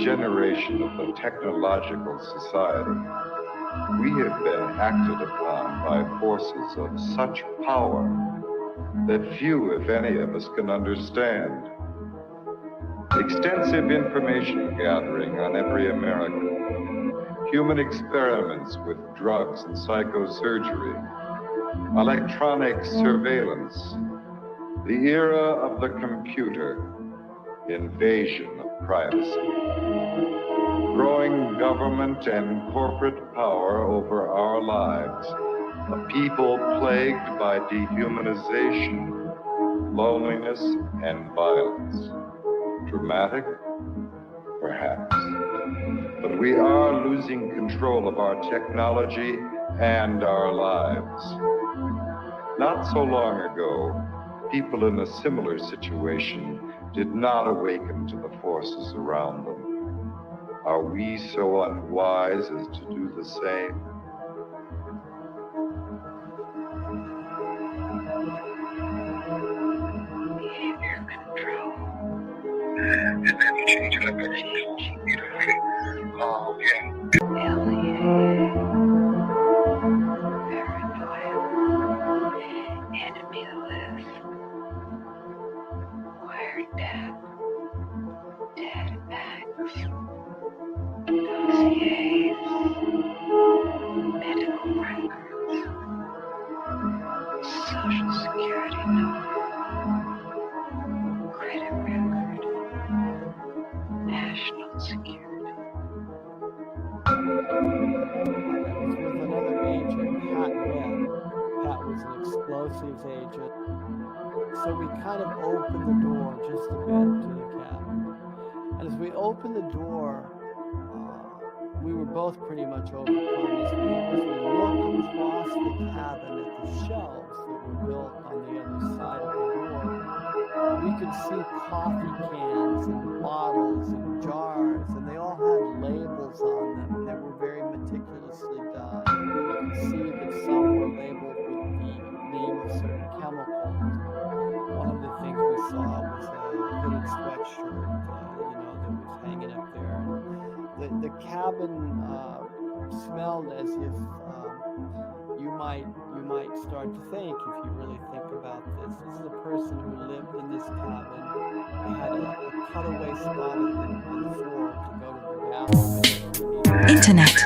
generation of the technological society, we have been acted upon by forces of such power that few, if any of us, can understand. Extensive information gathering on every American, human experiments with drugs and psychosurgery, electronic surveillance, the era of the computer, invasion of privacy, growing government and corporate power over our lives, a people plagued by dehumanization, loneliness, and violence. Dramatic? Perhaps. But we are losing control of our technology and our lives. Not so long ago, people in a similar situation did not awaken to the forces around them. Are we so unwise as to do the same? Behavior control. And then you change it up every alienated, paranoia, enemy list, wiretap, dead acts, dossiers, medical records, social security number, credit record, national security. With another agent, Pat Webb. Pat was an explosives agent. So we kind of opened the door just a bit to the cabin. And as we opened the door, we were both pretty much overcome as we looked across the cabin at the shelves that were built on the other side of the door. We could see coffee cans and bottles and jars, and they all had labels on them, and they were very meticulously done. You could see that some were labeled with the name of certain chemicals. One of the things we saw was a hooded sweatshirt, that was hanging up there. And the cabin smelled as if you might start to think, if you really think about this. This is a person who lived in this cabin. They had a cutaway spot on the floor to go to the bathroom. Internet.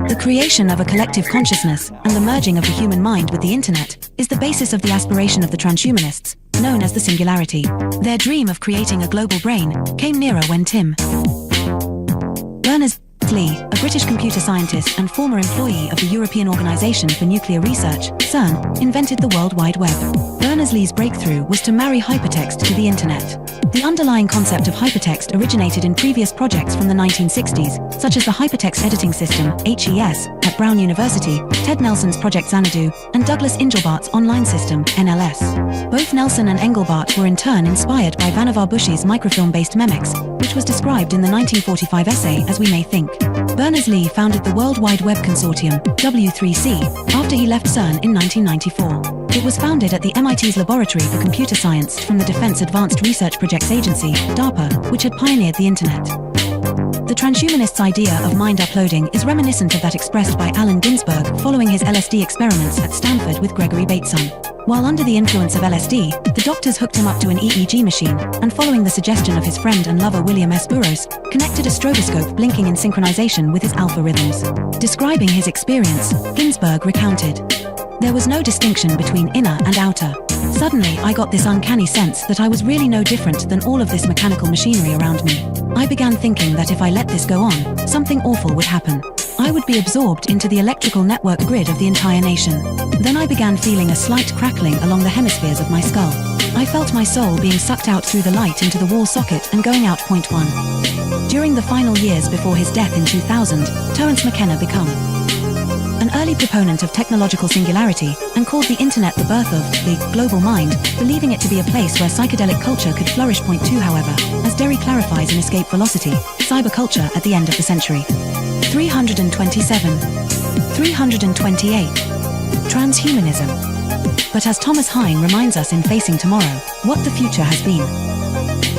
The creation of a collective consciousness and the merging of the human mind with the internet is the basis of the aspiration of the transhumanists, known as the singularity. Their dream of creating a global brain came nearer when Tim Berners-Lee, a British computer scientist and former employee of the European Organization for Nuclear Research, CERN, invented the World Wide Web. Berners-Lee's breakthrough was to marry hypertext to the internet. The underlying concept of hypertext originated in previous projects from the 1960s, such as the Hypertext Editing System, HES, at Brown University, Ted Nelson's Project Xanadu, and Douglas Engelbart's online system, NLS. Both Nelson and Engelbart were in turn inspired by Vannevar Bush's microfilm-based Memex, which was described in the 1945 essay As We May Think. Berners-Lee founded the World Wide Web Consortium, W3C, after he left CERN in 1994. It was founded at the MIT's Laboratory for Computer Science from the Defense Advanced Research Projects Agency, DARPA, which had pioneered the Internet. The transhumanists' idea of mind uploading is reminiscent of that expressed by Allen Ginsberg following his LSD experiments at Stanford with Gregory Bateson. While under the influence of LSD, the doctors hooked him up to an EEG machine, and following the suggestion of his friend and lover William S. Burroughs, connected a stroboscope blinking in synchronization with his alpha rhythms. Describing his experience, Ginsberg recounted, "There was no distinction between inner and outer. Suddenly, I got this uncanny sense that I was really no different than all of this mechanical machinery around me. I began thinking that if I let this go on, something awful would happen. I would be absorbed into the electrical network grid of the entire nation. Then I began feeling a slight crackling along the hemispheres of my skull. I felt my soul being sucked out through the light into the wall socket and going out point one." During the final years before his death in 2000, Terence McKenna became an early proponent of technological singularity and called the internet the birth of the global mind, believing it to be a place where psychedelic culture could flourish. Point two, however, as Derry clarifies in Escape Velocity, cyberculture at the end of the century. 327. 328. Transhumanism. But as Thomas Hein reminds us in Facing Tomorrow, what the future has been.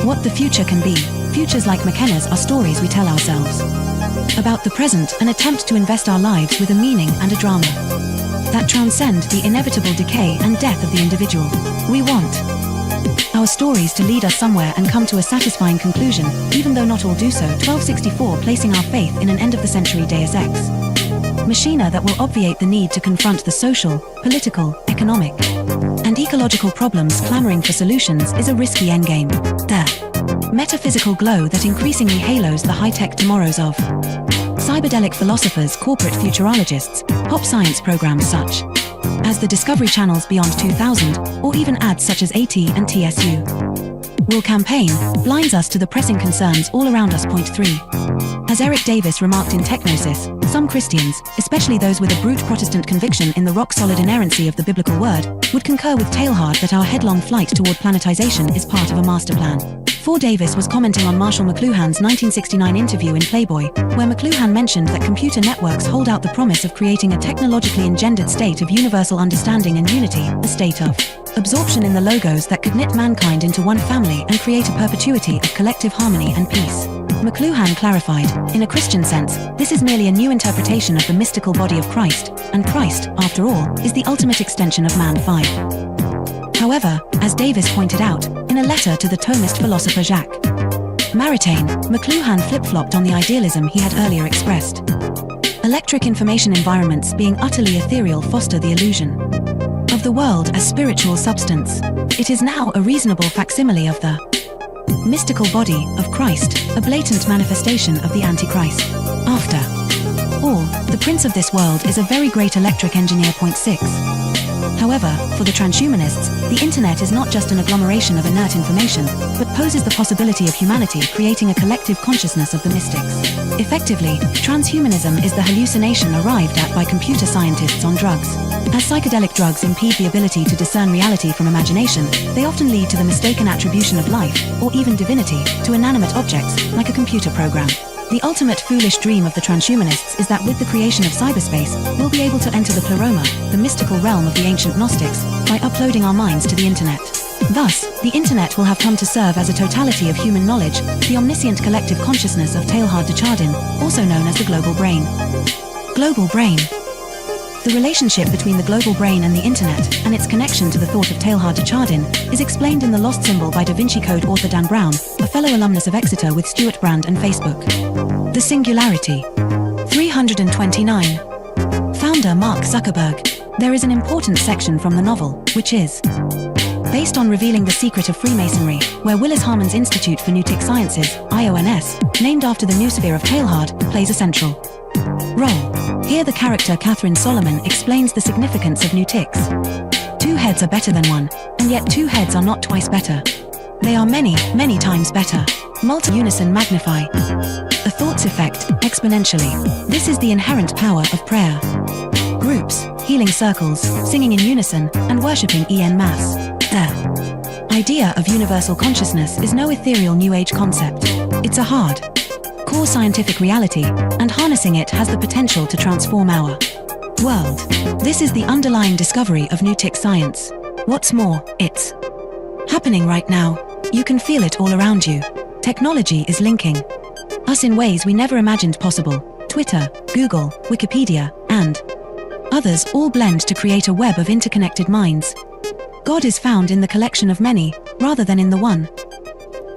What the future can be. Futures like McKenna's are stories we tell ourselves. About the present, an attempt to invest our lives with a meaning and a drama that transcend the inevitable decay and death of the individual. We want our stories to lead us somewhere and come to a satisfying conclusion, even though not all do so. 1264, placing our faith in an end-of-the-century Deus Ex machina that will obviate the need to confront the social, political, economic, and ecological problems clamoring for solutions is a risky endgame. The metaphysical glow that increasingly halos the high-tech tomorrows of cyberdelic philosophers, corporate futurologists, pop science programs such as the Discovery Channel's Beyond 2000, or even ads such as AT&TSU will campaign, blinds us to the pressing concerns all around us. Point 3. As Eric Davis remarked in Technosis, some Christians, especially those with a brute Protestant conviction in the rock-solid inerrancy of the biblical word, would concur with Teilhard that our headlong flight toward planetization is part of a master plan. 4. Davis was commenting on Marshall McLuhan's 1969 interview in Playboy, where McLuhan mentioned that computer networks hold out the promise of creating a technologically engendered state of universal understanding and unity, a state of absorption in the logos that could knit mankind into one family and create a perpetuity of collective harmony and peace. McLuhan clarified, in a Christian sense, this is merely a new interpretation of the mystical body of Christ, and Christ, after all, is the ultimate extension of man. 5. However, as Davis pointed out, in a letter to the Thomist philosopher Jacques Maritain, McLuhan flip-flopped on the idealism he had earlier expressed. Electric information environments being utterly ethereal foster the illusion of the world as spiritual substance. It is now a reasonable facsimile of the mystical body of Christ, a blatant manifestation of the Antichrist. After all, the prince of this world is a very great electric engineer. Point 6. However, for the transhumanists, the internet is not just an agglomeration of inert information, but poses the possibility of humanity creating a collective consciousness of the mystics. Effectively, transhumanism is the hallucination arrived at by computer scientists on drugs. As psychedelic drugs impede the ability to discern reality from imagination, they often lead to the mistaken attribution of life, or even divinity, to inanimate objects, like a computer program. The ultimate foolish dream of the transhumanists is that with the creation of cyberspace, we'll be able to enter the pleroma, the mystical realm of the ancient Gnostics, by uploading our minds to the internet. Thus, the internet will have come to serve as a totality of human knowledge, the omniscient collective consciousness of Teilhard de Chardin, also known as the global brain. Global brain. The relationship between the global brain and the internet, and its connection to the thought of Teilhard de Chardin, is explained in The Lost Symbol by Da Vinci Code author Dan Brown, a fellow alumnus of Exeter with Stuart Brand and Facebook. The Singularity. 329. Founder Mark Zuckerberg. There is an important section from the novel, which is based on revealing the secret of Freemasonry, where Willis Harman's Institute for Newtic Sciences, IONS, named after the noosphere of Teilhard, plays a central role. Here the character Catherine Solomon explains the significance of Newtics. 2 heads are better than 1, and yet 2 heads are not twice better. They are many, many times better. Multi-unison magnify. A thoughts effect, exponentially. This is the inherent power of prayer. Groups, healing circles, singing in unison, and worshipping en masse. The idea of universal consciousness is no ethereal New Age concept. It's a hard core scientific reality, and harnessing it has the potential to transform our world. This is the underlying discovery of Newtic science. What's more, it's happening right now. You can feel it all around you. Technology is linking us in ways we never imagined possible. Twitter, Google, Wikipedia, and others all blend to create a web of interconnected minds. God is found in the collection of many, rather than in the one.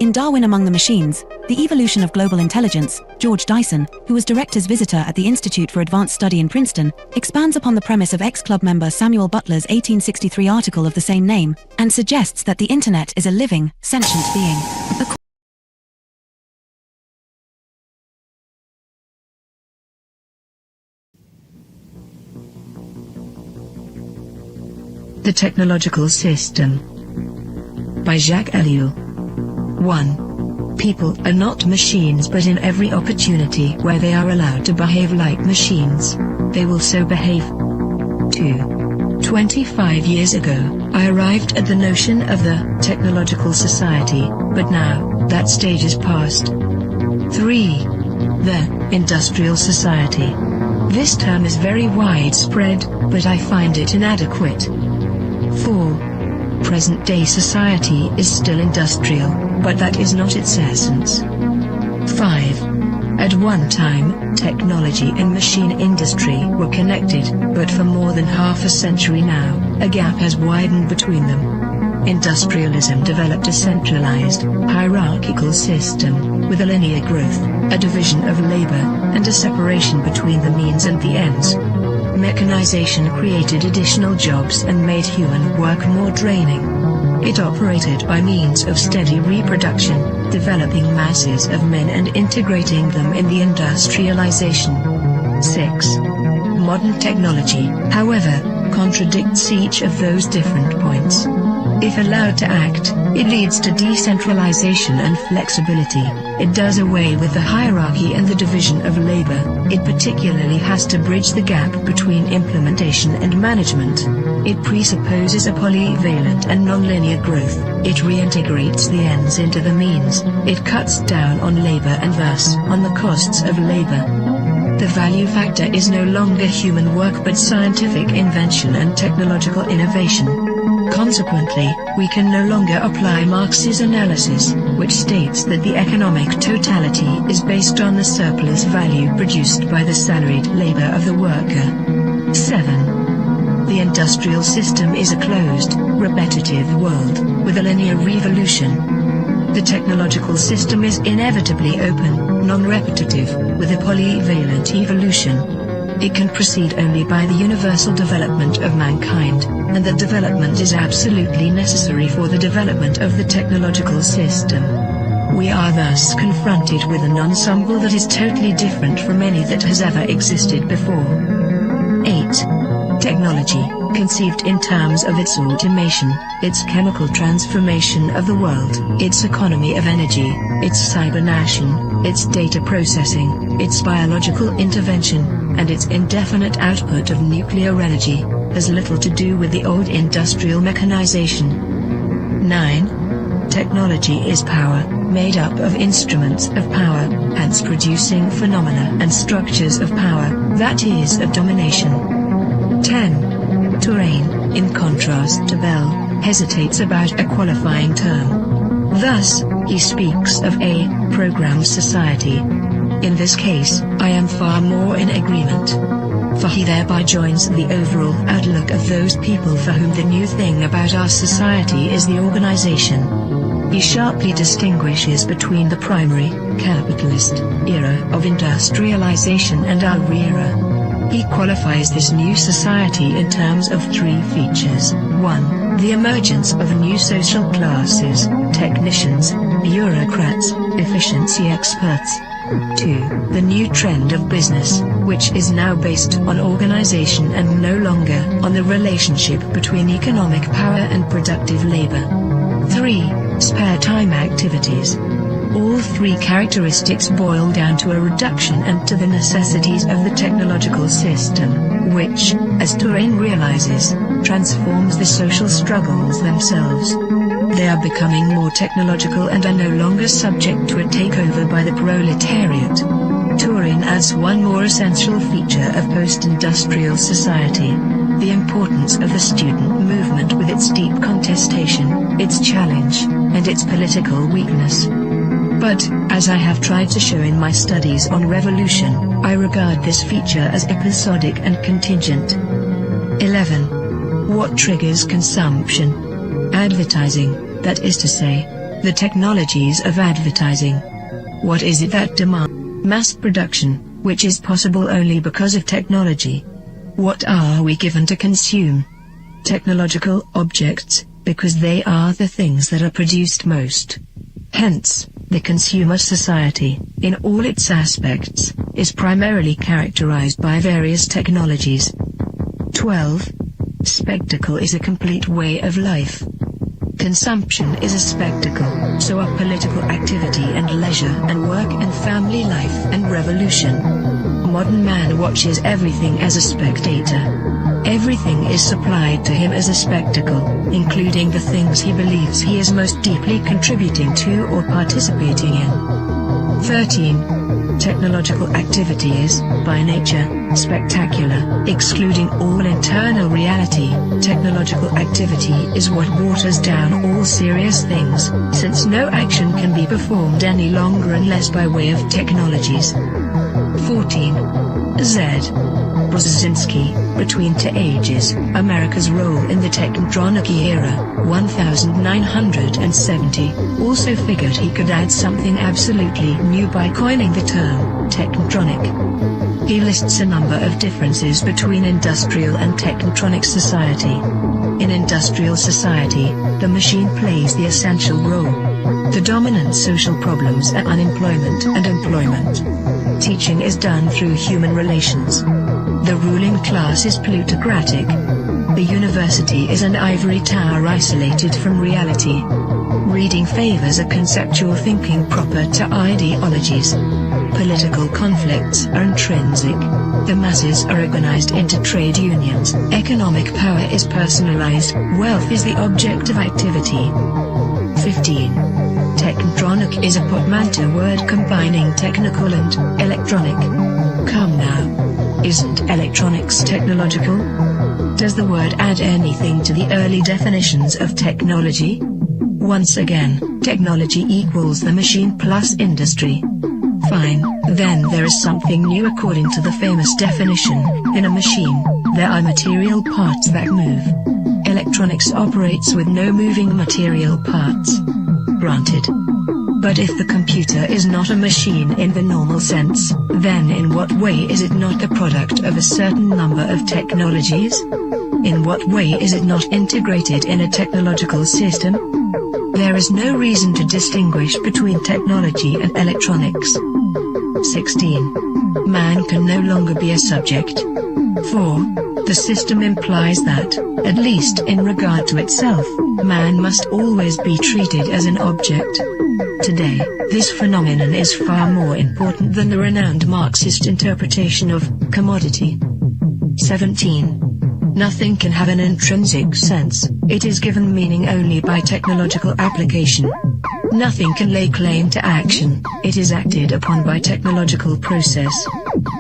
In Darwin Among the Machines, The Evolution of Global Intelligence, George Dyson, who was director's visitor at the Institute for Advanced Study in Princeton, expands upon the premise of ex-club member Samuel Butler's 1863 article of the same name, and suggests that the internet is a living, sentient being. The Technological System by Jacques Ellul. 1. People are not machines, but in every opportunity where they are allowed to behave like machines, they will so behave. 2. 25 years ago, I arrived at the notion of the technological society, but now, that stage is past. 3. The industrial society. This term is very widespread, but I find it inadequate. 4. Present-day society is still industrial, but that is not its essence. 5. At one time, technology and machine industry were connected, but for more than half a century now, a gap has widened between them. Industrialism developed a centralized, hierarchical system, with a linear growth, a division of labor, and a separation between the means and the ends. Mechanization created additional jobs and made human work more draining. It operated by means of steady reproduction, developing masses of men and integrating them in the industrialization. 6. Modern technology, however, contradicts each of those different points. If allowed to act, it leads to decentralization and flexibility. It does away with the hierarchy and the division of labor. It particularly has to bridge the gap between implementation and management. It presupposes a polyvalent and nonlinear growth. It reintegrates the ends into the means. It cuts down on labor and thus on the costs of labor. The value factor is no longer human work but scientific invention and technological innovation. Consequently, we can no longer apply Marx's analysis, which states that the economic totality is based on the surplus value produced by the salaried labor of the worker. 7. The industrial system is a closed, repetitive world, with a linear revolution. The technological system is inevitably open, non-repetitive, with a polyvalent evolution. It can proceed only by the universal development of mankind, and that development is absolutely necessary for the development of the technological system. We are thus confronted with an ensemble that is totally different from any that has ever existed before. 8. Technology, conceived in terms of its automation, its chemical transformation of the world, its economy of energy, its cybernation, its data processing, its biological intervention, and its indefinite output of nuclear energy, has little to do with the old industrial mechanization. 9. Technology is power, made up of instruments of power, hence producing phenomena and structures of power, that is of domination. 10. Terrain, in contrast to Bell, hesitates about a qualifying term. Thus, he speaks of a programmed society. In this case, I am far more in agreement. For he thereby joins the overall outlook of those people for whom the new thing about our society is the organization. He sharply distinguishes between the primary, capitalist, era of industrialization and our era. He qualifies this new society in terms of 3 features. 1. The emergence of new social classes, technicians, bureaucrats, efficiency experts. 2. The new trend of business, which is now based on organization and no longer on the relationship between economic power and productive labor. 3. Spare time activities. All 3 characteristics boil down to a reduction and to the necessities of the technological system, which, as Terrain realizes, transforms the social struggles themselves. They are becoming more technological and are no longer subject to a takeover by the proletariat. Turin adds one more essential feature of post-industrial society: the importance of the student movement with its deep contestation, its challenge, and its political weakness. But, as I have tried to show in my studies on revolution, I regard this feature as episodic and contingent. 11. What triggers consumption? Advertising, that is to say, the technologies of advertising. What is it that demands mass production, which is possible only because of technology? What are we given to consume? Technological objects, because they are the things that are produced most. Hence, the consumer society, in all its aspects, is primarily characterized by various technologies. 12. Spectacle is a complete way of life. Consumption is a spectacle, so are political activity and leisure and work and family life and revolution. Modern man watches everything as a spectator. Everything is supplied to him as a spectacle, including the things he believes he is most deeply contributing to or participating in. 13. Technological activity is, by nature, spectacular, excluding all internal reality. Technological activity is what waters down all serious things, since no action can be performed any longer unless by way of technologies. 14. Z. Brzezinski, Between Two Ages, America's Role in the Technotronic Era, 1970, also figured he could add something absolutely new by coining the term, technotronic. He lists a number of differences between industrial and technotronic society. In industrial society, the machine plays the essential role. The dominant social problems are unemployment and employment. Teaching is done through human relations. The ruling class is plutocratic. The university is an ivory tower isolated from reality. Reading favors a conceptual thinking proper to ideologies. Political conflicts are intrinsic. The masses are organized into trade unions. Economic power is personalized. Wealth is the object of activity. 15. Technotronic is a portmanteau word combining technical and electronic. Come now. Isn't electronics technological? Does the word add anything to the early definitions of technology? Once again, technology equals the machine plus industry. Fine, then there is something new according to the famous definition. In a machine, there are material parts that move. Electronics operates with no moving material parts. Granted. But if the computer is not a machine in the normal sense, then in what way is it not the product of a certain number of technologies? In what way is it not integrated in a technological system? There is no reason to distinguish between technology and electronics. 16. Man can no longer be a subject. 4. The system implies that, at least in regard to itself, man must always be treated as an object. Today, this phenomenon is far more important than the renowned Marxist interpretation of commodity. 17. Nothing can have an intrinsic sense, it is given meaning only by technological application. Nothing can lay claim to action, it is acted upon by technological process.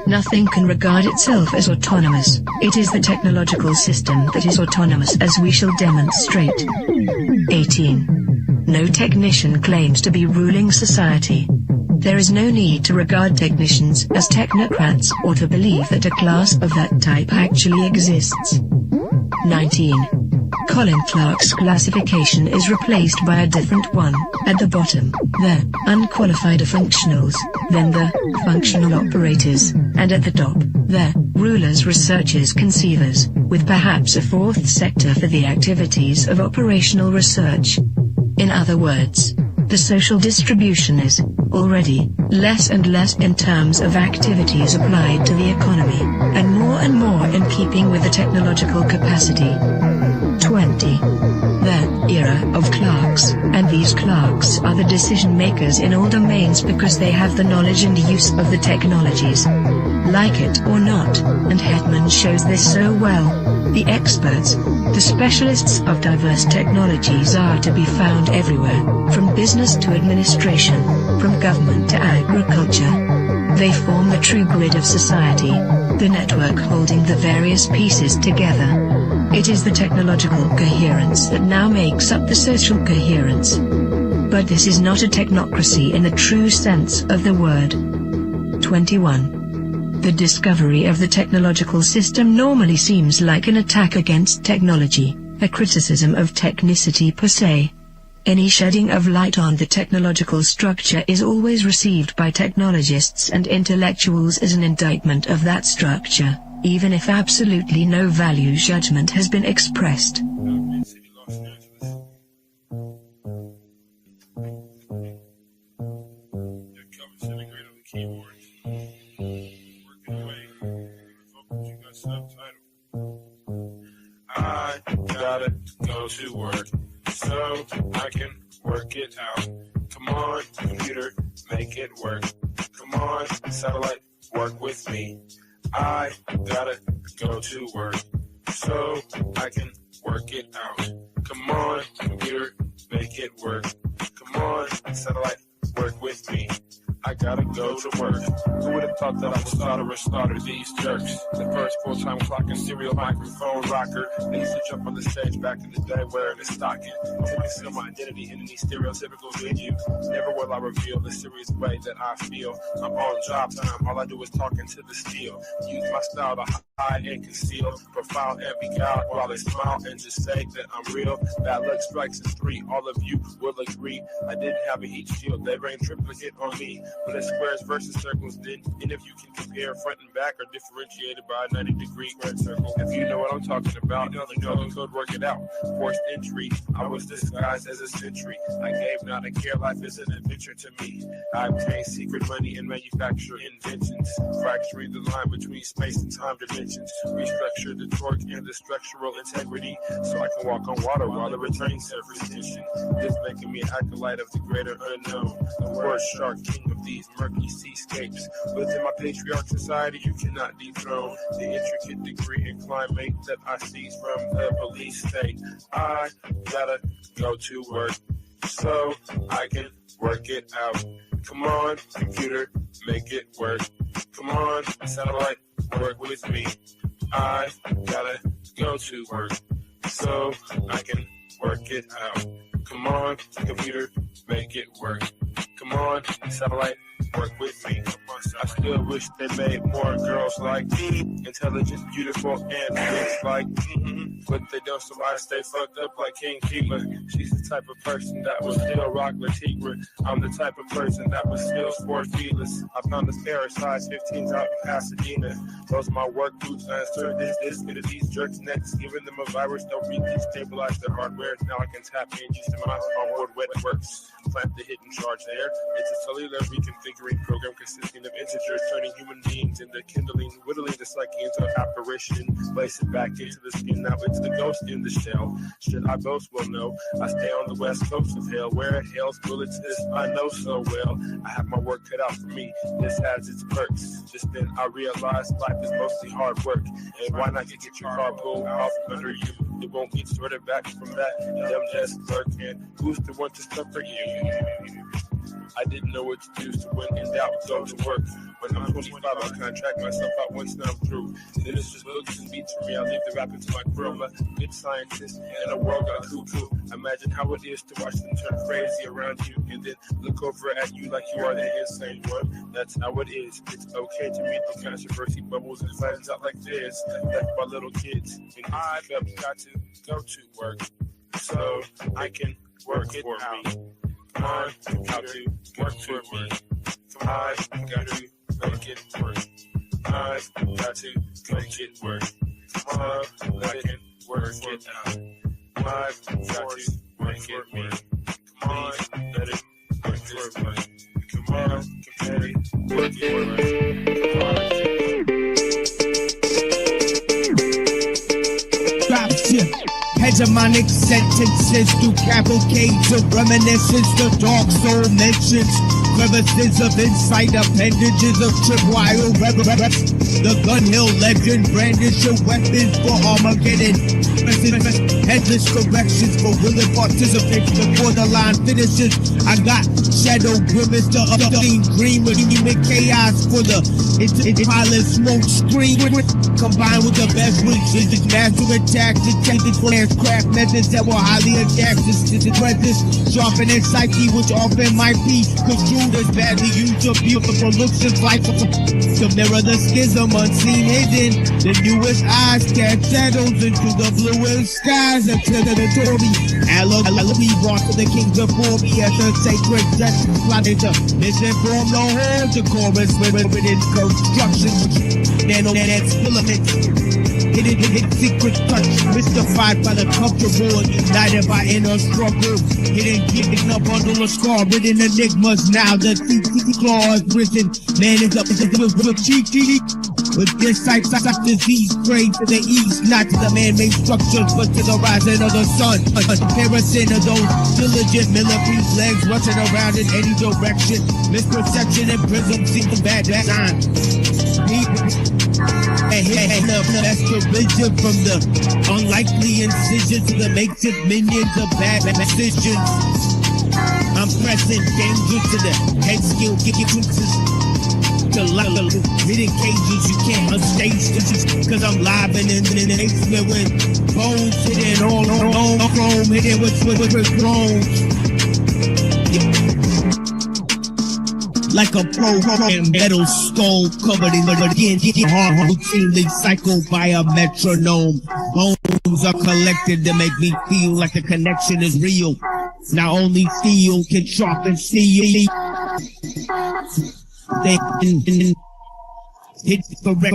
Nothing can regard itself as autonomous, it is the technological system that is autonomous, as we shall demonstrate. 18. No technician claims to be ruling society. There is no need to regard technicians as technocrats or to believe that a class of that type actually exists. 19. Colin Clark's classification is replaced by a different one. At the bottom, the unqualified functionals, then the functional operators, and at the top, the rulers, researchers, conceivers, with perhaps a fourth sector for the activities of operational research. In other words, the social distribution is, already, less and less in terms of activities applied to the economy, and more in keeping with the technological capacity. 20. The era of clerks, and these clerks are the decision makers in all domains because they have the knowledge and use of the technologies. Like it or not, and Hetman shows this so well, the experts, the specialists of diverse technologies are to be found everywhere, from business to administration, from government to agriculture. They form the true grid of society, the network holding the various pieces together. It is the technological coherence that now makes up the social coherence. But this is not a technocracy in the true sense of the word. 21. The discovery of the technological system normally seems like an attack against technology, a criticism of technicity per se. Any shedding of light on the technological structure is always received by technologists and intellectuals as an indictment of that structure, even if absolutely no value judgment has been expressed. I gotta go to work so I can work it out. Come on, computer, make it work. Come on, satellite, work with me. I gotta go to work so I can work it out. Come on, computer, make it work. Come on, satellite, work with me. I gotta go to work. Who would have thought that I would starter these jerks? The first full-time clock and serial microphone rocker. They used to jump on the stage back in the day wearing a stocking. To conceal my identity in any stereotypical venue. Never will I reveal the serious way that I feel. I'm on job time, all I do is talking to the steel. Use my style to hide and conceal, profile and beguile while they smile and just say that I'm real. Bad luck strikes in 3, all of you will agree. I didn't have a heat shield, they rain triplicate on me. But it's squares versus circles, then and if you can compare front and back are differentiated by a 90-degree squared circle. If you know what I'm talking about, you know the code, work it out. Forced entry, I was disguised as a sentry. I gave not a care, life is an adventure to me. I obtained secret money and manufacture inventions, fracturing the line between space and time dimensions. Restructure the torque and the structural integrity, so I can walk on water while it retains every tension. This making me an acolyte of the greater unknown, the word shark, king of these murky seascapes. Within my patriarch society, you cannot dethrone the intricate degree and climate that I seize from the police state. I gotta go to work so I can work it out. Come on, computer, make it work. Come on, satellite, work with me. I gotta go to work so I can work it out. Come on, computer, make it work. Come on, satellite, work with me. I still wish they made more girls like me, intelligent, beautiful, and rich like me. But they don't, so I stay fucked up like King Keeper. She's the type of person that will still rock Latigra. I'm the type of person that will still sport feelers. I found this pair of size 15s out in Pasadena. Those are my work boots. I insert this into these jerks' necks, giving them a virus. They'll destabilize their hardware. Now I can tap in just to my onboard wet works. Plant the hidden charge there. It's a cellular reconfiguring program consisting of integers, turning human beings into kindling, whittling the psyche into apparition. Place it back into the skin. Now it's the ghost in the shell. Should I boast? Well, no. I stay on the west coast of hell, where hell's bullets this I know so well. I have my work cut out for me. This has its perks. Just then I realized life is mostly hard work. And why not get your car pulled off under you? It won't get sorted back from that. Them just lurking. Who's the one to suffer you? I didn't know what to do, so when in doubt, go to work. When I'm 25, I'll contract myself out once now I'm through. Then it's just books and beats for me. I leave the rapping to my crew. I'm a good scientist in a world gone cuckoo. Imagine how it is to watch them turn crazy around you and then look over at you like you are the insane one. That's how it is. It's okay to meet the controversy bubbles and flattens out like this. Like my little kids. And I've got to go to work so I can work it out. Come on, computer, work for me. Come on, got to make it work. I've got to make it work. Come on, I can work it out. I've got to make it work. Come on, let it work this way. Come on, computer, work it work. Drop ship. Hegemonic sentences through cavalcades of reminiscence. The dark soul mentions crevices of insight, appendages of tripwire reverence. The Gun Hill legend brandish your weapons for Armageddon. Headless corrections for willing participants before the line finishes. I got shadow grimace, the uplifting green with human chaos for the pilot smoke screen. Combined with the best wishes, master attacks, intended for craft methods that will highly adapt to this sharpening psyche, which often might be construed as badly used to beautiful looks and life to mirror the schism unseen hidden. The newest eyes cast shadows into the bluest skies until the Tory Hallelujah brought to the kings before me as the sacred justice plotted to misinform the whole chorus within construction. Nano-net filaments. Hidden secret touch, mystified by the comfortable, united by inner struggle. Hidden giving a bundle of scar, written enigmas. Now the claws risen. Man is up with cheek. With this sight disease, praying to the east, not to the man-made structures, but to the rising of the sun. A comparison of those diligent military legs rushing around in any direction. Misperception and prism seem bad design. That's the vision from the unlikely incision to the makeshift minions of bad decisions. I'm pressing danger to the head skill, give you truths. To level, hidden cages, you can't unstage this. Cause I'm live and in the basement with bones sitting all on chrome, hitting with drones. Like a program metal skull covered in the hard routinely cycled by a metronome. Bones are collected to make me feel like the connection is real. Not only steel can sharpen steel. They hit correct.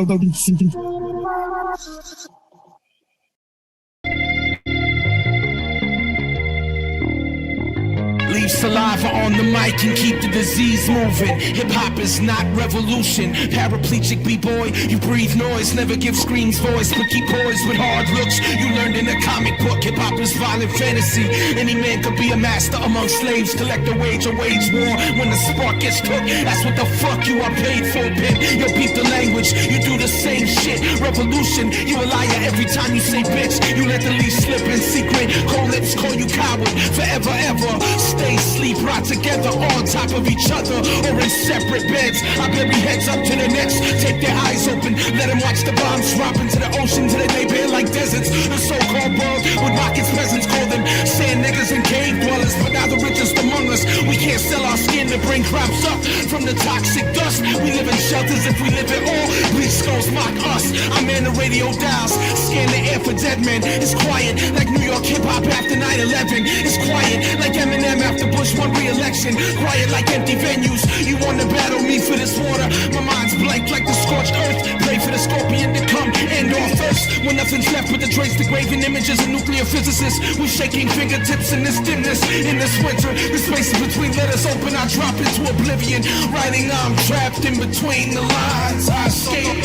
Leave saliva on the mic and keep the disease moving. Hip-hop is not revolution. Paraplegic b-boy, you breathe noise, never give screams voice, but keep poised with hard looks. You learned in a comic book, hip-hop is violent fantasy. Any man could be a master among slaves, collect a wage or wage war. When the spark gets took, that's what the fuck you are paid for, pimp. You beat the language, you do the same shit. Revolution, you a liar every time you say bitch. You let the leash slip in secret, cold lips call you coward. Forever, ever, stay, sleep, rot together on top of each other or in separate beds. I bury heads up to the necks, take their eyes open, let them watch the bombs drop into the ocean till they bare like deserts. The so-called world with rockets, peasants call them sand niggas and cave dwellers, but now the richest among us, we can't sell our skin to bring crops up from the toxic dust. We live in shelters if we live at all. Bleach skulls mock us. I man the radio dials, scan the air for dead men. It's quiet like New York hip-hop after 9/11. It's quiet like Eminem after Bush won re-election. Quiet like empty venues. You want to battle me for this water? My mind's blank like the scorched earth. Pray for the scorpion to come and off first. When nothing's left but the trace, the graven images of nuclear physicists. We shaking fingertips in this dimness. In this winter, the spaces between letters open, I drop into oblivion. Writing, I'm trapped in between the lines. I escape.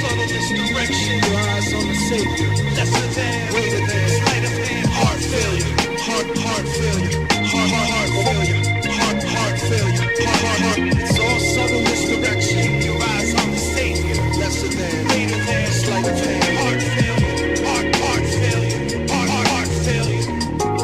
Subtle misdirection. Your eyes on the savior. Lesser than, greater than, slighter than. Heart failure. Heart failure. Heart failure. Heart failure. Heart. It's all subtle misdirection. Your eyes on the savior. Lesser than, greater than, slighter than. Heart failure. Heart failure. Heart failure.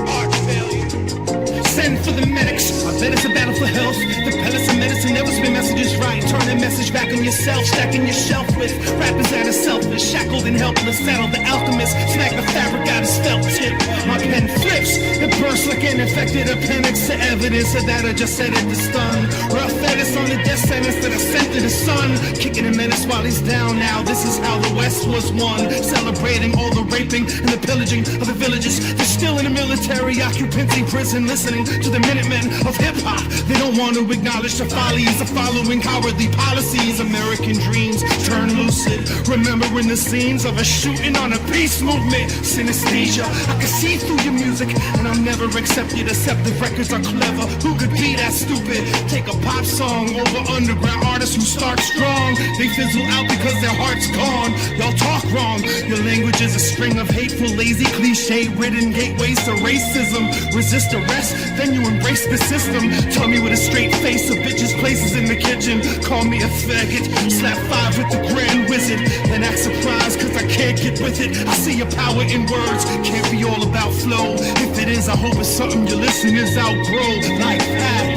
Heart failure. Send for the medics. I bet it's a battle for health. The pellets of medicine never spin messages right. Turn the message back on yourself. Stacking your shelf with rappers that are selfish, shackled and helpless. Saddle the alchemist. Smack the fabric out his felt tip. My pen flips. It bursts like an infected appendix to evidence of that I just said it to stun. Rough edits on the death sentence that I sent to the sun. Kicking a menace while he's down now. This is how the West was won. Celebrating all the raping and the pillaging of the villages. They're still in a military occupancy prison, listening to the Minutemen of hip-hop. They don't want to acknowledge the follies of following cowardly policies. American dreams turn lucid, remembering the scenes of a shooting on a peace movement. Synesthesia, I can see through your music, and I'll never accept you except the records are clever. Who could be that stupid? Take a pop song over underground artists who start strong. They fizzle out because their heart's gone. Y'all talk wrong. Your language is a string of hateful, lazy, cliche-ridden gateways to racism. Resist arrest, then you embrace the system. Tell me with a straight face of bitches' places in the kitchen. Call me a faggot, slap 5 with the grand wizard, then act surprised cause I can't get with it. I see your power in words, can't be all about flow. If it is, I hope it's something your listeners outgrow. Like that,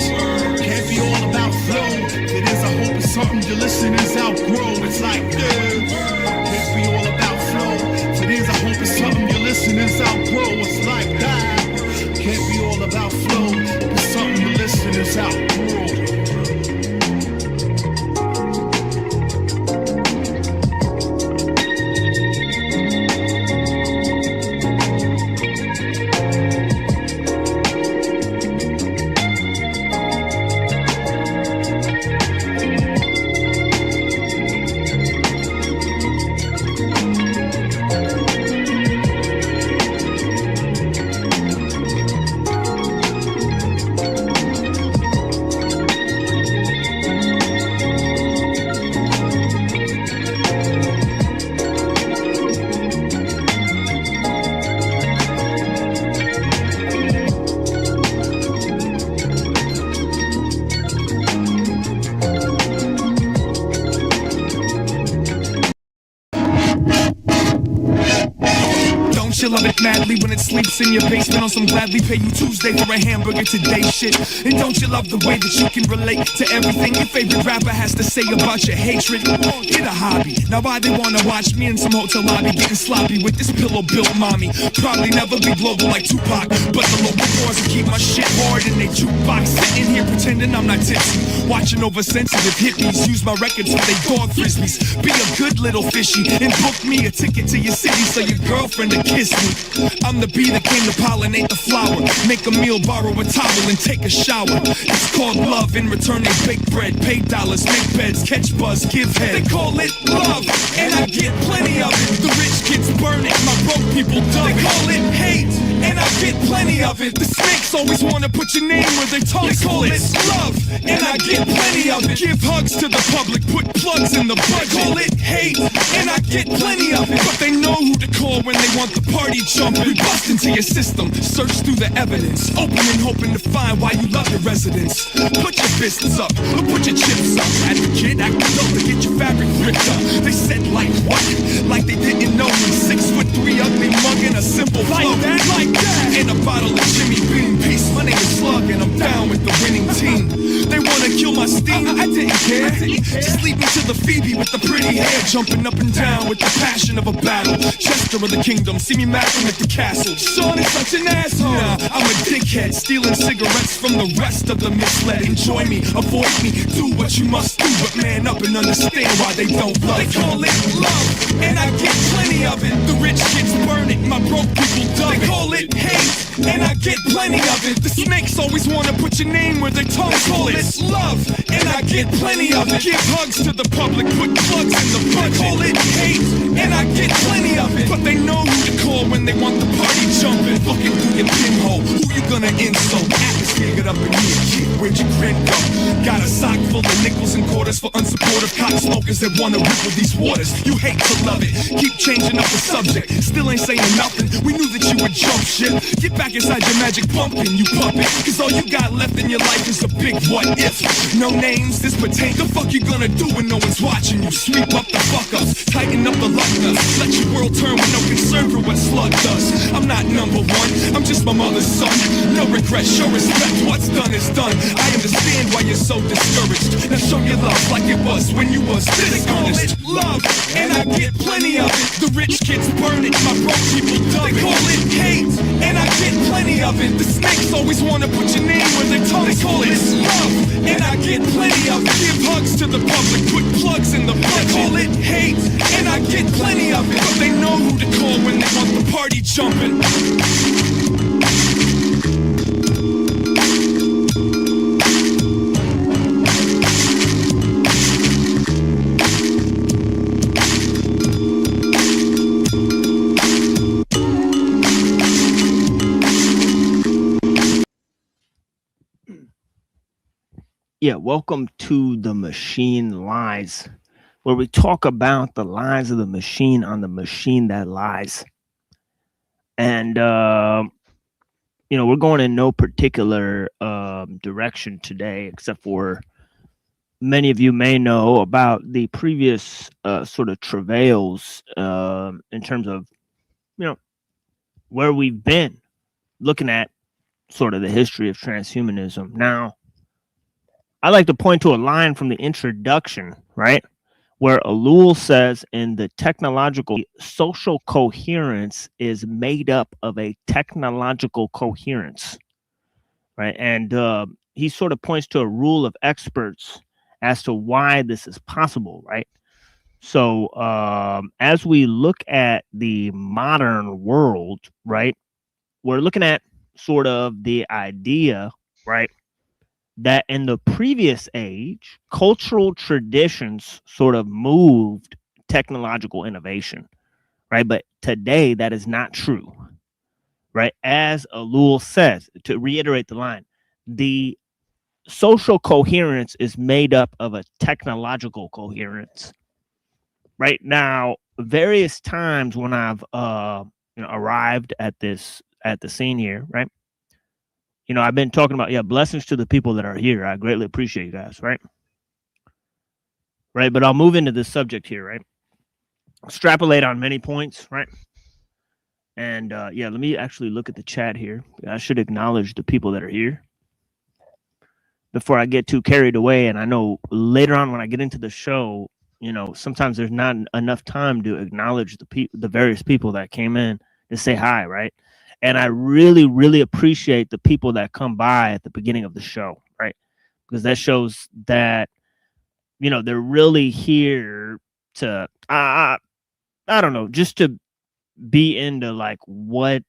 can't be all about flow. If it is, I hope it's something your listeners outgrow. It's like this, can't be all about flow. If it is, I hope it's something your listeners outgrow. It's like that, can't be all about flow. It's something your listeners outgrow. Love it. madly when it sleeps in your basement on some gladly pay you Tuesday for a hamburger today shit. And don't you love the way that you can relate to everything your favorite rapper has to say about your hatred? Get a hobby. Now why they wanna watch me in some hotel lobby getting sloppy with this pillow built mommy? Probably never be global like Tupac, but the local bars will keep my shit hard in they jukebox. Sitting here pretending I'm not tipsy, watching oversensitive hippies use my records for they dog frisbees. Be a good little fishy and book me a ticket to your city so your girlfriend to kiss me. I'm the bee that came to pollinate the flower, make a meal, borrow a towel and take a shower. It's called love. In return they bake bread, pay dollars, make beds, catch buzz, give head. They call it love, and I get plenty of it. The rich kids burn it, my broke people dub it. They call it hate, and I get plenty of it. The snakes always wanna put your name where their tongue splits. They call it love, and I get plenty of it. Give hugs to the public, put plugs in the budget. They call it hate, and I get plenty of it. But they know who to call when they want the party jumping. We bust into your system, search through the evidence, open and hoping to find why you love your residents. Put your fists up, or put your chips up. Advocate, acting up to get your fabric ripped up. They said like what? Like they didn't know me. 6'3" ugly mug and a simple flow. Like that, and a bottle of Jimmy Beam. Peace, my name is Slug and I'm down with the winning team. They wanna kill my steam, I didn't care. Just lead me to the Phoebe with the pretty hair, jumping up and down with the passion of a battle. Chester of the kingdom, see me macking at the castle. Sean is such an asshole. Nah, I'm a dickhead, stealing cigarettes from the rest of the misled. Enjoy me, avoid me, do what you must do, but man up and understand why they don't love. They call it love, and I get plenty of it. The rich kids burn it, my broke people dub it. They call it hate, and I get plenty of it. The snakes always wanna put your name where their tongue splits. It's love, and I get plenty of it. Give hugs to the public, put plugs in the budget. They call it hate, and I get plenty of it. But they know who to call when they want the party jumping. Looking through your pinhole, who you gonna insult? Atmosphere get up in here, kid, where'd your grin go? Got a sock full of nickels and quarters for unsupportive cock smokers that wanna ripple these waters. You hate to love it, keep changing up the subject. Still ain't saying nothing, we knew that you would jump ship. Get back inside your magic pumpkin, you puppet. Cause all you got left in your life is a big what if. No names, this pertain. The fuck you gonna do when no one's watching you? Sweep up the fuck ups, tighten up the luck nuts. Let your world turn with no concern for what Slug does. I'm not number one, I'm just my mother's son. No regrets, show respect, what's done is done. I understand why you're so discouraged. Now show your love like it was when you was this honest. Love, and I get plenty of it. The rich kids burn it, my broke people dub it. They call it hate, and I get plenty of it. The snakes always wanna put your name where their tongue splits. They call it love, and I get plenty of it. Give hugs to the public, put plugs in the budget. They call it hate, and I get plenty of it. But they know who to call when they want the party jumping. Yeah, welcome to The Machine Lies, where we talk about the lies of the machine on the machine that lies. And, we're going in no particular direction today, except for many of you may know about the previous sort of travails in terms of, where we've been looking at sort of the history of transhumanism. Now, I like to point to a line from the introduction, right? Where ellul says in the technological, social coherence is made up of a technological coherence, right? And he sort of points to a rule of experts as to why this is possible, right? So as we look at the modern world, right, we're looking at sort of the idea, right, that in the previous age, cultural traditions sort of moved technological innovation, right? But today, that is not true, right? As ellul says, to reiterate the line, the social coherence is made up of a technological coherence, right? Now, various times when I've arrived at the scene here, right? I've been talking about, blessings to the people that are here. I greatly appreciate you guys, right? Right, but I'll move into this subject here, right? Extrapolate on many points, right? And yeah, let me actually look at the chat here. I should acknowledge the people that are here before I get too carried away. And I know later on when I get into the show, you know, sometimes there's not enough time to acknowledge the various people that came in to say hi, right? And I really, really appreciate the people that come by at the beginning of the show, right? Because that shows that, you know, they're really here to, I don't know, just to be into like what,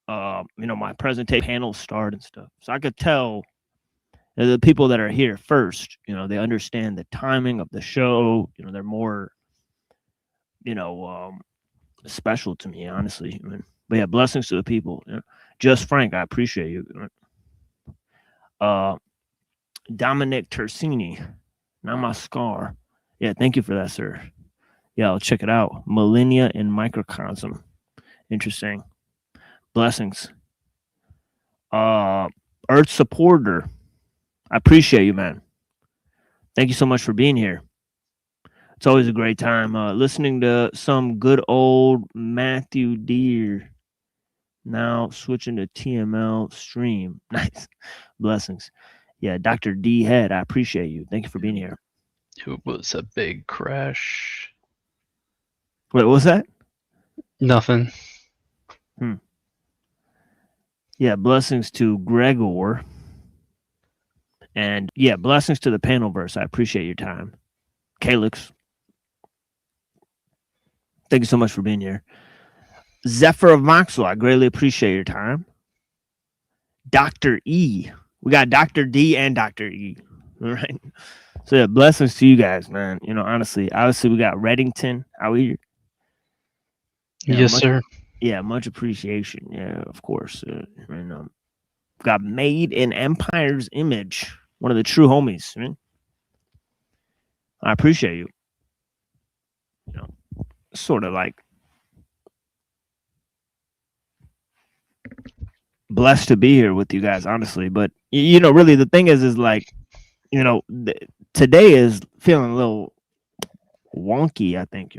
you know, my presentation panels start and stuff. So I could tell the people that are here first, you know, they understand the timing of the show. You know, they're more, you know, special to me, honestly. I mean, but yeah, blessings to the people. You know, Just Frank, I appreciate you. Dominic Tersini, Namaskar. Yeah, thank you for that, sir. Yeah, I'll check it out. Millennia in Microcosm. Interesting. Blessings. Earth Supporter. I appreciate you, man. Thank you so much for being here. It's always a great time listening to some good old Matthew Deere. Now switching to TML stream. Nice. Blessings. Yeah, Dr. D Head, I appreciate you. Thank you for being here. It was a big crash. Wait, what was that? Nothing. Yeah, blessings to Gregor. And yeah, blessings to the Panelverse. I appreciate your time. Calix. Thank you so much for being here. Zephyr of Moxwell, I greatly appreciate your time. Dr. E. We got Dr. D and Dr. E. All right. So yeah, blessings to you guys, man. You know, honestly, obviously we got Reddington out here. Yeah, Yes, sir. Yeah, much appreciation. Yeah, of course. And got Made in Empire's Image, one of the true homies. Man. I appreciate you. You know, sort of like blessed to be here with you guys, honestly. But you know, really, the thing is like, you know, today is feeling a little wonky. I think.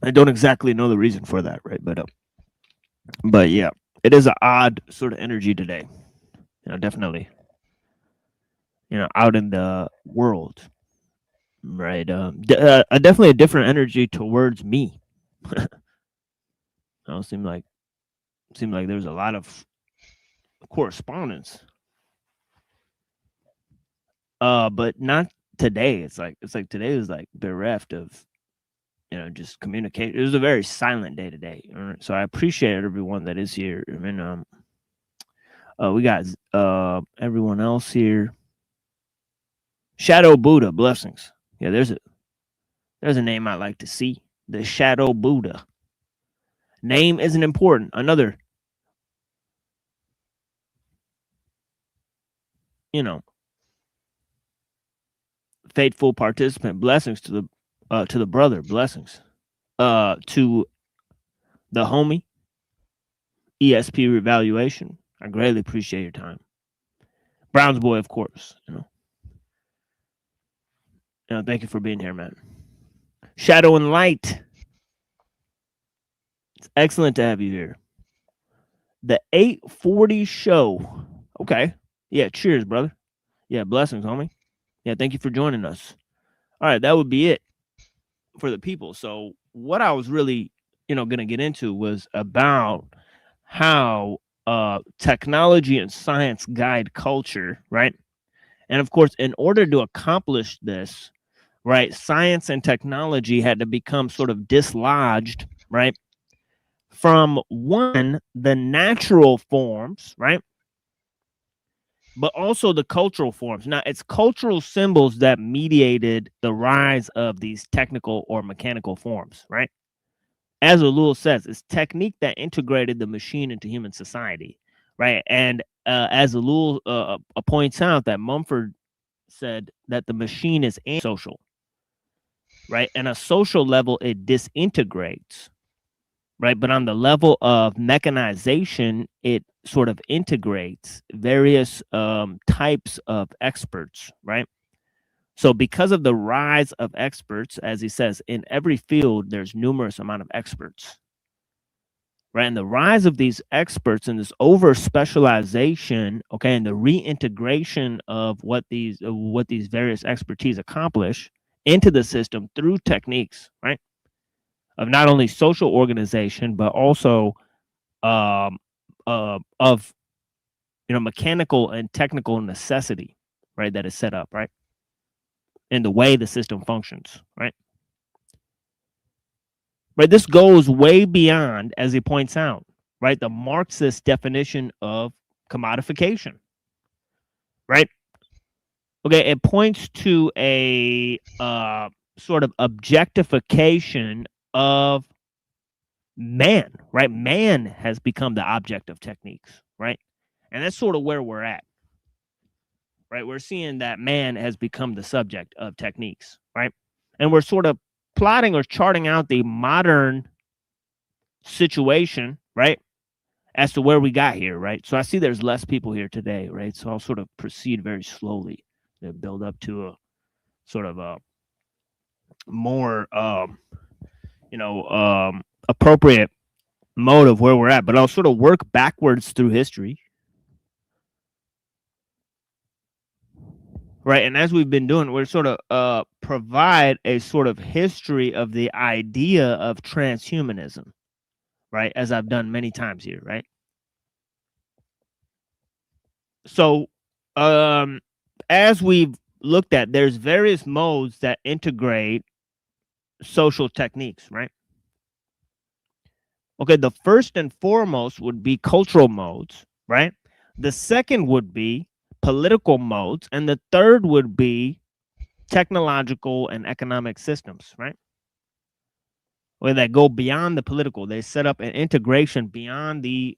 I don't exactly know the reason for that, right? But yeah, it is an odd sort of energy today. You know, definitely. You know, out in the world, right? Definitely a different energy towards me. It seemed like there's a lot of correspondence. But not today. It's like today was like bereft of, you know, just communicate. It was a very silent day today. All right? So I appreciate everyone that is here. I mean, we got everyone else here. Shadow Buddha, blessings. Yeah, there's a name I like to see. The Shadow Buddha. Name isn't important. Another, you know, faithful participant. Blessings to the brother. Blessings. To the homie. ESP revaluation. I greatly appreciate your time. Brown's boy, of course. You know, thank you for being here, man. Shadow and Light. It's excellent to have you here. The 840 show. Okay. Yeah, cheers, brother. Yeah, blessings, homie. Yeah, thank you for joining us. All right, that would be it for the people. So what I was really, you know, going to get into was about how technology and science guide culture, right? And of course, in order to accomplish this, right, science and technology had to become sort of dislodged, right, from one, the natural forms, right, but also the cultural forms. Now, it's cultural symbols that mediated the rise of these technical or mechanical forms, right? As ellul says, it's technique that integrated the machine into human society, right? And as ellul points out, that Mumford said that the machine is antisocial, right? And a social level, it disintegrates, right? But on the level of mechanization, it sort of integrates various types of experts, right? So because of the rise of experts, as he says, in every field, there's numerous amount of experts, right? And the rise of these experts and this over specialization, okay, and the reintegration of what these various expertise accomplish into the system through techniques, right, of not only social organization but also of mechanical and technical necessity, right, that is set up, right, in the way the system functions, right. Right, this goes way beyond, as he points out, right, the Marxist definition of commodification, right? Okay, it points to a sort of objectification of man, right? Man has become the object of techniques, right? And that's sort of where we're at, right? We're seeing that man has become the subject of techniques, right? And we're sort of plotting or charting out the modern situation, right, as to where we got here, right? So I see there's less people here today, right? So I'll sort of proceed very slowly to build up to a sort of a more appropriate mode of where we're at, but I'll sort of work backwards through history, right? And as we've been doing, we're sort of provide a sort of history of the idea of transhumanism, right? As I've done many times here, right? So, as we've looked at, there's various modes that integrate social techniques, right? Okay, the first and foremost would be cultural modes, right? The second would be political modes, and the third would be technological and economic systems, right? Where that go beyond the political. They set up an integration beyond the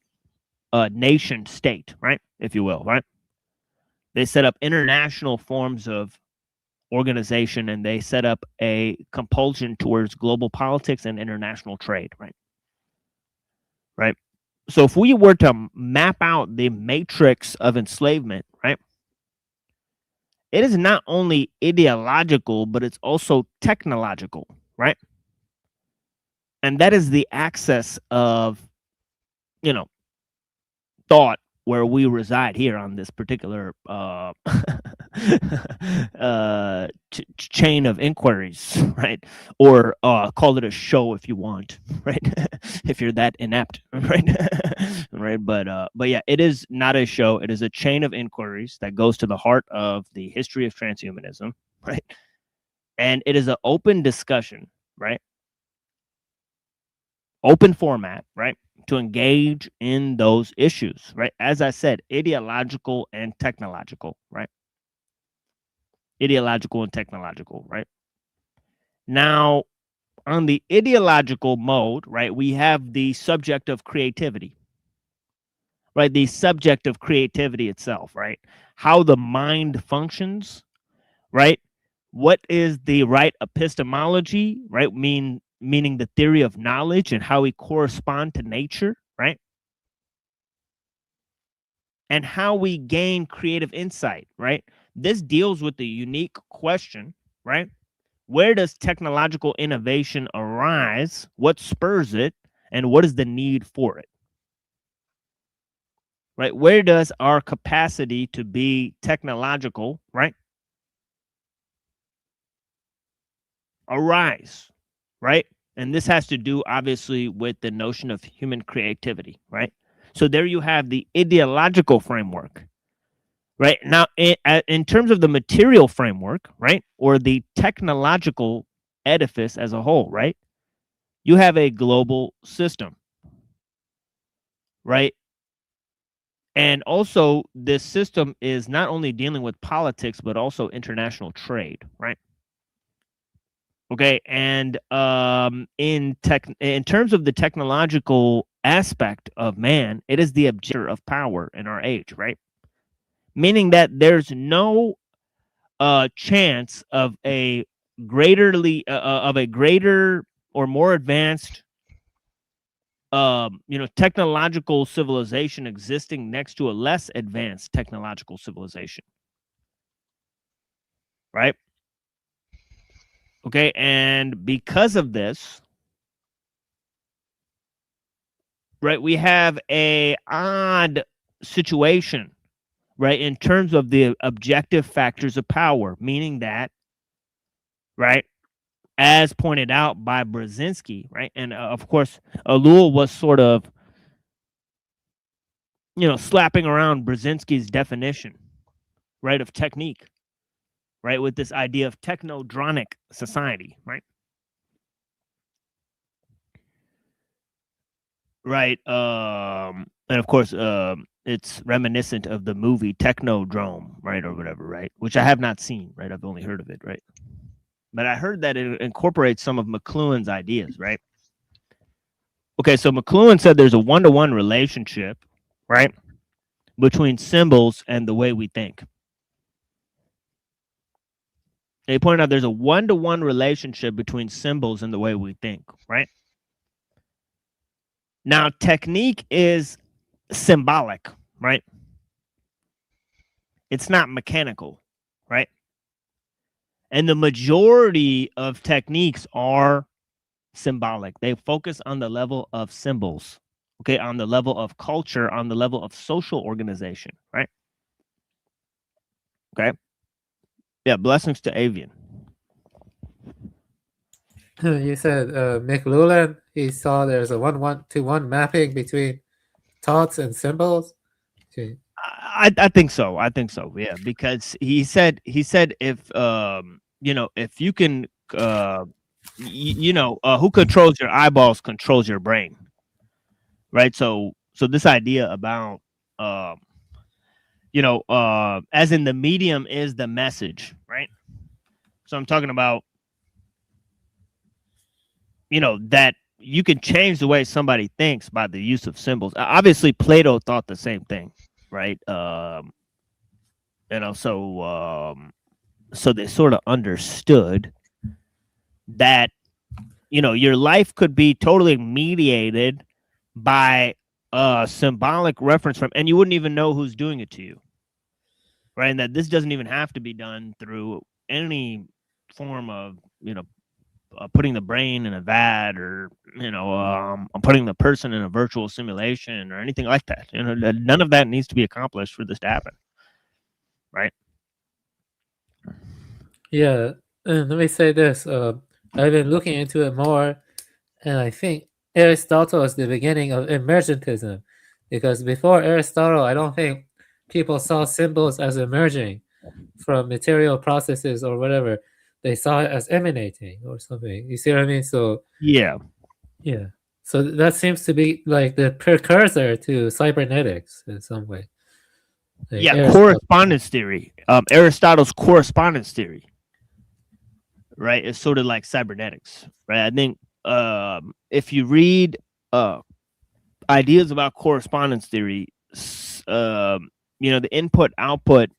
nation state, right? If you will, right? They set up international forms of organization, and they set up a compulsion towards global politics and international trade, right? Right. So if we were to map out the matrix of enslavement, right, it is not only ideological, but it's also technological, right? And that is the axis of, thought where we reside here on this particular chain of inquiries, right? Or call it a show if you want, right? If you're that inept, right? Right. But yeah, it is not a show. It is a chain of inquiries that goes to the heart of the history of transhumanism, right? And it is an open discussion, right? Open format, right? To engage in those issues, right? As I said, ideological and technological, right? Ideological and technological, right? Now, on the ideological mode, right, we have the subject of creativity, right? The subject of creativity itself, right? How the mind functions, right? What is the right epistemology, right? Meaning the theory of knowledge and how we correspond to nature, right? And how we gain creative insight, right? This deals with the unique question, right? Where does technological innovation arise? What spurs it? And what is the need for it? Right? Where does our capacity to be technological, right, arise? Right? And this has to do, obviously, with the notion of human creativity, right? So there you have the ideological framework, right? Now, in terms of the material framework, right, or the technological edifice as a whole, right, you have a global system, right? And also, this system is not only dealing with politics, but also international trade, right? Okay, and in terms of the technological aspect of man, it is the objector of power in our age, right? Meaning that there's no chance of a greater or more advanced technological civilization existing next to a less advanced technological civilization, right? Okay, and because of this, right, we have a odd situation, right, in terms of the objective factors of power, meaning that, right, as pointed out by Brzezinski, right, and of course, Ellul was sort of, slapping around Brzezinski's definition, right, of technique, right, with this idea of technodronic society, right? Right. And of course, it's reminiscent of the movie Technodrome, right, or whatever, right? Which I have not seen, right? I've only heard of it, right? But I heard that it incorporates some of McLuhan's ideas, right? Okay, so McLuhan said there's a one-to-one relationship, right, between symbols and the way we think. They pointed out there's a one-to-one relationship between symbols and the way we think, right? Now, technique is symbolic, right? It's not mechanical, right? And the majority of techniques are symbolic. They focus on the level of symbols, okay, on the level of culture, on the level of social organization, right? Okay. Yeah, blessings to Avian. You said McLuhan, he saw there's a 1-1-to-1 mapping between thoughts and symbols. Okay. I think so. I think so. Yeah, because he said if if you can who controls your eyeballs controls your brain, right? So this idea about as in the medium is the message, right? So I'm talking about that you can change the way somebody thinks by the use of symbols. Obviously, Plato thought the same thing, right? So they sort of understood that your life could be totally mediated by a symbolic reference from, and you wouldn't even know who's doing it to you, right? And that this doesn't even have to be done through any form of putting the brain in a vat, or putting the person in a virtual simulation or anything like that. None of that needs to be accomplished for this to happen, right? Yeah, and let me say this. I've been looking into it more, and I think Aristotle is the beginning of emergentism, because before Aristotle, I don't think people saw symbols as emerging from material processes or whatever. They saw it as emanating or something. You see what I mean? So yeah. So that seems to be like the precursor to cybernetics in some way. Like correspondence theory. Aristotle's correspondence theory, right, is sort of like cybernetics, right? I think if you read ideas about correspondence theory, the input output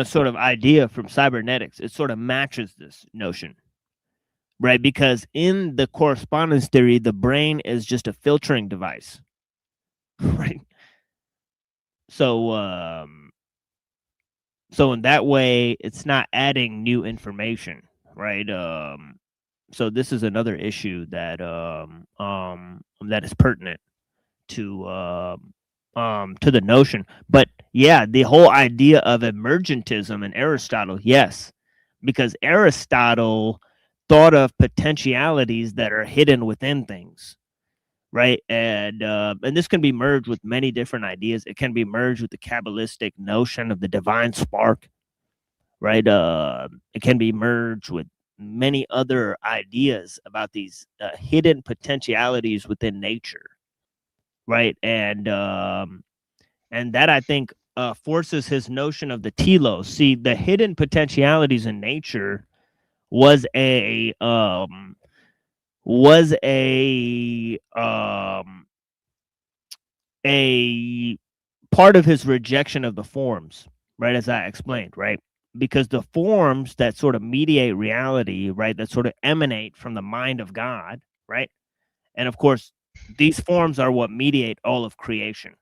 sort of idea from cybernetics, it sort of matches this notion, right? Because in the correspondence theory, the brain is just a filtering device, right? So in that way, it's not adding new information, right? So this is another issue that that is pertinent to the notion. But yeah, the whole idea of emergentism in Aristotle, yes, because Aristotle thought of potentialities that are hidden within things, right? And this can be merged with many different ideas. It can be merged with the Kabbalistic notion of the divine spark, right? It can be merged with many other ideas about these hidden potentialities within nature, right? And that, I think, forces his notion of the telos. See, the hidden potentialities in nature was a part of his rejection of the forms, right? As I explained, right? Because the forms that sort of mediate reality, right, that sort of emanate from the mind of God, right? And of course, these forms are what mediate all of creation,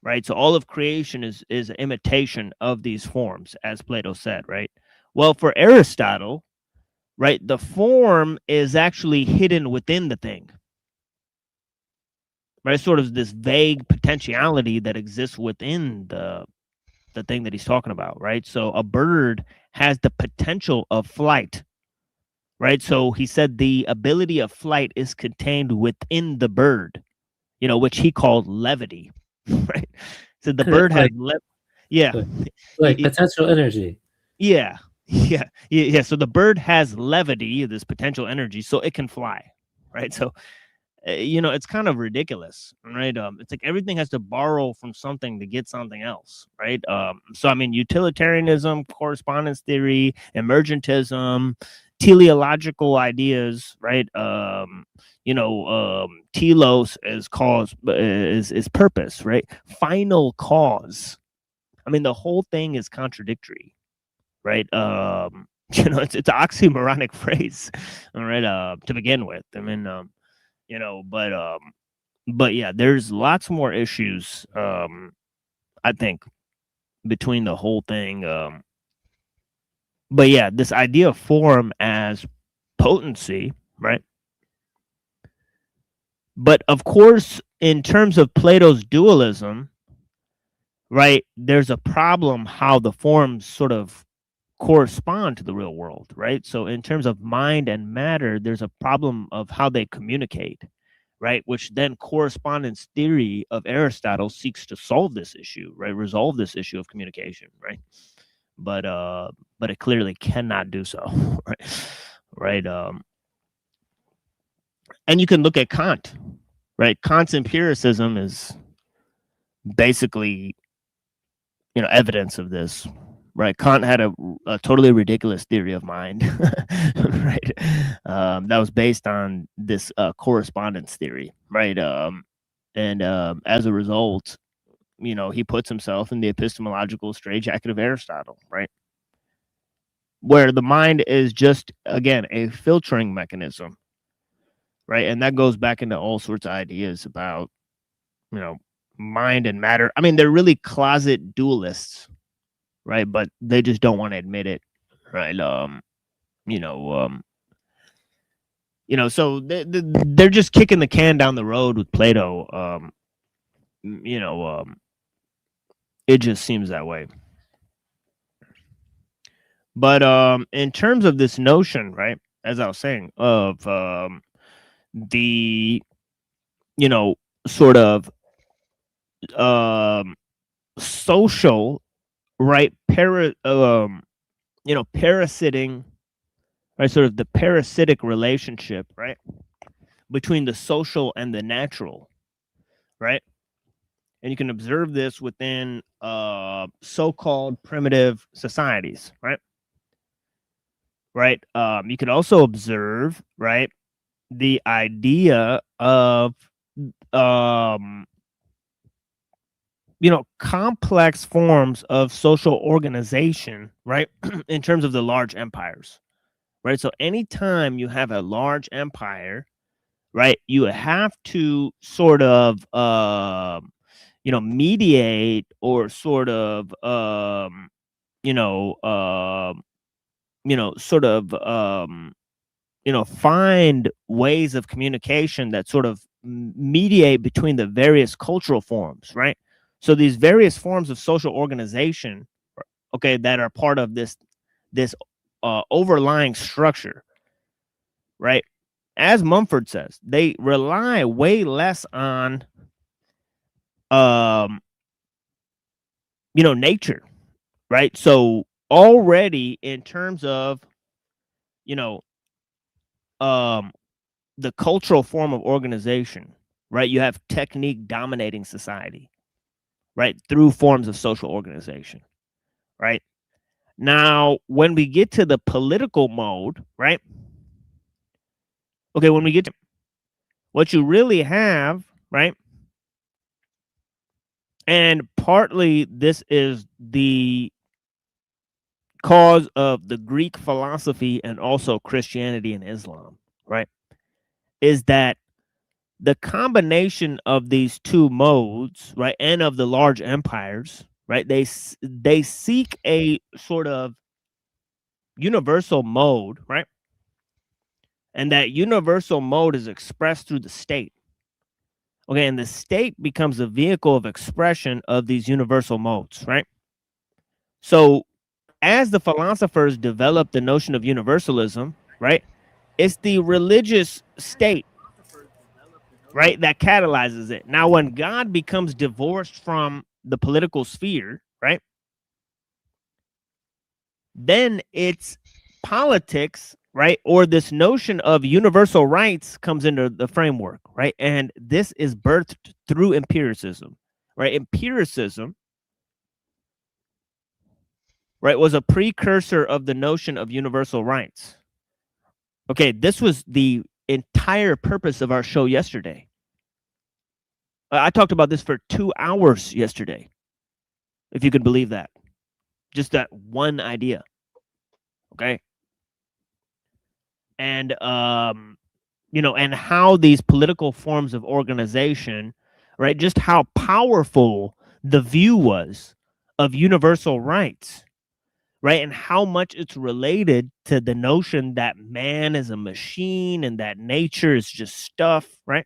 right? So all of creation is an imitation of these forms, as Plato said, right? Well, for Aristotle, right, the form is actually hidden within the thing. Right, sort of this vague potentiality that exists within the thing that he's talking about, right? So a bird has the potential of flight, right? So he said the ability of flight is contained within the bird, which he called levity, right? So the bird has yeah, like potential energy. Yeah. So the bird has levity, this potential energy, so it can fly, right? So it's kind of ridiculous, right? It's like everything has to borrow from something to get something else, right? So I mean, utilitarianism, correspondence theory, emergentism, teleological ideas, right? Telos is cause, is purpose, right? Final cause. I mean, the whole thing is contradictory, right? It's an oxymoronic phrase, all right? To begin with, I mean, but yeah, there's lots more issues, I think, between the whole thing. But yeah, this idea of form as potency, right? But of course, in terms of Plato's dualism, right, there's a problem how the forms sort of correspond to the real world, right? So in terms of mind and matter, there's a problem of how they communicate, right? Which then correspondence theory of Aristotle seeks to solve this issue, right? Resolve this issue of communication, right? But it clearly cannot do so, right? And you can look at Kant, right? Kant's empiricism is basically, evidence of this, right? Kant had a totally ridiculous theory of mind, right? That was based on this correspondence theory, right? And as a result, he puts himself in the epistemological straitjacket of Aristotle, right? Where the mind is just, again, a filtering mechanism, right? And that goes back into all sorts of ideas about, mind and matter. I mean, they're really closet dualists, right? But they just don't want to admit it, right? So they're just kicking the can down the road with Plato. It just seems that way. But in terms of this notion, right, as I was saying, of the sort of social, right, parasiting, right, sort of the parasitic relationship, right, between the social and the natural, right? And you can observe this within so-called primitive societies, right? Right. You can also observe, right, the idea of complex forms of social organization, right, in terms of the large empires, right? So anytime you have a large empire, right, you have to sort of mediate or sort of find ways of communication that sort of mediate between the various cultural forms, right? So these various forms of social organization, okay, that are part of this overlying structure, right? As Mumford says, they rely way less on nature, right? So already in terms of the cultural form of organization, right, you have technique dominating society, right, through forms of social organization, right? Now, when we get to the political mode, right? Okay, when we get to what you really have, right? And partly this is the cause of the Greek philosophy and also Christianity and Islam, right? Is that the combination of these two modes, right, and of the large empires, right? They seek a sort of universal mode, right? And that universal mode is expressed through the state. Okay, and the state becomes a vehicle of expression of these universal modes, right? So as the philosophers developed the notion of universalism, right, it's the religious state, right, that catalyzes it. Now, when God becomes divorced from the political sphere, right, then it's politics, right, or this notion of universal rights comes into the framework, right? And this is birthed through empiricism, right? Empiricism, right, was a precursor of the notion of universal rights. Okay, this was the entire purpose of our show yesterday. I talked about this for 2 hours yesterday, if you could believe that. Just that one idea. Okay. And, you know, and how these political forms of organization, right, just how powerful the view was of universal rights, right, and how much it's related to the notion that man is a machine and that nature is just stuff, right?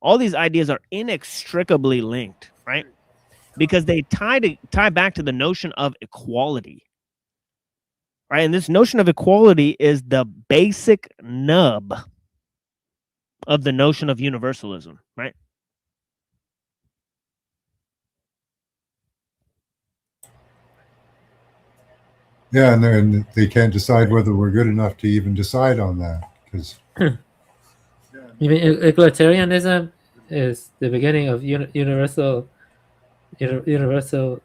All these ideas are inextricably linked, right? Because they tie back to the notion of equality, right? And this notion of equality is the basic nub of the notion of universalism, right? Yeah, and they can't decide whether we're good enough to even decide on that. Because You mean egalitarianism is the beginning of universal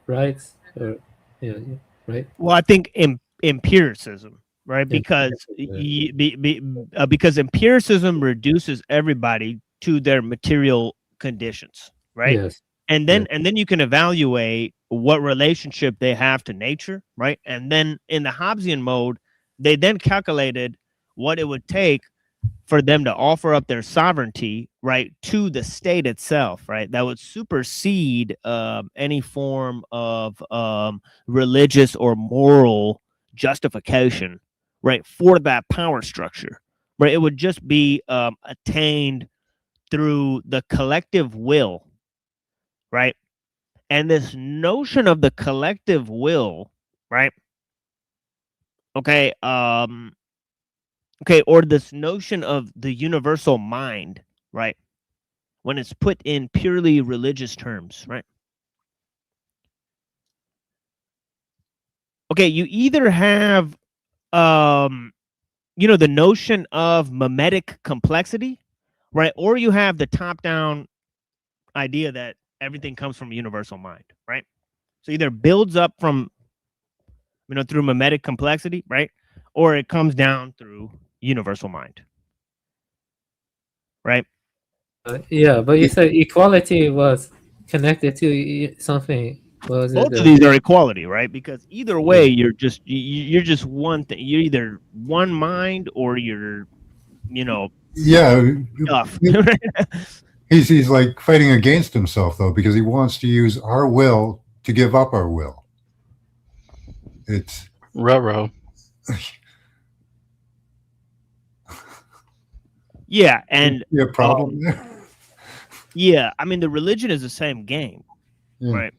rights, or right? Well, I think empiricism, right? Because because empiricism reduces everybody to their material conditions, right? Yes. And then you can evaluate what relationship they have to nature, right? And then in the Hobbesian mode, they then calculated what it would take for them to offer up their sovereignty, right, to the state itself, right, that would supersede any form of religious or moral justification, right, for that power structure, right? It would just be attained through the collective will, right? And this notion of the collective will, right? Okay, okay, or this notion of the universal mind, right? When it's put in purely religious terms, right? Okay, you either have, you know, the notion of mimetic complexity, right? Or you have the top-down idea that everything comes from a universal mind, right? So either builds up from, you know, through mimetic complexity, right? Or it comes down through universal mind, right? Yeah, but you said equality was connected to something. Was Both it of these are equality, right? Because either way, you're just one thing. You're either one mind or you're, you know, stuff. he's like fighting against himself though, because he wants to use our will to give up our will. It's ruh-roh. Yeah, and a problem there. Yeah, I mean the religion is the same game, right?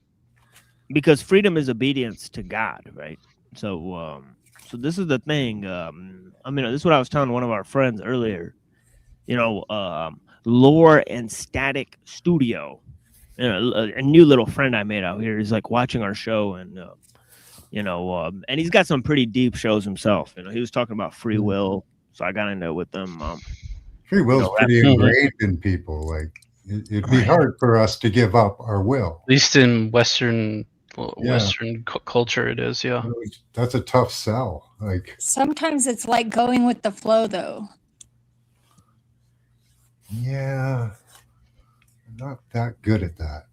Because freedom is obedience to God, right? So, so this is the thing. I mean, this is what I was telling one of our friends earlier. You know, Lore and Static Studio, you know, a new little friend I made out here. He's like watching our show, and you know, and he's got some pretty deep shows himself. You know, he was talking about free will, so I got into it with them. Free will is pretty ingrained in people. Like it'd be hard for us to give up our will. At least in Western culture, it is. Yeah, that's a tough sell. Like sometimes it's like going with the flow, though. Yeah, I'm not that good at that.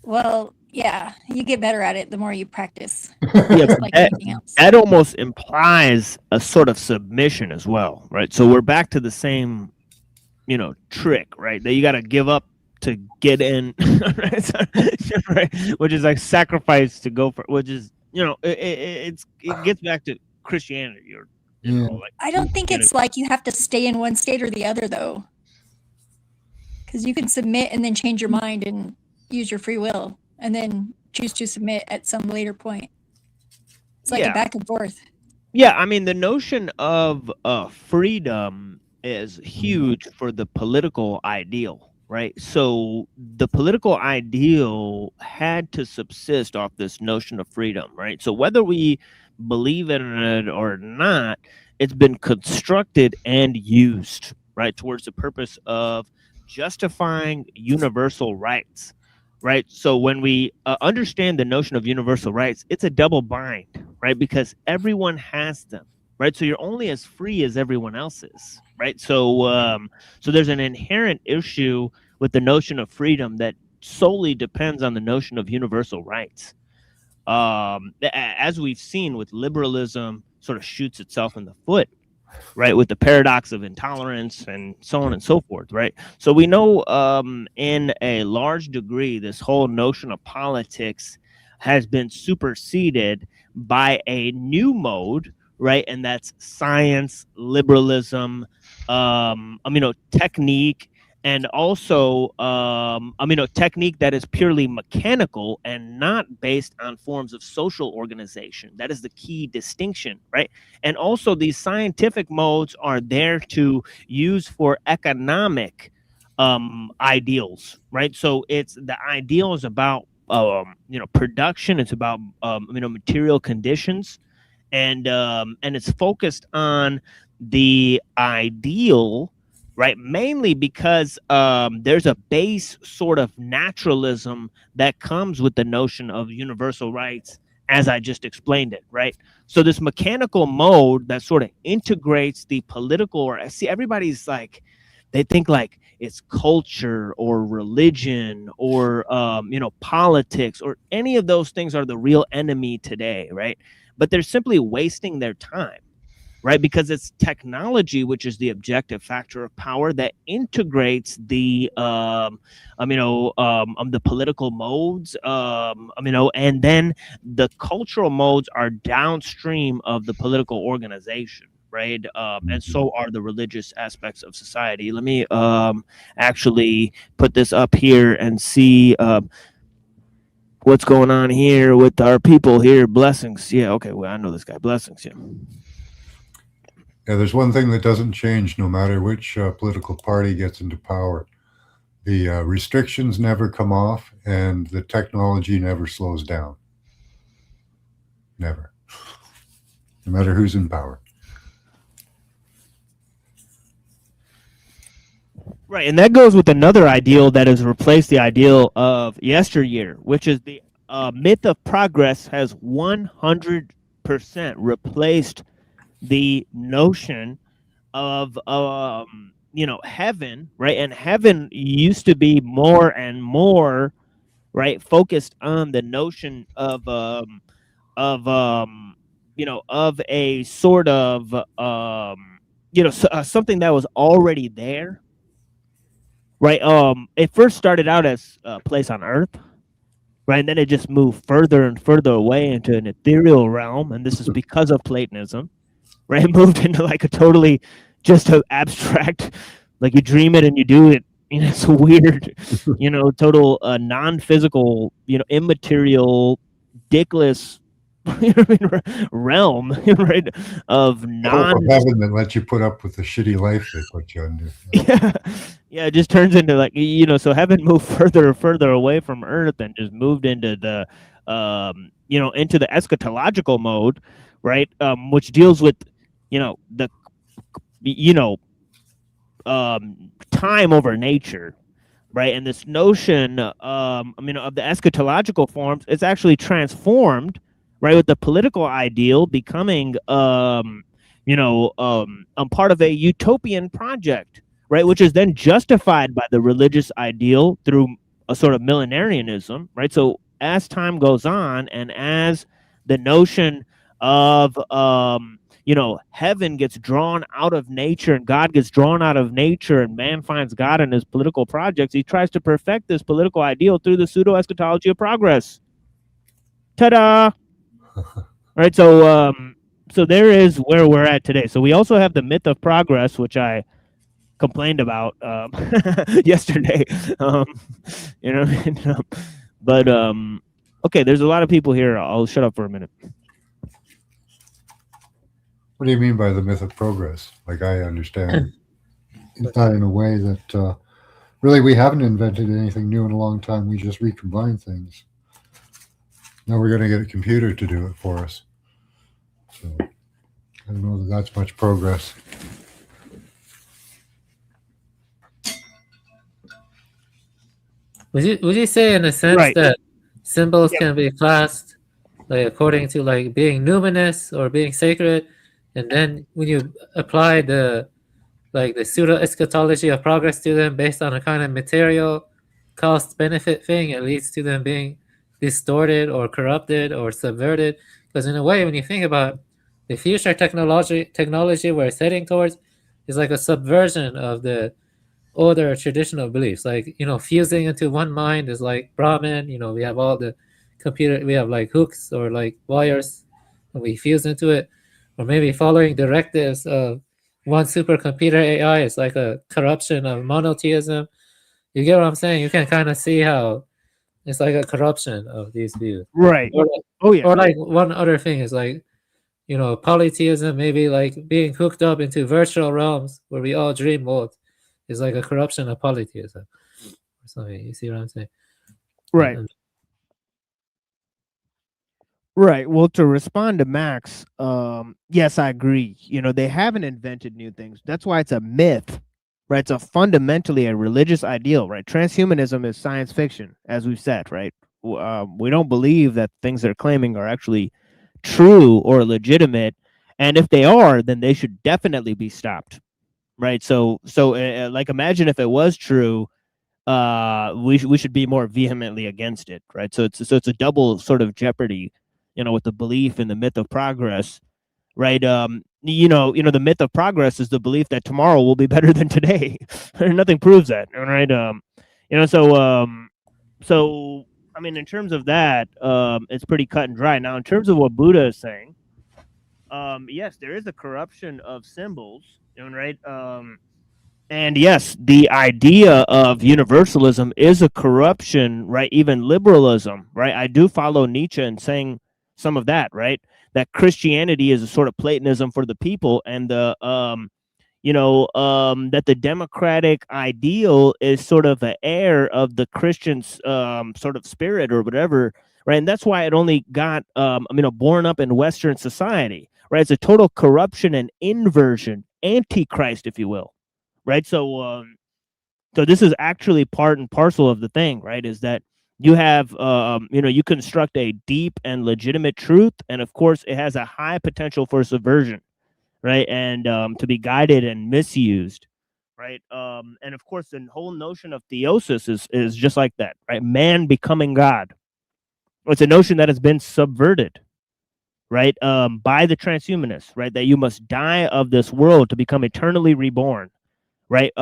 Well, yeah, you get better at it the more you practice. Yeah, like anything else. That almost implies a sort of submission as well, right? So we're back to the same, you know, trick, right? That you got to give up to get in, right? Right? Which is like sacrifice to go for, which is it gets back to Christianity, or like, I don't think it's like you have to stay in one state or the other, though, because you can submit and then change your mind and use your free will, and then choose to submit at some later point. It's like a back and forth. Yeah, I mean, the notion of freedom is huge for the political ideal, right? So the political ideal had to subsist off this notion of freedom, right? So whether we believe in it or not, it's been constructed and used, right, towards the purpose of justifying universal rights, right? So when we understand the notion of universal rights, it's a double bind, right? Because everyone has them, right? So you're only as free as everyone else is, right? So so there's an inherent issue with the notion of freedom that solely depends on the notion of universal rights. As we've seen with liberalism, sort of shoots itself in the foot, right, with the paradox of intolerance and so on and so forth, right? So we know in a large degree this whole notion of politics has been superseded by a new mode, right? And that's science, liberalism, technique, and also technique that is purely mechanical and not based on forms of social organization. That is the key distinction, right? And also these scientific modes are there to use for economic ideals, right? So it's the ideal is about production. It's about material conditions, and it's focused on the ideal, right? Mainly because there's a base sort of naturalism that comes with the notion of universal rights, as I just explained it, right? So this mechanical mode that sort of integrates the political, or see, everybody's like, they think like it's culture or religion or politics or any of those things are the real enemy today, right? But they're simply wasting their time, right? Because it's technology, which is the objective factor of power, that integrates the the political modes, and then the cultural modes are downstream of the political organization, right? And so are the religious aspects of society. Let me actually put this up here and see what's going on here with our people here. Blessings. Yeah, okay, well, I know this guy. Blessings, yeah. Yeah, there's one thing that doesn't change no matter which political party gets into power. The restrictions never come off, and the technology never slows down. Never. No matter who's in power. Right, and that goes with another ideal that has replaced the ideal of yesteryear, which is the myth of progress has 100% replaced the notion of heaven, right? And heaven used to be more and more, right, focused on the notion of a sort of something that was already there, right? It first started out as a place on Earth, right? And then it just moved further and further away into an ethereal realm, and this is because of Platonism, right? It moved into like a totally just an abstract, like you dream it and you do it. It's a weird, total non-physical, immaterial, dickless, realm, right? Of heaven that lets you put up with the shitty life they put you under. Yeah, it just turns into like, so heaven moved further and further away from Earth and just moved into the, into the eschatological mode, right? Which deals with, the, time over nature, right? And this notion, of the eschatological forms, it's actually transformed, right, with the political ideal becoming, part of a utopian project, right, which is then justified by the religious ideal through a sort of millenarianism, right? So as time goes on, and as the notion of heaven gets drawn out of nature and God gets drawn out of nature and man finds God in his political projects, he tries to perfect this political ideal through the pseudo-eschatology of progress. Ta-da! Right. So there is where we're at today. So we also have the myth of progress, which I complained about yesterday. You know, but okay, there's a lot of people here. I'll shut up for a minute. What do you mean by the myth of progress? Like I understand that in a way that really we haven't invented anything new in a long time. We just recombine things. Now we're going to get a computer to do it for us. So I don't know that that's much progress. Would you say in a sense that symbols can be classed like according to like being numinous or being sacred, and then when you apply the pseudo eschatology of progress to them based on a kind of material cost benefit thing, it leads to them being distorted or corrupted or subverted. Because in a way, when you think about the future technology we're heading towards is like a subversion of the older traditional beliefs. Like, you know, fusing into one mind is like Brahman. You know, we have all the computer, we have like hooks or like wires, and we fuse into it. Or maybe following directives of one supercomputer AI is like a corruption of monotheism. You get what I'm saying? You can kind of see how it's like a corruption of these views. Right. Or like, or like one other thing is like, you know, polytheism, maybe like being hooked up into virtual realms where we all dream world is like a corruption of polytheism or something. You see what I'm saying? Right. Right. Well, to respond to Max, yes, I agree. You know, they haven't invented new things. That's why it's a myth, right? It's a fundamentally a religious ideal, right? Transhumanism is science fiction, as we've said, right? We don't believe that things they're claiming are actually true or legitimate, and if they are, then they should definitely be stopped, right? So like, imagine if it was true, we should be more vehemently against it, right? So it's a double sort of jeopardy, you know, with the belief in the myth of progress, right? You know, the myth of progress is the belief that tomorrow will be better than today. Nothing proves that, right? You know, so I mean, in terms of that, it's pretty cut and dry. Now, in terms of what Buddha is saying, yes, there is a corruption of symbols, you know, right? And yes, the idea of universalism is a corruption, right? Even liberalism, right? I do follow Nietzsche in saying some of that, right? That Christianity is a sort of Platonism for the people, and the that the democratic ideal is sort of an heir of the Christian sort of spirit or whatever, right? And that's why it only got born up in Western society, right? It's a total corruption and inversion, antichrist, if you will, right? So this is actually part and parcel of the thing, right? Is that you have you construct a deep and legitimate truth, and of course it has a high potential for subversion, right? And to be guided and misused, right? And of course the whole notion of theosis is just like that, right? Man becoming God. It's a notion that has been subverted, right? By the transhumanists, right? That you must die of this world to become eternally reborn, right?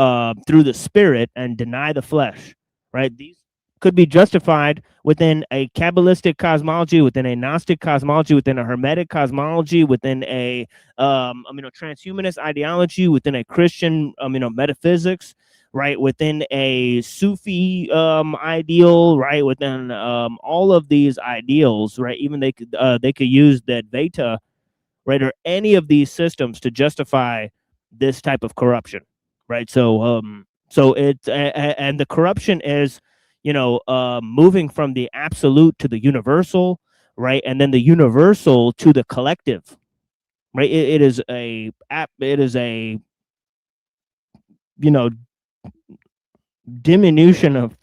Through the spirit and deny the flesh, right? These could be justified within a Kabbalistic cosmology, within a Gnostic cosmology, within a Hermetic cosmology, within a transhumanist ideology, within a Christian metaphysics, right? Within a Sufi ideal, right? Within all of these ideals, right? Even they could use the Advaita, right? Or any of these systems to justify this type of corruption, right? So it's and the corruption is, moving from the absolute to the universal, right? And then the universal to the collective, right? It is a diminution of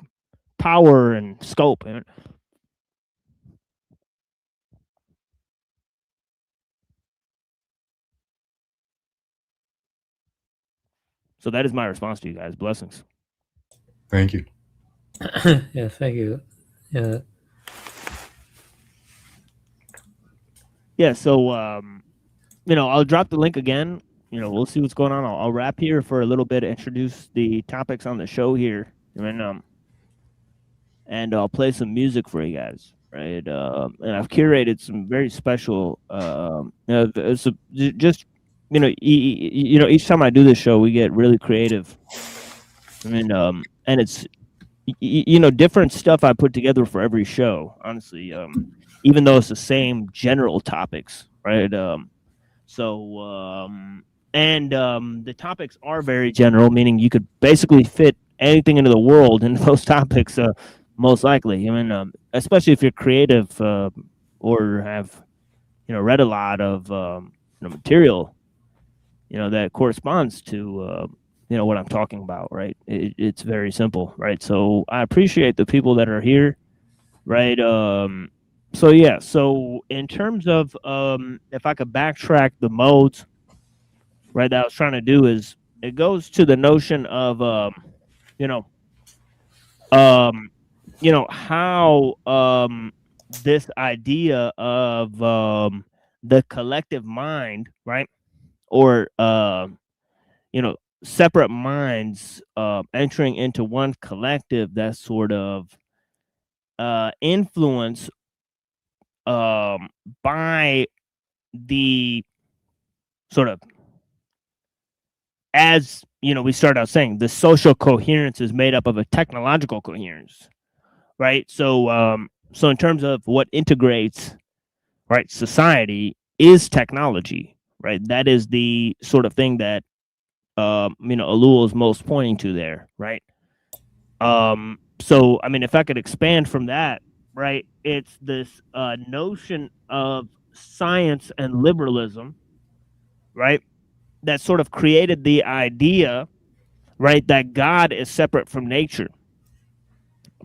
power and scope. So that is my response to you guys. Blessings. Thank you. Yeah, thank you. Yeah. Yeah, so I'll drop the link again. We'll see what's going on. I'll wrap here for a little bit, introduce the topics on the show here, and I'll play some music for you guys. right? And I've curated some very special, it's just each time I do this show, we get really creative, and it's different stuff I put together for every show. Honestly, even though it's the same general topics, right? The topics are very general, meaning you could basically fit anything into the world into those topics, most likely. Especially if you're creative or have, read a lot of material, that corresponds to, what I'm talking about, right? It's very simple, right? So I appreciate the people that are here, right? So in terms of if I could backtrack the modes, right, that I was trying to do is it goes to the notion of how this idea of the collective mind, right, or separate minds entering into one collective, that sort of influence by the sort of, as we started out saying, the social coherence is made up of a technological coherence, right? So in terms of what integrates, right, society is technology, right? That is the sort of thing that ellul is most pointing to there, right? So if I could expand from that, right, it's this notion of science and liberalism, right, that sort of created the idea, right, that God is separate from nature,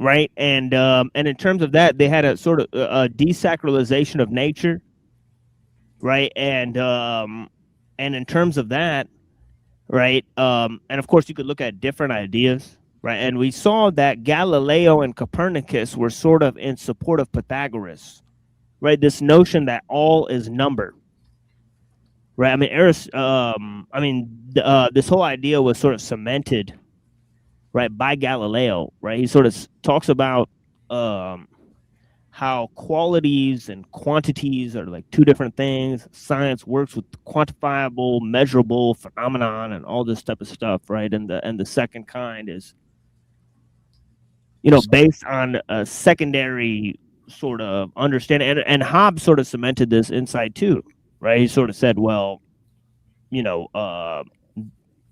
right, and in terms of that, they had a sort of a desacralization of nature, right, and in terms of that, right, and of course you could look at different ideas, right, and we saw that Galileo and Copernicus were sort of in support of Pythagoras, right, this notion that all is number. Right, this whole idea was sort of cemented, right, by Galileo, right? He sort of talks about how qualities and quantities are like two different things. Science works with quantifiable, measurable phenomenon and all this type of stuff, right? And the second kind is, based on a secondary sort of understanding. And Hobbes sort of cemented this insight too, right? He sort of said, well, the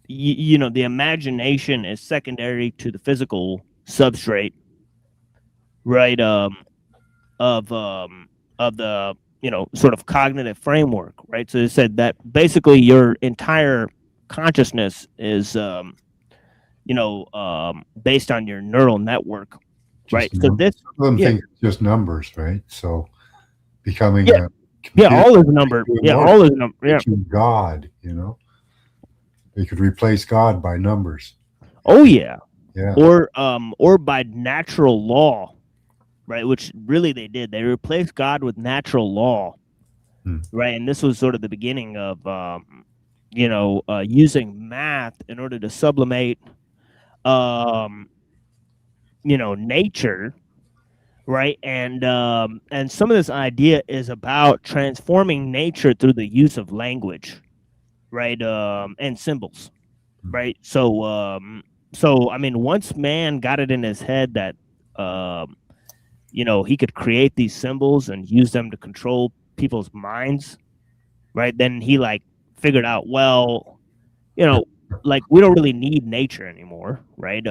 imagination is secondary to the physical substrate, right, of the sort of cognitive framework, right? So it said that basically your entire consciousness is based on your neural network, right? So this, some of them think it's just numbers, right? So becoming a all is number, all is number, God, they could replace God by numbers. Oh yeah. Or by natural law, right? Which really they did. They replaced God with natural law, right? And this was sort of the beginning of using math in order to sublimate nature, right? And some of this idea is about transforming nature through the use of language, right? And symbols, right? So once man got it in his head that he could create these symbols and use them to control people's minds, right? Then he figured out, well, we don't really need nature anymore, right?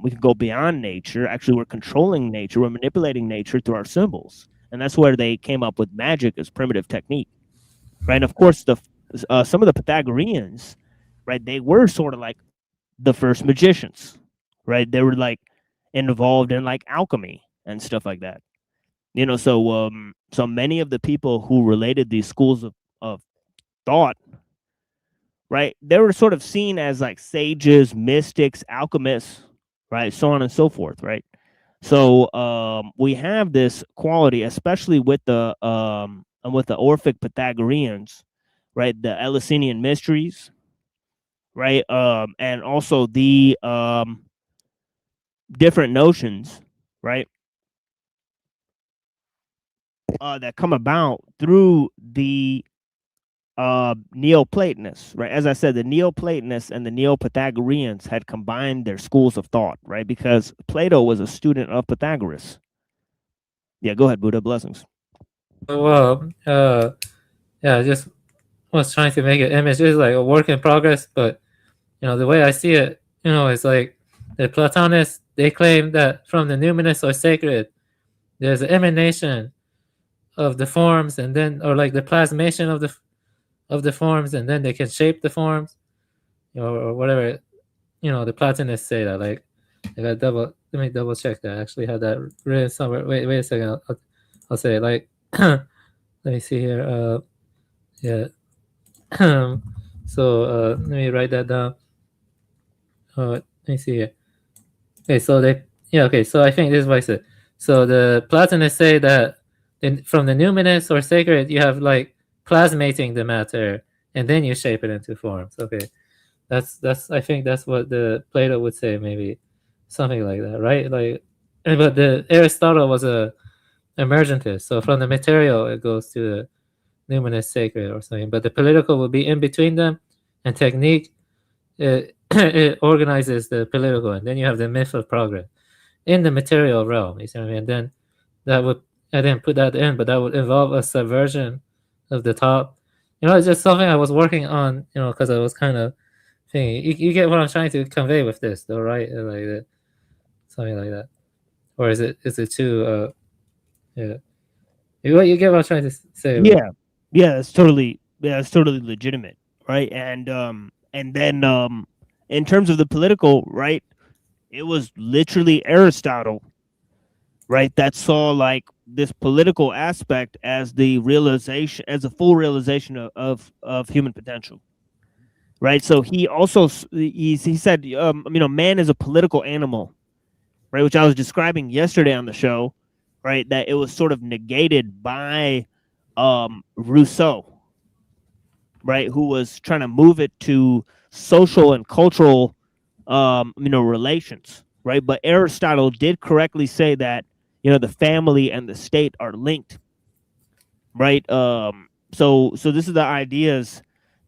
We can go beyond nature. Actually, we're controlling nature. We're manipulating nature through our symbols. And that's where they came up with magic as primitive technique, right? And of course, some of the Pythagoreans, right, they were sort of like the first magicians, right? They were involved in alchemy and stuff like that. So many of the people who related these schools of thought, right, they were sort of seen as sages, mystics, alchemists, right, so on and so forth, right? So we have this quality, especially with the Orphic Pythagoreans, right, the Eleusinian mysteries, right, and also the different notions, right, that come about through the Neoplatonists, right? As I said, the Neoplatonists and the Neo-Pythagoreans had combined their schools of thought, right? Because Plato was a student of Pythagoras. Yeah, go ahead, Buddha. Blessings. Well, yeah, I just was trying to make an image. It's like a work in progress, but the way I see it, it's like the Platonists, they claim that from the numinous or sacred, there's an emanation of the forms, and then, or like the plasmation of the forms, and then they can shape the forms, or whatever. The Platonists say that. Like, let me double check that. I actually had that written somewhere. Wait a second. I'll say it. Like, let me see here. Yeah. So let me write that down. Let me see here. Okay, so okay, so I think this is what I said. So the Platonists say that from the numinous or sacred, you have like plasmating the matter, and then you shape it into forms. Okay, that's I think that's what the Plato would say, maybe something like that, right? Like, but the Aristotle was a emergentist, so from the material it goes to the numinous sacred or something, but the political will be in between them, and technique it organizes the political, and then you have the myth of progress in the material realm. You see what I mean? And then that would, I didn't put that in, but that would involve a subversion of the top. It's just something I was working on, because I was kind of thinking. You get what I'm trying to convey with this, though, right? Like something like that, or is it too? Yeah, you get what I'm trying to say? Yeah, it's totally legitimate, right? And then in terms of the political, right, it was literally Aristotle, right, that saw like this political aspect as the realization, as a full realization of human potential, right? So he also he said, man is a political animal, right, which I was describing yesterday on the show, right, that it was sort of negated by Rousseau, right, who was trying to move it to social and cultural relations, right? But Aristotle did correctly say that the family and the state are linked, right? So this is the ideas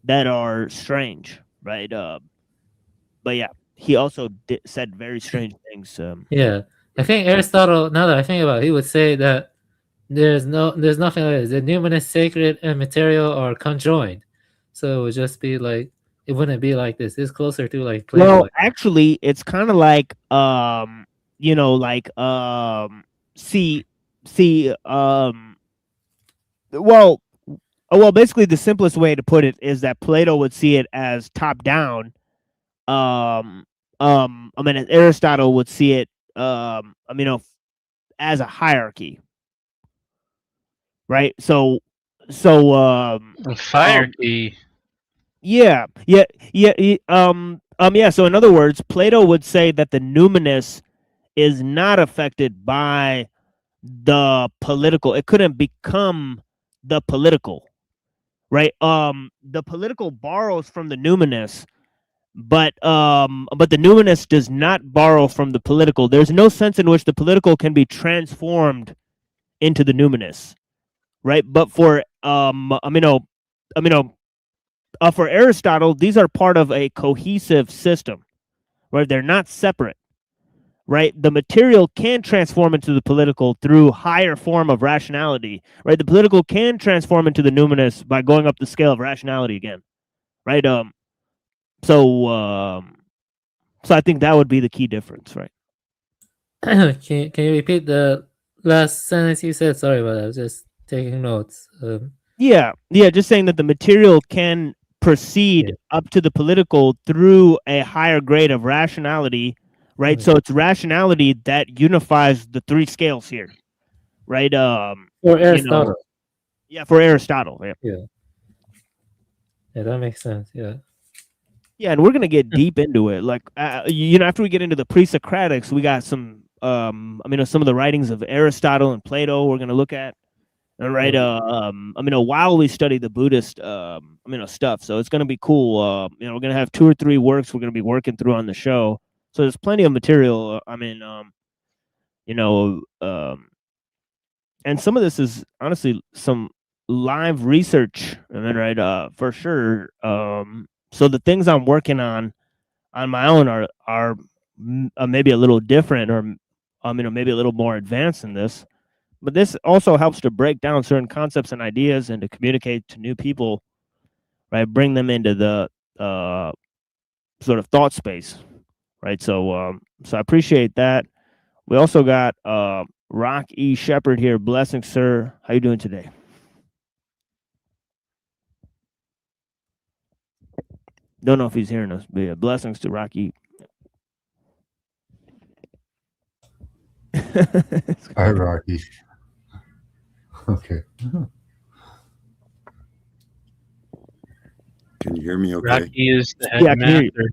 that are strange, right? But yeah, he also said very strange things. Yeah, I think Aristotle, now that I think about it, he would say that there's nothing like this. The numinous, sacred, and material are conjoined, so it would just be like, it wouldn't be like this. It's closer to like Plato. Well, actually, it's kind of like well, basically the simplest way to put it is that Plato would see it as top down. Aristotle would see it as a hierarchy, right? So hierarchy. Yeah. So in other words, Plato would say that the numinous is not affected by the political. It couldn't become the political, right? The political borrows from the numinous, but the numinous does not borrow from the political. There's no sense in which the political can be transformed into the numinous, right? But for for Aristotle, these are part of a cohesive system, right? They're not separate, right? The material can transform into the political through higher form of rationality, right? The political can transform into the numinous by going up the scale of rationality again, right? So I think that would be the key difference, right? Can you repeat the last sentence you said? Sorry about that. I was just taking notes. Just saying that the material can proceed up to the political through a higher grade of rationality, right? So it's rationality that unifies the three scales here, right? For Aristotle. For Aristotle. Yeah, that makes sense. Yeah, and we're gonna get deep into it. Like, after we get into the pre-Socratics, we got some, some of the writings of Aristotle and Plato we're gonna look at. All right. While we study the Buddhist, stuff, so it's gonna be cool. We're gonna have 2 or 3 works we're gonna be working through on the show. So there's plenty of material. and some of this is honestly some live research, right? For sure. So the things I'm working on my own are maybe a little different, or maybe a little more advanced than this. But this also helps to break down certain concepts and ideas and to communicate to new people, right? Bring them into the sort of thought space, right? So I appreciate that. We also got Rock E. Shepherd here. Blessings, sir. How you doing today? Don't know if he's hearing us, but yeah, blessings to Rocky. Hi, Rocky. Okay. Can you hear me okay? Rocky is the Yeah, I can hear you. headmaster.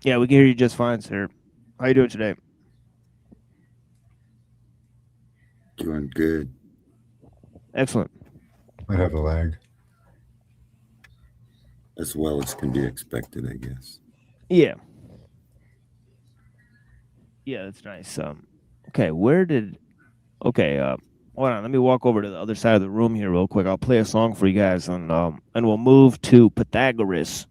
Yeah, we can hear you just fine, sir. How you doing today? Doing good. Excellent. Might have a lag. As well as can be expected, I guess. Yeah. Yeah, that's nice. Okay, okay, hold on, let me walk over to the other side of the room here real quick. I'll play a song for you guys, and we'll move to Pythagoras.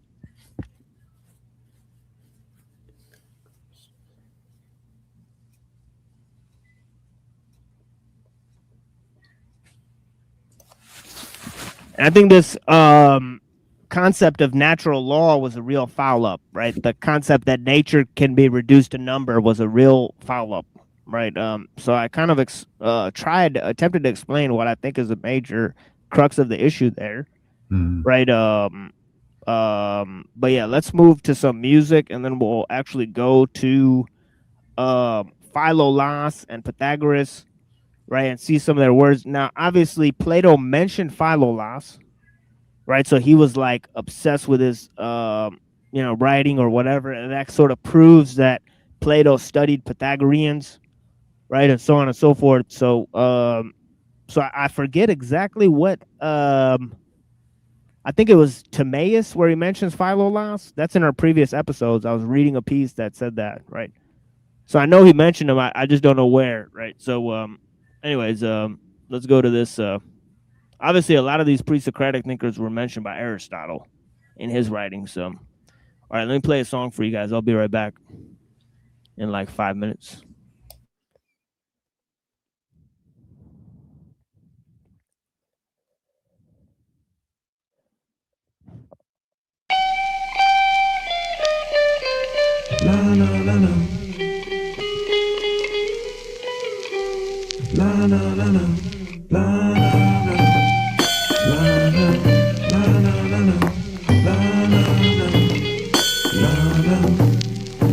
And I think this concept of natural law was a real foul up, right? The concept that nature can be reduced to number was a real foul up, right? So I kind of attempted to explain what I think is a major crux of the issue there, right? But yeah, let's move to some music, and then we'll actually go to Philolaus and Pythagoras, right, and see some of their words. Now, obviously, Plato mentioned Philolaus, right? So he was like obsessed with his, writing or whatever, and that sort of proves that Plato studied Pythagoreans, right, and so on and so forth. So, I forget exactly what. I think it was Timaeus where he mentions Philolaus. That's in our previous episodes. I was reading a piece that said that, right? So I know he mentioned him. I just don't know where, right? So, anyways, let's go to this. Obviously, a lot of these pre-Socratic thinkers were mentioned by Aristotle in his writings. So, all right, let me play a song for you guys. I'll be right back in like 5 minutes. La la la la. La la la la. La la la. La la la la. La la la.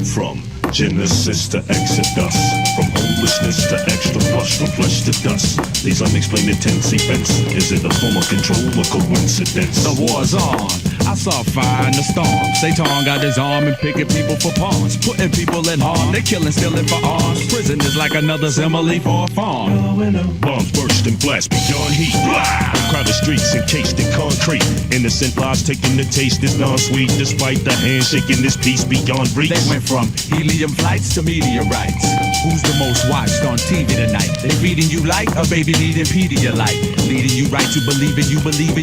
From Genesis to Exodus, from homelessness to extra flush, from flesh to dust. These unexplained intense events, is it a form of control or coincidence? The war's on. I saw fire in the storm. Satan got his arm and picking people for pawns, putting people in harm. They killing, stealing for arms. Prison is like another simile for a farm. Bombs burst and blast beyond heat. Crowded streets encased in concrete. Innocent lives taking the taste is non-sweet. Despite the handshaking, this peace beyond reach. They went from helium flights to meteorites. Who's the most watched on TV tonight? They feeding you like a baby needing Pedialyte, leading you right to believing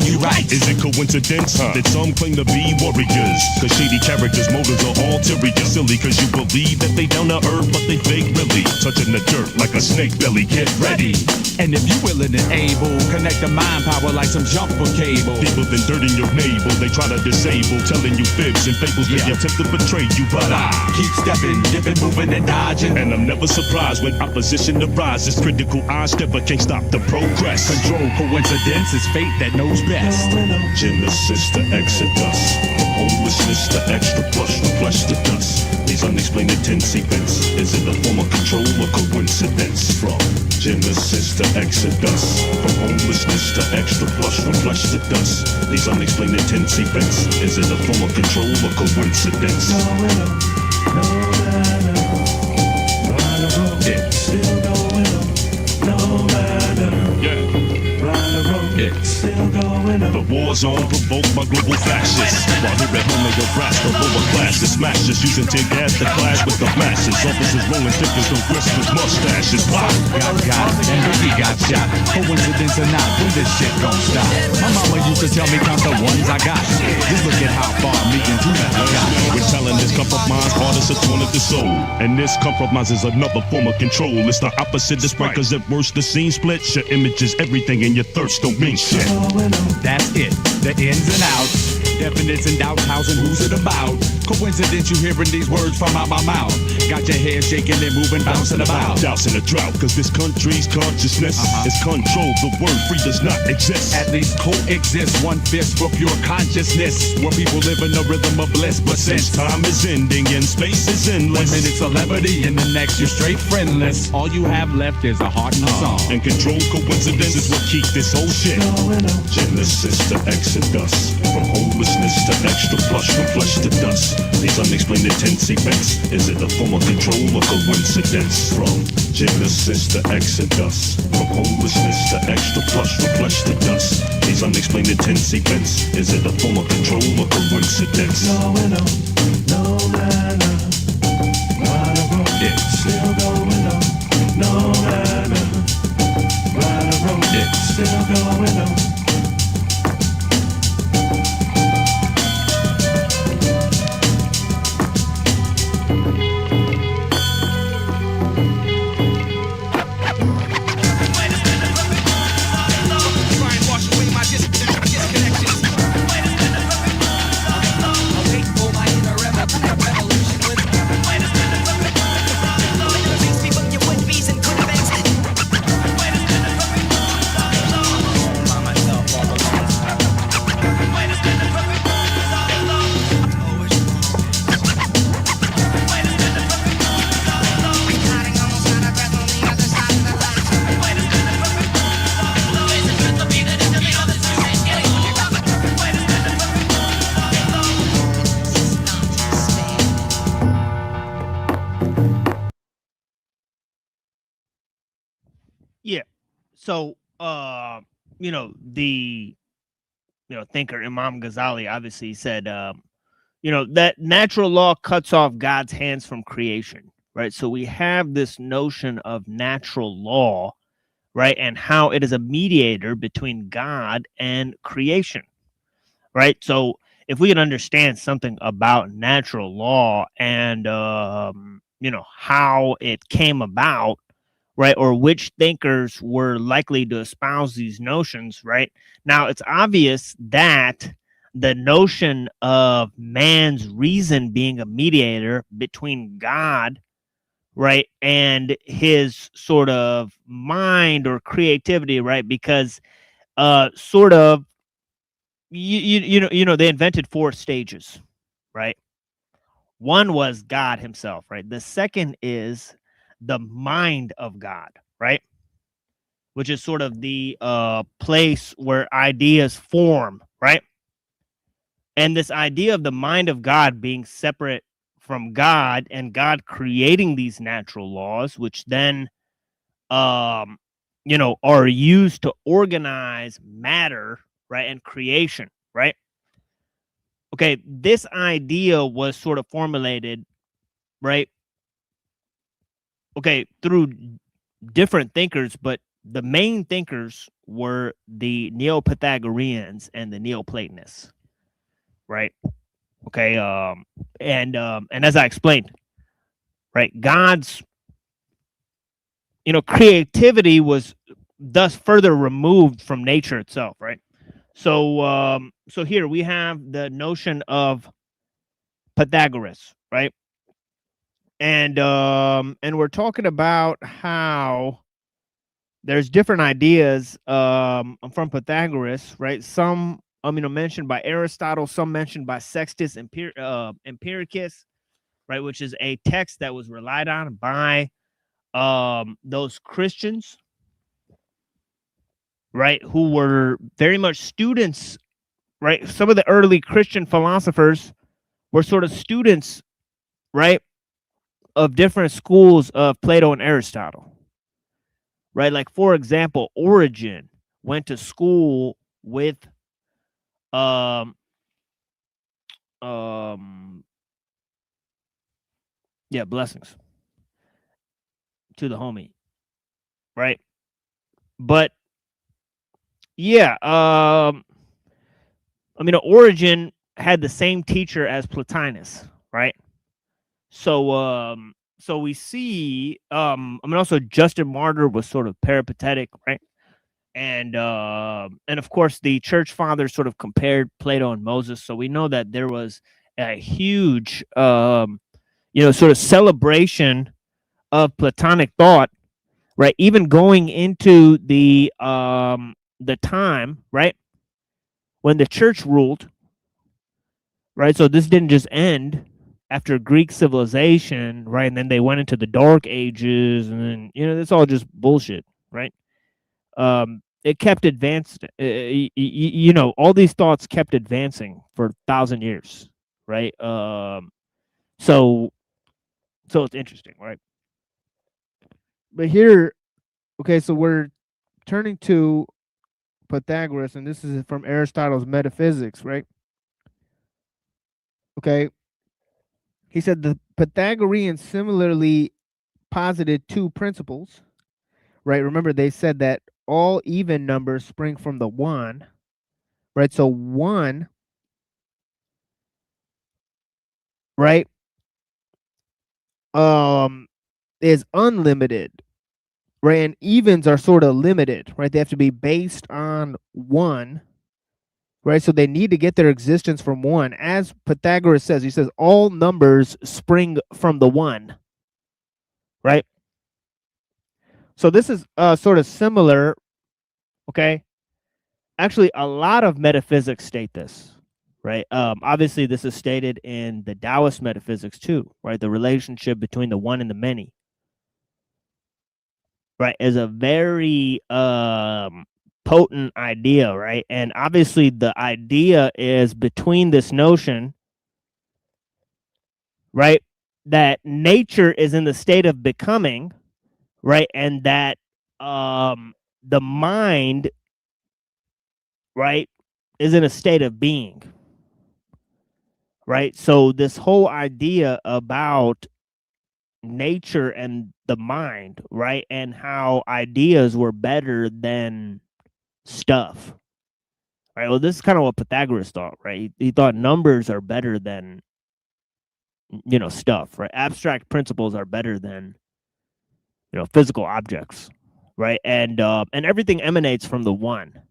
you right. Is it coincidence that some claim to be warriors? Cause shady characters' motives are ulterior. Silly cause you believe that they down to earth, but they fake really. Touching the dirt like a snake belly, get ready. And if you willing and able, connect the mind power like some jumper cable. People then dirt in your navel, they try to disable, telling you fibs and fables. They attempt to betray you, but I keep stepping, dipping, moving and dodging. And I'm never surprised when opposition arises. Critical eyes never can't stop the progress. Control coincidence is fate that knows best. Genesis to Exodus, from homelessness to extra plush, from flesh to dust. These unexplained intense events, is it a form of control or coincidence? From Genesis to Exodus, from homelessness to extra plush, from flesh to dust. These unexplained intense events, is it a form of control or coincidence? It's The war's on, provoked by global fascists. While here at home they harass the lower class. The smashers using tear gas to clash with the masses. Officers rolling stickers, no whiskers, mustaches. Pop! got and Ricky got shot. Coincidence or not, when this shit gon' stop? My mama used to tell me count the ones I got. Just look at how far me and you have got. We're telling this compromise, artists are torn at the soul. And this compromise is another form of control. It's the opposite of sprite, cause at worst the scene splits. Your images, everything, and your thirst don't mean shit. That's it, the ins and outs. Definites and doubts, how's and who's it about? Coincidence you hearing these words from out my mouth. Got your hair shaking and moving, bouncing about. Doubts in a drought, cause this country's consciousness is controlled. The word free does not exist. At least coexist one fist for pure consciousness, where people live in a rhythm of bliss. But Since time is ending and space is endless, 1 minute celebrity and the next you're straight friendless. All you have left is a heart and a song. And controlled coincidence is what keep this whole shit. Genesis to Exodus, from homelessness to extra plush, from flesh to dust. These unexplained intense events, is it a form of control or coincidence? From Genesis to Exodus, from homelessness to extra plush, from flesh to dust. These unexplained intense events, is it a form of control or coincidence? It's still going on. No matter. Right or wrong, it's still going on. Yeah. So, the thinker Imam Ghazali obviously said, that natural law cuts off God's hands from creation, right? So we have this notion of natural law, right, and how it is a mediator between God and creation, right? So if we can understand something about natural law and how it came about, right, or which thinkers were likely to espouse these notions, right? Now, it's obvious that the notion of man's reason being a mediator between God, right, and his sort of mind or creativity, right, because sort of, they invented 4 stages, right? One was God himself, right? The second is the mind of God, right? Which is sort of the place where ideas form, right? And this idea of the mind of God being separate from God and God creating these natural laws, which then, are used to organize matter, right? And creation, right? Okay, this idea was sort of formulated, right? Okay, through different thinkers, but the main thinkers were the Neo-Pythagoreans and the Neoplatonists, right? Okay, and as I explained, right, God's creativity was thus further removed from nature itself, right? So so here we have the notion of Pythagoras, right? And we're talking about how there's different ideas from Pythagoras, right? Some mentioned by Aristotle, some mentioned by Sextus Empiricus, right, which is a text that was relied on by those Christians, right, who were very much students, right? Some of the early Christian philosophers were sort of students, right, of different schools of Plato and Aristotle, right? Like, for example, Origen went to school with yeah, blessings to the homie, right? But yeah, I mean, Origin had the same teacher as Plotinus, right? So so we see I mean, also Justin Martyr was sort of peripatetic, right? And of course the church fathers sort of compared Plato and Moses, so we know that there was a huge you know, sort of celebration of Platonic thought, right? Even going into the time, right, when the church ruled, right? So this didn't just end after Greek civilization, right? And then they went into the Dark Ages, and then, you know, that's all just bullshit, right? It kept advanced. You know, all these thoughts kept advancing for 1,000 years, right? So it's interesting, right? But here, okay, so we're turning to Pythagoras, and this is from Aristotle's Metaphysics, right? Okay. He said the Pythagoreans similarly posited two principles, right? Remember, they said that all even numbers spring from the one, right? So one, right, is unlimited, right? And evens are sort of limited, right? They have to be based on one, right? So they need to get their existence from one. As Pythagoras says, he says all numbers spring from the one, right? So this is sort of similar, okay? Actually, a lot of metaphysics state this, right? Obviously, this is stated in the Taoist metaphysics too, right? The relationship between the one and the many, right, is a very potent idea, right? And obviously, the idea is between this notion, right, that nature is in the state of becoming, right, and that the mind, right, is in a state of being, right? So this whole idea about nature and the mind, right, and how ideas were better than stuff, right? Well, this is kind of what Pythagoras thought, right? He thought numbers are better than, you know, stuff, right? Abstract principles are better than, you know, physical objects, right? And everything emanates from the one,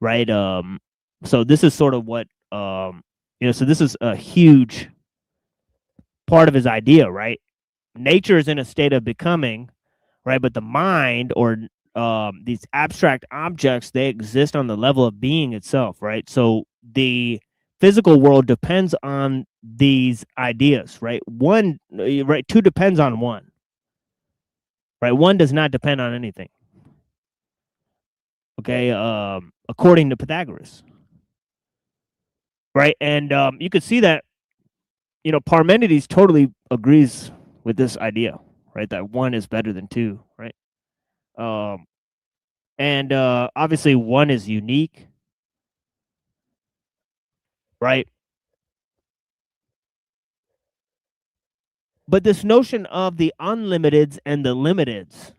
right? So this is sort of what you know, so this is a huge part of his idea, right? Nature is in a state of becoming, right? But the mind, or these abstract objects, they exist on the level of being itself, right? So the physical world depends on these ideas, right? One, right? Two depends on one, right? One does not depend on anything. Okay, according to Pythagoras, right? And you could see that, you know, Parmenides totally agrees with this idea, right? That one is better than two, right? And obviously one is unique, right? But this notion of the unlimiteds and the limiteds,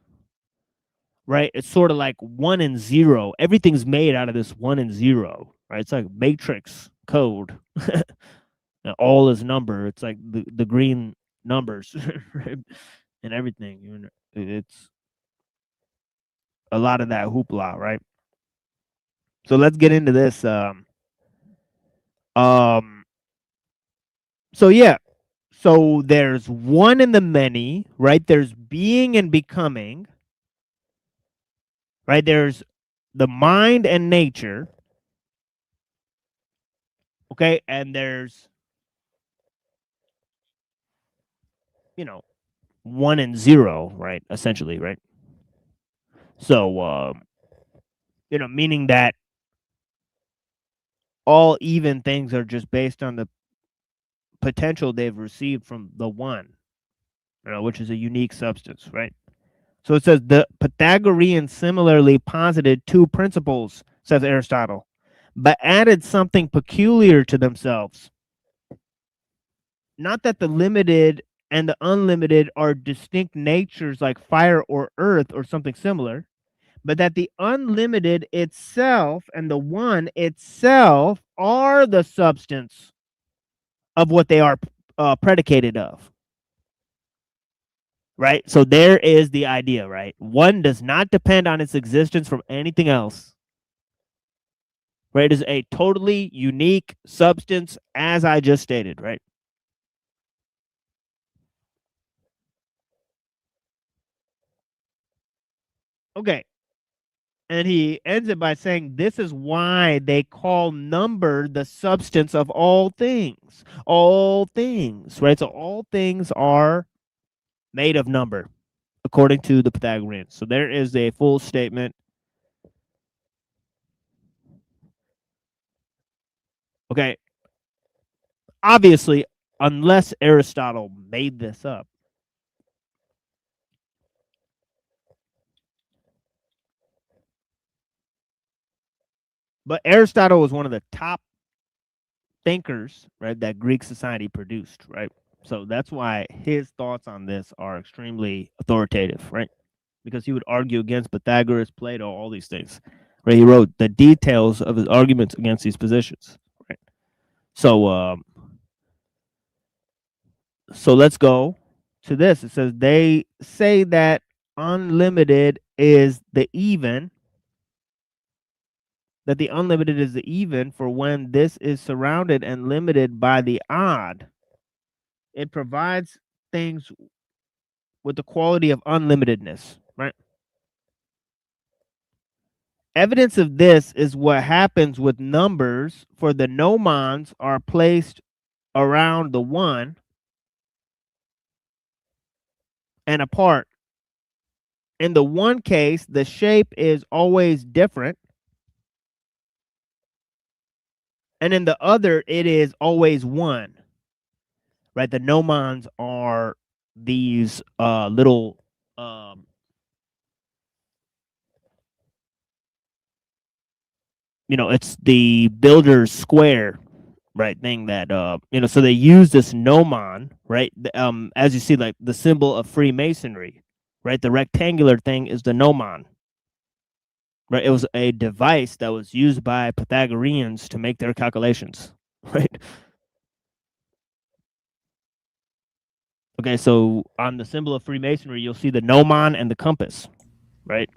right? It's sort of like 1 and 0. Everything's made out of this 1 and 0, right? It's like matrix code. All is number. It's like the green numbers, right? And everything. It's a lot of that hoopla, right? So let's get into this. So yeah. So there's one in the many, right? There's being and becoming, right? There's the mind and nature, okay? And there's, you know, 1 and 0, right? Essentially, right? So, you know, meaning that all even things are just based on the potential they've received from the one, you know, which is a unique substance, right? So it says the Pythagoreans similarly posited two principles, says Aristotle, but added something peculiar to themselves. Not that the limited and the unlimited are distinct natures like fire or earth or something similar, but that the unlimited itself and the one itself are the substance of what they are predicated of. Right? So there is the idea, right? One does not depend on its existence from anything else. Right? It is a totally unique substance, as I just stated, right? Okay. And he ends it by saying, this is why they call number the substance of all things. All things, right? So all things are made of number, according to the Pythagoreans. So there is a full statement. Okay. Obviously, unless Aristotle made this up, but Aristotle was one of the top thinkers, right, that Greek society produced, right? So that's why his thoughts on this are extremely authoritative, right? Because he would argue against Pythagoras, Plato, all these things, right? He wrote the details of his arguments against these positions, right? So, so let's go to this. It says they say that unlimited is the even, that the unlimited is the even for when this is surrounded and limited by the odd. It provides things with the quality of unlimitedness, right? Evidence of this is what happens with numbers, for the nomons are placed around the one and apart. In the one case, the shape is always different. And in the other, it is always one. Right? The nomons are these little it's the builder's square, right, thing that so they use this gnomon, right? As you see, like the symbol of Freemasonry, right? The rectangular thing is the gnomon. Right? It was a device that was used by Pythagoreans to make their calculations, right? Okay, so on the symbol of Freemasonry, you'll see the gnomon and the compass, right?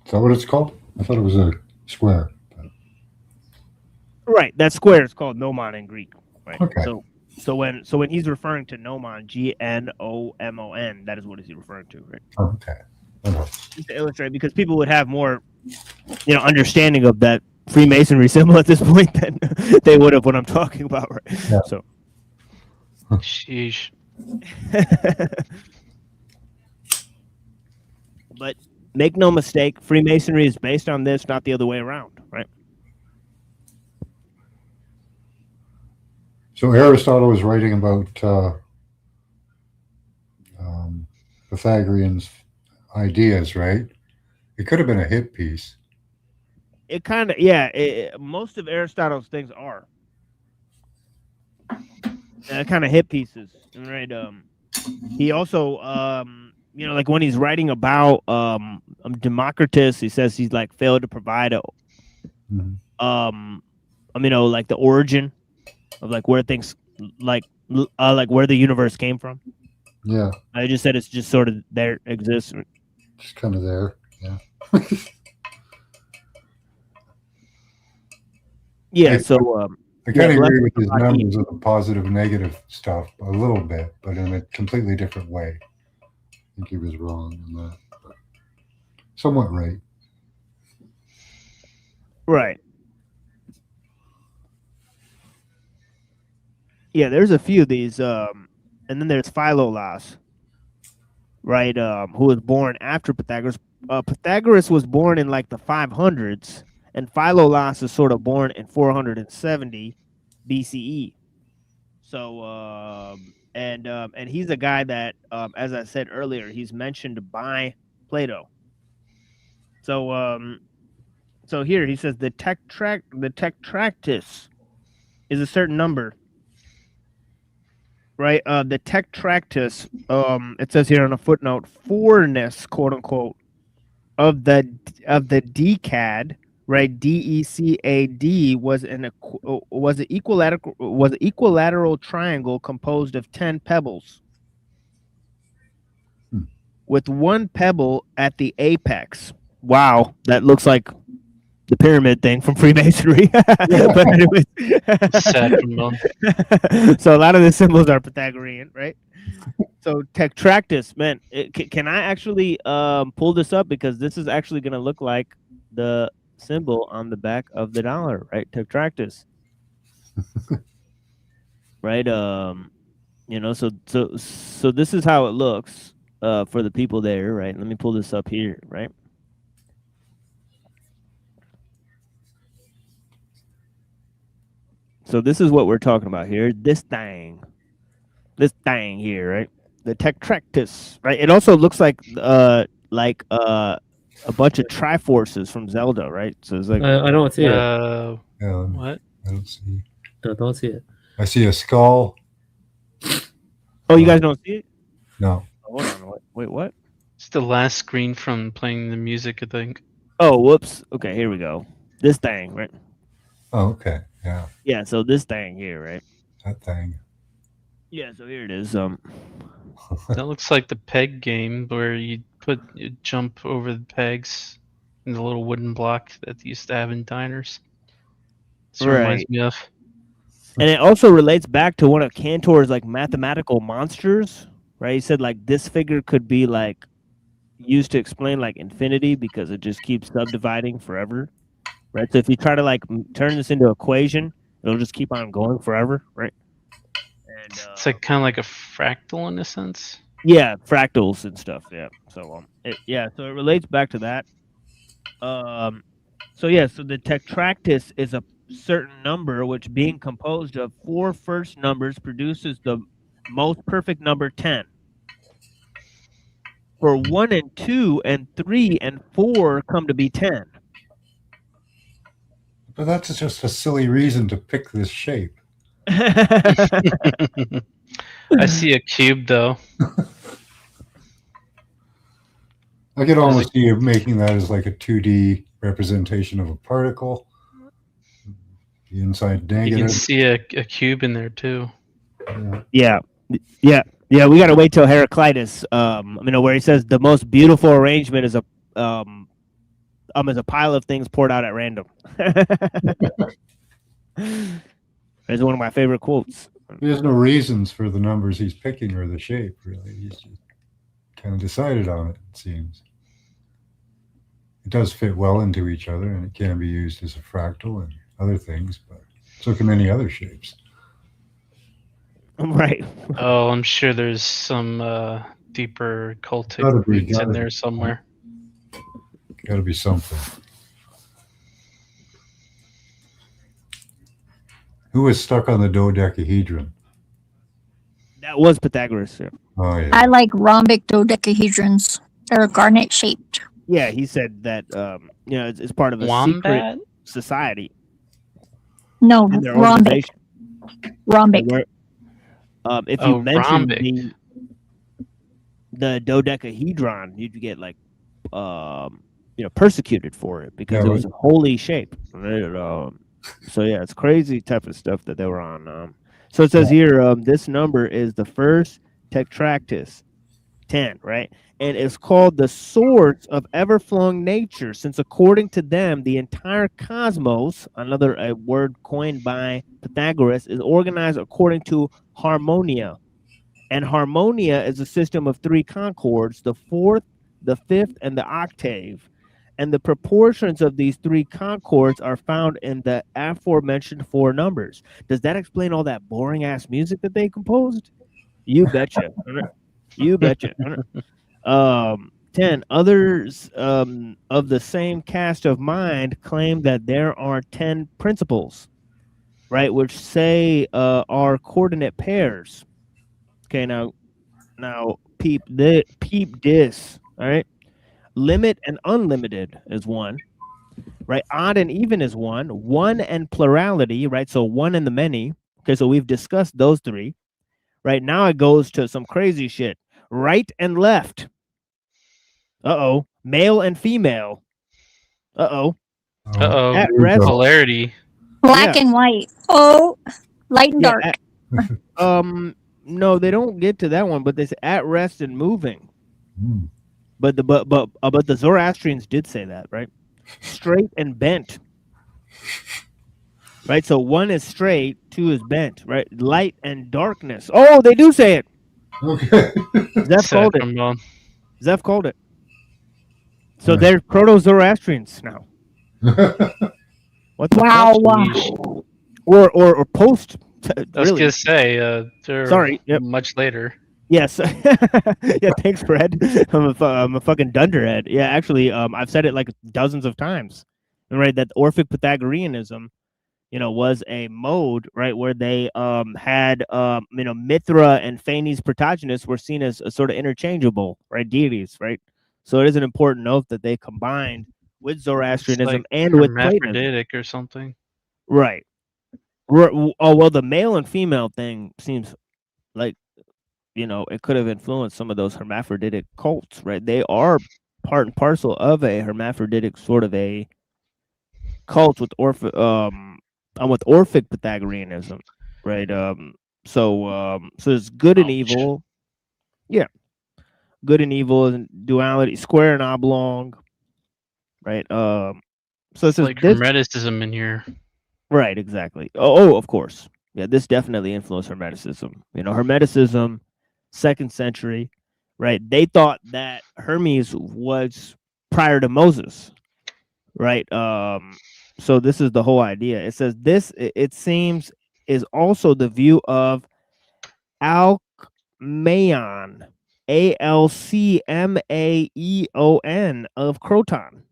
Is that what it's called? I thought it was a square. Right, that square is called gnomon in Greek, right? Okay. So when he's referring to gnomon, Gnomon, that is what he's referring to, right? Okay. Just to illustrate, because people would have more, understanding of that Freemasonry symbol at this point than they would have what I'm talking about, right? Yeah. So, sheesh. But make no mistake, Freemasonry is based on this, not the other way around, right? So Aristotle was writing about Pythagoreans' ideas, right? It could have been a hit piece. It kind of, most of Aristotle's things are kind of hit pieces, right? He also, like when he's writing about Democritus, he says he's like failed to provide a, like the origin of like where things like where the universe came from. Yeah. I just said it's just sort of there exists. Just kind of there. Yeah. Yeah. I kind of agree with his numbers of the positive, negative stuff a little bit, but in a completely different way. I think he was wrong in that, but somewhat right. Right. Yeah, there's a few of these, and then there's Philolaus, right? Who was born after Pythagoras. Pythagoras was born in like the 500s, and Philolaus is sort of born in 470 BCE. So and he's a guy that, as I said earlier, he's mentioned by Plato. So so here he says the Tetractys is a certain number, right? The Tetractys, it says here on a footnote, fourness, quote unquote, of the decad, right? DECAD was an equilateral triangle composed of 10 pebbles, with one pebble at the apex. Wow, that looks like the pyramid thing from Freemasonry. But anyways, so a lot of the symbols are Pythagorean, right? So Tetractys, man, can I actually pull this up, because this is actually going to look like the symbol on the back of the dollar, right? Tetractys, right? You know, so this is how it looks for the people there, right? Let me pull this up here, right? So this is what we're talking about here. This thing here, right? The Tetractys, right? It also looks like a bunch of Triforces from Zelda, right? So it's like I don't see it. What? I don't see. No, don't see it. I see a skull. Oh, you guys don't see it? No. Hold on. Wait, what? It's the last screen from playing the music, I think. Oh, whoops. Okay, here we go. This thing, right? Oh, okay. Yeah. Yeah, so this thing here, right? That thing. Yeah, so here it is. That looks like the peg game where you jump over the pegs in the little wooden block that they used to have in diners. This reminds me of. And it also relates back to one of Cantor's like mathematical monsters, right? He said like this figure could be like used to explain like infinity because it just keeps subdividing forever, right? So if you try to like turn this into an equation, it'll just keep on going forever, right? And it's like kind of like a fractal in a sense. Yeah, fractals and stuff. Yeah. So so it relates back to that. So the Tetractys is a certain number which, being composed of 4 first numbers, produces the most perfect number 10. For 1 and 2 and 3 and 4 come to be 10. But that's just a silly reason to pick this shape. I see a cube though. I could almost see you making that as like a 2D representation of a particle. The inside negative. You can see a cube in there too. Yeah. We got to wait till Heraclitus, where he says the most beautiful arrangement is a pile of things poured out at random. That's one of my favorite quotes. There's no reasons for the numbers he's picking or the shape, really. He's just kind of decided on it, it seems. It does fit well into each other, and it can be used as a fractal and other things, but so can many other shapes. Right. Oh, I'm sure there's some deeper cultic roots in there somewhere. Got to be something. Who was stuck on the dodecahedron? That was Pythagoras. Yeah. Oh, yeah. I like rhombic dodecahedrons. They're garnet shaped. Yeah, he said that it's part of a secret society. No, rhombic. Rhombic. If you mention the dodecahedron, you'd get like persecuted for it because it was a holy shape. So yeah, it's crazy type of stuff that they were on. So it says here, this number is the first Tetractys, 10, right? And it's called the source of ever-flowing nature, since according to them, the entire cosmos, a word coined by Pythagoras, is organized according to harmonia. And harmonia is a system of 3 concords, the 4th, the 5th, and the octave. And the proportions of these 3 concords are found in the aforementioned 4 numbers. Does that explain all that boring-ass music that they composed? You betcha. You betcha. 10. Others of the same cast of mind claim that there are 10 principles. right, which say are coordinate pairs. Okay, now peep this, all right? Limit and unlimited is one, right? Odd and even is one and plurality, right? So one and the many. Okay, so we've discussed those three. Right now it goes to some crazy shit. Right and left. Uh-oh. Male and female. Uh-oh. Uh-oh. At rest. Polarity. Black and white. Oh, light and dark. No, they don't get to that one, but they say at rest and moving. But the Zoroastrians did say that, right? Straight and bent. Right? So one is straight, two is bent, right? Light and darkness. Oh, they do say it. Okay. Zeph called it. Zeph called it. So they're proto-Zoroastrians now. What the fuck? Or post. I was gonna say they're much later. Yes. Yeah, thanks, Fred. I'm a fucking dunderhead. Yeah, actually, I've said it like dozens of times. Right, that Orphic Pythagoreanism, was a mode, right, where they had Mithra and Phanes Protagonist were seen as a sort of interchangeable, right, deities, right? So it is an important note that they combined with Zoroastrianism and with Platonism. Hermaphroditic or something. Right. Oh, well, the male and female thing seems like, it could have influenced some of those hermaphroditic cults, right? They are part and parcel of a hermaphroditic sort of a cult with Orphic Pythagoreanism, right? So it's good and evil. Yeah. Good and evil and duality, square and oblong, right? So this is like Hermeticism in here. Right, exactly. Oh, of course. Yeah, this definitely influenced Hermeticism. Hermeticism, 2nd century, right? They thought that Hermes was prior to Moses, right? So this is the whole idea. It says this, it seems, is also the view of Alcmaeon, Alcmaeon of Croton.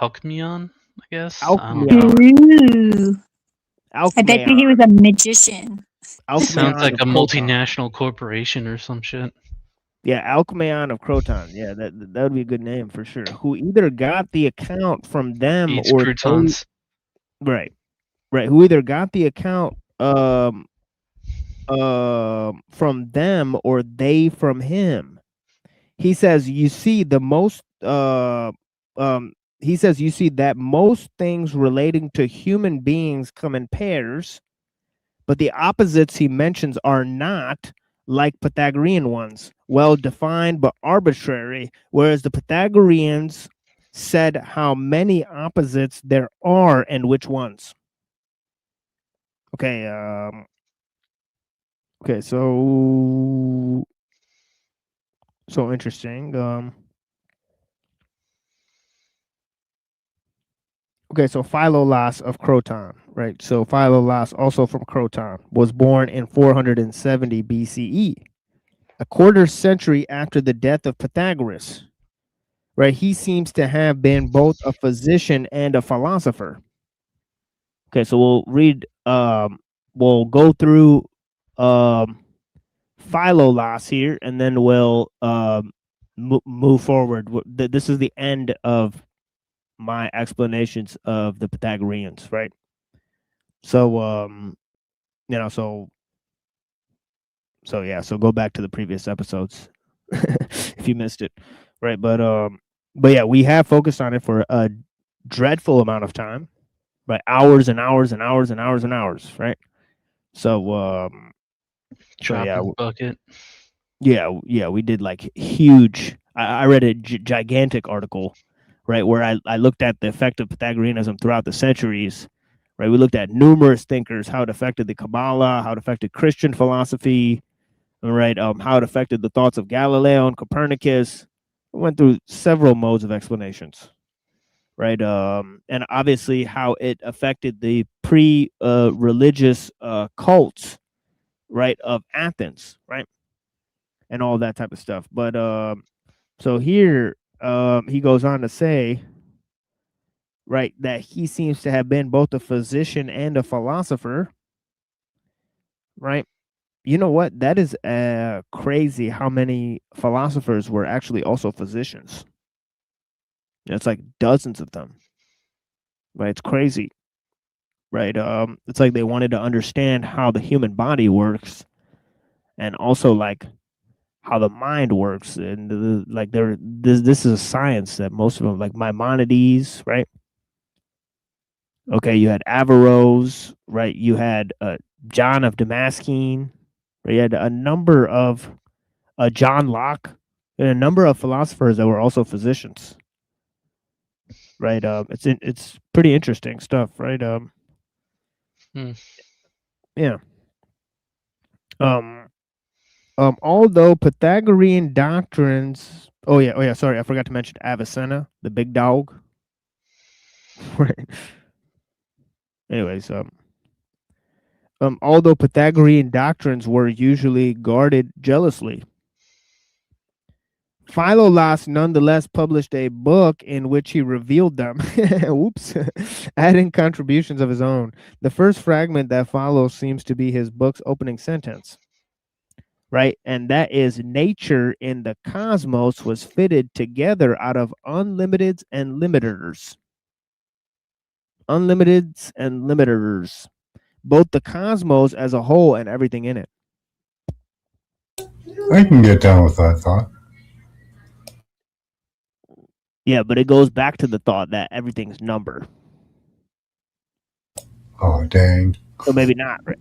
Alcmaeon, I guess. Ooh. I bet you he was a magician. Sounds like a multinational corporation or some shit. Yeah, Alcmaeon of Croton. Yeah, that would be a good name for sure. Who either got the account from them Eats or croutons. right. Who either got the account from them or they from him. He says you see that most things relating to human beings come in pairs, but the opposites he mentions are not like Pythagorean ones, well defined but arbitrary, whereas the Pythagoreans said how many opposites there are and which ones. Okay, so interesting. Okay, so Philolaus of Croton, right? So Philolaus, also from Croton, was born in 470 BCE, a quarter century after the death of Pythagoras, right? He seems to have been both a physician and a philosopher. Okay, so we'll read, we'll go through Philolaus here, and then we'll move forward. This is the end of my explanations of the Pythagoreans, right? So so go back to the previous episodes if you missed it, right? But yeah, we have focused on it for a dreadful amount of time, right? Hours and hours and hours and hours and hours, right? So Drop bucket. Yeah, we did like huge. I read a gigantic article, right, where I looked at the effect of Pythagoreanism throughout the centuries, right? We looked at numerous thinkers, how it affected the Kabbalah, how it affected Christian philosophy, right? How it affected the thoughts of Galileo and Copernicus. We went through several modes of explanations, right? And obviously how it affected the pre-religious cults, right, of Athens, right? And all that type of stuff. But so here he goes on to say, right, that he seems to have been both a physician and a philosopher, right? You know what? That is crazy how many philosophers were actually also physicians. It's like dozens of them, right? It's crazy, right? It's like they wanted to understand how the human body works, and also like how the mind works, and like this is a science that most of them, like Maimonides, right? Okay, you had Averroes, right? You had John of Damascene, right? You had a number of John Locke, and a number of philosophers that were also physicians, right? It's pretty interesting stuff, right? Yeah. Although Pythagorean doctrines, oh yeah, sorry, I forgot to mention Avicenna, the big dog. Right. Anyways, although Pythagorean doctrines were usually guarded jealously, Philolaus nonetheless published a book in which he revealed them. Oops. Adding contributions of his own. The first fragment that follows seems to be his book's opening sentence, right? And that is, nature in the cosmos was fitted together out of unlimiteds and limiters. Unlimiteds and limiters. Both the cosmos as a whole and everything in it. I can get down with that thought. Yeah, but it goes back to the thought that everything's number. Oh, dang. So maybe not, right?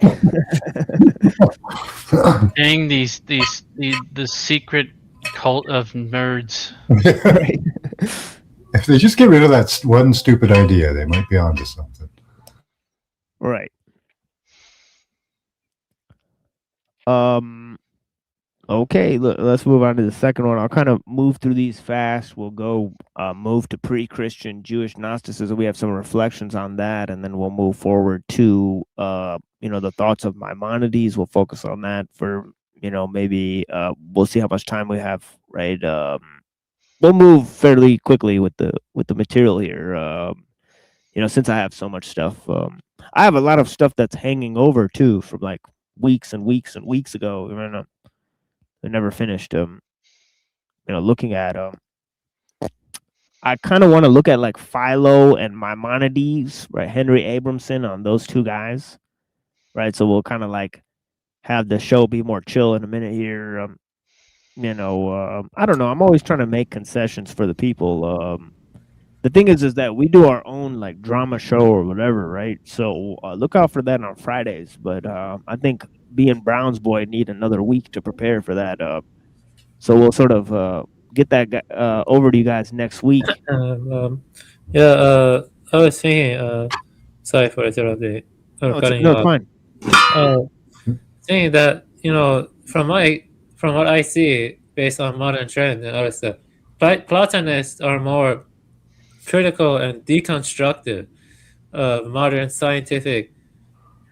Dang, the secret cult of nerds. Right. If they just get rid of that one stupid idea, they might be onto something. Right. Okay, let's move on to the second one. I'll kind of move through these fast. We'll go move to pre-Christian Jewish Gnosticism. We have some reflections on that, and then we'll move forward to the thoughts of Maimonides. We'll focus on that for maybe we'll see how much time we have. Right. We'll move fairly quickly with the material here. Since I have so much stuff, I have a lot of stuff that's hanging over too from like weeks and weeks and weeks ago. I never finished looking at I kind of want to look at like Philo and Maimonides, right? Henry Abramson, on those two guys, right? So we'll kind of like have the show be more chill in a minute here. I don't know. I'm always trying to make concessions for the people. The thing is that we do our own like drama show or whatever, right? So look out for that on Fridays. But I think being Brown's boy need another week to prepare for that. So we'll sort of get that over to you guys next week. I was thinking. Sorry for interrupting. Cutting you off. Fine. Saying that from what I see based on modern trends and other stuff, Platonists are more critical and deconstructive of modern scientific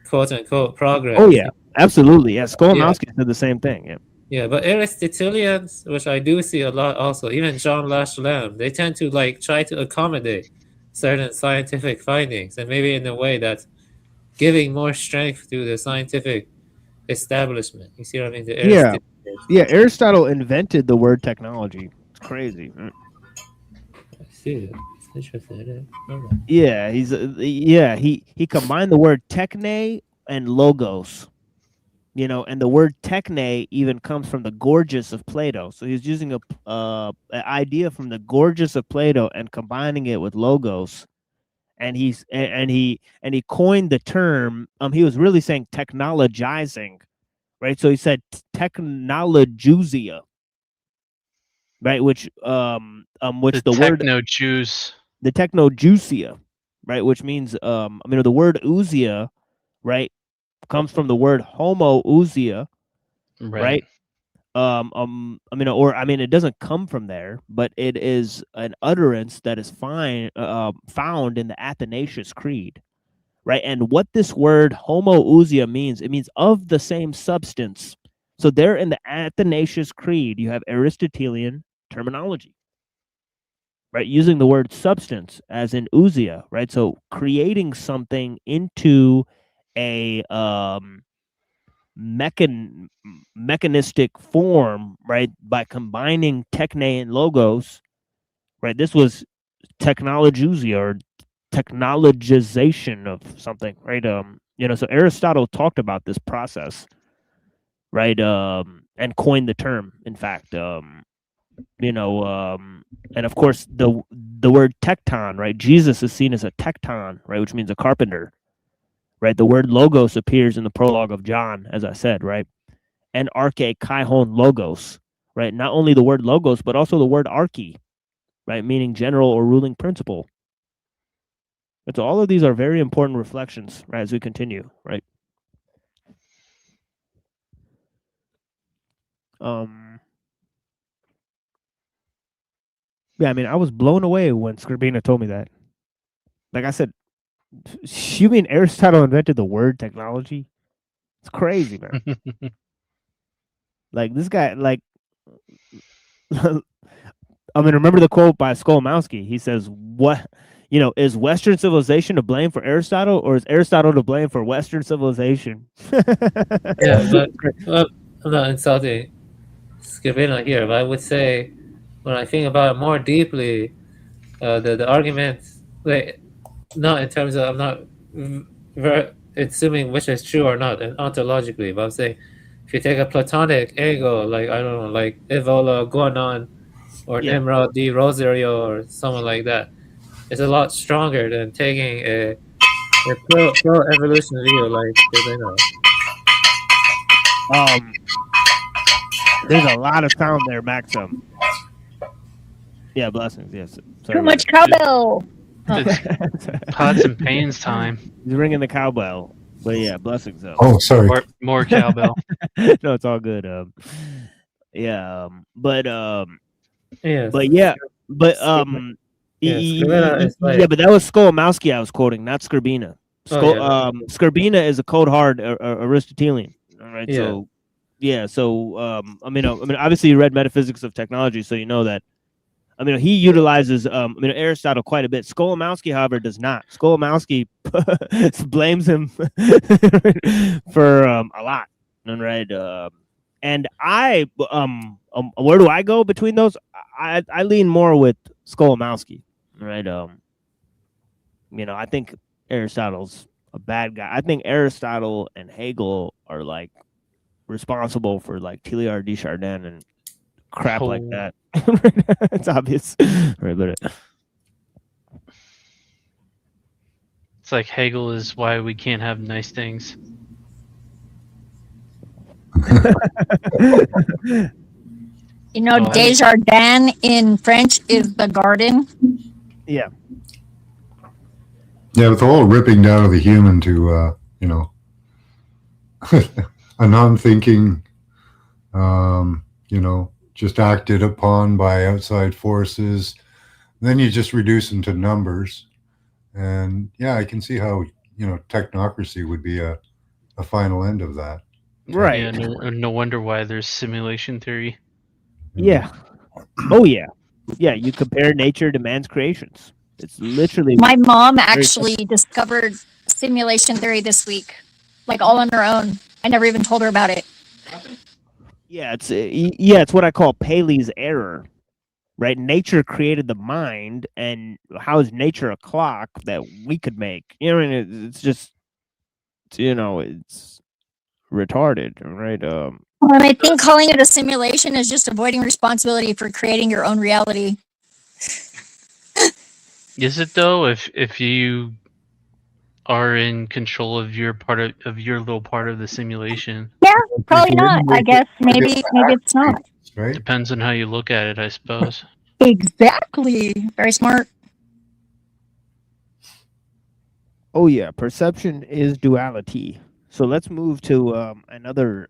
quote unquote progress. Oh yeah, absolutely. Yeah, Skolimowski did the same thing. Yeah. Yeah, but Aristotelians, which I do see a lot also, even John Lashlem, they tend to like try to accommodate certain scientific findings, and maybe in a way that's giving more strength to the scientific establishment. You see what I mean? Yeah. Aristotle invented the word technology. It's crazy. I see. Interesting. Yeah, he combined the word techne and logos. And the word techne even comes from the Gorgias of Plato. So he's using an idea from the Gorgias of Plato and combining it with logos. And he coined the term. He was really saying technologizing, right? So he said technologousia, right? Which the word techno-Jews. The technogeusia, right? Which means the word ousia, right, comes from the word homoousia, right? It doesn't come from there, but it is an utterance that is found in the Athanasius Creed, right? And what this word homoousia means, it means of the same substance. So there in the Athanasius Creed, you have Aristotelian terminology, right? Using the word substance as in ousia, right? So creating something into a mechanistic form, right? By combining techne and logos, right? This was technologousia or technologization of something, right? So Aristotle talked about this process, right? And coined the term, in fact. And of course the word tecton, right? Jesus is seen as a tecton, right, which means a carpenter, right? The word logos appears in the prologue of John, as I said, right? And arche kaihon logos, right? Not only the word logos, but also the word arche, right, meaning general or ruling principle. And so all of these are very important reflections, right, as we continue, right? Yeah, I mean, I was blown away when Skrbina told me that. Like I said, you mean Aristotle invented the word technology? It's crazy, man. Like this guy, like, I mean, remember the quote by Skolomowski? He says, "What, is Western civilization to blame for Aristotle, or is Aristotle to blame for Western civilization?" Yeah, but I'm not insulting Skrbina here, but I would say when I think about it more deeply, the arguments, like, not in terms of, I'm not assuming which is true or not, and ontologically, but I'm saying if you take a Platonic angle, like, I don't know, like Evola Guanon or Nimrod D. Rosario or someone like that, it's a lot stronger than taking a pro-evolution view like Skrbina. There's a lot of sound there, Maxim. Yeah, blessings. Yes. Sorry Too much cowbell. It's pots and pans time. He's ringing the cowbell. But yeah, blessings though. Oh, sorry. More cowbell. No, it's all good. Yes. But Yes. but yeah, but yeah, but that was Skolomowski I was quoting, not Skrbina. Skrbina is a cold hard Aristotelian. All right. Yeah. So yeah, so I mean, obviously you read Metaphysics of Technology, so you know that. I mean, he utilizes Aristotle quite a bit. Skolomowski, however, does not. Skolomowski blames him for a lot. Right? And I, where do I go between those? I lean more with Skolomowski. Right? I think Aristotle's a bad guy. I think Aristotle and Hegel are like responsible for like Teilhard de Chardin and crap like that. It's obvious, right? But it's like Hegel is why we can't have nice things. Desjardins in French is the garden. Yeah. Yeah, with the whole ripping down of the human to, a non-thinking, just acted upon by outside forces. Then you just reduce them to numbers. And yeah, I can see how, technocracy would be a final end of that. Right. Yeah, no wonder why there's simulation theory. Yeah. Oh, yeah. Yeah, you compare nature to man's creations. It's literally... My mom actually discovered simulation theory this week, like all on her own. I never even told her about it. Yeah, it's what I call Paley's error, right? Nature created the mind, and how is nature a clock that we could make? It's just, it's retarded, right? Well, and I think calling it a simulation is just avoiding responsibility for creating your own reality. Is it though? If you are in control of your little part of the simulation. Yeah, probably not. I guess maybe it's not. Right? Depends on how you look at it, I suppose. Exactly. Very smart. Oh yeah, perception is duality. So let's move to another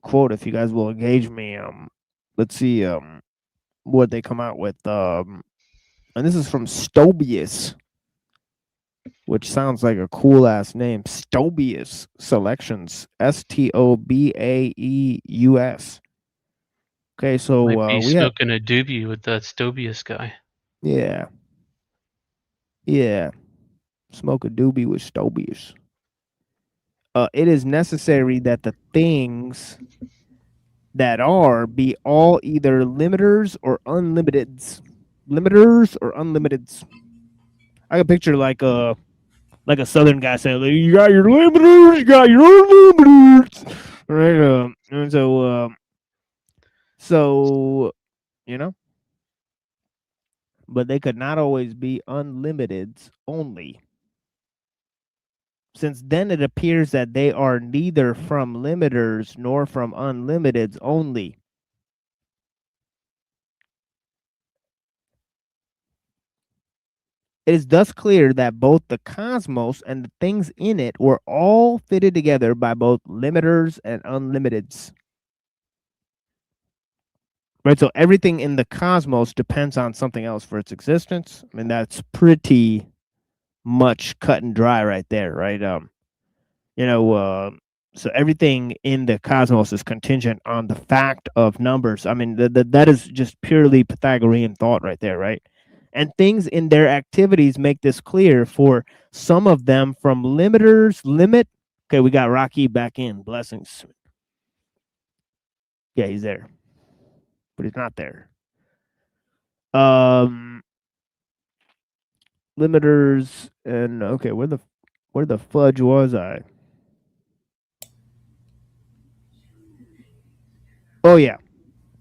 quote, if you guys will engage me. Let's see what they come out with. And this is from Stobaeus, which sounds like a cool ass name. Stobaeus Selections. Stobaeus. Okay, so Might be we have smoking a doobie with that Stobaeus guy. Yeah. Yeah. Smoke a doobie with Stobies. It is necessary that the things that are be all either limiters or unlimiteds. Limiters or unlimiteds. I can picture like a southern guy saying, like, "You got your limiters, you got your unlimiteds." Right? And so you know, but they could not always be unlimiteds only. Since then it appears that they are neither from limiters nor from unlimiteds only. It is thus clear that both the cosmos and the things in it were all fitted together by both limiters and unlimiteds. Right, so everything in the cosmos depends on something else for its existence. I mean, that's pretty much cut and dry right there, right? So everything in the cosmos is contingent on the fact of numbers. I mean, that is just purely Pythagorean thought right there, right? And things in their activities make this clear. For some of them, from limiters, limit. Okay, we got Rocky back in. Blessings. Yeah, he's there, but he's not there. Limiters and okay, where the fudge was I? Oh yeah,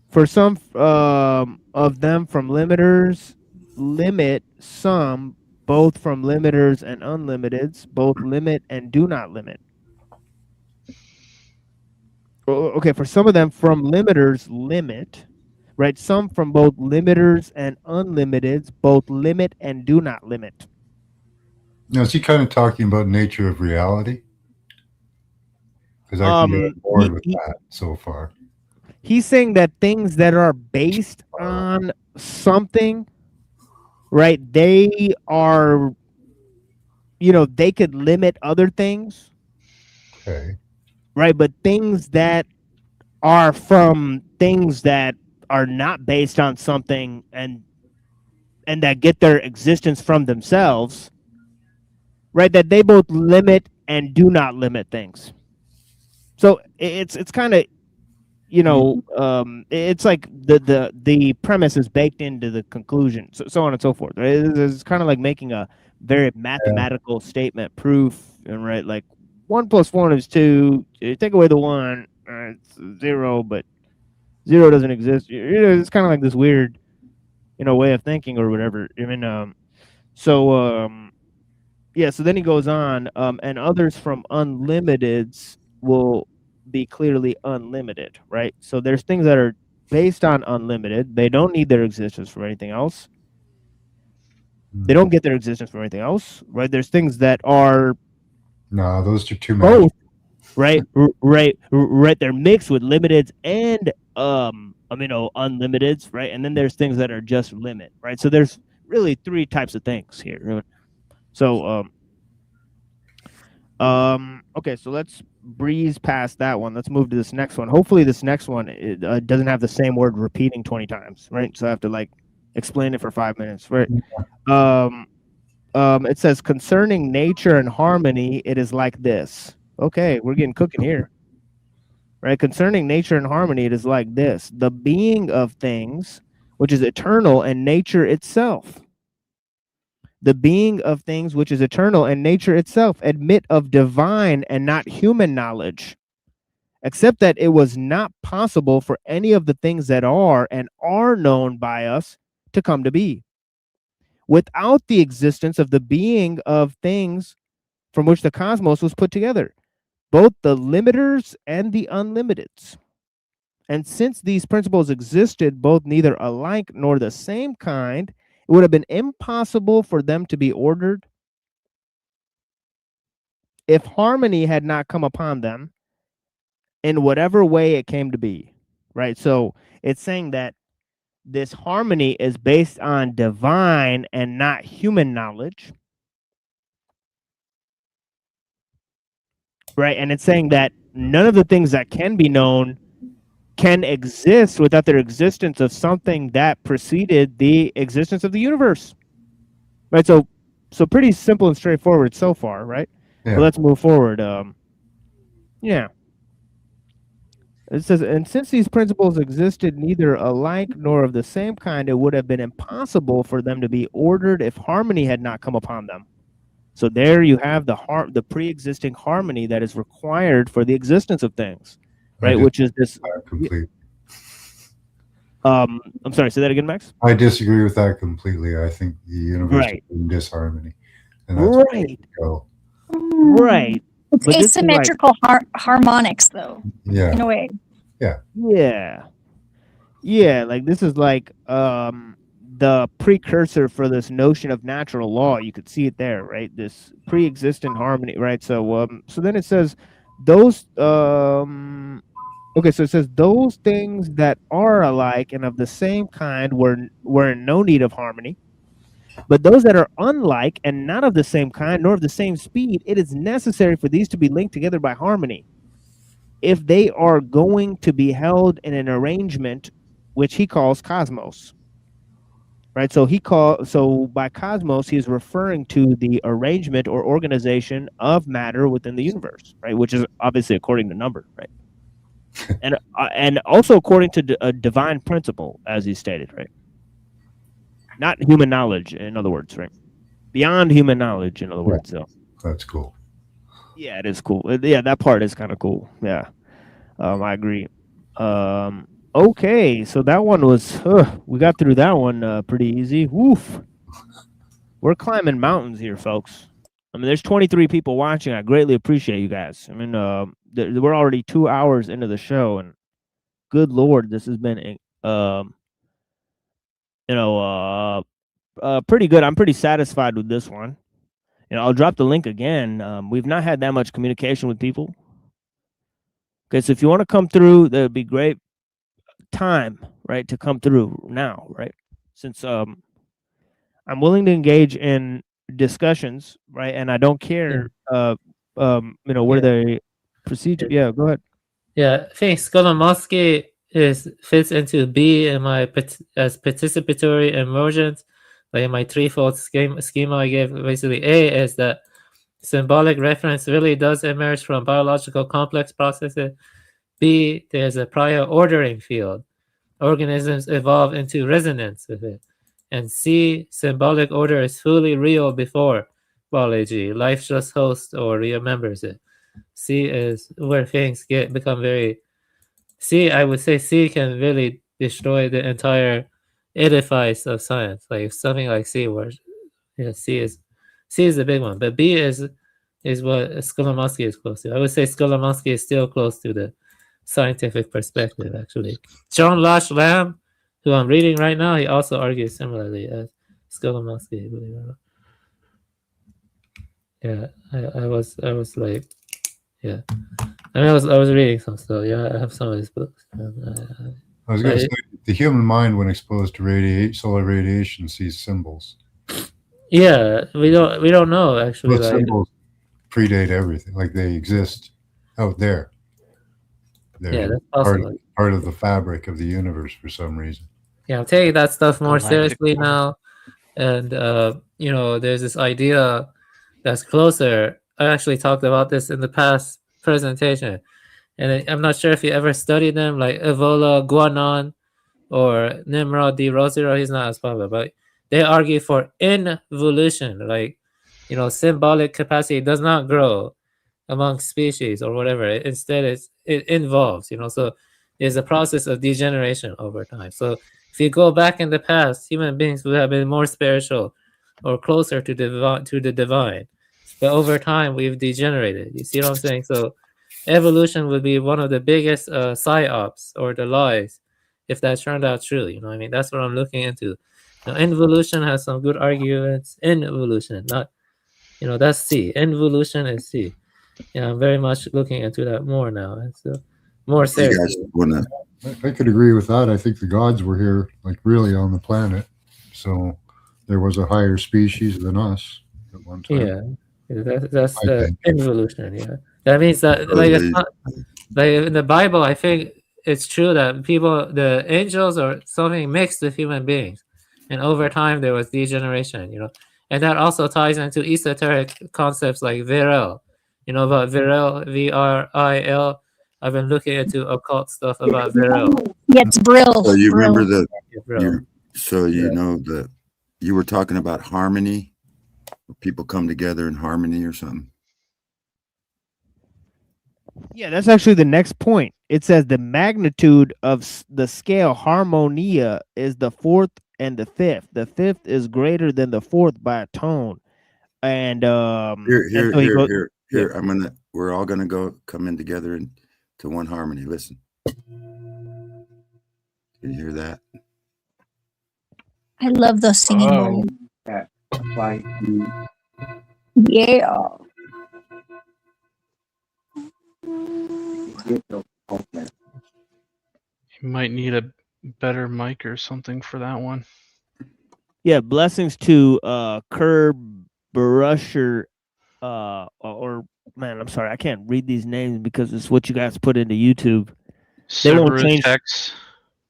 for some of them from limiters, limit some, both from limiters and unlimiteds, both limit and do not limit. Okay, for some of them from limiters, limit, right? Some from both limiters and unlimiteds, both limit and do not limit. Now, is he kind of talking about nature of reality? Because I can get on board with that so far. He's saying that things that are based on something, right? They are, they could limit other things. Okay. Right, but things that are from things that are not based on something and that get their existence from themselves, right? That they both limit and do not limit things. So it's kind of, it's like the premise is baked into the conclusion, so on and so forth. Right? It's kind of like making a very mathematical statement, proof, and right, like 1 + 1 is 2. You take away the 1, it's 0, but 0 doesn't exist. It's kind of like this weird, way of thinking or whatever. I mean, yeah. So then he goes on, and others from unlimiteds will be clearly unlimited, right? So there's things that are based on unlimited. They don't need their existence for anything else. They don't get their existence from anything else, right? There's things that are no, those are too both, right? Right. They're mixed with limiteds and unlimiteds, right? And then there's things that are just limit, right? So there's really 3 types of things here. So okay, so let's breeze past that one. Let's move to this next one. Hopefully this next one doesn't have the same word repeating 20 times, right? So I have to like explain it for 5 minutes, right? It says concerning nature and harmony, it is like this. Okay, we're getting cooking here. Right? Concerning nature and harmony, it is like this. The being of things, which is eternal, and nature itself. The being of things which is eternal and nature itself admit of divine and not human knowledge, except that it was not possible for any of the things that are and are known by us to come to be, without the existence of the being of things from which the cosmos was put together, both the limiters and the unlimiteds. And since these principles existed both neither alike nor the same kind, it would have been impossible for them to be ordered if harmony had not come upon them in whatever way it came to be, right? So it's saying that this harmony is based on divine and not human knowledge, right? And it's saying that none of the things that can be known can exist without their existence of something that preceded the existence of the universe. Right? So pretty simple and straightforward so far, right? Yeah. But let's move forward. Yeah. It says, and since these principles existed neither alike nor of the same kind, it would have been impossible for them to be ordered if harmony had not come upon them. So there you have the pre-existing harmony that is required for the existence of things, right? Which is this. I'm sorry. Say that again, Max. I disagree with that completely. I think the universe is in disharmony, and that's right. Right. It's asymmetrical harmonics, though. Yeah. In a way. Yeah. Yeah. Yeah. Like this is like the precursor for this notion of natural law. You could see it there, right? This pre-existent harmony, right? So so then it says those okay, so it says those things that are alike and of the same kind were in no need of harmony. But those that are unlike and not of the same kind nor of the same speed, it is necessary for these to be linked together by harmony, if they are going to be held in an arrangement which he calls cosmos. Right? So by cosmos, he is referring to the arrangement or organization of matter within the universe, right? Which is obviously according to number, right? and also according to a divine principle, as he stated, right? Not human knowledge, in other words, right? Beyond human knowledge, in other words. So that's cool. Yeah, it is cool. Yeah, that part is kind of cool. Yeah, I agree. Okay, so that one was we got through that one pretty easy. Woof. We're climbing mountains here, folks. I mean, there's 23 people watching. I greatly appreciate you guys. I mean, we're already 2 hours into the show, and good Lord, this has been pretty good. I'm pretty satisfied with this one. I'll drop the link again. We've not had that much communication with people. Okay, so if you want to come through, that'd be great time, right, to come through now, right? Since I'm willing to engage in discussions, right, and I don't care, where they proceed to. Yeah, go ahead. Yeah, I think Skolimowski fits into B in my as participatory emergence, like in my threefold schema I gave. Basically, A is that symbolic reference really does emerge from biological complex processes. B, there's a prior ordering field. Organisms evolve into resonance with it. And C, symbolic order is fully real before biology. Life just hosts or remembers it. C is where things become very... C, I would say C can really destroy the entire edifice of science. Like something like C, where C is the big one. But B is what Skolimowski is close to. I would say Skolimowski is still close to the scientific perspective, actually. John Lash Lamb, who I'm reading right now, he also argues similarly as Skolimowski, believe it or not. Yeah, I was like, yeah. I mean, I was reading some stuff. Yeah, I have some of his books. I was going to say, the human mind, when exposed to solar radiation, sees symbols. Yeah, we don't know actually. But symbols predate everything. Like they exist out there. They're that's possible. part of the fabric of the universe for some reason. Yeah, I'm taking that stuff more seriously now, and there's this idea that's closer. I actually talked about this in the past presentation, and I'm not sure if you ever studied them, like Evola Guanon or Nimrod D. Rosero. He's not as popular, but they argue for involution, like symbolic capacity does not grow among species or whatever. Instead, it involves, so there's a process of degeneration over time. So if you go back in the past, human beings would have been more spiritual or closer to the divine. But over time, we've degenerated. You see what I'm saying? So evolution would be one of the biggest psyops or the lies if that turned out true. You know what I mean? That's what I'm looking into. Now, involution has some good arguments. Involution, not, that's C. Involution is C. I'm very much looking into that more now. It's more serious. I could agree with that. I think the gods were here, like really on the planet. So there was a higher species than us at one time. Yeah, that's the involution. Yeah, that means that like it's not like in the Bible. I think it's true that the angels or something mixed with human beings, and over time there was degeneration. And that also ties into esoteric concepts like Viril. You know about Viril, Vril. I've been looking into occult stuff about Viril. Yeah, it's Brill. So you Brill. remember Brill. you know that you were talking about harmony, where people come together in harmony or something. Yeah, that's actually the next point. It says the magnitude of the scale harmonia is the fourth and the fifth. The fifth is greater than the fourth by a tone. And Here. We're all gonna come in together into one harmony. Listen. Can you hear that? I love those singing moments. Yeah. You might need a better mic or something for that one. Yeah, blessings to Curb Brusher or man, I'm sorry, I can't read these names because it's what you guys put into YouTube. They won't change.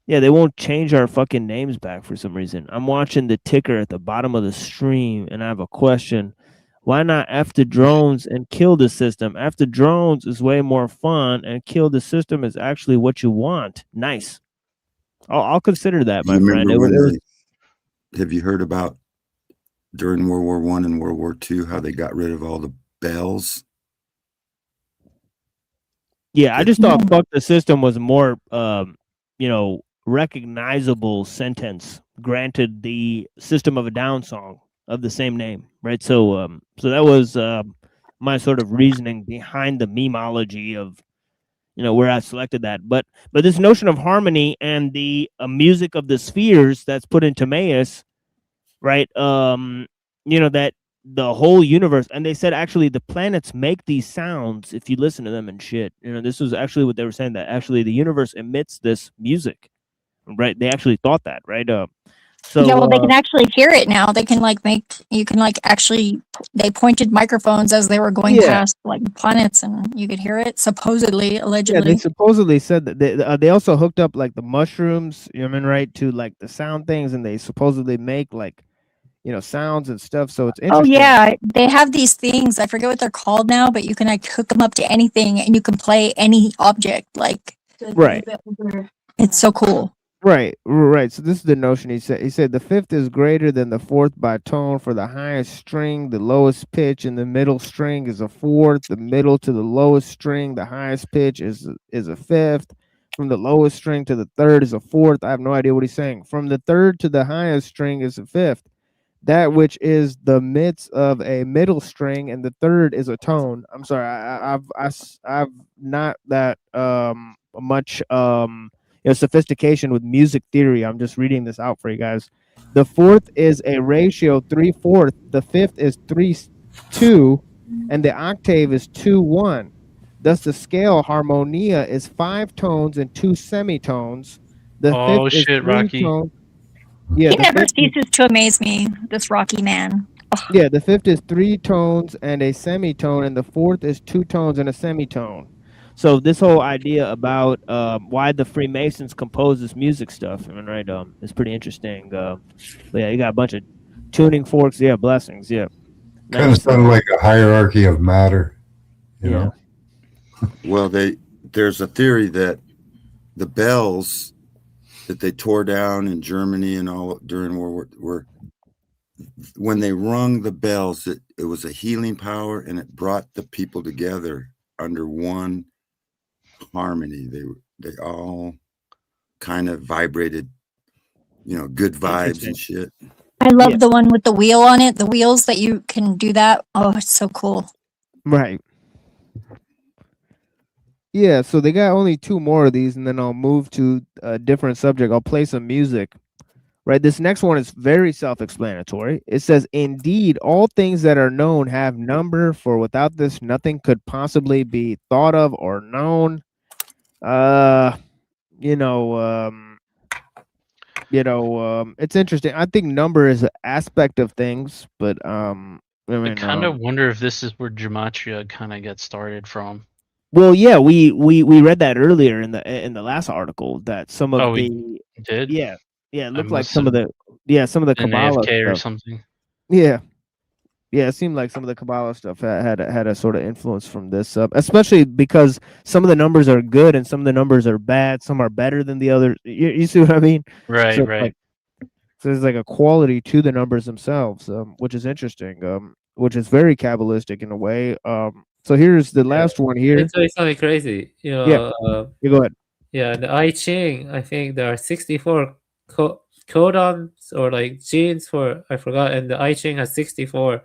Yeah, they won't change our fucking names back for some reason. I'm watching the ticker at the bottom of the stream, and I have a question. Why not F the drones and kill the system? F the drones is way more fun, and kill the system is actually what you want. Nice. I'll consider that, my friend. Have you heard about during World War I and World War II how they got rid of all the bells? Yeah, I just thought "fuck the system" was more, recognizable sentence. Granted, the System of a Down song of the same name, right? So, so that was my sort of reasoning behind the memeology of, where I selected that. But this notion of harmony and the music of the spheres that's put in Timaeus, right? That the whole universe, and they said actually the planets make these sounds if you listen to them and shit. This was actually what they were saying, that actually the universe emits this music, right? They actually thought that, right? So yeah, well, they can actually hear it now. They can they pointed microphones as they were going past planets, and you could hear it. Supposedly, allegedly. Yeah, they supposedly said that they also hooked up the mushrooms, right, to the sound things, and they supposedly make sounds and stuff. So it's interesting. Oh yeah, they have these things. I forget what they're called now, but you can hook them up to anything, and you can play any object. Right. It's so cool. Right. So this is the notion. He said the fifth is greater than the fourth by tone. For the highest string, the lowest pitch in the middle string is a fourth. The middle to the lowest string, the highest pitch is a fifth. From the lowest string to the third is a fourth. I have no idea what he's saying. From the third to the highest string is a fifth. That which is the midst of a middle string, and the third is a tone. I'm sorry, I've not that much sophistication with music theory. I'm just reading this out for you guys. The fourth is a ratio 3/4. The fifth is 3/2, and the octave is 2/1. Thus, the scale harmonia is 5 tones and 2 semitones. The fifth is 3 Rocky. tones. Yeah, he never ceases to amaze me, this Rocky man. Ugh. Yeah, the fifth is 3 tones and a semitone, and the fourth is 2 tones and a semitone. So this whole idea about why the Freemasons compose this music stuff, right? It's pretty interesting. But yeah, you got a bunch of tuning forks. Yeah, blessings. Yeah, kind of sound like a hierarchy of matter. You know. Well, there's a theory that the bells that they tore down in Germany and all during World War when they rung the bells, it was a healing power, and it brought the people together under one harmony. They all kind of vibrated, good vibes and shit. I love the one with the wheel on it. The wheels that you can do that. Oh, it's so cool. Right. Yeah, so they got only 2 more of these, and then I'll move to a different subject. I'll play some music. Right, this next one is very self-explanatory. It says, "Indeed, all things that are known have number, for without this, nothing could possibly be thought of or known." It's interesting. I think number is an aspect of things, but I kind of wonder if this is where gematria kind of gets started from. Well, yeah, we read that earlier in the last article that some of we the did? yeah it I looked like must some of have the been Kabbalah AFK or stuff. something. Yeah, it seemed like some of the Kabbalah stuff had a sort of influence from this, especially because some of the numbers are good and some of the numbers are bad. Some are better than the others. You see what I mean? Right, So it's right. so there's like a quality to the numbers themselves, which is interesting, which is very Kabbalistic in a way. So here's the last one here. It's really something crazy. You Yeah, know, you go ahead. yeah, in the I Ching, I think there are 64 codons or like genes for, I forgot, and the I Ching has 64.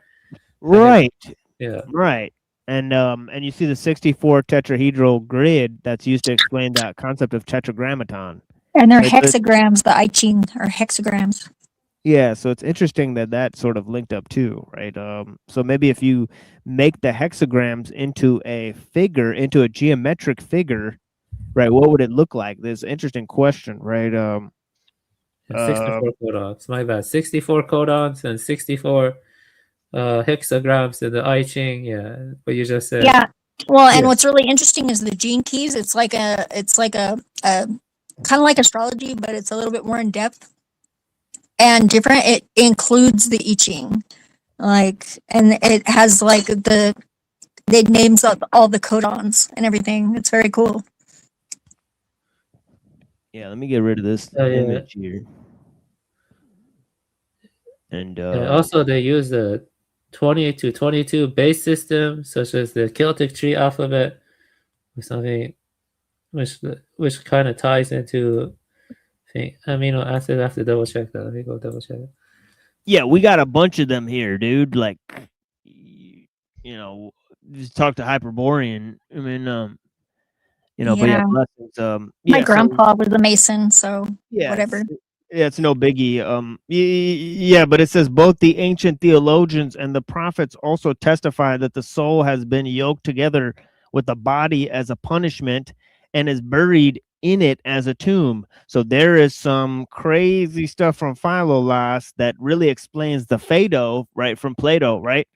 Right. Yeah. Right. And you see the 64 tetrahedral grid that's used to explain that concept of tetragrammaton. And they're Right, so hexagrams. The I Ching are hexagrams. yeah, so it's interesting that sort of linked up too, right? So maybe if you make the hexagrams into a figure, into a geometric figure, right, what would it look like? There's an interesting question, right? 64 codons. My bad. 64 codons and 64 hexagrams in the I Ching. Yeah, what you just said. Yeah. Well, and what's really interesting is the gene keys. It's like a kind of like astrology, but it's a little bit more in depth and different. It includes the I Ching, and it has the names of all the codons and everything. It's very cool. Yeah, let me get rid of this image here. And also they use the 28 to 22 base system, such as the Celtic tree alphabet, or something, which kind of ties into amino acids. I have to double check that. Let me go double check it. Yeah, we got a bunch of them here, dude. Like, just talk to Hyperborean. I mean, but yeah, blessings. My grandpa was a Mason, so whatever. Yeah, it's no biggie. Yeah, but it says both the ancient theologians and the prophets also testify that the soul has been yoked together with the body as a punishment and is buried in it as a tomb. So there is some crazy stuff from Philolaus that really explains the Phaedo, right, from Plato, right?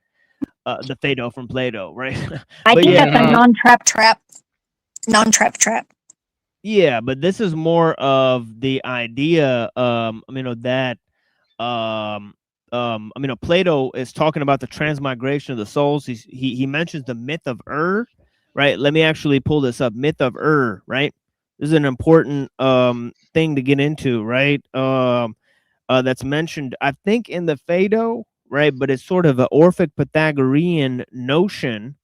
The Phaedo from Plato, right? I think that's a non-trap trap. Yeah, but this is more of the idea, that Plato is talking about the transmigration of the souls. He mentions the myth of right? Let me actually pull this up. Myth of right? This is an important thing to get into, right? That's mentioned, I think, in the Phaedo, right? But it's sort of an Orphic Pythagorean notion,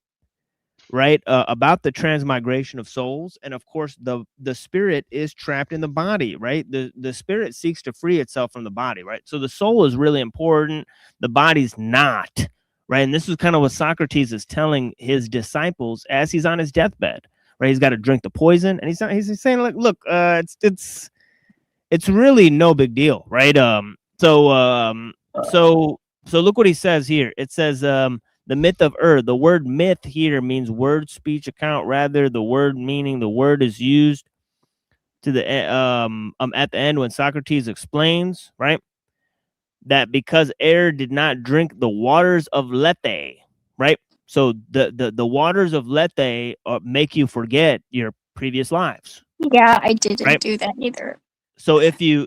right, about the transmigration of souls. And of course the spirit is trapped in the body, right? The spirit seeks to free itself from the body, right? So the soul is really important, the body's not, right? And this is kind of what Socrates is telling his disciples as he's on his deathbed, right? He's got to drink the poison, and he's saying, like, look, it's really no big deal, right? So look what he says here. It says the myth of the word myth here means word, speech, account. Rather, the word meaning the word is used to the at the end when Socrates explains, right, that because did not drink the waters of Lethe, right? So the waters of Lethe make you forget your previous lives. Yeah, I didn't do that either. So if you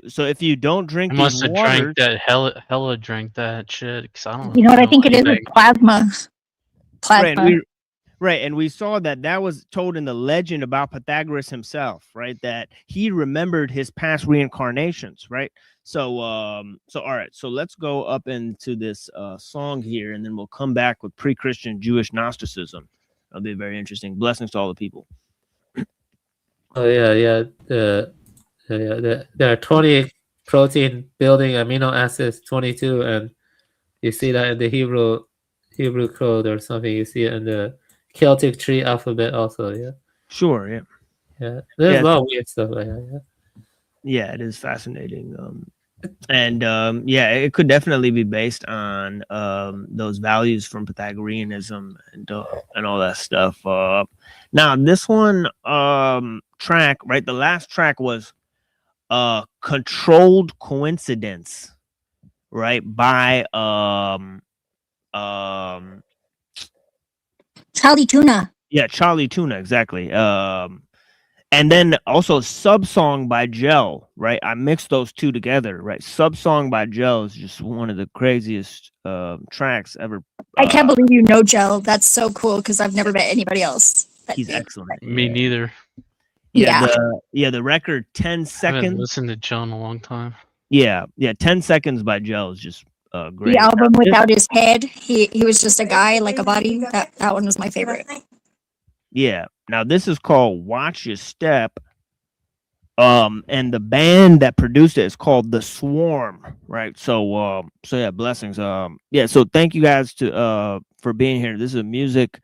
don't drink I must have drank that hella drank that shit, 'cause I don't You know what I think anything. it is? Plasma. Right, and we saw that was told in the legend about Pythagoras himself, right? That he remembered his past reincarnations, right? So all right, so let's go up into this song here, and then we'll come back with pre-Christian Jewish Gnosticism. That'll be very interesting. Blessings to all the people. Oh yeah. There are 20 protein building amino acids, 22, and you see that in the Hebrew code or something. You see it in the Celtic tree alphabet also. Yeah. Sure. Yeah. Yeah. There's a lot of weird stuff like that. Yeah. Yeah, it is fascinating. And it could definitely be based on those values from Pythagoreanism and all that stuff. Now this one track, right? The last track was Controlled Coincidence, right? By Charlie Tuna. Yeah, Charlie Tuna, exactly. And then also Sub Song by Gel, right? I mixed those two together, right? Sub Song by Gel is just one of the craziest tracks ever. I can't believe you know Gel. That's so cool because I've never met anybody else. He's excellent. Me neither. Yeah, the record 10 I haven't Seconds. listened to John in a long time. Yeah, 10 Seconds by Gel is just great. The album Without His Head, he was just a guy, like a body. That one was my favorite. Yeah. Now this is called Watch Your Step. And the band that produced it is called The Swarm, right? So yeah, blessings. Yeah, so thank you guys for being here. This is a music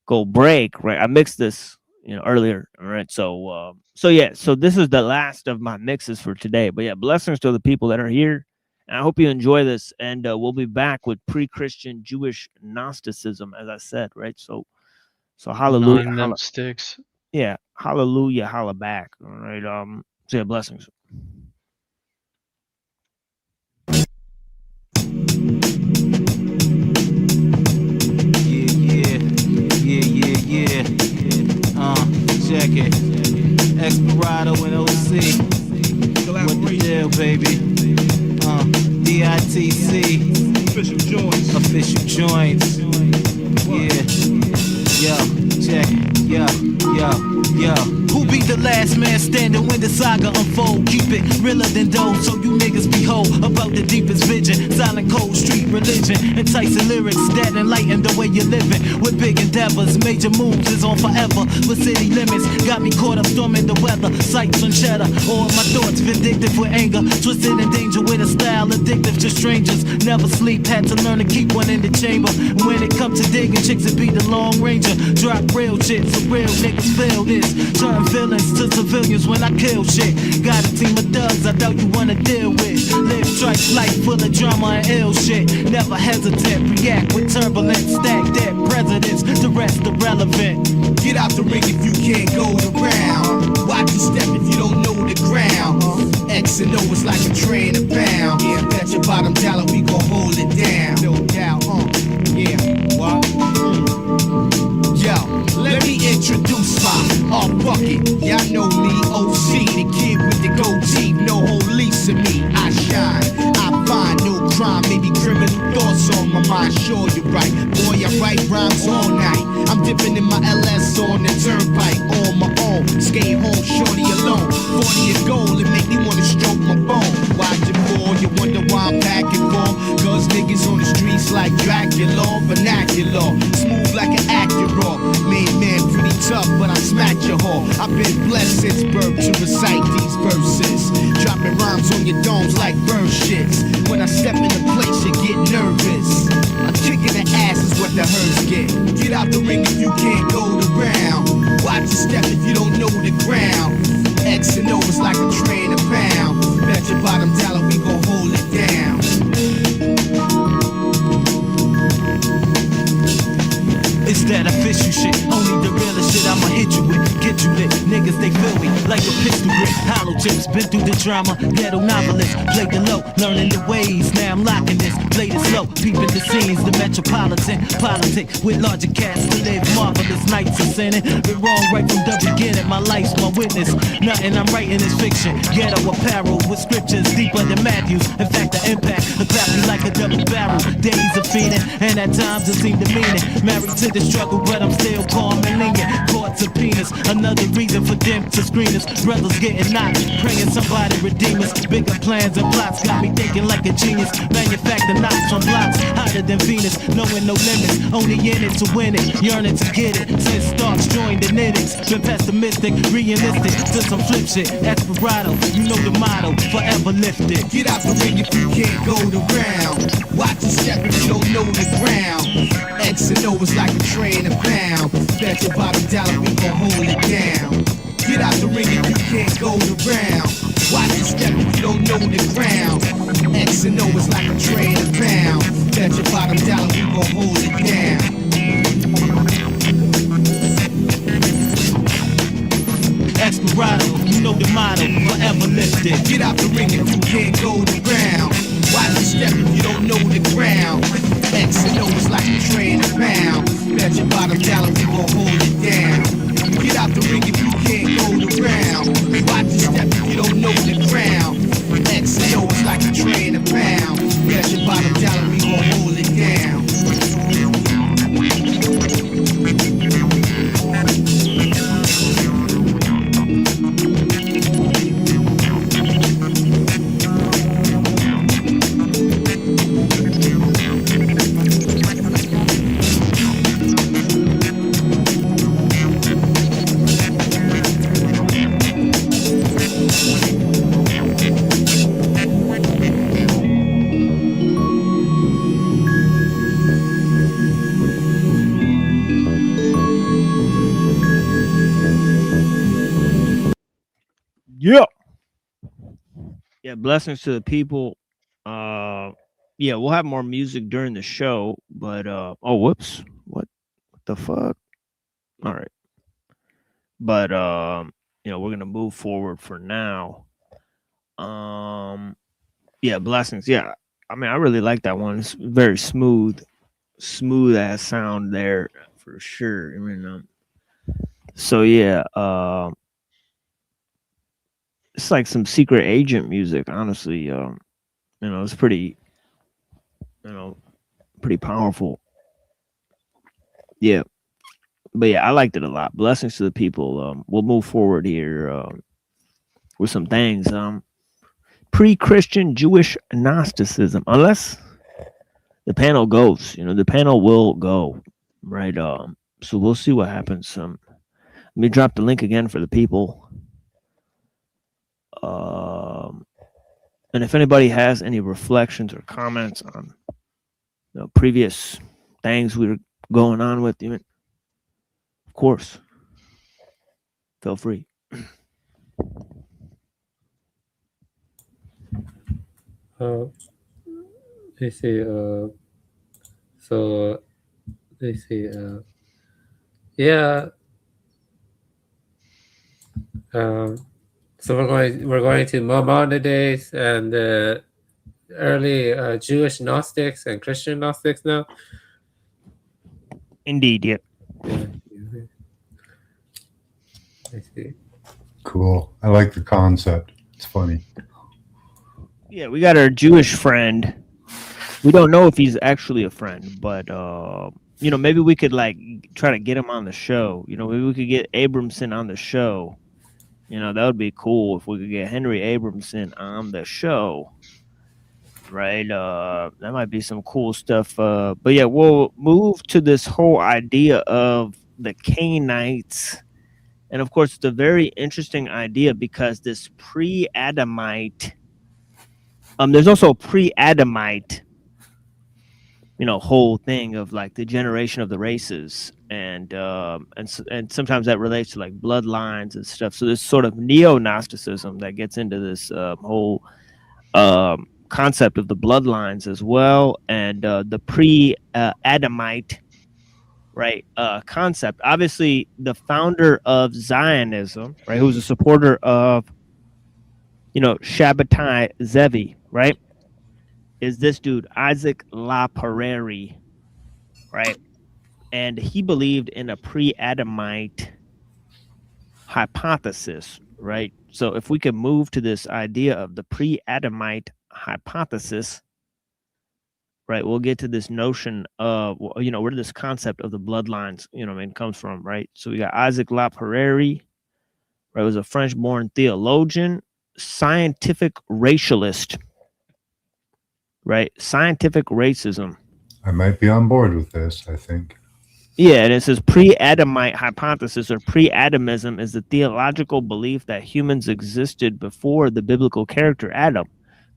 go break, right? I mixed this, earlier, all right? So yeah, so this is the last of my mixes for today. But yeah, blessings to the people that are here. And I hope you enjoy this, and we'll be back with pre-Christian Jewish Gnosticism, as I said, right? So hallelujah. Them sticks. Yeah, hallelujah, holla back. All right. So yeah, blessings. Yeah. Check it. Esperado and OC. What the deal, baby? DITC. Official joints. Yeah. Check it. Yo. Who be the last man standing when the saga unfold? Keep it realer than those, so you niggas behold about the deepest vision. Silent cold street religion, enticing lyrics that enlighten the way you're living. With big endeavors, major moves is on forever. With city limits, got me caught up storming the weather. Sights on cheddar, all my thoughts vindictive with anger. Twisted in danger with a style addictive to strangers. Never sleep, had to learn to keep one in the chamber. When it comes to digging chicks, it be the Long Ranger. Drop real shit, so real niggas feel this. Turn villains to civilians when I kill shit. Got a team of thugs I doubt you wanna deal with. Live strikes life full of drama and ill shit. Never hesitate, react with turbulence. Stack dead presidents, the rest irrelevant. Get out the ring if you can't go the round. Watch your step if you don't know the ground. X and O is like a train of bound. Yeah, bet your bottom dollar we gon' hold it down. No doubt, yeah, what? Yo, let me introduce my bucket. Y'all know me, OC, the kid with the goatee. No holy to me, I shine. I find no crime, maybe criminal thoughts on my mind. Sure you're right, boy, I write rhymes all night. I'm dipping in my LS on the turnpike on my own. Skate home, shorty alone. 40 a goal, it make me wanna stroke my bone. Watch it fall, you wonder why I'm packing for. Cause niggas on the streets like Dracula, vernacular. Smooth like an Acura. Made man pretty tough, but I smacked your whore. I've been blessed since birth to recite these verses. Dropping rhymes on your domes like bird shits. When I step in the place, you get nervous. A kick in the ass is what the herds get. Get out the ring if you can't go the round. Watch your step if you don't know the ground. X and O is like a train of pound. Bet your bottom dollar we gon' hold it down. It's that official shit, only the realest shit I'ma hit you with. Get you lit, niggas they feel me like a pistol grip. Hollow chips, been through the drama, ghetto novelist. Played the low, learning the ways, now I'm locking this. Played it slow, peeping the scenes, the metropolitan politic with larger cats to live marvelous nights of sinning. Been wrong right from the beginning, my life's my witness. Nothing I'm writing is fiction. Ghetto apparel with scriptures deeper than Matthews. In fact, the impact, the clap me like a double barrel. Days of feeding, and at times it seemed demeaning. Married to the struggle, but I'm still calm and lenient. Court subpoenas, another reason for them to screen us. Brothers getting knocked, praying somebody redeem us. Bigger plans and plots got me thinking like a genius. Manufacture knots on blocks, hotter than Venus. Knowing no limits, only in it to win it. Yearning to get it, since starts joined the knittings. Been pessimistic, realistic, to some flip shit. Esperado, you know the motto, forever lifted. Get out the ring if you can't go the round. Watch your step if you don't know the ground. X and O is like a train of pound. Bet your bottom dollar we gon' hold it down. Get out the ring if you can't go the round. Watch your step if you don't know the ground. X and O is like a train of pound. Bet your bottom dollar we gon' hold it down. Esperado, you know the motto, forever lifted. Get out the ring if you can't go the ground. Watch your step if you don't know the ground. X and O is like a train of pound. Bet your bottom dollar we gon' hold it down. Yeah, blessings to the people. Yeah, we'll have more music during the show, but oh whoops. What the fuck? All right. But we're gonna move forward for now. Yeah, blessings. Yeah. I mean, I really like that one. It's very smooth ass sound there for sure. I mean, so yeah, it's like some secret agent music, honestly. It's pretty, pretty powerful. Yeah. But yeah, I liked it a lot. Blessings to the people. We'll move forward here with some things. Pre-Christian Jewish Gnosticism, unless the panel goes, the panel will go, right? So we'll see what happens. Let me drop the link again for the people. And if anybody has any reflections or comments on previous things we were going on with, of course, feel free. Let's see. So let's see. Yeah. So we're going to Maimonides and early Jewish Gnostics and Christian Gnostics now. Indeed, yeah. I see. Cool. I like the concept. It's funny. Yeah, we got our Jewish friend. We don't know if he's actually a friend, but maybe we could try to get him on the show. Maybe we could get Abramson on the show. That would be cool if we could get Henry Abramson on the show. Right? That might be some cool stuff. But yeah, we'll move to this whole idea of the Cainites. And of course, it's a very interesting idea because this pre-Adamite, there's also pre-Adamite, whole thing of like the generation of the races, and sometimes that relates to like bloodlines and stuff. So there's sort of neo-Gnosticism that gets into this whole concept of the bloodlines as well, and the pre-Adamite concept. Obviously, the founder of Zionism, right, who's a supporter of Shabbatai Zevi, right, is this dude Isaac LaPrairie, right? And he believed in a pre-Adamite hypothesis, right? So if we could move to this idea of the pre-Adamite hypothesis, right, we'll get to this notion of, where this concept of the bloodlines, comes from, right? So we got Isaac LaPrairie, right, was a French-born theologian, scientific racialist, right? Scientific racism. I might be on board with this, I think. Yeah, and it says pre-Adamite hypothesis, or pre-Adamism, is the theological belief that humans existed before the biblical character Adam.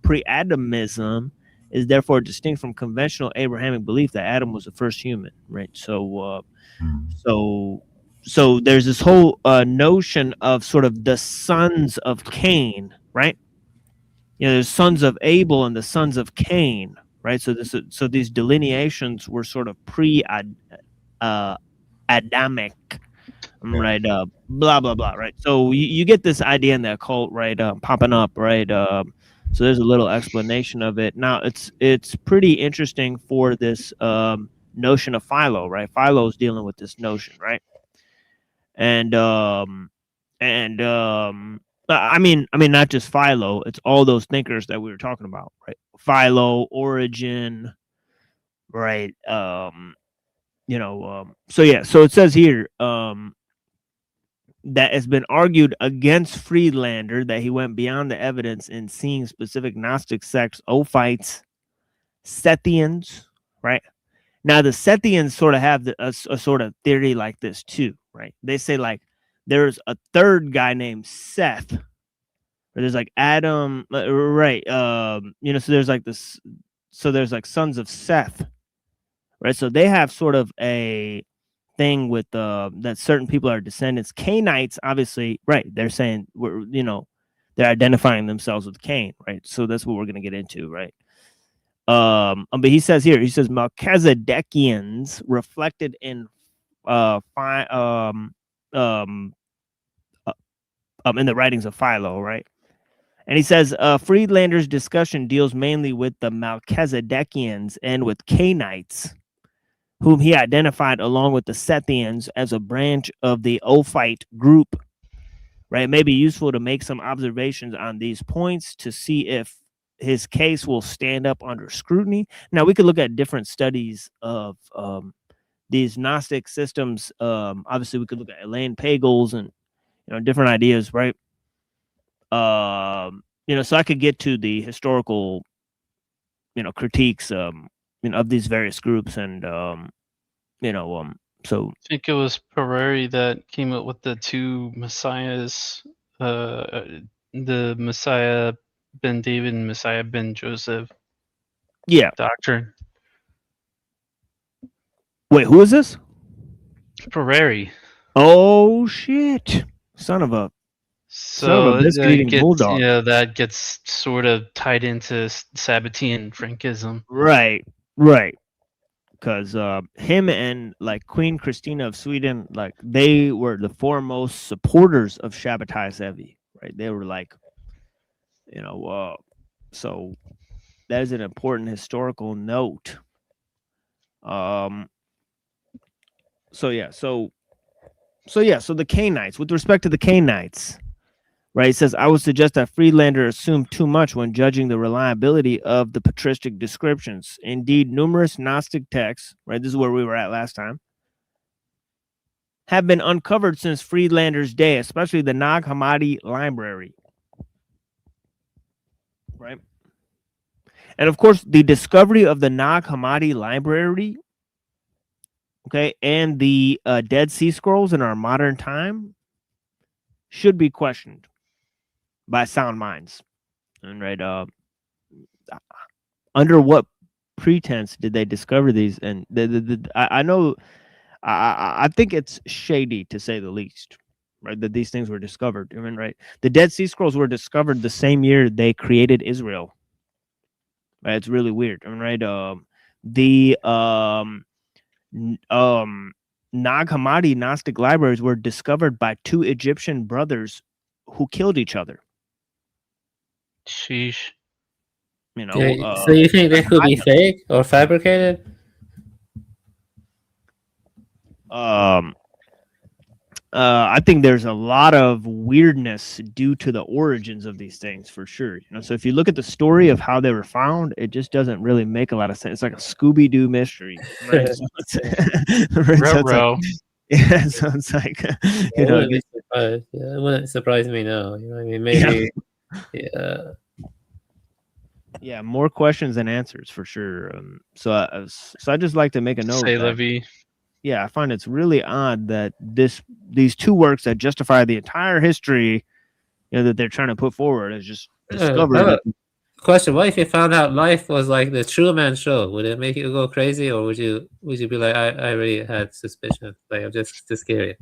Pre-Adamism is therefore distinct from conventional Abrahamic belief that Adam was the first human, right? So there's this whole notion of sort of the sons of Cain, right? There's sons of Abel and the sons of Cain, right? So these delineations were sort of Adamic, right? Blah blah blah, right? So you get this idea in the occult, right? Popping up, right? So there's a little explanation of it. Now it's pretty interesting for this notion of Philo, right? Philo's dealing with this notion, right? And I mean, not just Philo. It's all those thinkers that we were talking about, right? Philo, Origen, right? So yeah. So it says here that it's been argued against Friedlander that he went beyond the evidence in seeing specific Gnostic sects, Ophites, Sethians, right? Now the Sethians sort of have a sort of theory like this too, right? They say like there's a third guy named Seth. Or there's like Adam, right? So there's like this. So there's like sons of Seth, right? So they have sort of a thing with that certain people are descendants. Cainites, obviously, right? They're saying they're identifying themselves with Cain, right? So that's what we're going to get into, right? But he says here, he says Melchizedekians reflected in in the writings of Philo, right? And he says Friedlander's discussion deals mainly with the Melchizedekians and with Cainites, whom he identified along with the Sethians as a branch of the Ophite group. Right? It may be useful to make some observations on these points to see if his case will stand up under scrutiny. Now, we could look at different studies of these Gnostic systems. Obviously, we could look at Elaine Pagels and different ideas, right? So I could get to the historical, critiques, of these various groups, and so I think it was Pereri that came up with the two messiahs, the Messiah ben David and Messiah ben Joseph. Yeah. Doctrine. Wait, who is this? Pereri. Oh shit! Son of a biscuit-eating bulldog. Yeah, that gets sort of tied into Sabbatean Frankism. Right. Because him and like Queen Christina of Sweden, like they were the foremost supporters of Shabbatai Zevi, right? They were like, so that is an important historical note. So the Cainites, with respect to the Cainites, right? It says, I would suggest that Friedlander assumed too much when judging the reliability of the patristic descriptions. Indeed, numerous Gnostic texts, right? This is where we were at last time, have been uncovered since Friedlander's day, especially the Nag Hammadi library, right? And of course, the discovery of the Nag Hammadi library, okay, and the Dead Sea Scrolls in our modern time should be questioned by sound minds. And right, under what pretense did they discover these? And I know, I think it's shady to say the least, right? That these things were discovered. I mean, right? The Dead Sea Scrolls were discovered the same year they created Israel. Right? It's really weird. I mean, right? The Nag Hammadi Gnostic libraries were discovered by two Egyptian brothers who killed each other. Sheesh. So you think they could be fake or fabricated? I think there's a lot of weirdness due to the origins of these things, for sure. So if you look at the story of how they were found, it just doesn't really make a lot of sense. It's like a Scooby-Doo mystery, right? So it's like, it wouldn't surprise me now. Maybe, yeah, more questions than answers for sure. So I just like to make a note. Say Levy. Yeah, I find it's really odd that these two works that justify the entire history, that they're trying to put forward is just discovered. Question: what if you found out life was like the Truman Show? Would it make you go crazy, or would you be like, I really had suspicion, like I'm just curious?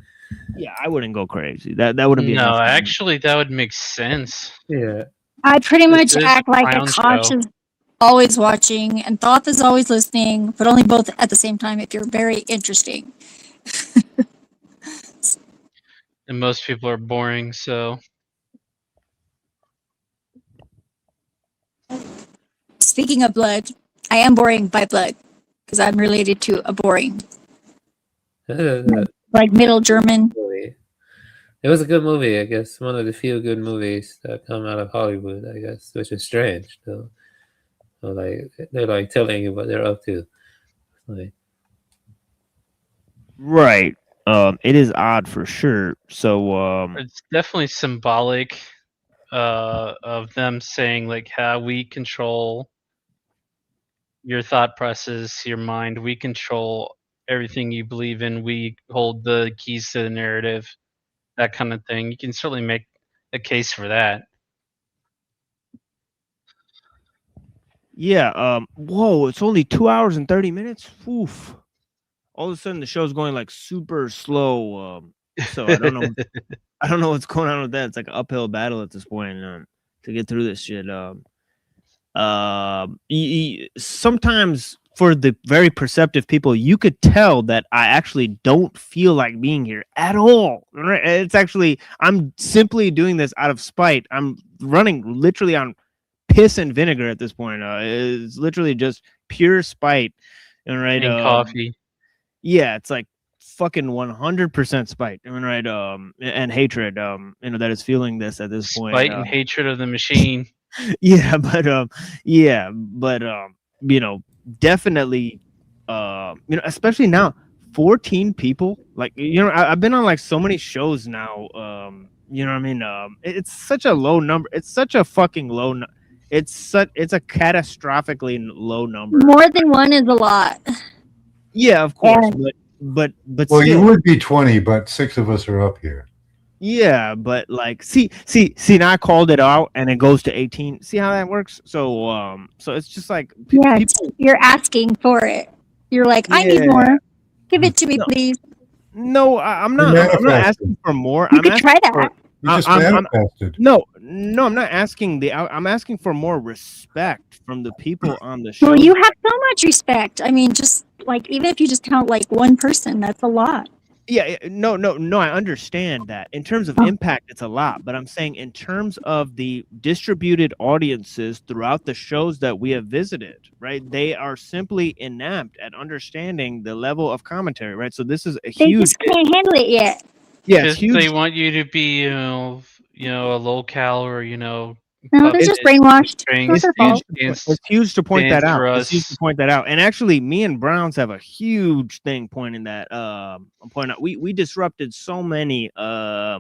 Yeah, I wouldn't go crazy. That wouldn't be no. Actually, that would make sense. Yeah, I pretty much act like a conscious, always watching, and Thoth is always listening, but only both at the same time if you're very interesting. And most people are boring, so. Speaking of blood, I am boring by blood because I'm related to a boring, like Middle German. It was a good movie, I guess. One of the few good movies that come out of Hollywood, I guess, which is strange. So like they're like telling you what they're up to. Like, right. It is odd for sure. So it's definitely symbolic of them saying like how we control your thought process, your mind. We control everything you believe in. We hold the keys to the narrative, that kind of thing. You can certainly make a case for that. Yeah. Whoa, it's only 2 hours and 30 minutes. Oof. All of a sudden the show's going like super slow. So I don't know. I don't know what's going on with that. It's like an uphill battle at this point to get through this shit. Sometimes for the very perceptive people, you could tell that I actually don't feel like being here at all. Right? It's actually, I'm simply doing this out of spite. I'm running literally on piss and vinegar at this point. It's literally just pure spite. Right? And coffee. Yeah, it's like fucking 100% spite. Right? And hatred. That is feeling this at this point. Spite and hatred of the machine. Yeah, but definitely, especially now, 14 people. Like, I've been on like so many shows now. You know what I mean? It's such a low number. It's such a fucking low. It's a catastrophically low number. More than one is a lot. Yeah, of course, but well, still. you would be 20, but 6 of us are up here. Yeah, but like, see, now I called it out, and it goes to 18. See how that works? So it's just like you're asking for it. You're like, I need more. Give it to me, please. No, I'm not asking for more. You could try that. No, I'm not asking I'm asking for more respect from the people on the show. Well, you have so much respect. I mean, just like, even if you just count like one person, that's a lot. Yeah, no, I understand that. In terms of impact, it's a lot. But I'm saying in terms of the distributed audiences throughout the shows that we have visited, right? They are simply inept at understanding the level of commentary, right? So this is a They huge... just can't handle it yet. Yeah, it's huge. They want you to be, a low cal or, No, they're just brainwashed. It's huge to point that out. It's huge to point that out. And actually, me and Browns have a huge thing pointing that. Pointing out we disrupted so many. Yeah.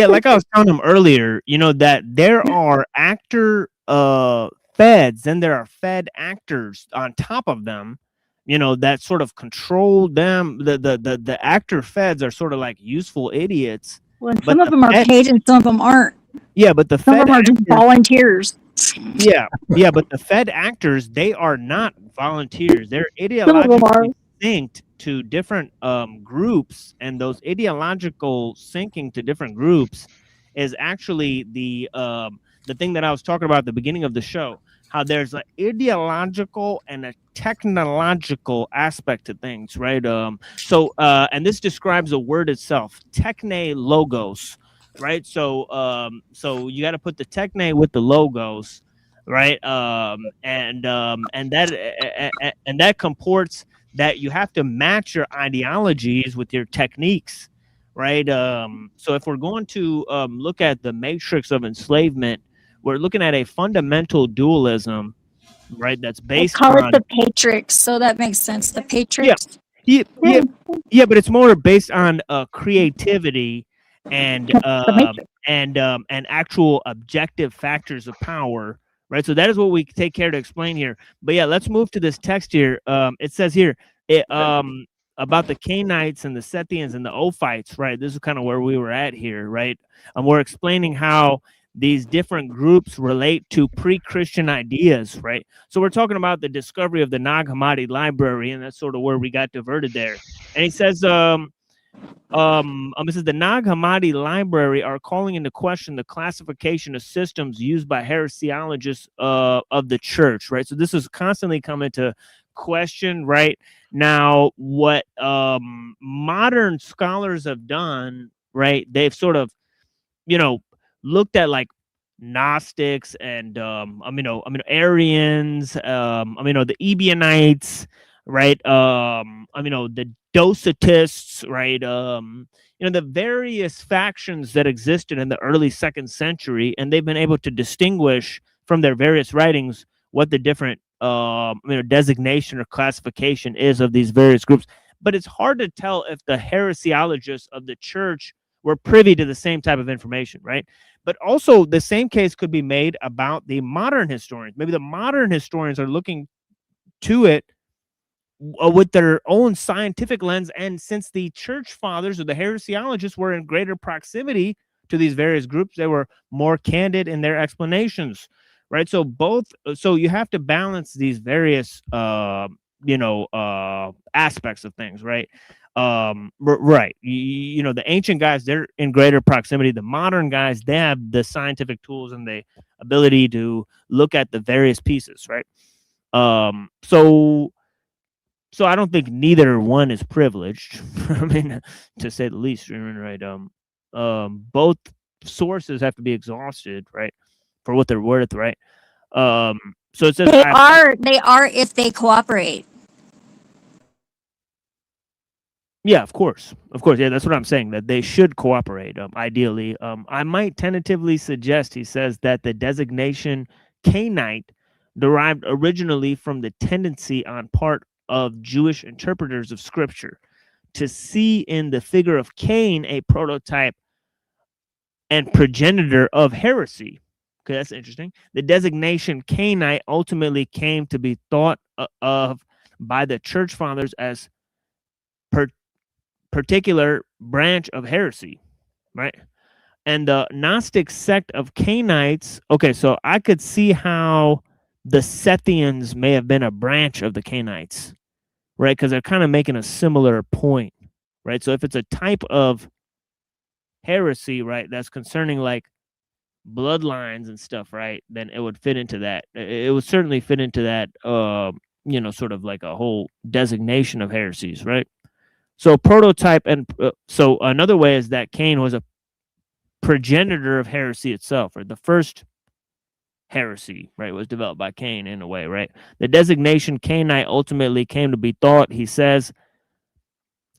Like I was telling him earlier, that there are actor feds, then there are fed actors on top of them. That sort of control them. The actor feds are sort of like useful idiots. Well, some of them are paid and some of them aren't. Yeah, but some of them are just volunteers. Yeah, but the fed actors, they are not volunteers. They're ideologically synced to different groups, and those ideological syncing to different groups is actually the thing that I was talking about at the beginning of the show. How there's an ideological and a technological aspect to things, right? And this describes a word itself, techne logos, right? So you got to put the techne with the logos, right? And that comports that you have to match your ideologies with your techniques, right? So if we're going to look at the matrix of enslavement, we're looking at a fundamental dualism, right? That's based on... Call it the Patrix, so that makes sense. The Patrix. Yeah, but it's more based on creativity and actual objective factors of power, right? So that is what we take care to explain here. But yeah, let's move to this text here. It says here about the Cainites and the Sethians and the Ophites, right? This is kind of where we were at here, right? And we're explaining how these different groups relate to pre-Christian ideas, right? So we're talking about the discovery of the Nag Hammadi library, and that's sort of where we got diverted there. And he says, it says the Nag Hammadi library are calling into question the classification of systems used by heresiologists of the church, right? So this is constantly coming to question, right? Now, what modern scholars have done, right? They've sort of, looked at like Gnostics and Arians, the Ebionites, right? The Docetists, right? The various factions that existed in the early 2nd century, and they've been able to distinguish from their various writings what the different designation or classification is of these various groups. But it's hard to tell if the heresiologists of the church were privy to the same type of information, right? But also the same case could be made about the modern historians. Maybe the modern historians are looking to it with their own scientific lens. And since the church fathers or the heresiologists were in greater proximity to these various groups, they were more candid in their explanations, right? So you have to balance these various aspects of things, right? Right. The ancient guys, they're in greater proximity. The modern guys, they have the scientific tools and the ability to look at the various pieces, right? So I don't think neither one is privileged. I mean, to say the least, right? Both sources have to be exhausted, right, for what they're worth, right? So it says They are if they cooperate. Yeah, of course. Yeah, that's what I'm saying, that they should cooperate, ideally. I might tentatively suggest, he says, that the designation Cainite derived originally from the tendency on part of Jewish interpreters of Scripture to see in the figure of Cain a prototype and progenitor of heresy. Okay, that's interesting. The designation Cainite ultimately came to be thought of by the church fathers as particular branch of heresy, right? And the Gnostic sect of Cainites, okay, so I could see how the Sethians may have been a branch of the Cainites, right? Because they're kind of making a similar point, right? So if it's a type of heresy, right, that's concerning like bloodlines and stuff, right, then it would fit into that. It would certainly fit into that, sort of like a whole designation of heresies, right? So prototype, and so another way is that Cain was a progenitor of heresy itself, or the first heresy, right, was developed by Cain in a way, right? The designation Cainite ultimately came to be thought, he says,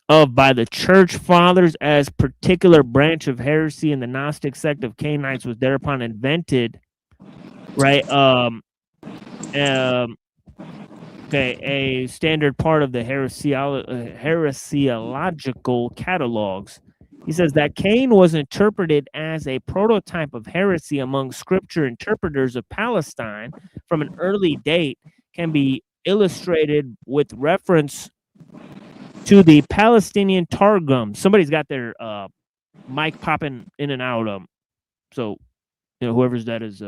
of by the church fathers as particular branch of heresy, and the Gnostic sect of Cainites was thereupon invented, right? Okay, a standard part of the heresiological catalogs. He says that Cain was interpreted as a prototype of heresy among scripture interpreters of Palestine from an early date, can be illustrated with reference to the Palestinian Targum. Somebody's got their mic popping in and out. So whoever's that is.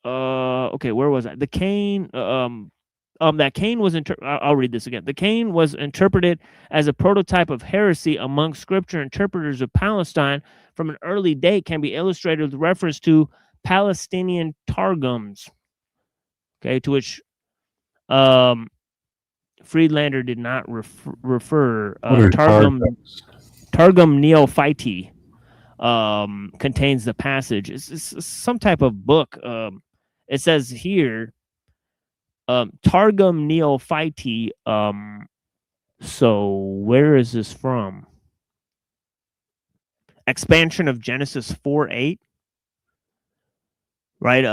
Okay, where was I? The Cain, that Cain was I'll read this again. The Cain was interpreted as a prototype of heresy among scripture interpreters of Palestine from an early date, can be illustrated with reference to Palestinian Targums. Okay, to which Friedlander did not refer. Targum Neophyte contains the passage. It's some type of book. It says here, Targum Neophyte. So where is this from? Expansion of Genesis 4:8. Right.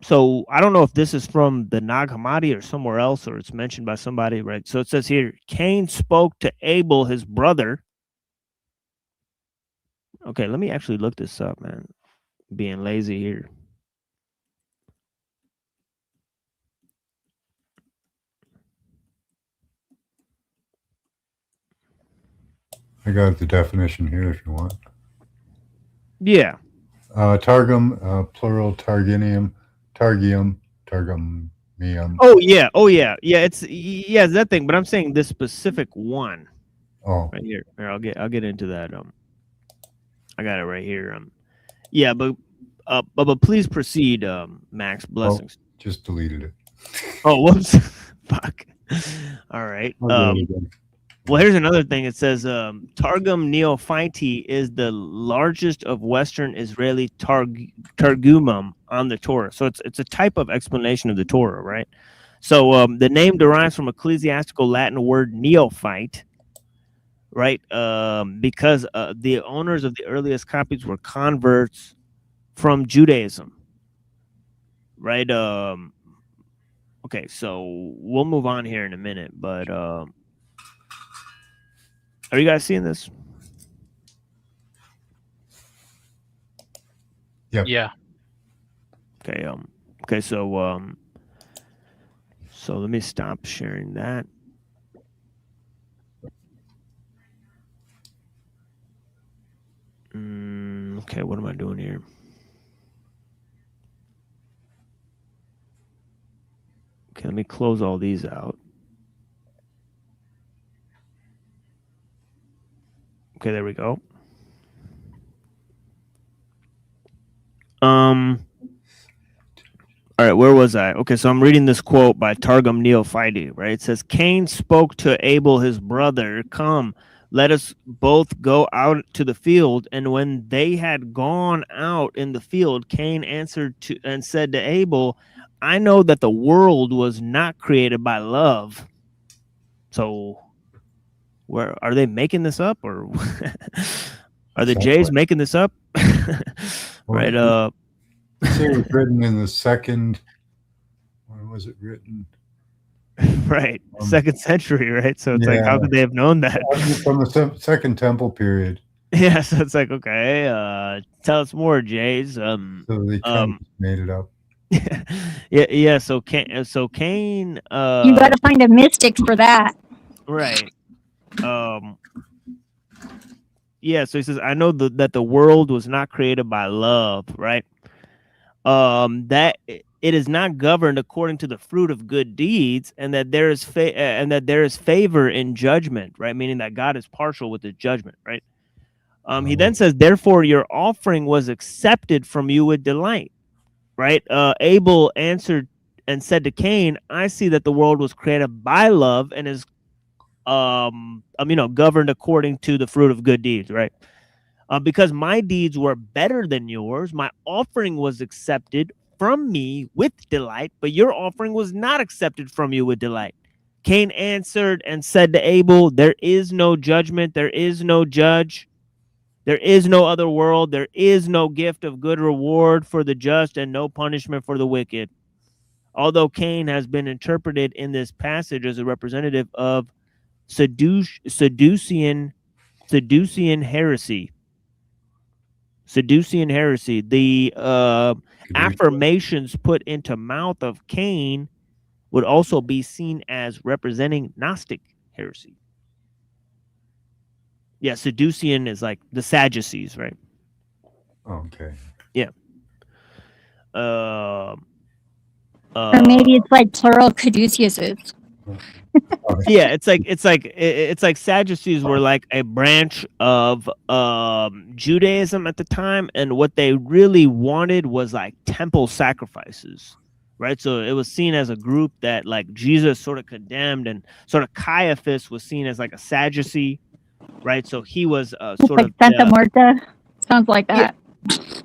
So I don't know if this is from the Nag Hammadi or somewhere else, or it's mentioned by somebody, right? So it says here, Cain spoke to Abel, his brother. Okay, let me actually look this up, man. Being lazy here. I got the definition here if you want. Yeah. Targum, plural, Targium. Oh yeah, it's that thing. But I'm saying this specific one. Oh, right here. I'll get into that. I got it right here. Yeah, but please proceed, Max. Blessings. Oh, just deleted it. Oh, whoops. Fuck. All right. Well, here's another thing. It says Targum Neophyte is the largest of Western Israeli Targumim on the Torah. So it's a type of explanation of the Torah, right? So the name derives from ecclesiastical Latin word neophyte, right? Because the owners of the earliest copies were converts from Judaism, right? Okay, so we'll move on here in a minute, but are you guys seeing this? Yeah. Yeah. Okay. Okay. So let me stop sharing that. Okay. What am I doing here? Okay, let me close all these out. Okay, there we go. All right, where was I? Okay, so I'm reading this quote by Targum Neophyte, right? It says, Cain spoke to Abel, his brother, come, let us both go out to the field. And when they had gone out in the field, Cain answered to and said to Abel, I know that the world was not created by love. So where are they making this up, or are the Jays making this up? Right. It was written in the second. When was it written? Right, second century, right? So it's like, how could they have known that? From the Second Temple period. Yeah, so it's like, okay, tell us more, Jays. So they kind of made it up. yeah. So Cain. You got to find a mystic for that. Right. Yeah. So he says, I know that the world was not created by love, right? That it is not governed according to the fruit of good deeds, and that there is favor in judgment, right? Meaning that God is partial with his judgment, right? He then says, therefore your offering was accepted from you with delight, right? Abel answered and said to Cain, I see that the world was created by love and is governed according to the fruit of good deeds, right? Because my deeds were better than yours, my offering was accepted from me with delight, but your offering was not accepted from you with delight. Cain answered and said to Abel, there is no judgment, there is no judge, there is no other world, there is no gift of good reward for the just and no punishment for the wicked. Although Cain has been interpreted in this passage as a representative of Sadducean heresy. The affirmations put into mouth of Cain would also be seen as representing Gnostic heresy. Yeah, Sadducean is like the Sadducees, right? Okay. Yeah. Or maybe it's like plural caduceuses. Yeah, it's like Sadducees were like a branch of Judaism at the time, and what they really wanted was like temple sacrifices, right? So it was seen as a group that like Jesus sort of condemned, and sort of Caiaphas was seen as like a Sadducee, right? So he was sort like of Santa Muerta. Sounds like that.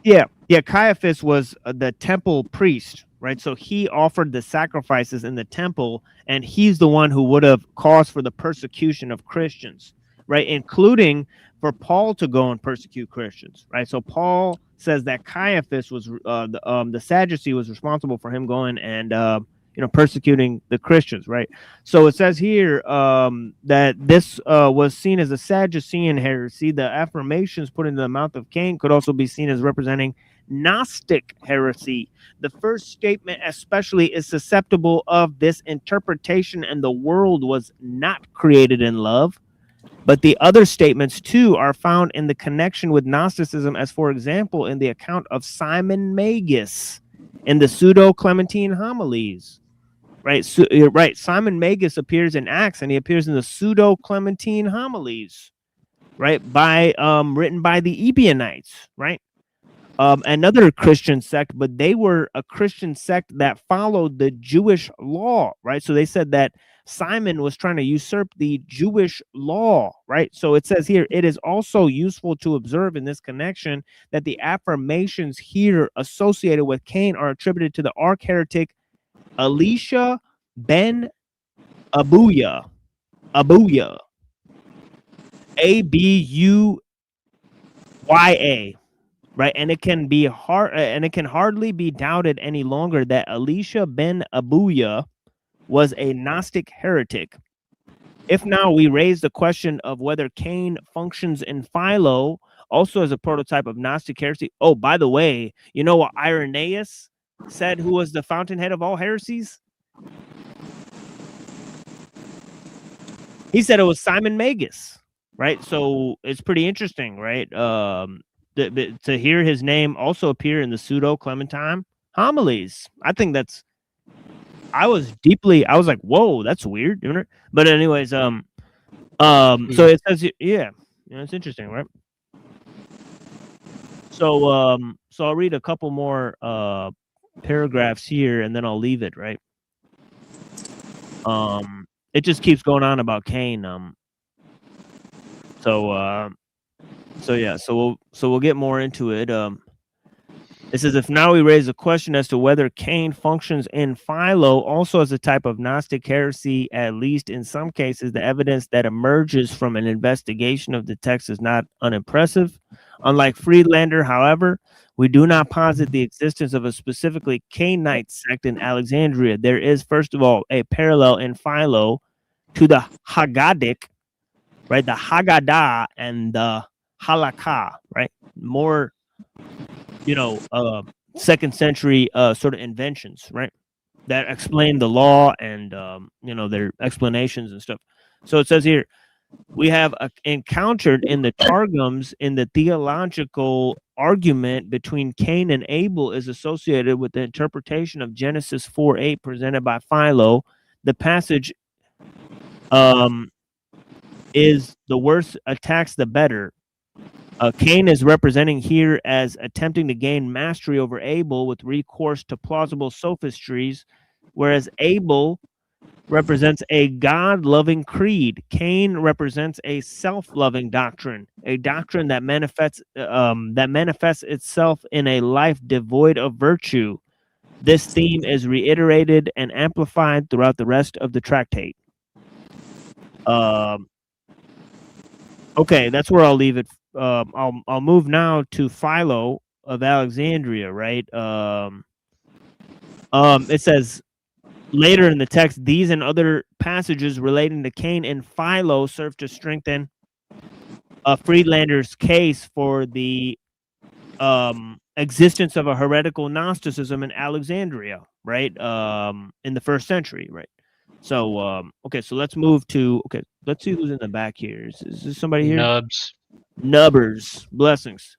Yeah. Caiaphas was the temple priest, right? So he offered the sacrifices in the temple, and he's the one who would have caused for the persecution of Christians, right? Including for Paul to go and persecute Christians, right? So Paul says that Caiaphas was the Sadducee was responsible for him going and persecuting the Christians, right? So it says here that this was seen as a Sadducean heresy. The affirmations put into the mouth of Cain could also be seen as representing Gnostic heresy. The first statement especially is susceptible of this interpretation, and the world was not created in love. But the other statements too are found in the connection with Gnosticism, as for example in the account of Simon Magus in the Pseudo-Clementine homilies. Right, Simon Magus appears in Acts, and he appears in the Pseudo-Clementine homilies, right? Written by the Ebionites, right? Another Christian sect, but they were a Christian sect that followed the Jewish law, right? So they said that Simon was trying to usurp the Jewish law, right? So it says here, it is also useful to observe in this connection that the affirmations here associated with Cain are attributed to the arch heretic Elisha ben Abuya, Abuya, right? And it can be hardly be doubted any longer that Elisha ben Abuya was a Gnostic heretic. If now we raise the question of whether Cain functions in Philo also as a prototype of Gnostic heresy. Oh, by the way, you know what Irenaeus said, who was the fountainhead of all heresies? He said it was Simon Magus, right? So it's pretty interesting, right? To hear his name also appear in the Pseudo-Clementine homilies. I think that's I was like, whoa, that's weird. But anyways, so it says, yeah, it's interesting, right? So, so I'll read a couple more paragraphs here, and then I'll leave it, right? It just keeps going on about Cain. So yeah, so we'll get more into it. It says, if now we raise a question as to whether Cain functions in Philo also as a type of Gnostic heresy, at least in some cases, the evidence that emerges from an investigation of the text is not unimpressive. Unlike Friedlander, however, we do not posit the existence of a specifically Cainite sect in Alexandria. There is, first of all, a parallel in Philo to the Haggadic, right? The Haggadah and the Halakha, right? More, second century sort of inventions, right? That explain the law and, their explanations and stuff. So it says here, we have encountered in the Targums in the theological argument between Cain and Abel is associated with the interpretation of Genesis 4:8 presented by Philo. The passage is the worse attacks the better. Cain is representing here as attempting to gain mastery over Abel with recourse to plausible sophistries, whereas Abel represents a God-loving creed. Cain represents a self-loving doctrine, a doctrine that manifests itself in a life devoid of virtue. This theme is reiterated and amplified throughout the rest of the tractate. Okay, that's where I'll leave it. I'll move now to Philo of Alexandria, right? It says later in the text, these and other passages relating to Cain and Philo serve to strengthen Friedlander's case for the existence of a heretical Gnosticism in Alexandria, right? In the 1st century, right? So, okay, so let's move to, let's see who's in the back here. Is this somebody here? Nubbers. Blessings.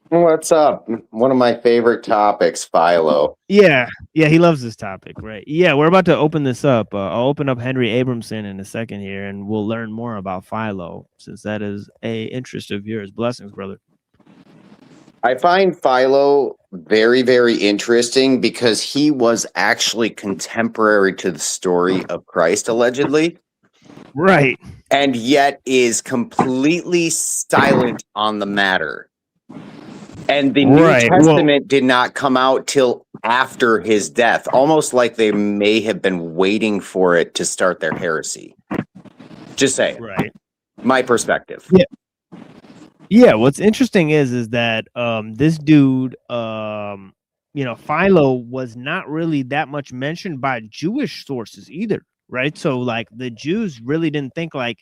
What's up? One of my favorite topics, Philo. Yeah, he loves this topic, right? Yeah, we're about to open this up. I'll open up Henry Abramson in a second here, and we'll learn more about Philo, since that is a interest of yours. Blessings, brother. I find Philo very, very interesting because he was actually contemporary to the story of Christ, allegedly. Right. And yet is completely silent on the matter. And the New Testament did not come out till after his death, almost like they may have been waiting for it to start their heresy. Just saying. Right. My perspective. Yeah. Yeah, what's interesting is that this dude, Philo was not really that much mentioned by Jewish sources either, right? So like the Jews really didn't think like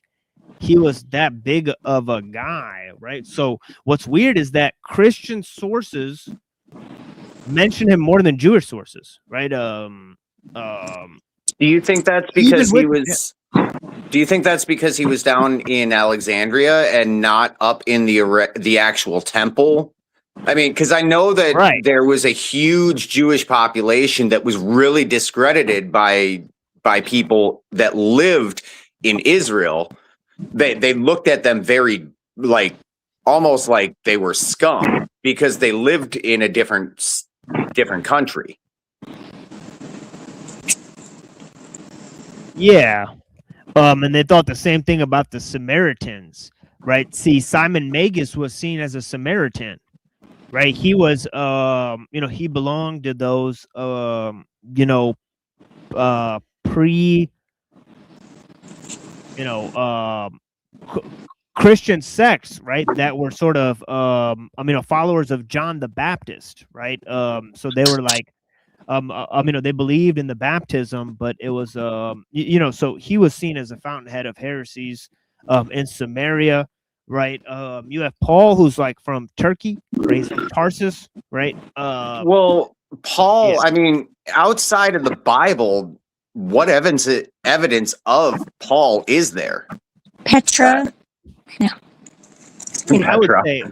he was that big of a guy, right? So what's weird is that Christian sources mention him more than Jewish sources, right? Do you think that's because he was? Do you think that's because he was down in Alexandria and not up in the actual temple? I mean, because I know that there was a huge Jewish population that was really discredited by people that lived in Israel. They looked at them very almost like they were scum because they lived in a different country. Yeah. And they thought the same thing about the Samaritans, right? See, Simon Magus was seen as a Samaritan, right? He was, he belonged to those, Christian sects, right? That were sort of, followers of John the Baptist, right? So they were like, they believed in the baptism, but it was, so he was seen as a fountainhead of heresies in Samaria, right? You have Paul, who's like from Turkey, right? He's from Tarsus, right? Well, Paul, yeah. I mean, outside of the Bible, what evidence of Paul is there? Petra. Yeah. I would say,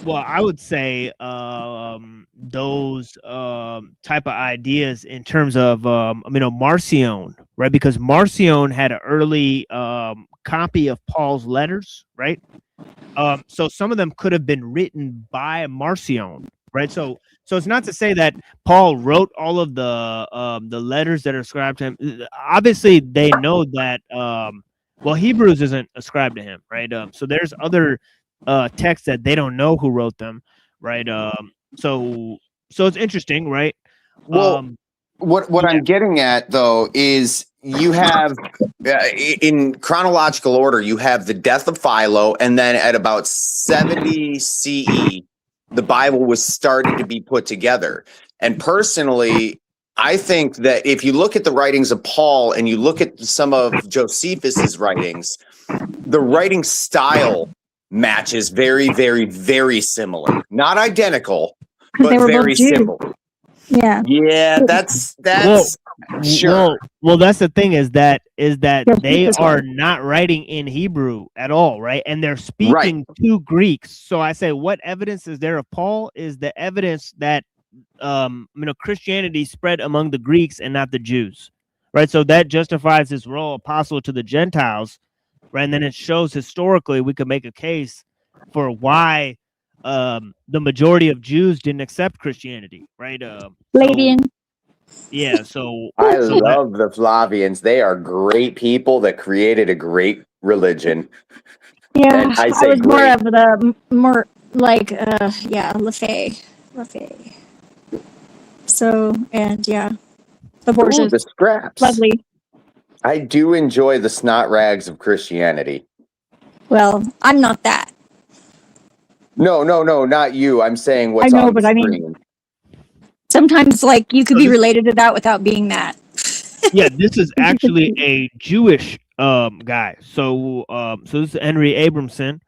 Well, I would say those type of ideas in terms of Marcion, right? Because Marcion had an early copy of Paul's letters, right? So some of them could have been written by Marcion, right? So it's not to say that Paul wrote all of the letters that are ascribed to him. Obviously, they know that Hebrews isn't ascribed to him, right? So there's other texts that they don't know who wrote them, right? So it's interesting, right? Well, what I'm getting at though is you have in chronological order, you have the death of Philo, and then at about 70 CE, the Bible was starting to be put together. And personally, I think that if you look at the writings of Paul and you look at some of Josephus's writings, the writing style matches very, very, very similar. Not identical, but they were both very Jews. similar. Yeah. Yeah, that's sure. Well, that's the thing is that they Josephus are was. not writing in Hebrew at all, right? And they're speaking to Greeks. So I say, what evidence is there of Paul? Is the evidence that Christianity spread among the Greeks and not the Jews, right? So that justifies his role, apostle to the Gentiles, right? And then it shows historically we could make a case for why the majority of Jews didn't accept Christianity, right? Flavian. Yeah, so I love the Flavians. They are great people that created a great religion. Yeah, And I I say was more great. of the more like LaFay. So the Borgias. Ooh, the scraps. Lovely. I do enjoy the snot rags of Christianity. Well, I'm not that. No, not you. I'm saying what's I know, on but the I mean, screen. sometimes like you could be related to that without being that. Yeah, this is actually a Jewish guy. So this is Henry Abramson,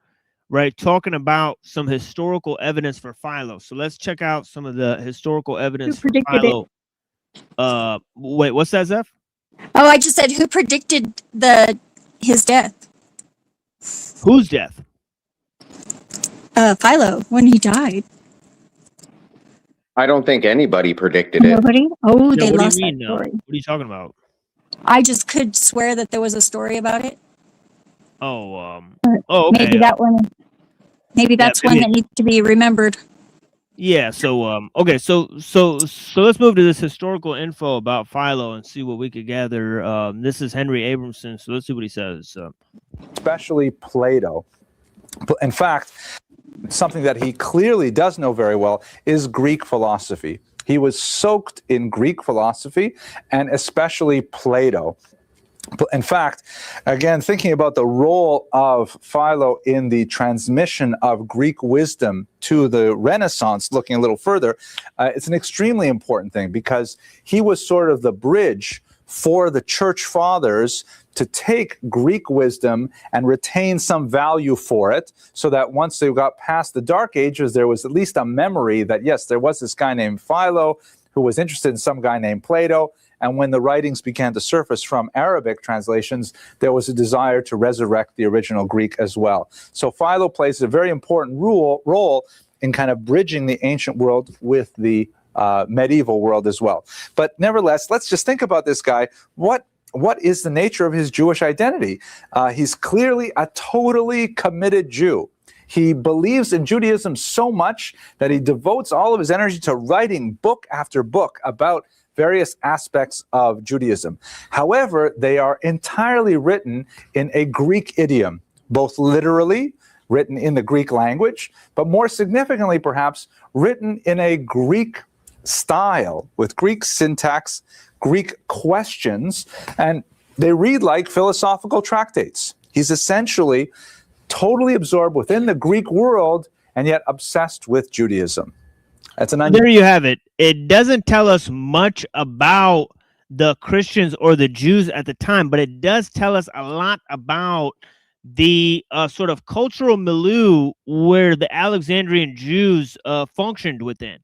right, talking about some historical evidence for Philo. So let's check out some of the historical evidence for Philo. Wait, what's that, Zeph? Oh, I just said who predicted his death? Whose death? Philo, when he died. I don't think anybody predicted it. Nobody? Oh, No, they what lost do you mean? that story. What are you talking about? I just could swear that there was a story about it. Okay. Maybe that one. Maybe that's one that needs to be remembered. Yeah. So okay. So let's move to this historical info about Philo and see what we could gather. This is Henry Abramson. So let's see what he says. Especially Plato. In fact, something that he clearly does know very well is Greek philosophy. He was soaked in Greek philosophy and especially Plato. In fact, again, thinking about the role of Philo in the transmission of Greek wisdom to the Renaissance, looking a little further, it's an extremely important thing because he was sort of the bridge for the church fathers to take Greek wisdom and retain some value for it so that once they got past the Dark Ages, there was at least a memory that, yes, there was this guy named Philo who was interested in some guy named Plato. And when the writings began to surface from Arabic translations, there was a desire to resurrect the original Greek as well. So Philo plays a very important role in kind of bridging the ancient world with the medieval world as well. But nevertheless, let's just think about this guy. What is the nature of his Jewish identity? He's clearly a totally committed Jew. He believes in Judaism so much that he devotes all of his energy to writing book after book about various aspects of Judaism. However, they are entirely written in a Greek idiom, both literally, written in the Greek language, but more significantly, perhaps, written in a Greek style with Greek syntax, Greek questions, and they read like philosophical tractates. He's essentially totally absorbed within the Greek world and yet obsessed with Judaism. There you have it. It doesn't tell us much about the Christians or the Jews at the time, but it does tell us a lot about the sort of cultural milieu where the Alexandrian Jews functioned within,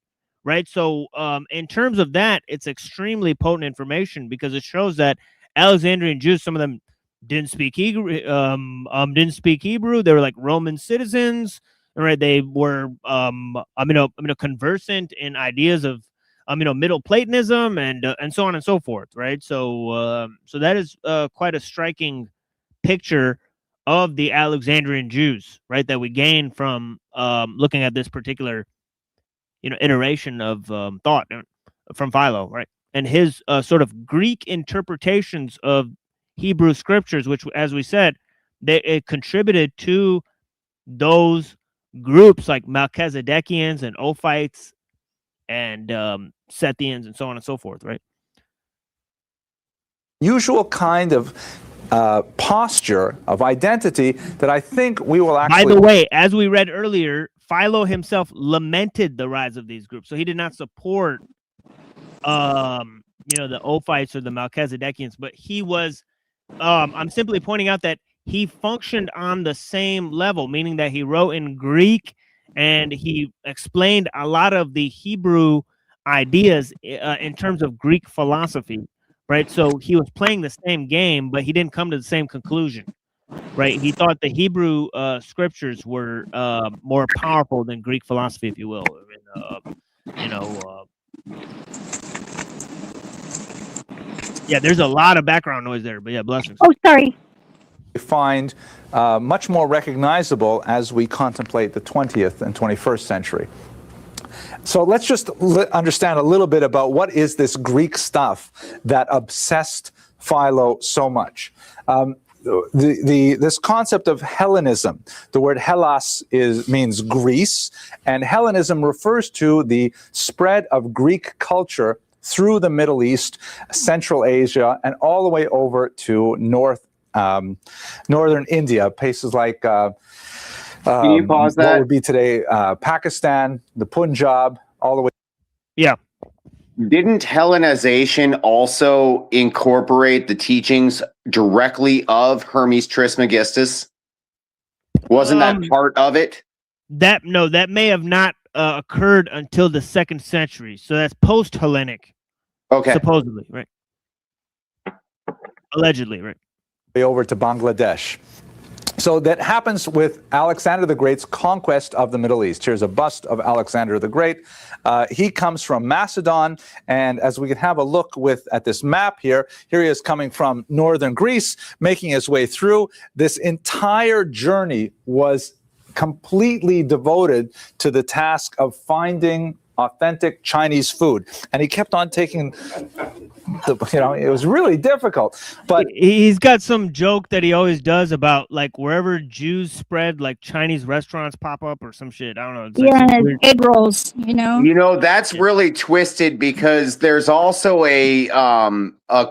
right? So in terms of that, it's extremely potent information because it shows that Alexandrian Jews, some of them didn't speak Hebrew. They were like Roman citizens, right? They were conversant in ideas of Middle Platonism and so on and so forth, right? So so that is quite a striking picture of the Alexandrian Jews, right? That we gain from looking at this particular iteration of thought from Philo, right? And his sort of Greek interpretations of Hebrew scriptures, which, as we said, it contributed to those groups like Melchizedekians and Ophites and Sethians and so on and so forth, right? Usual kind of posture of identity that I think we will actually... By the way, as we read earlier, Philo himself lamented the rise of these groups. So he did not support, the Ophites or the Melchizedekians, but he was, I'm simply pointing out that he functioned on the same level, meaning that he wrote in Greek and he explained a lot of the Hebrew ideas in terms of Greek philosophy, right? So he was playing the same game, but he didn't come to the same conclusion, right? He thought the Hebrew scriptures were more powerful than Greek philosophy, if you will. Yeah, there's a lot of background noise there, but yeah, blessings. Oh, sorry. Find much more recognizable as we contemplate the 20th and 21st century. So let's just understand a little bit about what is this Greek stuff that obsessed Philo so much. This concept of Hellenism, the word Hellas means Greece, and Hellenism refers to the spread of Greek culture through the Middle East, Central Asia, and all the way over to northern India, places like Can you pause that? what would be today Pakistan, the Punjab, all the way. Yeah. Didn't Hellenization also incorporate the teachings directly of Hermes Trismegistus? Wasn't that part of it? That may have not occurred until the 2nd century. So that's post-Hellenic. Okay. Supposedly, right? Allegedly, right? Over to Bangladesh. So that happens with Alexander the Great's conquest of the Middle East. Here's a bust of Alexander the Great. He comes from Macedon, and as we can have a look at this map here he is coming from northern Greece, making his way through. This entire journey was completely devoted to the task of finding authentic Chinese food, and he kept on taking it was really difficult. But he's got some joke that he always does about like wherever Jews spread, like Chinese restaurants pop up or some shit. I don't know. It's like egg rolls, That's really twisted because there's also a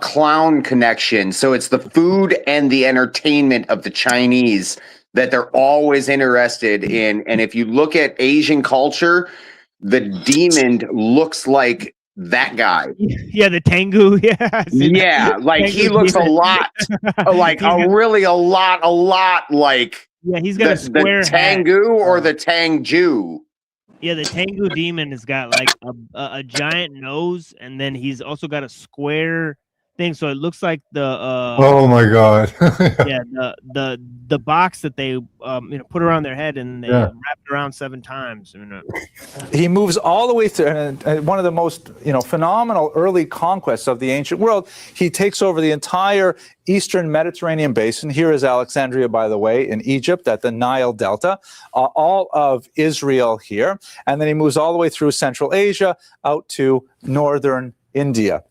clown connection. So it's the food and the entertainment of the Chinese that they're always interested in. And if you look at Asian culture, the demon looks like that guy. Yeah, the Tengu. Yeah. Yeah, like Tengu he looks demon. a lot like a lot like yeah, he's got a square the Tengu or the Tangju. Yeah, the Tengu demon has got like a giant nose, and then he's also got a square thing, so it looks like the oh my god. yeah, the box that they put around their head and they wrapped around 7 times. He moves all the way through, and one of the most phenomenal early conquests of the ancient world. He takes over the entire eastern Mediterranean basin. Here is Alexandria, by the way, in Egypt at the Nile Delta, all of Israel here, and then he moves all the way through Central Asia out to northern India.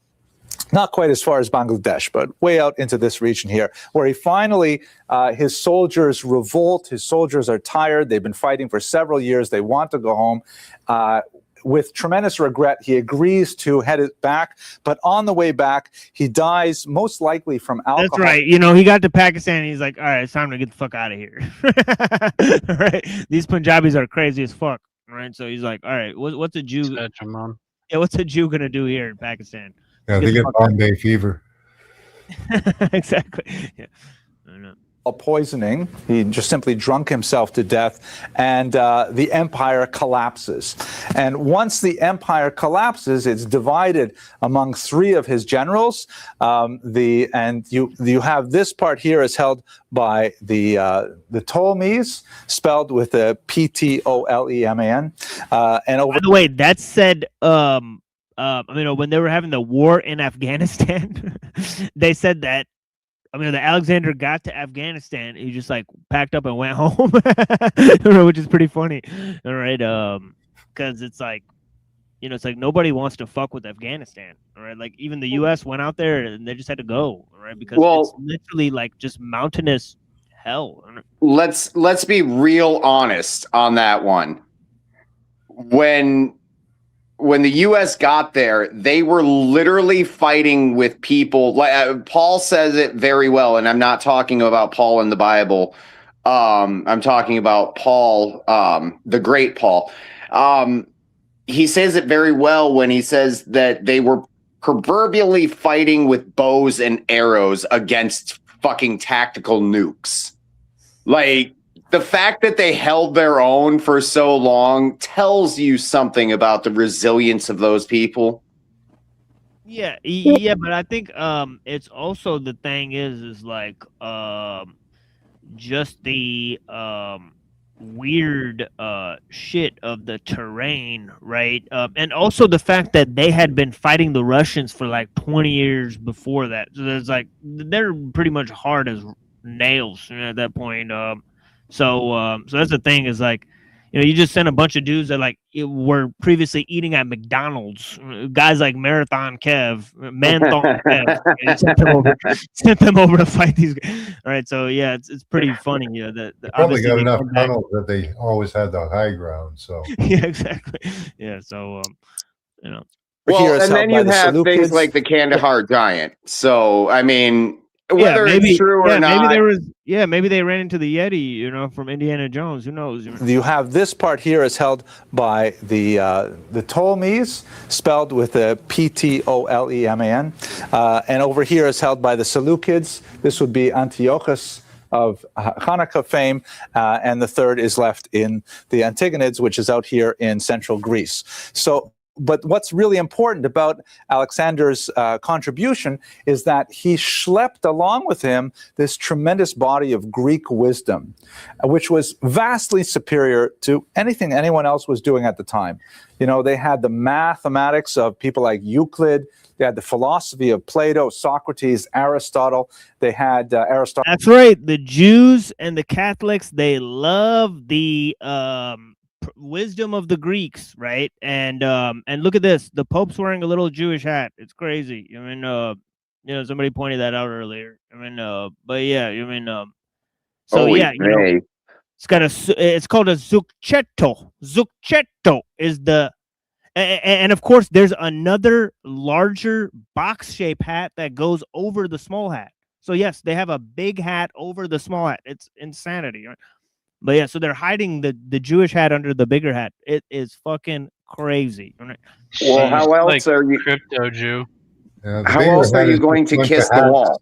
Not quite as far as Bangladesh, but way out into this region here, where he finally, his soldiers revolt. His soldiers are tired. They've been fighting for several years. They want to go home. With tremendous regret, he agrees to head it back. But on the way back, he dies most likely from alcohol. That's right. He got to Pakistan and he's like, all right, it's time to get the fuck out of here. Right? These Punjabis are crazy as fuck. Right? So he's like, all right, what's a Jew? Yeah, what's a Jew going to do here in Pakistan? Yeah, they get Bombay fever. Exactly. Yeah. I don't know. poisoning. He just simply drunk himself to death, and the empire collapses. And once the empire collapses, it's divided among 3 of his generals. You have this part here is held by the Ptolemies, spelled with a Ptoleman. And over by the way, that said, when they were having the war in Afghanistan, they said that. The Alexander got to Afghanistan. He just like packed up and went home, which is pretty funny. All right, because it's like, it's like nobody wants to fuck with Afghanistan. All right, like even the U.S. went out there and they just had to go. All right, because it's literally like just mountainous hell. Let's be real honest on that one. When the U.S. got there, they were literally fighting with people. Like Paul says it very well, and I'm not talking about Paul in the Bible. I'm talking about Paul, the great Paul. He says it very well when he says that they were proverbially fighting with bows and arrows against fucking tactical nukes. Like, the fact that they held their own for so long tells you something about the resilience of those people. Yeah, but I think it's also the thing is like just the weird shit of the terrain, right? And also the fact that they had been fighting the Russians for like 20 years before that. So there's like they're pretty much hard as nails at that point. So that's the thing is like, you just send a bunch of dudes that like were previously eating at McDonald's, guys like Marathon Kev, Manthon Kev, sent them over to fight these guys. All right, so yeah, it's pretty funny. They probably got enough tunnels that they always had the high ground. So yeah, exactly. Yeah, so Well, and then you have things like the Kandahar Giant. So I mean, whether it's true or not, maybe they ran into the Yeti, from Indiana Jones. Who knows? You have this part here is held by the Ptolemies, spelled with a Ptoleman, and over here is held by the Seleucids. This would be Antiochus of Hanukkah fame, and the third is left in the Antigonids, which is out here in central Greece. But what's really important about Alexander's contribution is that he schlepped along with him this tremendous body of Greek wisdom, which was vastly superior to anything anyone else was doing at the time. They had the mathematics of people like Euclid. They had the philosophy of Plato, Socrates, Aristotle. They had Aristotle. That's right. The Jews and the Catholics, they love the wisdom of the Greeks, right? And look at this, the Pope's wearing a little Jewish hat. It's crazy. Somebody pointed that out earlier. But yeah, it's called a zucchetto. Zucchetto is the and of course there's another larger box shape hat that goes over the small hat. So yes, they have a big hat over the small hat. It's insanity, right? But yeah, so they're hiding the Jewish hat under the bigger hat. It is fucking crazy. Well, how else are you crypto Jew? How else are you going to kiss the wall?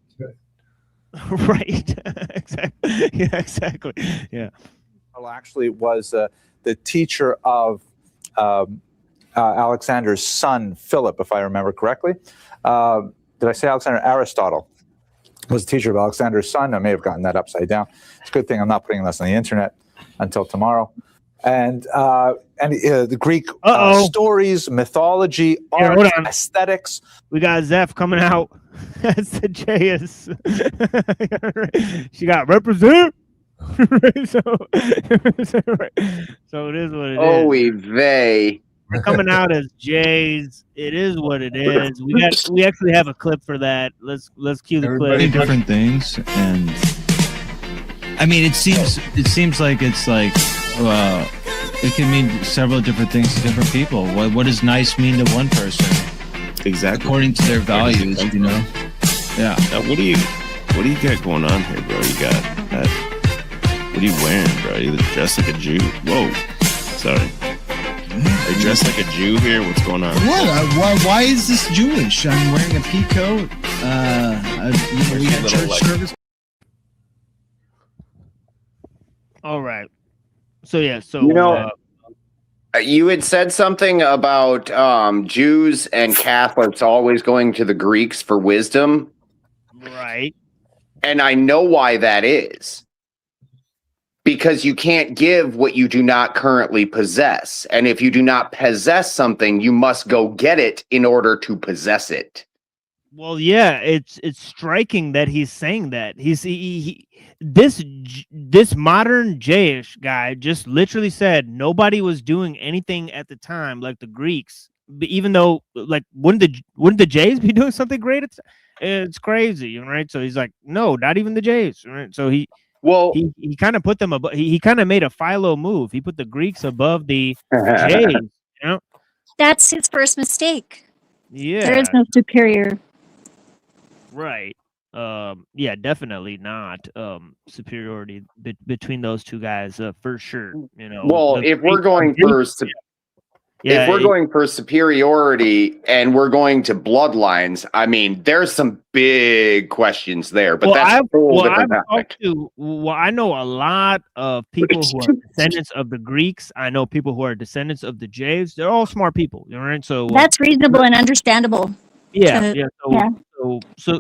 Right. Exactly. Yeah, exactly. Yeah. Well, actually was the teacher of Alexander's son, Philip, if I remember correctly. Did I say Alexander? Aristotle was the teacher of Alexander's son. I may have gotten that upside down. It's a good thing I'm not putting this on the internet until tomorrow. And the Greek stories, mythology, art, aesthetics. We got Zeph coming out. That's the JS. She got represent. So it is what it is. Oy vey. They're coming out as J's. It is what it is. We actually have a clip for that. Let's cue the clip. Many different things, and I mean, it seems like it's like it can mean several different things to different people. What does nice mean to one person? Exactly, according to their values. Yeah. What do you got going on here, bro? You got that? What are you wearing, bro? You dressed like a Jew. Whoa, sorry. Are you dressed like a Jew here? What's going on? What? Why is this Jewish? I'm wearing a pea coat. We had church service. All right. So yeah. So you had said something about Jews and Catholics always going to the Greeks for wisdom. Right. And I know why that is. Because you can't give what you do not currently possess. And if you do not possess something, you must go get it in order to possess it. Well, yeah, it's striking that he's saying that. This modern Jayish guy just literally said nobody was doing anything at the time like the Greeks. But even though, like, wouldn't the Jays be doing something great? It's crazy, right? So he's like, no, not even the Jays, right? So he kind of put them above. He kind of made a Philo move. He put the Greeks above the Jays. You know? That's his first mistake. Yeah, there is no superior. Right. Yeah, definitely not superiority between those two guys for sure. You know. Well, if we're going for going for superiority and we're going to bloodlines, I mean, there's some big questions there. But that's a whole different topic. I know a lot of people who are descendants of the Greeks. I know people who are descendants of the Jays. They're all smart people, you know, right? So that's reasonable and understandable. Yeah. So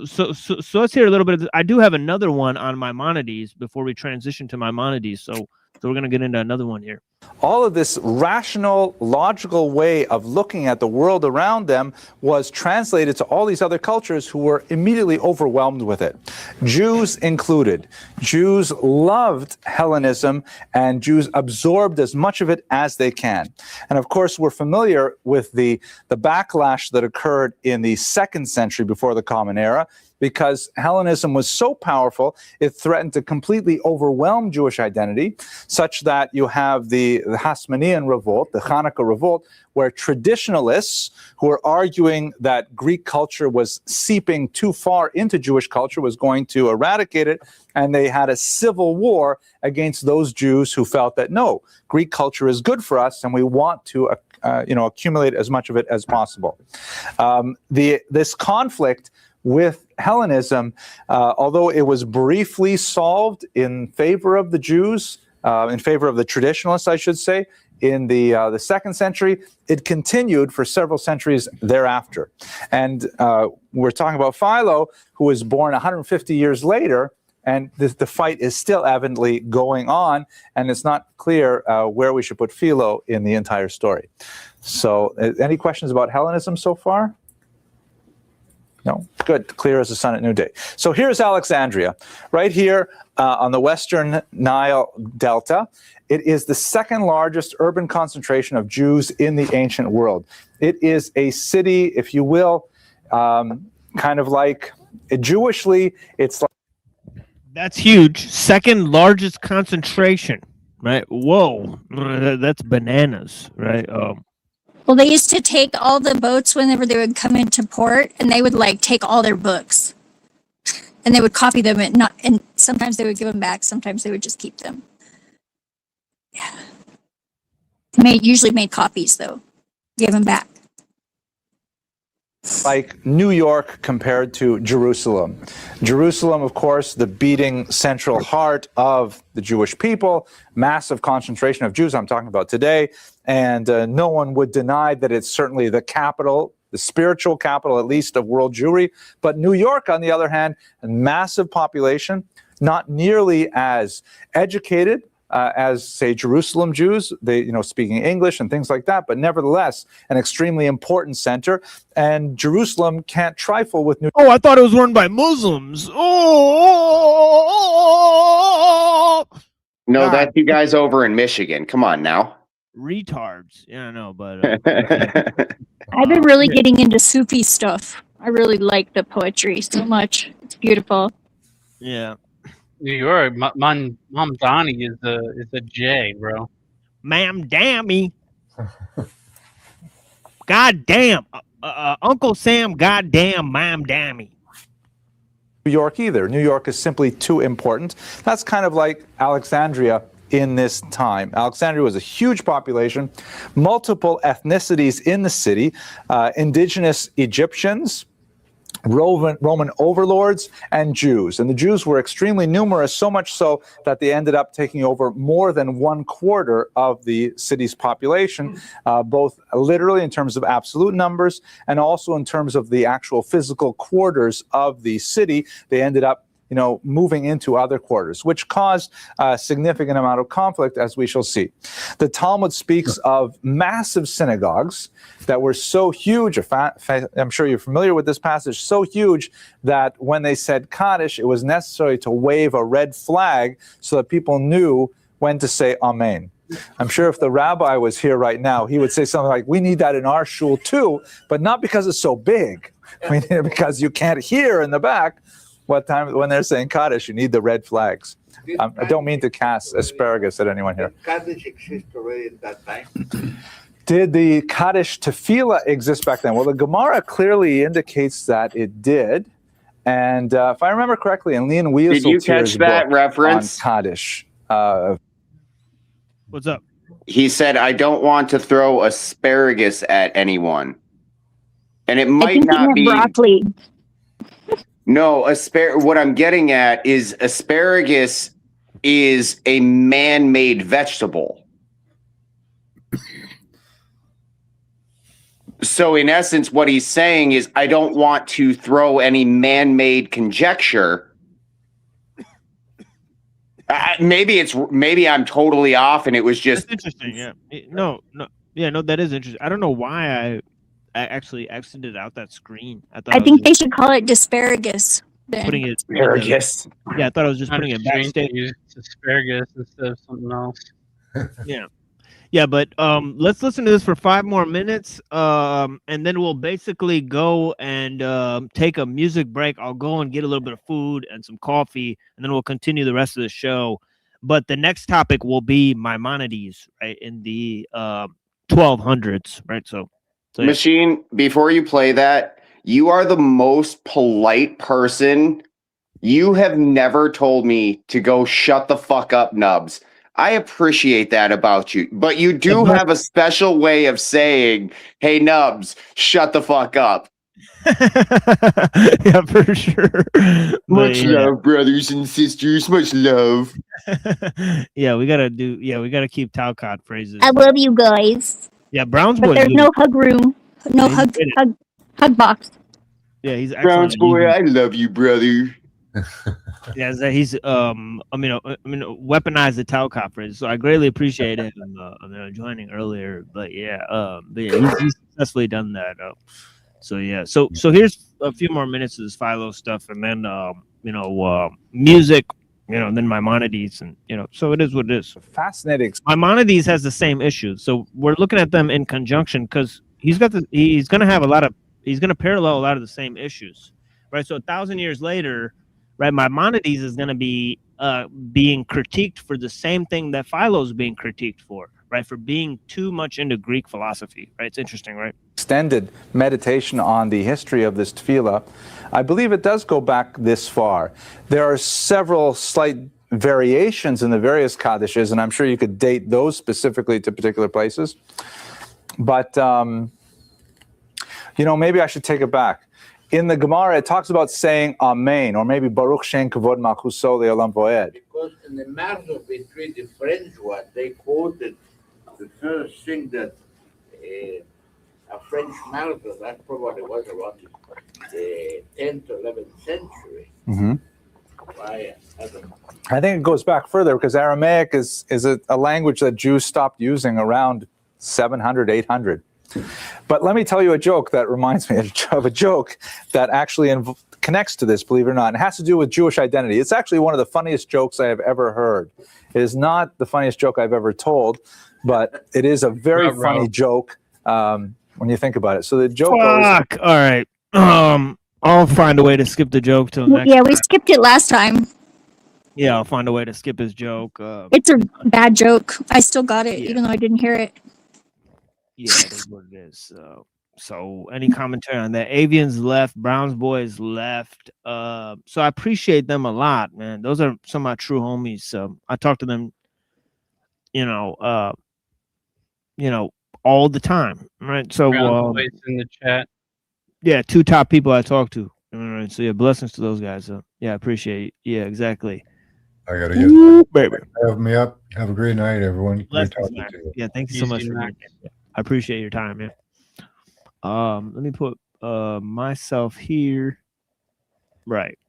let's hear a little bit of this. I do have another one on Maimonides before we transition to Maimonides. So we're going to get into another one here. All of this rational, logical way of looking at the world around them was translated to all these other cultures who were immediately overwhelmed with it. Jews included. Jews loved Hellenism, and Jews absorbed as much of it as they can. And of course, we're familiar with the backlash that occurred in the 2nd century before the Common Era, because Hellenism was so powerful, it threatened to completely overwhelm Jewish identity, such that you have the Hasmonean revolt, the Hanukkah revolt, where traditionalists who were arguing that Greek culture was seeping too far into Jewish culture was going to eradicate it, and they had a civil war against those Jews who felt that, no, Greek culture is good for us, and we want to accumulate as much of it as possible. This conflict with Hellenism, although it was briefly solved in favor of the Jews, in favor of the traditionalists, I should say, in the 2nd century, it continued for several centuries thereafter. And we're talking about Philo, who was born 150 years later, and the fight is still evidently going on, and it's not clear where we should put Philo in the entire story. So any questions about Hellenism so far? No? Good. Clear as the sun at noonday. So here's Alexandria, right here on the western Nile Delta. It is the 2nd largest urban concentration of Jews in the ancient world. It is a city, if you will, kind of like Jewishly, it's like... That's huge. 2nd largest concentration, right? Whoa, that's bananas, right? Well, they used to take all the boats whenever they would come into port, and they would like take all their books, and they would copy them, and sometimes they would give them back. Sometimes they would just keep them. Yeah, usually made copies though, give them back. Like New York compared to Jerusalem. Jerusalem, of course, the beating central heart of the Jewish people, massive concentration of Jews I'm talking about today, and no one would deny that it's certainly the capital, the spiritual capital at least of world Jewry. But New York, on the other hand, a massive population, not nearly as educated as, say, Jerusalem Jews, they, speaking English and things like that, but nevertheless, an extremely important center. And Jerusalem can't trifle with New York. Oh, I thought it was run by Muslims. Oh! No, that's you guys over in Michigan. Come on now. Retards. Yeah, I know, but... I've been really getting into Sufi stuff. I really like the poetry so much. It's beautiful. Yeah. New York, Mamdani is a J, bro. Mamdani. God damn. Uncle Sam, goddamn Mamdani. New York either. New York is simply too important. That's kind of like Alexandria in this time. Alexandria was a huge population, multiple ethnicities in the city, indigenous Egyptians, Roman overlords and Jews. And the Jews were extremely numerous, so much so that they ended up taking over more than 1/4 of the city's population, both literally in terms of absolute numbers and also in terms of the actual physical quarters of the city. They ended up moving into other quarters, which caused a significant amount of conflict, as we shall see. The Talmud speaks of massive synagogues that were so huge, I'm sure you're familiar with this passage, so huge that when they said Kaddish, it was necessary to wave a red flag so that people knew when to say Amen. I'm sure if the rabbi was here right now, he would say something like, we need that in our shul too, but not because it's so big. We need it because you can't hear in the back. When they're saying Kaddish, you need the red flags. I don't mean to cast asparagus at anyone here. Kaddish exist already at that time? Did the Kaddish Tefillah exist back then? Well, the Gemara clearly indicates that it did. And if I remember correctly, in Leon Wieseltier's Did you catch that reference? On Kaddish. What's up? He said, I don't want to throw asparagus at anyone. And it might not be broccoli. No, what I'm getting at is asparagus is a man-made vegetable. So in essence, what he's saying is, I don't want to throw any man-made conjecture. Maybe I'm totally off, and it was just That's interesting. Yeah, no, that is interesting. I don't know why I actually exited out that screen. I think they should call it disparagus. Then. Putting it asparagus. Yeah, I thought I was just Kind putting of it strange to backstage. use asparagus instead of something else. Yeah, but let's listen to this for 5 more minutes, and then we'll basically go and take a music break. I'll go and get a little bit of food and some coffee, and then we'll continue the rest of the show. But the next topic will be Maimonides, right, in the 1200s, right? So yeah. Machine, before you play that, you are the most polite person. You have never told me to go shut the fuck up, Nubs. I appreciate that about you. But you do have a special way of saying, hey, Nubs, shut the fuck up. Yeah, for sure. Much love, brothers and sisters. Much love. Yeah, we gotta keep Talcott phrases. I love you guys. Yeah, Brown's But boy. there's no hug room. No hug box. Yeah, he's Brown's boy. I love you, brother. Yeah, he's weaponize the Talcott phrase. So I greatly appreciate him joining earlier. But yeah, he's successfully done that. So yeah, so here's a few more minutes of this Philo stuff, and then music, and then Maimonides, and so it is what it is. Fascinating. Maimonides has the same issues, so we're looking at them in conjunction because he's going to parallel a lot of the same issues, right? So 1,000 years later, right, Maimonides is going to be being critiqued for the same thing that Philo's being critiqued for, right? For being too much into Greek philosophy, right? It's interesting, right? Extended meditation on the history of this tefillah. I believe it does go back this far. There are several slight variations in the various Kaddishes, and I'm sure you could date those specifically to particular places. But, maybe I should take it back. In the Gemara, it talks about saying Amen, or maybe Baruch Shem Kavod Malchuso Le'olam Voed. Because in the Marzo between the French one, they quoted the first thing that a French Marzo, that probably was around the 10th or 11th century. Mm-hmm. Why, I don't know. I think it goes back further because Aramaic is a language that Jews stopped using around 700, 800. But let me tell you a joke that reminds me of a joke that actually connects to this, believe it or not. And it has to do with Jewish identity. It's actually one of the funniest jokes I have ever heard. It is not the funniest joke I've ever told, but it is a very funny joke when you think about it. So the joke goes... All right. I'll find a way to skip the joke till next Yeah, we time. skipped it last time. Yeah, I'll find a way to skip his joke. It's a bad joke. I still got it, even though I didn't hear it. Yeah, it is what it is. So any commentary on that? Avians left, Brown's boys left. So I appreciate them a lot, man. Those are some of my true homies. So I talk to them, all the time, right? So Brown's boys in the chat. yeah, 2 top people I talk to, All right. So yeah, blessings to those guys. Yeah, I appreciate it. Yeah, exactly. I gotta get baby. Have me up. Have a great night, everyone. Great Blessings, talking man. to you. Yeah, thank you so much for being here. I appreciate your time, man. Let me put myself here. Right.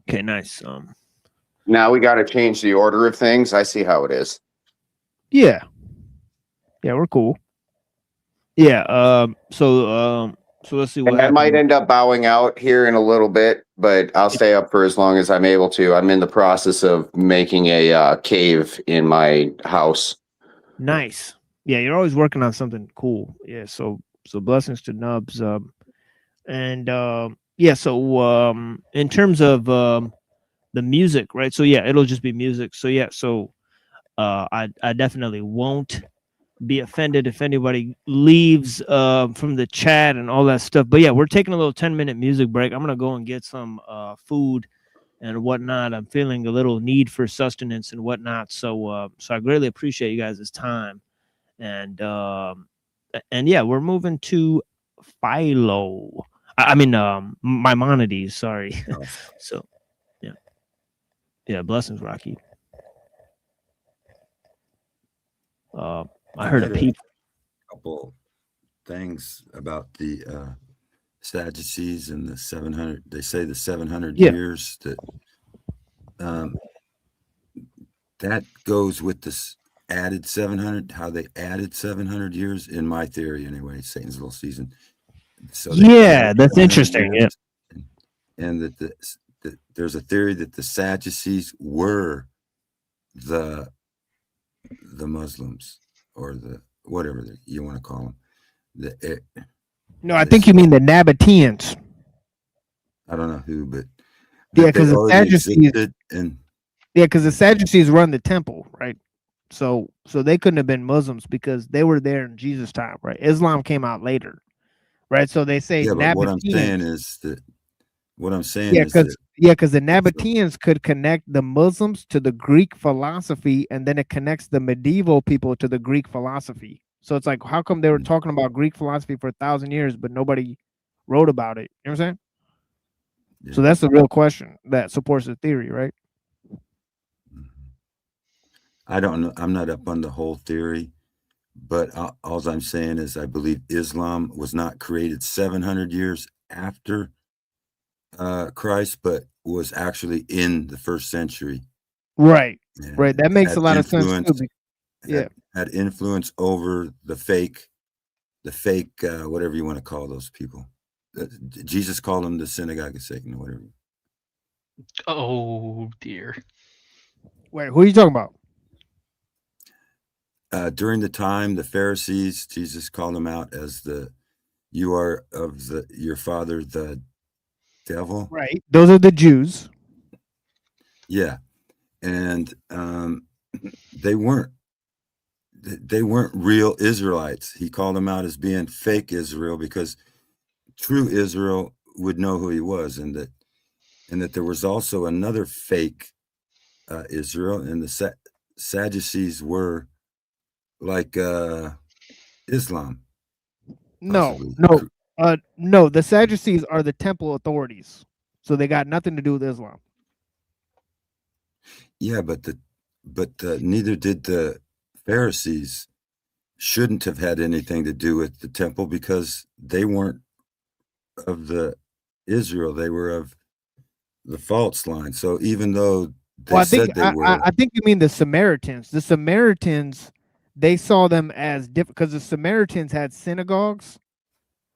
Okay, nice. Now we got to change the order of things. I see how it is. Yeah. Yeah, we're cool. Yeah. So let's see what And I happens. might end up bowing out here in a little bit, but I'll stay up for as long as I'm able to. I'm in the process of making a cave in my house. Nice. Yeah, you're always working on something cool. Yeah. So blessings to Nubs. Yeah. So in terms of the music, right? So yeah, it'll just be music. So yeah. So I definitely won't be offended if anybody leaves from the chat and all that stuff. But yeah, we're taking a little 10-minute music break. I'm gonna go and get some food and whatnot. I'm feeling a little need for sustenance and whatnot. So I greatly appreciate you guys' time. And yeah, we're moving to Philo. I mean Maimonides, sorry. So yeah, blessings, Rocky. I heard a peep. Couple things about the Sadducees and the 700. They say the 700 years that that goes with this added 700. How they added 700 years in my theory, anyway. Satan's little season. So yeah, that's interesting. Yeah, and that there's a theory that the Sadducees were the Muslims, or the whatever you want to call them. No, I think you mean the Nabateans. I don't know who, but yeah, because the Sadducees and because the Sadducees run the temple, right? So they couldn't have been Muslims because they were there in Jesus' time, right? Islam came out later, right? So they say but what I'm saying is that because the Nabateans could connect the Muslims to the Greek philosophy, and then it connects the medieval people to the Greek philosophy. So it's like, how come they were talking about Greek philosophy for 1,000 years, but nobody wrote about it? You know what I'm saying? Yeah. So that's the real question that supports the theory, right? I don't know. I'm not up on the whole theory, but all I'm saying is I believe Islam was not created 700 years after Christ, but was actually in the first century. Right. Right. That makes a lot of sense too. Yeah. Had influence over the fake, whatever you want to call those people. Jesus called them the synagogue of Satan, or whatever. Oh dear. Wait, who are you talking about? During the time, the Pharisees, Jesus called them out as you are of your father, the devil. Right. Those are the Jews. Yeah. And they weren't real Israelites. He called them out as being fake Israel, because true Israel would know who he was, and that there was also another fake Israel, and the Sadducees were like Islam. No, the Sadducees are the temple authorities, so they got nothing to do with Islam. Yeah, but neither did the Pharisees. Shouldn't have had anything to do with the temple, because they weren't of the Israel, they were of the false line. So even though they I said think you mean the Samaritans. The Samaritans, they saw them as different because the Samaritans had synagogues,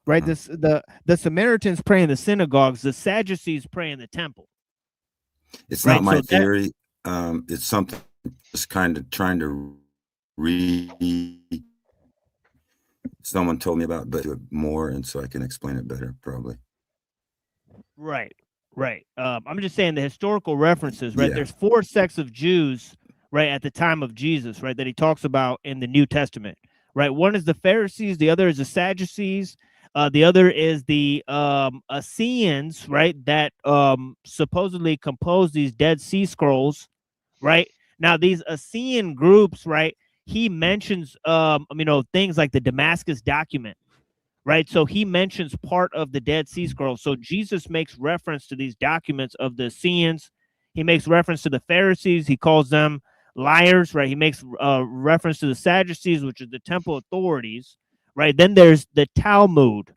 right? The Samaritans pray in the synagogues, the Sadducees pray in the temple. It's not my theory. It's something just kind of trying to read. Someone told me about, but do it more, and so I can explain it better, probably. Right. I'm just saying the historical references, right? Yeah. There's 4 sects of Jews, right, at the time of Jesus, right, that he talks about in the New Testament, right? One is the Pharisees, the other is the Sadducees, the other is the Essenes, right, that supposedly composed these Dead Sea Scrolls, right? Now, these Essene groups, right, he mentions, things like the Damascus document, right? So he mentions part of the Dead Sea Scrolls. So Jesus makes reference to these documents of the Essenes. He makes reference to the Pharisees. He calls them liars, right? He makes reference to the Sadducees, which are the temple authorities, right? Then there's the Talmud,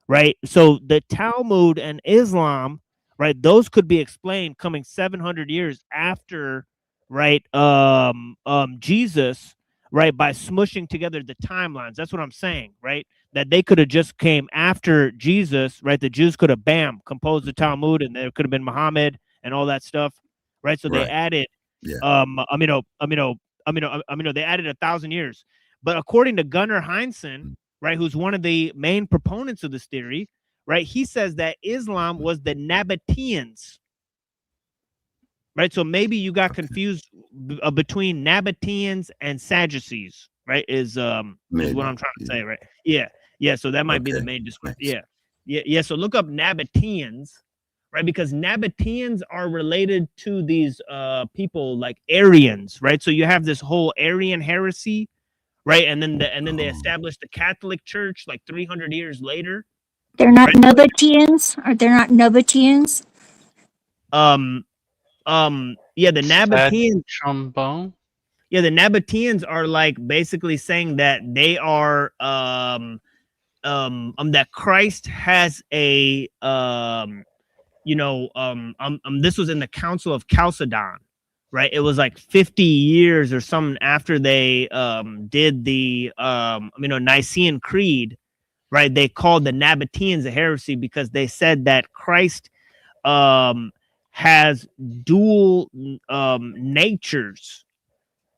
right? So the Talmud and Islam, right? Those could be explained coming 700 years after, right? Jesus, right? By smushing together the timelines. That's what I'm saying, right? That they could have just came after Jesus, right? The Jews could have, bam, composed the Talmud, and there could have been Muhammad and all that stuff, right? So they added, they added 1,000 years. But according to Gunnar Heinsohn, right, who's one of the main proponents of this theory, right, he says that Islam was the Nabateans, right? So maybe you got confused between Nabateans and Sadducees, right? Is what I'm trying to say, right? Yeah. So that might be the main description. Yeah. So look up Nabateans, right? Because Nabateans are related to these people like Arians, right? So you have this whole Arian heresy, right? And then they established the Catholic Church like 300 years later. They're not Nabateans, or they're not Nabateans. Yeah, the Nabateans. Yeah, the Nabateans are like basically saying that they are that Christ has a this was in the Council of Chalcedon, right? It was like 50 years or something after they did the Nicene Creed, right? They called the Nabateans a heresy because they said that Christ has dual natures,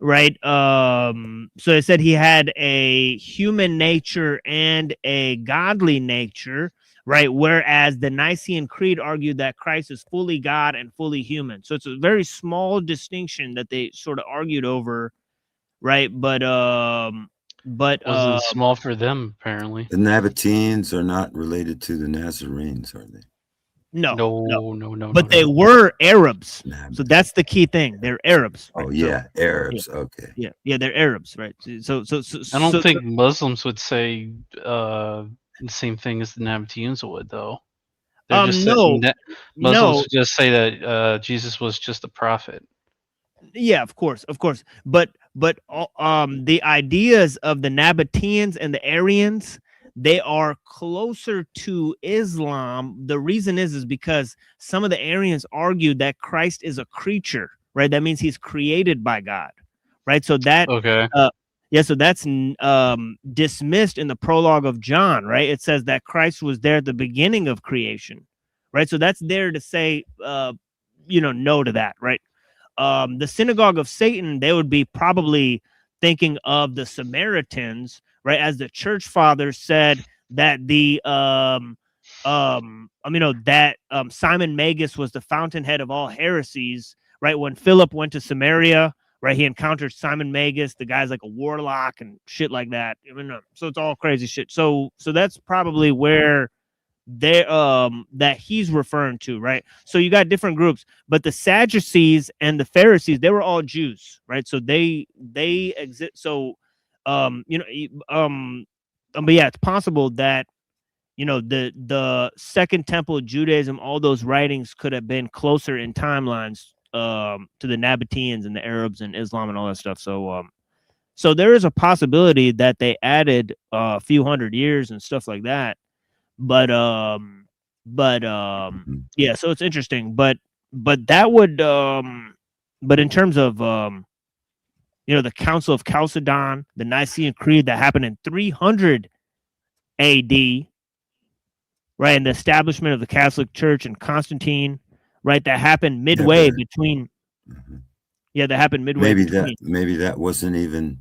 right? So it said he had a human nature and a godly nature, right? Whereas the Nicene Creed argued that Christ is fully God and fully human. So it's a very small distinction that they sort of argued over, right? But wasn't small for them, apparently. The Nabateans are not related to the Nazarenes, are they? No. But they were Arabs, so that's the key thing. They're Arabs. Right? Oh yeah, so, Arabs. Okay. Yeah, they're Arabs, right? So I don't think Muslims would say the same thing as the Nabateans would, though. They're just Muslims would just say that Jesus was just a prophet. Yeah, of course. But the ideas of the Nabateans and the Arians, they are closer to Islam. The reason is because some of the Arians argued that Christ is a creature, right? That means he's created by God, right? So that so that's dismissed in the prologue of John, right? It says that Christ was there at the beginning of creation, right? So that's there to say, no to that, right? The synagogue of Satan, they would be probably thinking of the Samaritans, right? As the church fathers said that the Simon Magus was the fountainhead of all heresies, right? When Philip went to Samaria, right, he encountered Simon Magus. The guy's like a warlock and shit like that. So it's all crazy shit. So that's probably where that he's referring to, right? So you got different groups, but the Sadducees and the Pharisees, they were all Jews, right? So they exist. So but yeah, it's possible that the Second Temple of Judaism, all those writings could have been closer in timelines to the Nabateans and the Arabs and Islam and all that stuff. So there is a possibility that they added a few hundred years and stuff like that. But yeah, so it's interesting. But that would but in terms of the Council of Chalcedon, the Nicene Creed that happened in 300 AD, right, and the establishment of the Catholic Church and Constantine, right, that happened midway between. Yeah, that happened midway. Maybe that wasn't even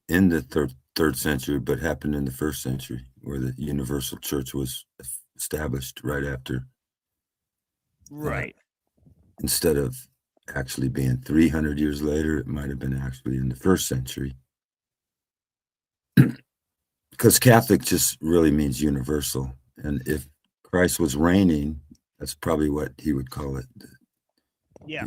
in the third century, but happened in the first century, where the universal church was established right after. Right. Instead of actually being 300 years later, it might have been actually in the first century. Because Catholic just really means universal. And if Christ was reigning, that's probably what he would call it. Yeah.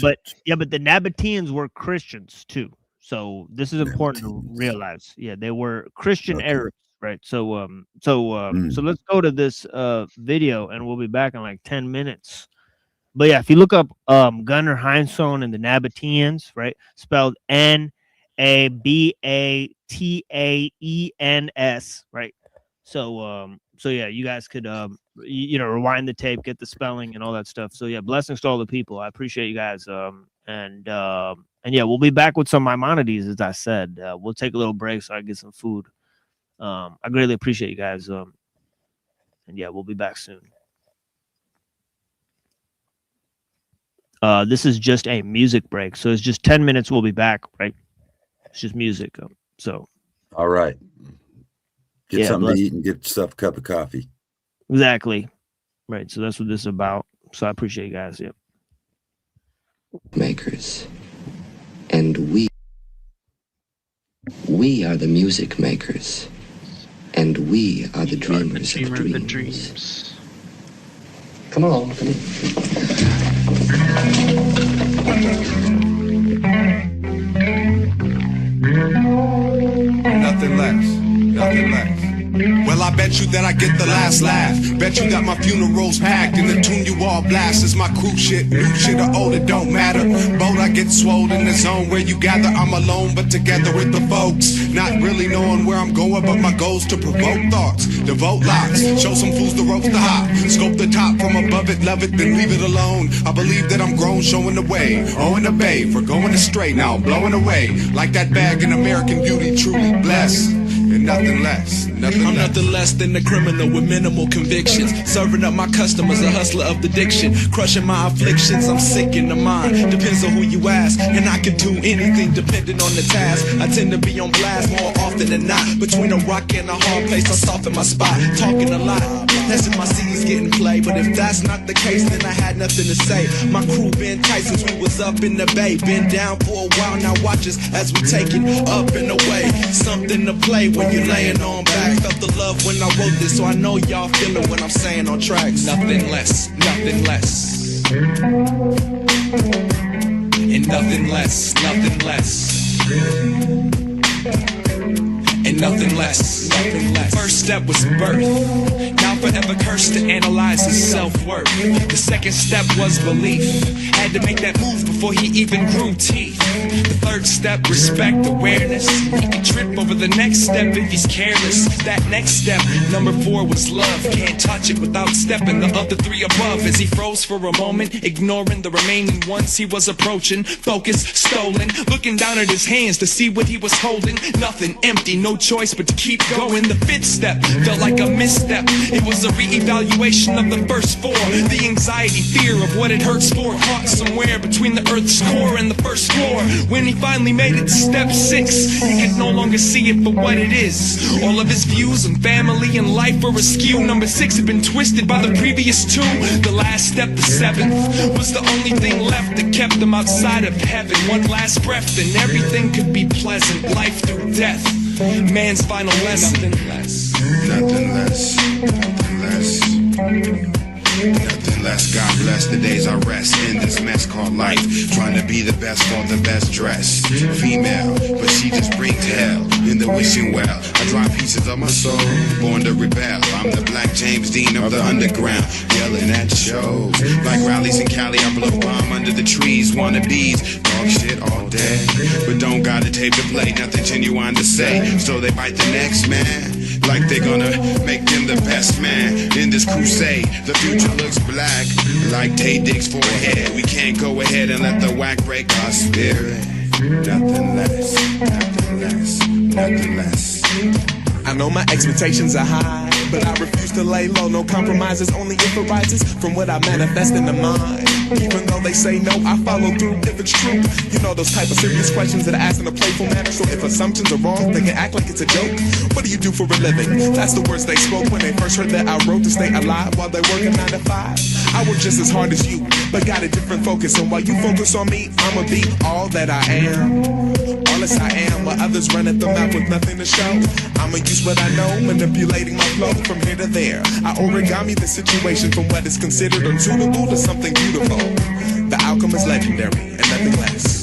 But the Nabateans were Christians too. So this is important to realize. Yeah, they were Christian Arabs, right? So let's go to this video, and we'll be back in like 10 minutes. But yeah, if you look up Gunnar Heinsohn and the Nabateans, right, spelled Nabateans, right? So yeah, you guys could you know, rewind the tape, get the spelling and all that stuff. So yeah, blessings to all the people. I appreciate you guys. And yeah, we'll be back with some Maimonides, as I said. We'll take a little break so I can get some food. I greatly appreciate you guys. And yeah, we'll be back soon. This is just a music break, so it's just 10 minutes. We'll be back, right? It's just music. So all right, get yeah, something to eat and get yourself a cup of coffee. Exactly, right. So that's what this is about. So I appreciate you guys. Yep. Makers, and we are the music makers, and we are the dreamers of dreams. Come along, come in. Nothing less, nothing less. Well, I bet you that I get the last laugh. Bet you that my funeral's packed and the tune you all blast is my crew shit. New shit or old, it don't matter. Boat, I get swole in the zone where you gather. I'm alone, but together with the folks. Not really knowing where I'm going, but my goal's to provoke thoughts. Devote locks, show some fools the ropes to hop. Scope the top from above it, love it, then leave it alone. I believe that I'm grown, showing the way. Oh, in the bay, for going astray, now I'm blowing away. Like that bag in American Beauty, truly blessed. And nothing less, I'm nothing less than a criminal with minimal convictions. Serving up my customers, a hustler of the diction. Crushing my afflictions, I'm sick in the mind. Depends on who you ask, and I can do anything depending on the task. I tend to be on blast more often than not. Between a rock and a hard place, I soften my spot. Talking a lot, that's if my CD's getting played. But if that's not the case, then I had nothing to say. My crew been tight since we was up in the bay. Been down for a while, now watch us as we take it up and away. Something to play when you're laying on back. Felt the love when I wrote this, so I know y'all feeling what I'm saying on tracks. Nothing less, nothing less. And nothing less, nothing less. And nothing less, nothing less. First step was birth. Now forever cursed to analyze his self-worth. The second step was belief. Had to make that move before he even grew teeth. The third step, respect, awareness. He can trip over the next step if he's careless. That next step, number 4, was love. Can't touch it without stepping the other 3 above. As he froze for a moment, ignoring the remaining ones he was approaching. Focus stolen, looking down at his hands to see what he was holding. Nothing, empty, no choice but to keep going. The 5th step felt like a misstep. It was a re-evaluation of the first 4. The anxiety, fear of what it hurts for, caught somewhere between the earth's core and the first floor. When he finally made it to step 6, he could no longer see it for what it is. All of his views on family and life were askew. Number 6 had been twisted by the previous 2. The last step, the 7th, was the only thing left that kept him outside of heaven. One last breath, then everything could be pleasant. Life through death, man's final lesson. Nothing less, nothing less, nothing less. Nothing less, God bless the days I rest in this mess called life. Trying to be the best for the best dressed female, but she just brings hell in the wishing well. I drop pieces of my soul, born to rebel. I'm the Black James Dean of the underground, yelling at shows like rallies in Cali. I blow bomb under the trees, wannabes talk shit all day, but don't got a tape to play, nothing genuine to say. So they bite the next man like they're gonna make them the best man in this crusade. The future looks black like Tay Diggs' forehead. We can't go ahead and let the whack break our spirit. Nothing less, nothing less, nothing less. I know my expectations are high, but I refuse to lay low. No compromises, only if it rises from what I manifest in the mind. Even though they say no, I follow through if it's true. You know those type of serious questions that I ask in a playful manner. So if assumptions are wrong, they can act like it's a joke. What do you do for a living? That's the words they spoke when they first heard that I wrote to stay alive while they working 9 to 5. I work just as hard as you, but got a different focus. And while you focus on me, I'ma be all that I am. All as I am, while others run at the mouth with nothing to show. I'ma use what I know, manipulating my flow from here to there. I origami the situation from what is considered unsuitable to something beautiful. The outcome is legendary and nothing less.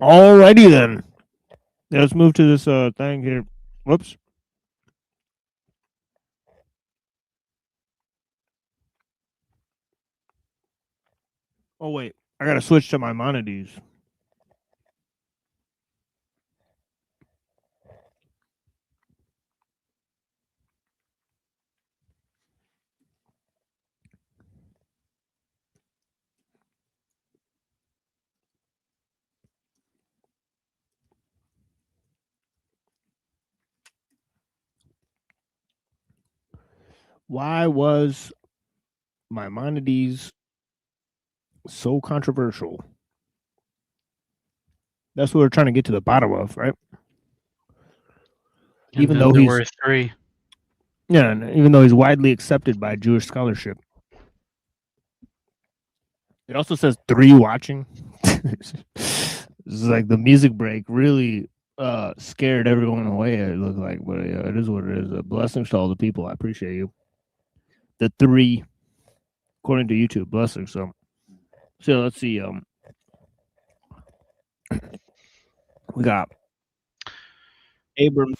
Alrighty then. Let's move to this thing here. Whoops. Oh wait, I gotta switch to Maimonides. Why was Maimonides so controversial? That's what we're trying to get to the bottom of, right? And Even then though there he's were three. and even though he's widely accepted by Jewish scholarship. It also says 3 watching. It's like the music break really scared everyone away. It looked like, but yeah, it is what it is. Blessings to all the people. I appreciate you. The 3, according to YouTube, blessings. So let's see. We got Abram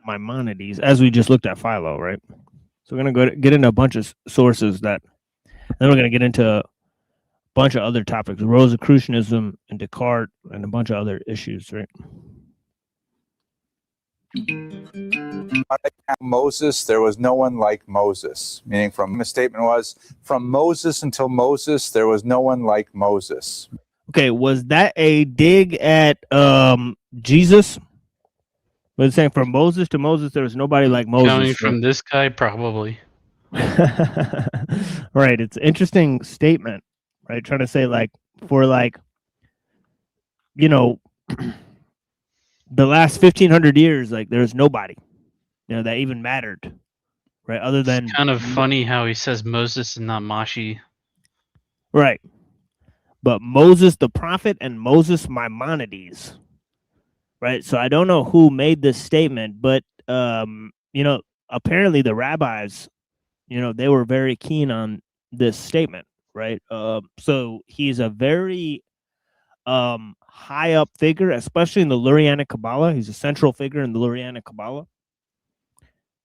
Maimonides, as we just looked at Philo, right? So we're gonna get into a bunch of sources that, then we're gonna get into a bunch of other topics, Rosicrucianism and Descartes, and a bunch of other issues, right? Moses, there was no one like Moses. Meaning, the statement was, from Moses until Moses, there was no one like Moses. Okay, was that a dig at Jesus? Was it saying from Moses to Moses, there was nobody like Moses? Coming from this guy, probably. Right, it's an interesting statement, right? Trying to say, like, for, like, you know, the last 1,500 years, like, there's nobody, you know, that even mattered, right? Other than... It's kind of funny how he says Moses and not Mashi. Right. But Moses the prophet and Moses Maimonides, right? So I don't know who made this statement, but, you know, apparently the rabbis, you know, they were very keen on this statement, right? So he's a very high up figure, especially in the Lurianic Kabbalah. He's a central figure in the Lurianic Kabbalah,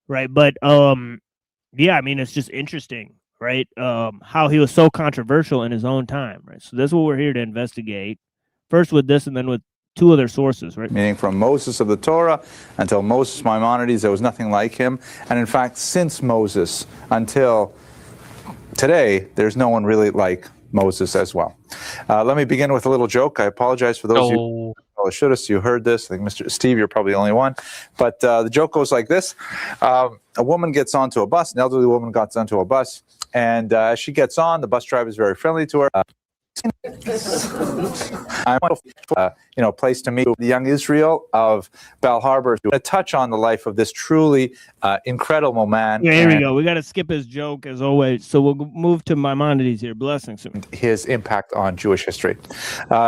right? But yeah, I mean, it's just interesting, right? How he was so controversial in his own time, right? So that's what we're here to investigate. First with this, and then with 2 other sources, right? Meaning, from Moses of the Torah until Moses Maimonides, there was nothing like him. And in fact, since Moses until today, there's no one really like Moses as well. Let me begin with a little joke. I apologize for those of you who should have. You heard this. I think Mr. Steve, you're probably the only one. But the joke goes like this. A woman gets onto a bus, an elderly woman gets onto a bus, and as she gets on, the bus driver is very friendly to her. I'm place to meet the young Israel of Bal Harbor to touch on the life of this truly incredible man. Yeah, here we go. We got to skip his joke as always. So we'll move to Maimonides here. Blessings. His impact on Jewish history.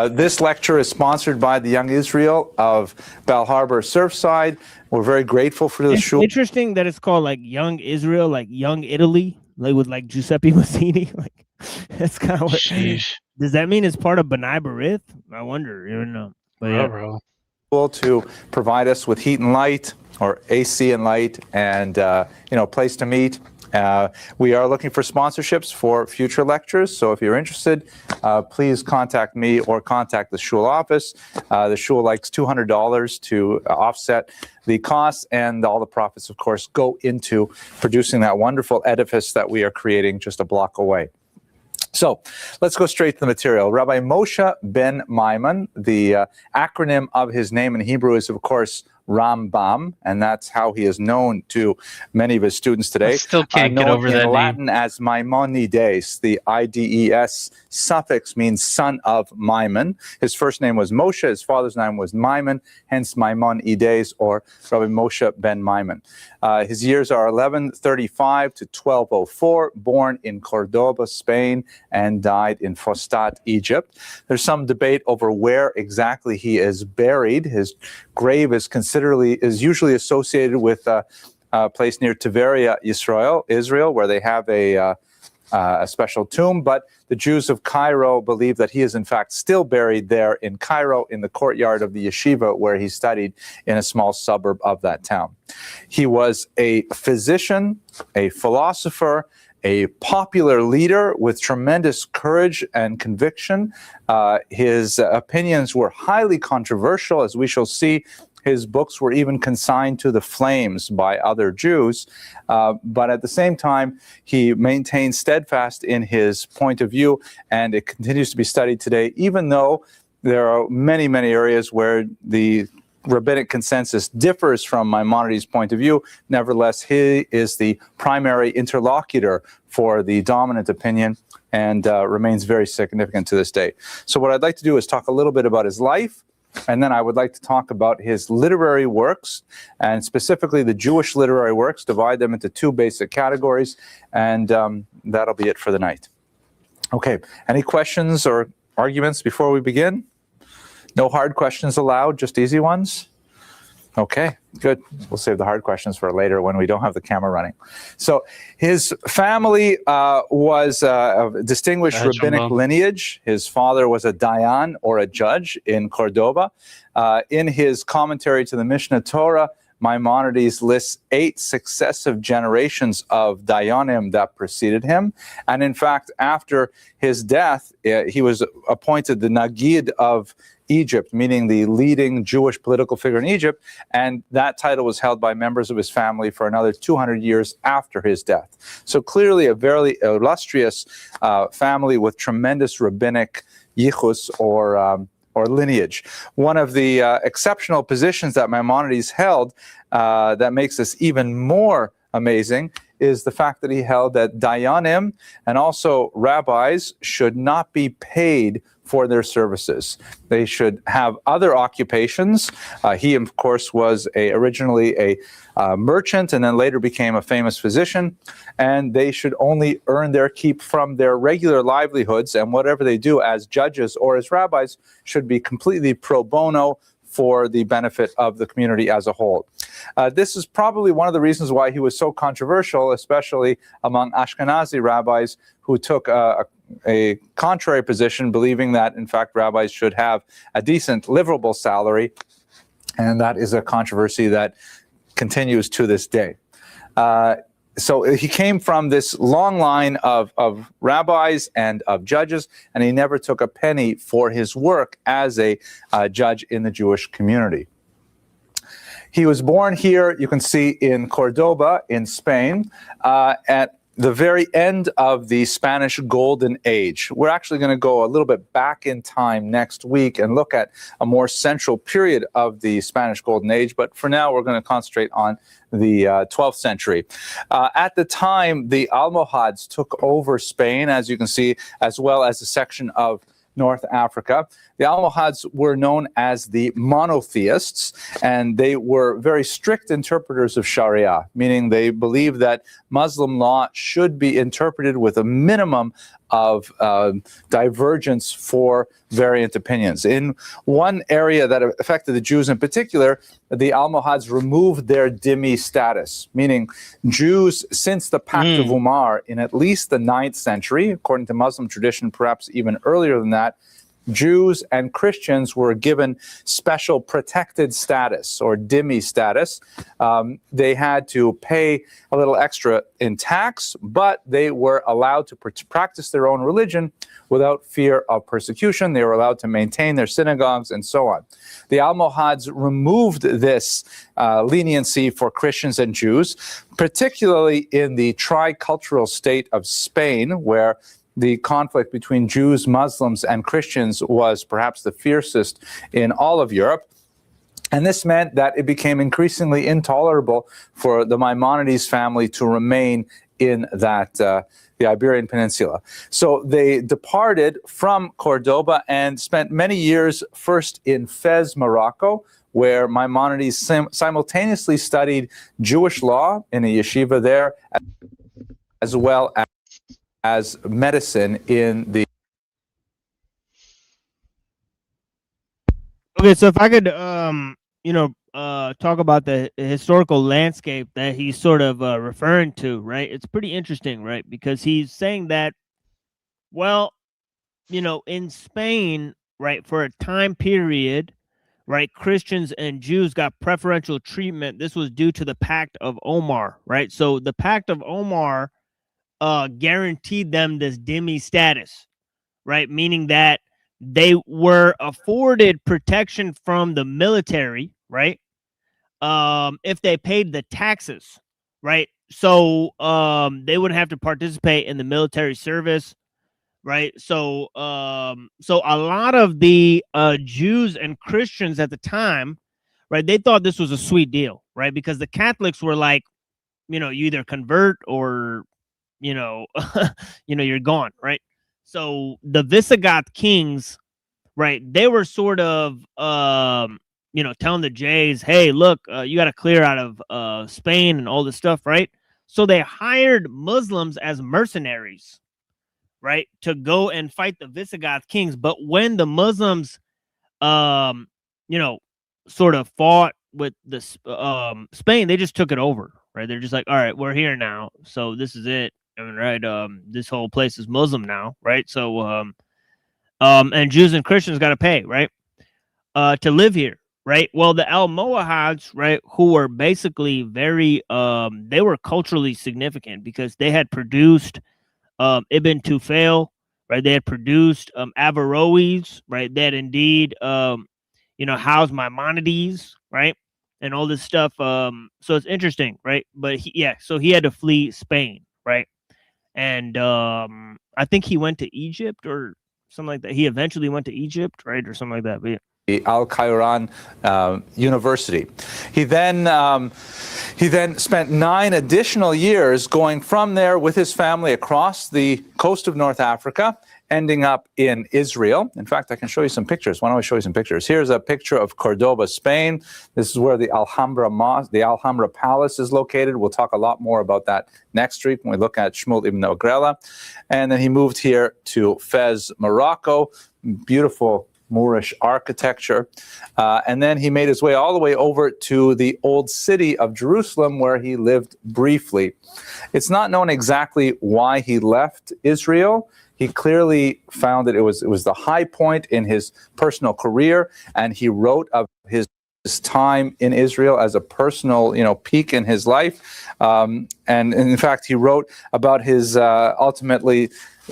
This lecture is sponsored by the young Israel of Bal Harbor Surfside. We're very grateful for the shul. Interesting that it's called like Young Israel, like Young Italy, like with like Giuseppe Mazzini. Like that's kind of what. Sheesh. Does that mean it's part of B'nai B'rith? I wonder. You know. But yeah. To provide us with heat and light, or AC and light, and place to meet. We are looking for sponsorships for future lectures, so if you're interested, please contact me or contact the shul office. The shul likes $200 to offset the costs, and all the profits, of course, go into producing that wonderful edifice that we are creating just a block away. So let's go straight to the material. Rabbi Moshe ben Maimon, the acronym of his name in Hebrew is, of course, Rambam, and that's how he is known to many of his students today. I still can't get over that in name. Latin as Maimonides. The IDES suffix means son of Maimon. His first name was Moshe. His father's name was Maimon, hence Maimonides, or Rabbi Moshe ben Maimon. His years are 1135 to 1204, born in Cordoba, Spain, and died in Fostat, Egypt. There's some debate over where exactly he is buried. His grave is usually associated with a place near Tiberia, Israel, where they have a special tomb. But the Jews of Cairo believe that he is in fact still buried there in Cairo, in the courtyard of the yeshiva where he studied in a small suburb of that town. He was a physician, a philosopher, a popular leader with tremendous courage and conviction. His opinions were highly controversial, as we shall see. His books were even consigned to the flames by other Jews. But at the same time, he maintained steadfast in his point of view, and it continues to be studied today, even though there are many, many areas where the rabbinic consensus differs from Maimonides' point of view. Nevertheless, he is the primary interlocutor for the dominant opinion and remains very significant to this day. So what I'd like to do is talk a little bit about his life, and then I would like to talk about his literary works, and specifically the Jewish literary works, divide them into 2 basic categories, and that'll be it for the night. Okay, any questions or arguments before we begin? No hard questions allowed, just easy ones? Okay, good. We'll save the hard questions for later when we don't have the camera running. So his family was of distinguished rabbinic lineage. His father was a dayan, or a judge, in Cordoba. In his commentary to the Mishnah Torah, Maimonides lists 8 successive generations of dayanim that preceded him. And in fact, after his death, he was appointed the Nagid of Egypt, meaning the leading Jewish political figure in Egypt, and that title was held by members of his family for another 200 years after his death. So clearly a very illustrious family with tremendous rabbinic yichus, or lineage. One of the exceptional positions that Maimonides held that makes this even more amazing is the fact that he held that dayanim and also rabbis should not be paid for their services. They should have other occupations. He, of course, was originally a merchant and then later became a famous physician, and they should only earn their keep from their regular livelihoods, and whatever they do as judges or as rabbis should be completely pro bono for the benefit of the community as a whole. This is probably one of the reasons why he was so controversial, especially among Ashkenazi rabbis who took a contrary position, believing that, in fact, rabbis should have a decent, livable salary, and that is a controversy that continues to this day. So he came from this long line of rabbis and of judges, and he never took a penny for his work as a judge in the Jewish community. He was born here, you can see, in Cordoba, in Spain, at the very end of the Spanish Golden Age. We're actually going to go a little bit back in time next week and look at a more central period of the Spanish Golden Age, but for now we're going to concentrate on the 12th century. At the time, the Almohads took over Spain, as you can see, as well as a section of North Africa. The Almohads were known as the monotheists, and they were very strict interpreters of Sharia, meaning they believed that Muslim law should be interpreted with a minimum of divergence for variant opinions. In one area that affected the Jews in particular, the Almohads removed their dhimmi status, meaning Jews since the Pact of Umar in at least the 9th century, according to Muslim tradition, perhaps even earlier than that, Jews and Christians were given special protected status, or dhimmi status. They had to pay a little extra in tax, but they were allowed to practice their own religion without fear of persecution. They were allowed to maintain their synagogues and so on. The Almohads removed this leniency for Christians and Jews, particularly in the tricultural state of Spain, where the conflict between Jews, Muslims, and Christians was perhaps the fiercest in all of Europe. And this meant that it became increasingly intolerable for the Maimonides family to remain in that the Iberian Peninsula. So they departed from Cordoba and spent many years first in Fez, Morocco, where Maimonides simultaneously studied Jewish law in a yeshiva there, as well as medicine in the... Okay, so if I could, talk about the historical landscape that he's sort of referring to, right? It's pretty interesting, right? Because he's saying that, well, in Spain, right, for a time period, right, Christians and Jews got preferential treatment. This was due to the Pact of Omar, right? So the Pact of Omar guaranteed them this dhimmi status, right? Meaning that they were afforded protection from the military, right? If they paid the taxes, right? So they wouldn't have to participate in the military service, right? So so a lot of the Jews and Christians at the time, right, they thought this was a sweet deal, right? Because the Catholics were like, you either convert or you're gone, right? So the Visigoth kings, right, they were sort of telling the Jays, hey, look, you got to clear out of Spain and all this stuff, right? So they hired Muslims as mercenaries, right, to go and fight the Visigoth kings. But when the Muslims, you know, sort of fought with the Spain, they just took it over, right? They're just like, all right, we're here now, so this is it. I mean, right? This whole place is Muslim now, right? So, and Jews and Christians got to pay, right, to live here, right? Well, the Almohads, right, who were basically very, they were culturally significant because they had produced Ibn Tufayl, right? They had produced Averroes, right? That indeed, you know, housed Maimonides, right? And all this stuff. So it's interesting, right? But so he had to flee Spain, right? And I think he went to Egypt or something like that. He eventually went to Egypt, right? Or something like that. But yeah. Al Khairan University. He then spent 9 additional years going from there with his family across the coast of North Africa, ending up in Israel. In fact, I can show you some pictures. Why don't I show you some pictures? Here's a picture of Cordoba, Spain. This is where the Alhambra Mosque, the Alhambra Palace is located. We'll talk a lot more about that next week when we look at Shmuel ibn Agrela. And then he moved here to Fez, Morocco. Beautiful Moorish architecture. And then he made his way all the way over to the old city of Jerusalem, where he lived briefly. It's not known exactly why he left Israel. He clearly found that it was the high point in his personal career, and he wrote of his time in Israel as a personal, peak in his life. And in fact, he wrote about his ultimately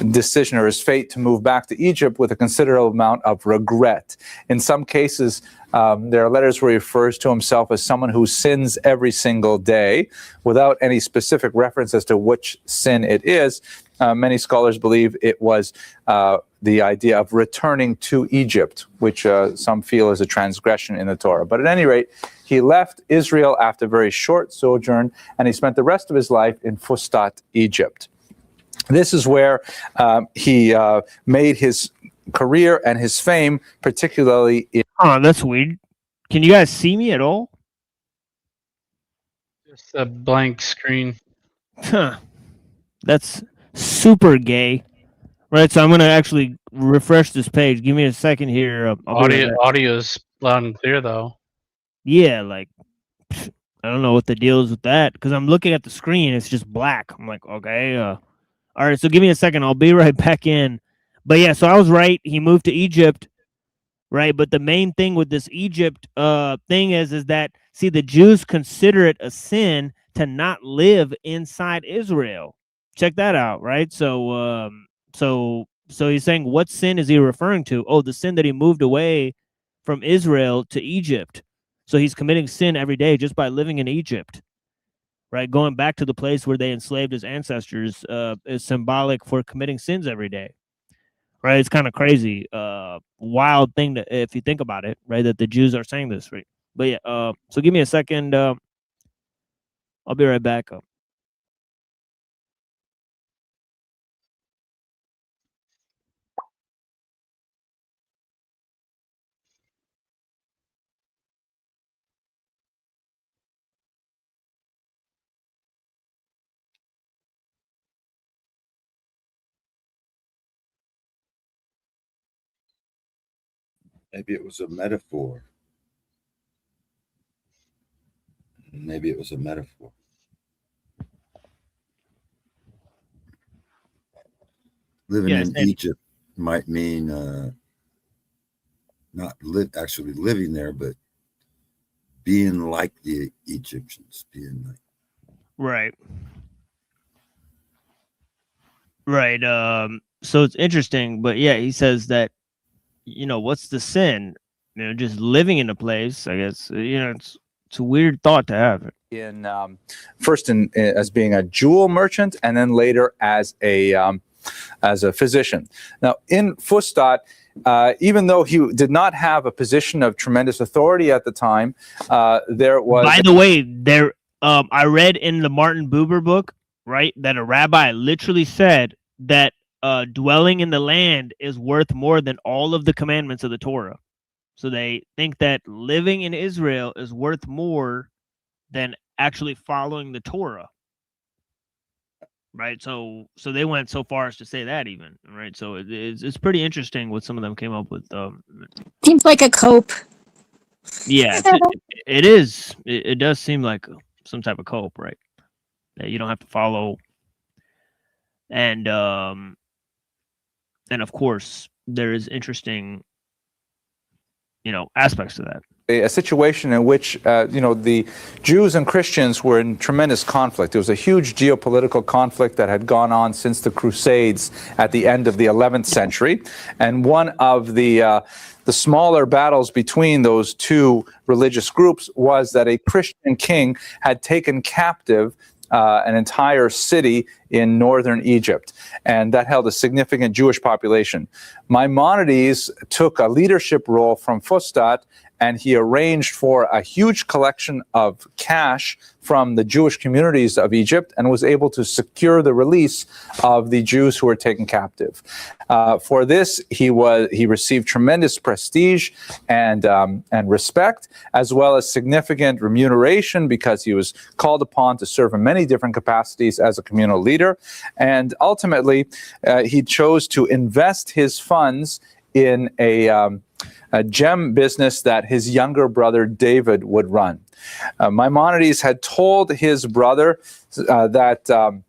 decision or his fate to move back to Egypt with a considerable amount of regret. In some cases, there are letters where he refers to himself as someone who sins every single day without any specific reference as to which sin it is. Many scholars believe it was the idea of returning to Egypt, which some feel is a transgression in the Torah. But at any rate, he left Israel after a very short sojourn, and he spent the rest of his life in Fustat, Egypt. This is where he made his career and his fame, particularly in... Oh, that's weird. Can you guys see me at all? Just a blank screen. Huh. That's super gay. Right, so I'm going to actually refresh this page. Give me a second here. Audio's loud and clear, though. Yeah, like, I don't know what the deal is with that, because I'm looking at the screen. It's just black. I'm like, okay. All right, so give me a second. I'll be right back in. But yeah, so I was right. He moved to Egypt, right? But the main thing with this Egypt thing is that, see, the Jews consider it a sin to not live inside Israel. Check that out, right? So he's saying, what sin is he referring to? Oh, the sin that he moved away from Israel to Egypt. So he's committing sin every day just by living in Egypt, right? Going back to the place where they enslaved his ancestors is symbolic for committing sins every day, right? It's kind of crazy, wild thing to, if you think about it, right? That the Jews are saying this, right? But yeah, so give me a second. I'll be right back. Maybe it was a metaphor. Maybe it was a metaphor. Living in Egypt might mean not actually living there, but being like the Egyptians, being like. Right. Right. So it's interesting, but yeah, he says that, what's the sin? Just living in a place, I guess, it's a weird thought to have. In first as being a jewel merchant, and then later as a physician. Now, in Fustat, even though he did not have a position of tremendous authority at the time, there was... By the way, I read in the Martin Buber book, right, that a rabbi literally said that dwelling in the land is worth more than all of the commandments of the Torah. So they think that living in Israel is worth more than actually following the Torah. right? So they went so far as to say that even, right? So it's pretty interesting what some of them came up with. Seems like a cope. Yeah, it is. It does seem like some type of cope, right? That you don't have to follow, and of course there is interesting, aspects to that. A situation in which the Jews and Christians were in tremendous conflict. There was a huge geopolitical conflict that had gone on since the Crusades at the end of the 11th century, and one of the smaller battles between those two religious groups was that a Christian king had taken captive an entire city in northern Egypt, and that held a significant Jewish population. Maimonides took a leadership role from Fustat, and he arranged for a huge collection of cash from the Jewish communities of Egypt and was able to secure the release of the Jews who were taken captive. For this, he received tremendous prestige and respect, as well as significant remuneration, because he was called upon to serve in many different capacities as a communal leader. And ultimately, he chose to invest his funds in a gem business that his younger brother David would run. Maimonides had told his brother that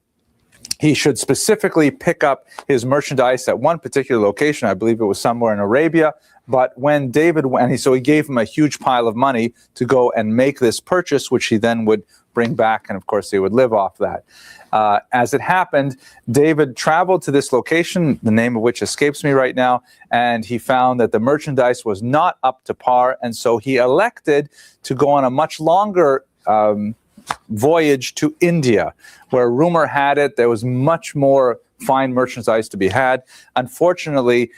he should specifically pick up his merchandise at one particular location. I believe it was somewhere in Arabia. But when David went, so he gave him a huge pile of money to go and make this purchase, which he then would bring back, and of course they would live off that. As it happened, David traveled to this location, the name of which escapes me right now, and he found that the merchandise was not up to par, and so he elected to go on a much longer voyage to India, where rumor had it there was much more fine merchandise to be had. Unfortunately,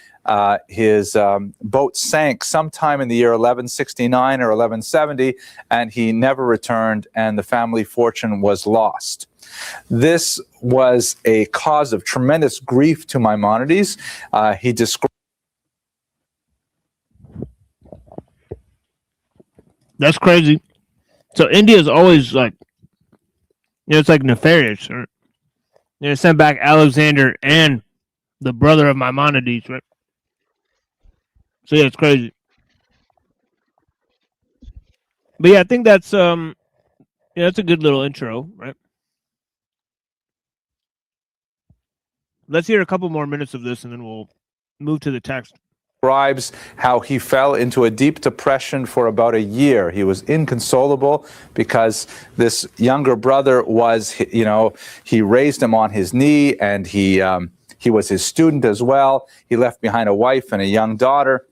his boat sank sometime in the year 1169 or 1170, and he never returned, and the family fortune was lost. This was a cause of tremendous grief to Maimonides. He described. That's crazy. So India is always like, it's like nefarious. Right? Sent back Alexander and the brother of Maimonides, right? So yeah, it's crazy. But yeah, I think that's that's a good little intro, right? Let's hear a couple more minutes of this, and then we'll move to the text. Describes how he fell into a deep depression for about a year. He was inconsolable because this younger brother was, he raised him on his knee, and he was his student as well. He left behind a wife and a young daughter.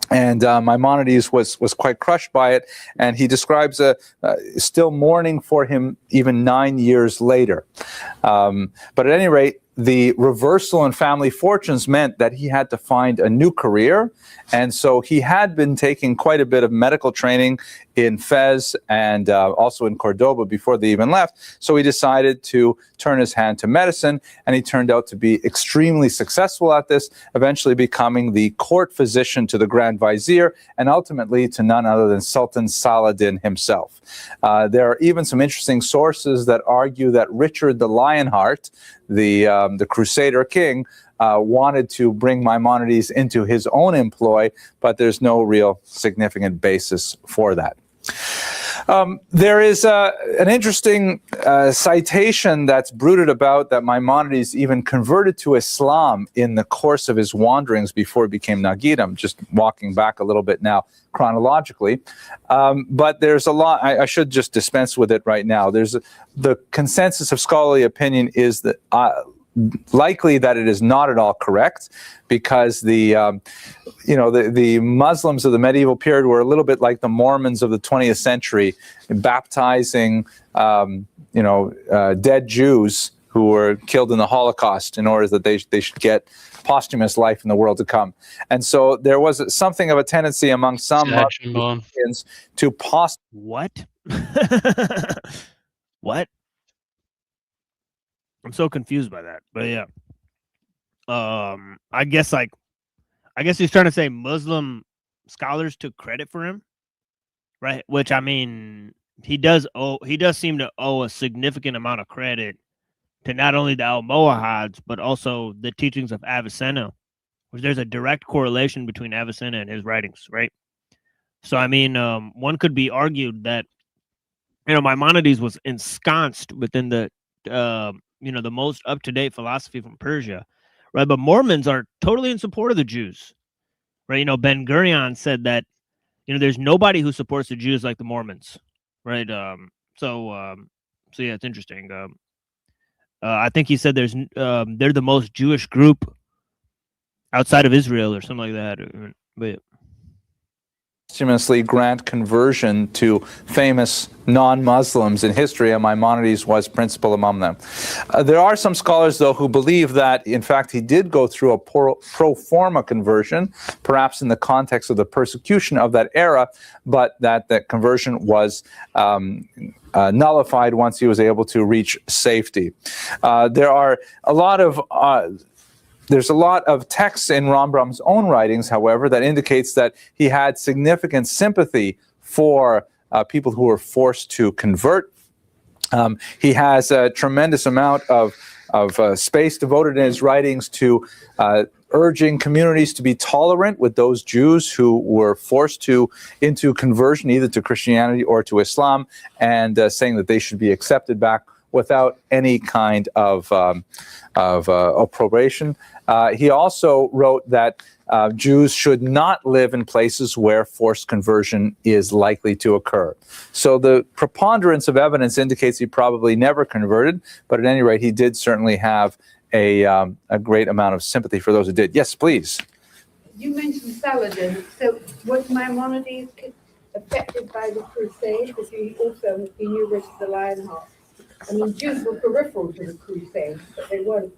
And Maimonides was quite crushed by it, and he describes still mourning for him even 9 years later. But at any rate, the reversal in family fortunes meant that he had to find a new career, and so he had been taking quite a bit of medical training in Fez and also in Cordoba before they even left. So he decided to turn his hand to medicine, and he turned out to be extremely successful at this, eventually becoming the court physician to the Grand Vizier, and ultimately to none other than Sultan Saladin himself. There are even some interesting sources that argue that Richard the Lionheart, the Crusader king, wanted to bring Maimonides into his own employ, but there's no real significant basis for that. There is an interesting citation that's bruited about that Maimonides even converted to Islam in the course of his wanderings before he became Nagid. I'm just walking back a little bit now chronologically. But there's a lot, I should just dispense with it right now. The consensus of scholarly opinion is that likely that it is not at all correct, because the Muslims of the medieval period were a little bit like the Mormons of the 20th century, baptizing dead Jews who were killed in the Holocaust in order that they should get posthumous life in the world to come. And so there was something of a tendency among some Christians to What? What? I'm so confused by that, but yeah. I guess he's trying to say Muslim scholars took credit for him, right? Which, I mean, he does seem to owe a significant amount of credit to not only the Almohads, but also the teachings of Avicenna, which there's a direct correlation between Avicenna and his writings, right? So, I mean, one could be argued that, Maimonides was ensconced within the, the most up-to-date philosophy from Persia, right? But Mormons are totally in support of the Jews, right? Ben Gurion said that, there's nobody who supports the Jews like the Mormons, right? So yeah, it's interesting. I think he said they're the most Jewish group outside of Israel or something like that. But posthumously grant conversion to famous non-Muslims in history, and Maimonides was principal among them. There are some scholars, though, who believe that, in fact, he did go through a pro forma conversion, perhaps in the context of the persecution of that era, but that conversion was nullified once he was able to reach safety. There's a lot of texts in Rambrum's own writings, however, that indicates that he had significant sympathy for people who were forced to convert. He has a tremendous amount of space devoted in his writings to urging communities to be tolerant with those Jews who were forced into conversion, either to Christianity or to Islam, and saying that they should be accepted back without any kind of approbation. He also wrote that Jews should not live in places where forced conversion is likely to occur. So the preponderance of evidence indicates he probably never converted, but at any rate, he did certainly have a great amount of sympathy for those who did. Yes, please. You mentioned Saladin. So was Maimonides affected by the Crusade? Because he knew Richard the Lionheart. I mean, Jews were peripheral to the Crusade, but they weren't.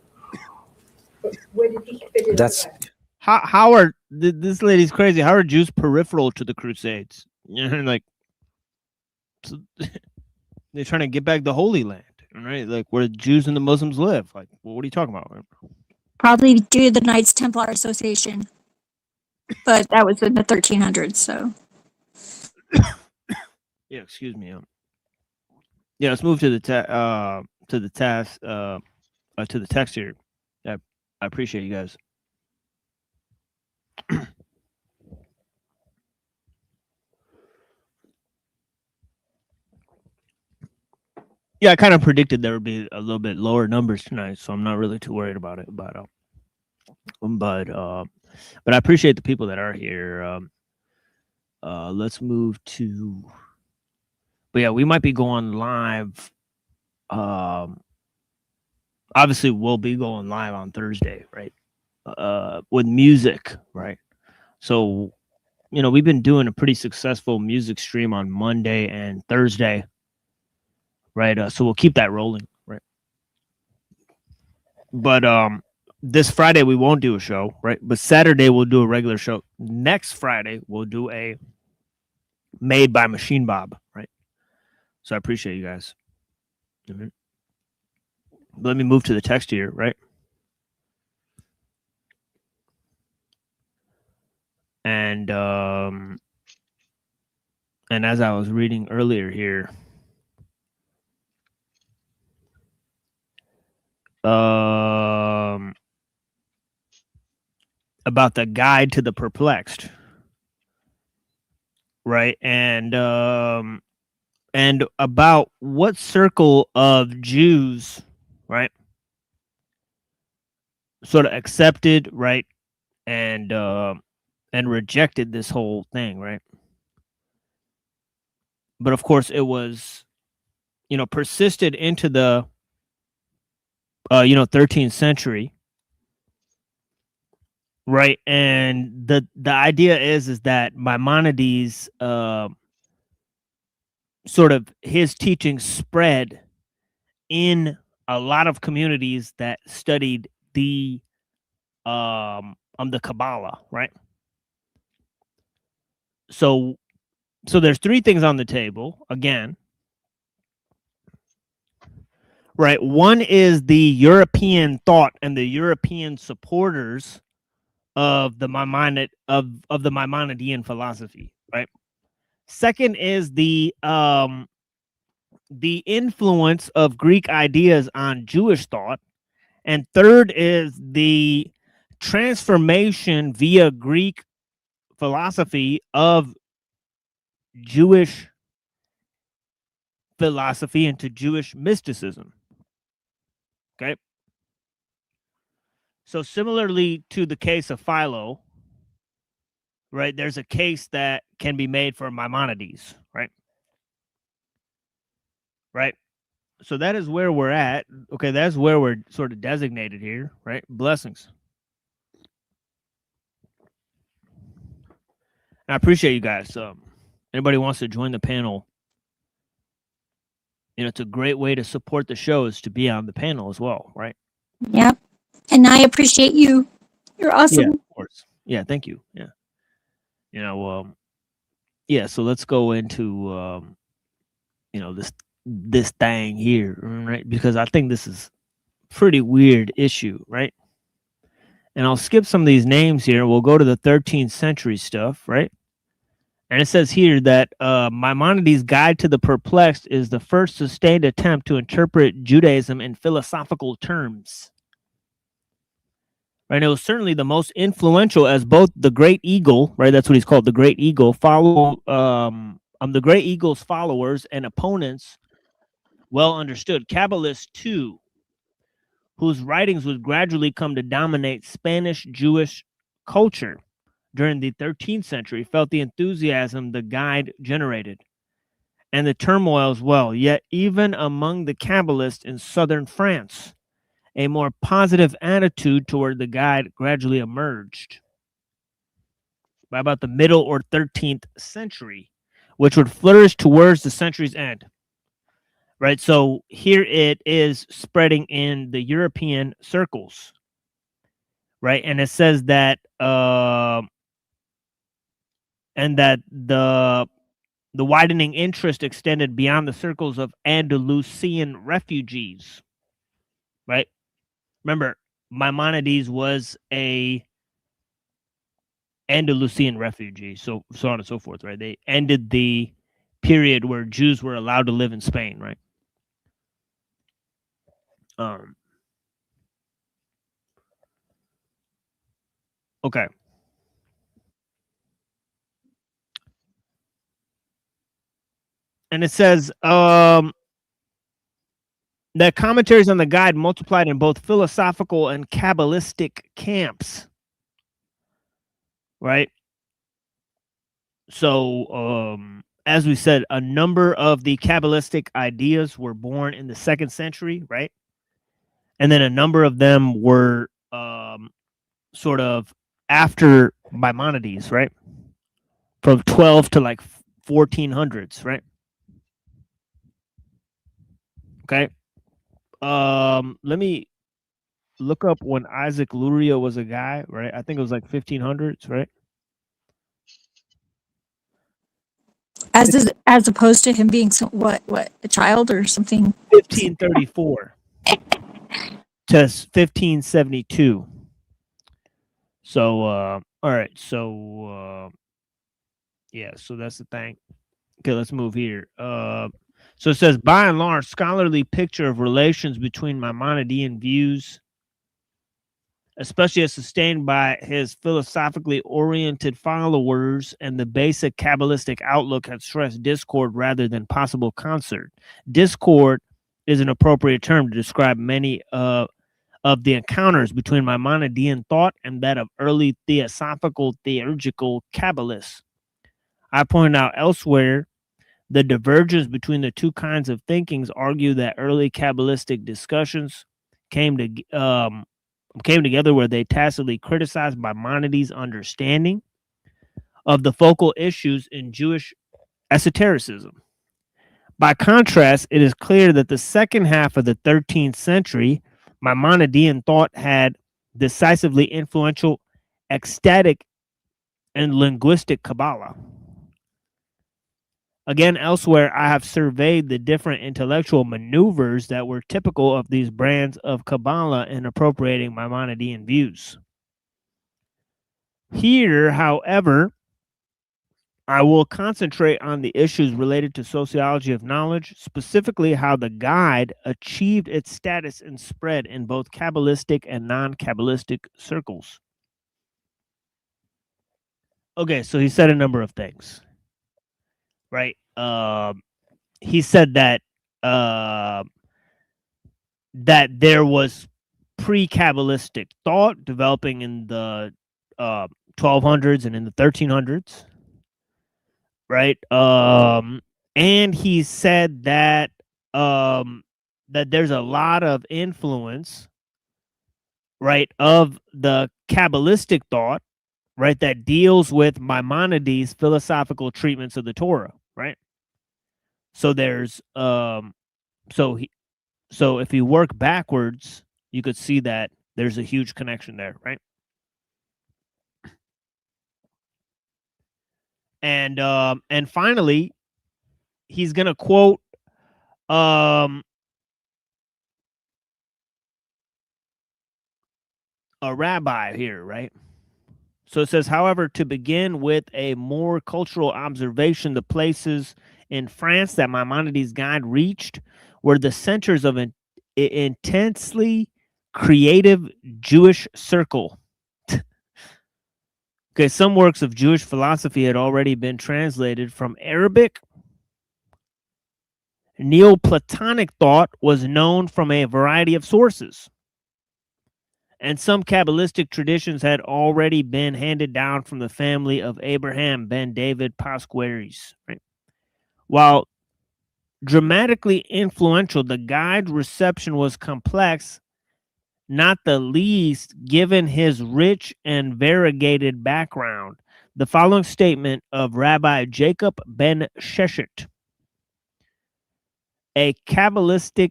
But where did he fit into that? How are this lady's crazy? How are Jews peripheral to the Crusades? Like, so they're trying to get back the Holy Land, right? Like where the Jews and the Muslims live. Like, what are you talking about? Probably due to the Knights Templar Association, but that was in the 1300s. So, yeah, excuse me. Yeah, let's move to the text here. Yeah, I appreciate you guys. Yeah, I kind of predicted there would be a little bit lower numbers tonight, so I'm not really too worried about it. But I appreciate the people that are here. Let's move to. But yeah, we might be going live. Obviously, we'll be going live on Thursday, right? With music, right? So, we've been doing a pretty successful music stream on Monday and Thursday, right? So we'll keep that rolling, right? But this Friday we won't do a show, right? But Saturday we'll do a regular show. Next Friday we'll do a Made by Machine Bob, right? So I appreciate you guys. Mm-hmm. Let me move to the text here, right? And as I was reading earlier here, about the guide to the perplexed, right? And about what circle of Jews, right, sort of accepted, right, and rejected this whole thing, right? But of course, it was, persisted into the 13th century, right? And the idea is that Maimonides, sort of his teachings spread in a lot of communities that studied the Kabbalah, right? So there's three things on the table again, right? One is the European thought and the European supporters of the Maimonidean philosophy, right? Second is the the influence of Greek ideas on Jewish thought. And third is the transformation via Greek philosophy of Jewish philosophy into Jewish mysticism. Okay. So similarly to the case of Philo, right, there's a case that can be made for Maimonides, right? Right. So that is where we're at. Okay, that's where we're sort of designated here, right? Blessings. I appreciate you guys. Anybody wants to join the panel, you know, it's a great way to support the show is to be on the panel as well, right? Yep. And I appreciate you. You're awesome. Yeah, of course. Yeah, thank you. Yeah. You know, yeah, so let's go into you know, this thing here, right? Because I think this is a pretty weird issue, right? And I'll skip some of these names here. We'll go to the 13th century stuff, right? And it says here that Maimonides' Guide to the Perplexed is the first sustained attempt to interpret Judaism in philosophical terms. Right, it was certainly the most influential, as both the Great Eagle, right? That's what he's called, the Great Eagle. The Great Eagle's followers and opponents well understood. Kabbalists too, whose writings would gradually come to dominate Spanish Jewish culture during the 13th century, felt the enthusiasm the guide generated and the turmoil as well. Yet even among the Kabbalists in southern France, a more positive attitude toward the guide gradually emerged by about the middle or 13th century, which would flourish towards the century's end. Right, so here it is spreading in the European circles, right? And it says that and that the widening interest extended beyond the circles of Andalusian refugees, right? Remember, Maimonides was a Andalusian refugee, so on and so forth, right? They ended the period where Jews were allowed to live in Spain, right? Okay. And it says that commentaries on the guide multiplied in both philosophical and Kabbalistic camps. Right? So, as we said, a number of the Kabbalistic ideas were born in the 2nd century, right? And then a number of them were sort of after Maimonides, right? From 12 to like 1400s, right? Okay. Let me look up when Isaac Luria was a guy, right? I think it was like 1500s, right? As opposed to him being what a child or something. 1534 to 1572. So all right, so yeah, so that's the thing. Okay, let's move here. So it says, by and large, scholarly picture of relations between Maimonidean views, especially as sustained by his philosophically oriented followers, and the basic Kabbalistic outlook had stressed discord rather than possible concert. Discord is an appropriate term to describe many of the encounters between Maimonidean thought and that of early theosophical theurgical Kabbalists. I point out elsewhere the divergence between the two kinds of thinkings argue that early Kabbalistic discussions came together where they tacitly criticized Maimonides' understanding of the focal issues in Jewish esotericism. By contrast, it is clear that the second half of the 13th century, Maimonidean thought had decisively influential ecstatic and linguistic Kabbalah. Again, elsewhere, I have surveyed the different intellectual maneuvers that were typical of these brands of Kabbalah in appropriating Maimonidean views. Here, however, I will concentrate on the issues related to sociology of knowledge, specifically how the guide achieved its status and spread in both Kabbalistic and non-Kabbalistic circles. Okay, so he said a number of things, right? He said that that there was pre-Kabbalistic thought developing in the 1200s and in the 1300s, right? And he said that that there's a lot of influence, right, of the Kabbalistic thought, right, that deals with Maimonides' philosophical treatments of the Torah, right? So there's so if you work backwards, you could see that there's a huge connection there, right? And finally, he's gonna quote a rabbi here, right? So it says, however, to begin with a more cultural observation, the places in France that Maimonides' guide reached were the centers of an intensely creative Jewish circle. Okay, some works of Jewish philosophy had already been translated from Arabic. Neoplatonic thought was known from a variety of sources. And some Kabbalistic traditions had already been handed down from the family of Abraham ben David Pasquaris. Right? While dramatically influential, the guide's reception was complex, not the least given his rich and variegated background. The following statement of Rabbi Jacob ben Sheshet, a Kabbalist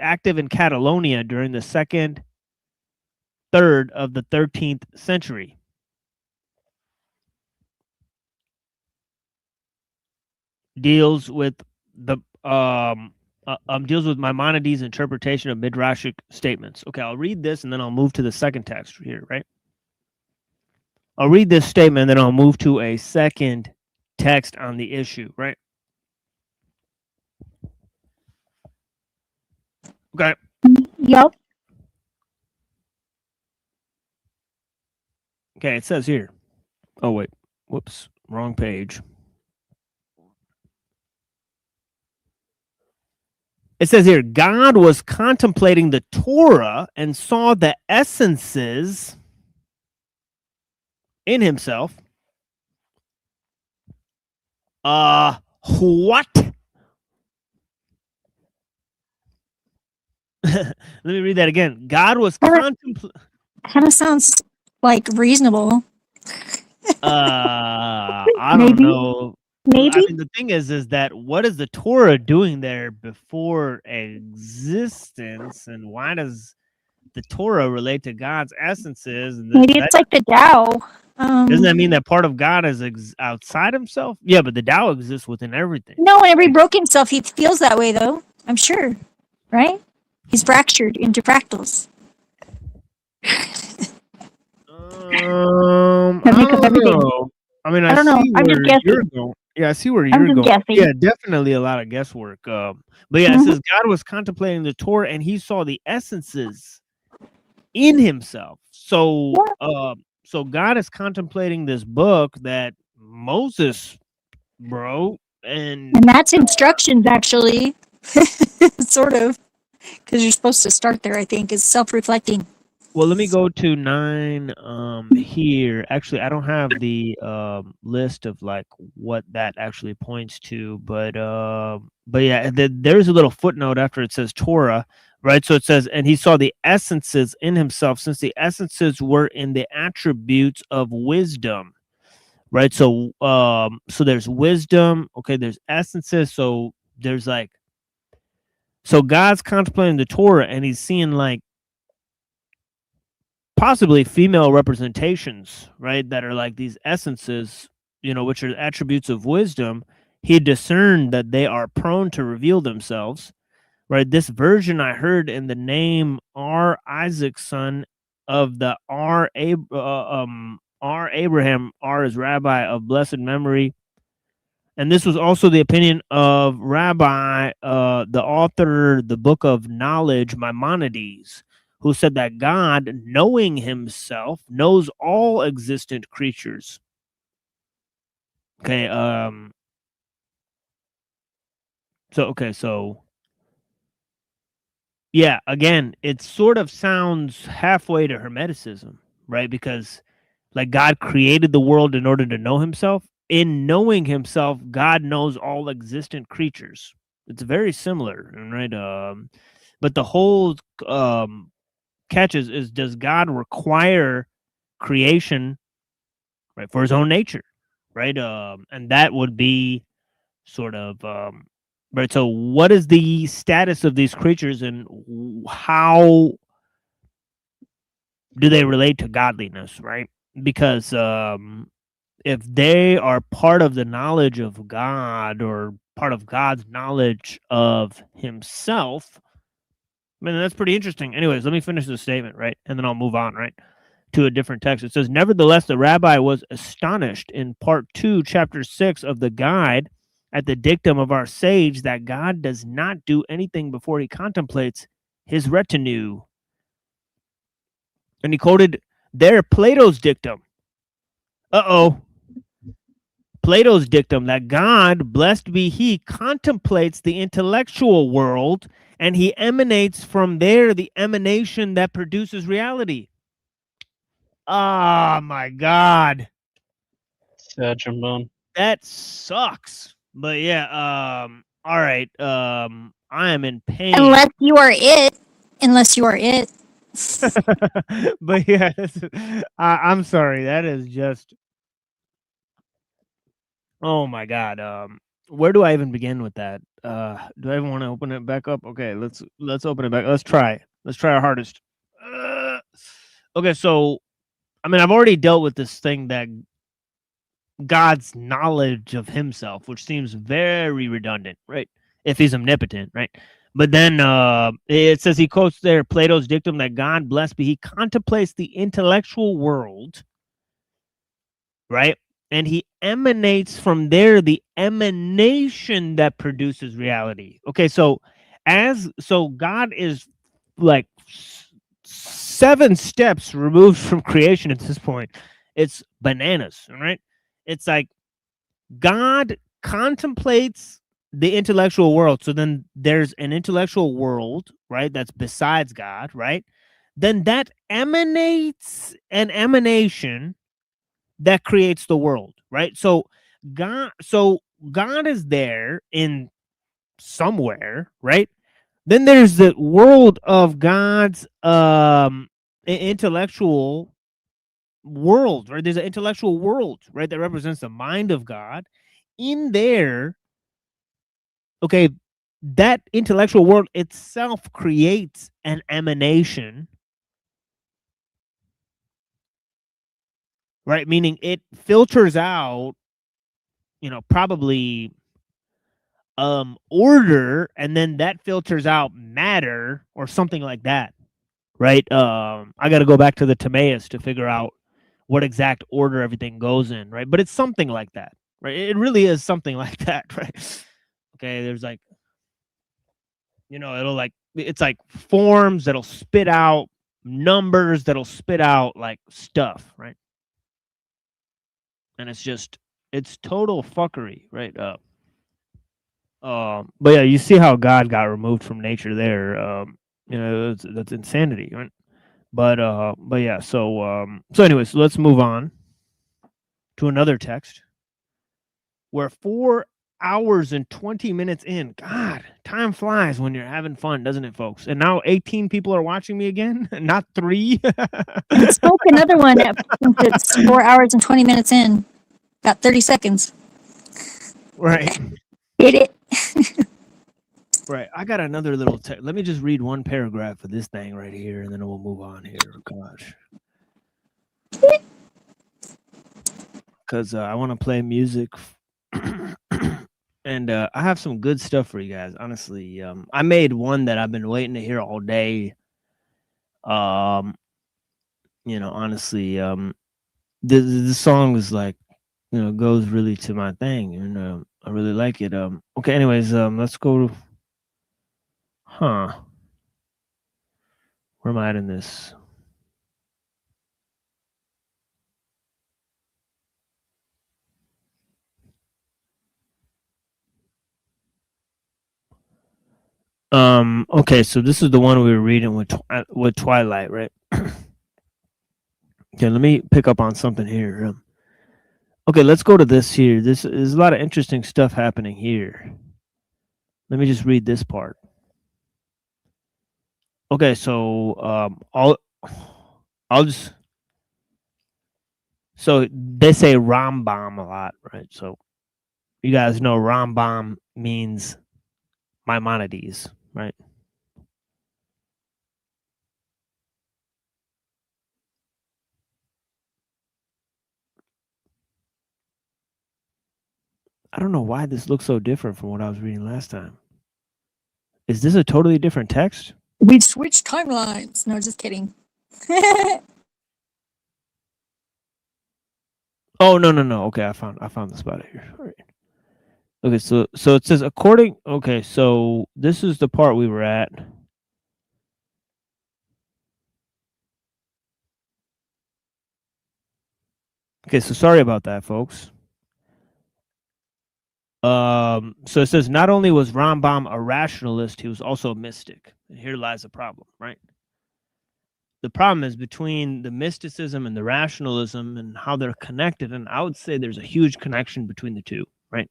active in Catalonia during the second third of the 13th century. Deals with Maimonides' interpretation of midrashic statements. Okay, I'll read this and then I'll move to the second text here, right? I'll read this statement and then I'll move to a second text on the issue, right? Okay. Yep. Okay, it says here. Oh, wait. Whoops. Wrong page. It says here, God was contemplating the Torah and saw the essences in himself. What? Let me read that again. God was contemplating. Kind of sounds like reasonable. I don't know. Maybe. I mean, the thing is that what is the Torah doing there before existence, and why does the Torah relate to God's essences? And Maybe it's like the Tao. Doesn't that mean that part of God is outside himself? Yeah, but the Tao exists within everything. No, whenever he broke himself, he feels that way, though. I'm sure. Right? He's fractured into fractals. I don't know. I mean, I don't know. I'm just guessing. Yeah, I see where you're going. Guessing. Yeah, definitely a lot of guesswork. But yeah, it says God was contemplating the Torah and he saw the essences in himself. So, so God is contemplating this book that Moses wrote, and that's instructions, actually, sort of, because you're supposed to start there. I think is self-reflecting. Well, let me go to 9 here. Actually, I don't have the list of like what that actually points to, but yeah, there's a little footnote after it says Torah, right? So it says, and he saw the essences in himself, since the essences were in the attributes of wisdom, right? So so there's wisdom, okay, there's essences, so there's like, so God's contemplating the Torah and he's seeing like possibly female representations, right, that are like these essences, you know, which are attributes of wisdom. He discerned that they are prone to reveal themselves, right? This version I heard in the name R. Isaacson of the R. Abraham. R is rabbi of blessed memory. And this was also the opinion of Rabbi, the author, the Book of Knowledge, Maimonides, who said that God, knowing himself, knows all existent creatures. Okay, so yeah, again, it sort of sounds halfway to Hermeticism, right? Because like God created the world in order to know himself. In knowing himself, God knows all existent creatures. It's very similar, right? But the whole catch is does God require creation, right, for his own nature, right? And that would be sort of right. So, what is the status of these creatures, and how do they relate to godliness, right? Because if they are part of the knowledge of God or part of God's knowledge of himself, I mean, that's pretty interesting. Anyways, let me finish the statement, right? And then I'll move on, right, to a different text. It says, nevertheless, the rabbi was astonished in part 2, chapter 6 of the guide at the dictum of our sage that God does not do anything before he contemplates his retinue. And he quoted there Plato's dictum. Plato's dictum that God, blessed be he, contemplates the intellectual world, and he emanates from there the emanation that produces reality. Oh my God. Sad trombone. That sucks. But yeah, all right. I am in pain. Unless you are it. Unless you are it. But yeah, I'm sorry. That is just, oh my God. Where do I even begin with that? Do I even want to open it back up? Okay, let's open it back. Let's try our hardest. Okay, so I mean, I've already dealt with this thing that God's knowledge of himself, which seems very redundant, right? If he's omnipotent, right? But then it says, he quotes there Plato's dictum that God, blessed be he, contemplates the intellectual world, right? And he emanates from there the emanation that produces reality. Okay, so God is like 7 steps removed from creation at this point. It's bananas, right? It's like God contemplates the intellectual world. So then there's an intellectual world, right? That's besides God, right? Then that emanates an emanation that creates the world, right? So God is there in somewhere, right? Then there's the world of God's intellectual world, right? There's an intellectual world, right, that represents the mind of God. In there, okay, that intellectual world itself creates an emanation, right? Meaning it filters out, probably order, and then that filters out matter or something like that, right? I got to go back to the Timaeus to figure out what exact order everything goes in, right? But it's something like that, right? It really is something like that, right? Okay, there's like, it'll like, it's like forms that'll spit out numbers that'll spit out like stuff, right? And it's total fuckery, right? But yeah, you see how God got removed from nature there. That's insanity, right? But yeah, so anyways, let's move on to another text. We're 4 hours and 20 minutes in. God, time flies when you're having fun, doesn't it, folks? And now 18 people are watching me again, not 3. Let's smoke another one. It's 4 hours and 20 minutes in. Got 30 seconds. Right. Hit it. Right. I got another little text. Let me just read one paragraph of this thing right here, and then we'll move on here. Gosh. Because I want to play music. And I have some good stuff for you guys, honestly. I made one that I've been waiting to hear all day. Honestly, This song is like, goes really to my thing, and I really like it. Okay, anyways, let's go to, where am I at in this? Okay, so this is the one we were reading with Twilight, right? Okay, let me pick up on something here. Okay, let's go to this here. This is a lot of interesting stuff happening here. Let me just read this part. Okay, so I'll just, so they say Rambam a lot, right? So you guys know Rambam means Maimonides, right? I don't know why this looks so different from what I was reading last time. Is this a totally different text? We switched timelines. No, just kidding. Oh, no. Okay, I found the spot here. All right. Okay, so it says according. Okay, so this is the part we were at. Okay, so sorry about that, folks. So it says not only was Rambam a rationalist, he was also a mystic. And here lies the problem, right? The problem is between the mysticism and the rationalism and how they're connected, and I would say there's a huge connection between the two, right?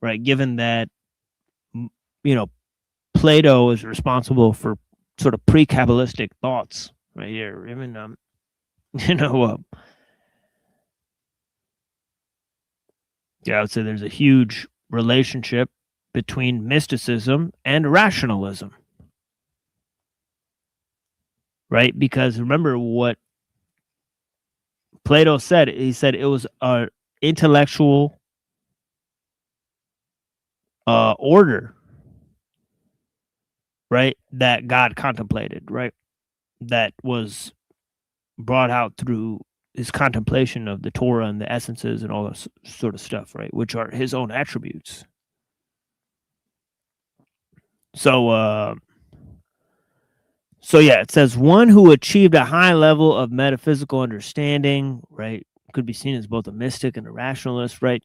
Right, given that Plato is responsible for sort of pre-Kabbalistic thoughts, right here. Even I would say there's a huge relationship between mysticism and rationalism, right? Because remember what Plato said. He said it was an intellectual order, right, that God contemplated, right, that was brought out through his contemplation of the Torah and the essences and all that sort of stuff, right, which are his own attributes. So yeah, it says one who achieved a high level of metaphysical understanding, right, could be seen as both a mystic and a rationalist, right?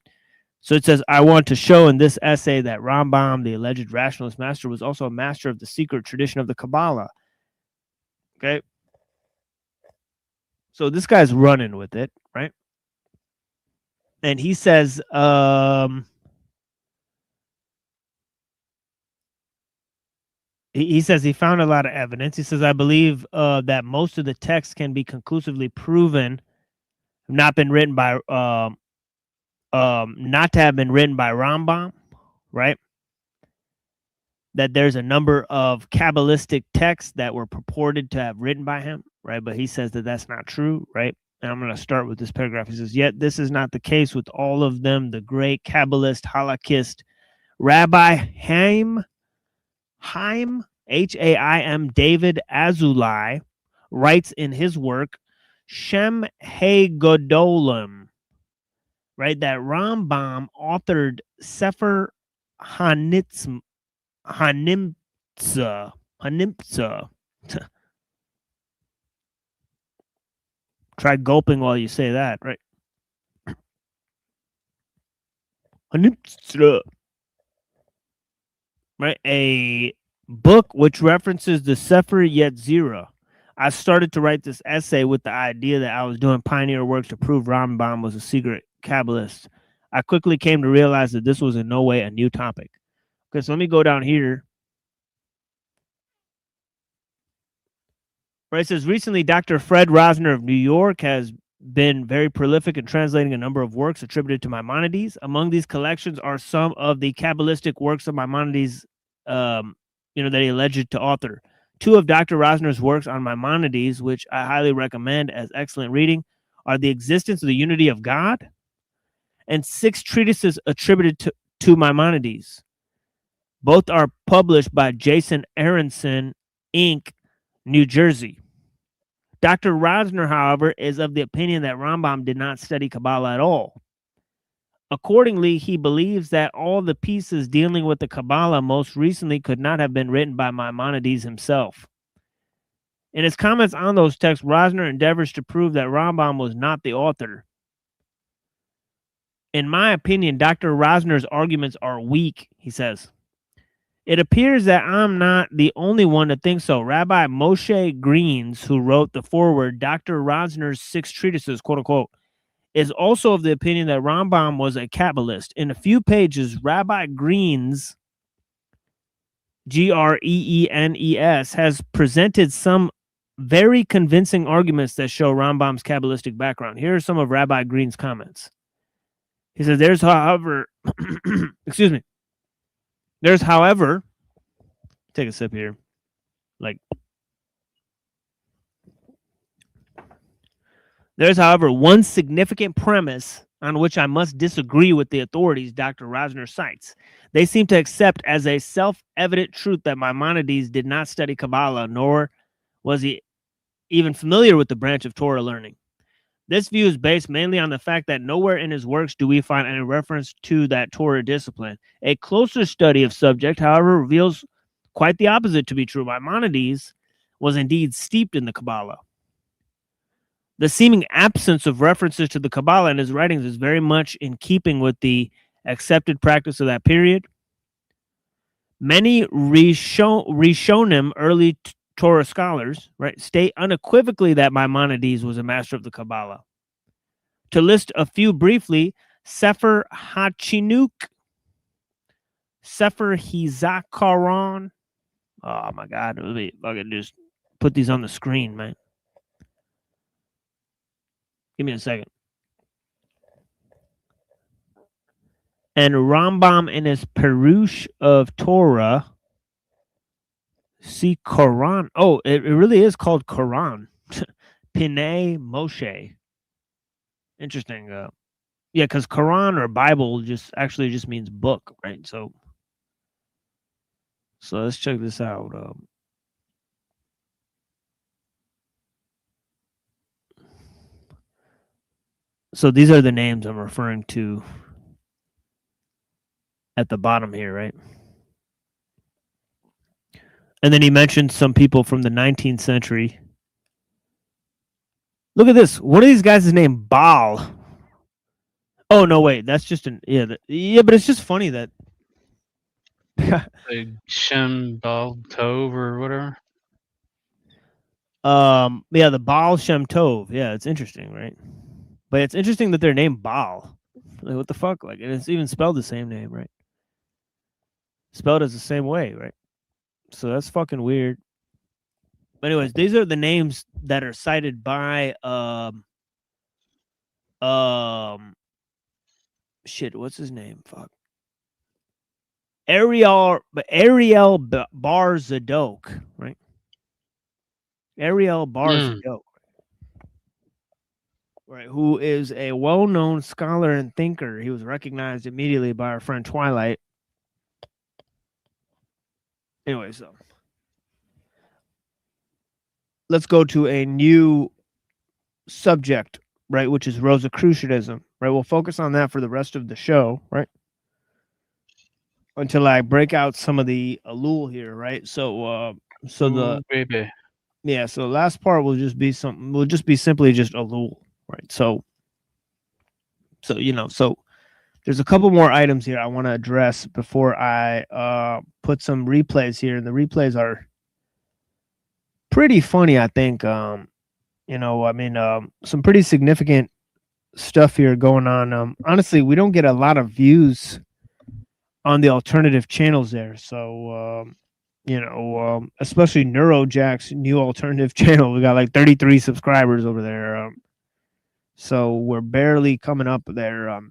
So it says, I want to show in this essay that Rambam, the alleged rationalist master, was also a master of the secret tradition of the Kabbalah. Okay. So this guy's running with it, right? And he says, he says he found a lot of evidence. He says, I believe that most of the texts can be conclusively proven not been written by not to have been written by Rambam, right? That there's a number of Kabbalistic texts that were purported to have written by him, right? But he says that that's not true, right? And I'm going to start with this paragraph. He says, yet this is not the case with all of them. The great Kabbalist, halachist, Rabbi Haim, Haim, David Azulai, writes in his work, Shem He Godolim, right, that Rambam authored Sefer Hanimtza. Try gulping while you say that, right? Hanimtza. Right, a book which references the Sefer Yetzirah. I started to write this essay with the idea that I was doing pioneer work to prove Rambam was a secret Kabbalist. I quickly came to realize that this was in no way a new topic. Okay, so let me go down here. Right, it says, recently, Dr. Fred Rosner of New York has been very prolific in translating a number of works attributed to Maimonides. Among these collections are some of the Kabbalistic works of Maimonides, that he alleged to author. Two of Dr. Rosner's works on Maimonides, which I highly recommend as excellent reading, are The Existence of the Unity of God and 6 treatises attributed to Maimonides. Both are published by Jason Aronson, Inc., New Jersey. Dr. Rosner, however, is of the opinion that Rambam did not study Kabbalah at all. Accordingly, he believes that all the pieces dealing with the Kabbalah most recently could not have been written by Maimonides himself. In his comments on those texts, Rosner endeavors to prove that Rambam was not the author. In my opinion, Dr. Rosner's arguments are weak, he says. It appears that I'm not the only one to think so. Rabbi Moshe Greens, who wrote the foreword, Dr. Rosner's 6 treatises, quote unquote, is also of the opinion that Rambam was a Kabbalist. In a few pages, Rabbi Greens, Greenes, has presented some very convincing arguments that show Rambam's Kabbalistic background. Here are some of Rabbi Green's comments. He says, there's, however, excuse me, there's, however, take a sip here, there's, however, one significant premise on which I must disagree with the authorities Dr. Rosner cites. They seem to accept as a self-evident truth that Maimonides did not study Kabbalah, nor was he even familiar with the branch of Torah learning. This view is based mainly on the fact that nowhere in his works do we find any reference to that Torah discipline. A closer study of subject, however, reveals quite the opposite to be true. Maimonides was indeed steeped in the Kabbalah. The seeming absence of references to the Kabbalah in his writings is very much in keeping with the accepted practice of that period. Many Rishonim, early Torah scholars, right, state unequivocally that Maimonides was a master of the Kabbalah. To list a few briefly, Sefer HaChinuk, Sefer Hizakaron. Oh my God, let me fucking just put these on the screen, man. Give me a second. And Rambam in his Perush of Torah. See Quran. Oh, it really is called Quran. Pinei Moshe. Interesting. Yeah, because Quran or Bible just means book, right? So let's check this out. So these are the names I'm referring to at the bottom here, right? And then he mentioned some people from the 19th century. Look at this. One of these guys is named Baal. Oh, no, wait. That's just but it's just funny that. Like Shambal Tov or whatever. Yeah, the Baal Shem Tov. Yeah, it's interesting, right? But it's interesting that they're named Baal. Like, what the fuck? Like, and it's even spelled the same name, right? Spelled as the same way, right? So that's fucking weird. But anyways, these are the names that are cited by shit, what's his name? Fuck. Ariel Bar Zadok, right? Ariel Bar Zadok. Right, who is a well-known scholar and thinker. He was recognized immediately by our friend Twilight. Anyway, so let's go to a new subject, right, which is Rosicrucianism, right? We'll focus on that for the rest of the show, right? Until I break out some of the ellul here, right? So the baby. Yeah, so the last part will just be simply just ellul, right? So there's a couple more items here I want to address before I put some replays here, and the replays are pretty funny, I think. Some pretty significant stuff here going on. Honestly, we don't get a lot of views on the alternative channels there, so especially Neurojack's new alternative channel. We got like 33 subscribers over there, so we're barely coming up there.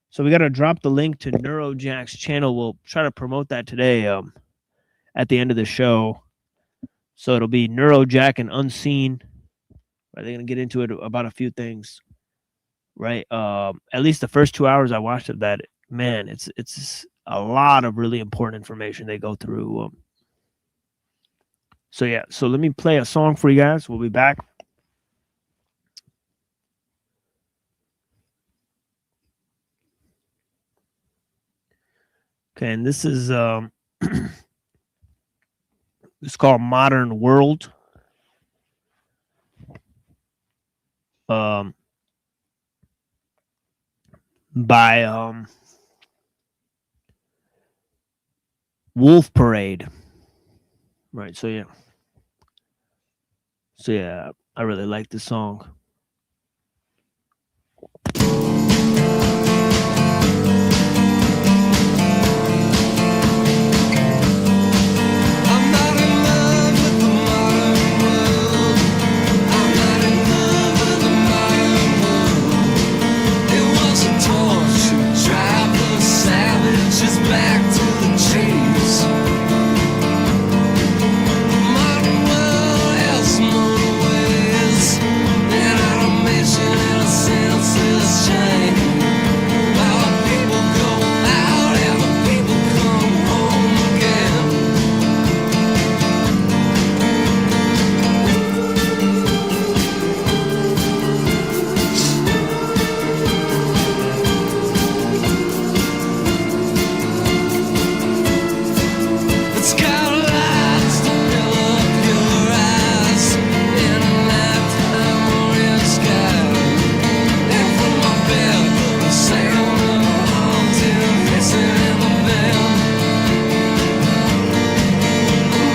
So we got to drop the link to Neurojack's channel. We'll try to promote that today at the end of the show. So it'll be Neurojack and Unseen. They're going to get into it about a few things, right? At least the first 2 hours I watched of that, man, it's a lot of really important information they go through. So yeah, so let me play a song for you guys. We'll be back. Okay, and this is it's called Modern World. By Wolf Parade. Right, so yeah. So yeah, I really like this song. Back to the chase. Modern world has more ways than automation in a senseless chain. Our people go out and the people come home It's got lights to fill up your eyes in a nighttime orange sky. And from my bed, the sound of haunting hissing in the band.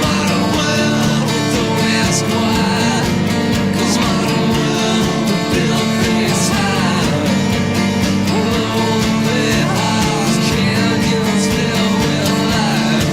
Modern world, don't ask why, 'cause modern world, we build things high. Lonely hearts, canyons filled with light.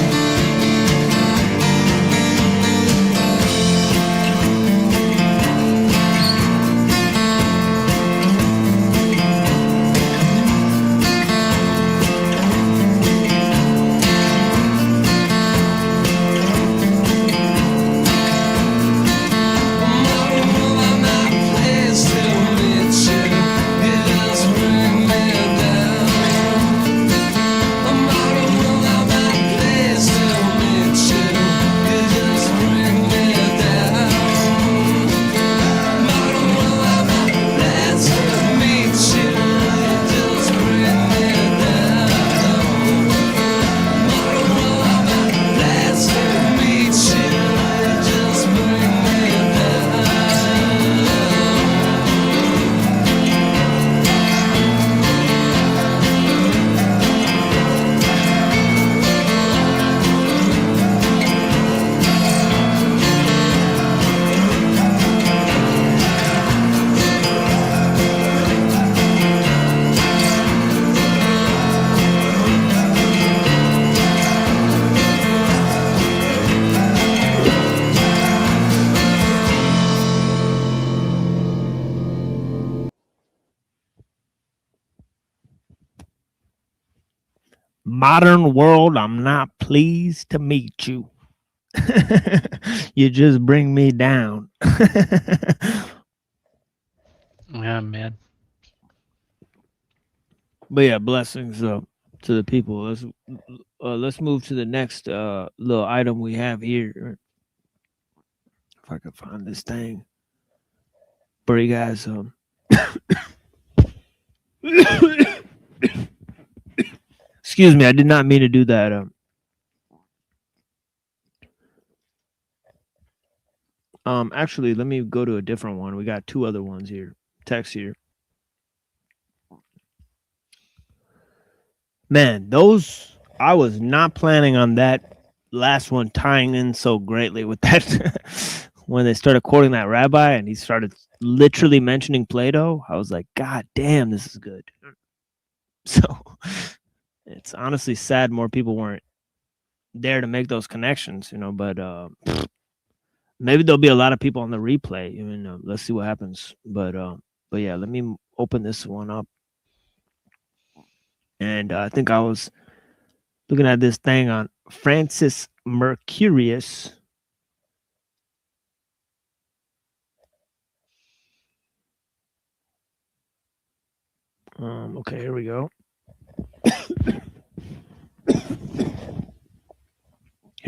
Modern World, I'm not pleased to meet you. You just bring me down. Yeah, man. But yeah, blessings to the people. Let's move to the next little item we have here. If I can find this thing for you guys. Excuse me, I did not mean to do that. Actually, let me go to a different one. We got two other ones here. Text here. Man, those, I was not planning on that last one tying in so greatly with that. When they started quoting that rabbi and he started literally mentioning Plato, I was like, God damn, this is good. So it's honestly sad more people weren't there to make those connections, but maybe there'll be a lot of people on the replay. Let's see what happens. But yeah, let me open this one up. And I think I was looking at this thing on Francis Mercurius. Okay, here we go.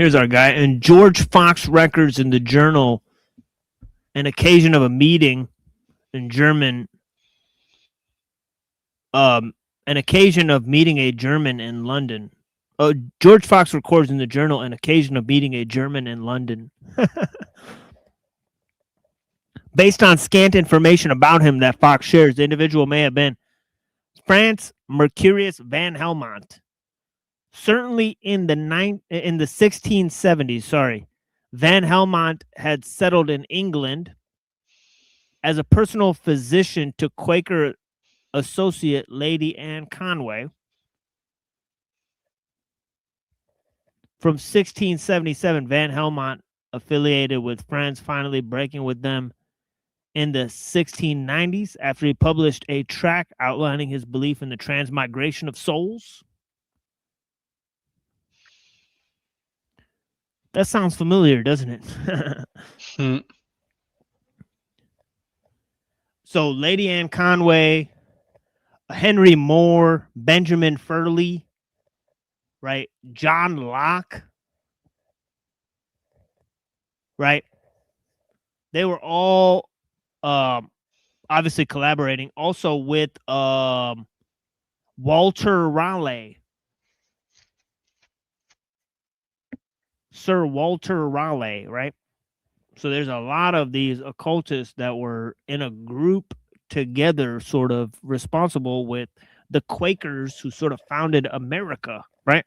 Here's our guy. And George Fox records in the journal an occasion of a meeting in German. An occasion of meeting a German in London. Oh, George Fox records in the journal an occasion of meeting a German in London. Based on scant information about him that Fox shares, the individual may have been Franz Mercurius van Helmont. Certainly in the 1670s, Van Helmont had settled in England as a personal physician to Quaker associate Lady Anne Conway. From 1677, Van Helmont affiliated with Franz, finally breaking with them in the 1690s after he published a tract outlining his belief in the transmigration of souls. That sounds familiar, doesn't it? So Lady Anne Conway, Henry Moore, Benjamin Furley, right? John Locke, right? They were all obviously collaborating also with Walter Raleigh. Sir Walter Raleigh, right? So there's a lot of these occultists that were in a group together, sort of responsible with the Quakers who sort of founded America, right?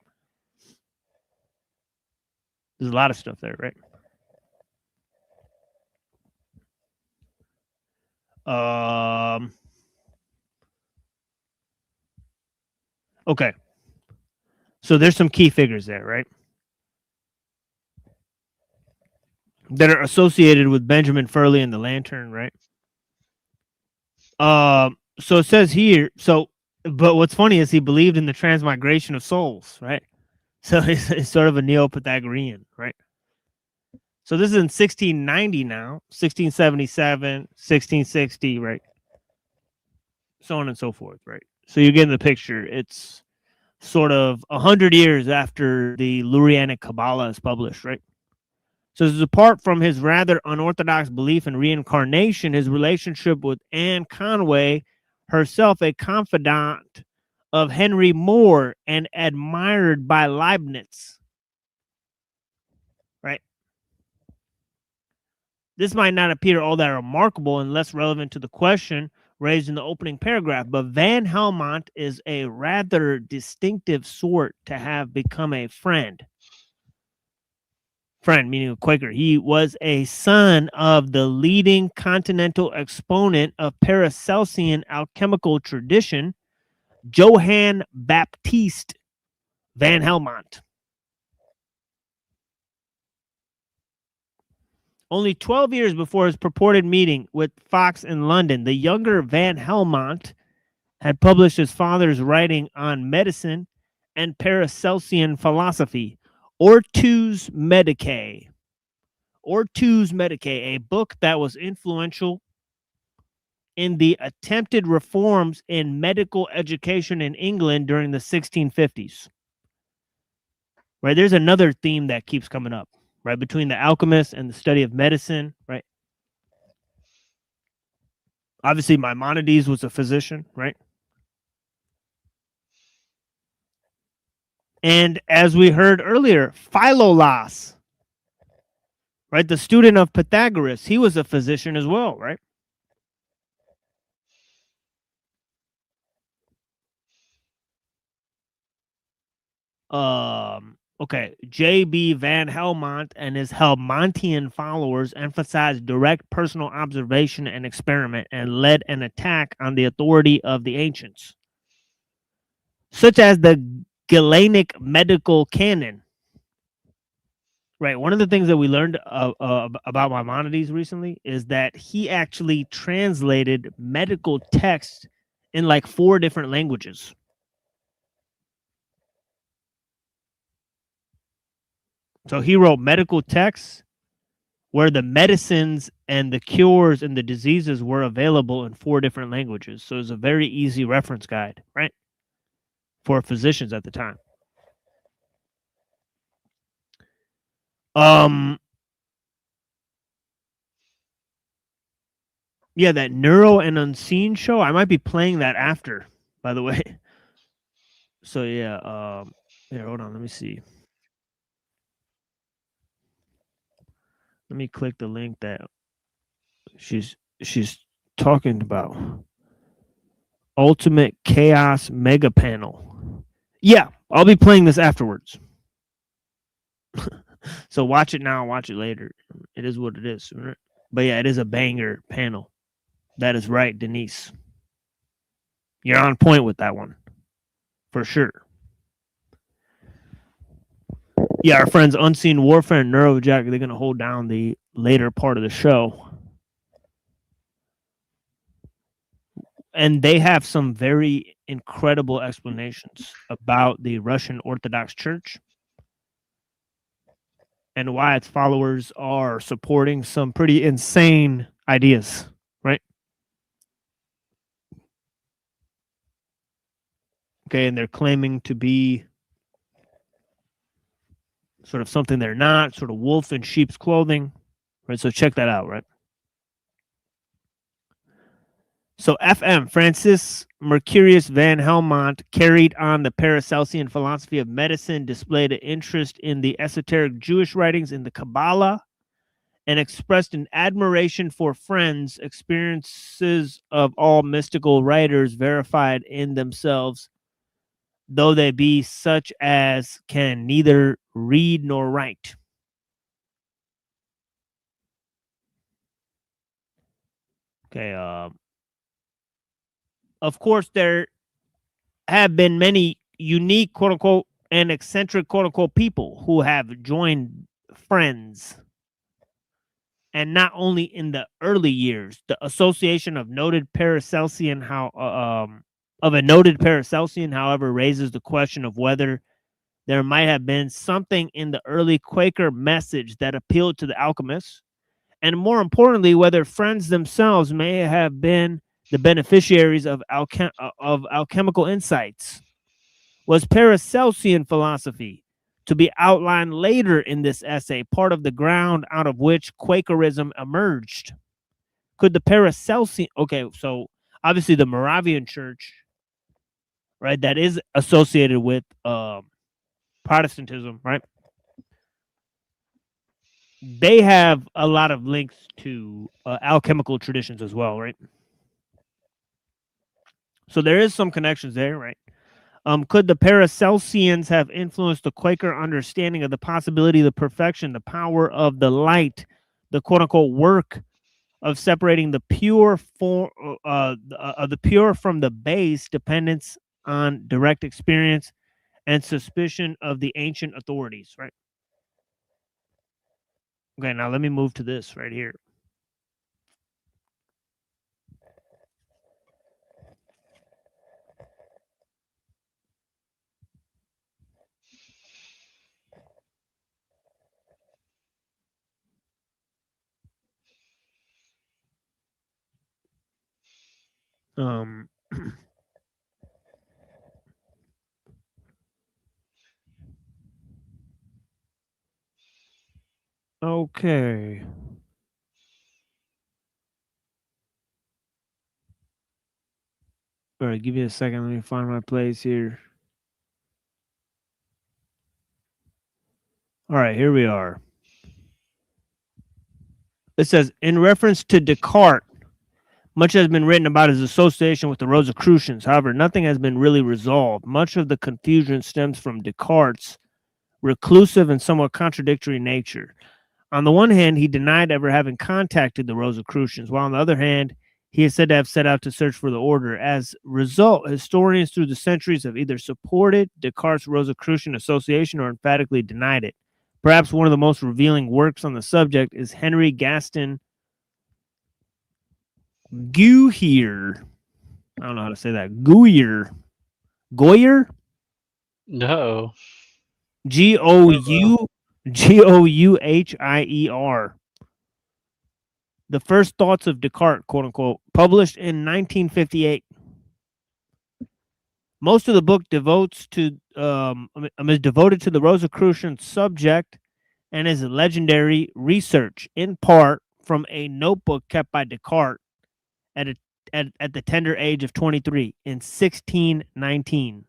There's a lot of stuff there, right? Okay. So there's some key figures there, right? That are associated with Benjamin Furley and the Lantern, right? So it says here, but what's funny is he believed in the transmigration of souls, right? So it's sort of a Neo-Pythagorean, right? So this is in 1690 now, 1677, 1660, right? So on and so forth, right? So you get in the picture. It's sort of 100 years after the Lurianic Kabbalah is published, right? So this is apart from his rather unorthodox belief in reincarnation, his relationship with Anne Conway, herself a confidant of Henry Moore and admired by Leibniz, right? This might not appear all that remarkable and less relevant to the question raised in the opening paragraph, but Van Helmont is a rather distinctive sort to have become a friend. Friend, meaning a Quaker. He was a son of the leading continental exponent of Paracelsian alchemical tradition, Johann Baptist Van Helmont. Only 12 years before his purported meeting with Fox in London, the younger Van Helmont had published his father's writing on medicine and Paracelsian philosophy, Ortus Medicae, a book that was influential in the attempted reforms in medical education in England during the 1650s. Right, there's another theme that keeps coming up, right, between the alchemists and the study of medicine, right? Obviously, Maimonides was a physician, right? And as we heard earlier, Philolaus, right, the student of Pythagoras, he was a physician as well, right? Okay, J.B. Van Helmont and his Helmontian followers emphasized direct personal observation and experiment and led an attack on the authority of the ancients, such as the Galenic medical canon. Right, one of the things that we learned about Maimonides recently is that he actually translated medical texts in like 4 different languages. So he wrote medical texts where the medicines and the cures and the diseases were available in 4 different languages. So it's a very easy reference guide, right, for physicians at the time. Yeah, that Neuro and Unseen show. I might be playing that after, by the way. So yeah, here, hold on, let me see. Let me click the link that she's talking about. Ultimate Chaos Mega Panel. Yeah, I'll be playing this afterwards. So watch it now, watch it later. It is what it is. Right? But yeah, it is a banger panel. That is right, Denise. You're on point with that one. For sure. Yeah, our friends Unseen Warfare and Neurojack, they're going to hold down the later part of the show. And they have some very incredible explanations about the Russian Orthodox Church and why its followers are supporting some pretty insane ideas, right? Okay, and they're claiming to be sort of something they're not, sort of wolf in sheep's clothing, right? So check that out, right? So FM, Francis Mercurius van Helmont, carried on the Paracelsian philosophy of medicine, displayed an interest in the esoteric Jewish writings in the Kabbalah, and expressed an admiration for friends' experiences of all mystical writers verified in themselves, though they be such as can neither read nor write. Okay, of course, there have been many unique, quote unquote, and eccentric, quote unquote, people who have joined friends. And not only in the early years, the association of noted Paracelsian, however, raises the question of whether there might have been something in the early Quaker message that appealed to the alchemists, and more importantly, whether friends themselves may have been the beneficiaries of alchemical insights. Was Paracelsian philosophy to be outlined later in this essay part of the ground out of which Quakerism emerged? Could the Paracelsian... Okay, so obviously the Moravian Church, right, that is associated with Protestantism, right? They have a lot of links to alchemical traditions as well, right? So there is some connections there, right? Could the Paracelsians have influenced the Quaker understanding of the possibility, the perfection, the power of the light, the quote-unquote work of separating the pure the pure from the base, dependence on direct experience, and suspicion of the ancient authorities, right? Okay, now let me move to this right here. Okay. All right, give me a second. Let me find my place here. All right, here we are. It says, in reference to Descartes, much has been written about his association with the Rosicrucians. However, nothing has been really resolved. Much of the confusion stems from Descartes' reclusive and somewhat contradictory nature. On the one hand, he denied ever having contacted the Rosicrucians, while on the other hand, he is said to have set out to search for the order. As a result, historians through the centuries have either supported Descartes' Rosicrucian association or emphatically denied it. Perhaps one of the most revealing works on the subject is Henry Gaston Goyer. I don't know how to say that. Goyer? No. Gouhier. The First Thoughts of Descartes, quote unquote, published in 1958. Most of the book is devoted to the Rosicrucian subject and his legendary research, in part from a notebook kept by Descartes at the tender age of 23 in 1619.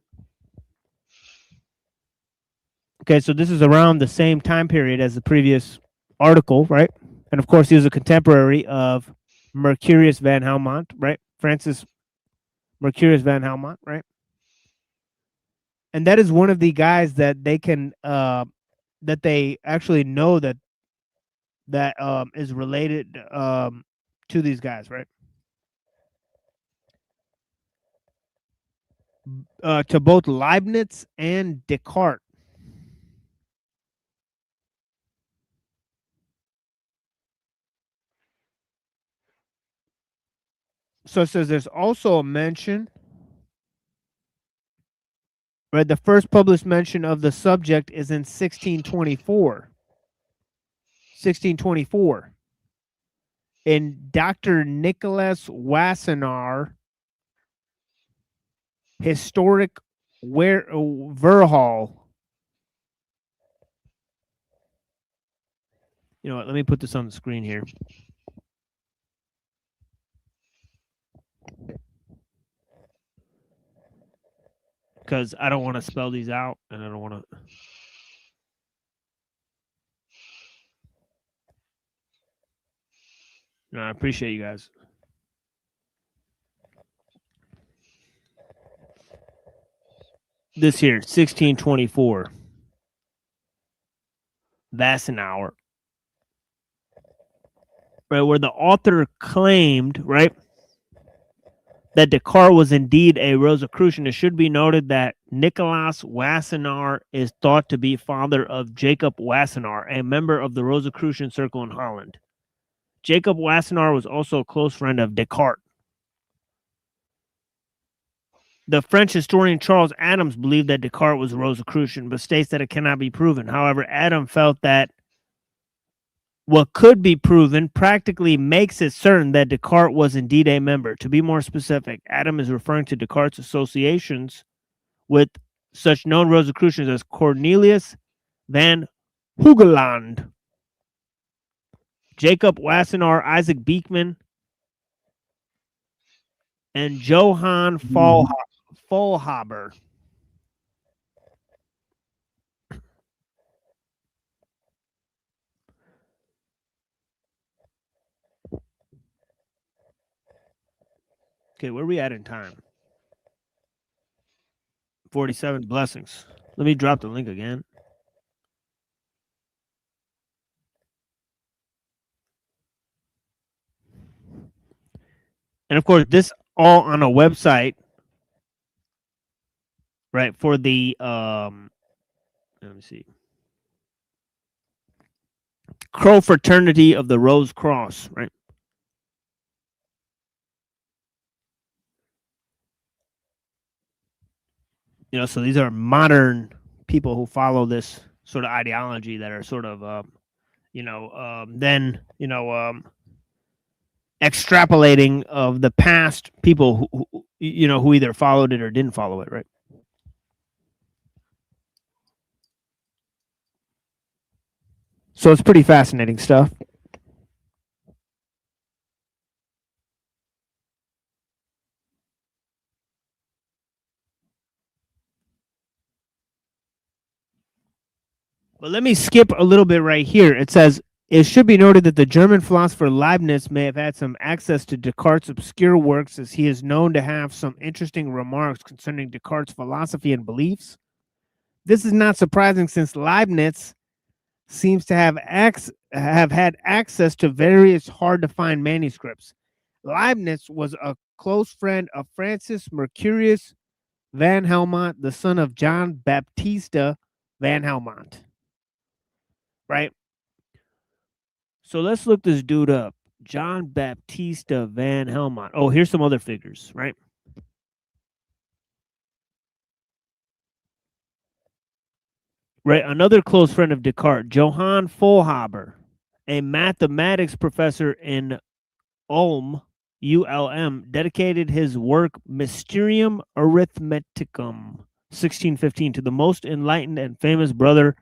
Okay, so this is around the same time period as the previous article, right? And of course, he was a contemporary of Mercurius van Helmont, right? Francis Mercurius van Helmont, right? And that is one of the guys that they can that they actually know that is related to these guys, right? To both Leibniz and Descartes. So it says there's also a mention, right? The first published mention of the subject is in 1624. 1624. In Dr. Nicholas Wassenaar, Historic Verhaal. You know what? Let me put this on the screen here. Because I don't want to spell these out, and I don't want to. No, I appreciate you guys. This here, 1624. Wassenaar. Right, where the author claimed, right, that Descartes was indeed a Rosicrucian. It should be noted that Nicolas Wassenaar is thought to be father of Jacob Wassenaar, a member of the Rosicrucian circle in Holland. Jacob Wassenaar was also a close friend of Descartes. The French historian Charles Adams believed that Descartes was a Rosicrucian, but states that it cannot be proven. However, Adam felt that what could be proven practically makes it certain that Descartes was indeed a member. To be more specific, Adam is referring to Descartes' associations with such known Rosicrucians as Cornelius van Hugeland, Jacob Wassenaar, Isaac Beekman, and Johann Faulhaber. Okay, where are we at in time? 47 blessings. Let me drop the link again. And of course, this all on a website, right? For the let me see. Crow Fraternity of the Rose Cross, right? You know, so these are modern people who follow this sort of ideology that are sort of, extrapolating of the past people who either followed it or didn't follow it, right? So it's pretty fascinating stuff. But let me skip a little bit right here. It says, it should be noted that the German philosopher Leibniz may have had some access to Descartes' obscure works, as he is known to have some interesting remarks concerning Descartes' philosophy and beliefs. This is not surprising, since Leibniz seems to have had access to various hard-to-find manuscripts. Leibniz was a close friend of Francis Mercurius van Helmont, the son of John Baptista van Helmont. Right? So let's look this dude up. John Baptista van Helmont. Oh, here's some other figures, right? Right, another close friend of Descartes, Johann Faulhaber, a mathematics professor in Ulm, ULM, dedicated his work Mysterium Arithmeticum, 1615, to the most enlightened and famous brother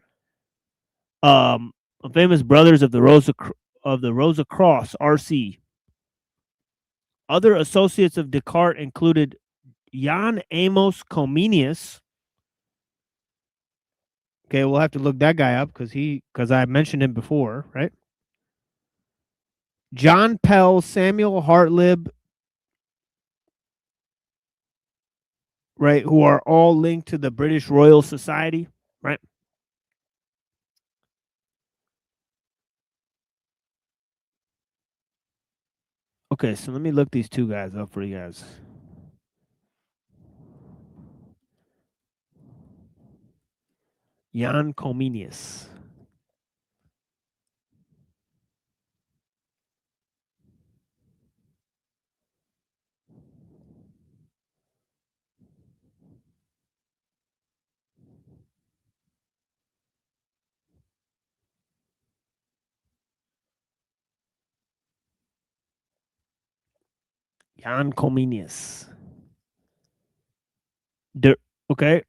famous brothers of the Rosa Cross, RC. Other associates of Descartes included Jan Amos Comenius. Okay, we'll have to look that guy up because I mentioned him before, right? John Pell, Samuel Hartlib, right, who are all linked to the British Royal Society, right? Okay, so let me look these two guys up for you guys. Jan Comenius. Jan Comenius. Okay.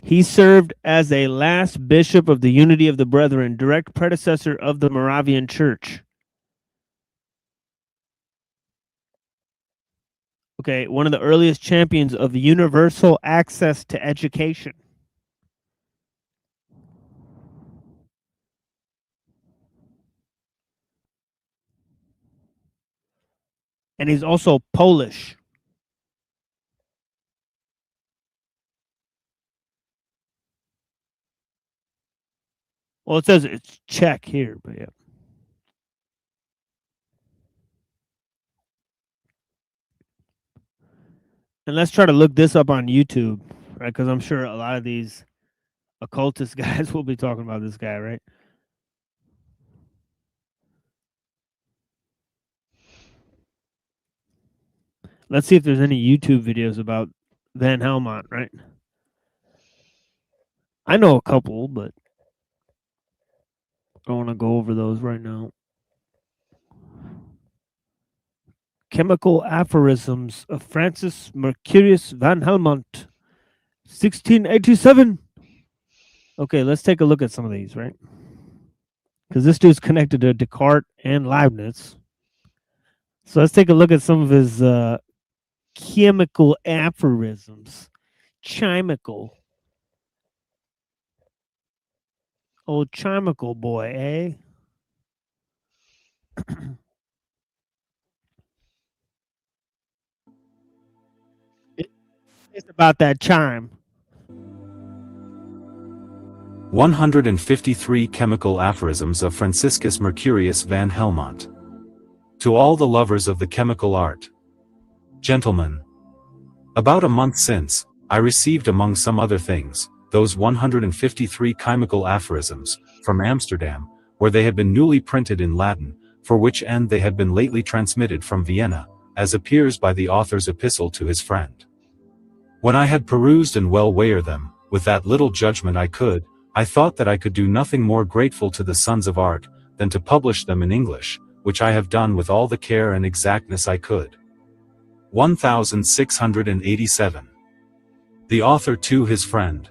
He served as a last bishop of the Unity of the Brethren, direct predecessor of the Moravian Church. Okay, one of the earliest champions of universal access to education. And he's also Polish. Well, it says it's Czech here, but yeah. And let's try to look this up on YouTube, right? Because I'm sure a lot of these occultist guys will be talking about this guy, right? Let's see if there's any YouTube videos about Van Helmont, right? I know a couple, but I want to go over those right now. Chemical Aphorisms of Francis Mercurius Van Helmont, 1687. Okay, let's take a look at some of these, right? Because this dude's connected to Descartes and Leibniz. So let's take a look at some of his chemical aphorisms. Chimical. Old chimical boy, eh? It's about that chime. 153 Chemical Aphorisms of Franciscus Mercurius van Helmont. To all the lovers of the chemical art. Gentlemen, about a month since, I received among some other things, those 153 chemical aphorisms, from Amsterdam, where they had been newly printed in Latin, for which end they had been lately transmitted from Vienna, as appears by the author's epistle to his friend. When I had perused and well weighed them, with that little judgment I could, I thought that I could do nothing more grateful to the sons of art, than to publish them in English, which I have done with all the care and exactness I could. 1687. The author to his friend.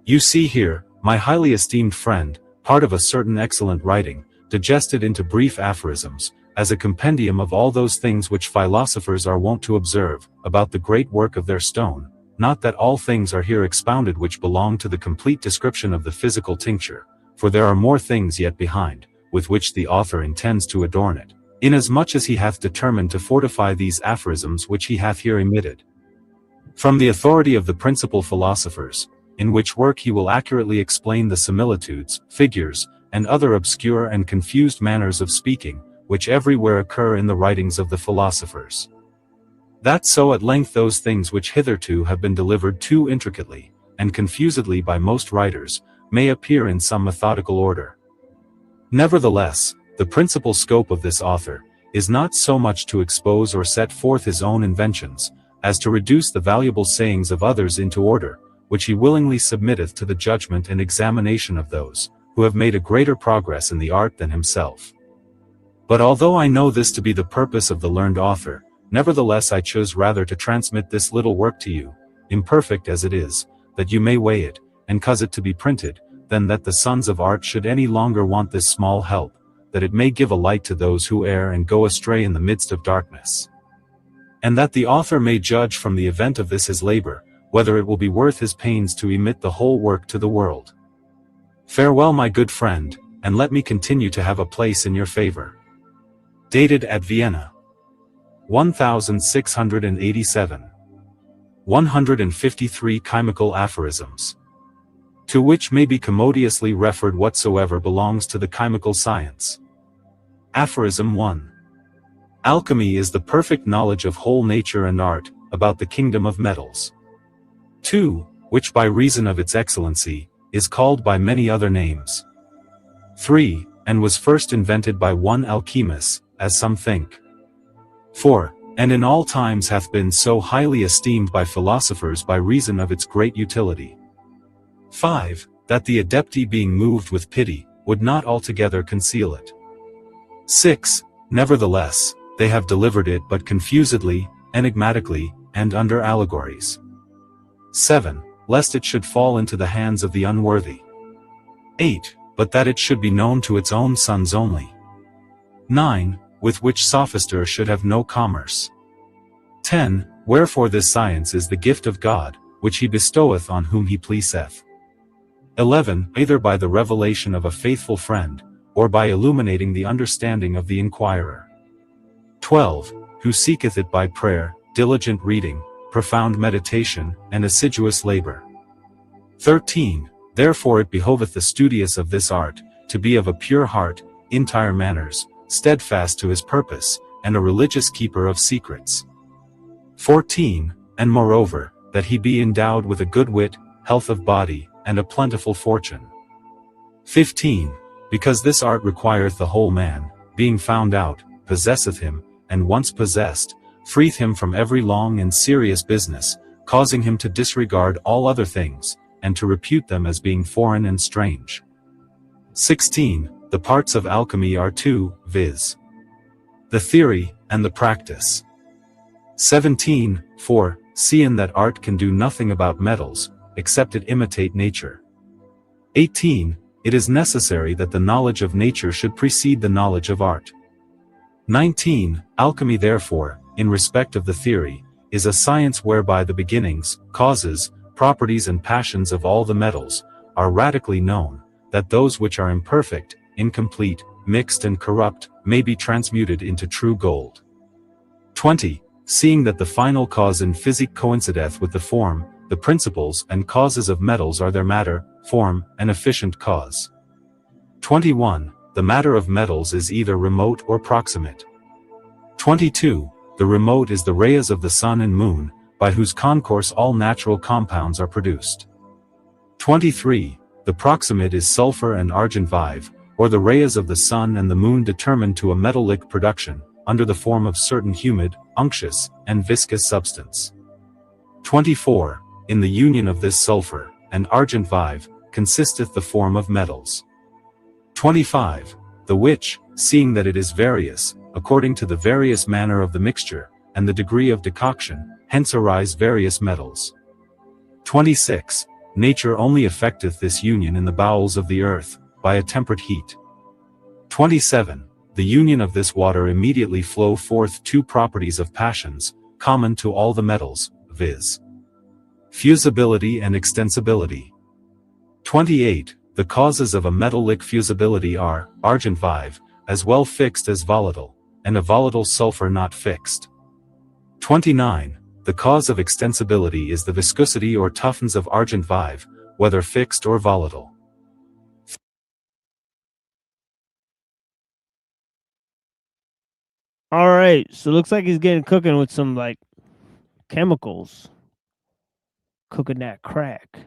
You see here, my highly esteemed friend, part of a certain excellent writing, digested into brief aphorisms, as a compendium of all those things which philosophers are wont to observe, about the great work of their stone, not that all things are here expounded which belong to the complete description of the physical tincture, for there are more things yet behind, with which the author intends to adorn it, inasmuch as he hath determined to fortify these aphorisms which he hath here emitted. From the authority of the principal philosophers, in which work he will accurately explain the similitudes, figures, and other obscure and confused manners of speaking, which everywhere occur in the writings of the philosophers. That so at length those things which hitherto have been delivered too intricately, and confusedly by most writers, may appear in some methodical order. Nevertheless, the principal scope of this author, is not so much to expose or set forth his own inventions, as to reduce the valuable sayings of others into order, which he willingly submitteth to the judgment and examination of those, who have made a greater progress in the art than himself. But although I know this to be the purpose of the learned author, nevertheless I chose rather to transmit this little work to you, imperfect as it is, that you may weigh it, and cause it to be printed, than that the sons of art should any longer want this small help, that it may give a light to those who err and go astray in the midst of darkness. And that the author may judge from the event of this his labor, whether it will be worth his pains to emit the whole work to the world. Farewell, my good friend, and let me continue to have a place in your favor. Dated at Vienna. 1687. 153 chemical aphorisms. To which may be commodiously referred whatsoever belongs to the chemical science. Aphorism 1. Alchemy is the perfect knowledge of whole nature and art, about the kingdom of metals. 2. Which by reason of its excellency, is called by many other names. 3. And was first invented by one Alchemus, as some think. 4. And in all times hath been so highly esteemed by philosophers by reason of its great utility. 5. That the adepti being moved with pity, would not altogether conceal it. 6. Nevertheless, they have delivered it but confusedly, enigmatically, and under allegories. 7. Lest it should fall into the hands of the unworthy. 8. But that it should be known to its own sons only. 9. With which sophister should have no commerce. 10. Wherefore this science is the gift of God, which he bestoweth on whom he pleaseth. 11. Either by the revelation of a faithful friend, or by illuminating the understanding of the inquirer. 12. Who seeketh it by prayer, diligent reading, profound meditation, and assiduous labor. 13. Therefore it behoveth the studious of this art, to be of a pure heart, entire manners, steadfast to his purpose, and a religious keeper of secrets. 14. And moreover, that he be endowed with a good wit, health of body, and a plentiful fortune. 15. Because this art requireth the whole man, being found out, possesseth him, and once possessed, freeth him from every long and serious business, causing him to disregard all other things, and to repute them as being foreign and strange. 16. The parts of alchemy are two, viz. The theory, and the practice. 17. For, seeing that art can do nothing about metals, except it imitate nature. 18. It is necessary that the knowledge of nature should precede the knowledge of art. 19. Alchemy therefore, in respect of the theory, is a science whereby the beginnings, causes, properties and passions of all the metals, are radically known, that those which are imperfect, incomplete, mixed and corrupt, may be transmuted into true gold. 20. Seeing that the final cause in physic coincideth with the form, the principles and causes of metals are their matter, form, and efficient cause. 21. The matter of metals is either remote or proximate. 22. The remote is the rays of the sun and moon, by whose concourse all natural compounds are produced. 23. The proximate is sulfur and argent vive, or the rays of the sun and the moon determined to a metallic production, under the form of certain humid, unctuous, and viscous substance. 24. In the union of this sulfur, and argent vive, consisteth the form of metals. 25. The which, seeing that it is various, according to the various manner of the mixture, and the degree of decoction, hence arise various metals. 26. Nature only effecteth this union in the bowels of the earth, by a temperate heat. 27. The union of this water immediately flow forth two properties of passions, common to all the metals, viz. Fusibility and extensibility. 28. The causes of a metallic fusibility are, argent vive, as well fixed as volatile, and a volatile sulfur not fixed. 29. The cause of extensibility is the viscosity or toughness of argent vive, whether fixed or volatile. All right, so looks like he's getting cooking with some like chemicals. Cooking that crack.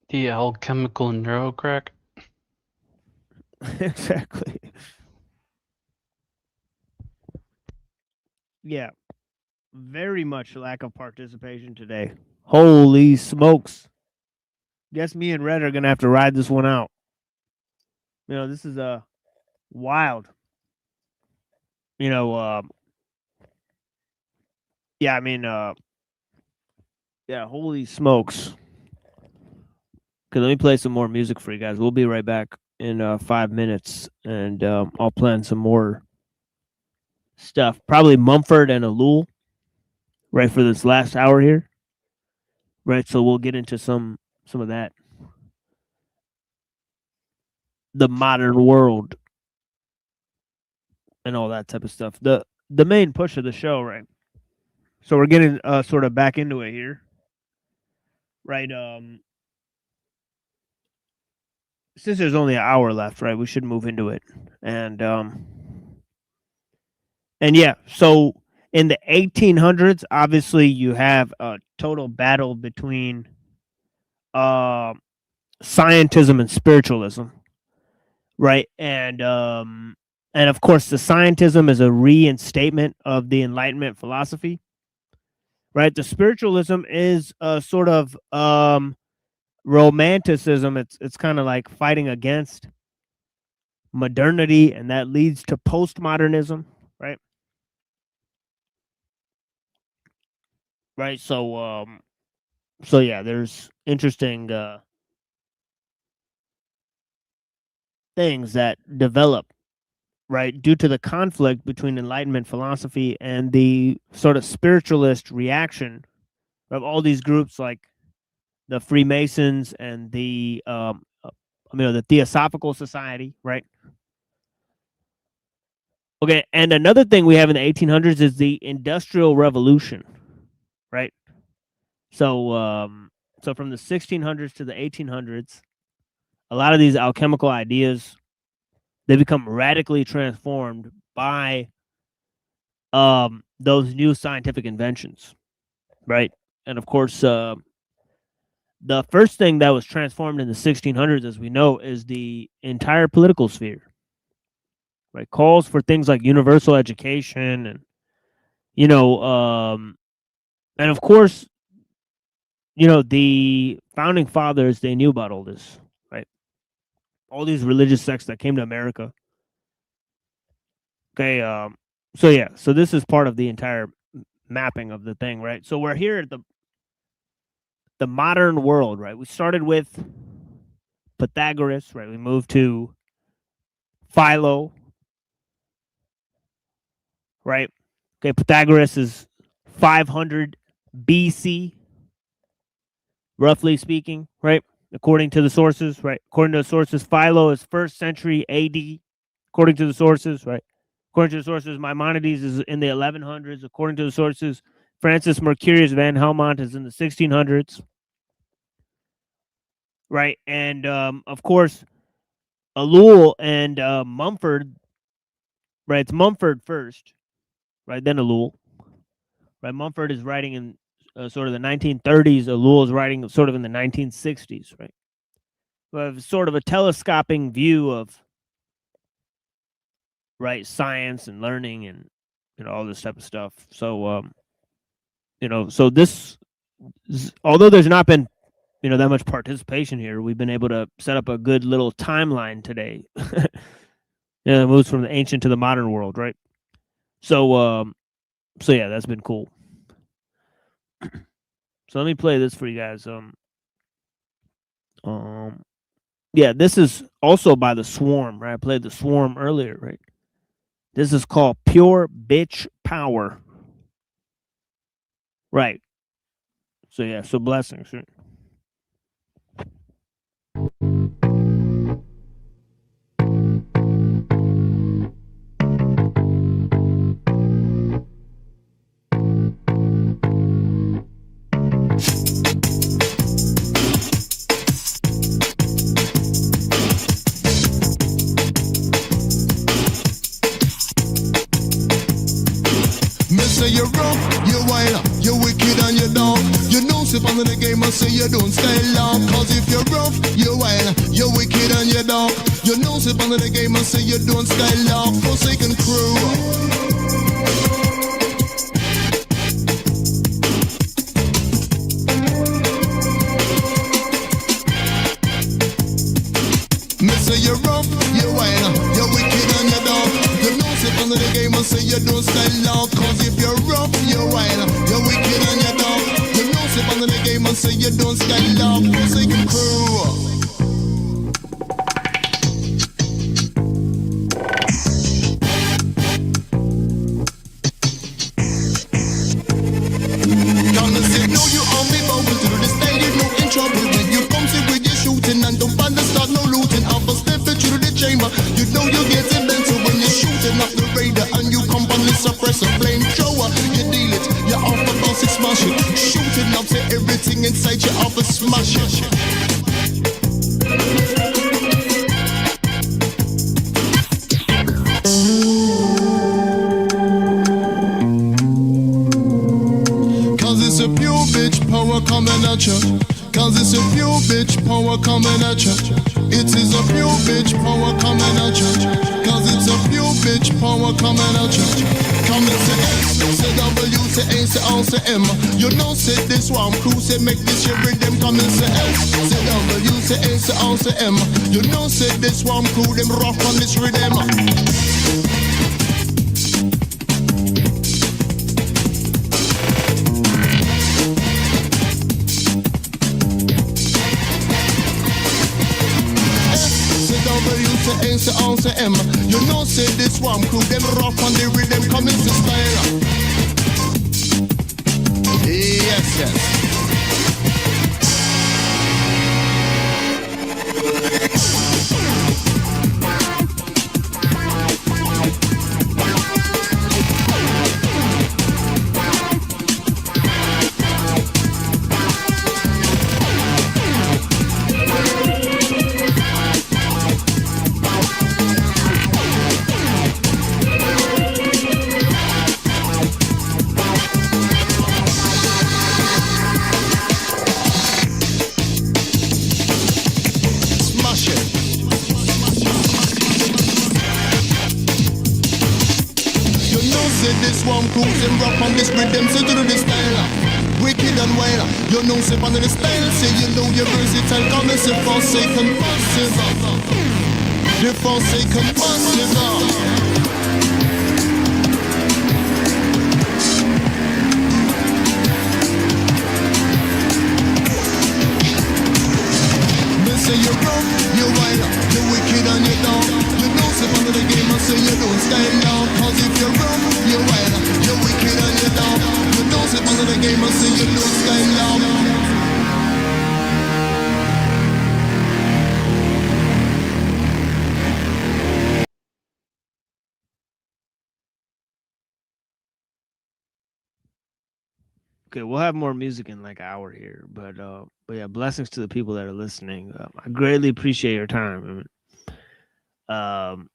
The alchemical neuro crack. Exactly. Yeah. Very much lack of participation today. Holy smokes. Guess me and Red are gonna have to ride this one out. You know, this is wild. You know, yeah, I mean, Yeah, holy smokes. Okay, let me play some more music for you guys. We'll be right back in 5 minutes, and I'll plan some more stuff. Probably Mumford and Ellul, right, for this last hour here. Right, so we'll get into some of that. The modern world and all that type of stuff. The main push of the show, right? So we're getting sort of back into it here. Right, since there's only an hour left, right, we should move into it. And yeah, so in the 1800s, obviously you have a total battle between scientism and spiritualism, right? And of course the scientism is a reinstatement of the Enlightenment philosophy, right? The spiritualism is a sort of romanticism. It's kind of like fighting against modernity, and that leads to postmodernism, right? Right. So yeah, there's interesting things that develop, right, due to the conflict between Enlightenment philosophy and the sort of spiritualist reaction of all these groups, like the Freemasons and the the Theosophical Society, right? Okay, and another thing we have in the 1800s is the Industrial Revolution, right? So so from the 1600s to the 1800s, a lot of these alchemical ideas, they become radically transformed by those new scientific inventions, right? And of course, the first thing that was transformed in the 1600s, as we know, is the entire political sphere, right? Calls for things like universal education and, and of course, the founding fathers, they knew about all this, right? All these religious sects that came to America. Okay, so yeah, so this is part of the entire mapping of the thing, right? So we're here at the modern world, right? We started with Pythagoras, right? We moved to Philo, right? Okay, Pythagoras is 500 BC, roughly speaking, right? According to the sources, right? According to the sources, Philo is 1st century AD, according to the sources, right? According to the sources, Maimonides is in the 1100s. According to the sources, Francis Mercurius van Helmont is in the 1600s. Right, and of course, Ellul and Mumford, right? It's Mumford first, right? Then Ellul, right? Mumford is writing in sort of the 1930s. Ellul is writing sort of in the 1960s, right? We have sort of a telescoping view of, right, science and learning and all this type of stuff. So so this, although there's not been that much participation here, we've been able to set up a good little timeline today. It moves from the ancient to the modern world, right? So yeah, that's been cool. So let me play this for you guys. Yeah, this is also by The Swarm, right? I played The Swarm earlier, right? This is called Pure Bitch Power. Right. So yeah, so blessings, right? Say you're rough, you're wild, you're wicked and you're dumb. You know, sip under the game and say you don't stay long. Cause if you're rough, you're wild, you're wicked and you're dumb. You know, sip under the game and say you don't stay long. Forsaken crew. Me say you're rough, you're wild, you're wicked and you're dumb. You know, sip under the game and say you don't stay long. Cause if you're rough, you're wild, you're wicked and you're dumb. You know, sit on the game and say you don't stand up. Forsaken crew. Come and say, no, you on me, but we'll do this day, you know, in trouble. When you come see with your shooting and don't bother start no looting. I'll step it through the chamber. You know you're getting bent, so when you're shooting up the radar and you come on the suppressor flamethrower, you deal it, you're off the boss, it smash it. Shooting up to everything inside you off a smash it. A pure bitch power coming at you. Cause it's a pure bitch power coming at you. It is a pure bitch power coming at you. Cause it's a pure bitch power coming at you. Come and say S, say W, say A, say O, say M. You know say this one crew, say make this your rhythm. Come and say S, say W, say A, say O, say M. You know say this one crew, them rock on this rhythm. Say on say M. You know say this one crew, them rock on the rhythm coming to style. Yes, yes. Cruising rock on this rhythm, so do the style. Wicked and wild, you know, say on the style, say you know you're versatile. Come and say forsaken massive. The forsaken massive. Say you're wrong, you're wild, you're wicked and you're down. You know, say under the game and say you don't stand down. Cause if you're wrong, you're wild, you're wicked and you're down. You know, say under the game and say you don't stand down. Okay, we'll have more music in like an hour here, but yeah, blessings to the people that are listening. I greatly appreciate your time. So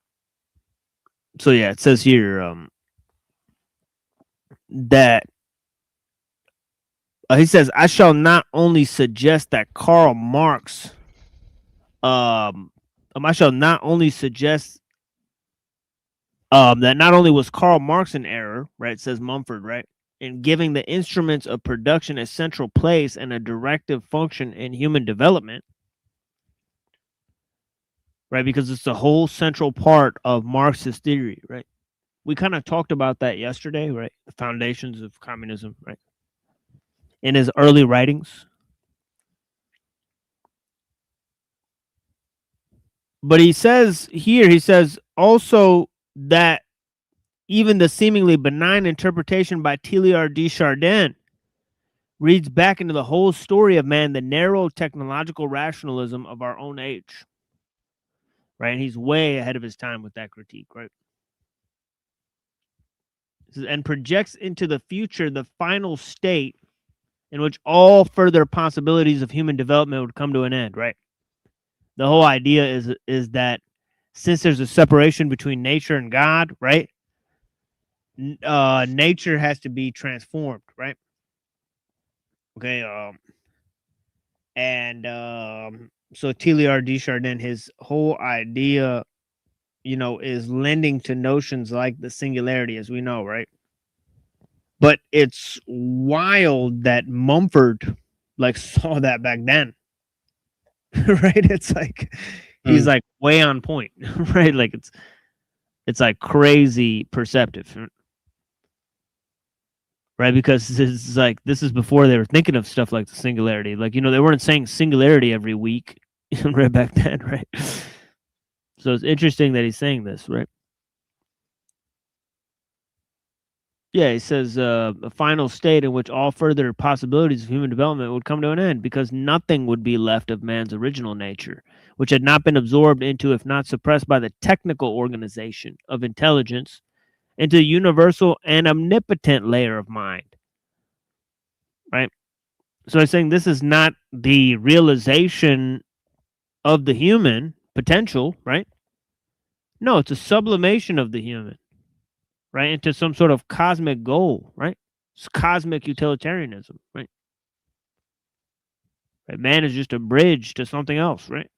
yeah, it says here that he says, I shall not only suggest that Karl Marx, I shall not only suggest that not only was Karl Marx in error, right? Says Mumford, right? In giving the instruments of production a central place and a directive function in human development, right? Because it's the whole central part of Marxist theory, right? We kind of talked about that yesterday, right? The foundations of communism, right? In his early writings. But he says here, he says also that even the seemingly benign interpretation by Teilhard de Chardin reads back into the whole story of man, the narrow technological rationalism of our own age. Right? And he's way ahead of his time with that critique, right? And projects into the future the final state in which all further possibilities of human development would come to an end, right? The whole idea is that since there's a separation between nature and God, right? Nature has to be transformed, right? Okay, so Teilhard de Chardin, his whole idea, you know, is lending to notions like the singularity, as we know, right? But it's wild that Mumford like saw that back then, right? It's like he's like way on point, right? Like it's like crazy perceptive. right? Because this is before they were thinking of stuff like the singularity. Like, they weren't saying singularity every week right back then, right? So it's interesting that he's saying this, right? Yeah, he says a final state in which all further possibilities of human development would come to an end because nothing would be left of man's original nature, which had not been absorbed into, if not suppressed by the technical organization of intelligence, into the universal and omnipotent layer of mind, right? So I'm saying this is not the realization of the human potential, right? No, it's a sublimation of the human, right, into some sort of cosmic goal, right? It's cosmic utilitarianism, right? Right? Man is just a bridge to something else, right?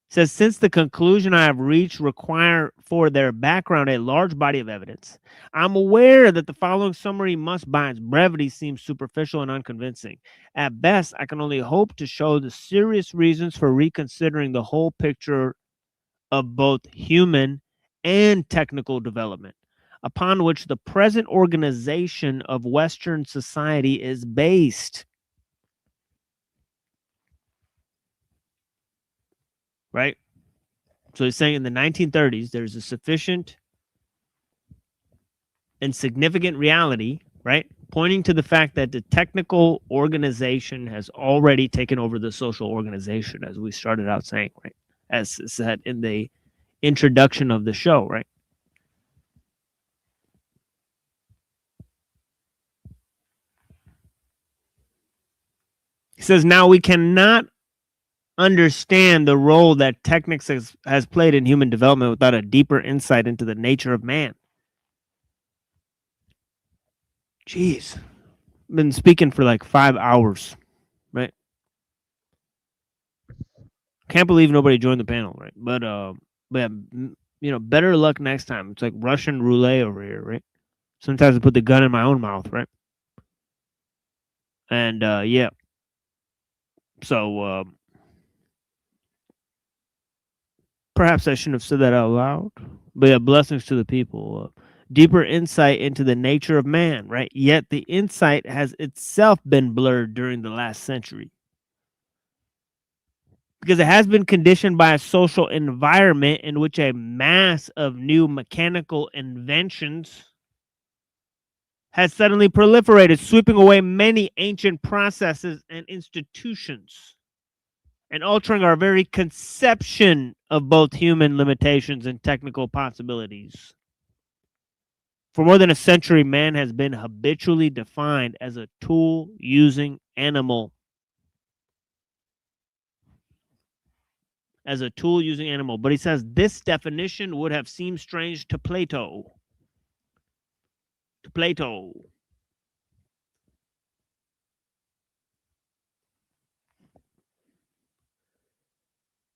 It says, since the conclusion I have reached require for their background a large body of evidence, I'm aware that the following summary must by its brevity seem superficial and unconvincing. At best, I can only hope to show the serious reasons for reconsidering the whole picture of both human and technical development, upon which the present organization of Western society is based. Right? So he's saying in the 1930s, there's a sufficient and significant reality, right, pointing to the fact that the technical organization has already taken over the social organization, as we started out saying, right, as said in the introduction of the show, right? He says, now we cannot understand the role that technics has played in human development without a deeper insight into the nature of man. Jeez. I've been speaking for like 5 hours, right? Can't believe nobody joined the panel, right? But better luck next time. It's like Russian roulette over here, right? Sometimes I put the gun in my own mouth, right? And yeah. So perhaps I shouldn't have said that out loud. But yeah, blessings to the people. Deeper insight into the nature of man, right? Yet the insight has itself been blurred during the last century. Because it has been conditioned by a social environment in which a mass of new mechanical inventions has suddenly proliferated, sweeping away many ancient processes and institutions, and altering our very conception of both human limitations and technical possibilities. For more than a century, man has been habitually defined as a tool-using animal. As a tool-using animal. But he says this definition would have seemed strange to Plato.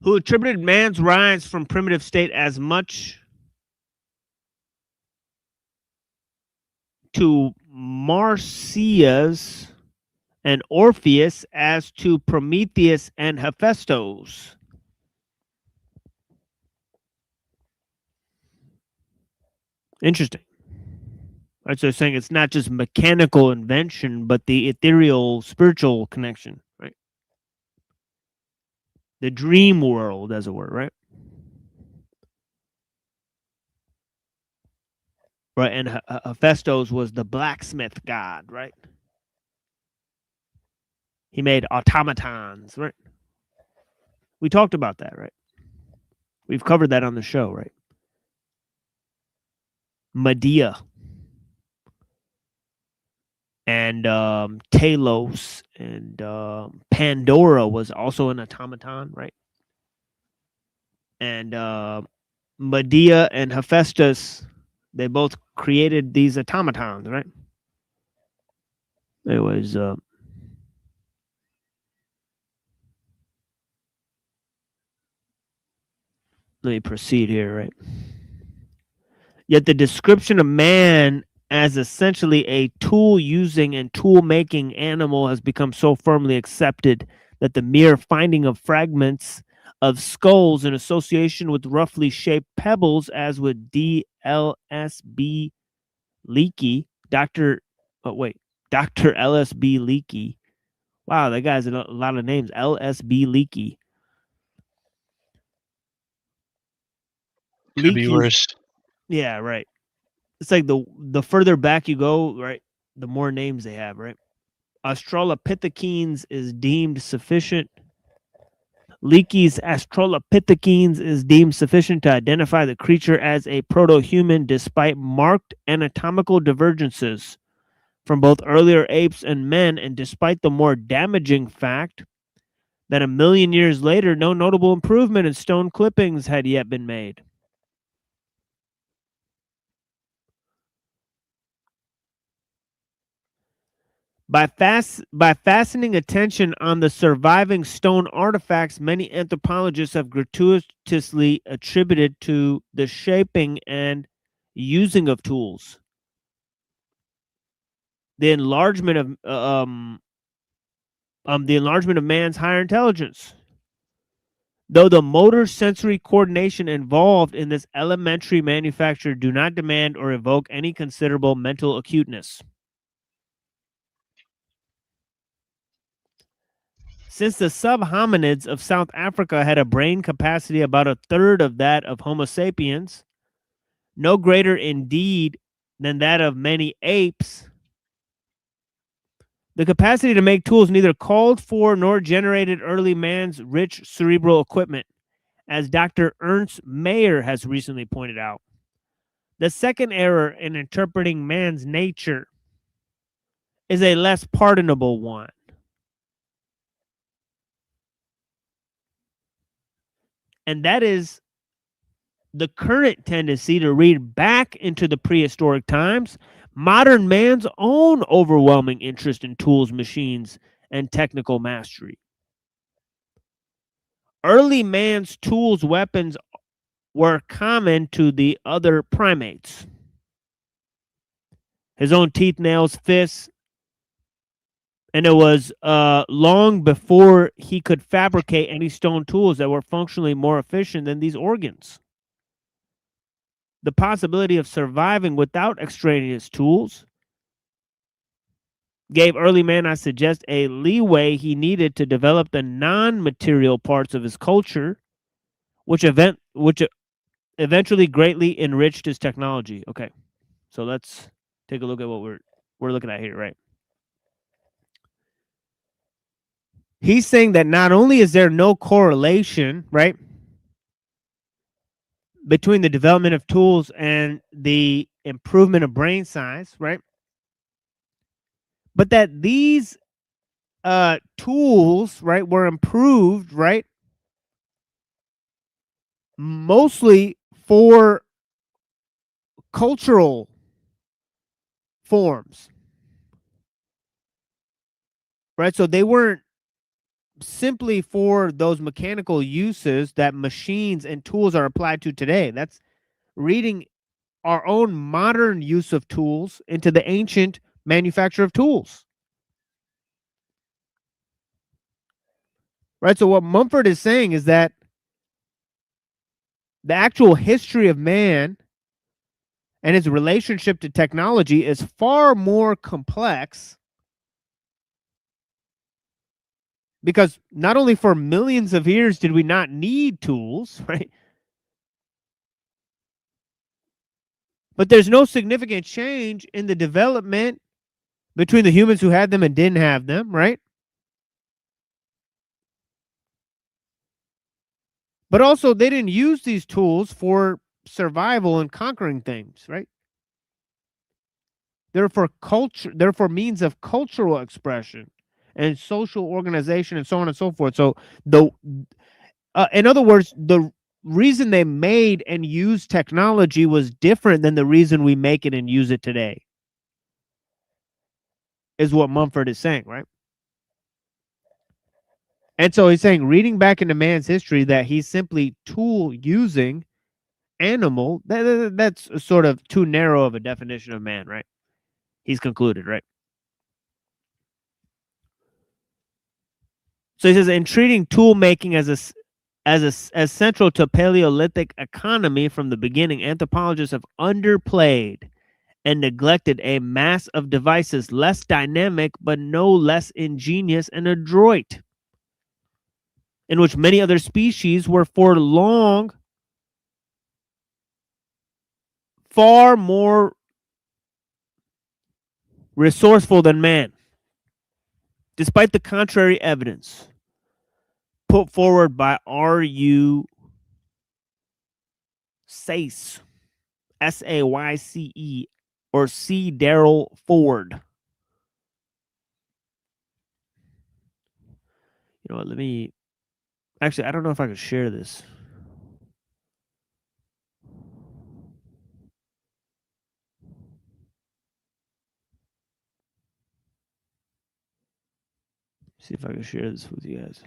Who attributed man's rise from primitive state as much to Marsyas and Orpheus as to Prometheus and Hephaestus. Interesting. Right, so saying it's not just mechanical invention, but the ethereal, spiritual connection, right? The dream world, as it were, right? Right, and Hephaestus was the blacksmith god, right? He made automatons, right? We talked about that, right? We've covered that on the show, right? Medea and Talos and Pandora was also an automaton, right? And Medea and Hephaestus, they both created these automatons, right? Anyways, let me proceed here, right? Yet the description of man as essentially a tool-using and tool-making animal has become so firmly accepted that the mere finding of fragments of skulls in association with roughly shaped pebbles, as with DLSB Leakey, Dr. Dr. LSB Leakey. Wow, that guy's a lot of names. LSB Leakey. Could be worse. Yeah, right. It's like the further back you go, right, the more names they have, right? Australopithecines is deemed sufficient. Leakey's Australopithecines is deemed sufficient to identify the creature as a proto-human despite marked anatomical divergences from both earlier apes and men, and despite the more damaging fact that 1 million years later, no notable improvement in stone clippings had yet been made. By fastening attention on the surviving stone artifacts, many anthropologists have gratuitously attributed to the shaping and using of tools, the enlargement of man's higher intelligence. Though the motor sensory coordination involved in this elementary manufacture do not demand or evoke any considerable mental acuteness. Since the subhominids of South Africa had a brain capacity about a third of that of Homo sapiens, no greater indeed than that of many apes, the capacity to make tools neither called for nor generated early man's rich cerebral equipment, as Dr. Ernst Mayr has recently pointed out. The second error in interpreting man's nature is a less pardonable one. And that is the current tendency to read back into the prehistoric times modern man's own overwhelming interest in tools, machines, and technical mastery. Early man's tools, weapons were common to the other primates. His own teeth, nails, fists, and it was long before he could fabricate any stone tools that were functionally more efficient than these organs. The possibility of surviving without extraneous tools gave early man, I suggest, a leeway he needed to develop the non-material parts of his culture, which eventually greatly enriched his technology. Okay, so let's take a look at what we're looking at here, right? He's saying that not only is there no correlation, right, between the development of tools and the improvement of brain size, right, but that these tools, right, were improved, right, mostly for cultural forms, right? So they weren't simply for those mechanical uses that machines and tools are applied to today. That's reading our own modern use of tools into the ancient manufacture of tools. Right? So what Mumford is saying is that the actual history of man and his relationship to technology is far more complex, because not only for millions of years did we not need tools, right? But there's no significant change in the development between the humans who had them and didn't have them, right? But also, they didn't use these tools for survival and conquering things, right? They're for culture, they're for means of cultural expression and social organization and so on and so forth. So in other words, the reason they made and used technology was different than the reason we make it and use it today, is what Mumford is saying, right? And so he's saying, reading back into man's history, that he's simply tool-using animal, that's sort of too narrow of a definition of man, right? He's concluded, right? So he says, in treating tool making as central to Paleolithic economy from the beginning, anthropologists have underplayed and neglected a mass of devices less dynamic but no less ingenious and adroit, in which many other species were for long far more resourceful than man, despite the contrary evidence put forward by R.U. Sayce, S-A-Y-C-E, or C. Darrell Ford. You know what, let me... Actually, I don't know if I can share this. See if I can share this with you guys.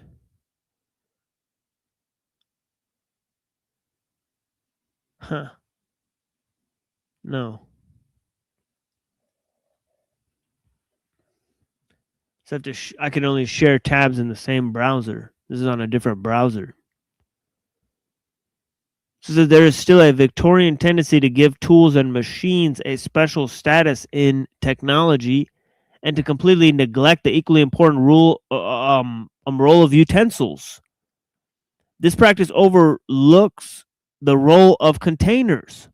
Huh. No. So I have to I can only share tabs in the same browser. This is on a different browser. So there is still a Victorian tendency to give tools and machines a special status in technology, and to completely neglect the equally important role of utensils. This practice overlooks the role of containers,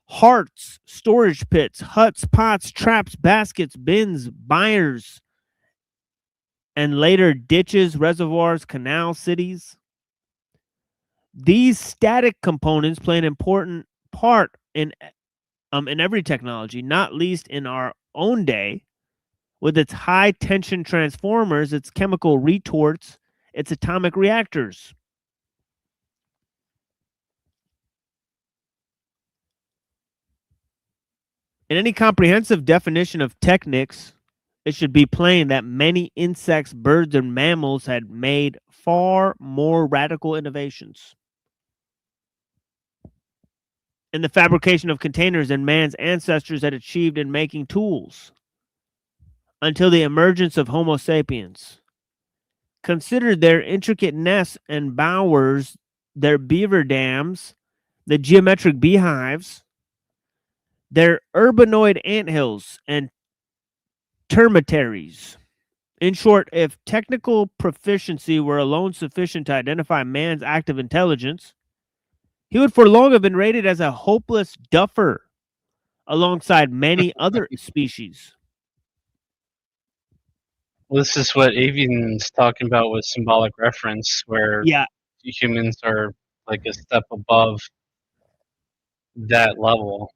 hearts, storage pits, huts, pots, traps, baskets, bins, byres, and later ditches, reservoirs, canal cities. These static components play an important part in every technology, not least in our own day, with its high tension transformers, its chemical retorts, its atomic reactors. In any comprehensive definition of technics, it should be plain that many insects, birds, and mammals had made far more radical innovations in the fabrication of containers than man's ancestors had achieved in making tools until the emergence of Homo sapiens. Consider their intricate nests and bowers, their beaver dams, the geometric beehives, their urbanoid anthills, and termitaries. In short, if technical proficiency were alone sufficient to identify man's active intelligence, he would for long have been rated as a hopeless duffer alongside many other species. Well, this is what Avian's talking about with symbolic reference, where humans are like a step above that level.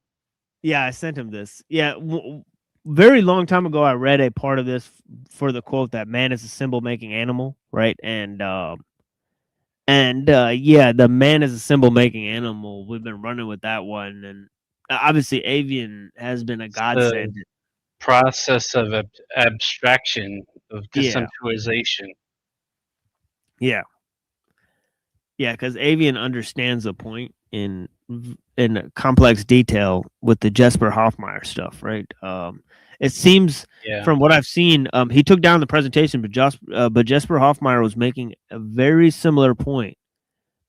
Yeah, I sent him this. Yeah, very long time ago, I read a part of this for the quote that man is a symbol-making animal, right? And yeah, the man is a symbol-making animal. We've been running with that one, and obviously, Avian has been a godsend. The process of abstraction, of decentralization. Yeah, because Avian understands the point in complex detail with the Jesper Hoffmeyer stuff, right? It seems from what I've seen, he took down the presentation, but Jesper Hoffmeyer was making a very similar point,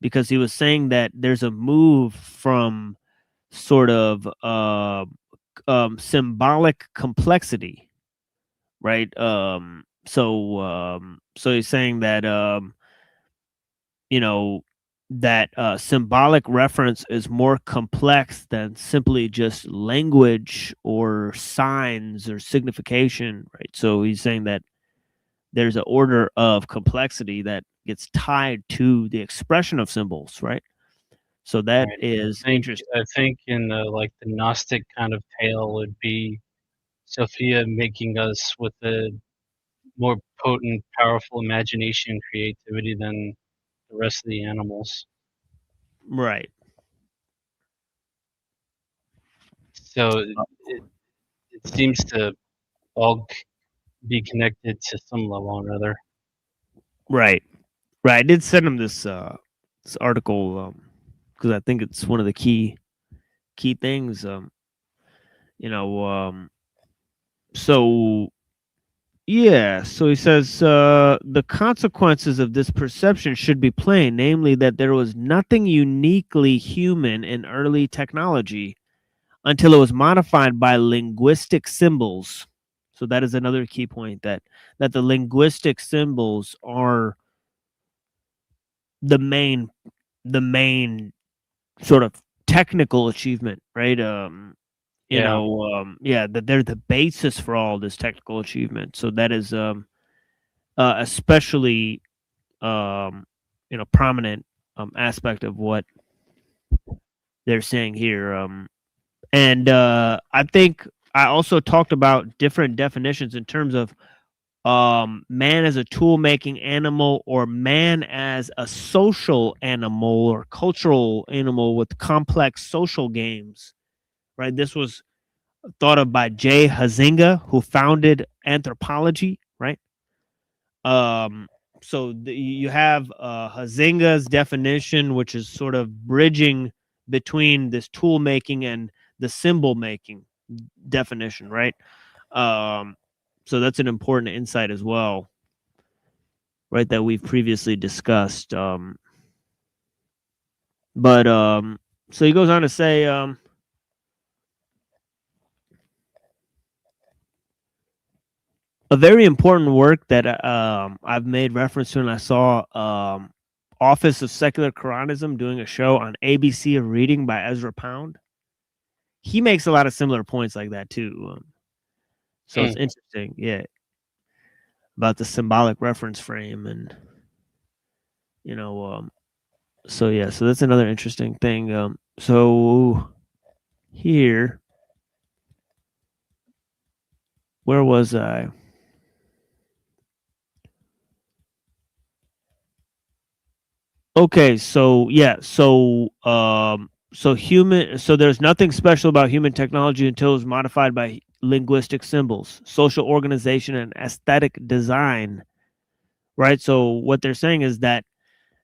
because he was saying that there's a move from sort of symbolic complexity, right? So he's saying that that symbolic reference is more complex than simply just language or signs or signification, right? So he's saying that there's an order of complexity that gets tied to the expression of symbols, right? So that is interesting. I think in the Gnostic kind of tale would be Sophia making us with a more potent, powerful imagination and creativity than the rest of the animals. Right. So it seems to all be connected to some level or another. Right. I did send him this article because I think it's one of the key things. So he says the consequences of this perception should be plain, namely that there was nothing uniquely human in early technology. until it was modified by linguistic symbols. So that is another key point, that the linguistic symbols are the main sort of technical achievement, right? You Yeah. know, that they're the basis for all this technical achievement. So that is especially you know, prominent aspect of what they're saying here. And I think I also talked about different definitions in terms of man as a tool making animal, or man as a social animal or cultural animal with complex social games, right? This was thought of by J. Huizinga, who founded anthropology, right? So you have Huizinga's definition, which is sort of bridging between this tool making and the symbol making definition, right? So that's an important insight as well, right? That we've previously discussed. But so he goes on to say, a very important work that I've made reference to, and I saw Office of Secular Quranism doing a show on ABC of Reading by Ezra Pound. He makes a lot of similar points like that too. So it's interesting, yeah, about the symbolic reference frame, and you know, so yeah, so that's another interesting thing. So here, where was I? Okay, so yeah, so there's nothing special about human technology until it's modified by linguistic symbols, social organization, and aesthetic design, right? So what they're saying is that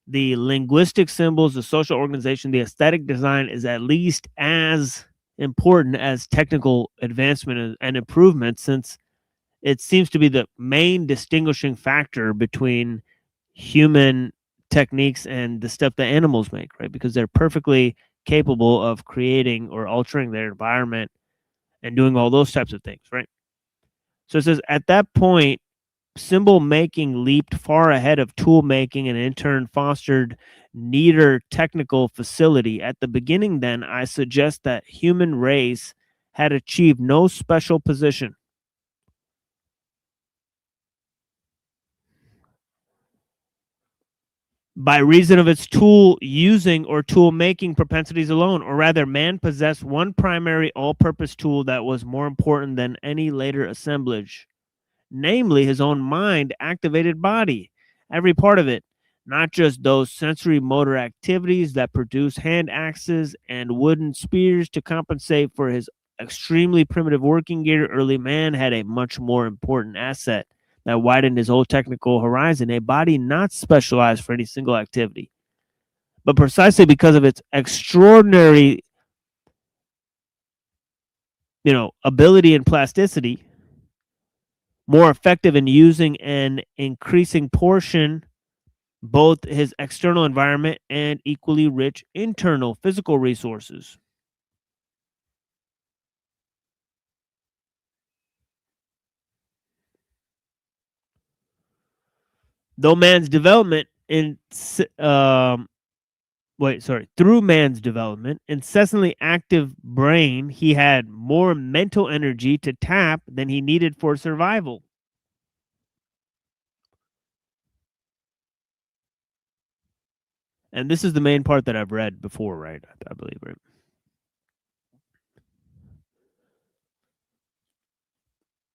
the linguistic symbols, the social organization, the aesthetic design is at least as important as technical advancement and improvement, since it seems to be the main distinguishing factor between human techniques and the stuff that animals make, right? Because they're perfectly capable of creating or altering their environment and doing all those types of things, right? So it says at that point, symbol making leaped far ahead of tool making and in turn fostered neater technical facility. At the beginning, then, I suggest that human race had achieved no special position. By reason of its tool using or tool making propensities alone, or rather, man possessed one primary all-purpose tool that was more important than any later assemblage, namely his own mind-activated body, every part of it, not just those sensory motor activities that produce hand axes and wooden spears to compensate for his extremely primitive working gear. Early man had a much more important asset that widened his whole technical horizon, a body not specialized for any single activity, but precisely because of its extraordinary, ability and plasticity, more effective in using an increasing portion, both his external environment and equally rich internal physical resources. Though man's development through man's development, incessantly active brain, he had more mental energy to tap than he needed for survival. And this is the main part that I've read before, right? I believe, right?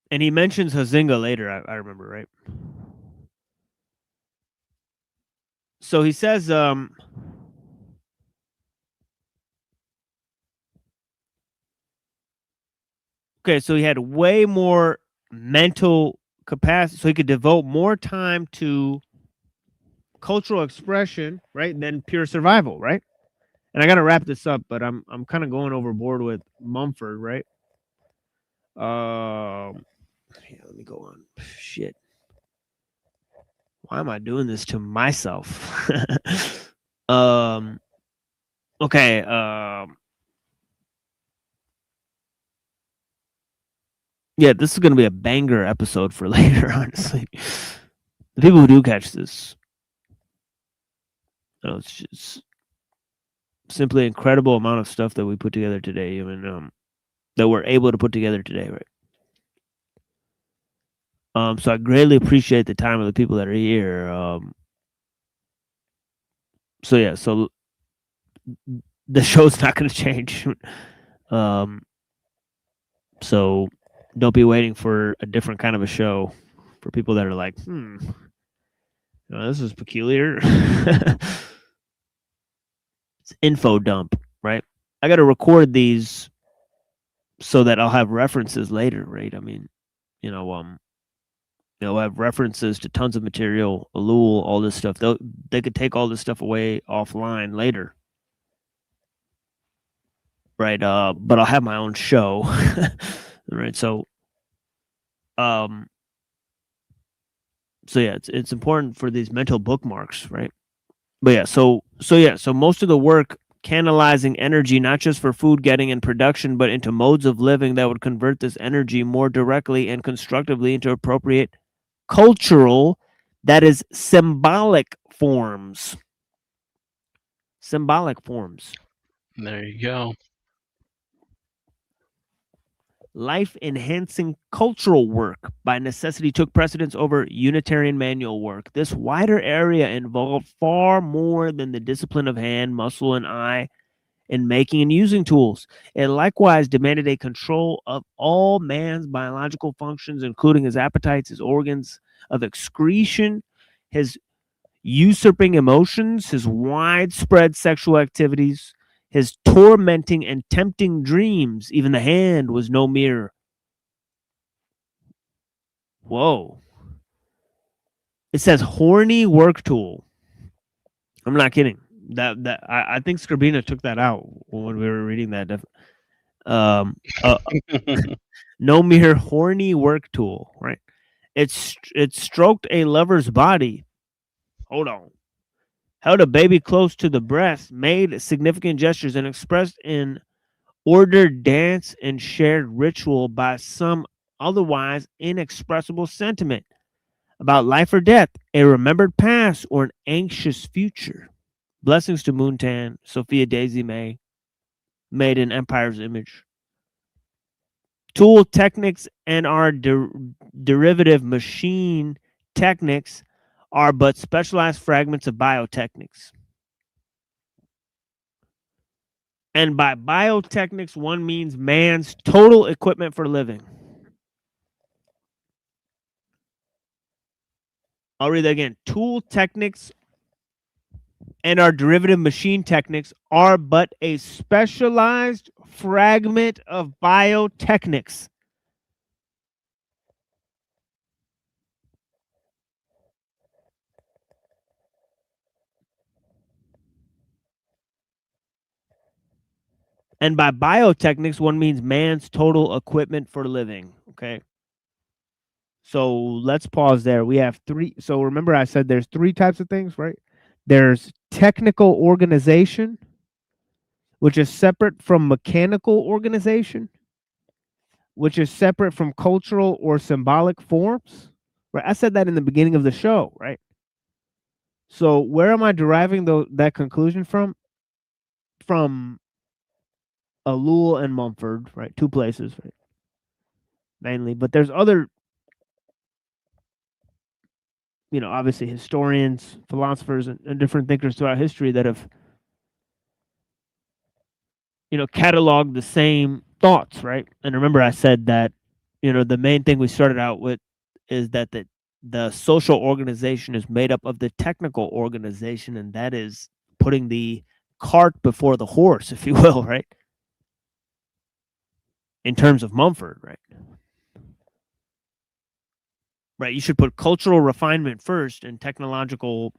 And he mentions Huizinga later, I remember, right? So he says, okay, so he had way more mental capacity, so he could devote more time to cultural expression, right, than pure survival, right? And I got to wrap this up, but I'm kind of going overboard with Mumford, right? Yeah, let me go on. Shit. Why am I doing this to myself? Okay. Yeah, this is going to be a banger episode for later, honestly. The people who do catch this, it's just simply incredible amount of stuff that we put together today, even that we're able to put together today, right? So I greatly appreciate the time of the people that are here. So yeah, so the show's not going to change. So don't be waiting for a different kind of a show for people that are like, this is peculiar. It's info dump, right? I got to record these so that I'll have references later, right? I mean, I have references to tons of material, ellul, all this stuff. They could take all this stuff away offline later, right? But I'll have my own show, right? So yeah, it's important for these mental bookmarks, right? But yeah, so most of the work canalizing energy, not just for food getting and production, but into modes of living that would convert this energy more directly and constructively into appropriate cultural, that is symbolic forms. Symbolic forms. There you go. Life-enhancing cultural work by necessity took precedence over Unitarian manual work. This wider area involved far more than the discipline of hand, muscle, and eye in making and using tools. It likewise demanded a control of all man's biological functions, including his appetites, his organs of excretion, his usurping emotions, his widespread sexual activities, his tormenting and tempting dreams. Even the hand was no mere. Whoa. It says horny work tool. I'm not kidding. I think Skrbina took that out when we were reading that. No mere horny work tool, right? It stroked a lover's body. Hold on. Held a baby close to the breast, made significant gestures, and expressed in ordered dance and shared ritual by some otherwise inexpressible sentiment about life or death, a remembered past, or an anxious future. Blessings to Moontan, Sophia Daisy May, made in Empire's image. Tool techniques and our derivative machine techniques are but specialized fragments of biotechnics. And by biotechnics, one means man's total equipment for living. I'll read that again. Tool techniques and our derivative machine techniques are but a specialized fragment of biotechnics. And by biotechnics, one means man's total equipment for living. Okay. So let's pause there. We have three. So remember, I said there's three types of things, right? There's technical organization, which is separate from mechanical organization, which is separate from cultural or symbolic forms. Right? I said that in the beginning of the show, right? So where am I deriving that conclusion from? From ellul and Mumford, right? Two places, right? Mainly, but there's other, obviously historians, philosophers, and different thinkers throughout history that have, cataloged the same thoughts, right? And remember, I said that, the main thing we started out with is that the social organization is made up of the technical organization, and that is putting the cart before the horse, if you will, right? In terms of Mumford, right? Right, you should put cultural refinement first and technological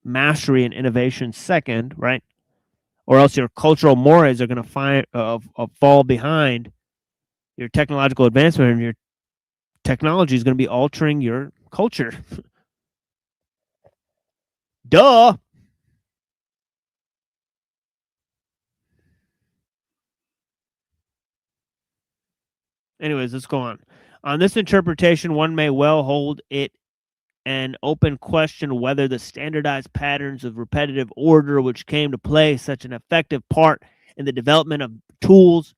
mastery and innovation second, right? Or else your cultural mores are going to fall behind your technological advancement, and your technology is going to be altering your culture. Duh. Anyways, let's go on. On this interpretation, one may well hold it an open question whether the standardized patterns of repetitive order which came to play such an effective part in the development of tools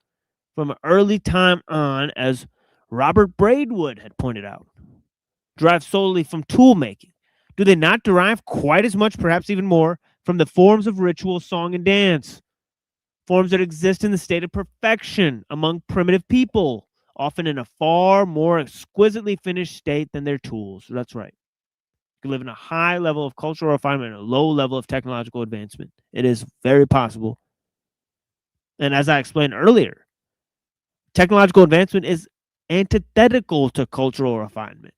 from an early time on, as Robert Braidwood had pointed out, derive solely from tool making. Do they not derive quite as much, perhaps even more, from the forms of ritual, song, and dance? Forms that exist in the state of perfection among primitive people, often in a far more exquisitely finished state than their tools. That's right. You can live in a high level of cultural refinement and a low level of technological advancement. It is very possible. And as I explained earlier, technological advancement is antithetical to cultural refinement.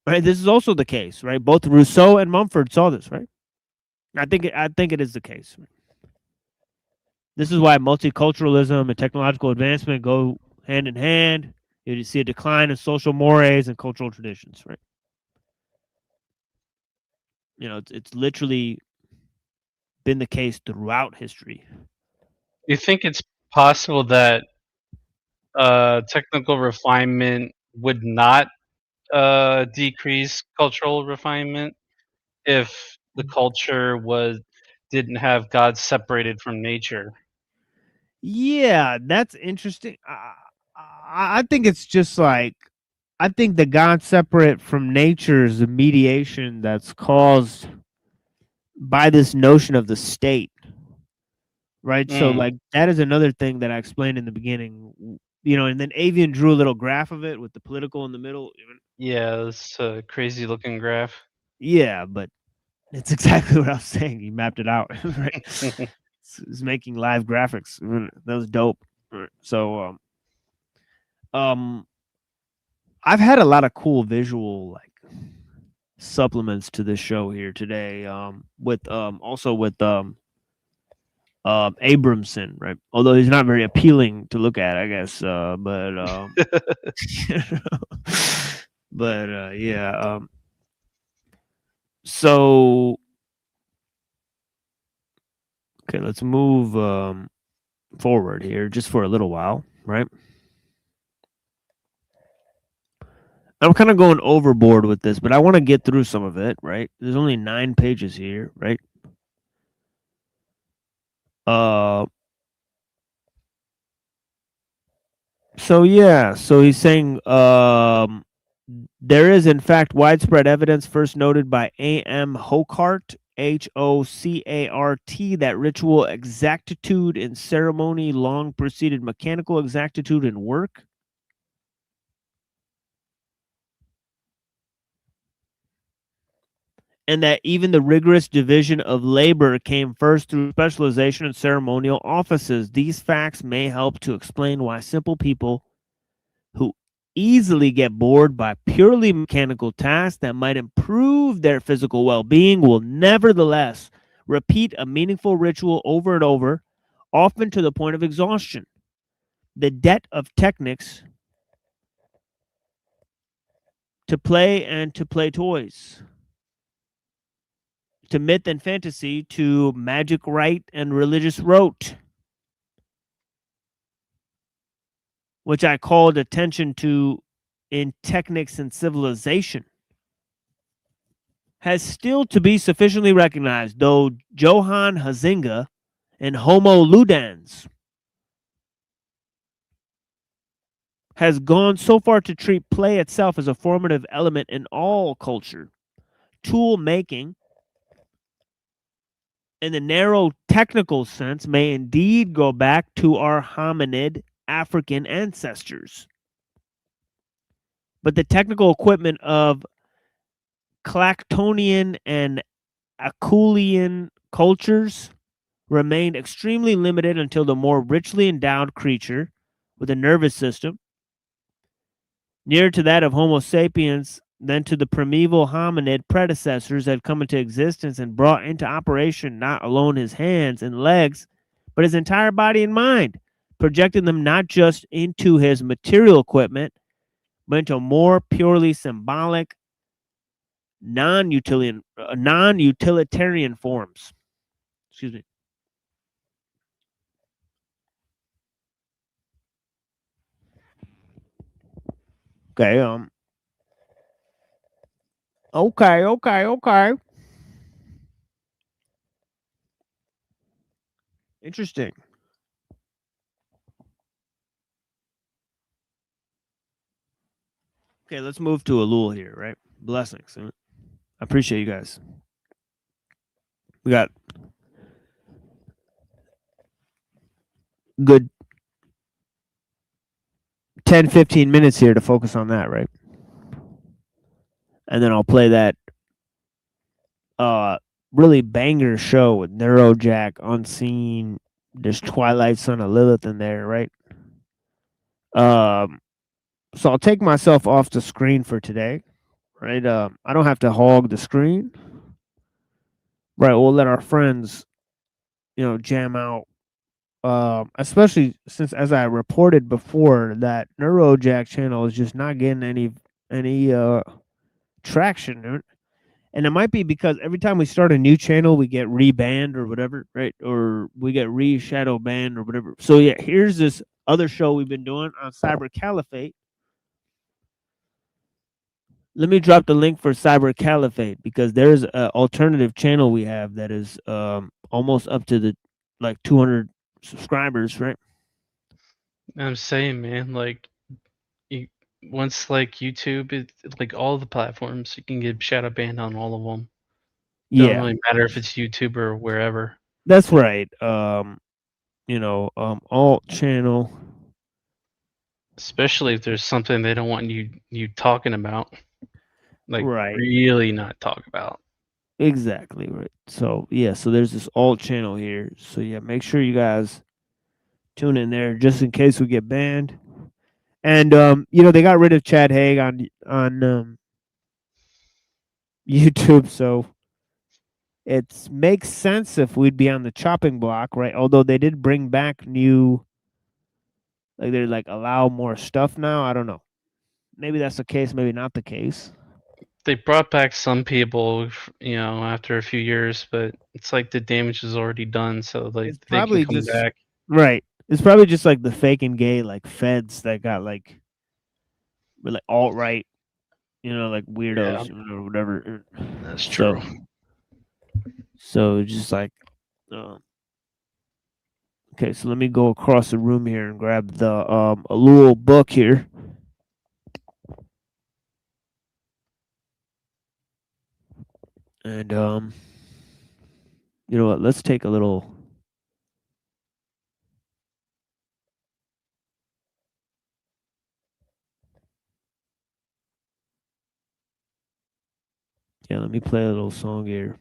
Right? This is also the case, right? Both Rousseau and Mumford saw this, right? I think it is the case. This is why multiculturalism and technological advancement go hand in hand. You see a decline in social mores and cultural traditions, right? You know, it's literally been the case throughout history. You think it's possible that technical refinement would not decrease cultural refinement if the culture didn't have God separated from nature? Yeah, that's interesting. I think it's just like, I think the God separate from nature is a mediation that's caused by this notion of the state, right? So like that is another thing that I explained in the beginning, you know, and then Avian drew a little graph of it with the political in the middle. Yeah, it's a crazy looking graph. Yeah, but it's exactly what I was saying. He mapped it out, right? It's making live graphics. That was dope. So, I've had a lot of cool visual like supplements to this show here today. With also with Abramson, right? Although he's not very appealing to look at, I guess. Yeah. So okay, let's move forward here just for a little while, right? I'm kind of going overboard with this, but I want to get through some of it, right? There's only 9 pages here, right? So yeah, so he's saying there is in fact widespread evidence first noted by A.M. Hocart, Hocart, that ritual exactitude in ceremony long preceded mechanical exactitude in work. And that even the rigorous division of labor came first through specialization in ceremonial offices. These facts may help to explain why simple people who easily get bored by purely mechanical tasks that might improve their physical well-being will nevertheless repeat a meaningful ritual over and over, often to the point of exhaustion. The debt of techniques to play and to play toys, to myth and fantasy, to magic rite and religious rote, which I called attention to in Technics and Civilization, has still to be sufficiently recognized, though Johann Huizinga and Homo Ludens has gone so far to treat play itself as a formative element in all culture. Tool making, in the narrow technical sense, may indeed go back to our hominid African ancestors. But the technical equipment of Clactonian and Apulian cultures remained extremely limited until the more richly endowed creature with a nervous system, nearer to that of Homo sapiens than to the primeval hominid predecessors, had come into existence and brought into operation not alone his hands and legs, but his entire body and mind, projecting them not just into his material equipment, but into more purely symbolic, non-utilitarian forms. Excuse me. Okay. Okay. Interesting. Okay, let's move to Ellul here, right? Blessings. I appreciate you guys. We got good 10, 15 minutes here to focus on that, right? And then I'll play that really banger show with Neurojack, Unseen. There's Twilight Son of Lilith in there, right? So I'll take myself off the screen for today, right? I don't have to hog the screen, right? We'll let our friends, jam out. Especially since, as I reported before, that Neurojack channel is just not getting any traction, dude. And it might be because every time we start a new channel, we get rebanned or whatever, right? Or we get shadow banned or whatever. So yeah, here's this other show we've been doing on Cyber Caliphate. Let me drop the link for Cyber Caliphate because there's an alternative channel we have that is almost up to the 200 subscribers, right? I'm saying, man, like, once YouTube, it's like all the platforms, you can get shadow banned on all of them. Don't really matter if it's YouTube or wherever. That's right. Alt channel. Especially if there's something they don't want you talking about. Like, right. Really not talk about. Exactly, right. So yeah, so there's this alt channel here. So yeah, make sure you guys tune in there just in case we get banned. And they got rid of Chad Haig on YouTube, so it makes sense if we'd be on the chopping block, right? Although they did bring back new, they're allow more stuff now. I don't know. Maybe that's the case, maybe not the case. They brought back some people, after a few years, but it's like the damage is already done, so they can come back. Right. It's probably just the fake and gay feds that got alt-right, weirdos or whatever. That's true. So just okay, so let me go across the room here and grab the Ellul book here. And you know what? Let's take a little. Yeah, let me play a little song here.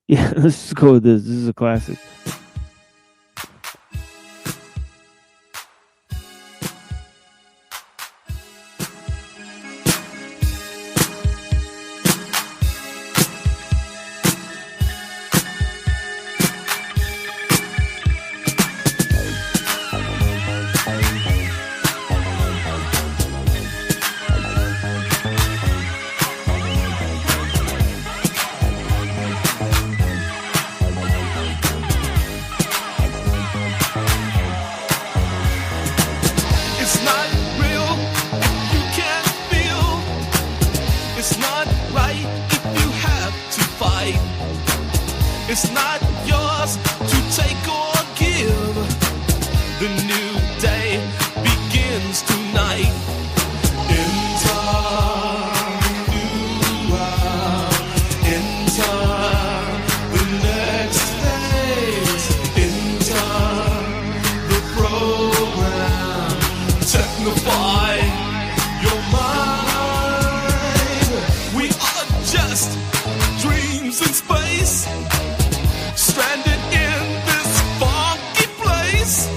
Yeah, let's just go with this. This is a classic. It's not yours to take or give. The new day begins tonight. Enter the next phase. Enter the program. Technify your mind. We are just dreams in space. Stranded in this funky place.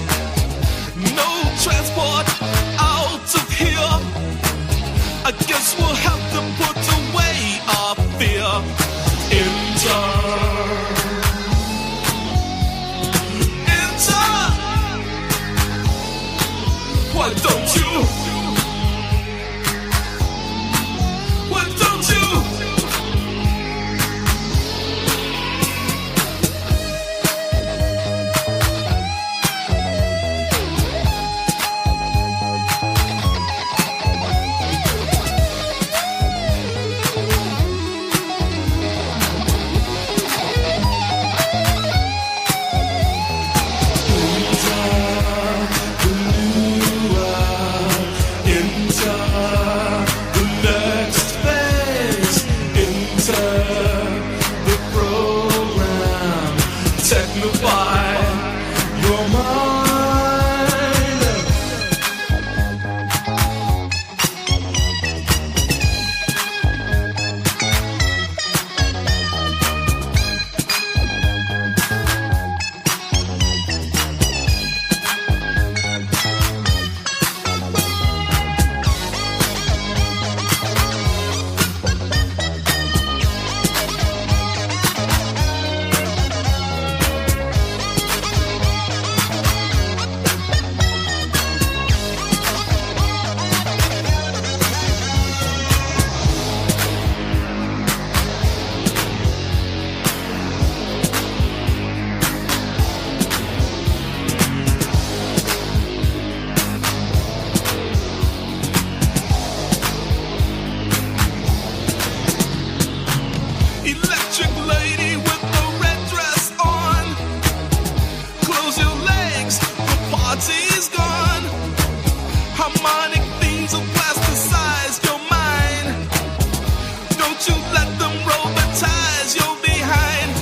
unify your mind. Electric lady with the red dress on. Close your legs, the party's gone. Harmonic themes will plasticize your mind. Don't you let them robotize your behind.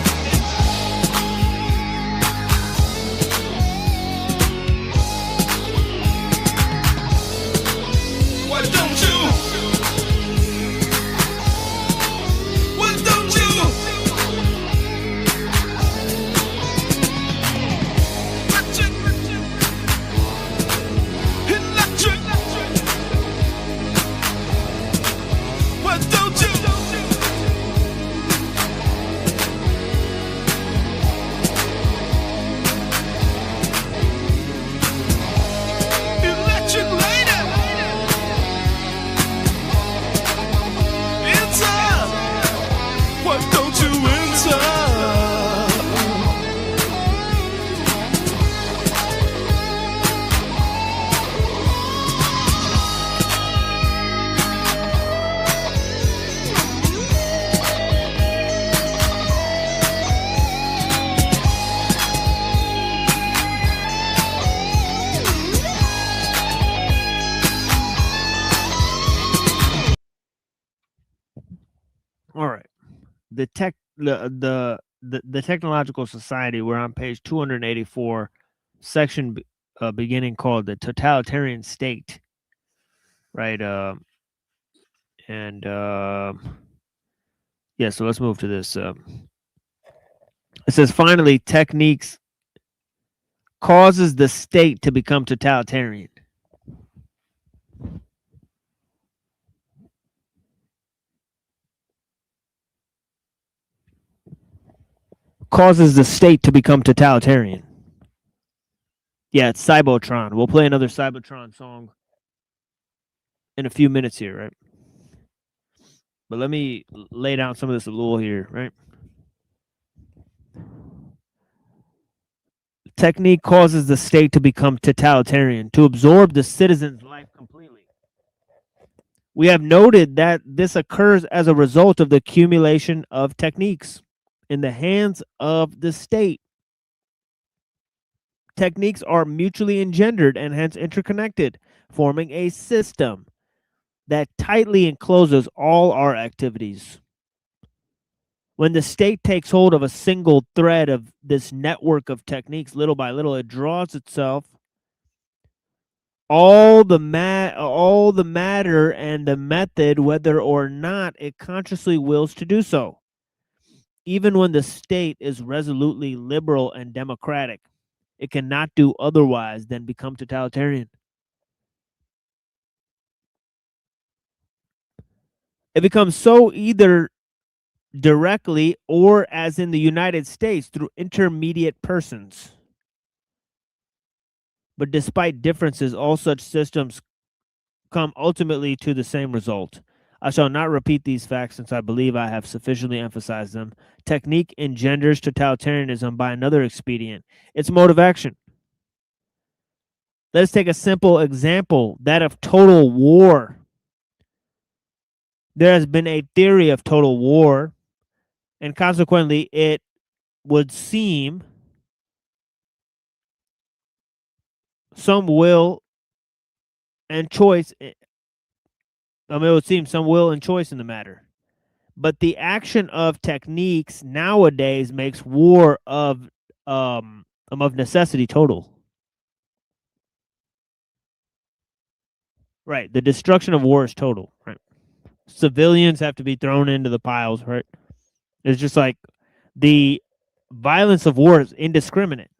Why don't you? Why don't you? Electric. Why don't you? Electric lady. Enter. Why don't you enter? All right. The technological society, we're on page 284, section beginning called the totalitarian state, right? Yeah, so let's move to this. It says, finally, techniques causes the state to become totalitarian. Causes the state to become totalitarian. Yeah, it's Cybotron. We'll play another Cybotron song in a few minutes here, right? But let me lay down some of this ellul here, right? Technique causes the state to become totalitarian, to absorb the citizen's life completely. We have noted that this occurs as a result of the accumulation of techniques in the hands of the state. Techniques are mutually engendered and hence interconnected, forming a system that tightly encloses all our activities. When the state takes hold of a single thread of this network of techniques, little by little, it draws itself all the matter and the method, whether or not it consciously wills to do so. Even when the state is resolutely liberal and democratic, it cannot do otherwise than become totalitarian. It becomes so either directly or, as in the United States, through intermediate persons. But despite differences, all such systems come ultimately to the same result. I shall not repeat these facts since I believe I have sufficiently emphasized them. Technique engenders totalitarianism by another expedient, its mode of action. Let's take a simple example, that of total war. There has been a theory of total war, and consequently, it would seem some will and choice. It would seem some will and choice in the matter. But the action of techniques nowadays makes war of of necessity total. Right. The destruction of war is total. Right. Civilians have to be thrown into the piles. Right. It's just like the violence of war is indiscriminate.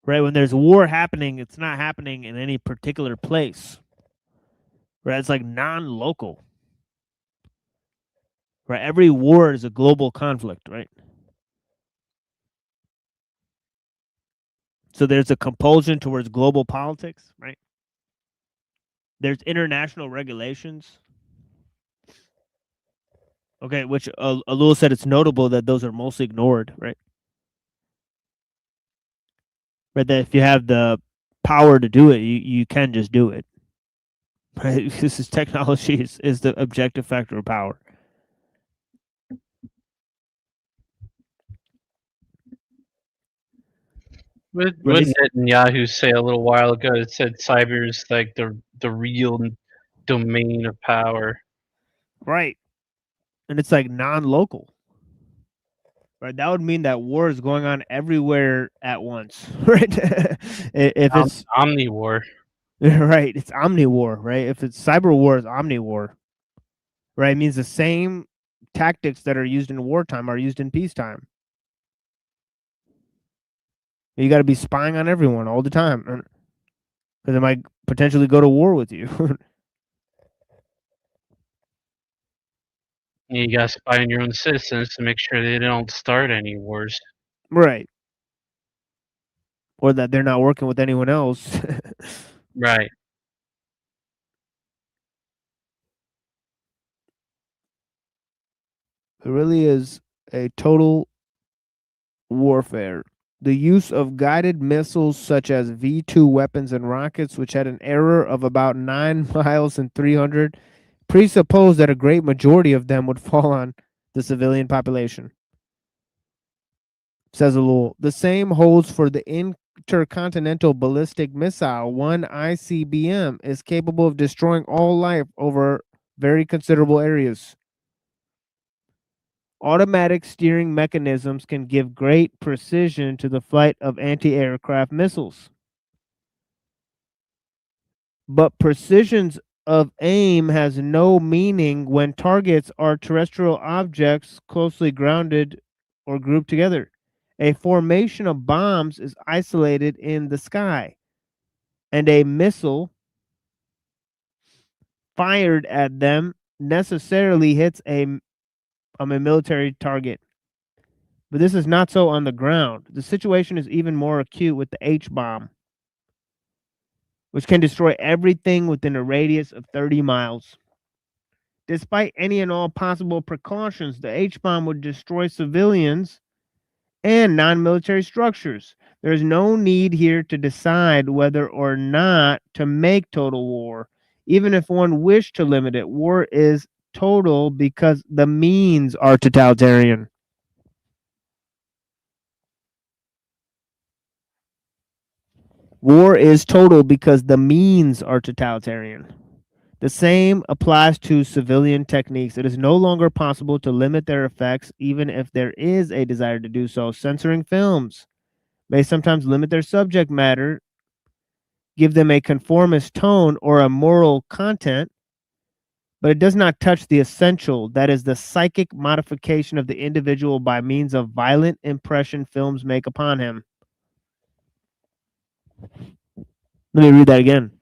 Right. When there's war happening, it's not happening in any particular place. Right. It's like non-local. Right. Every war is a global conflict. Right. So there's a compulsion towards global politics. Right. There's international regulations. Okay, which Ellul said it's notable that those are mostly ignored, right? Right, that if you have the power to do it, you can just do it. Right? This is technology is the objective factor of power. What did Netanyahu say a little while ago? It said cyber is like the real domain of power. Right. And it's like non-local. Right. That would mean that war is going on everywhere at once. Right. If it's omni-war. Right. It's omni-war, right? If it's cyber war, it's omni-war. Right. It means the same tactics that are used in wartime are used in peacetime. You got to be spying on everyone all the time, because they might potentially go to war with you. You got to spy on your own citizens to make sure they don't start any wars. Right. Or that they're not working with anyone else. Right. It really is a total warfare. The use of guided missiles such as V2 weapons and rockets, which had an error of about 9 miles in 300, presupposed that a great majority of them would fall on the civilian population. Says Ellul. The same holds for the intercontinental ballistic missile. One ICBM is capable of destroying all life over very considerable areas. Automatic steering mechanisms can give great precision to the flight of anti-aircraft missiles. But precisions of aim has no meaning when targets are terrestrial objects closely grounded or grouped together. A formation of bombs is isolated in the sky, and a missile fired at them necessarily hits a military target. But this is not so on the ground. The situation is even more acute with the H-bomb, which can destroy everything within a radius of 30 miles. Despite any and all possible precautions, the H-bomb would destroy civilians and non-military structures. There is no need here to decide whether or not to make total war. Even if one wished to limit it, war is total because the means are totalitarian. War is total because the means are totalitarian. The same applies to civilian techniques. It is no longer possible to limit their effects, even if there is a desire to do so. Censoring films may sometimes limit their subject matter, give them a conformist tone or a moral content, but it does not touch the essential, that is, the psychic modification of the individual by means of violent impression films make upon him. Let me read that again.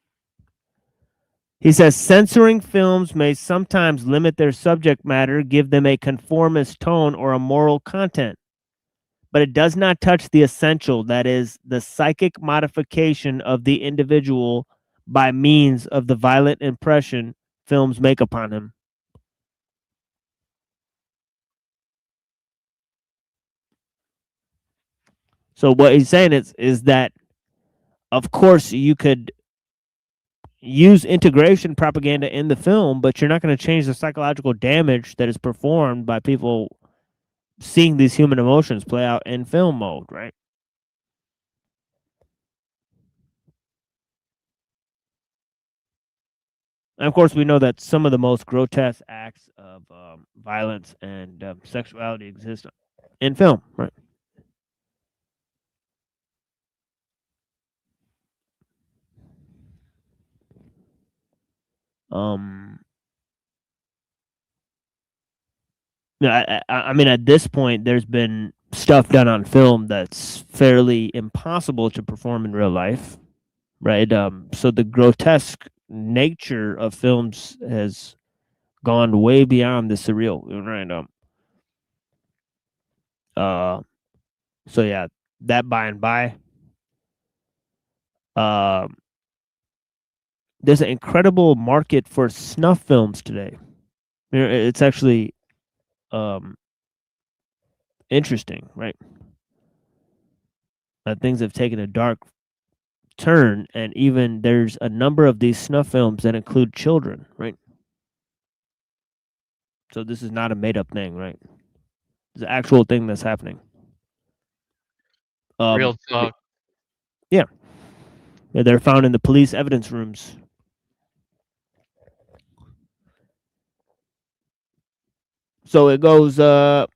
He says, censoring films may sometimes limit their subject matter, give them a conformist tone or a moral content, but it does not touch the essential, that is, the psychic modification of the individual by means of the violent impression films make upon him. So what he's saying is that, of course, you could use integration propaganda in the film, but you're not going to change the psychological damage that is performed by people seeing these human emotions play out in film mode, right? And of course, we know that some of the most grotesque acts of violence and sexuality exist in film, right? Yeah, I mean, at this point, there's been stuff done on film that's fairly impossible to perform in real life, right? So the grotesque nature of films has gone way beyond the surreal, right? So yeah, that by and by. There's an incredible market for snuff films today. It's actually interesting, right? Things have taken a dark turn, and even there's a number of these snuff films that include children, right? So this is not a made-up thing, right? It's an actual thing that's happening. Real talk. Yeah. Yeah, they're found in the police evidence rooms. So it goes, the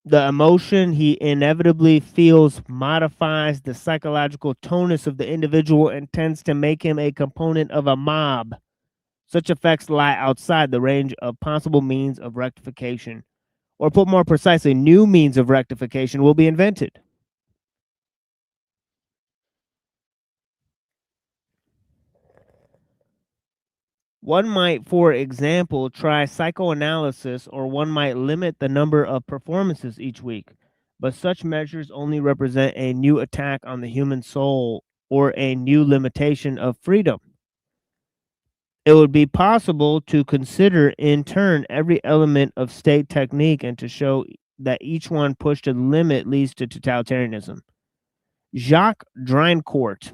emotion he inevitably feels modifies the psychological tonus of the individual and tends to make him a component of a mob. Such effects lie outside the range of possible means of rectification. Or put more precisely, new means of rectification will be invented. One might, for example, try psychoanalysis, or one might limit the number of performances each week. But such measures only represent a new attack on the human soul or a new limitation of freedom. It would be possible to consider in turn every element of state technique and to show that each one pushed to the limit leads to totalitarianism. Jacques Dreincourt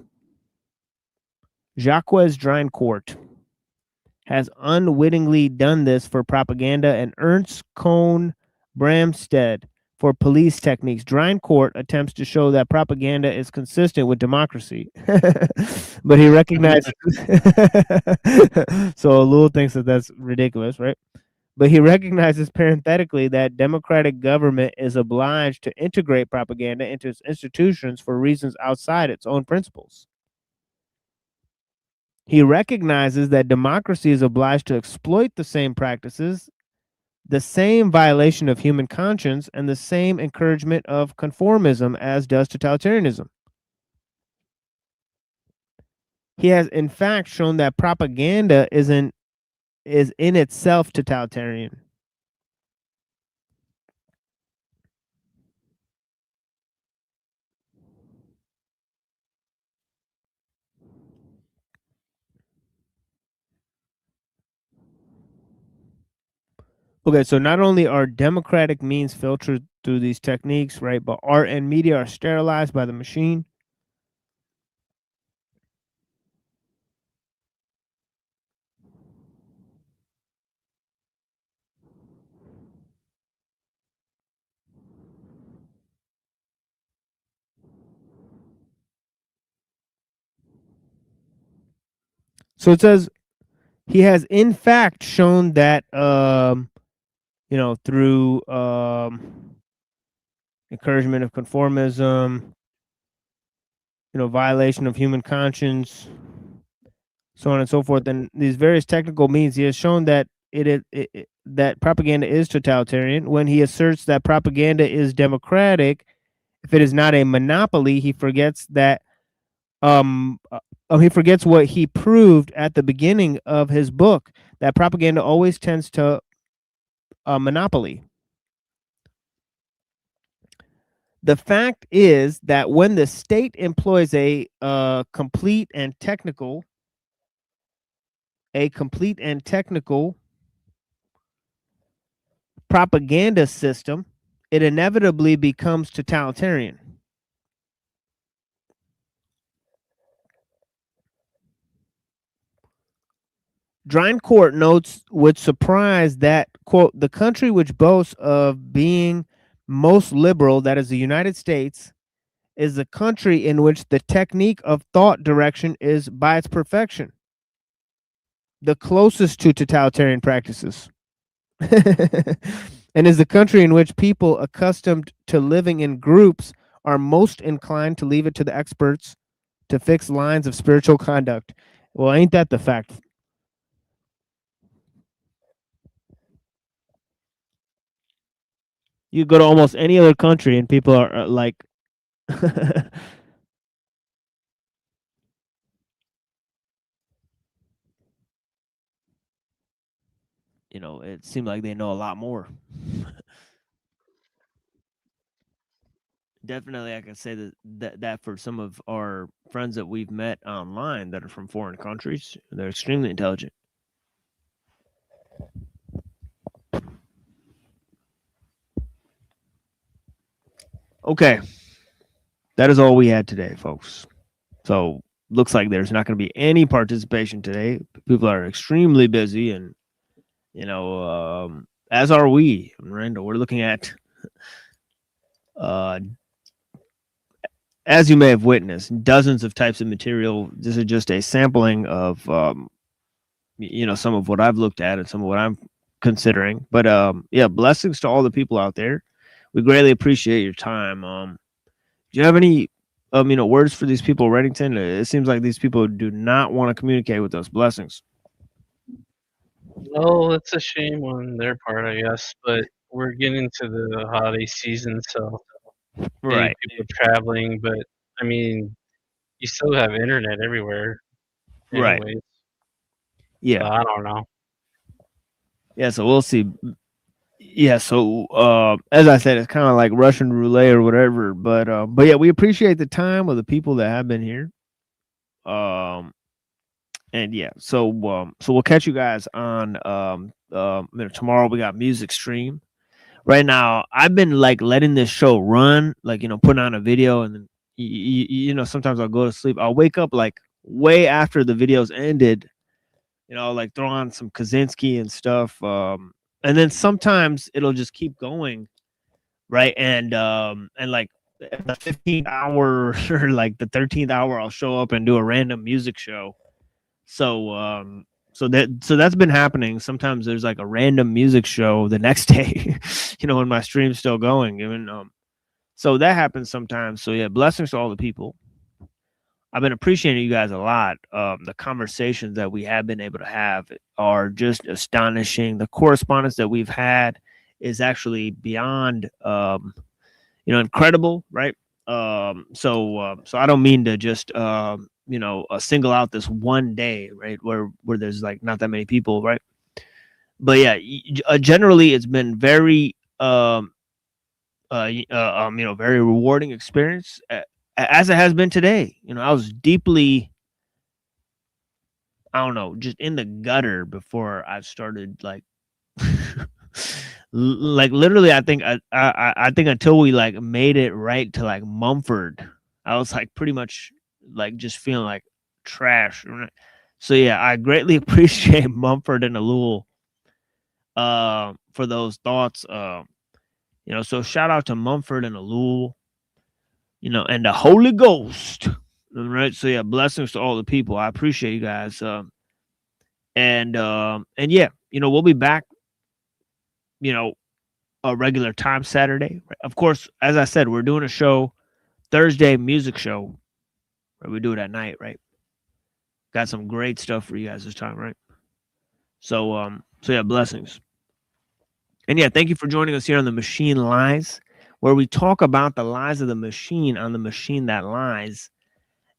has unwittingly done this for propaganda, and Ernst Cohn Bramstead for police techniques. Dreincourt attempts to show that propaganda is consistent with democracy, but he recognizes so ellul thinks that that's ridiculous, right? But he recognizes parenthetically that democratic government is obliged to integrate propaganda into its institutions for reasons outside its own principles. He recognizes that democracy is obliged to exploit the same practices, the same violation of human conscience, and the same encouragement of conformism as does totalitarianism. He has in fact shown that propaganda is in itself totalitarian. Okay, so not only are democratic means filtered through these techniques, right, but art and media are sterilized by the machine. So it says he has in fact shown that through encouragement of conformism, violation of human conscience, so on and so forth, and these various technical means, he has shown that that propaganda is totalitarian. When he asserts that propaganda is democratic, if it is not a monopoly, he forgets that he forgets what he proved at the beginning of his book, that propaganda always tends to monopoly. The fact is that when the state employs a complete and technical propaganda system, it inevitably becomes totalitarian. Dreincourt notes with surprise that, quote, the country which boasts of being most liberal, that is the United States, is the country in which the technique of thought direction is by its perfection the closest to totalitarian practices. and is the country in which people accustomed to living in groups are most inclined to leave it to the experts to fix lines of spiritual conduct. Well, ain't that the fact? You go to almost any other country and people are like, you know, it seemed like they know a lot more. Definitely, I can say that for some of our friends that we've met online that are from foreign countries, they're extremely intelligent. Okay, that is all we had today, folks. So looks like there's not going to be any participation today. People are extremely busy, and you know, as are we. Miranda, we're looking at, as you may have witnessed, dozens of types of material. This is just a sampling of, you know, some of what I've looked at and some of what I'm considering. But yeah, blessings to all the people out there. We greatly appreciate your time. Do you have any, you know, words for these people, Reddington? It seems like these people do not want to communicate with us. Blessings. Well, it's a shame on their part, I guess, but we're getting to the holiday season, so maybe Right. people traveling, but I mean, you still have internet everywhere, Right. anyways. Yeah. So I don't know. Yeah, so we'll see. Yeah, so as I said, it's kind of like Russian roulette or whatever. But yeah, we appreciate the time of the people that have been here. And yeah, so we'll catch you guys on you know, tomorrow. We got music stream. Right now, I've been like letting this show run, like, you know, putting on a video, and then you know, sometimes I'll go to sleep. I'll wake up like way after the video's ended. You know, like throw on some Kaczynski and stuff. And then sometimes it'll just keep going, right? And like the 15th hour or like the 13th hour, I'll show up and do a random music show. So so that's been happening. Sometimes there's like a random music show the next day, you know, when my stream's still going. Even so that happens sometimes. So yeah, blessings to all the people. I've been appreciating you guys a lot. The conversations that we have been able to have are just astonishing. The correspondence that we've had is actually beyond, you know, incredible, right? So I don't mean to just, you know, single out this one day, right, where there's like not that many people, right? But yeah, generally it's been very, you know, very rewarding experience. As it has been today. You know, I was deeply, I don't know, just in the gutter before I started like like literally I think I think until we like made it right to like Mumford, I was like pretty much like just feeling like trash. So yeah, I greatly appreciate Mumford and ellul for those thoughts. You know, so shout out to Mumford and ellul. You know, and the Holy Ghost. All right. So yeah, blessings to all the people. I appreciate you guys. And yeah, you know, we'll be back, you know, a regular time Saturday. Of course, as I said, we're doing a show Thursday, music show. Right? We do it at night, right? Got some great stuff for you guys this time, right? So yeah, blessings. And yeah, thank you for joining us here on The Machine Lies, where we talk about the lies of the machine on the machine that lies.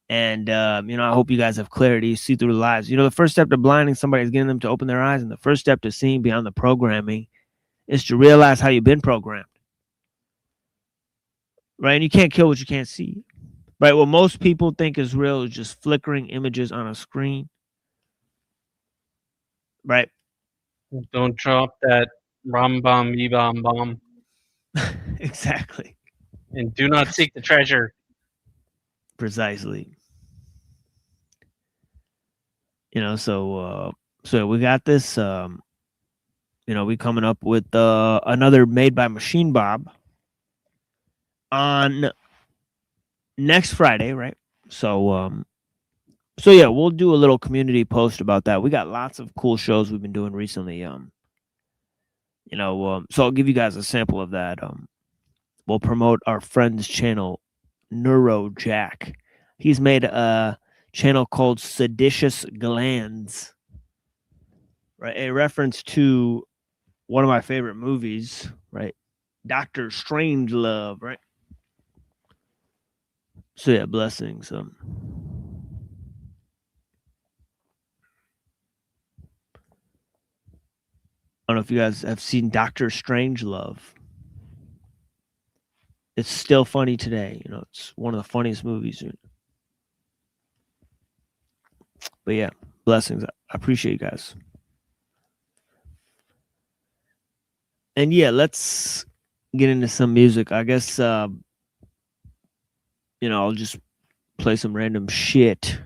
And, you know, I hope you guys have clarity, see through the lies. You know, the first step to blinding somebody is getting them to open their eyes. And the first step to seeing beyond the programming is to realize how you've been programmed. Right? And you can't kill what you can't see. Right? What most people think is real is just flickering images on a screen. Right? Don't drop that Rambam Yibam bomb. Exactly. And do not seek the treasure. Precisely. You know, so we got this, you know, we coming up with another Made by Machine Bob on next Friday, right? So yeah, we'll do a little community post about that. We got lots of cool shows we've been doing recently. You know, so I'll give you guys a sample of that. We'll promote our friend's channel, Neuro Jack. He's made a channel called Seditious Glands, right? A reference to one of my favorite movies, right? Dr. Strangelove, right? So yeah, blessings. I don't know if you guys have seen Dr. Strangelove. It's still funny today. You know, it's one of the funniest movies. But yeah, blessings. I appreciate you guys. And yeah, let's get into some music. I guess, you know, I'll just play some random shit.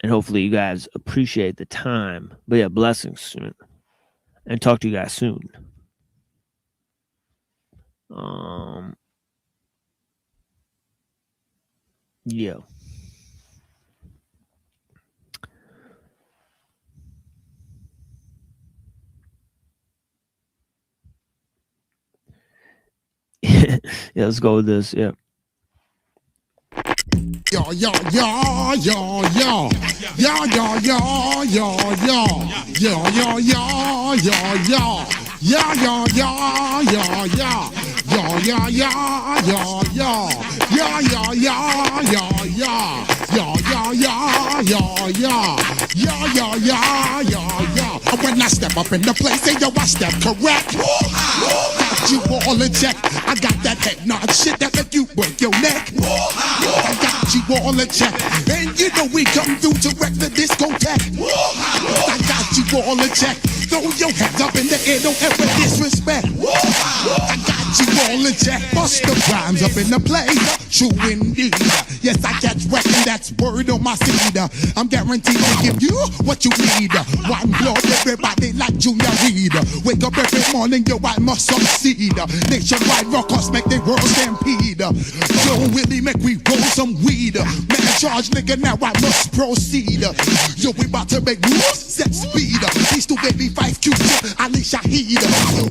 And hopefully you guys appreciate the time. But yeah, blessings soon. And talk to you guys soon. Yeah. Yeah, let's go with this. Yeah. Yo, yo, yo, yo, yo, yo, yo, yo, yo, yo, yo, yo, yo, yo, yo, yo, yo, yo, yo, yo. Yo, yo, yo, yo, yo, yo, yo, yo, yo, yo, yo, yo, yo, yo, yo, yo, yo, yo, yo, yo. When I step up in the place, say yo, I step correct. Got you all in check. I got that head nod shit that make you break your neck. I got you all in check. And you know we come through to wreck the discotheque. I got you all in check. Throw your hands up in the air, don't ever disrespect. I got you all in check. Bust the rhymes up in the place. True indeed. Yes, I catch wreck and that's word on my seed. I'm guaranteed to give you what you need. One blow, everybody like Junior Reed. Wake up every morning, yo, I must succeed. Nationwide rockers make the world stampede. Yo, Willie, make we roll some weed. Man, charge, nigga, now I must proceed. Yo, we about to make moves, set speed. These two baby 5 Q-tip, Ali Shaheed.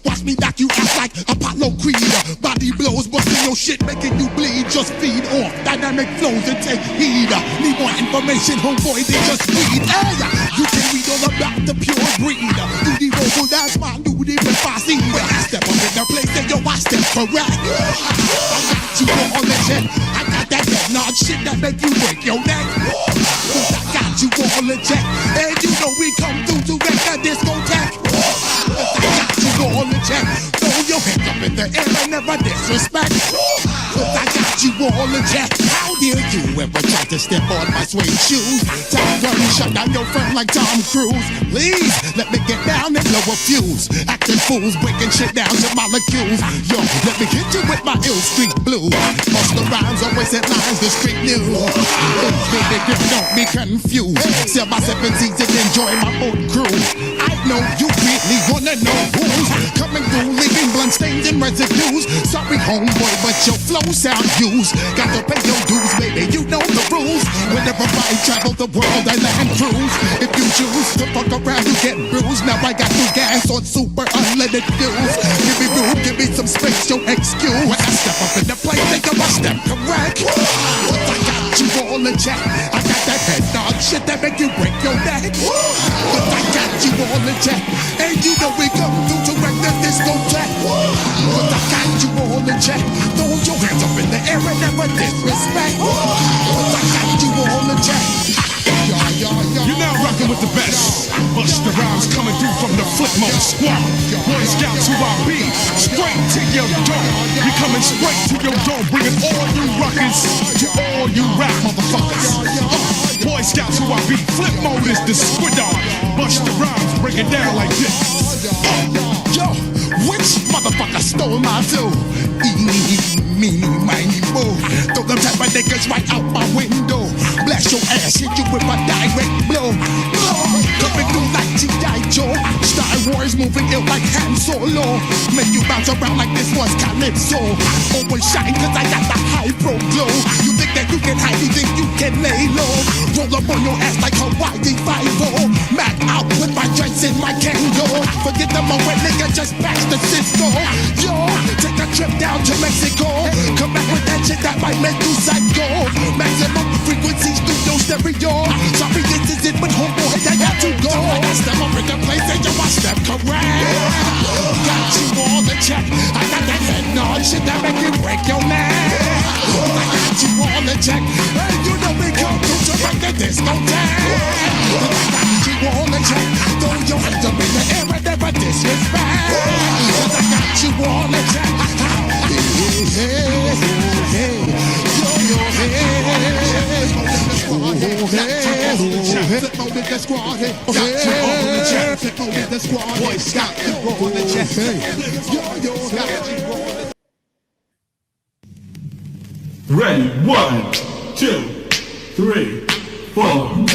Watch me knock you out like Apollo Creed. Body blows, busting your shit, making you bleed. Just feed off dynamic flows and take heed. Need more information, homeboy, they just read. Hey, you can read all about the pure breed. Do the vocal, that's my duty if I see. When I step up in the place, then yo, I step correct. I got you all in check. I got that head nod shit that make you break your neck. I got you all in check. And you know we come through to wreck that discotheque. I got you all in check. Throw your hands up in the air and never disrespect. I got you all in check. How dare you ever try to step on my suede shoes? Time run, shut down your firm like Tom Cruise. Please, let me get down and blow a fuse. Acting fools, breaking shit down to molecules. Yo, let me hit you with my ill street blues. Bust the rhymes, always headlines, the street news. Baby girl, don't be confused. Sell my 7 seats and enjoy my own crew. I know you really wanna know who's coming through, leaving blood stains and residues. Sorry, homeboy, but your flow sound used. Got to pay your dues, baby, you know the rules. Whenever I travel the world, I land cruise. If you choose to fuck around, you get bruised. Now I got new gas on super unleaded fuels. Give me room, give me some space, your excuse. When I step up in the place, think of a step correct. I got you all in check. I got that head nod shit that make you break your neck. But I got you all in check. And you know we come through to wreck the discotheque. But I got you all in check. Throw your hands up in the air and never disrespect. But I got you all in check. You're now rocking with the best. Bust the rhymes coming through from the flip mode squad. Boy Scouts who I be, straight to your door. We coming straight to your door, bringing all you rockers to all you rap motherfuckers. Boy Scouts who I be, flip mode is the squid on. Bust the rhymes, break it down like this. Yo, which motherfucker stole my dough? Meeny, miny, mo. Throw them type of niggas right out my window. Blast your ass, hit you with a direct blow. Coming through like G.I. Joe. Star Wars moving and ill like Han Solo. Make you bounce around like this was Calypso. Always shine cause I got the high pro glow. You think that you can hide, you think you can lay low. Roll up on your ass like Hawaii 5-0. Mac out with my dreads in my Kango. Forget the moment, nigga, just bash the Cisco. Yo, take a trip down to Mexico. Come back with that shit that might make you psycho. Maximum frequency studio stereo. Sorry, this is it, but homeboy, I got to go. I step up in the place and yo, I step correct. Got you all the check. I got that head nod shit that make you break your neck. I got you all the check. And you know we come through to break the discotheque. I got you all the check. Throw your hands up in the air and never disrespect. I got you all the check. Ready, 1, 2, 3, 4.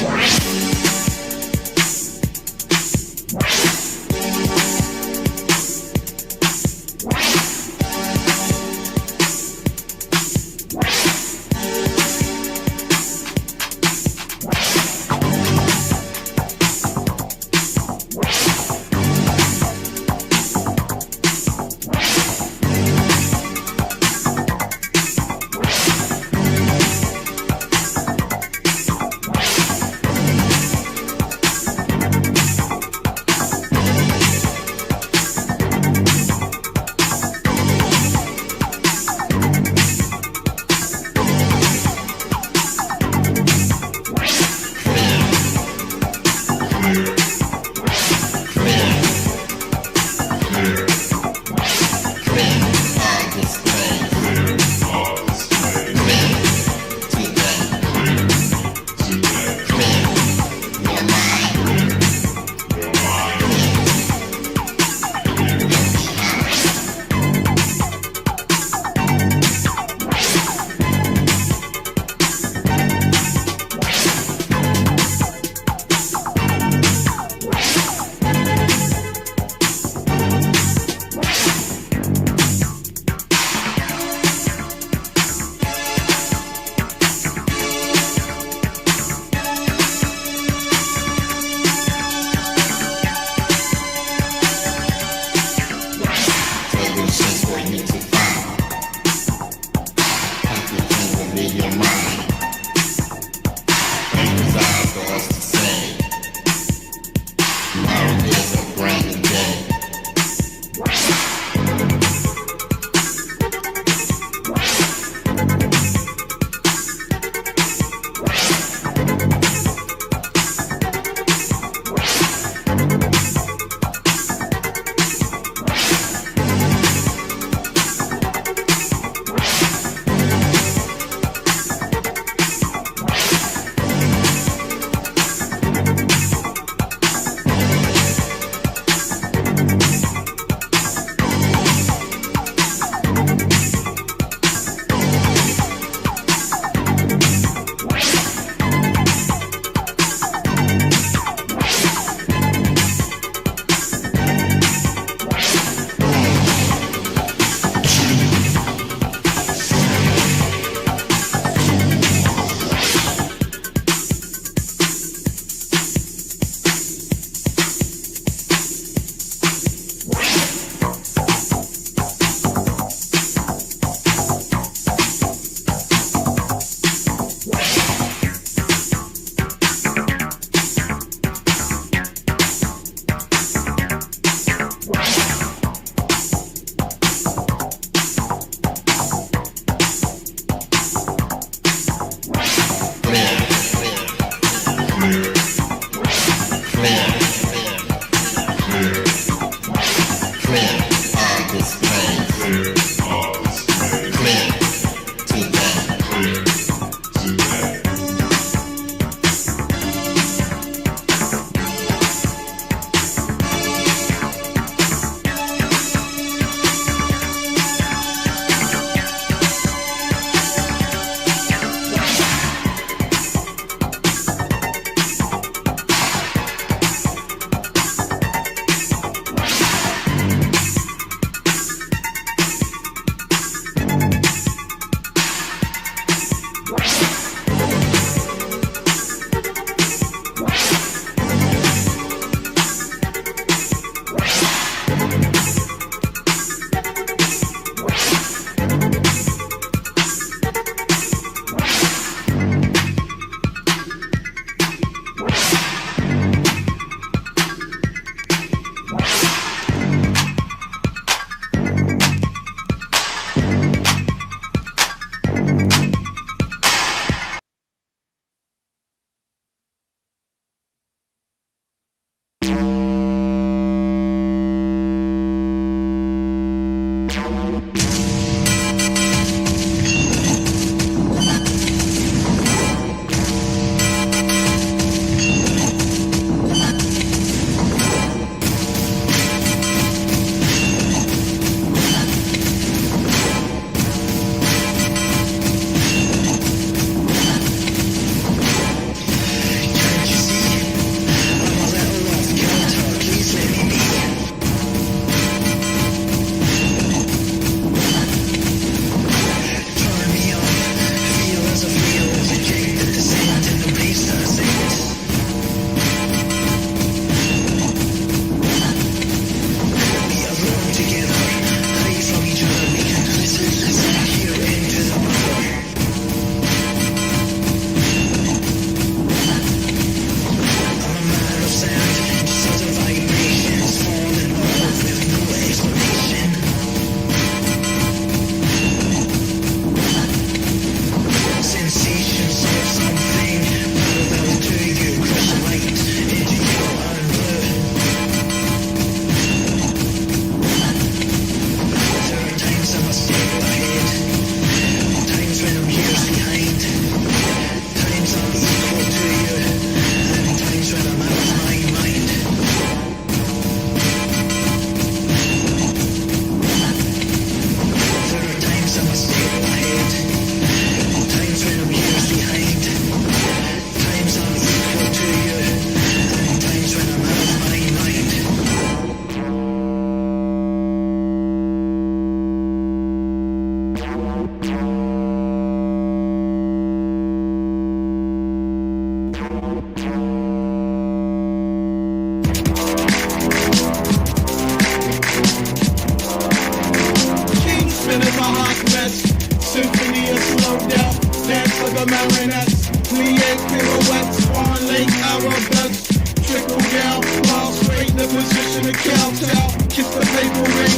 the marionettes. Plie pirouettes, Swan Lake arabesques. Trickle down, while straight the position of kowtow. Kiss the paper ring,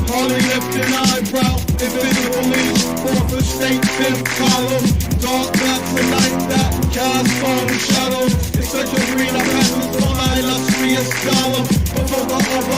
hardly lift an eyebrow. Invisible leash, fourth estate, fifth column. Dark bats and like that, cast on shadows. It's such a green, I pass this on my illustrious scholar. Before the other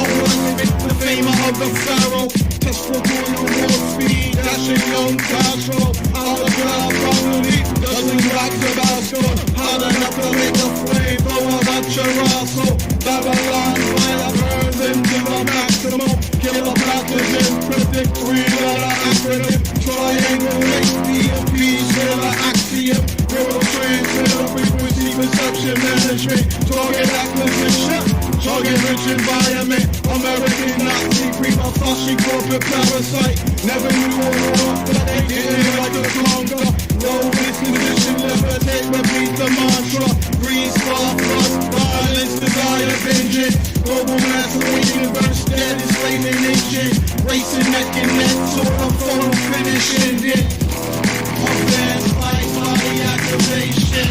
the famer of the pharaoh. Test for doing war speed, dashing young Castro. Out of cloud, probably doesn't rock Tabasco. Hot enough to make a flame blow out Charasso. Babylon, fire burns into the maximum. Killer pathogen, predict three-letter acronym. Triangulate DMP, killer axiom. Neural transmitter, frequency perception management. Target acquisition, target-rich environment. American Nazi, pre-Masashi corporate parasite. Never knew a war, but they didn't like a Congo. No risk condition, levitate, repeat the mantra. Grease, far plus, violence, desire, vengeance. Global mass universe, dead, enslaving nation. Racing neck and neck, sort of photo finishing it. Advanced light body activation.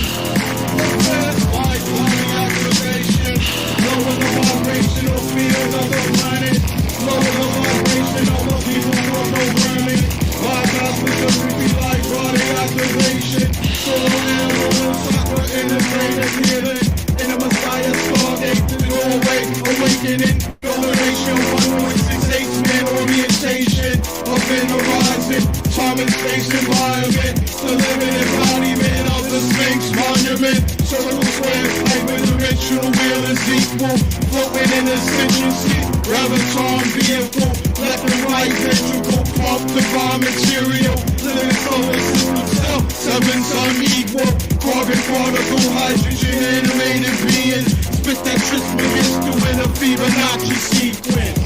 Advanced light body activation. Lower the vibrational field of the planet. Lower the vibration of the people who are programming. Bypass with the creepy light body activation. Solar animal soccer integrated healing. In a Messiah stargate, the doorway awakening. Domination 1.68 man orientation. Up in the horizon, time and space environment. The living embodiment of the Sphinx monument. Circle square, hyperdimensional wheel is equal. Floating in ascendancy, graviton vehicle. Left and right ventricle, pump divine material. Living solar system self, seven's unequal. Carbon particle, hydrogen animated being. Spit that trismegistus in a Fibonacci sequence.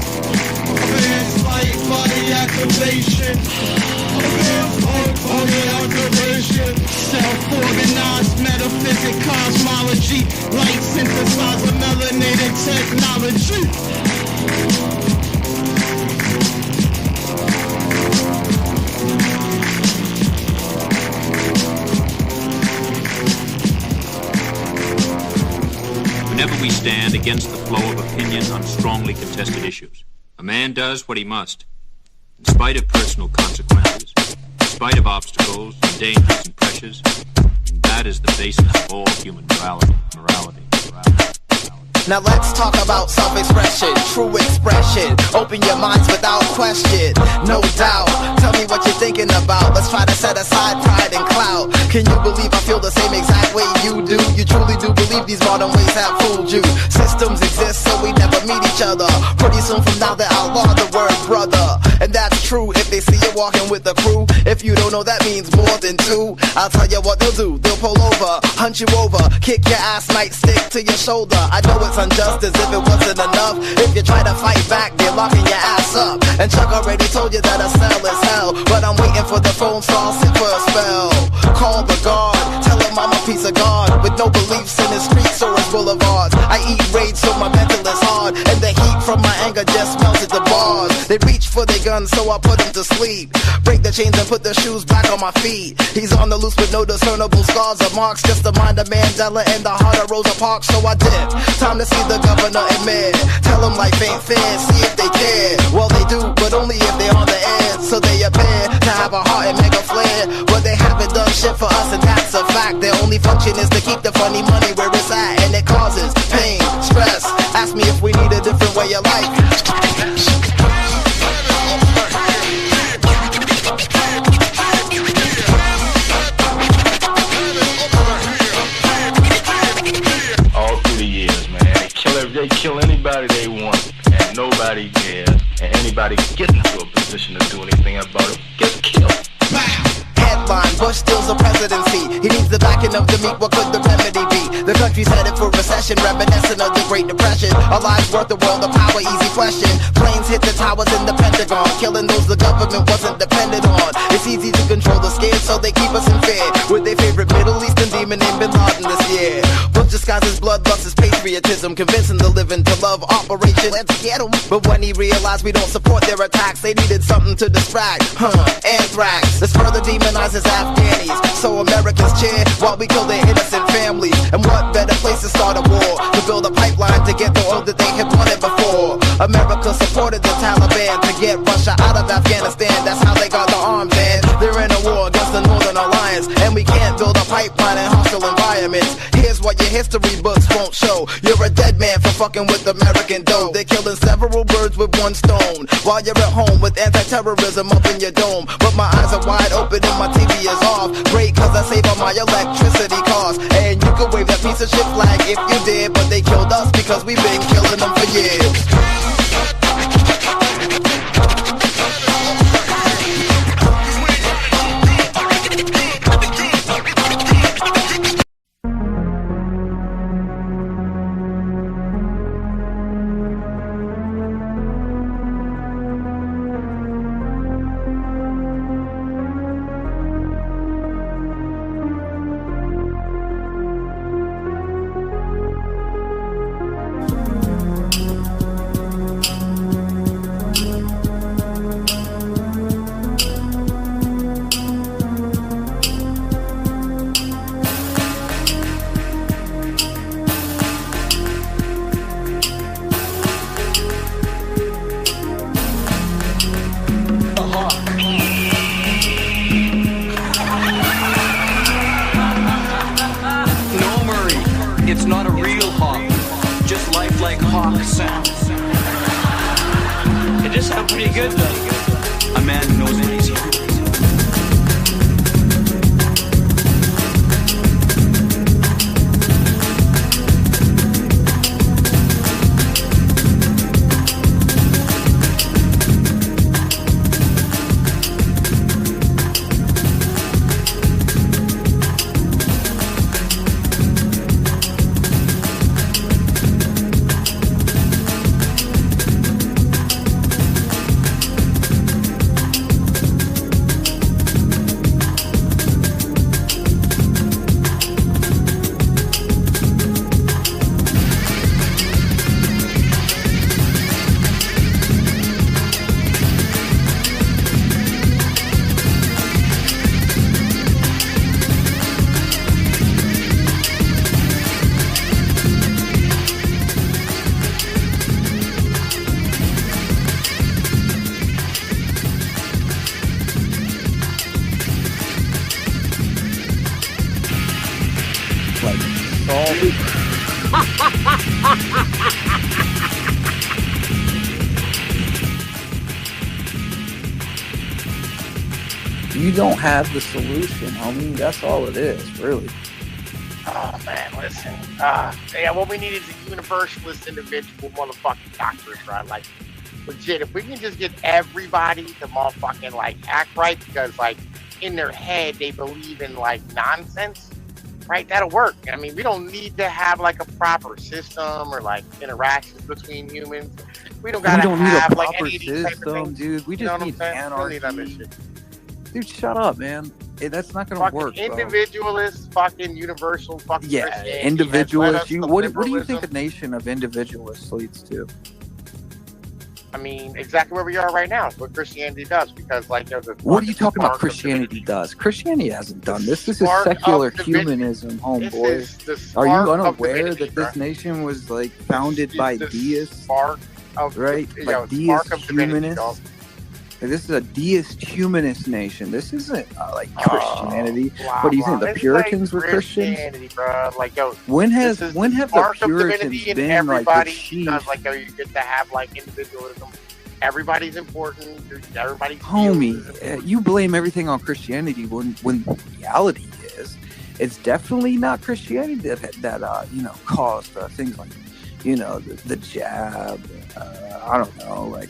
Advanced light body activation. Advanced body activation. Self-organized metaphysic cosmology. Light synthesizer melanated technology. Whenever we stand against the flow of opinion on strongly contested issues, a man does what he must, in spite of personal consequences, in spite of obstacles, and dangers and pressures, and that is the basis of all human morality. Now let's talk about self-expression, true expression. Open your minds without question, no doubt. Tell me what you're thinking about. Let's try to set aside pride and clout. Can you believe I feel the same exact way you do? You truly do believe these modern ways have fooled you? Systems exist so we never meet each other. Pretty soon from now they outlaw the word brother. And that's true if they see you walking with a crew. If you don't know, that means more than two. I'll tell you what they'll do. They'll pull over, hunch you over, kick your ass, might stick to your shoulder. I know it's unjust as if it wasn't enough. If you try to fight back, they're locking your ass up. And Chuck already told you that a cell is hell. But I'm waiting for the phone so I'll sit for a spell. Call the guard, tell him I'm a piece of God with no beliefs in his streets or his boulevards. I eat rage so my mental is hard, and the heat from my anger just melted the bars. They reach for their guns so I put him to sleep. Break the chains and put the shoes back on my feet. He's on the loose with no discernible scars or marks, just the mind of Mandela and the heart of Rosa Parks. So I dip. Time to see the governor admit. Tell them life ain't fair, see if they care. Well they do, but only if they're on the air. So they appear to have a heart and make a flare. But they haven't done shit for us and that's a fact. Their only function is to keep the funny money where it's at. And it causes pain, stress. Ask me if we need a different way of life. All through the years, man, they kill anybody they want, and nobody cares, and anybody get into a position to do anything about it gets killed. Headline, Bush steals the presidency. He needs the backing of the meek, what could the remedy be? The country's headed for recession, reminiscent of the Great Depression. Our lives worth the world of power, easy question. Planes hit the towers in the Pentagon, killing those the government wasn't dependent on. It's easy to control the scared, so they keep us in fear. With their favorite Middle Eastern demon named Bin Laden this year. But disguises bloodlust as patriotism, convincing the living to love Operation Let's Get 'em. But when he realized we don't support their attacks, they needed something to distract. Anthrax. This further demonizes Afghanis, so Americans cheer while we kill their innocent families. And what better place to start a war, to build a pipeline to get the oil that they had wanted before. America supported the Taliban to get Russia out of Afghanistan. That's how they got the arms, and they're in a war against the Northern Alliance, and we can't build a pipeline in hostile environments. Here's what your history books won't show: you're a dead man for fucking with American dough. They're killing several birds with one stone while you're at home with anti-terrorism up in your dome. But my eyes are wide open and my TV is off. Great, cause I save on my electricity costs. And you could wave that piece of shit flag if you did, but they killed us because we've been killing them for years. It's not a real hawk, just lifelike hawk sound. It just sounds pretty good though. A man who knows what he's hearing. You don't have the solution, homie. That's all it is, really. Oh man, listen. Yeah, what we need is a universalist individual motherfucking doctors, right? Like, legit, if we can just get everybody to motherfucking like act right, because like in their head they believe in like nonsense, right? That'll work. I mean, we don't need to have like a proper system or like interactions between humans. We don't gotta have like any of these type of things. Dude. We just need anarchy. Shit. Dude, shut up, man. That's not gonna work. Individualist, fucking universal, fucking individualist. What do you think a nation of individualists leads to? I mean, exactly where we are right now. It's what Christianity does, because like there's a. What are you talking about? Christianity does. Christianity hasn't done this. This is secular humanism, homeboy. Are you unaware that this nation was like founded by deists? Right, by deist humanists. This is a deist humanist nation. This isn't like Christianity. What do you think? The Puritans were Christians? Bro. Like, yo, when have the Puritans been like the chief? Like, yo, you get to have like individualism. Everybody's important. Everybody's homie. You blame everything on Christianity when reality is, it's definitely not Christianity that caused things like the jab. I don't know, like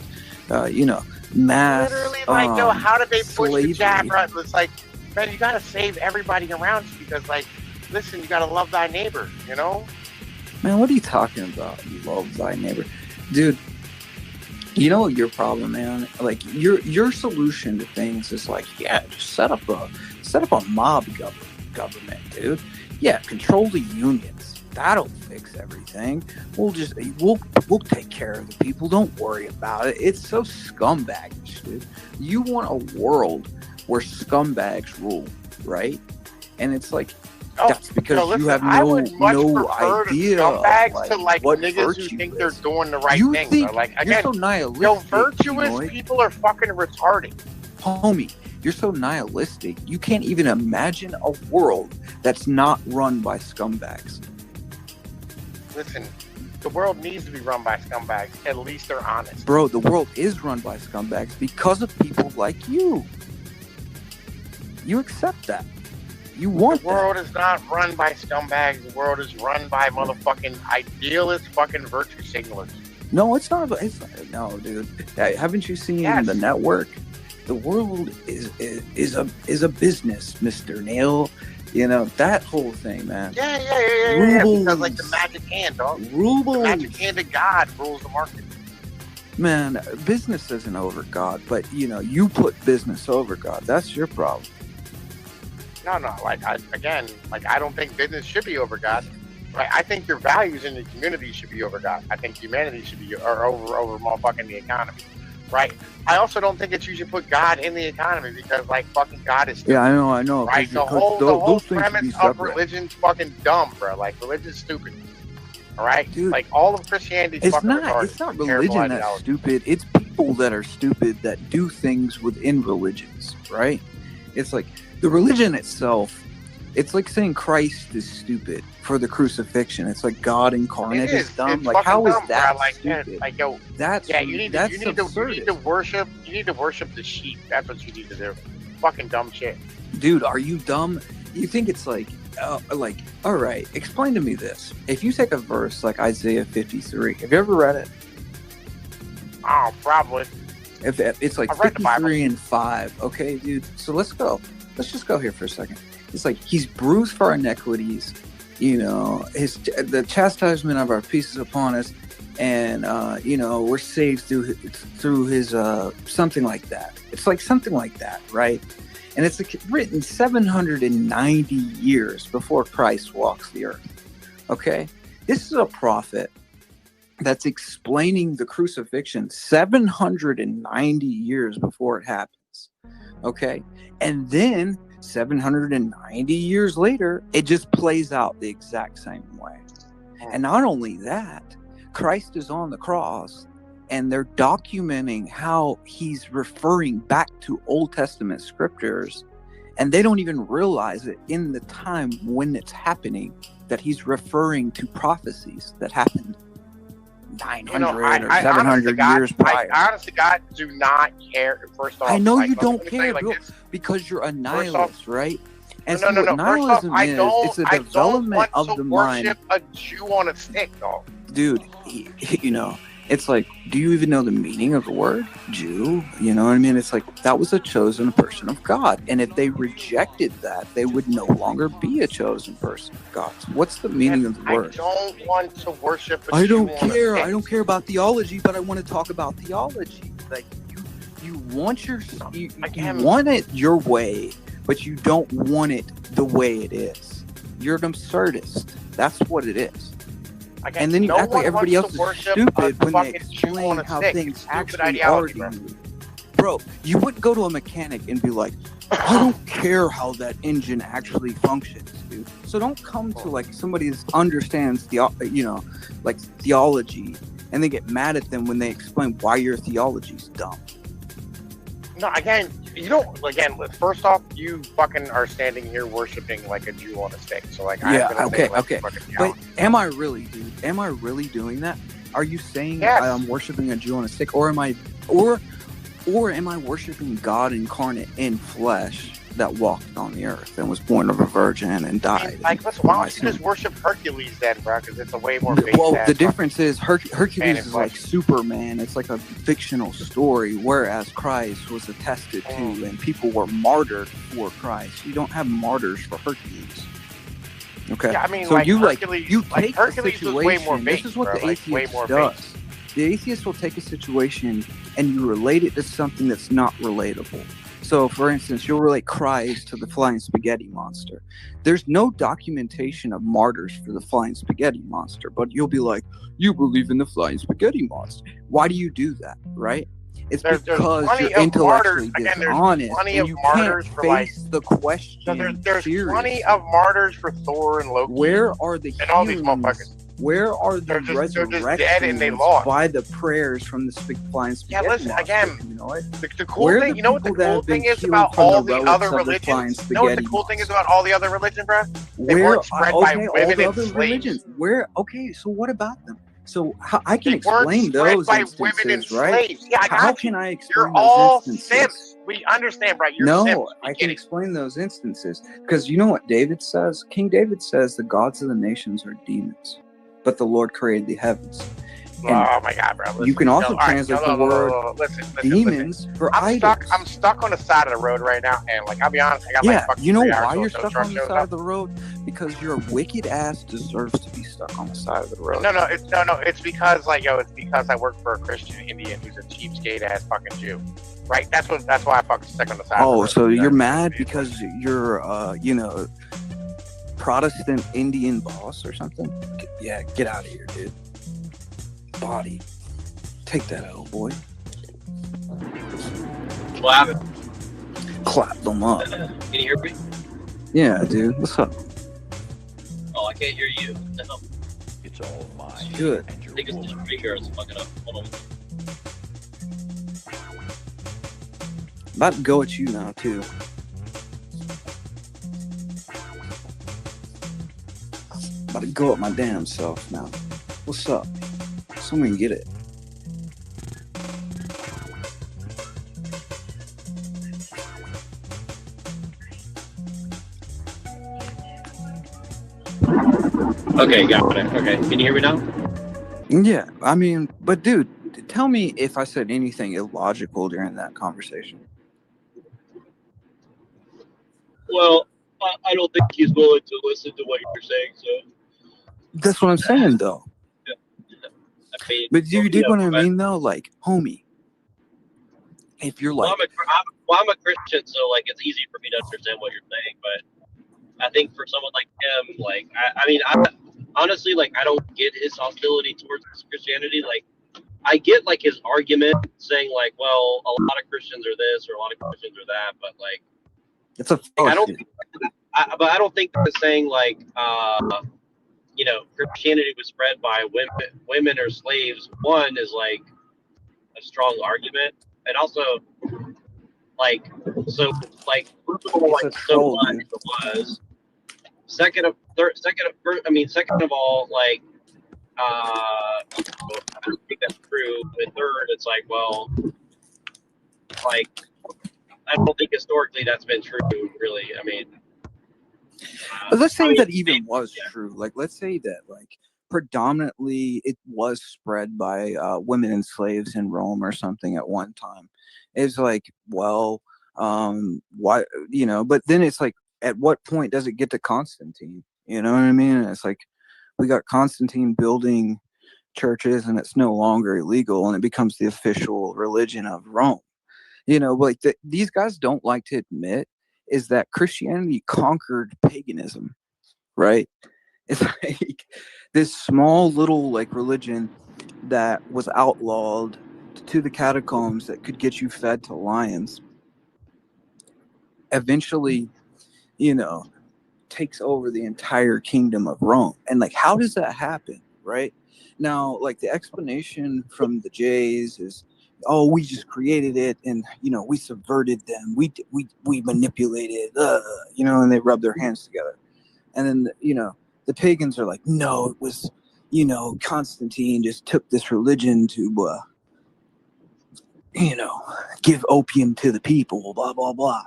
mass. Literally, like, yo, how did they push slavery. the jab? Right? It's like, man, you gotta save everybody around you, because, like, listen, you gotta love thy neighbor, you know? Man, what are you talking about? You love thy neighbor, dude. You know what your problem, man? Like your solution to things is like, just set up a mob government, dude. Yeah, control the unions. that'll fix everything. We'll take care of the people. Don't worry about it. It's so scumbagish, dude. You want a world where scumbags rule, right? And it's like, that's because you have no idea of, like, what niggas who think they're doing the right thing. Like, again, you're so nihilistic. Virtuous people are fucking retarded. Homie, you're so nihilistic. You can't even imagine a world that's not run by scumbags. Listen, the world needs to be run by scumbags. At least they're honest. Bro, the world is run by scumbags because of people like you. You accept that. You want the world is not run by scumbags. The world is run by motherfucking idealist fucking virtue signalers. No, it's not. No, dude. Haven't you seen The Network? The world is a business, Mr. Neil. You know, that whole thing, man. Yeah. Because, like, the magic hand, dog. Rubles. The magic hand of God rules the market. Man, business isn't over God, but, you know, you put business over God. That's your problem. No, like, I don't think business should be over God. Right? I think your values in the community should be over God. I think humanity should be over motherfucking the economy. Right? I also don't think that you should put God in the economy because, like, fucking God is stupid. Yeah, I know. Right? The whole premise of religion's fucking dumb, bro. Like, religion's stupid. All right? Dude, like, all of Christianity's fucking retarded. It's not religion that's stupid. It's people that are stupid that do things within religions, right? It's like, the religion itself, it's like saying Christ is stupid for the crucifixion. It's like God incarnate is dumb. It's like, how is dumb, that bro. Like, stupid? Like, yo, you need to worship the sheep. That's what you need to do. Fucking dumb shit. Dude, are you dumb? You think it's like, all right, explain to me this. If you take a verse like Isaiah 53, have you ever read it? Oh, probably. If it's like 53 and 5, okay, dude. So let's just go here for a second. It's like, he's bruised for our iniquities, you know, the chastisement of our peace is upon us, and you know, we're saved through his something like that. It's like something like that, right? And it's like written 790 years before Christ walks the earth. Okay, this is a prophet that's explaining the crucifixion 790 years before it happens. Okay, and then 790 years later, it just plays out the exact same way. And not only that, Christ is on the cross and they're documenting how he's referring back to Old Testament scriptures, and they don't even realize it in the time when it's happening that he's referring to prophecies that happened 900 or 700 years prior. I honestly, God, do not care. First off, I know you don't care, because you're a nihilist, right? And no. Nihilism it's a development of the mind. Worship a Jew on a stick, dog. Dude, you know, it's like, do you even know the meaning of the word Jew? You know what I mean? It's like, that was a chosen person of God. And if they rejected that, they would no longer be a chosen person of God. So what's the meaning of the word? I don't want to worship a I Jew don't care. I don't care about theology, but I want to talk about theology. Like, you want you want it your way, but you don't want it the way it is. You're an absurdist. That's what it is. And then you act like everybody else is stupid when they explain how things actually are to you. Bro, you wouldn't go to a mechanic and be like, I don't care how that engine actually functions, dude. So don't come to like somebody that understands like theology, and they get mad at them when they explain why your theology's dumb. No, again, you don't. Again, first off, you fucking are standing here worshiping like a Jew on a stick. So like, okay. But am I really, dude? Am I really doing that? Are you saying I'm worshiping a Jew on a stick, or am I worshiping God incarnate in flesh that walked on the earth and was born of a virgin and died? Like, listen, why don't you just worship Hercules then, bro? Because it's a way more big. Well, the difference is Hercules is like Superman. It's like a fictional story, whereas Christ was attested to, and people were martyred for Christ. You don't have martyrs for Hercules. Okay. Yeah, I mean, so like, you Hercules, you take Hercules a situation. Was way more base, this is what bro. the Like, atheist way more does. base. The atheist will take a situation and you relate it to something that's not relatable. So, for instance, you'll relate cries to the flying spaghetti monster. There's no documentation of martyrs for the flying spaghetti monster, but you'll be like, you believe in the flying spaghetti monster. Why do you do that, right? It's because you're intellectually dishonest and you can't face the question. There's plenty of martyrs for Thor and Loki. Where are the and all these motherfuckers? Where are the resurrections by the prayers from the flying spaghetti monster? Yeah, listen, again, you know what? The cool thing, you know what the cool thing is about all the other religions? You know what the cool thing is about all the other religions, bro? They weren't spread by women and slaves. Okay, so what about them? So I can explain those instances, right? Yeah, how can I explain You're all those instances? simps. We understand, right? You're No, simps. I can explain those instances because you know what David says? King David says the gods of the nations are demons, but the Lord created the heavens. And oh my God, bro! Listen, you can also translate the word demons for idols. I'm stuck on the side of the road right now, and like I'll be honest, I got yeah, like fucking you know 3 hours why you're until stuck on the shows side up. of the road? Because your wicked ass deserves to be stuck on the side of the road. No, it's because it's because I work for a Christian Indian who's a cheapskate ass fucking Jew, right? That's why I fucking stuck on the side. of the road. So you're mad because you're Protestant Indian boss or something? Get out of here, dude. Body. Take that out, boy. Clap them up. Can you hear me? Yeah, dude. What's up? Oh, I can't hear you. What the hell? It's all mine. Good. I think it's this speaker is fucking up. Hold on. About to go at you now, too. About to go at my damn self now. What's up? Someone get it. Okay, got it. Okay, can you hear me now? Yeah, I mean, but dude, tell me if I said anything illogical during that conversation. Well, I don't think he's willing to listen to what you're saying, so. That's what I'm saying, though. Yeah. I mean, But you dig what I mean, though? Like, homie, if you're like... I'm a Christian, so, like, it's easy for me to understand what you're saying, but I think for someone like him, like, I honestly, like, I don't get his hostility towards Christianity. Like, I get, like, his argument saying, like, well, a lot of Christians are this or a lot of Christians are that, but, like, it's a I don't think they're saying, like, Christianity was spread by women or slaves. One is, like, a strong argument. And also, like, so, like, first of all, like, so much it was. Second of all, like, I don't think that's true. And third, it's like, well, like, I don't think historically that's been true, really. I mean, but let's say that even was true. Like, let's say that, like, predominantly it was spread by women and slaves in Rome or something at one time. It's like, well, why, but then it's like, at what point does it get to Constantine? You know what I mean? It's like, we got Constantine building churches and it's no longer illegal and it becomes the official religion of Rome. Like these guys don't like to admit is that Christianity conquered paganism, right? It's like this small little like religion that was outlawed to the catacombs that could get you fed to lions. Eventually, takes over the entire kingdom of Rome. And like, how does that happen? Right now, like the explanation from the Jays is, oh, we just created it and, we subverted them. We manipulated, and they rub their hands together. And then, the pagans are like, no, it was, Constantine just took this religion to, give opium to the people, blah, blah, blah.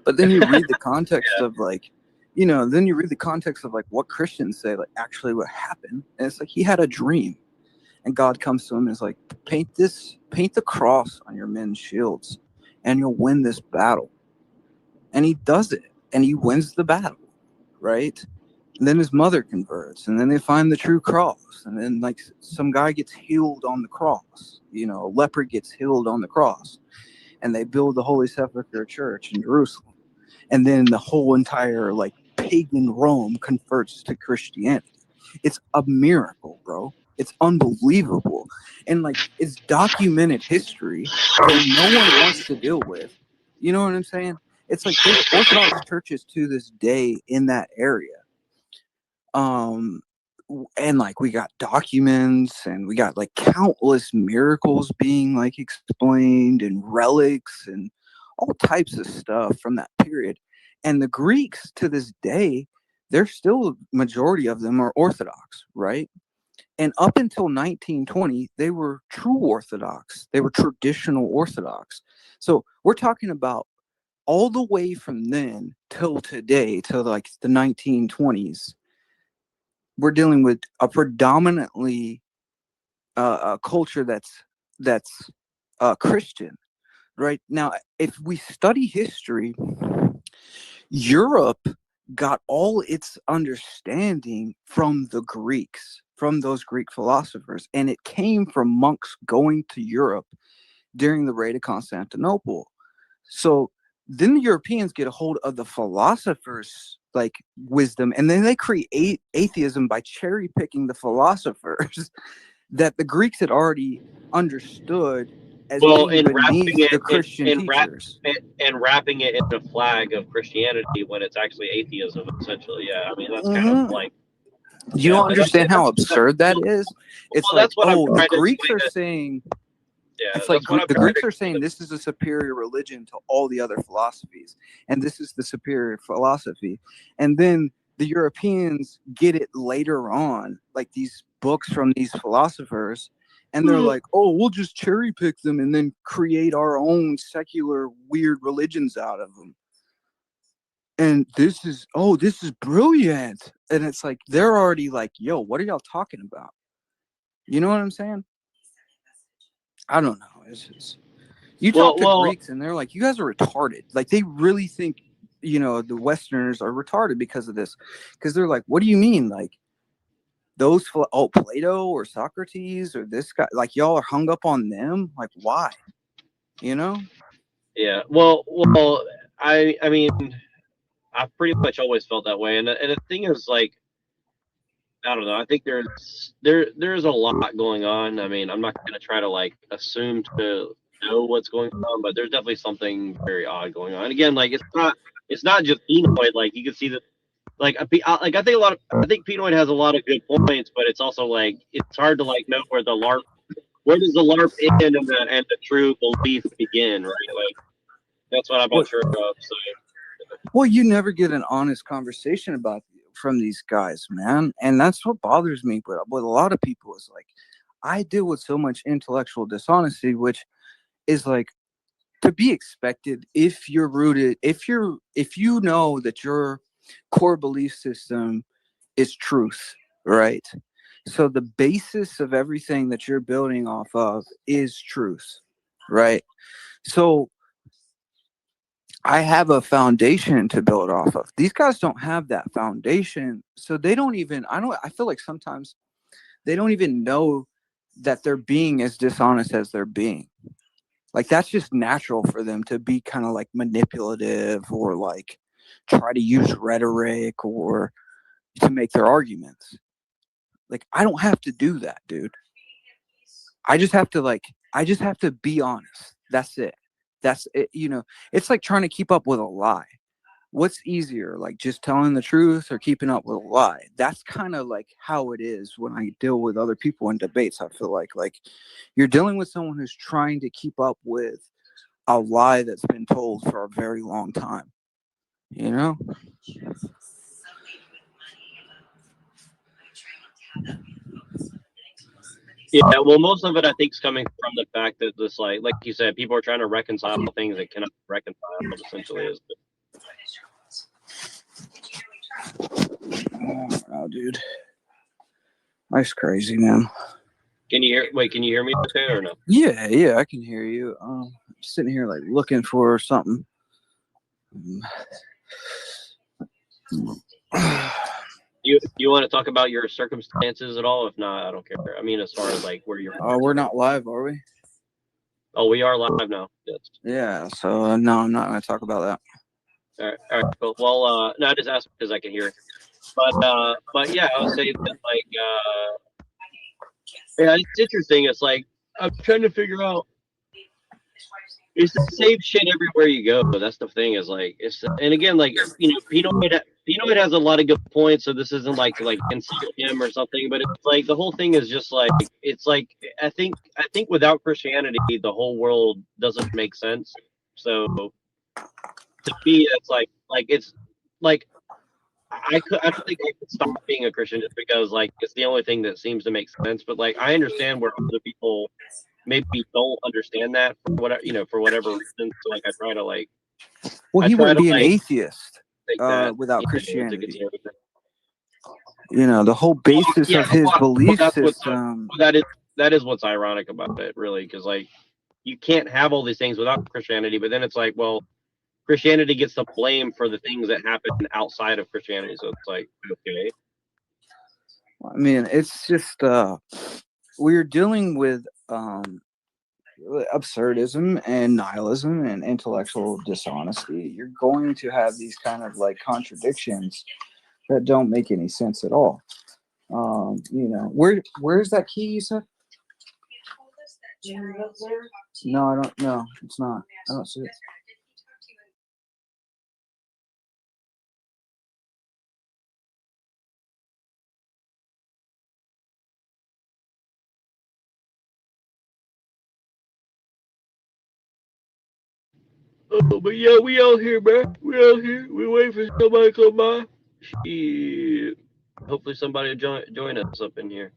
But then you read the context of like, then you read the context of like what Christians say, like actually what happened. And it's like, he had a dream and God comes to him and is like, paint the cross on your men's shields and you'll win this battle. And he does it and he wins the battle. Right. And then his mother converts and then they find the true cross. And then like some guy gets healed on the cross, a leper gets healed on the cross. and they build the Holy Sepulchre Church in Jerusalem, and then the whole entire like pagan Rome converts to Christianity. It's a miracle, bro. It's unbelievable, and like it's documented history that no one wants to deal with. You know what I'm saying? It's like there's Orthodox churches to this day in that area. And like we got documents and we got like countless miracles being like explained and relics and all types of stuff from that period. And the Greeks to this day, they're still, majority of them are Orthodox, right? And up until 1920, they were true Orthodox. They were traditional Orthodox. So we're talking about all the way from then till today, till like the 1920s. We're dealing with a predominantly a culture that's Christian, right? Now, if we study history, Europe got all its understanding from the Greeks, from those Greek philosophers, and it came from monks going to Europe during the raid of Constantinople. So then the Europeans get a hold of the philosophers' like wisdom, and then they create atheism by cherry picking the philosophers that the Greeks had already understood as being beneath the Christian teachers. And wrapping it in a flag of Christianity when it's actually atheism, essentially. Yeah, I mean that's kind of like. You don't understand how absurd that is. It's like, oh, the Greeks are saying. Yeah, it's like the Greeks are saying this is a superior religion to all the other philosophies, and this is the superior philosophy. And then the Europeans get it later on, like these books from these philosophers, and they're like, oh, we'll just cherry pick them and then create our own secular weird religions out of them. And this is brilliant. And it's like, they're already like, yo, what are y'all talking about? You know what I'm saying? I don't know. It's just, you talk to Greeks and they're like, you guys are retarded. Like they really think, you know, the Westerners are retarded because of this. Because they're like, what do you mean? Like those, Plato or Socrates or this guy, like y'all are hung up on them? Like why? You know? Yeah. Well, I mean, I've pretty much always felt that way. And the thing is like, I don't know. I think there's a lot going on. I mean, I'm not going to try to like assume to know what's going on, but there's definitely something very odd going on. And again, like it's not just Pinoid. Like you can see that, like I think Pinoid has a lot of good points, but it's also like it's hard to like know where does the LARP end and the true belief begin, right? Like that's what I'm not sure about. So. Well, you never get an honest conversation from these guys, man. And that's what bothers me with a lot of people is like, I deal with so much intellectual dishonesty, which is like to be expected if you're rooted, if you know that your core belief system is truth, right? So the basis of everything that you're building off of is truth, right? So I have a foundation to build off of. These guys don't have that foundation. So they don't even, I feel like sometimes they don't even know that they're being as dishonest as they're being. Like that's just natural for them to be kind of like manipulative or like try to use rhetoric or to make their arguments. Like I don't have to do that, dude. I just have to be honest. That's it. That's it, you know, it's like trying to keep up with a lie. What's easier, like just telling the truth or keeping up with a lie? That's kind of like how it is when I deal with other people in debates. I feel like you're dealing with someone who's trying to keep up with a lie that's been told for a very long time, you know? Yeah, well, most of it I think is coming from the fact that this, like you said, people are trying to reconcile things that cannot reconcile. Essentially, is. Oh, dude, that's crazy, man. Can you hear me okay or no? Yeah, I can hear you. I'm sitting here like looking for something. You want to talk about your circumstances at all? If not, I don't care. I mean, as far as like where you're. We're not live, are we? Oh, we are live now. Yes. Yeah. So no, I'm not going to talk about that. All right. Cool. Well, no, I just asked because I can hear. But yeah, I would say that like yeah, it's interesting. It's like I'm trying to figure out. It's the same shit everywhere you go. But that's the thing is like and again like Pinoid has a lot of good points. So this isn't like to like insult him or something. But it's like the whole thing is just like it's like I think without Christianity the whole world doesn't make sense. So to me it's like it's like I don't think I could stop being a Christian just because like it's the only thing that seems to make sense. But like I understand where other people maybe don't understand that for whatever reason. So like I try to like. Well, he wouldn't be an atheist that, without Christianity. The whole basis of his belief system. That is what's ironic about it, really, because like you can't have all these things without Christianity. But then it's like, well, Christianity gets the blame for the things that happen outside of Christianity. So it's like, okay. I mean, it's just we're dealing with absurdism and nihilism and intellectual dishonesty. You're going to have these kind of like contradictions that don't make any sense at all. Where's that key you said? No, I don't know. It's not. I don't see it. Oh, but yeah, we out here, man. We out here. We waiting for somebody to come by. Shit. Hopefully somebody will join us up in here.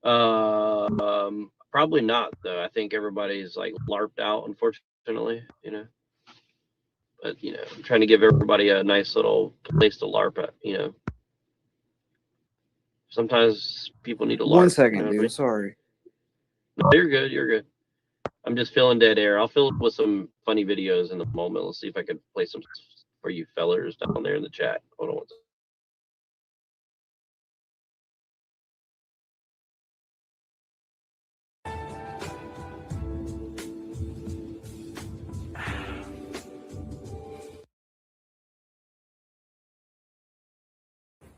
Probably not though. I think everybody's like LARPed out, unfortunately. But I'm trying to give everybody a nice little place to LARP at. Sometimes people need to LARP. 1 second, dude. Sorry. No, you're good. You're good. I'm just filling dead air. I'll fill it with some funny videos in a moment. Let's see if I can play some for you fellers down there in the chat. Hold on one second.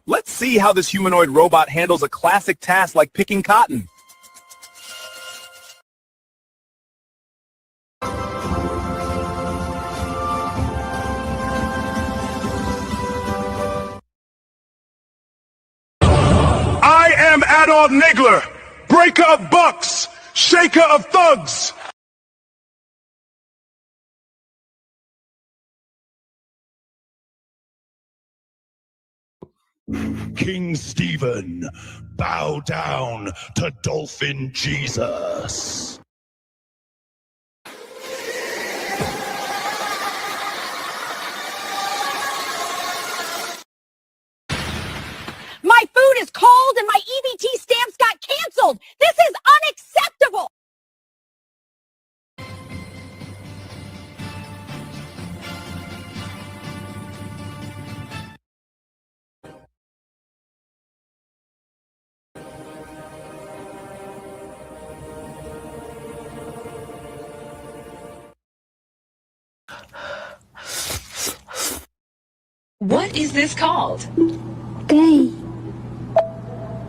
Let's see how this humanoid robot handles a classic task like picking cotton. I am Adolf Nigler, breaker of bucks, shaker of thugs. King Stephen, bow down to Dolphin Jesus. My food is cold and my EBT stamps got canceled. This is unacceptable. What is this called? Gay.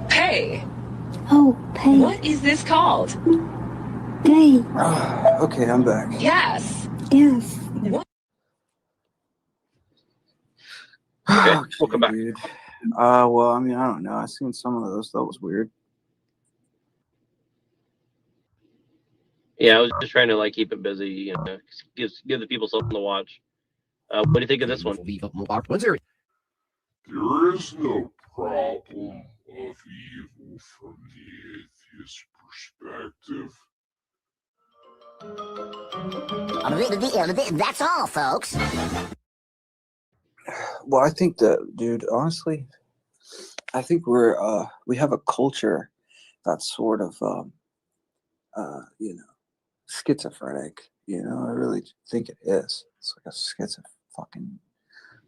Pay. Oh, pay. What is this called? Gay. Okay, I'm back. Yes. Yes. What? Okay, welcome back. Dude. Well, I mean, I don't know. I've seen some of those. That was weird. Yeah, I was just trying to like keep it busy, give the people something to watch. What do you think of this one? There is no problem of evil from the atheist perspective. That's all, folks. Well, I think that, dude, honestly, I think we have a culture that's sort of, schizophrenic. I really think it is. It's like a schizophrenic fucking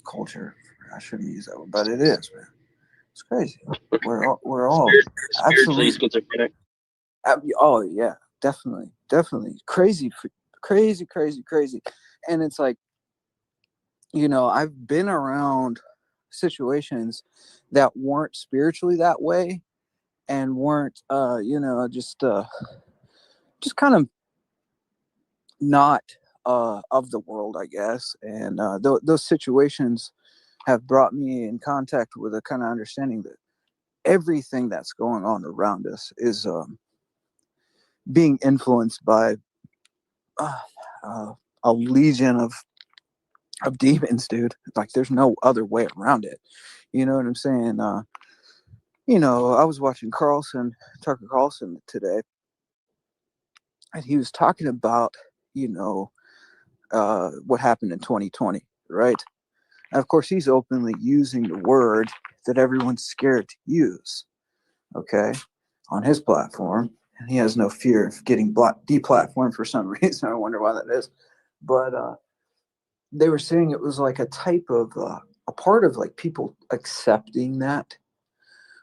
culture. I shouldn't use that word, but it is, man. It's crazy. We're all Spiritually absolutely schizophrenic. Oh yeah, definitely crazy. And it's like, you know, I've been around situations that weren't spiritually that way and weren't you know, just kind of not of the world, I guess. And those situations have brought me in contact with a kind of understanding that everything that's going on around us is being influenced by a legion of demons, dude. Like, there's no other way around it. You know what I'm saying? You know, I was watching Tucker Carlson today, and he was talking about, you know, what happened in 2020, right? And of course, he's openly using the word that everyone's scared to use, okay, on his platform. And he has no fear of getting deplatformed for some reason. I wonder why that is. But they were saying it was like a type of, a part of like people accepting that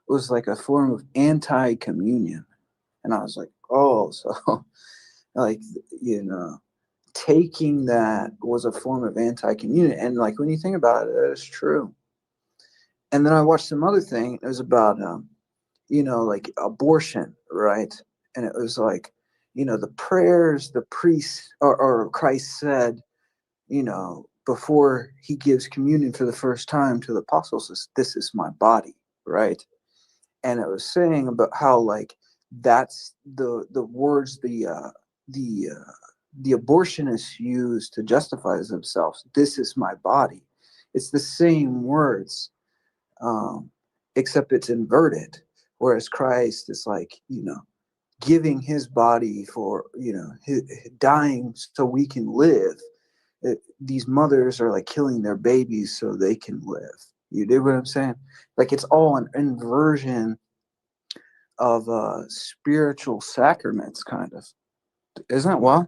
was like a form of anti-communion. And I was like, oh, so like, you know, taking that was a form of anti-communion. And like, when you think about it, that is true. And then I watched some other thing. It was about, you know, like abortion, right? And it was like, you know, the prayers the priest or Christ said, you know, before he gives communion for the first time to the apostles, is, "This is my body," right? And it was saying about how like that's the words the abortionists use to justify themselves. "This is my body." It's the same words, except it's inverted. Whereas Christ is like, you know, giving his body for, you know, dying so we can live. These mothers are like killing their babies so they can live. You dig what I'm saying? Like, it's all an inversion of spiritual sacraments, kind of. Isn't it wild?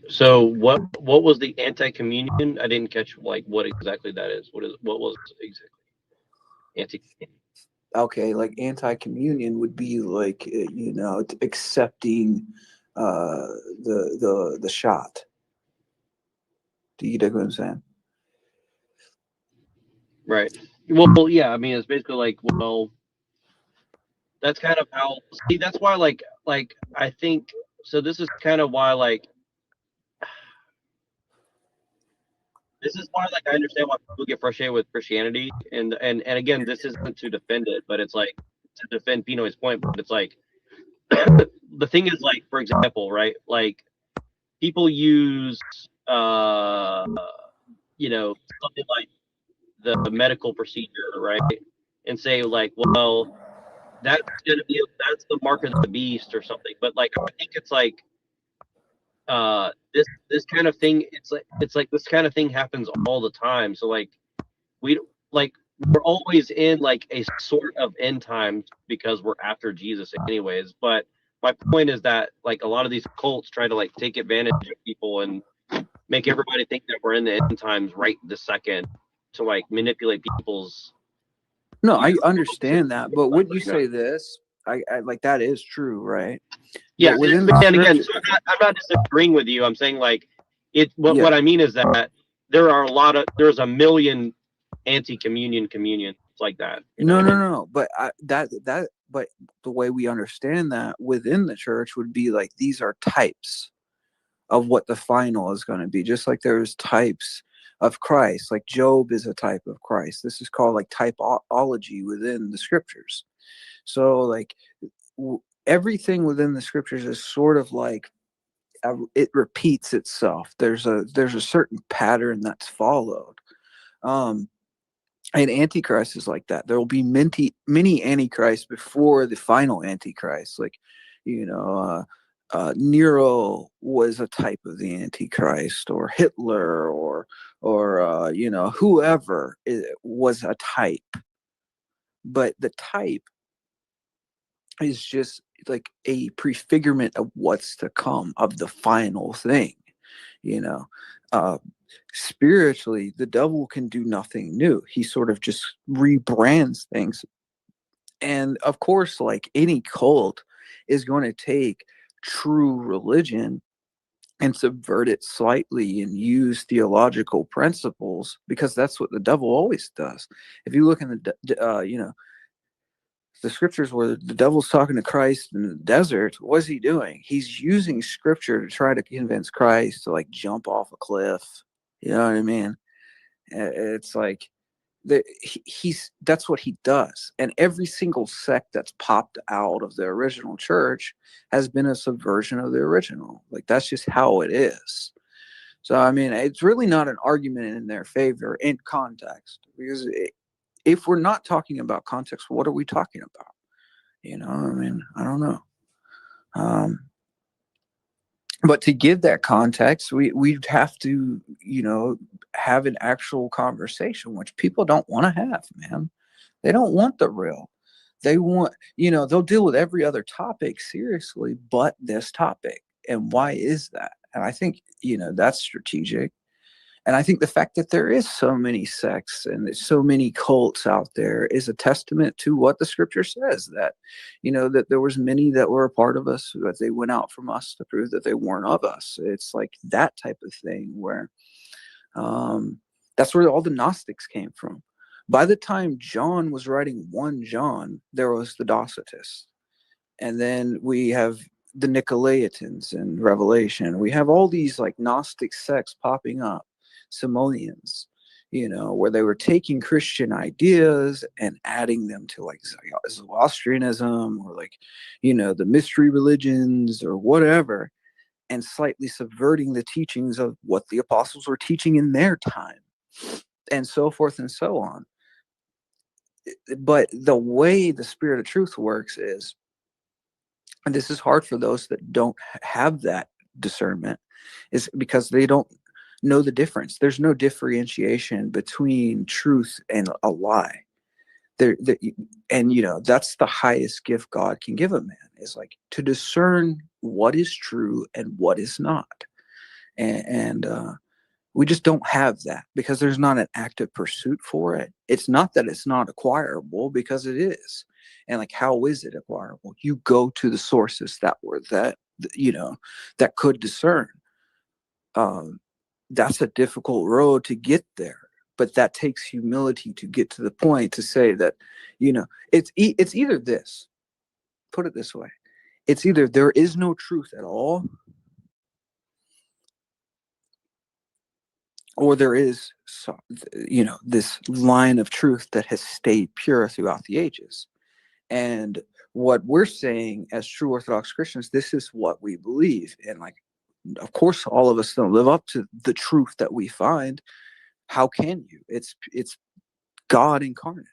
So what was the anti-communion? I didn't catch like what exactly that is. What was exactly anti-communion? Okay, like anti-communion would be like, you know, accepting the shot. Do you dig what I'm saying? Right. Well, yeah. I mean, it's basically like, well, that's kind of how. See, that's why, like I think. So this is kind of why, like, this is why, like, I understand why people get frustrated with Christianity, and again, this isn't to defend it, but it's like to defend Pinoy's point. But it's like the thing is, like, for example, right? Like, people use, you know, something like the medical procedure, right? And say like, well, that's the mark of the beast or something. But like, I think it's like this kind of thing. It's like this kind of thing happens all the time. So like we're always in like a sort of end times because we're after Jesus anyways. But my point is that like a lot of these cults try to like take advantage of people and make everybody think that we're in the end times right this second to like manipulate people's. No, I understand that, but would you say this? I like, that is true, right? Yeah, but within and again, so I'm not disagreeing with you. I'm saying like what I mean is that there's a million anti-communion communions like that. No. But but the way we understand that within the church would be like, these are types of what the final is going to be. Just like there's types of Christ, like Job is a type of Christ. This is called like typology within the scriptures. So like everything within the scriptures is sort of like, it repeats itself. There's a certain pattern that's followed. And Antichrist is like that. There will be many Antichrists before the final Antichrist. Like, you know, Nero was a type of the Antichrist, or Hitler, or you know, whoever was a type. But the type is just like a prefigurement of what's to come, of the final thing. You know, spiritually, the devil can do nothing new. He sort of just rebrands things And of course, like any cult is going to take true religion and subvert it slightly and use theological principles, because that's what the devil always does. If you look in the scriptures where the devil's talking to Christ in the desert, what's he doing? He's using scripture to try to convince Christ to like jump off a cliff. You know what I mean? It's like that's what he does. And every single sect that's popped out of the original church has been a subversion of the original. Like, that's just how it is. So, I mean, it's really not an argument in their favor in context, because if we're not talking about context, what are we talking about? You know, I mean, I don't know. But to give that context, we'd have to, have an actual conversation, which people don't want to have, man. They don't want the real. They want, they'll deal with every other topic seriously, but this topic. And why is that? And I think, that's strategic. And I think the fact that there is so many sects and there's so many cults out there is a testament to what the scripture says, that, that there was many that were a part of us, that they went out from us to prove that they weren't of us. It's like that type of thing where that's where all the Gnostics came from. By the time John was writing 1 John, there was the Docetists. And then we have the Nicolaitans in Revelation. We have all these like Gnostic sects popping up. Simonians, where they were taking Christian ideas and adding them to like Zoroastrianism or like, the mystery religions or whatever, and slightly subverting the teachings of what the apostles were teaching in their time, and so forth and so on. But the way the Spirit of Truth works is, and this is hard for those that don't have that discernment, is because they don't know the difference. There's no differentiation between truth and a lie. And that's the highest gift God can give a man, is like to discern what is true and what is not. And we just don't have that because there's not an active pursuit for it. It's not that it's not acquirable, because it is. And like, how is it acquirable? You go to the sources that could discern. That's a difficult road to get there, but that takes humility to get to the point to say that, it's either this, put it this way. It's either there is no truth at all, or there is, this line of truth that has stayed pure throughout the ages. And what we're saying as true Orthodox Christians, this is what we believe. And like, of course, all of us don't live up to the truth that we find. How can you? It's God incarnate.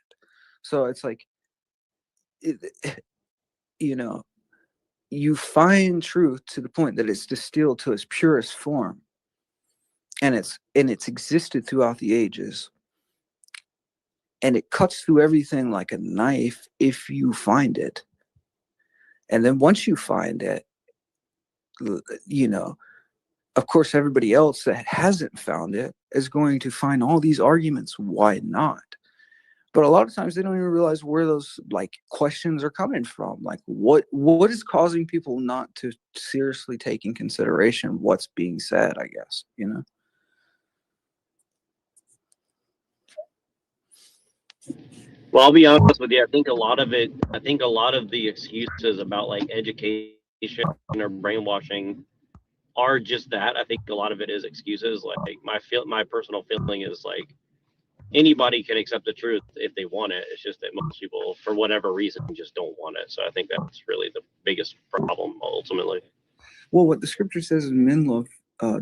So it's like, you find truth to the point that it's distilled to its purest form, and it's existed throughout the ages, and it cuts through everything like a knife if you find it. And then once you find it, of course, everybody else that hasn't found it is going to find all these arguments why not. But a lot of times they don't even realize where those like questions are coming from. Like, what is causing people not to seriously take in consideration what's being said, I guess, Well, I'll be honest with you. I think a lot of the excuses about like education or brainwashing are just that. I think a lot of it is excuses. Like my personal feeling is like anybody can accept the truth if they want it. It's just that most people, for whatever reason, just don't want it. So I think that's really the biggest problem ultimately. Well, what the scripture says is men love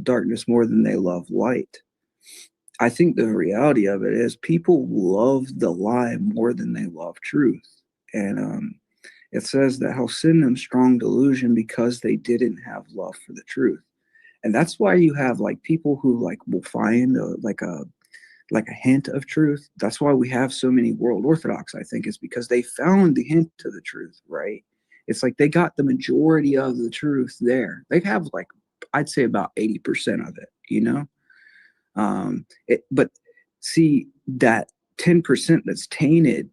darkness more than they love light. I think the reality of it is people love the lie more than they love truth. And it says that how sin them strong delusion because they didn't have love for the truth. And that's why you have like people who like will find a hint of truth. That's why we have so many World Orthodox, I think, is because they found the hint to the truth, right? It's like they got the majority of the truth there. They have like, I'd say about 80% of it, but see that 10% that's tainted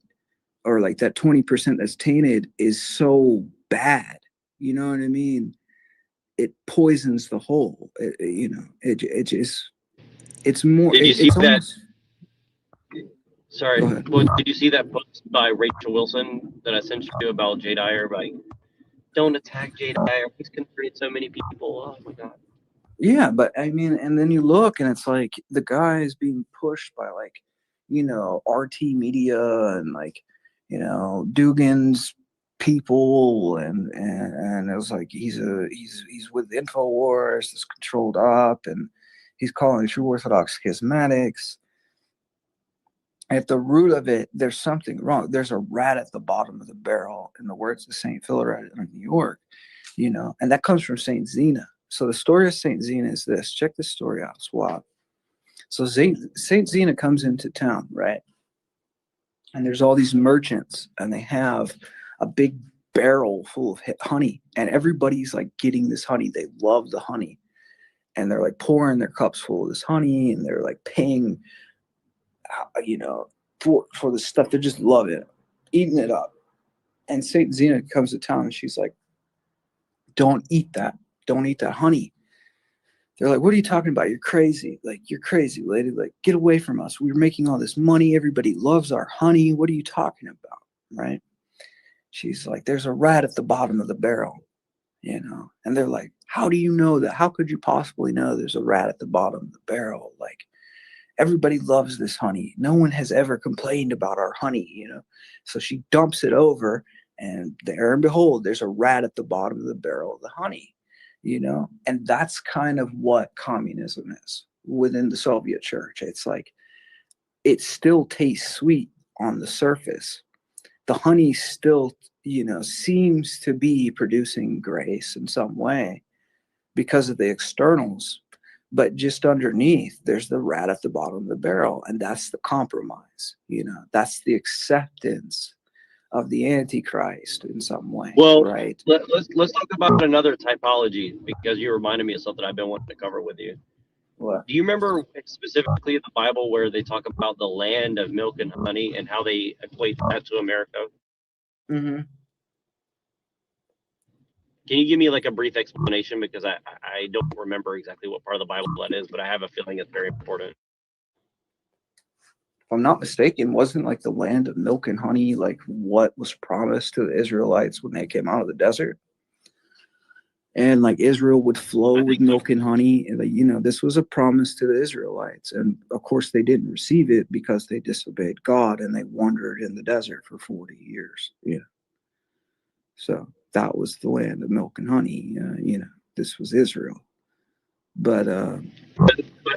or like that 20% that's tainted is so bad. You know what I mean? It poisons the whole. It just, it's more. Did you see It's that? almost. Sorry, Go ahead. well, did you see that post by Rachel Wilson that I sent you about Jay Dyer? Like, don't attack Jay Dyer. He's converted so many people. Oh my god. Yeah, but I mean, and then you look, and it's like the guy is being pushed by like, RT Media and like, Dugan's people, and it was like he's with InfoWars, it's controlled up, and he's calling true Orthodox schismatics. At the root of it, there's something wrong. There's a rat at the bottom of the barrel, in the words of St. Philaret in New York, and that comes from St. Zena. So the story of St. Zena is this. Check this story out. It's wild. So St. Zena comes into town, right? And there's all these merchants, and they have a big barrel full of honey, and everybody's like getting this honey. They love the honey, and they're like pouring their cups full of this honey, and they're like paying for the stuff. They just love it, eating it up. And St. Zena comes to town, and she's like, don't eat that. Don't eat that honey. They're like, what are you talking about? You're crazy. Like, you're crazy, lady. Like, get away from us. We're making all this money. Everybody loves our honey. What are you talking about? Right? She's like, there's a rat at the bottom of the barrel, And they're like, how do you know that? How could you possibly know there's a rat at the bottom of the barrel? Like, everybody loves this honey. No one has ever complained about our honey, So she dumps it over, and there and behold, there's a rat at the bottom of the barrel of the honey, And that's kind of what communism is within the Soviet Church. It's like, it still tastes sweet on the surface. The honey still, seems to be producing grace in some way because of the externals. But just underneath, there's the rat at the bottom of the barrel, and that's the compromise. That's the acceptance of the Antichrist in some way. Well, right? Let's talk about another typology, because you reminded me of something I've been wanting to cover with you. What? Do you remember specifically the Bible where they talk about the land of milk and honey and how they equate that to America? Mm-hmm. Can you give me like a brief explanation, because I don't remember exactly what part of the Bible that is, but I have a feeling it's very important. If I'm not mistaken, wasn't like the land of milk and honey like what was promised to the Israelites when they came out of the desert? And like Israel would flow with milk and honey, and this was a promise to the Israelites. And of course they didn't receive it because they disobeyed God, and they wandered in the desert for 40 years. So that was the land of milk and honey. This was Israel. But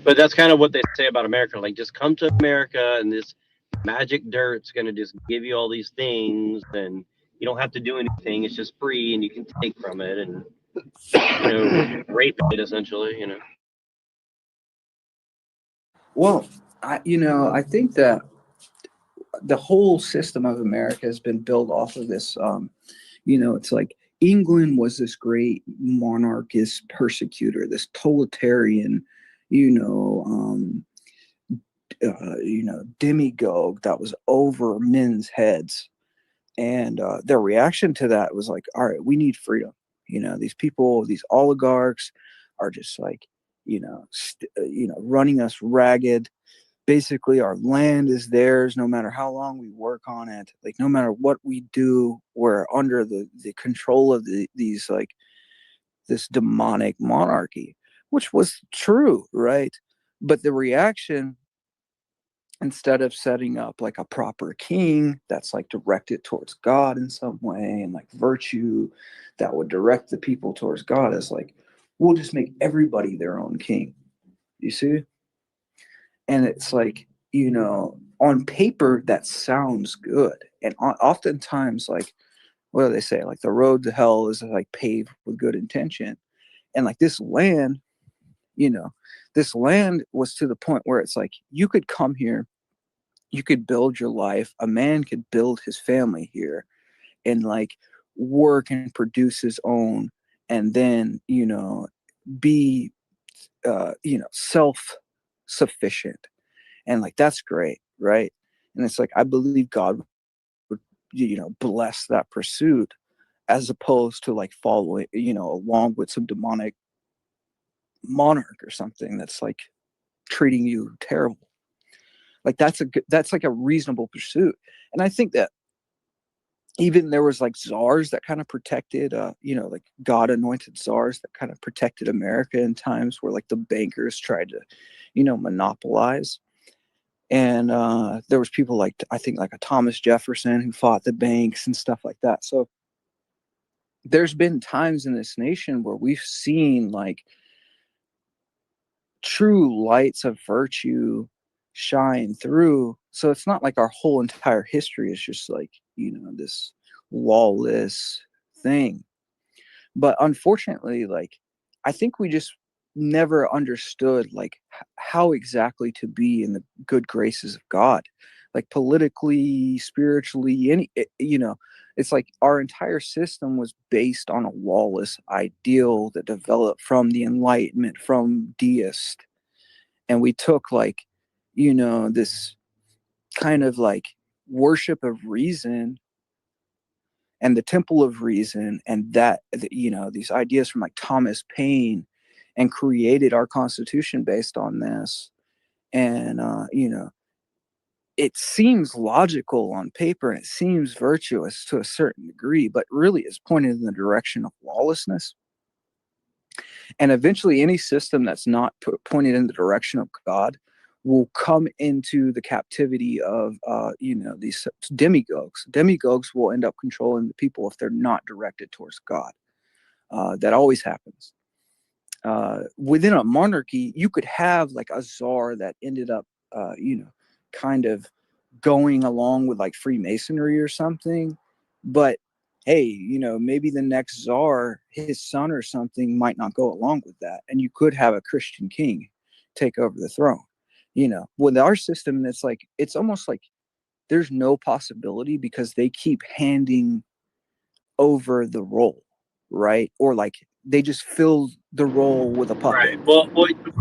that's kind of what they say about America. Like, just come to America, and this magic dirt's going to just give you all these things, and you don't have to do anything. It's just free, and you can take from it and, rape it, essentially, Well, I think that the whole system of America has been built off of this. It's like England was this great monarchist persecutor, this totalitarian, demagogue that was over men's heads. And their reaction to that was like, all right, we need freedom. These people, these oligarchs are just like, running us ragged. Basically, our land is theirs no matter how long we work on it. Like, no matter what we do, we're under the control of these like this demonic monarchy, which was true, right? But the reaction, instead of setting up like a proper king that's like directed towards God in some way, and like virtue that would direct the people towards God, is like, we'll just make everybody their own king. You see? And it's like, on paper, that sounds good. And oftentimes, like, what do they say? Like, the road to hell is like paved with good intention. And like this land, this land was to the point where it's like, you could come here, you could build your life. A man could build his family here and like work and produce his own, and then, be, self-sufficient. And like, that's great, right? And it's like, I believe God would bless that pursuit, as opposed to like following, along with some demonic monarch or something that's like treating you terrible. Like that's like a reasonable pursuit. And I think that even there was like czars that kind of protected, like God anointed czars that kind of protected America in times where like the bankers tried to, monopolize. And there was people like, I think like a Thomas Jefferson who fought the banks and stuff like that. So there's been times in this nation where we've seen like true lights of virtue shine through. So it's not like our whole entire history is just like, this lawless thing. But unfortunately, like, I think we just never understood like how exactly to be in the good graces of God, like politically, spiritually, it's like our entire system was based on a lawless ideal that developed from the Enlightenment, from deists. And we took like, this kind of like worship of reason and the temple of reason, and that, these ideas from like Thomas Paine, and created our Constitution based on this. And, it seems logical on paper and it seems virtuous to a certain degree, but really is pointed in the direction of lawlessness. And eventually any system that's not pointed in the direction of God will come into the captivity of, these demagogues. Demagogues will end up controlling the people if they're not directed towards God. That always happens. Within a monarchy, you could have like a czar that ended up, kind of going along with like Freemasonry or something. But hey, maybe the next czar, his son or something, might not go along with that. And you could have a Christian king take over the throne. With our system, it's almost like there's no possibility because they keep handing over the role, right? Or like they just fill the role with a puppet. Right. Well,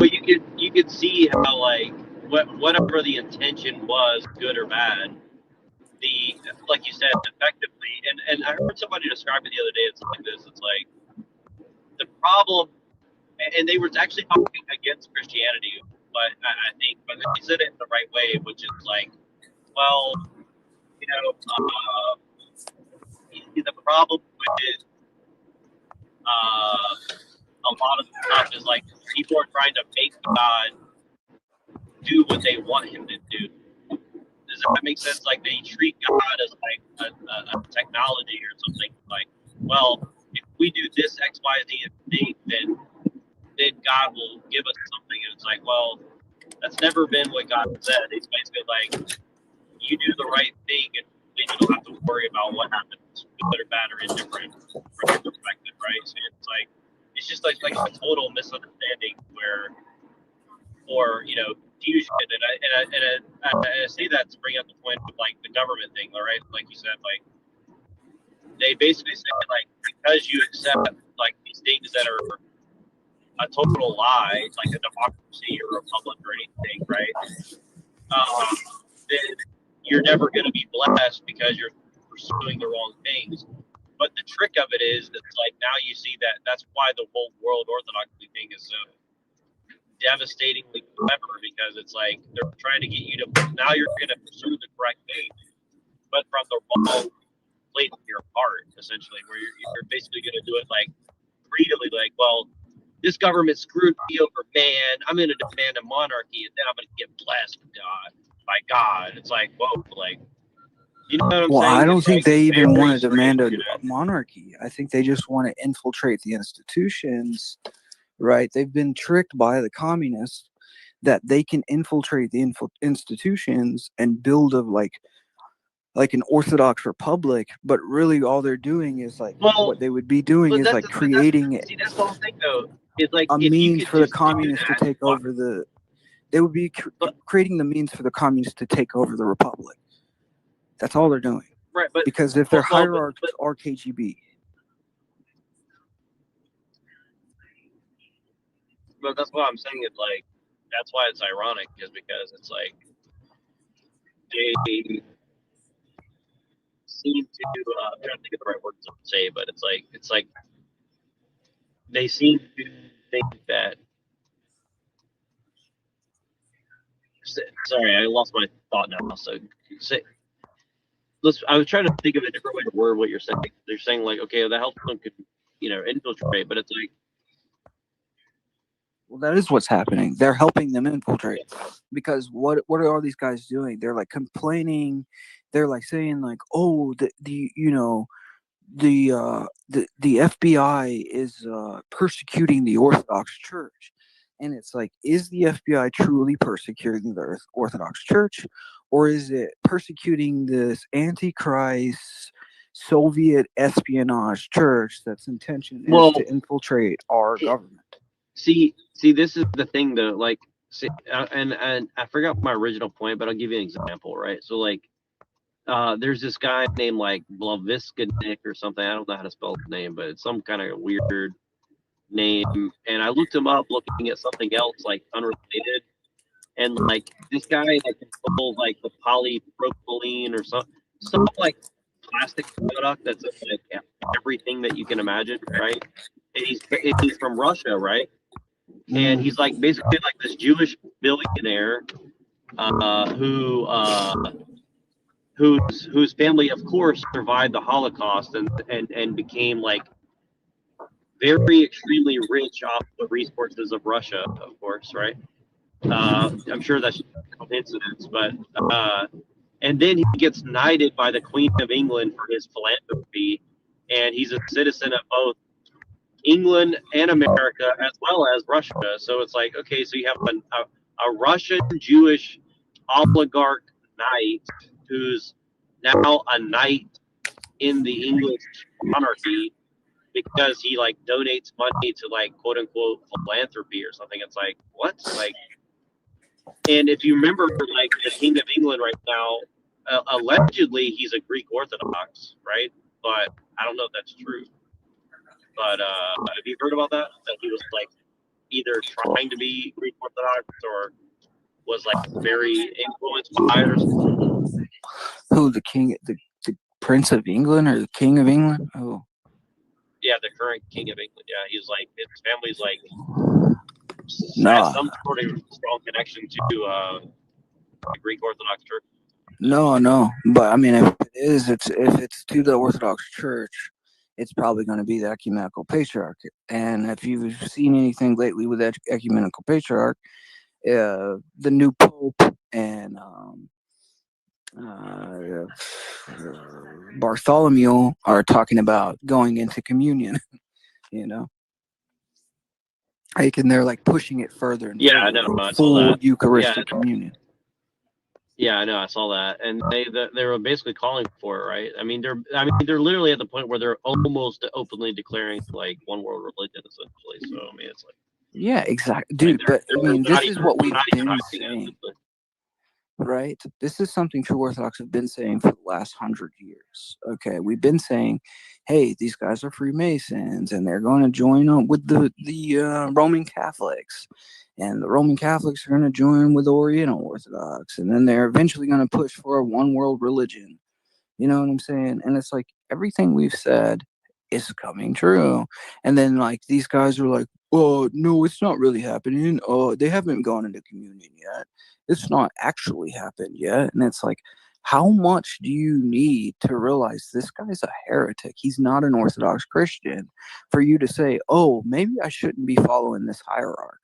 you could see how like whatever the intention was, good or bad, like you said, effectively. And I heard somebody describe it the other day. It's like this. It's like the problem, and they were actually talking against Christianity, but but they said it in the right way, which is like, well, the problem with a lot of the stuff is like people are trying to make God do what they want him to do. Does that make sense? Like they treat God as like a technology or something. Like, well, if we do this X, Y, Z thing, then God will give us something. And it's like, well, that's never been what God said. He's basically like, you do the right thing, and then you don't have to worry about what happens, good or bad or indifferent from your perspective, right? So it's like, it's just like a total misunderstanding or fusion. And I say that to bring up the point of like the government thing, all right? Like you said, like they basically say like because you accept like these things that are a total lie, like a democracy or a republic or anything, right? Then you're never going to be blessed because you're pursuing the wrong things. But the trick of it is that like now you see that's why the whole world orthodoxy thing is so devastatingly clever, because it's like they're trying to get you to now you're going to pursue the correct thing, but from the wrong place of your heart, essentially, where you're basically going to do it like greedily, like, well, this government screwed me over, man. I'm going to demand a monarchy, and then I'm going to get blessed by God. It's like, whoa, like, you know what I'm saying? I don't think they even want to strange, demand a monarchy. I think they just want to infiltrate the institutions, right? They've been tricked by the communists that they can infiltrate the institutions and build like an Orthodox republic, but really all they're doing is like what they would be doing is like creating that's the whole thing, though. It's like a means for the communists to take over the. They would be creating the means for the communists to take over the republic. That's all they're doing. Right, but because if their hierarchs are KGB. But that's what I'm saying. It's like that's why it's ironic, is because it's like they seem to I'm trying to think of the right words to say, but it's like they seem to think that. Sorry, I lost my thought now. So, I was trying to think of a different way to word what you're saying. They're saying like, okay, the health fund could, infiltrate, but it's like, well, that is what's happening. They're helping them infiltrate, because what are all these guys doing? They're like complaining. They're like saying like, oh, the FBI is persecuting the Orthodox Church. And it's like, is the FBI truly persecuting the Orthodox Church, or is it persecuting this Antichrist Soviet espionage church that's intention is to infiltrate our government? See, this is the thing though. Like, and I forgot my original point, but I'll give you an example, right? So like, there's this guy named like Blaviskanik or something. I don't know how to spell his name, but it's some kind of weird name. And I looked him up looking at something else like unrelated. And like this guy like controls like the polypropylene or some like plastic product that's like everything that you can imagine, right? And he's from Russia, right? And he's like basically like this Jewish billionaire whose family, of course, survived the Holocaust and became like very extremely rich off the resources of Russia, of course, right? I'm sure that's a coincidence, but and then he gets knighted by the Queen of England for his philanthropy, and he's a citizen of both England and America as well as Russia. So it's like, okay, so you have a Russian Jewish oligarch knight who's now a knight in the English monarchy because he like donates money to like quote unquote philanthropy or something. It's like, what? Like, and if you remember, like the King of England right now, allegedly he's a Greek Orthodox, right? But I don't know if that's true. But have you heard about that? That he was like either trying to be Greek Orthodox or was like very influenced by it or something. Who, the king, the Prince of England or the King of England? Oh, yeah, the current King of England. Yeah, he's like his family's like nah. has some sort of strong connection to the Greek Orthodox Church. No, but I mean, if it's to the Orthodox Church, it's probably going to be the ecumenical patriarch. And if you've seen anything lately with that ecumenical patriarch, the new pope and Bartholomew are talking about going into communion. They're like pushing it further and yeah, further, I know. I full saw that. Eucharistic communion. Yeah, I know. I saw that, and they were basically calling for it, right? I mean, they're literally at the point where they're almost openly declaring like one world religion, essentially. So I mean, it's like yeah, exactly, dude. But I mean, this is what we've been saying, right? This is something True Orthodox have been saying for the last 100 years. Okay, we've been saying, hey, these guys are Freemasons, and they're going to join up with the Roman Catholics. And the Roman Catholics are going to join with Oriental Orthodox. And then they're eventually going to push for a one world religion. You know what I'm saying? And it's like everything we've said is coming true. And then like these guys are like, oh, no, it's not really happening. Oh, they haven't gone into communion yet. It's not actually happened yet. And it's like, how much do you need to realize this guy's a heretic? He's not an Orthodox Christian for you to say, oh, maybe I shouldn't be following this hierarchy.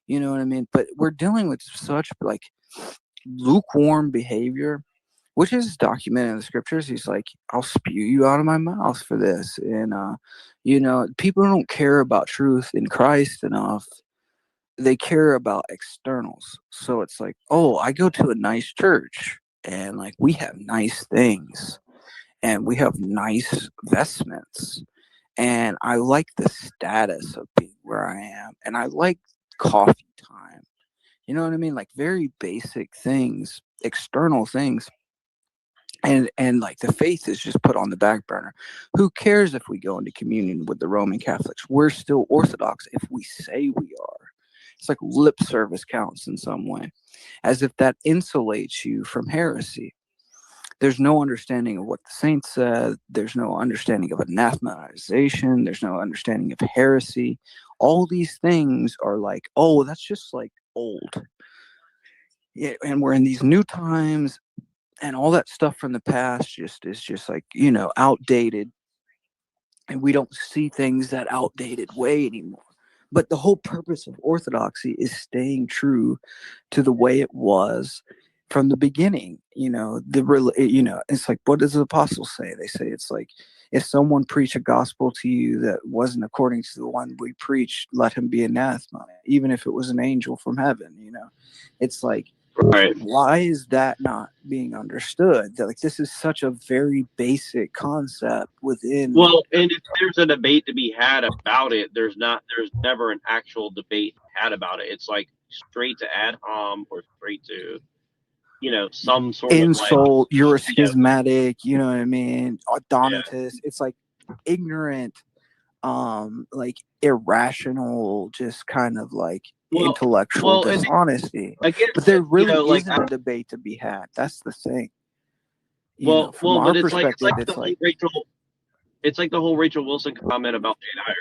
You know what I mean? But we're dealing with such like lukewarm behavior, which is documented in the scriptures. He's like, I'll spew you out of my mouth for this. And, people don't care about truth in Christ enough. They care about externals. So it's like, oh, I go to a nice church and like we have nice things and we have nice vestments. And I like the status of being where I am. And I like coffee time, you know what I mean? Like very basic things, external things, and like the faith is just put on the back burner. Who cares if we go into communion with the Roman Catholics? We're still Orthodox if we say we are. It's like lip service counts in some way, as if that insulates you from heresy. There's no understanding of what the saints said. There's no understanding of anathematization. There's no understanding of heresy. All these things are like, oh, that's just like old. Yeah, and we're in these new times, and all that stuff from the past is just like, outdated. And we don't see things that outdated way anymore. But the whole purpose of orthodoxy is staying true to the way it was from the beginning. It's like, what does the apostles say? They say it's like, if someone preach a gospel to you that wasn't according to the one we preached, let him be anathema, even if it was an angel from heaven. It's like, right. Why is that not being understood? That, like, this is such a very basic concept within. Well, and if there's a debate to be had about it, there's never an actual debate had about it. It's like straight to ad hom or straight to, some sort insult. of You're a schismatic. You know what I mean? Donatist. Yeah. It's like ignorant, like irrational, just kind of like intellectual dishonesty. But there really isn't a debate to be had. That's the thing. From our perspective, it's like the whole Rachel Wilson comment about Jay Dyer.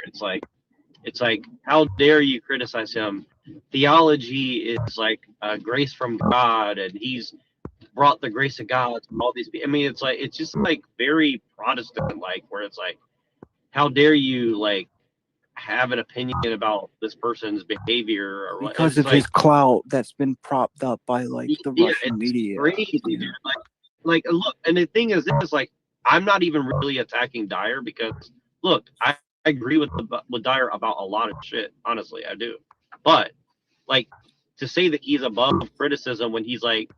It's like, how dare you criticize him? Theology is like grace from God, and he's brought the grace of God to all these people. I mean, it's just like very Protestant, like, where it's like, how dare you like have an opinion about this person's behavior or because of his clout that's been propped up by like the Russian media. Crazy, dude. Like look, and the thing is this, like, I'm not even really attacking Dyer because look, I agree with Dyer about a lot of shit. Honestly, I do. But like, to say that he's above criticism when he's like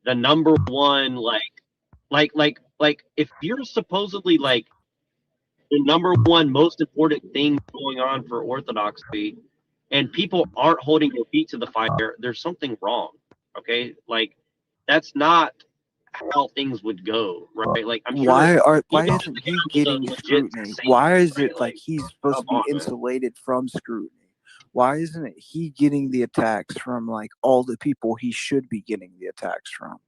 the number one, like if you're supposedly like the number one most important thing going on for Orthodoxy, and people aren't holding their feet to the fire, there's something wrong. Okay, like, that's not how things would go, right? Like, I'm sure why isn't he getting scrutiny? Why is it like he's supposed to be insulated from scrutiny? Why isn't he getting the attacks from like all the people he should be getting the attacks from?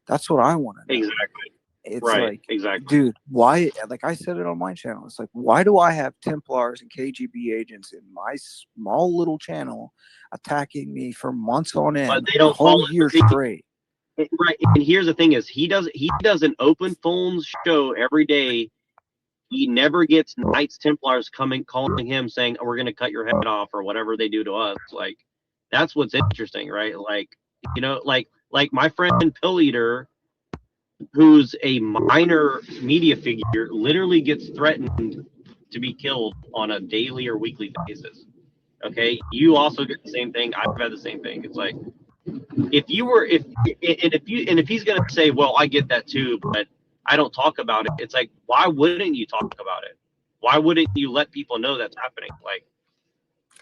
That's what I want to know. Exactly. It's right, like, exactly, dude, why? Like I said it on my channel. It's like, why do I have Templars and KGB agents in my small little channel attacking me for months on end, but they don't a whole year straight? Right, and here's the thing: is he does an open phones show every day. He never gets Knights Templars calling him saying, oh, "We're going to cut your head off" or whatever they do to us. Like, that's what's interesting, right? Like, like my friend Pill Eater, who's a minor media figure, literally gets threatened to be killed on a daily or weekly basis. Okay, you also get the same thing. I've had the same thing. It's like, if he's gonna say, well, I get that too, but I don't talk about it. It's like, why wouldn't you talk about it? Why wouldn't you let people know that's happening? Like,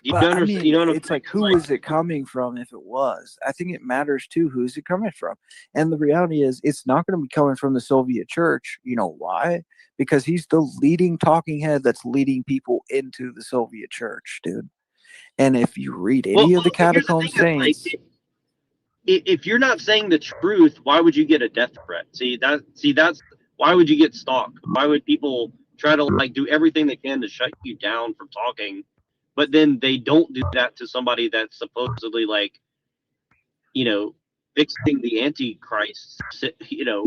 it's like, who is it coming from? If it was, I think it matters too. Who's it coming from? And the reality is, it's not going to be coming from the Soviet Church. You know why? Because he's the leading talking head that's leading people into the Soviet Church, dude. And if you read any of the catacomb saints, if you're not saying the truth, why would you get a death threat? That's why would you get stalked? Why would people try to like do everything they can to shut you down from talking? But then they don't do that to somebody that's supposedly like, fixing the Antichrist,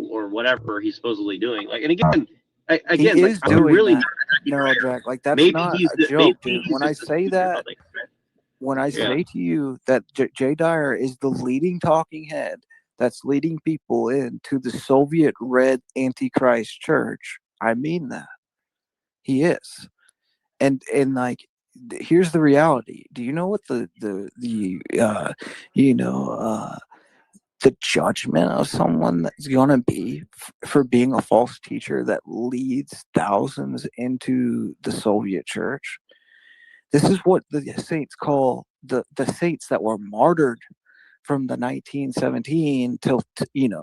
or whatever he's supposedly doing. Like, and again, he is like, doing really that. Jack, like, that's not a joke, dude. When I say that, when I say to you that Jay Dyer is the leading talking head that's leading people into the Soviet Red Antichrist Church, I mean that. He is. And like, here's the reality. Do you know what the judgment of someone that's gonna be for being a false teacher that leads thousands into the Soviet Church? This is what the saints call the saints that were martyred from the 1917 till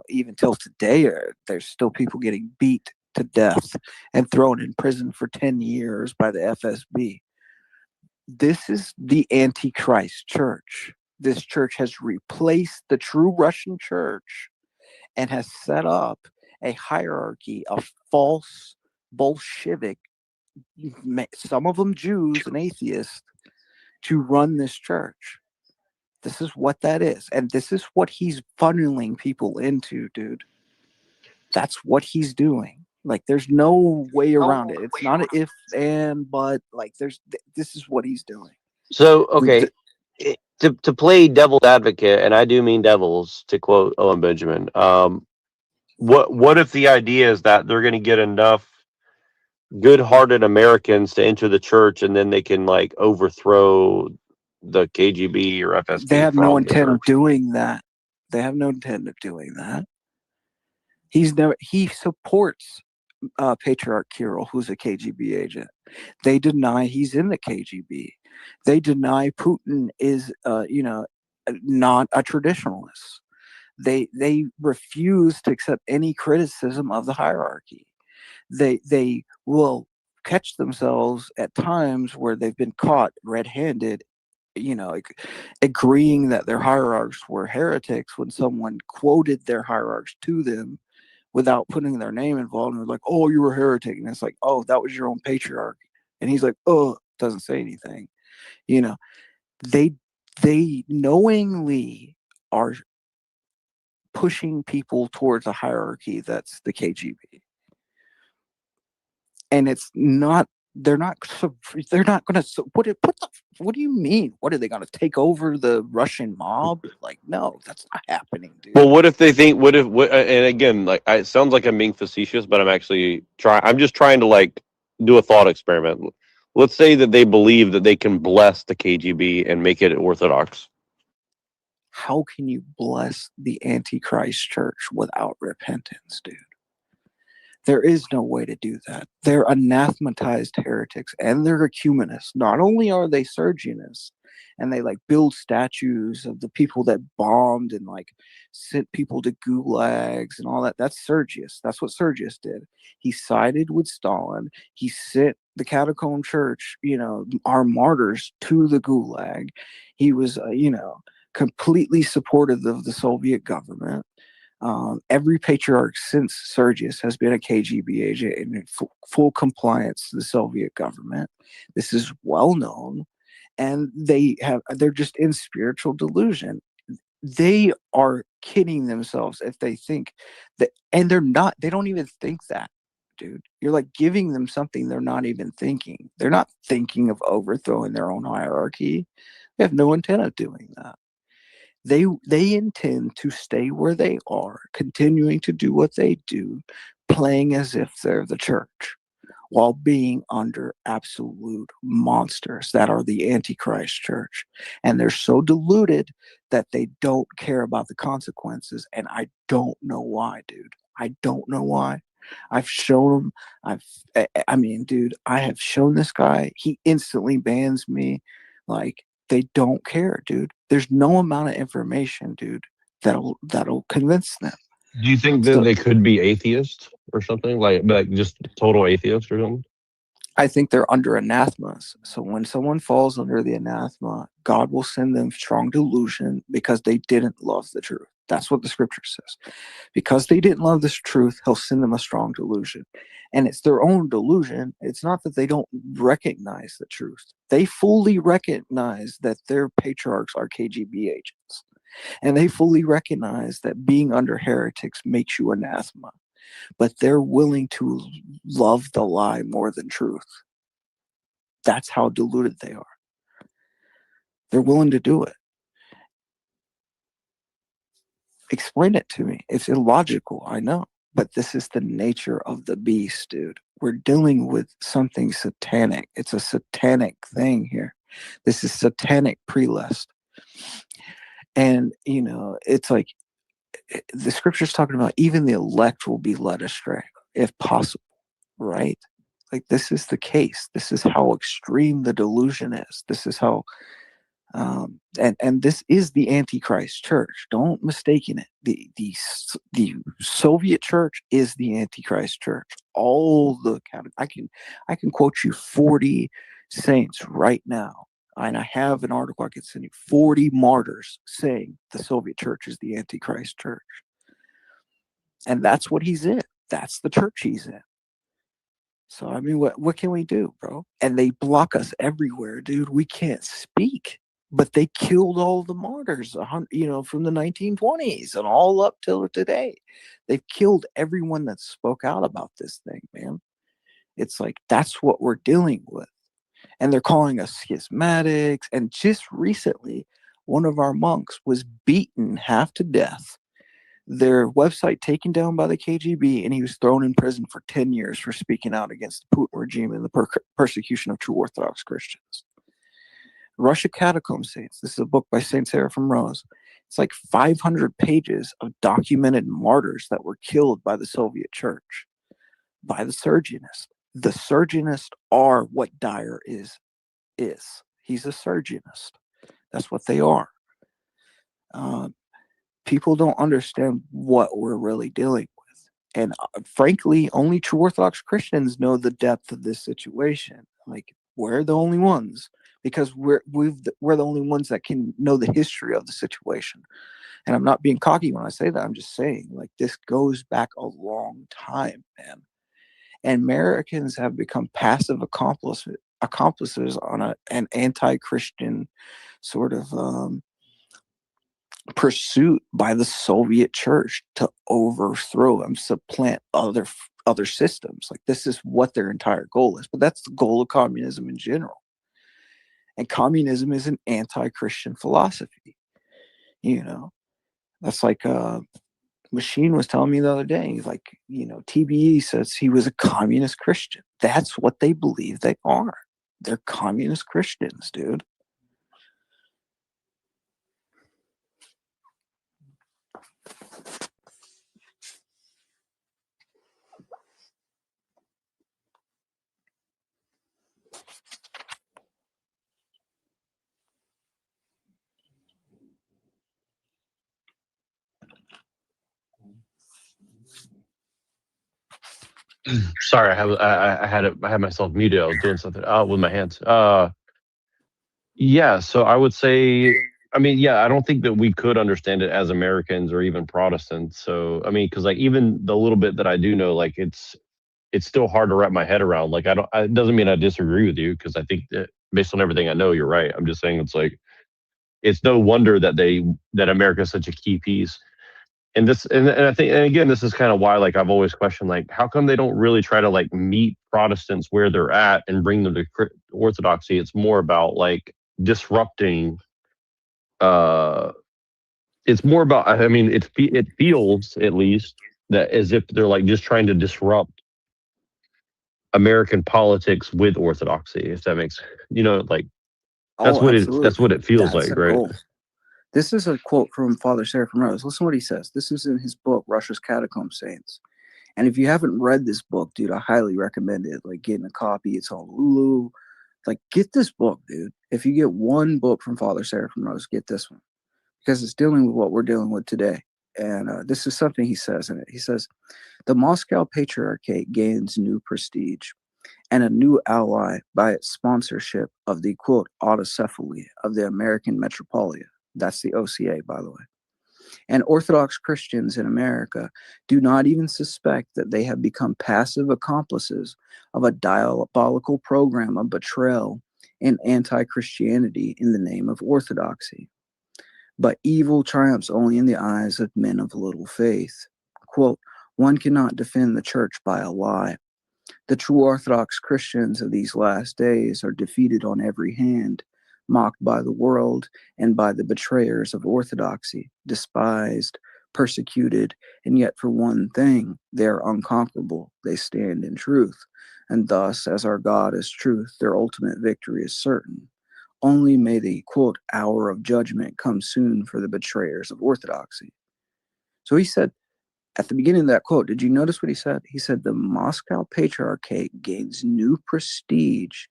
even till today. There's still people getting beat to death and thrown in prison for 10 years by the FSB. This is the Antichrist Church. This church has replaced the true Russian church and has set up a hierarchy of false Bolshevik, some of them Jews and atheists, to run this church. This is what that is. And this is what he's funneling people into, dude. That's what he's doing. Like, there's no way around it. It's not an if and but. Like, this is what he's doing. So, okay, to play devil's advocate, and I do mean devils, to quote Owen Benjamin. What if the idea is that they're going to get enough good-hearted Americans to enter the church, and then they can like overthrow the KGB or FSB? They have no intent of doing that. They have no intent of doing that. He supports Patriarch Kirill, who's a KGB agent. They deny he's in the KGB. They deny Putin is, not a traditionalist. They refuse to accept any criticism of the hierarchy. They will catch themselves at times where they've been caught red-handed, agreeing that their hierarchs were heretics when someone quoted their hierarchs to them without putting their name involved, and they're like, "Oh, you were a heretic," and it's like, "Oh, that was your own patriarch," and he's like, "Oh," doesn't say anything. They knowingly are pushing people towards a hierarchy that's the KGB, and it's not. They're not going to. What do you mean? What are they going to take over the Russian mob? Like, no, that's not happening, dude. Well, what if they think? And again, like, it sounds like I'm being facetious, but I'm just trying to like do a thought experiment. Let's say that they believe that they can bless the KGB and make it orthodox. How can you bless the Antichrist church without repentance, dude? There is no way to do that. They're anathematized heretics, and they're ecumenists. Not only are they Sergianists, and they like build statues of the people that bombed and like sent people to gulags and all that. That's Sergius. That's what Sergius did. He sided with Stalin. He sent the catacomb church, our martyrs, to the gulag. He was, completely supportive of the Soviet government. Every patriarch since Sergius has been a KGB agent and in full compliance to the Soviet government. This is well known, and they're just in spiritual delusion. They are kidding themselves if they think that, and they're not. They don't even think that, dude. You're like giving them something they're not even thinking. They're not thinking of overthrowing their own hierarchy. They have no intent of doing that. They intend to stay where they are, continuing to do what they do, playing as if they're the church, while being under absolute monsters that are the Antichrist church. And they're so deluded that they don't care about the consequences. And I don't know why, dude. I don't know why. I've shown them. Dude, I have shown this guy. He instantly bans me. Like, they don't care, dude. There's no amount of information, dude, that'll convince them. Do you think that they could be atheists or something, like just total atheists or something? I think they're under anathemas. So when someone falls under the anathema, God will send them strong delusion because they didn't love the truth. That's what the scripture says. Because they didn't love this truth, he'll send them a strong delusion. And it's their own delusion. It's not that they don't recognize the truth. They fully recognize that their patriarchs are KGB agents. And they fully recognize that being under heretics makes you anathema. But they're willing to love the lie more than truth. That's how deluded they are. They're willing to do it. Explain it to me. It's illogical, I know. But this is the nature of the beast, dude. We're dealing with something satanic. It's a satanic thing here. This is satanic prelest. And, it's like the scripture's talking about even the elect will be led astray, if possible, right? Like, this is the case. This is how extreme the delusion is. This is how, and this is the Antichrist church. Don't mistaken it. The Soviet church is the Antichrist church. All the I can quote you 40 saints right now. And I have an article I could send you, 40 martyrs saying the Soviet church is the Antichrist church. And that's what he's in. that's the church he's in. So, I mean, what can we do, bro? And they block us everywhere, dude. We can't speak. But they killed all the martyrs, you know, from the 1920s and all up till today. They've killed everyone that spoke out about this thing, man. It's like, that's what we're dealing with. And they're calling us schismatics. And just recently, one of our monks was beaten half to death, their website taken down by the KGB, and he was thrown in prison for 10 years for speaking out against the Putin regime and the persecution of true Orthodox Christians. Russia Catacomb Saints. This is a book by Saint Seraphim Rose. It's like 500 pages of documented martyrs that were killed by the Soviet Church, by the Surgeonists. The Surgeonists are what Dyer is. He's a Surgeonist. That's what they are. People don't understand what we're really dealing with. And frankly, only true Orthodox Christians know the depth of this situation. Like, we're the only ones, because we're the only ones that can know the history of the situation. And I'm not being cocky when I say that. I'm just saying, like, this goes back a long time, man. And Americans have become passive accomplices on an anti-Christian sort of pursuit by the Soviet Church to overthrow and supplant other systems. Like, this is what their entire goal is. But that's the goal of communism in general. And communism is an anti-Christian philosophy. You know, that's like Machine was telling me the other day. He's like, you know, TBE says he was a communist Christian. That's what they believe they are. They're communist Christians, dude. Sorry, I had myself muted. I was doing something with my hands. Yeah, so I would say, I mean, yeah, I don't think that we could understand it as Americans or even Protestants. So, I mean, because like even the little bit that I do know, like it's still hard to wrap my head around. Like it doesn't mean I disagree with you, because I think that based on everything I know, you're right. I'm just saying it's like, it's no wonder that America is such a key piece. And I think, and again, this is kind of why, like, I've always questioned, like, how come they don't really try to like meet Protestants where they're at and bring them to Orthodoxy? It's more about like disrupting. It's more about, I mean, it feels at least that as if they're like just trying to disrupt American politics with Orthodoxy, if that makes, you know, like that's what it feels like, right? Goal. This is a quote from Father Seraphim Rose. Listen to what he says. This is in his book, Russia's Catacomb Saints. And if you haven't read this book, dude, I highly recommend it. Like, getting a copy. It's on Hulu. Like, get this book, dude. If you get one book from Father Seraphim Rose, get this one, because it's dealing with what we're dealing with today. And this is something he says in it. He says, the Moscow Patriarchate gains new prestige and a new ally by its sponsorship of the, quote, autocephaly of the American Metropolia. That's the OCA, by the way. And Orthodox Christians in America do not even suspect that they have become passive accomplices of a diabolical program of betrayal and anti-Christianity in the name of orthodoxy. But evil triumphs only in the eyes of men of little faith. Quote, one cannot defend the church by a lie. The true Orthodox Christians of these last days are defeated on every hand, mocked by the world and by the betrayers of orthodoxy, despised, persecuted, and yet for one thing, they are unconquerable. They stand in truth. And thus, as our God is truth, their ultimate victory is certain. Only may the, quote, hour of judgment come soon for the betrayers of orthodoxy. So he said, at the beginning of that quote, did you notice what he said? He said, the Moscow Patriarchate gains new prestige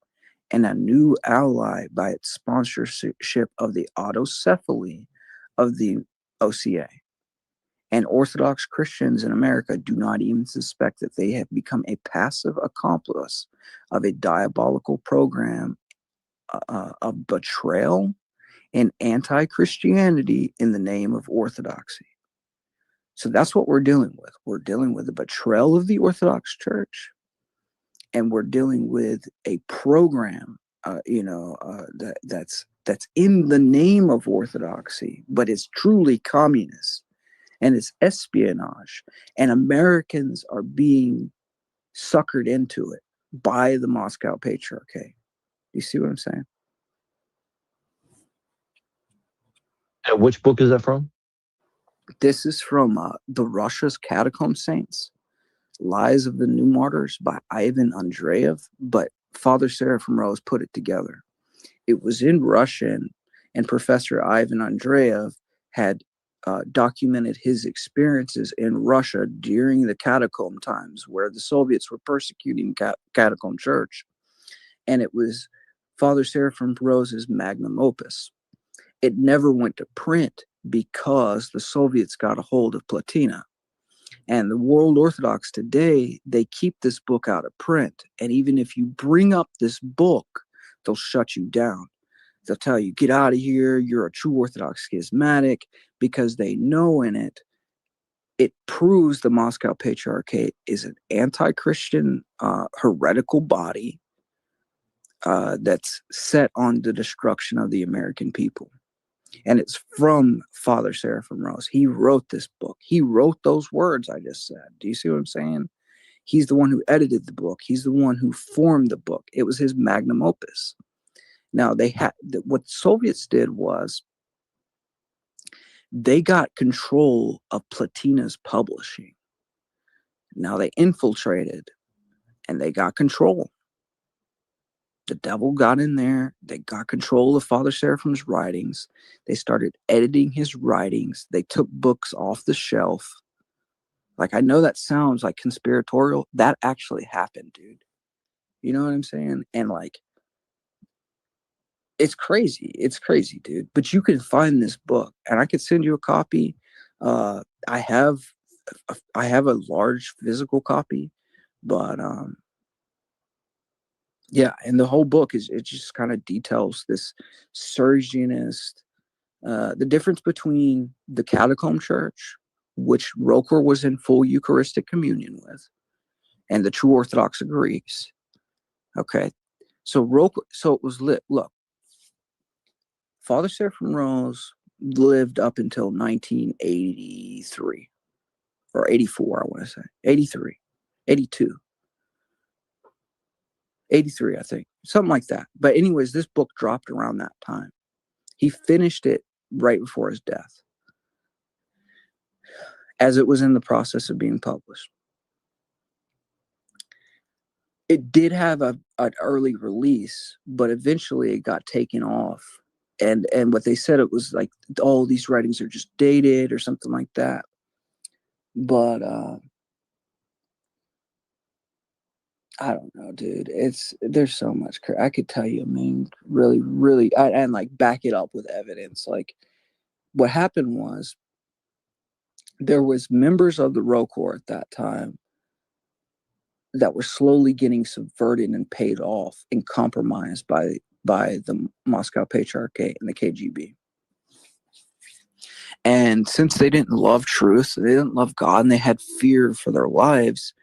and a new ally by its sponsorship of the autocephaly of the OCA. And Orthodox Christians in America do not even suspect that they have become a passive accomplice of a diabolical program of betrayal and anti-Christianity in the name of orthodoxy. So that's what we're dealing with. We're dealing with the betrayal of the Orthodox Church, and we're dealing with a program, that's in the name of orthodoxy, but it's truly communist, and it's espionage, and Americans are being suckered into it by the Moscow Patriarchate. You see what I'm saying? And which book is that from? This is from the Russia's Catacomb Saints, Lies of the New Martyrs by Ivan Andreev, but Father Seraphim Rose put it together. It was in Russian, and Professor Ivan Andreev had documented his experiences in Russia during the catacomb times where the Soviets were persecuting Catacomb Church. And it was Father Seraphim Rose's magnum opus. It never went to print because the Soviets got a hold of Platina. And the World Orthodox today, they keep this book out of print. And even if you bring up this book, they'll shut you down. They'll tell you, get out of here, you're a true Orthodox schismatic, because they know in it, it proves the Moscow Patriarchate is an anti-Christian, heretical body that's set on the destruction of the American people. And it's from Father Seraphim Rose. He wrote this book. He wrote those words I just said. Do you see what I'm saying? He's the one who edited the book. He's the one who formed the book. It was his magnum opus. Now, what the Soviets did was they got control of Platina's publishing. Now they infiltrated and they got control. The devil got in there. They got control of Father Seraphim's writings. They started editing his writings. They took books off the shelf. Like, I know that sounds like conspiratorial. That actually happened, dude. You know what I'm saying? And like, it's crazy. It's crazy, dude. But you can find this book, and I could send you a copy. I have a large physical copy, but yeah, and the whole book it just kind of details this surgeonist, the difference between the Catacomb Church, which Roker was in full Eucharistic communion with, and the true Orthodox Greeks. Okay, so it was lit. Look, Father Seraphim Rose lived up until 1983 or 84, I want to say 83, 82. 83, I think, something like that. But anyways, this book dropped around that time. He finished it right before his death, as it was in the process of being published. It did have an early release, but eventually it got taken off. And what they said, it was like, all these writings are just dated or something like that. But I don't know, dude. There's so much. I could tell you, I mean, really, and like back it up with evidence. Like, what happened was, there was members of the Rokor at that time that were slowly getting subverted and paid off and compromised by the Moscow Patriarchate and the KGB. And since they didn't love truth, they didn't love God, and they had fear for their lives,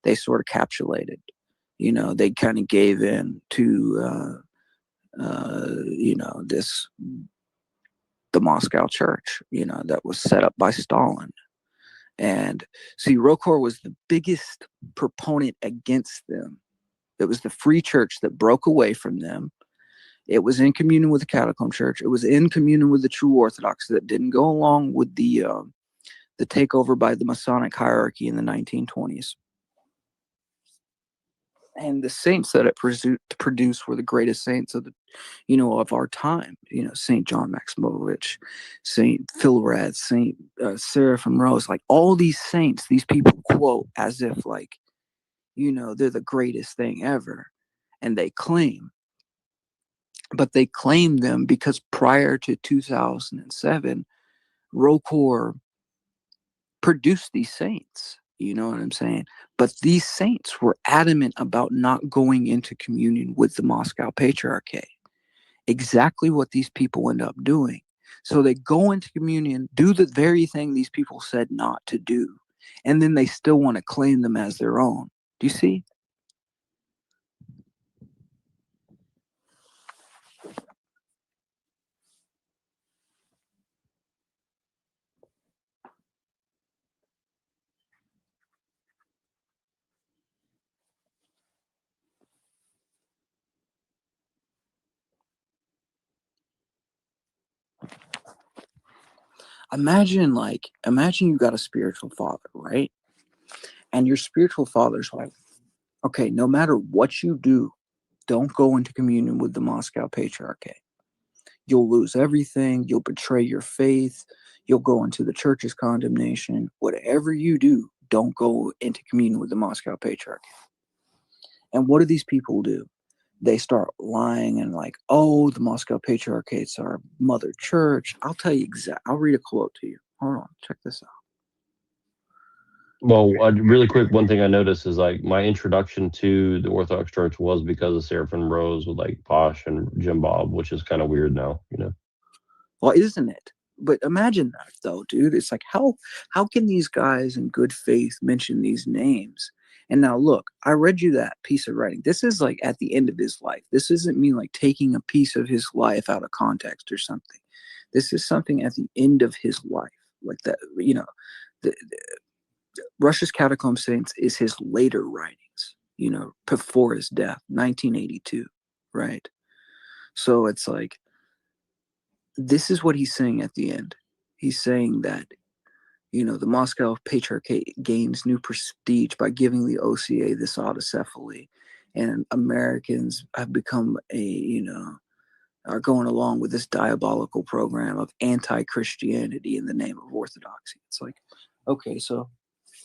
they sort of capitulated. You know, they kind of gave in to, the Moscow Church, that was set up by Stalin. And see, Rokor was the biggest proponent against them. It was the free church that broke away from them. It was in communion with the Catacomb Church. It was in communion with the true Orthodox that didn't go along with the takeover by the Masonic hierarchy in the 1920s. And the saints that it produced were the greatest saints of of our time. Saint John Maximovich, Saint Philareth, Saint Seraphim Rose, like all these saints, these people quote as if like, they're the greatest thing ever, and they claim. But they claim them because prior to 2007, Rokor produced these saints. You know what I'm saying? But these saints were adamant about not going into communion with the Moscow Patriarchate. Exactly what these people end up doing. So they go into communion, do the very thing these people said not to do, and then they still want to claim them as their own. Do you see? Imagine you got a spiritual father, right? And your spiritual father's like, okay, no matter what you do, don't go into communion with the Moscow Patriarchate. You'll lose everything. You'll betray your faith. You'll go into the church's condemnation. Whatever you do, don't go into communion with the Moscow Patriarchate. And what do these people do? They start lying and like, oh, the Moscow Patriarchate's our mother church. I'll tell you exactly. I'll read a quote to you. Hold on. Check this out. Well, really quick, one thing I noticed is like my introduction to the Orthodox Church was because of Seraphim Rose with like Posh and Jim Bob, which is kind of weird now, you know. Well, isn't it? But imagine that though, dude. It's like how can these guys in good faith mention these names? And now look, I read you that piece of writing. This is like at the end of his life. This isn't me like taking a piece of his life out of context or something. This is something at the end of his life, like that. You know, Russia's Catacomb Saints is his later writings, you know, before his death, 1982, right? So it's like, this is what he's saying at the end. He's saying that, you know, the Moscow Patriarchate gains new prestige by giving the OCA this autocephaly, and Americans have become are going along with this diabolical program of anti-Christianity in the name of orthodoxy. It's like, okay, so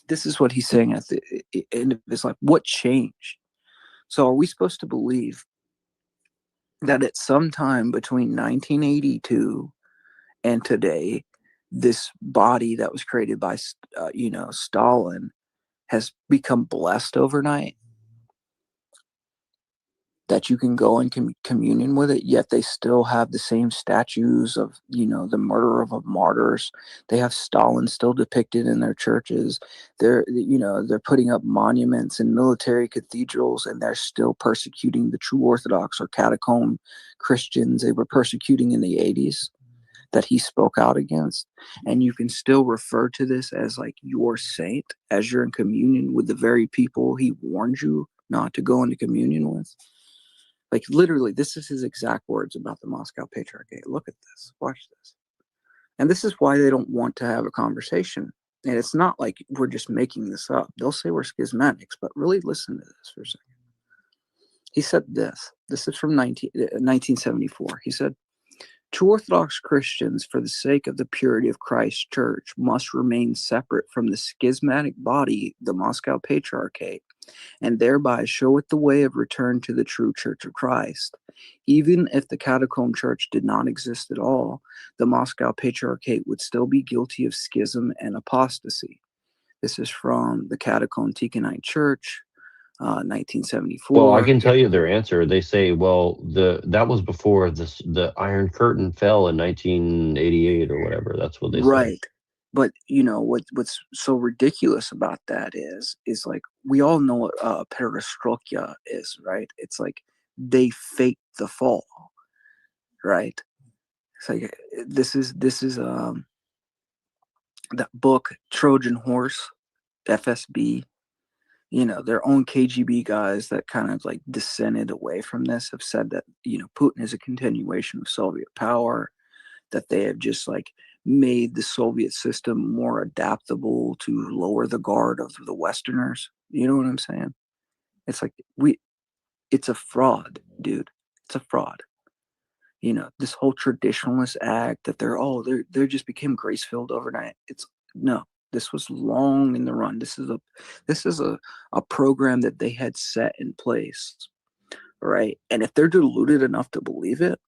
this is what he's saying at the end of his life. What changed? So are we supposed to believe that at some time between 1982 and today, this body that was created by, Stalin has become blessed overnight? That you can go in communion with it, yet they still have the same statues of, the murder of martyrs. They have Stalin still depicted in their churches. They're putting up monuments in military cathedrals, and they're still persecuting the true Orthodox or catacomb Christians they were persecuting in the 80s that he spoke out against. And you can still refer to this as like your saint, as you're in communion with the very people he warned you not to go into communion with. Like literally, this is his exact words about the Moscow Patriarchate. Look at this. Watch this. And this is why they don't want to have a conversation. And it's not like we're just making this up. They'll say we're schismatics, but really listen to this for a second. He said this. This is from 1974. He said, "True Orthodox Christians, for the sake of the purity of Christ's church, must remain separate from the schismatic body, the Moscow Patriarchate, and thereby show it the way of return to the true Church of Christ. Even if the Catacomb Church did not exist at all, the Moscow Patriarchate would still be guilty of schism and apostasy." This is from the Catacomb Tikhonite Church, 1974. Well, I can tell you their answer. They say, well, that was before the Iron Curtain fell in 1988 or whatever. That's what they say. Right. But what's so ridiculous about that is like, we all know what perestroika is, right? It's like they faked the fall, right? It's like this is that book Trojan Horse, FSB. Their own KGB guys that kind of like dissented away from this have said that Putin is a continuation of Soviet power, that they have just like made the Soviet system more adaptable to lower the guard of the Westerners. You know what I'm saying? It's like it's a fraud, dude. It's a fraud. This whole traditionalist act that they just became grace-filled overnight. No, this was long in the run. This is a program that they had set in place, right? And if they're deluded enough to believe it,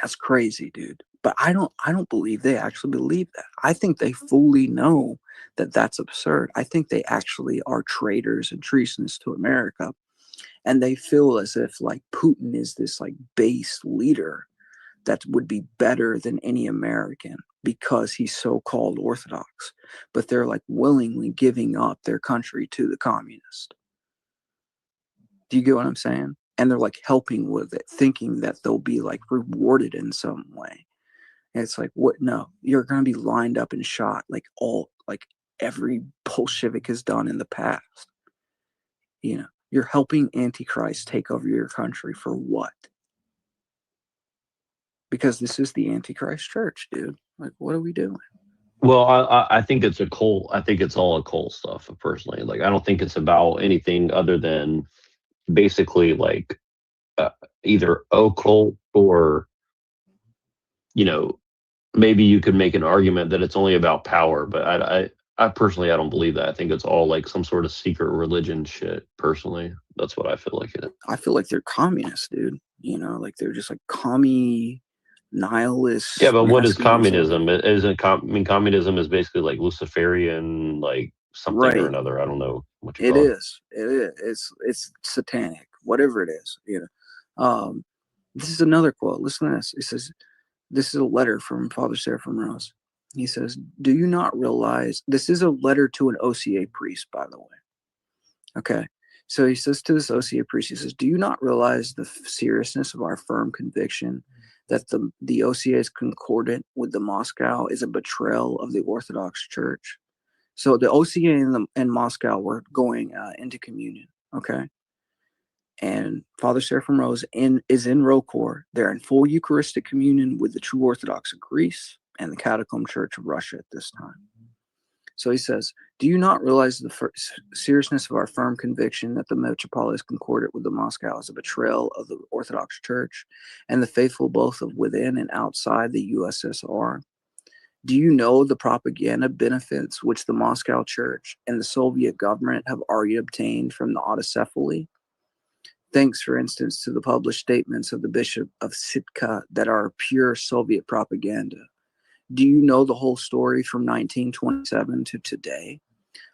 that's crazy, dude. But I don't believe they actually believe that. I think they fully know that that's absurd. I think they actually are traitors and treasonous to America. And they feel as if like Putin is this like base leader that would be better than any American because he's so-called Orthodox, but they're like willingly giving up their country to the communists. Do you get what I'm saying? And they're like helping with it, thinking that they'll be like rewarded in some way. And it's like, what? No, you're going to be lined up and shot like every Bolshevik has done in the past. You know, you're helping Antichrist take over your country for what? Because this is the Antichrist church, dude. Like, what are we doing? Well, I think it's a cult. I think it's all occult stuff, personally. Like, I don't think it's about anything other than basically like either occult or, you know, maybe you could make an argument that it's only about power. But I personally, I don't believe that. I think it's all like some sort of secret religion shit. Personally, that's what I feel like it is. I feel like they're communists, dude. You know, like they're just like commie nihilists. Yeah, but what is communism? Communism is basically like Luciferian, like something or another. I don't know what you call it. It is. It's satanic, whatever it is. You know, this is another quote. Listen to this. It says, "This is a letter from Father Seraphim Rose." He says, "Do you not realize this is a letter to an OCA priest, by the way?" Okay. So he says to this OCA priest, he says, "Do you not realize the seriousness of our firm conviction that the OCA is concordant with the Moscow is a betrayal of the Orthodox Church?" So the OCA and Moscow were going into communion, okay? And Father Seraphim Rose is in Rokor. They're in full Eucharistic communion with the true Orthodox of Greece and the Catacomb Church of Russia at this time. So he says, "Do you not realize the seriousness of our firm conviction that the Metropolis is concordant with the Moscow is a betrayal of the Orthodox Church and the faithful both of within and outside the USSR? Do you know the propaganda benefits which the Moscow Church and the Soviet government have already obtained from the autocephaly? Thanks, for instance, to the published statements of the Bishop of Sitka that are pure Soviet propaganda. Do you know the whole story from 1927 to today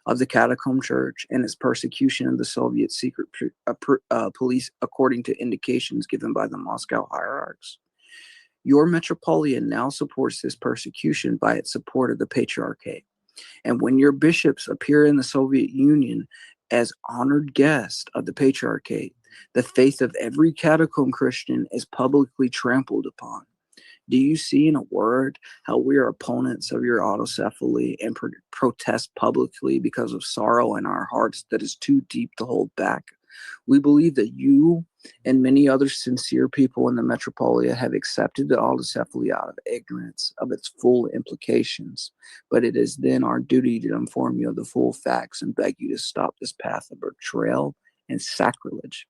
of the Catacomb Church and its persecution of the Soviet secret police according to indications given by the Moscow hierarchs? Your Metropolitan now supports this persecution by its support of the Patriarchate. And when your bishops appear in the Soviet Union as honored guests of the Patriarchate, the faith of every catacomb Christian is publicly trampled upon. Do you see, in a word, how we are opponents of your autocephaly and protest publicly because of sorrow in our hearts that is too deep to hold back? We believe that you and many other sincere people in the Metropolia have accepted the autocephaly out of ignorance of its full implications, but it is then our duty to inform you of the full facts and beg you to stop this path of betrayal and sacrilege.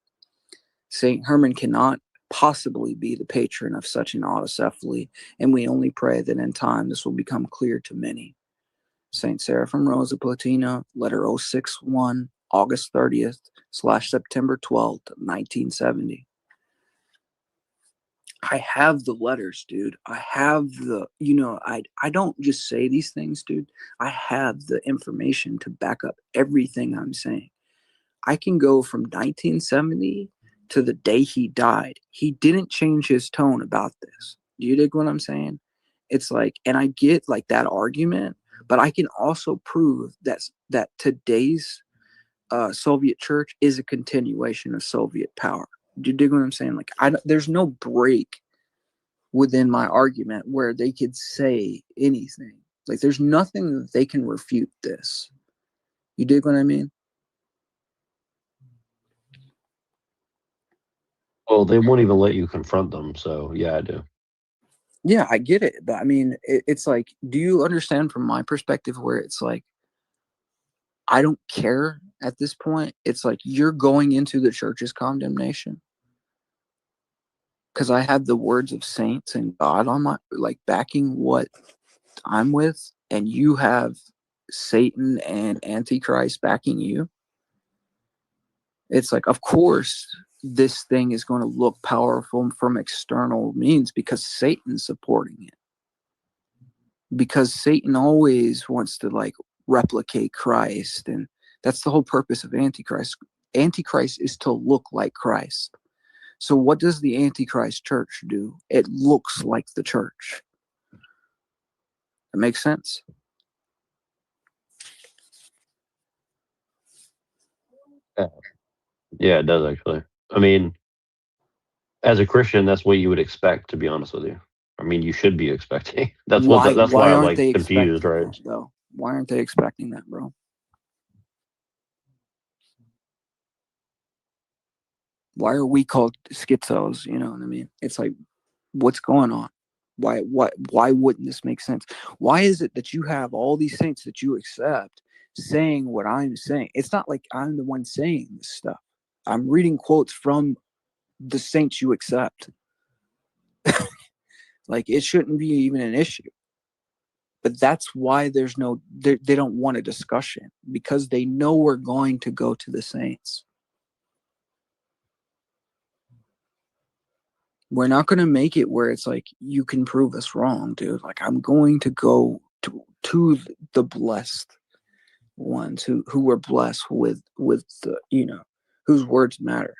St. Herman cannot possibly be the patron of such an autocephaly, and we only pray that in time this will become clear to many. St. Seraphim Rose of Platina, letter 061, August 30th / September 12th, 1970. I have the letters, dude. I have the, I don't just say these things, dude. I have the information to back up everything I'm saying. I can go from 1970 to the day he died. He didn't change his tone about this. Do you dig what I'm saying? It's like, and I get like that argument, but I can also prove that today's Soviet church is a continuation of Soviet power. Do you dig what I'm saying? Like, there's no break within my argument where they could say anything. Like, there's nothing that they can refute this. You dig what I mean? Well, they won't even let you confront them. So, yeah, I do. Yeah, I get it. But I mean, it's like, do you understand from my perspective where it's like, I don't care at this point? It's like, you're going into the church's condemnation. Because I have the words of saints and God on my, like, backing what I'm with, and you have Satan and Antichrist backing you. It's like, of course, this thing is going to look powerful from external means because Satan's supporting it. Because Satan always wants to like replicate Christ, and that's the whole purpose of Antichrist. Antichrist is to look like Christ. So what does the Antichrist church do? It looks like the church. It makes sense. Yeah, it does actually. I mean, as a Christian, that's what you would expect, to be honest with you. I mean, you should be expecting. That's Why why I'm aren't like they confused, expecting right? that, though? Why aren't they expecting that, bro? Why are we called schizos? You know what I mean? It's like, what's going on? Why wouldn't this make sense? Why is it that you have all these saints that you accept saying what I'm saying? It's not like I'm the one saying this stuff. I'm reading quotes from the saints you accept. Like, it shouldn't be even an issue. But that's why there's no, they don't want a discussion, because they know we're going to go to the saints. We're not going to make it where it's like, you can prove us wrong, dude. Like, I'm going to go to the blessed ones who were blessed with the, you know, whose words matter.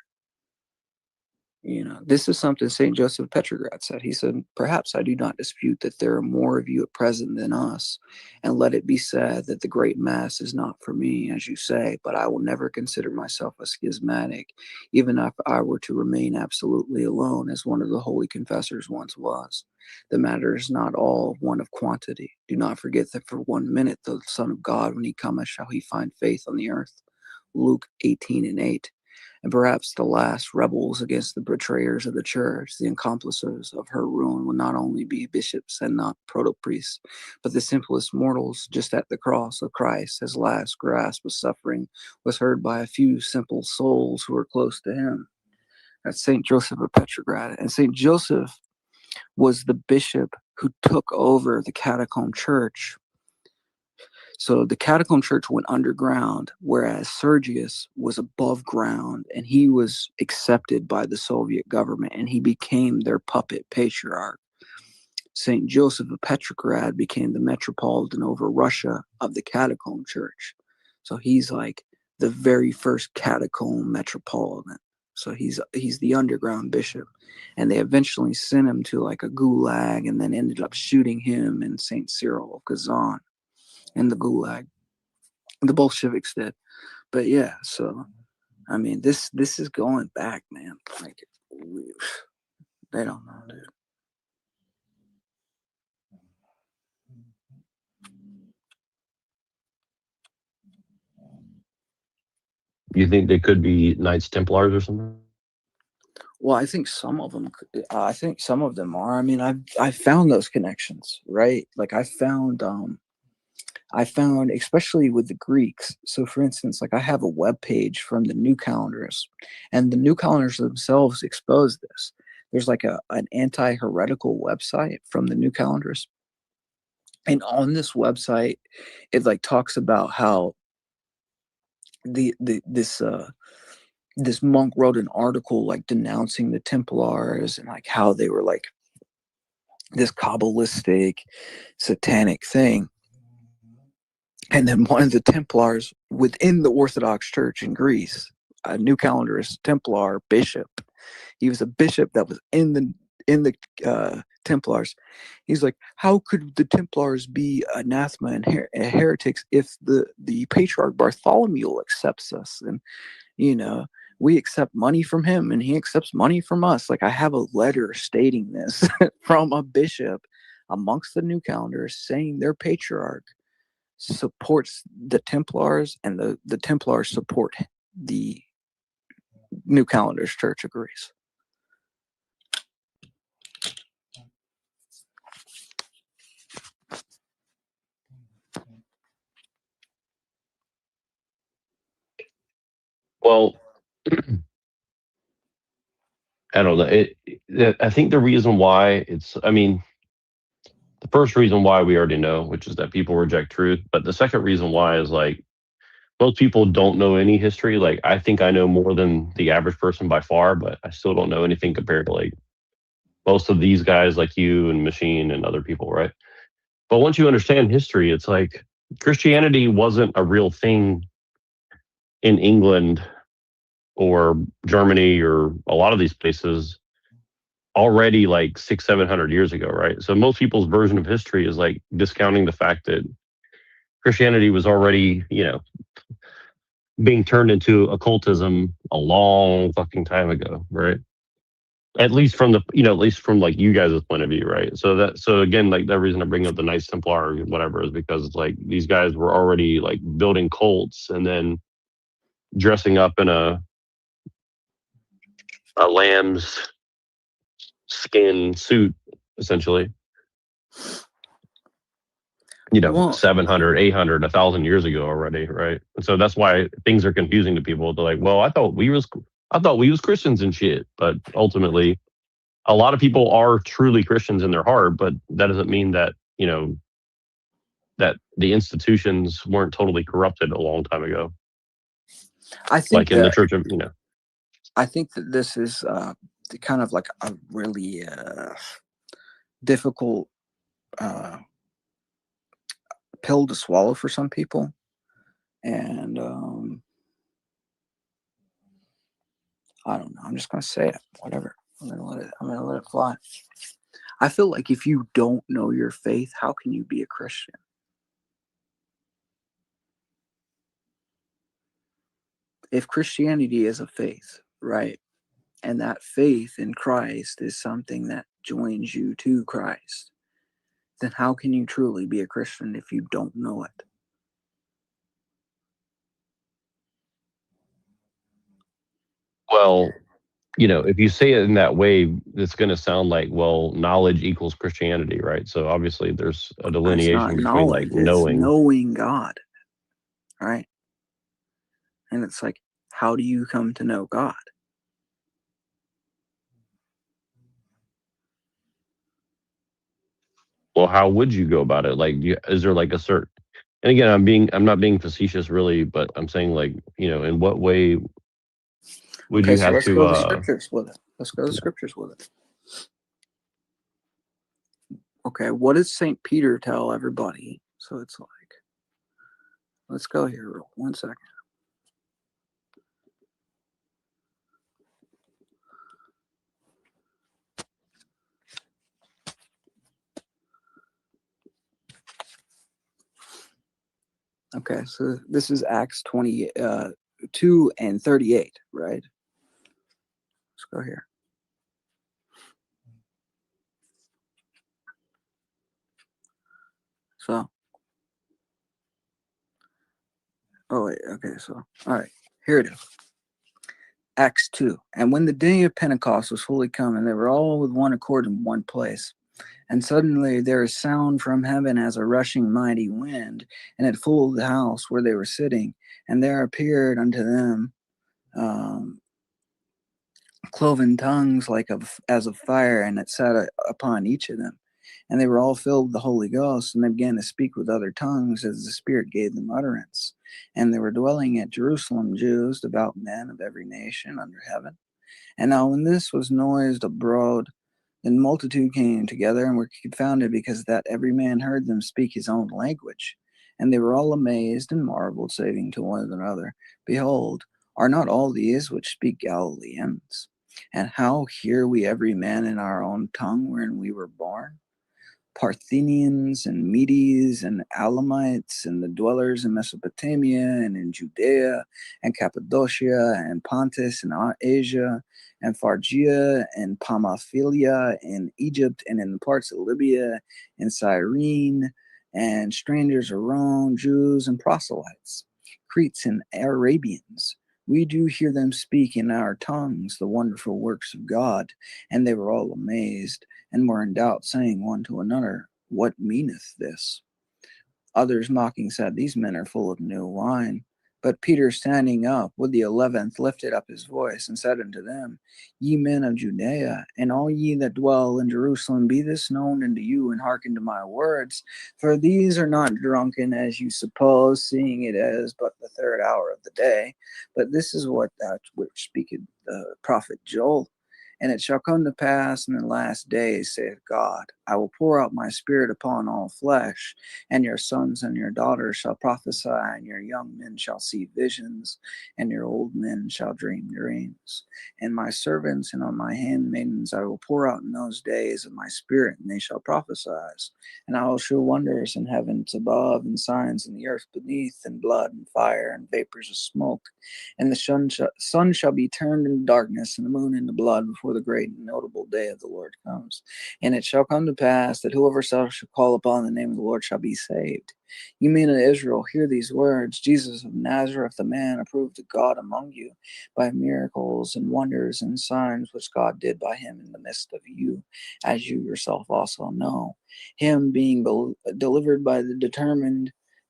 You know, this is something St. Joseph of Petrograd said. He said, perhaps I do not dispute that there are more of you at present than us, and let it be said that the great mass is not for me, as you say, but I will never consider myself a schismatic, even if I were to remain absolutely alone, as one of the holy confessors once was. The matter is not all one of quantity. Do not forget that for 1 minute the Son of God, when he cometh, shall he find faith on the earth. Luke 18:8. And perhaps the last rebels against the betrayers of the church, the accomplices of her ruin, will not only be bishops and not proto-priests, but the simplest mortals. Just at the cross of Christ, his last grasp of suffering was heard by a few simple souls who were close to him. That's St. Joseph of Petrograd. And St. Joseph was the bishop who took over the catacomb church. So the catacomb church went underground, whereas Sergius was above ground, and he was accepted by the Soviet government, and he became their puppet patriarch. St. Joseph of Petrograd became the metropolitan over Russia of the catacomb church. So he's like the very first catacomb metropolitan. So he's the underground bishop. And they eventually sent him to like a gulag, and then ended up shooting him and St. Cyril of Kazan in the gulag. The Bolsheviks did. But yeah, so I mean, this is going back, man. Like, they don't know, dude. You think they could be Knights Templars or something? Well, I think some of them. I think some of them are. I mean, I found those connections, right? Like I found, especially with the Greeks. So, for instance, like I have a web page from the New Calendars, and the New Calendars themselves expose this. There's like an anti-heretical website from the New Calendars, and on this website, it like talks about how this monk wrote an article like denouncing the Templars and like how they were like this Kabbalistic satanic thing. And then one of the Templars within the Orthodox Church in Greece, a New Calendarist Templar bishop, he was a bishop that was in the Templars. He's like, how could the Templars be anathema and heretics if the Patriarch Bartholomew accepts us? And you know, we accept money from him and he accepts money from us. Like I have a letter stating this from a bishop amongst the New Calendars saying their patriarch supports the Templars, and the Templars support the New Calendars Church of Greece. Well, I don't know. I think the reason why I mean, the first reason why we already know, which is that people reject truth. But the second reason why is like, most people don't know any history. Like, I think I know more than the average person by far, but I still don't know anything compared to like most of these guys like you and Machine and other people, right? But once you understand history, it's like Christianity wasn't a real thing in England or Germany or a lot of these places already like 600-700 years ago, right? So most people's version of history is like discounting the fact that Christianity was already, being turned into occultism a long fucking time ago, right? At least from like you guys' point of view, right? So again, like the reason I bring up the Knights Templar or whatever is because it's like these guys were already like building cults and then dressing up in a lamb's skin suit, essentially. 700, 800, 1,000 years ago already, right? And so that's why things are confusing to people. They're like, well, I thought we was Christians and shit. But ultimately, a lot of people are truly Christians in their heart, but that doesn't mean that, that the institutions weren't totally corrupted a long time ago. I think like in the church of, I think that this is kind of like a really difficult pill to swallow for some people, and I don't know. I'm just gonna say it. Whatever. I'm gonna let it fly. I feel like if you don't know your faith, how can you be a Christian? If Christianity is a faith, right, and that faith in Christ is something that joins you to Christ, then how can you truly be a Christian if you don't know it? Well, if you say it in that way, it's going to sound like, well, knowledge equals Christianity, right? So obviously there's a delineation between like knowing. It's knowing God, right? And it's like, how do you come to know God? Well, how would you go about it? Like, is there like a certain? And again, I'm not being facetious, really, but I'm saying like, in what way would you have let's to? Go to scriptures with it. Let's go to scriptures with it. Okay, what does St. Peter tell everybody? So it's like, let's go here. 1 second. Okay, so this is Acts 22 and 38, right? Let's go here. So, oh wait, okay, so, all right, here it is. Acts 2. And when the day of Pentecost was fully come, and they were all with one accord in one place, and suddenly there is sound from heaven as a rushing mighty wind, and it filled the house where they were sitting. And there appeared unto them cloven tongues as of fire, and it sat upon each of them. And they were all filled with the Holy Ghost, and they began to speak with other tongues as the Spirit gave them utterance. And they were dwelling at Jerusalem Jews, devout men of every nation under heaven. And now when this was noised abroad, the multitude came together and were confounded, because that every man heard them speak his own language. And they were all amazed and marveled, saying to one another, Behold, are not all these which speak Galileans? And how hear we every man in our own tongue wherein we were born? Parthians and Medes and Alamites and the dwellers in Mesopotamia and in Judea and Cappadocia and Pontus and Asia and Phrygia and Pamphylia and Egypt and in the parts of Libya and Cyrene and strangers around, Jews and proselytes, Cretes and Arabians. We do hear them speak in our tongues the wonderful works of God. And they were all amazed and were in doubt, saying one to another, What meaneth this? Others mocking said, These men are full of new wine. But Peter, standing up with the 11th, lifted up his voice and said unto them, Ye men of Judea, and all ye that dwell in Jerusalem, be this known unto you, and hearken to my words. For these are not drunken, as you suppose, seeing it is but the third hour of the day. But this is what that which speaketh the prophet Joel. And it shall come to pass in the last days, saith God, I will pour out my spirit upon all flesh, and your sons and your daughters shall prophesy, and your young men shall see visions, and your old men shall dream dreams. And my servants and on my handmaidens I will pour out in those days of my spirit, and they shall prophesy. And I will show wonders in heavens above, and signs in the earth beneath, and blood and fire and vapors of smoke. And the sun shall be turned into darkness, and the moon into blood, before the great and notable day of the Lord comes. And it shall come to pass that whoever shall call upon the name of the Lord shall be saved. You men of Israel, hear these words. Jesus of Nazareth, the man approved of God among you by miracles and wonders and signs which God did by him in the midst of you, as you yourself also know. Him being delivered by the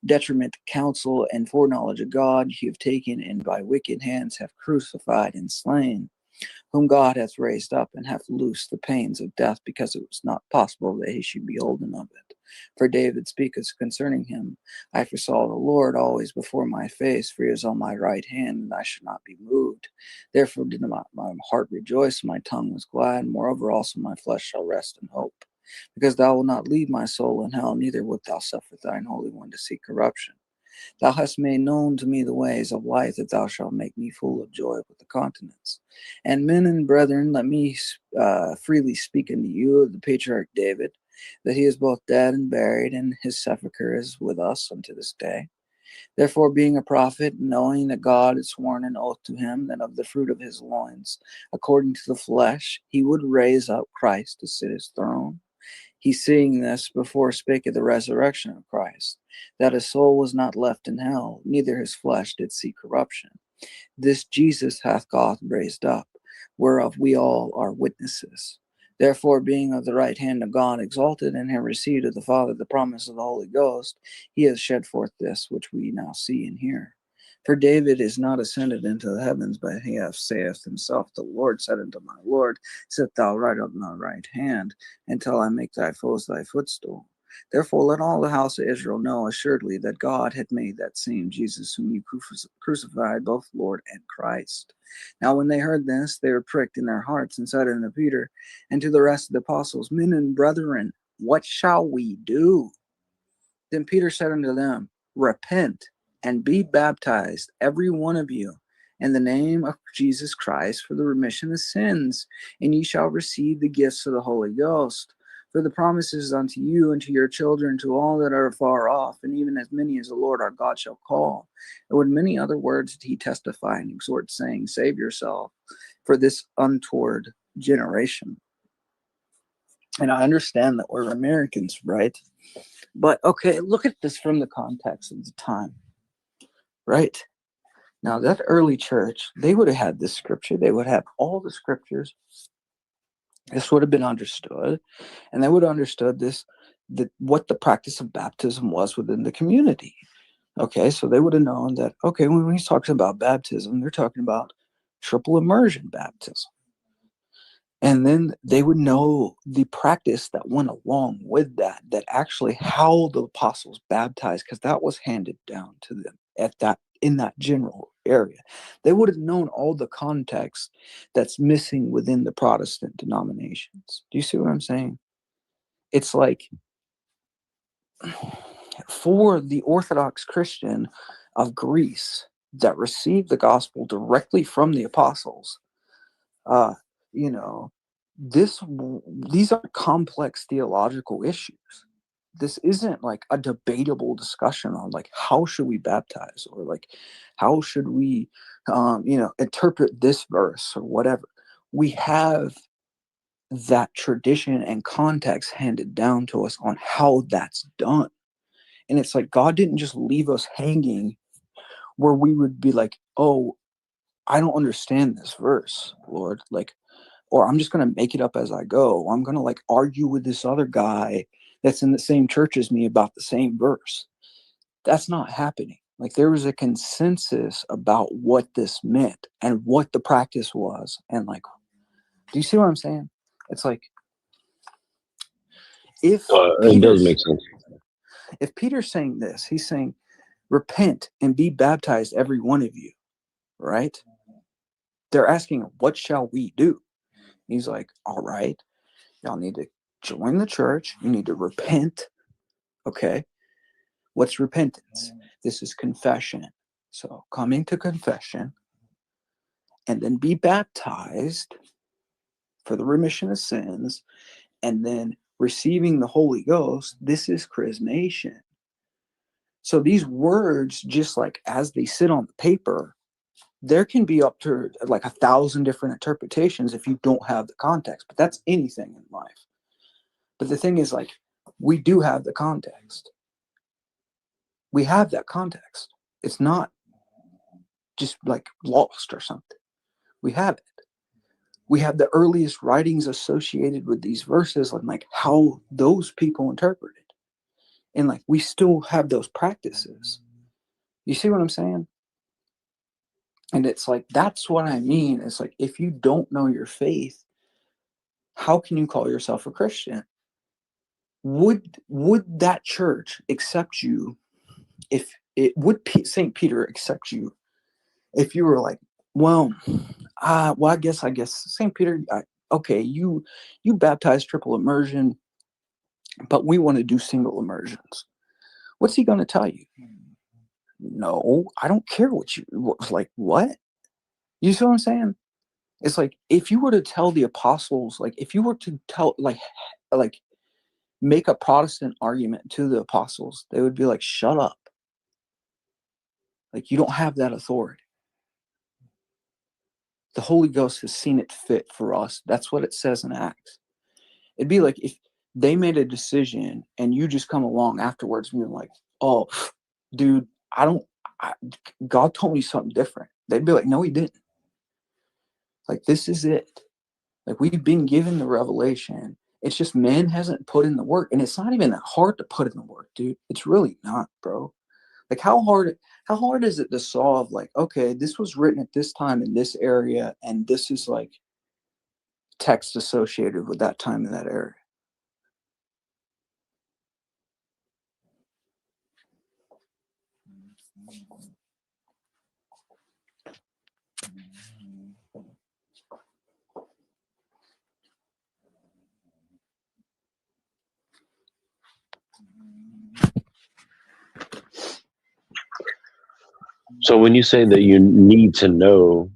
detriment counsel and foreknowledge of God, you have taken and by wicked hands have crucified and slain, whom God hath raised up, and hath loosed the pains of death, because it was not possible that he should be holden of it. For David speaketh concerning him, I foresaw the Lord always before my face, for he is on my right hand, and I shall not be moved. Therefore did my heart rejoice, and my tongue was glad. Moreover also my flesh shall rest in hope. Because thou wilt not leave my soul in hell, neither wilt thou suffer thine Holy One to see corruption. Thou hast made known to me the ways of life, that thou shalt make me full of joy with the countenance. And men and brethren, let me freely speak unto you of the patriarch David, that he is both dead and buried, and his sepulchre is with us unto this day. Therefore, being a prophet, knowing that God had sworn an oath to him, that of the fruit of his loins, according to the flesh, he would raise up Christ to sit his throne. He, seeing this, before spake of the resurrection of Christ, that his soul was not left in hell, neither his flesh did see corruption. This Jesus hath God raised up, whereof we all are witnesses. Therefore, being of the right hand of God exalted, and have received of the Father the promise of the Holy Ghost, he has shed forth this which we now see and hear. For David is not ascended into the heavens, but he hath saith himself, the Lord said unto my Lord, sit thou right on my right hand, until I make thy foes thy footstool. Therefore let all the house of Israel know assuredly that God hath made that same Jesus whom you crucified, both Lord and Christ. Now when they heard this, they were pricked in their hearts, and said unto Peter and to the rest of the apostles, Men and brethren, what shall we do? Then Peter said unto them, Repent, and be baptized, every one of you, in the name of Jesus Christ, for the remission of sins, and ye shall receive the gifts of the Holy Ghost. For the promises unto you and to your children, to all that are far off, and even as many as the Lord our God shall call. And with many other words did he testify and exhort, saying, Save yourself for this untoward generation. And I understand that we're Americans, right? But okay, look at this from the context of the time. Right? Now, that early church, they would have had this scripture. They would have all the scriptures. This would have been understood. And they would have understood this, that what the practice of baptism was within the community. Okay, so they would have known that, okay, when he's talking about baptism, they're talking about triple immersion baptism. And then they would know the practice that went along with that, that actually how the apostles baptized, because that was handed down to them in that general area. They would have known all the context that's missing within the Protestant denominations. Do you see what I'm saying? It's like, for the Orthodox Christian of Greece that received the gospel directly from the apostles, these are complex theological issues. This isn't like a debatable discussion on like how should we baptize, or like how should we interpret this verse or whatever. We have that tradition and context handed down to us on how that's done. And it's like God didn't just leave us hanging where we would be like, oh, I don't understand this verse, Lord, like, or I'm just going to make it up as I go. I'm going to like argue with this other guy that's in the same church as me about the same verse. That's not happening. Like, there was a consensus about what this meant and what the practice was. And like, do you see what I'm saying? It's like, if it does make sense. If Peter's saying this, he's saying, repent and be baptized, every one of you, right? They're asking, what shall we do? He's like, all right, y'all need to join the church. You need to repent. Okay. What's repentance? This is confession. So coming to confession and then be baptized for the remission of sins and then receiving the Holy Ghost. This is chrismation. So these words, just like as they sit on the paper, there can be up to like 1,000 different interpretations if you don't have the context, but that's anything in life. But the thing is, like, we do have the context. We have that context. It's not just like lost or something. We have it. We have the earliest writings associated with these verses and like how those people interpreted. And like we still have those practices. You see what I'm saying? And it's like, that's what I mean. It's like, if you don't know your faith, how can you call yourself a Christian? Would that church accept you if it would St. Peter accept you if you were like, well, I guess St. Peter, okay, you baptize triple immersion, but we want to do single immersions. What's he going to tell you? No, I don't care what what? You see what I'm saying? It's like, if you were to tell the apostles, like if you were to tell, like make a Protestant argument to the apostles, they would be like, shut up. Like, you don't have that authority. The Holy Ghost has seen it fit for us. That's what it says in Acts. It'd be like if they made a decision and you just come along afterwards and you're like, oh, dude, God told me something different. They'd be like, no, he didn't. Like, this is it. Like, we've been given the revelation. It's just man hasn't put in the work. And it's not even that hard to put in the work, dude. It's really not, bro. Like, how hard is it to solve, like, okay, this was written at this time in this area, and this is like text associated with that time in that area. So when you say that you need to know,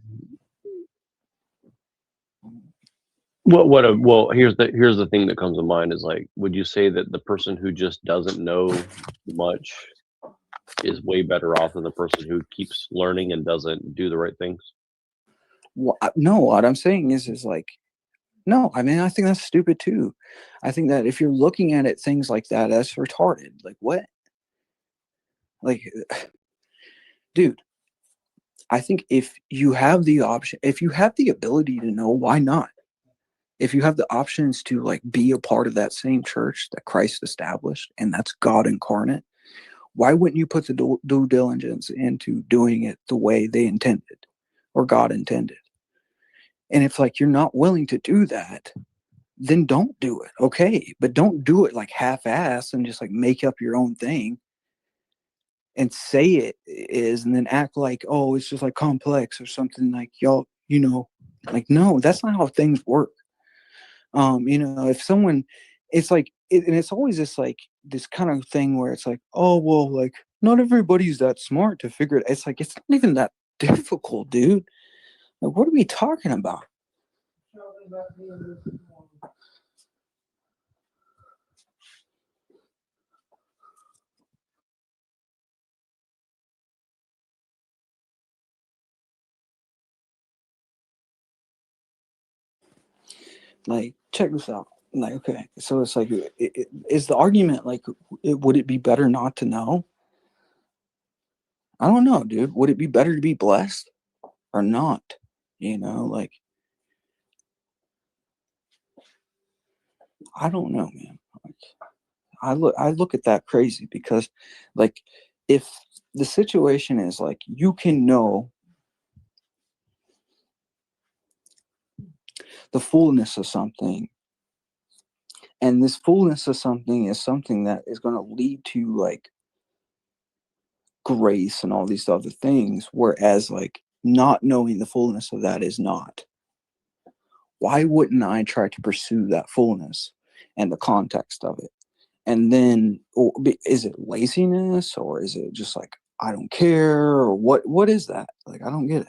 well, here's the thing that comes to mind is like, would you say that the person who just doesn't know much is way better off than the person who keeps learning and doesn't do the right things? Well, no, what I'm saying is like, no, I mean, I think that's stupid too. I think that if you're looking at it, things like that, that's retarded. Like, what? Like, dude, I think if you have the option, if you have the ability to know, why not? If you have the options to like be a part of that same church that Christ established, and that's God incarnate, why wouldn't you put the due diligence into doing it the way they intended or God intended? And if like you're not willing to do that, then don't do it. Okay. But don't do it like half-ass and just like make up your own thing and say it is, and then act like, oh, it's just like complex or something, like y'all, you know, like, no, that's not how things work. You know, if someone, it's like, and it's always this like this kind of thing where it's like, oh, well, like not everybody's that smart to figure it. It's like, it's not even that difficult, dude. Like, what are we talking about? Like, check this out. Like, okay, so it's like, is the argument like, would it be better not to know? I don't know, dude. Would it be better to be blessed or not? You know, like, I don't know, man. Like, I look at that crazy because, like, if the situation is like you can know the fullness of something, and this fullness of something is something that is going to lead to like grace and all these other things, whereas like not knowing the fullness of that is not. why wouldn't I try to pursue that fullness and the context of it? And then, is it laziness, or is it just like, I don't care, or what is that? Like, I don't get it.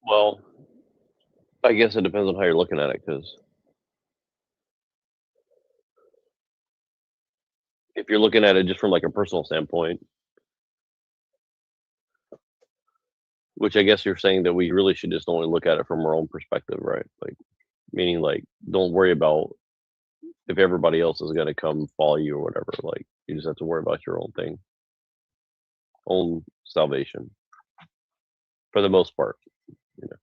Well, I guess it depends on how you're looking at it, because if you're looking at it just from like a personal standpoint, which I guess you're saying that we really should just only look at it from our own perspective, right? Like, meaning like, don't worry about if everybody else is going to come follow you or whatever. Like, you just have to worry about your own thing, own salvation, for the most part. You know.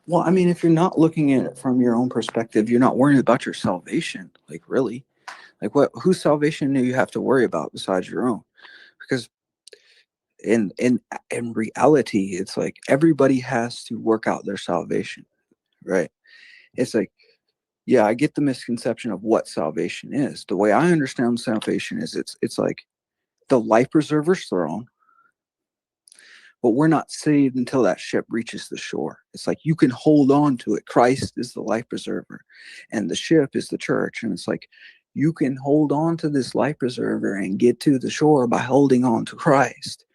Well, I mean, if you're not looking at it from your own perspective, you're not worrying about your salvation. Like, really? Like, whose salvation do you have to worry about besides your own? Because in reality, it's like everybody has to work out their salvation, right? It's like, yeah, I get the misconception of what salvation is. The way I understand salvation is it's like the life preserver's throne, but we're not saved until that ship reaches the shore. It's like you can hold on to it. Christ is the life preserver, and the ship is the church. And it's like you can hold on to this life preserver and get to the shore by holding on to Christ.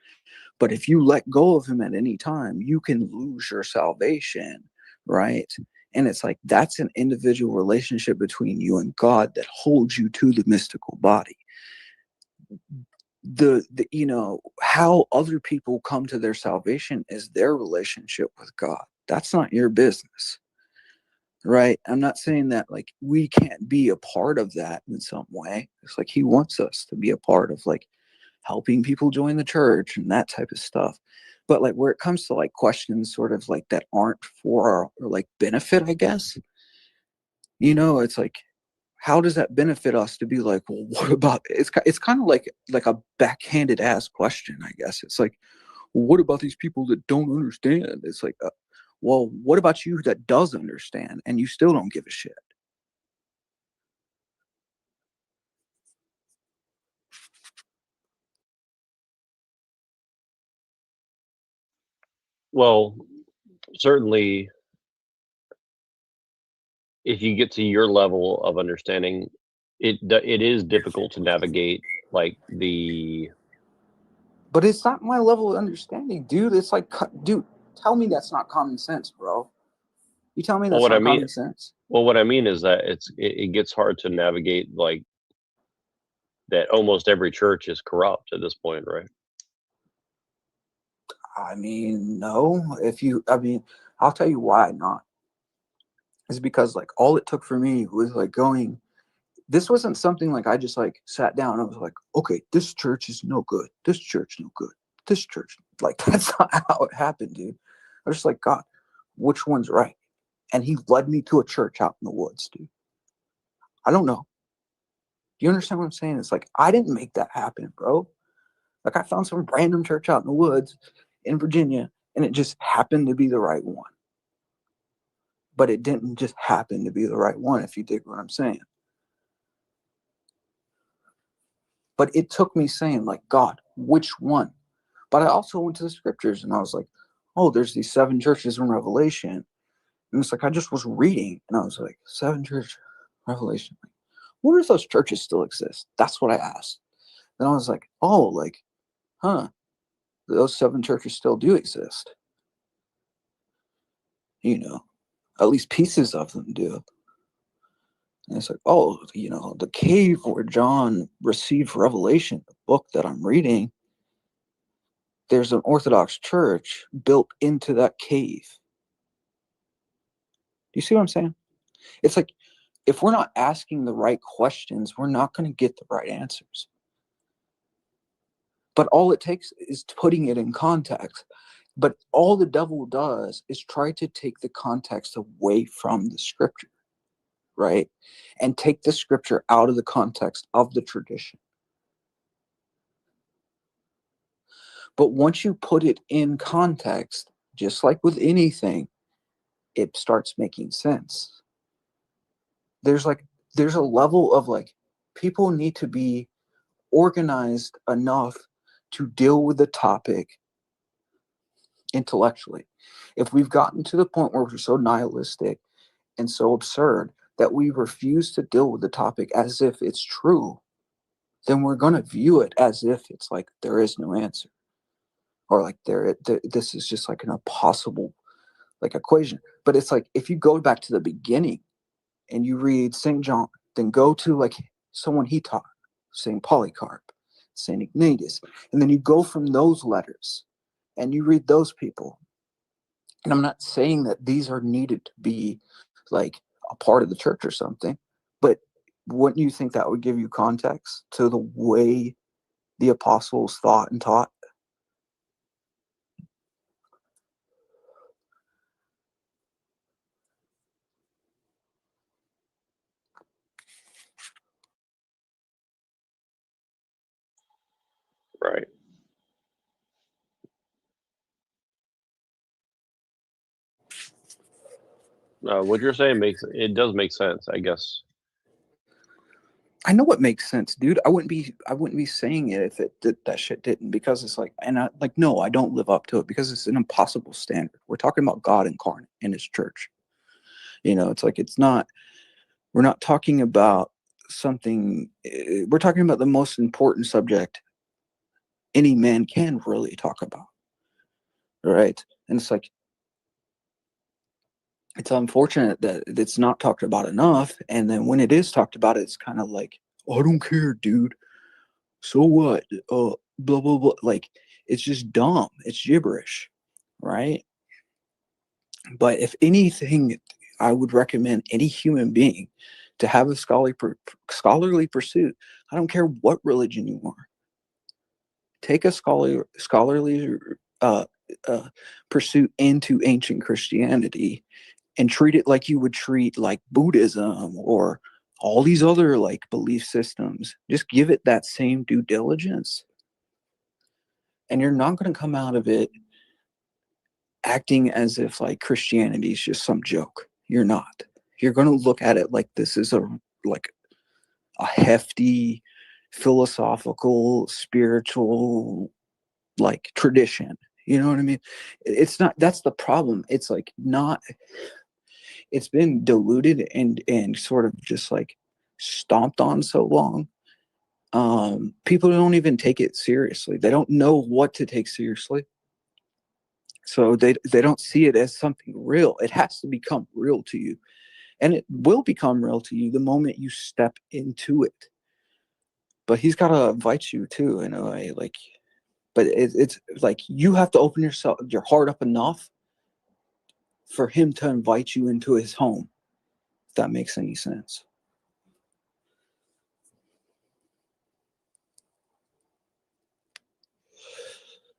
But if you let go of him at any time, you can lose your salvation, right? And it's like that's an individual relationship between you and God that holds you to the mystical body. The you know, how other people come to their salvation is their relationship with God. That's not your business, right? I'm not saying that like we can't be a part of that in some way. It's like he wants us to be a part of like helping people join the church and that type of stuff. But like where it comes to like questions sort of like that aren't for our like benefit, I guess, you know, it's like, how does that benefit us to be like, well, what about it's kind of like a backhanded ass question, I guess. It's like, well, what about these people that don't understand? It's like, well, what about you that does understand and you still don't give a shit? Well, certainly, if you get to your level of understanding, it is difficult to navigate like the. But it's not my level of understanding, dude. It's like, dude, tell me that's not common sense, bro. You tell me that's not common sense. Well, what I mean is that it gets hard to navigate like that. Almost every church is corrupt at this point, right? I mean, no. I'll tell you why not. It's because like all it took for me was like going. This wasn't something like I just like sat down and I was like, okay, this church is no good. This church no good. This church, like that's not how it happened, dude. I was just like, God, which one's right? And he led me to a church out in the woods, dude. I don't know. Do you understand what I'm saying? It's like I didn't make that happen, bro. Like I found some random church out in the woods in Virginia, and it just happened to be the right one. But it didn't just happen to be the right one, if you dig what I'm saying. But it took me saying, like, God, which one? But I also went to the scriptures and I was like, oh, there's these 7 churches in Revelation. And it's like, I just was reading and I was like, 7 church Revelation. I wonder if those churches still exist. That's what I asked. Then I was like, oh, like, huh, those 7 churches still do exist. You know, at least pieces of them do. And it's like, oh, you know, the cave where John received revelation, the book that I'm reading, there's an Orthodox church built into that cave. Do you see what I'm saying? It's like, if we're not asking the right questions, we're not going to get the right answers. But all it takes is putting it in context. But all the devil does is try to take the context away from the scripture, right? And take the scripture out of the context of the tradition. But once you put it in context, just like with anything, it starts making sense. There's a level of like, people need to be organized enough to deal with the topic intellectually. If we've gotten to the point where we're so nihilistic and so absurd that we refuse to deal with the topic as if it's true, then we're going to view it as if it's like there is no answer, or like this is just like an impossible like equation. But it's like, if you go back to the beginning and you read St. John, then go to like someone he taught, St. Polycarp, St. Ignatius, and then you go from those letters and you read those people. And I'm not saying that these are needed to be like a part of the church or something, but wouldn't you think that would give you context to the way the apostles thought and taught? Right. What you're saying does make sense, I guess. I know it makes sense, dude. I wouldn't be saying it if that shit didn't, because it's like, and I like, no, I don't live up to it because it's an impossible standard. We're talking about God incarnate in his church. You know, it's like, we're not talking about something, we're talking about the most important subject any man can really talk about. Right? And it's like, it's unfortunate that it's not talked about enough. And then when it is talked about, it's kind of like, oh, I don't care, dude. So what? Blah, blah, blah. Like, it's just dumb. It's gibberish. Right? But if anything, I would recommend any human being to have a scholarly pursuit. I don't care what religion you are. Take a scholarly pursuit into ancient Christianity and treat it like you would treat like Buddhism or all these other like belief systems. Just give it that same due diligence. And you're not going to come out of it acting as if like Christianity is just some joke. You're not. You're going to look at it like this is a hefty philosophical, spiritual like tradition. You know what I mean? It's not, that's the problem. It's like not, it's been diluted and sort of just like stomped on so long. People don't even take it seriously. They don't know what to take seriously. So they don't see it as something real. It has to become real to you. And it will become real to you the moment you step into it. But he's got to invite you too, in a way. Like, but it's like you have to open your heart up enough for him to invite you into his home, if that makes any sense.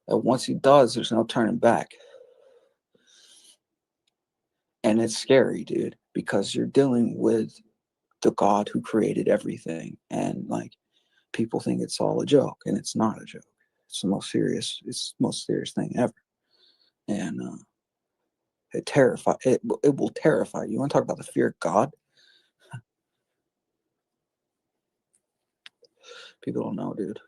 And once he does, there's no turning back. And it's scary, dude, because you're dealing with the God who created everything. And like, people think it's all a joke, and it's not a joke. It's the most serious thing ever. And it will terrify you. You want to talk about the fear of God? People don't know, dude.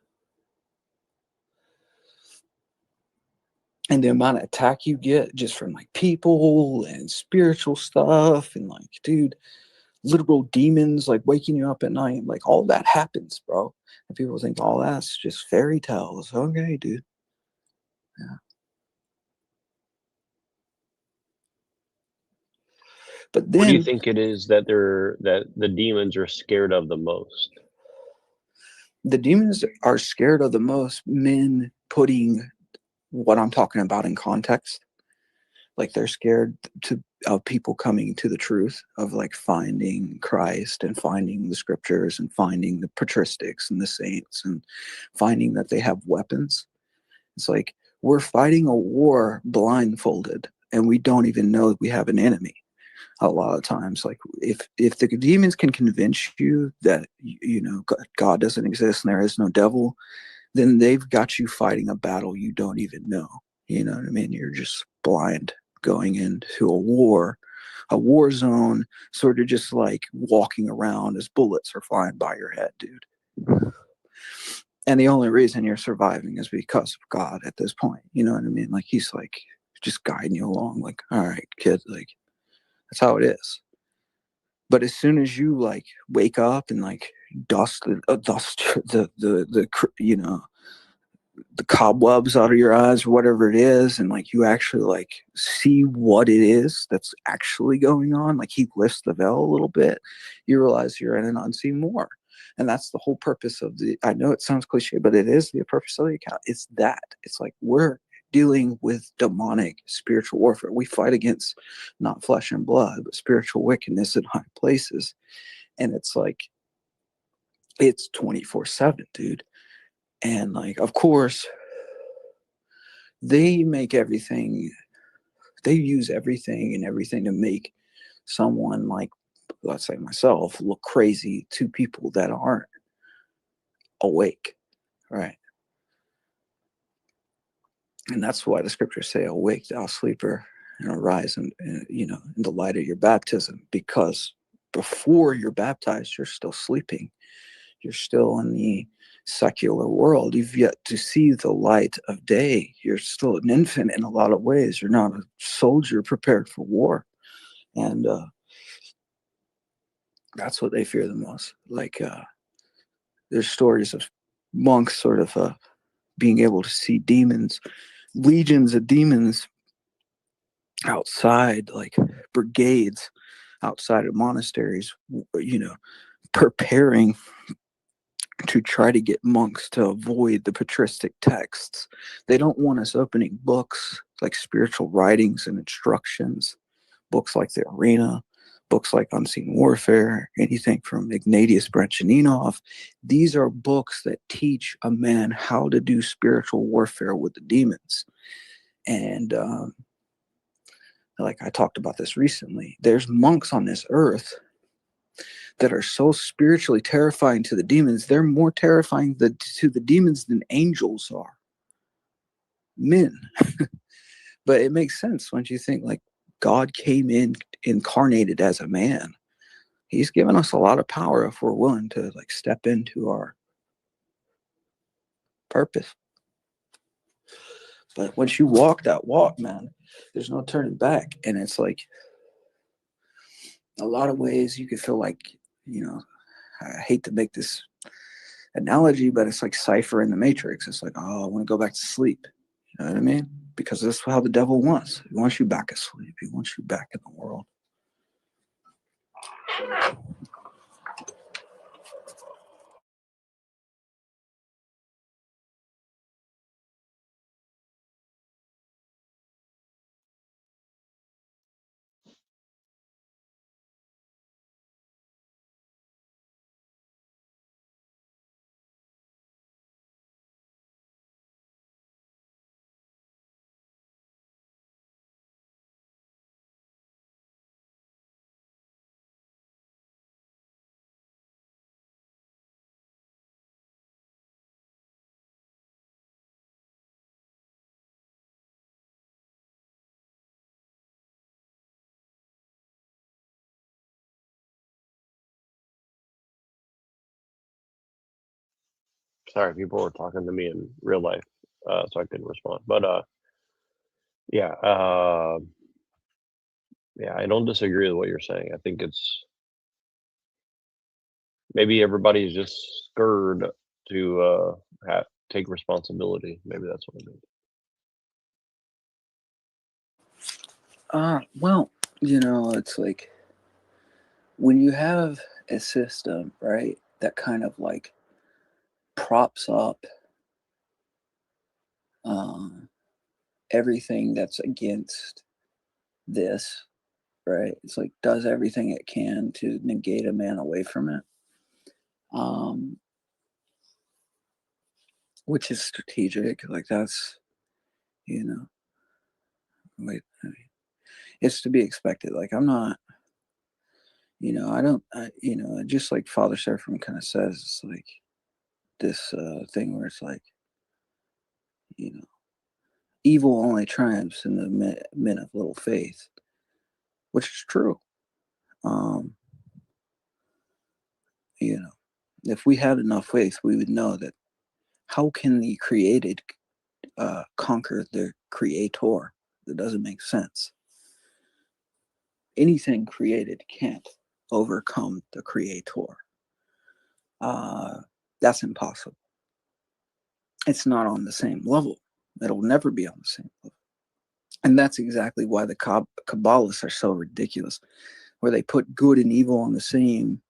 And the amount of attack you get just from like people and spiritual stuff, and like, dude, literal demons like waking you up at night, like all that happens, bro. And people think all that's just fairy tales. Okay, dude. Yeah. But then, what do you think it is that the demons are scared of the most? The demons are scared of the most men putting what I'm talking about in context. Like, they're scared of people coming to the truth of like finding Christ and finding the scriptures and finding the patristics and the saints and finding that they have weapons. It's like we're fighting a war blindfolded, and we don't even know that we have an enemy. A lot of times, like if the demons can convince you that you know God doesn't exist and there is no devil, then they've got you fighting a battle you don't even know. You know what I mean? You're just blind going into a war zone, sort of just like walking around as bullets are flying by your head, dude. And the only reason you're surviving is because of God at this point. You know what I mean? Like, he's like just guiding you along, like, all right, kid, like, that's how it is. But as soon as you like wake up and like dust the you know, the cobwebs out of your eyes or whatever it is, and like you actually like see what it is that's actually going on, like he lifts the veil a little bit, you realize you're in an unseen war. And that's the whole purpose of the, I know it sounds cliche, but it is the purpose of the account. It's that. It's like we're dealing with demonic spiritual warfare. We fight against not flesh and blood, but spiritual wickedness in high places. And it's like, it's 24/7, dude. And like, of course, they make everything, they use everything and everything to make someone like, let's say myself, look crazy to people that aren't awake, right? And that's why the scriptures say, awake thou sleeper, and arise and you know, in the light of your baptism, because before you're baptized, you're still sleeping. You're still in the secular world. You've yet to see the light of day. You're still an infant in a lot of ways. You're not a soldier prepared for war. And that's what they fear the most. Like, there's stories of monks sort of being able to see demons, legions of demons outside, like brigades outside of monasteries, you know, preparing to try to get monks to avoid the patristic texts. They don't want us opening books like spiritual writings and instructions, books like the Arena, books like Unseen Warfare, anything from Ignatius Brentchaninov. These are books that teach a man how to do spiritual warfare with the demons. And like I talked about this recently, there's monks on this earth that are so spiritually terrifying to the demons. They're more terrifying to the demons than angels are. Men. But it makes sense once you think like God came in incarnated as a man. He's given us a lot of power if we're willing to like step into our purpose. But once you walk that walk, man, there's no turning back. And it's like a lot of ways you could feel like, you know, I hate to make this analogy, but it's like Cypher in the Matrix. It's like, oh, I want to go back to sleep. You know what I mean? Because that's how the devil wants. He wants you back asleep. He wants you back in the world. Sorry, people were talking to me in real life, so I couldn't respond. But yeah, yeah, I don't disagree with what you're saying. I think it's maybe everybody's just scared to take responsibility. Maybe that's what it is. Well, you know, it's like when you have a system, right, that kind of like props up everything that's against this, right? It's like does everything it can to negate a man away from it, which is strategic. Like that's, you know, it's to be expected. Like I'm not, you know, you know, just like Father Seraphim kind of says, it's like this thing where it's like, you know, evil only triumphs in the men of little faith, which is true. You know, if we had enough faith, we would know that how can the created conquer the creator? That doesn't make sense. Anything created can't overcome the creator. That's impossible. It's not on the same level. It'll never be on the same level. And that's exactly why the Kabbalists are so ridiculous, where they put good and evil on the same,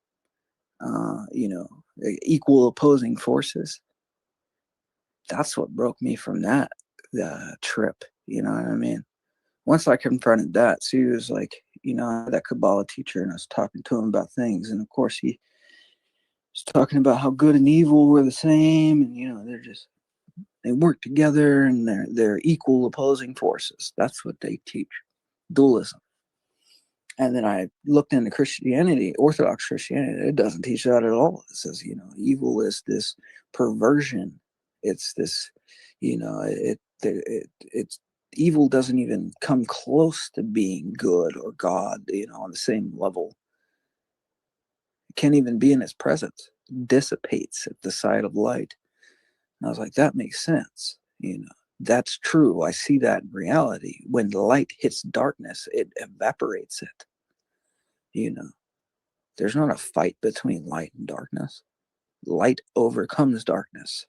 equal opposing forces. That's what broke me from that trip. You know what I mean? Once I confronted that, so he was like, that Kabbalah teacher, and I was talking to him about things. And of course, he was talking about how good and evil were the same. And, they work together and they're equal opposing forces. That's what they teach. Dualism. And then I looked into Christianity, Orthodox Christianity. It doesn't teach that at all. It says, evil is this perversion. It's this, it's evil doesn't even come close to being good or God, on the same level. It can't even be in his presence. It dissipates at the sight of light. And I was like, that makes sense. That's true. I see that in reality. When the light hits darkness, it evaporates it. There's not a fight between light and darkness. Light overcomes darkness.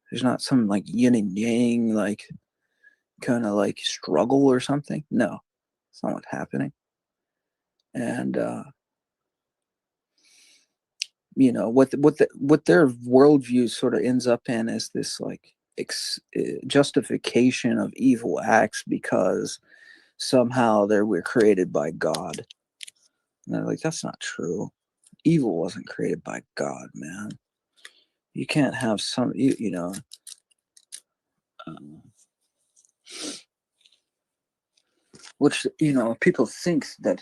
There's not some like yin and yang, like kind of like struggle or something. No, it's not what's happening. And what their worldview sort of ends up in is this like justification of evil acts because somehow we're created by God. And they're like, that's not true. Evil wasn't created by God, man. You can't have some, which, people think that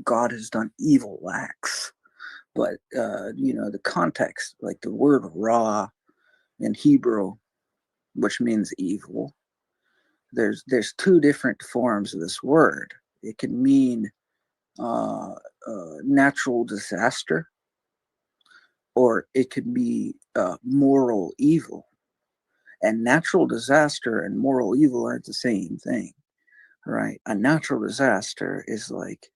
God has done evil acts. But, the context, like the word ra in Hebrew, which means evil, there's two different forms of this word. It can mean natural disaster, or it could be moral evil. And natural disaster and moral evil aren't the same thing, right? A natural disaster is like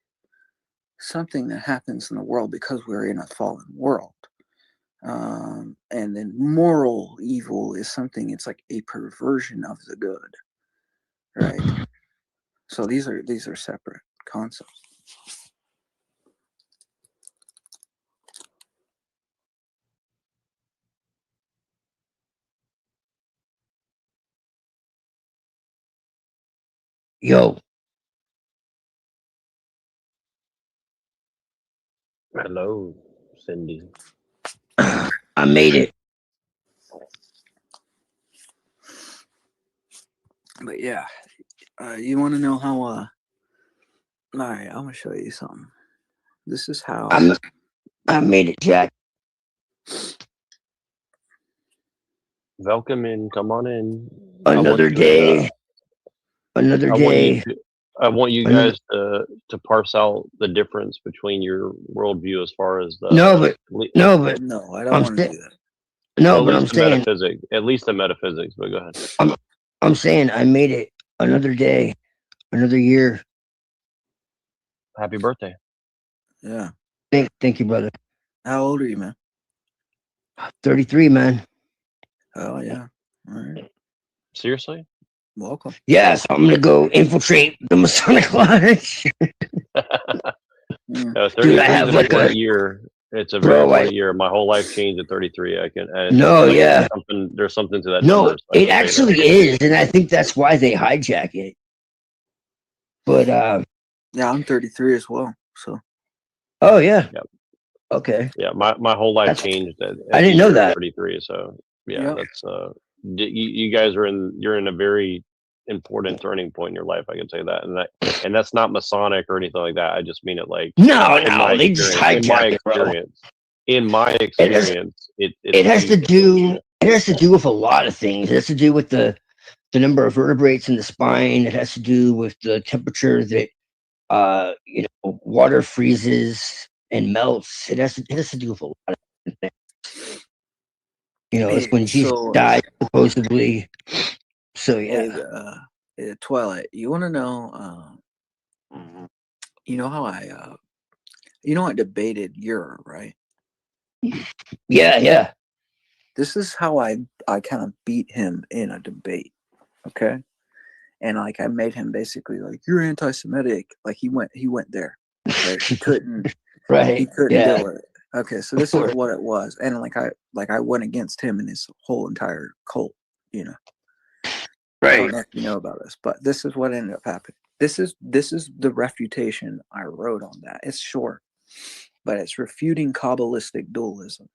something that happens in the world because we're in a fallen world. And then moral evil is something, it's like a perversion of the good, right? So these are separate concepts. Yo. Hello, Cindy. I made it. But yeah, you want to know how? All right, I'm gonna show you something. This is how I made it, Jack. Welcome in. Come on in. Another day. Another day. I want you guys to parse out the difference between your worldview as far as the no, I don't want to do that. No, but I'm saying at least the metaphysics. But go ahead. I'm saying I made it. Another day, another year. Happy birthday! Yeah. Thank you, brother. How old are you, man? 33, man. Oh yeah. All right. Seriously? Welcome. Yes, I'm gonna go infiltrate the Masonic Lodge. Dude, I have like a year. It's a very important year. My whole life changed at 33. I can. There's something to that. No, it actually is, and I think that's why they hijack it. But yeah, I'm 33 as well. So. Oh yeah. Yep. Okay. Yeah, my whole life changed. I didn't know that. 33. So yeah, that's you guys you're in a very important turning point in your life. I can say that, and that's not Masonic or anything like that. I just mean it like no, they just hijack it, bro. In my experience, it has to do with a lot of things. It has to do with the the number of vertebrates in the spine. It has to do with the temperature that water freezes and melts. It has to do with a lot of different things. It's when Jesus died, supposedly. So yeah. Twilight, you want to know? You know how I debated Euro, right? Yeah. This is how I kind of beat him in a debate, okay? And like I made him basically like, you're anti-Semitic. Like he went there. Okay? He couldn't Right. He couldn't Yeah. do it. Okay, so this is what it was. And like I went against him and his whole entire cult, I don't Right. know if you know about this, but this is what ended up happening. This is the refutation I wrote on that. It's short, but it's refuting Kabbalistic dualism.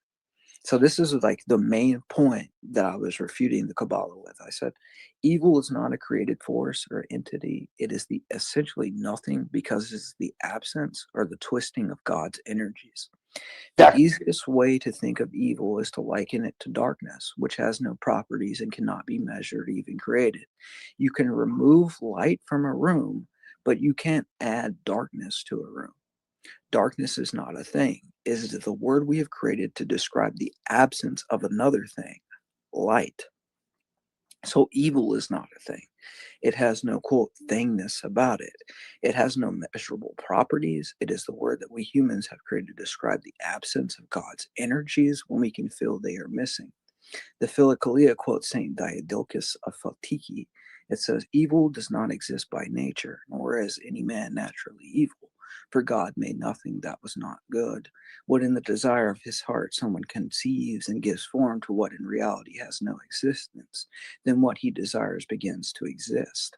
So this is like the main point that I was refuting the Kabbalah with. I said, evil is not a created force or entity. It is the essentially nothing because it's the absence or the twisting of God's energies. The easiest way to think of evil is to liken it to darkness, which has no properties and cannot be measured, even created. You can remove light from a room, but you can't add darkness to a room. Darkness is not a thing. It is the word we have created to describe the absence of another thing, light. So evil is not a thing. It has no, quote, thingness about it. It has no measurable properties. It is the word that we humans have created to describe the absence of God's energies when we can feel they are missing. The Philokalia quotes St. Diodylus of Philtiki. It says, evil does not exist by nature, nor is any man naturally evil. For God made nothing that was not good. What in the desire of his heart someone conceives and gives form to what in reality has no existence, then what he desires begins to exist.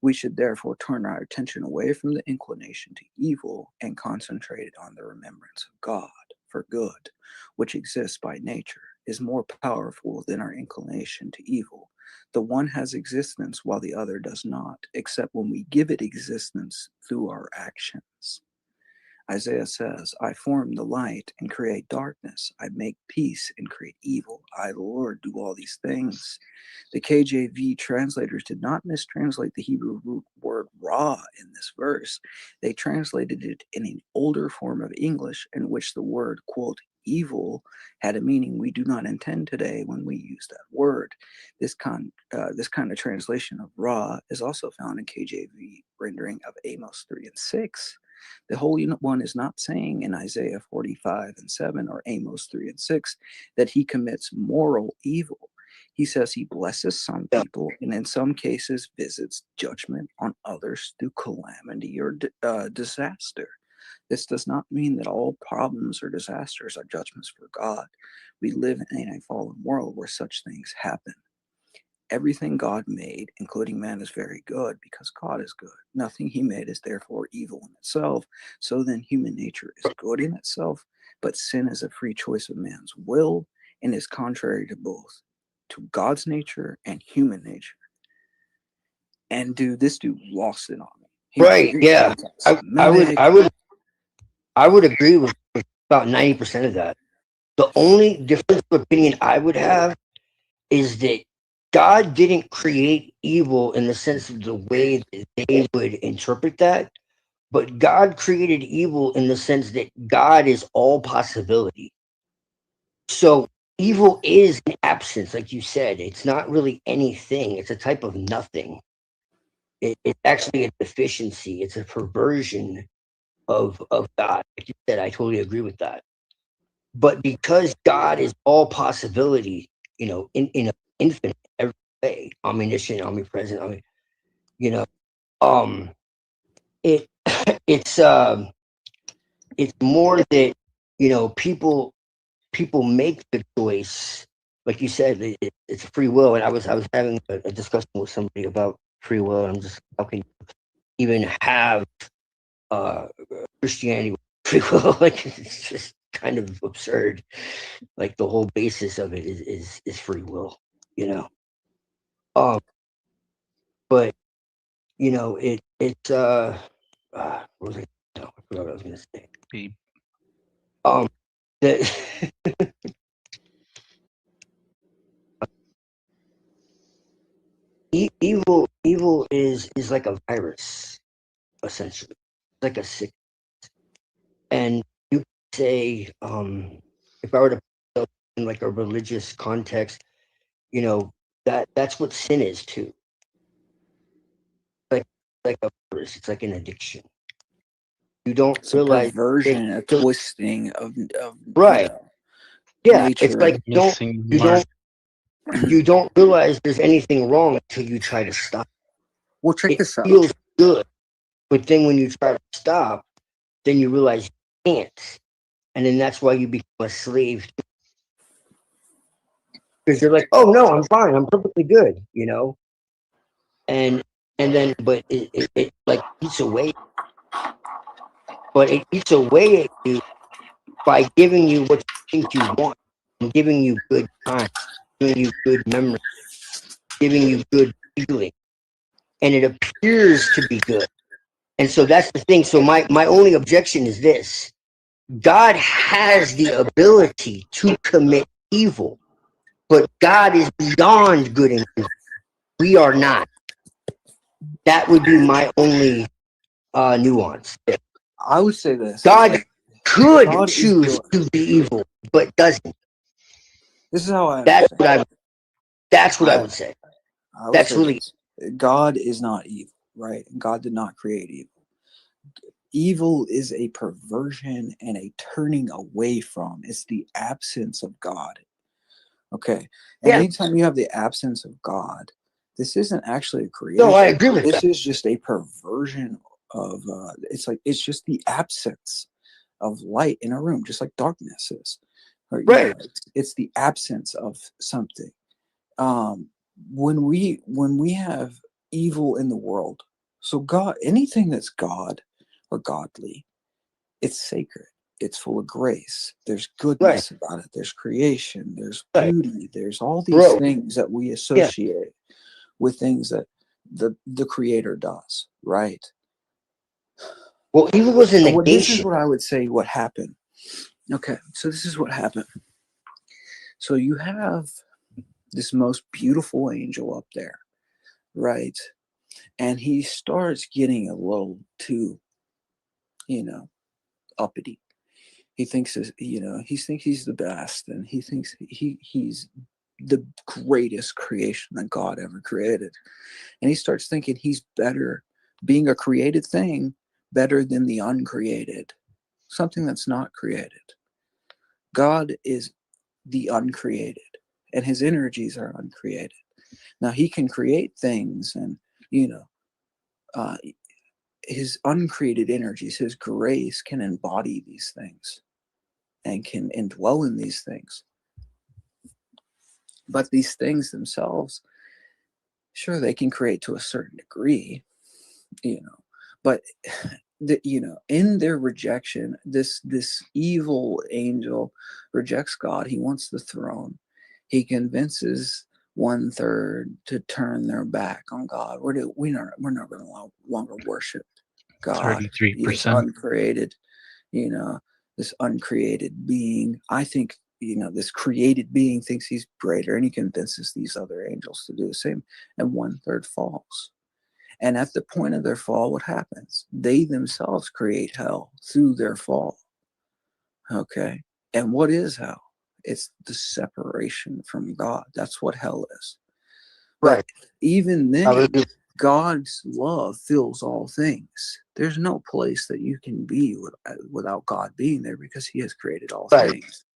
We should therefore turn our attention away from the inclination to evil and concentrate on the remembrance of God, for good, which exists by nature, is more powerful than our inclination to evil. The one has existence while the other does not, except when we give it existence through our actions. Isaiah says, I form the light and create darkness. I make peace and create evil. I, the Lord, do all these things. The KJV translators did not mistranslate the Hebrew root word ra in this verse. They translated it in an older form of English in which the word, quote, evil had a meaning we do not intend today when we use that word. This kind of translation of ra is also found in KJV rendering of Amos 3 and 6. The Holy One is not saying in Isaiah 45 and 7 or Amos 3 and 6 that he commits moral evil. He says he blesses some people and in some cases visits judgment on others through calamity or disaster. This does not mean that all problems or disasters are judgments for God. We live in a fallen world where such things happen. Everything God made, including man, is very good because God is good. Nothing he made is therefore evil in itself. So then human nature is good in itself, but sin is a free choice of man's will and is contrary to both, to God's nature and human nature. And this dude lost it on me. Right, yeah. I would agree with about 90% of that. The only difference of opinion I would have is that God didn't create evil in the sense of the way that they would interpret that, but God created evil in the sense that God is all possibility. So evil is an absence, like you said. It's not really anything. It's a type of nothing. It's actually a deficiency. It's a perversion of God. Like you said, I totally agree with that. But because God is all possibility, in an infinite every way, omniscient, omnipresent, it's more that people make the choice, like you said, it's free will. And I was having a discussion with somebody about free will. And I'm just, how can you even have Christianity with free will? Like, it's just kind of absurd. Like, the whole basis of it is free will, but it's what was it? No, I forgot what I was gonna say. Beep. evil is like a virus, essentially, like a sick. And you could say, if I were to put it in like a religious context, you know, that's what sin is too. Like a virus, it's like an addiction. You don't It's a realize perversion, a twisting of right. Yeah, nature. it's like you don't realize there's anything wrong until you try to stop. Well, check it this out. Feels good, but then when you try to stop, then you realize you can't, and then that's why you become a slave. Because you're like, oh no, I'm fine, I'm perfectly good, you know. And then, but it like eats away. But it eats away at you by giving you what you think you want, and giving you good time, giving you good memory, giving you good feeling. And it appears to be good. And so that's the thing. So my only objection is this. God has the ability to commit evil, but God is beyond good and evil. We are not. That would be my only nuance. I would say this. God could choose to be evil, but doesn't. This is how I. That's what I would say. That's really. God is not evil, right? God did not create evil. Evil is a perversion and a turning away from. It's the absence of God. Okay. And anytime you have the absence of God, this isn't actually a creation. No, I agree with this that. Is just a perversion of it's just the absence of light in a room, just like darkness is. Or, right. It's the absence of something. When we have evil in the world, so God, anything that's God or godly, it's sacred. It's full of grace. There's goodness about it. There's creation. There's beauty. There's all these things that we associate with things that the Creator does, right? Well, evil was a negation. This is what I would say what happened. Okay, so this is what happened. So you have this most beautiful angel up there, right? And he starts getting a little too, uppity. He thinks, he thinks he's the best, and he thinks he's the greatest creation that God ever created. And he starts thinking he's better, being a created thing, better than the uncreated, something that's not created. God is the uncreated, and his energies are uncreated. Now he can create things, and his uncreated energies, his grace can embody these things and can indwell in these things. But these things themselves, sure, they can create to a certain degree, but in their rejection, this evil angel rejects God. He wants the throne. He convinces 1/3 to turn their back on God. We're not going to longer worship God. 33%. Uncreated, this uncreated being. I think, this created being thinks he's greater, and he convinces these other angels to do the same, and 1/3 falls. And at the point of their fall, what happens? They themselves create hell through their fall. Okay. And what is hell? It's the separation from God. That's what hell is. Right. But even then, God's love fills all things. There's no place that you can be without God being there, because he has created all things.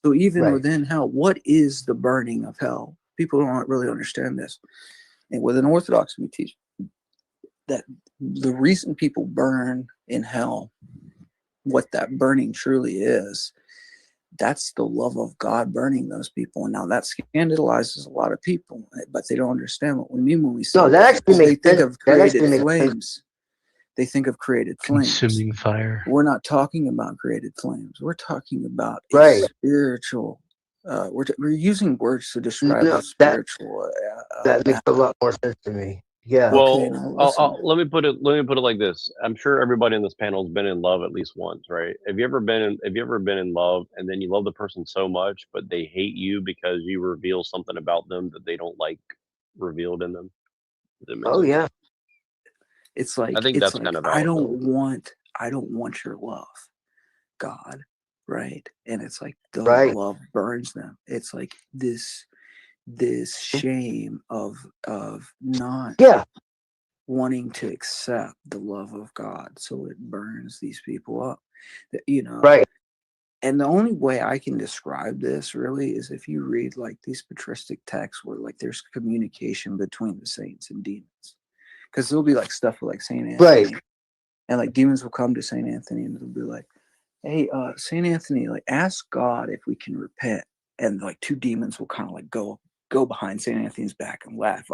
So even within hell, what is the burning of hell? People don't really understand this. And within Orthodox, we teach that the reason people burn in hell, what that burning truly is, that's the love of God burning those people. And now that scandalizes a lot of people, but they don't understand what we mean when we say they think of created flames. They think of created flames. Consuming fire. We're not talking about created flames. We're talking about a spiritual. We're using words to describe a spiritual. That makes a lot more sense to me. Yeah. Well, let me put it like this. I'm sure everybody in this panel has been in love at least once, right? Have you ever been in love, and then you love the person so much, but they hate you because you reveal something about them that they don't like revealed in them? Oh yeah. It's like I think that's kind of I valid. don't want your love, God, right? And it's like the Right. love burns them. It's like this shame of not wanting to accept the love of God, so it burns these people up. You know, right. And the only way I can describe this really is if you read like these patristic texts where like there's communication between the saints and demons, because there'll be like stuff like Saint Anthony, Right. and like demons will come to Saint Anthony and it'll be like, hey, Saint Anthony, like ask God if we can repent, and like two demons will kind of like go behind Saint Anthony's back and laugh.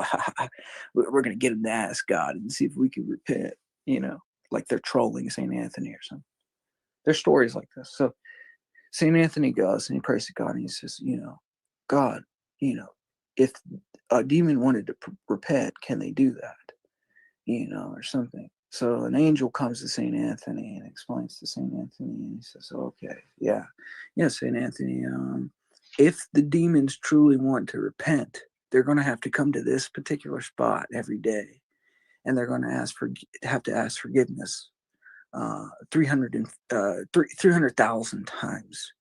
We're gonna get him to ask God and see if we can repent. Like they're trolling Saint Anthony or something. There's stories like this. So St. Anthony goes and he prays to God and he says, God, if a demon wanted to repent, can they do that? Or something. So an angel comes to St. Anthony and explains to St. Anthony and he says, okay, yeah, St. Anthony, if the demons truly want to repent, they're going to have to come to this particular spot every day and they're going to have to ask forgiveness 300,000 times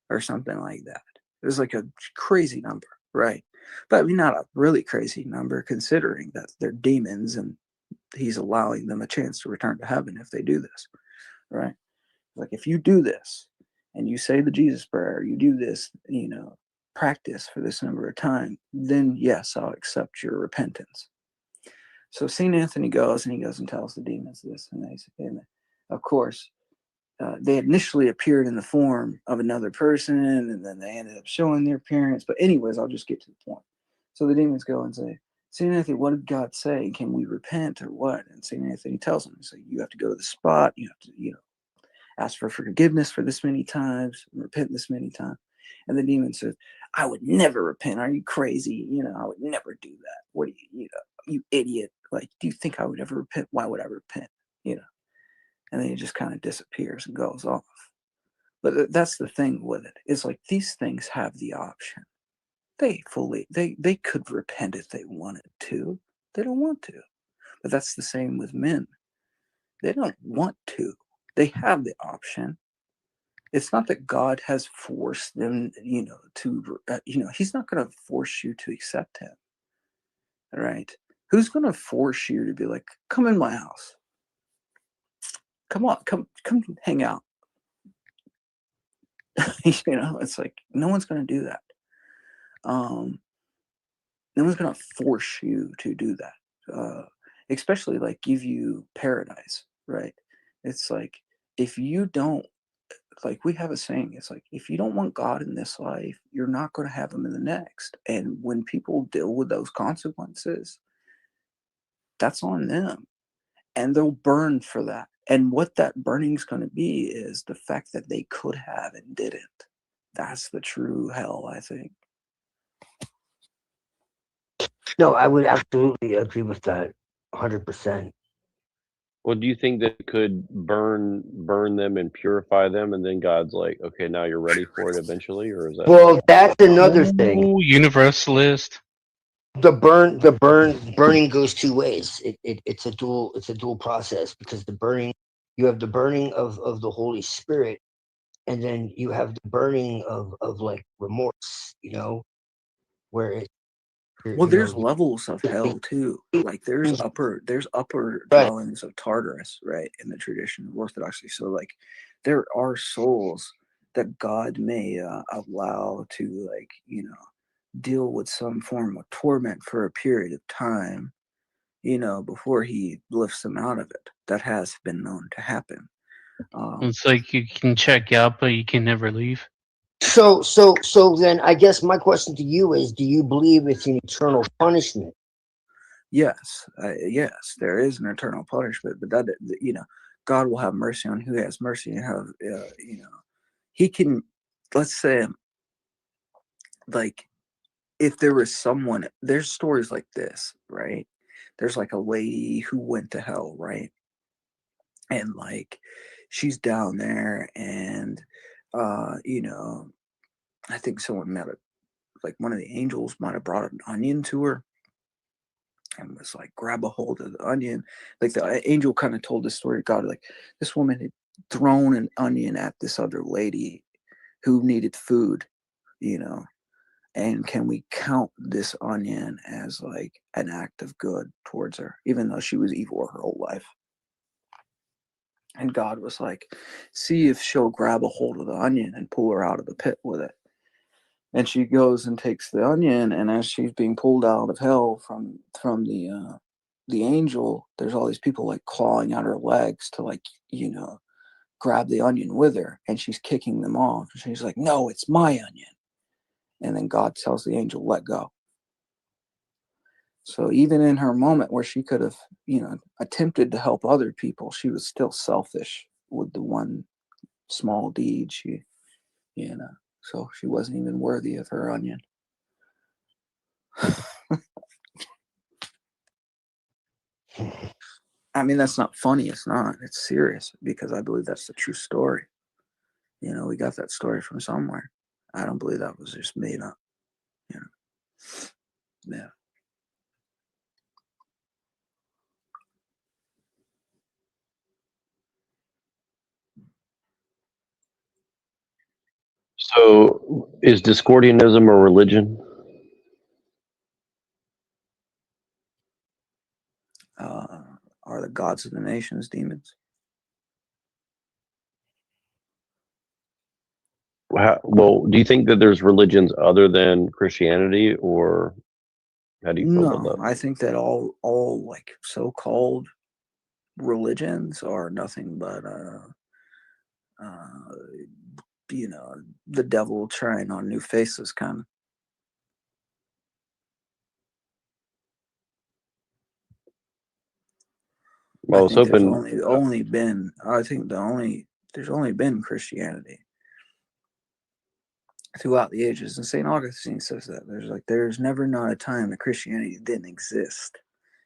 or something like that. It was like a crazy number, right? But I mean, not a really crazy number considering that they're demons and he's allowing them a chance to return to heaven if they do this, right? Like if you do this and you say the Jesus prayer, you do this, practice for this number of time, then yes, I'll accept your repentance. So St. Anthony goes and he goes and tells the demons this, and they say, of course, they initially appeared in the form of another person, and then they ended up showing their appearance. But anyways, I'll just get to the point. So the demons go and say, St. Anthony, what did God say? Can we repent or what? And St. Anthony tells them, so you have to go to the spot. You have to, ask for forgiveness for this many times, repent this many times. And the demon says, I would never repent. Are you crazy? I would never do that. What do you idiot? Like, do you think I would ever repent? Why would I repent? And then he just kind of disappears and goes off. But that's the thing with it. It's like these things have the option. They could repent if they wanted to. They don't want to. But that's the same with men. They don't want to. They have the option. It's not that God has forced them, to, he's not going to force you to accept him. Right? Who's going to force you to be like, come in my house? Come on, come hang out. It's like no one's going to do that. No one's going to force you to do that. Especially like give you paradise, right? It's like if you don't, like we have a saying, it's like if you don't want God in this life, you're not going to have him in the next. And when people deal with those consequences, that's on them. And they'll burn for that. And what that burning is going to be is the fact that they could have and didn't. That's the true hell, I think. No, I would absolutely agree with that 100%. Well, do you think that could burn them and purify them, and then God's like, okay, now you're ready for it eventually, or is that? Well, that's another thing. Universalist. The burning goes two ways. It's a dual process, because you have the burning of the Holy Spirit, and then you have the burning of like remorse, where there's levels of hell too. Like there's upper dwellings of Tartarus, right, in the tradition of Orthodoxy. So like there are souls that God may allow to like deal with some form of torment for a period of time, before he lifts them out of it. That has been known to happen. It's like you can check out, but you can never leave. So then I guess my question to you is, do you believe it's an eternal punishment? Yes, yes, there is an eternal punishment, but that God will have mercy on who has mercy, and have he can. Let's say, like, if there was someone, there's stories like this, right? There's like a lady who went to hell, right? And like she's down there, and I think someone like one of the angels might have brought an onion to her, and was like, grab a hold of the onion. Like the angel kind of told the story of God, like this woman had thrown an onion at this other lady who needed food, you know, and can we count this onion as like an act of good towards her, even though she was evil her whole life? And God was like, see if she'll grab a hold of the onion and pull her out of the pit with it. And she goes and takes the onion, and as she's being pulled out of hell from the angel, there's all these people like clawing at her legs to like, you know, grab the onion with her, and she's kicking them off. And she's like, no, it's my onion. And then God tells the angel, let go. So even in her moment where she could have, you know, attempted to help other people, she was still selfish with the one small deed she, you know, so she wasn't even worthy of her onion. I mean, that's not funny. It's not. It's serious, because I believe that's the true story. You know, we got that story from somewhere. I don't believe that was just made up. You know, yeah. So, is Discordianism a religion? Are the gods of the nations demons? Well, do you think that there's religions other than Christianity, or how do you feel about No, that? I think that all like so-called religions are nothing but you know, the devil trying on new faces, kind of. Well, I was hoping. There's only been Christianity throughout the ages, and St. Augustine says that there's never not a time that Christianity didn't exist.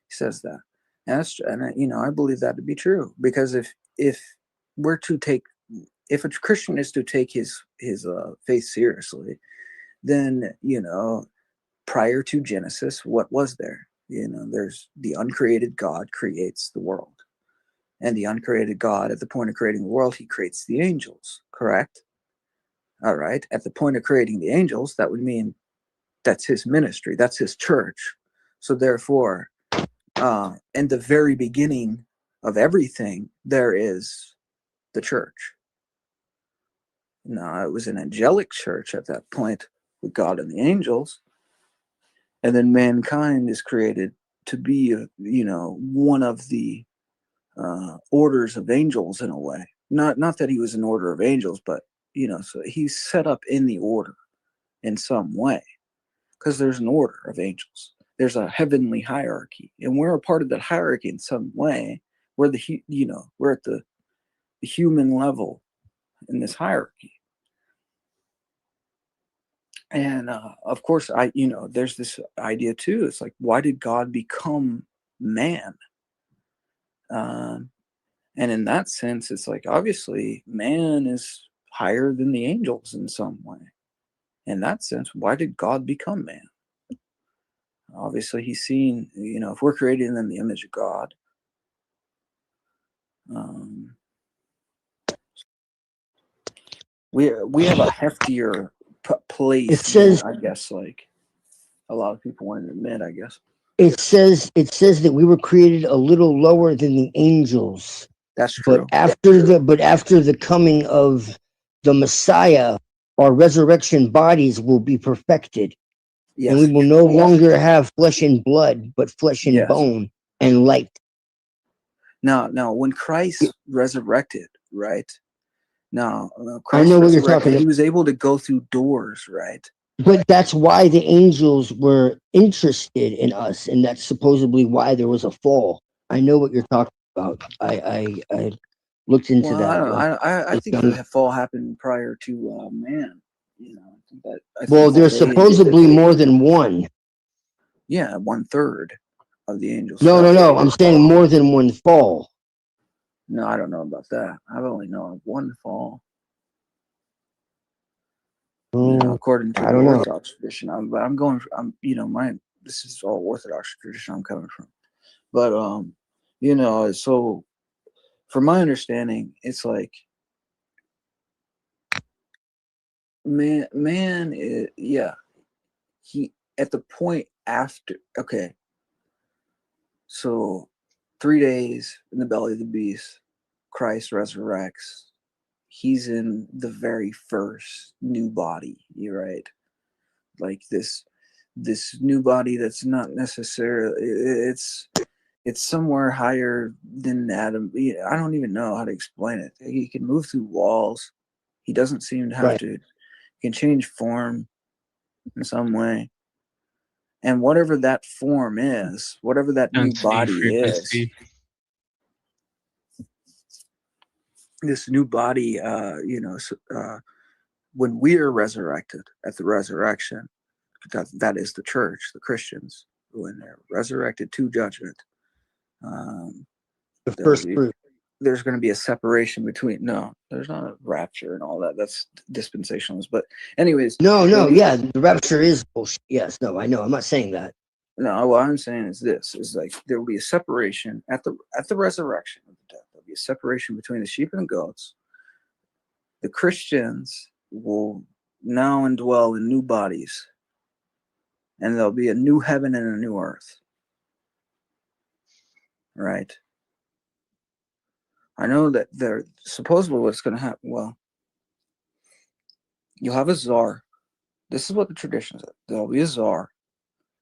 He says that, and you know, I believe that to be true, because if we're to take, if a Christian is to take his faith seriously, then, you know, prior to Genesis, what was there? You know, there's the uncreated God creates the world. And the uncreated God, at the point of creating the world, he creates the angels, correct? All right. At the point of creating the angels, that would mean that's his ministry, that's his church. So therefore, in the very beginning of everything, there is the church. Now, it was an angelic church at that point with God and the angels. And then mankind is created to be, you know, one of the orders of angels in a way. Not that he was an order of angels, but, you know, so he's set up in the order in some way, because there's an order of angels. There's a heavenly hierarchy, and we're a part of that hierarchy in some way. We're we're at the human level in this hierarchy. And of course, there's this idea too. It's like, why did God become man? And in that sense, it's like, obviously, man is higher than the angels in some way. In that sense, why did God become man? Obviously, he's seen, you know, if we're created in the image of God, we have a heftier place. It says, than, I guess, like a lot of people want to admit, I guess. It says that we were created a little lower than the angels. That's true. But after the coming of the Messiah, our resurrection bodies will be perfected. Yes. And we will no longer have flesh and blood, but flesh and bone and light. Now, when Christ resurrected, right? Now, I know what you're talking about. He was able to go through doors, right? But that's why the angels were interested in us, and that's supposedly why there was a fall. I know what you're talking about. I looked into that. I think the fall happened prior to man. You know, well, there's supposedly more than one. Yeah, 1/3 of the angels. No. I'm saying more than one fall. No, I don't know about that. I've only known of one fall. You know, according to the Orthodox tradition, I'm this is all Orthodox tradition I'm coming from. But you know, so from my understanding, it's like man is, yeah, he at the point after, okay, so 3 days in the belly of the beast, Christ resurrects. He's in the very first new body, you're right, like this new body that's not necessarily, it's somewhere higher than Adam. I don't even know how to explain it. He can move through walls. He doesn't seem to have to. He can change form in some way. And whatever that form is, whatever that new body is, this new body, you know, when we are resurrected at the resurrection, that is the church, the Christians, when they're resurrected to judgment. The first fruit. There's going to be a separation between, no, there's not a rapture and all that. That's dispensationalist. But anyways. No, yeah, the rapture is bullshit. Yes, no, I know. I'm not saying that. No, what I'm saying is this, is like there will be a separation at the resurrection of the death. There'll be a separation between the sheep and the goats. The Christians will now indwell in new bodies. And there'll be a new heaven and a new earth. Right? I know that they're supposedly what's going to happen. Well, you'll have a czar. This is what the tradition says. There'll be a czar.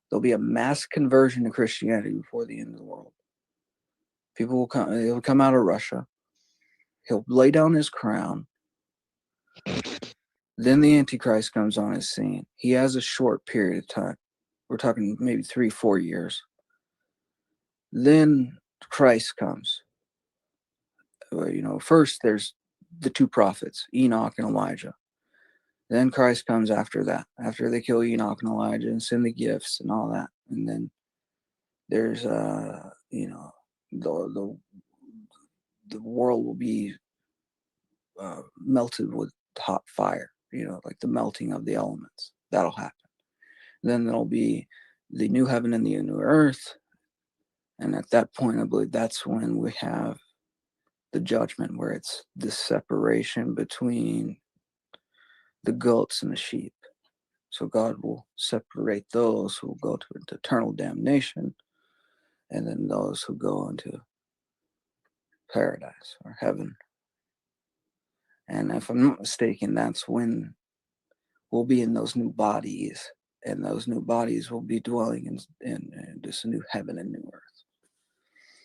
There'll be a mass conversion to Christianity before the end of the world. People will come. He'll come out of Russia. He'll lay down his crown. Then the Antichrist comes on his scene. He has a short period of time. We're talking maybe 3-4 years. Then Christ comes. You know, first there's the two prophets, Enoch and Elijah. Then Christ comes after that, after they kill Enoch and Elijah and send the gifts and all that. And then there's, you know, the world will be melted with hot fire, you know, like the melting of the elements. That'll happen. Then there'll be the new heaven and the new earth. And at that point, I believe that's when we have the judgment, where it's the separation between the goats and the sheep. So God will separate those who will go to eternal damnation, and then those who go into paradise or heaven. And if I'm not mistaken, that's when we'll be in those new bodies, and those new bodies will be dwelling in this new heaven and new earth.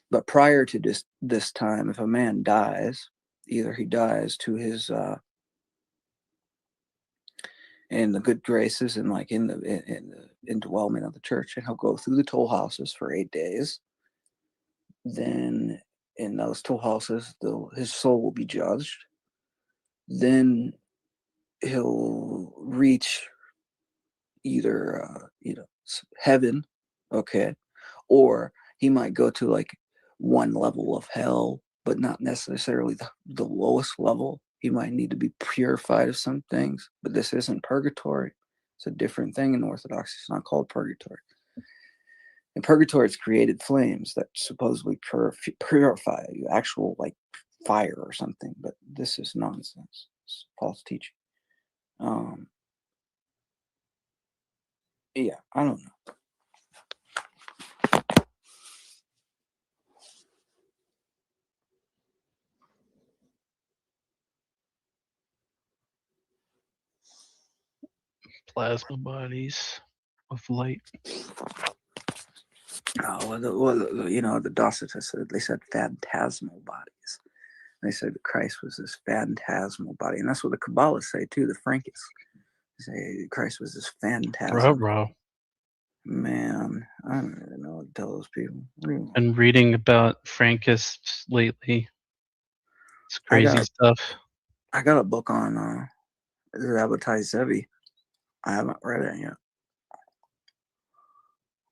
But prior to this time, if a man dies, either he dies to his in the good graces and like in the indwellment of the church, and he'll go through the toll houses for 8 days. Then in those toll houses, his soul will be judged. Then he'll reach either you know, heaven, okay, or he might go to like one level of hell, but not necessarily the lowest level. He might need to be purified of some things, but this isn't purgatory. It's a different thing in Orthodoxy. It's not called purgatory. In purgatory, it's created flames that supposedly purify you, actual like fire or something, but this is nonsense. It's false teaching. Yeah, I don't know. Plasma bodies of light. Well, you know, the Docetists said, they said phantasmal bodies. They said that Christ was this phantasmal body, and that's what the Kabbalists say too. The Frankists say Christ was this phantasmal. Bro. Man, I don't even know what to tell those people. Been reading about Frankists lately. It's crazy stuff. I got a book on Rabbi Zevi. I haven't read it yet,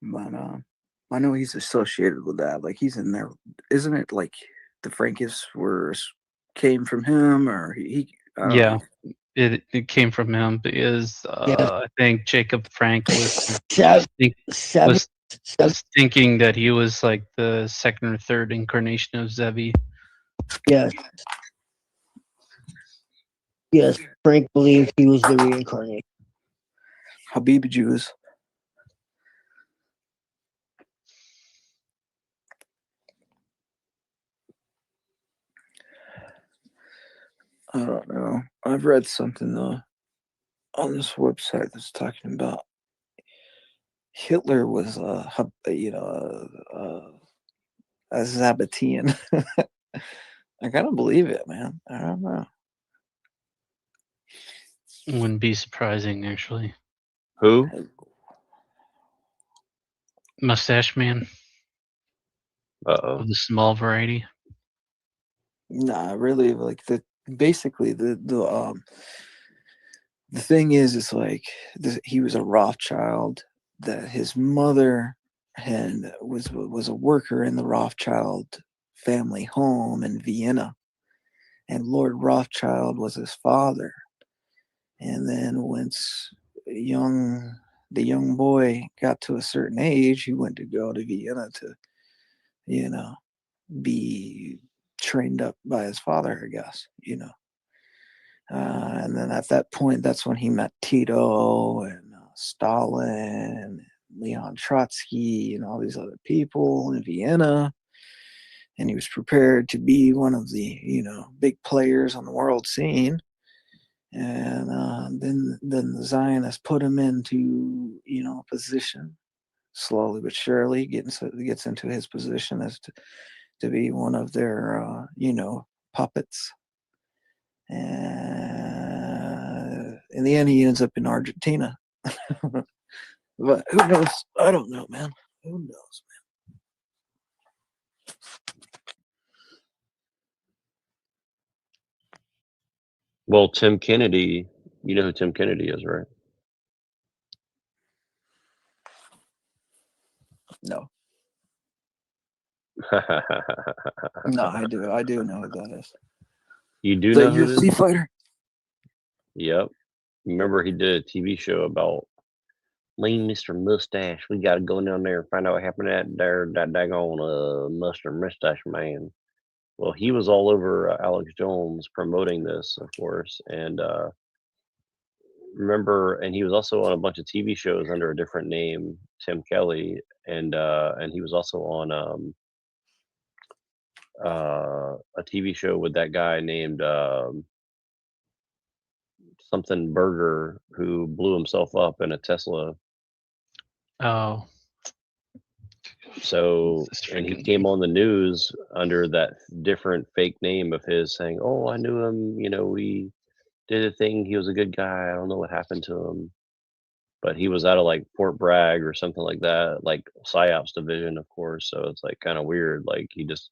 but I know he's associated with that. Like he's in there, isn't it? Like the Frankists came from him, or he yeah. It came from him because I think Jacob Frank was thinking that he was like the second or third incarnation of Zevi. Yes. Yes, Frank believed he was the reincarnation. Habibi Jews. I don't know. I've read something though on this website that's talking about Hitler was a Zabbatian. I gotta believe it, man. I don't know. Wouldn't be surprising, actually. Who? Mustache Man. Uh-oh. Of the small variety. Nah, really, like basically the thing is, it's like he was a Rothschild. That his mother was a worker in the Rothschild family home in Vienna, and Lord Rothschild was his father. And then once the young boy got to a certain age, he went to go to Vienna to, be trained up by his father, I guess, and then at that point, that's when he met Tito and Stalin, Leon Trotsky, and all these other people in Vienna. And he was prepared to be one of the, big players on the world scene. And then the Zionists put him into, a position, slowly but surely gets into his position as to be one of their, puppets. And in the end, he ends up in Argentina. But who knows? I don't know, man. Who knows, man? Well, Tim Kennedy, you know who Tim Kennedy is, right? No. No, I do know who that is. You do The know who it UFC is? fighter? Yep. Remember he did a TV show about Lean Mr. Mustache. We got to go down there and find out what happened to that daggone mustache man. Well, he was all over Alex Jones promoting this, of course, and remember, and he was also on a bunch of TV shows under a different name, Tim Kelly, and he was also on a TV show with that guy named something Berger, who blew himself up in a Tesla. Oh. So, and he came on the news under that different fake name of his, saying, "Oh, I knew him. We did a thing. He was a good guy. I don't know what happened to him." But he was out of like Fort Bragg or something like that, like PSYOPs division, of course. So it's like kind of weird. Like he just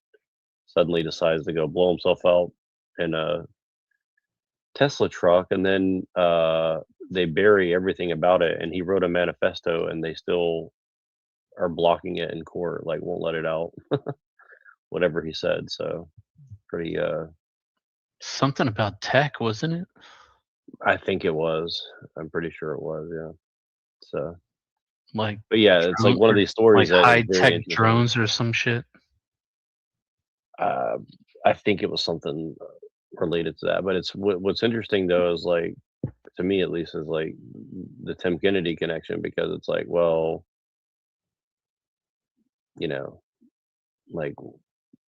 suddenly decides to go blow himself out in a Tesla truck, and then they bury everything about it. And he wrote a manifesto, and they still are blocking it in court, like won't let it out. Whatever he said. So pretty something about tech, wasn't it? I think it was. I'm pretty sure it was, yeah. So like, but yeah, it's like one of these stories like that high is very tech interesting. drones or some shit. I think it was something related to that. But it's what's interesting though is like, to me at least, is like the Tim Kennedy connection, because it's like, well, like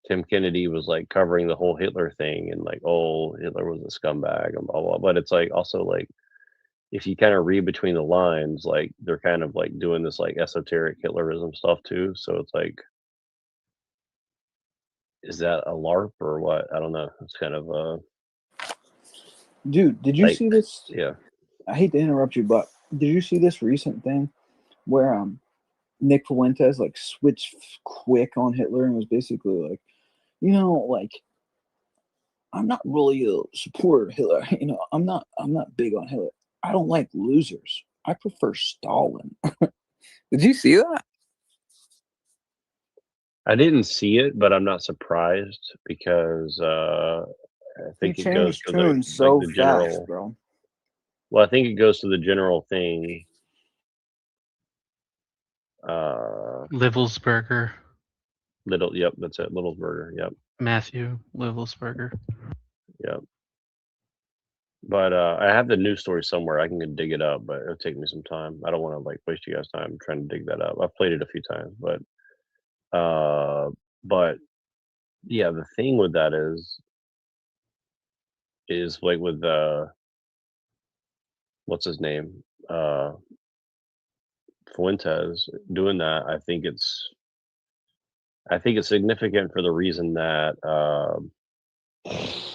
Tim Kennedy was like covering the whole Hitler thing and like, oh, Hitler was a scumbag and blah blah. But it's like also like, if you kind of read between the lines, like they're kind of like doing this like esoteric Hitlerism stuff too. So it's like, is that a LARP or what? I don't know. It's kind of Dude, did you see this? Yeah. I hate to interrupt you, but did you see this recent thing where Nick Fuentes like switched quick on Hitler and was basically like, like, I'm not really a supporter of Hitler. I'm not big on Hitler. I don't like losers. I prefer Stalin. Did you see that? I didn't see it, but I'm not surprised because I think He it goes changed to tunes the so general. fast, bro. Well, I think it goes to the general thing. Livelsberger. Yep, that's it. Littlesberger. Yep. Matthew Livelsberger. Yep. But I have the news story somewhere. I can dig it up, but it'll take me some time. I don't want to like waste you guys' time trying to dig that up. I've played it a few times, but yeah, the thing with that is like with what's his name? Fuentes doing that. I think it's significant for the reason that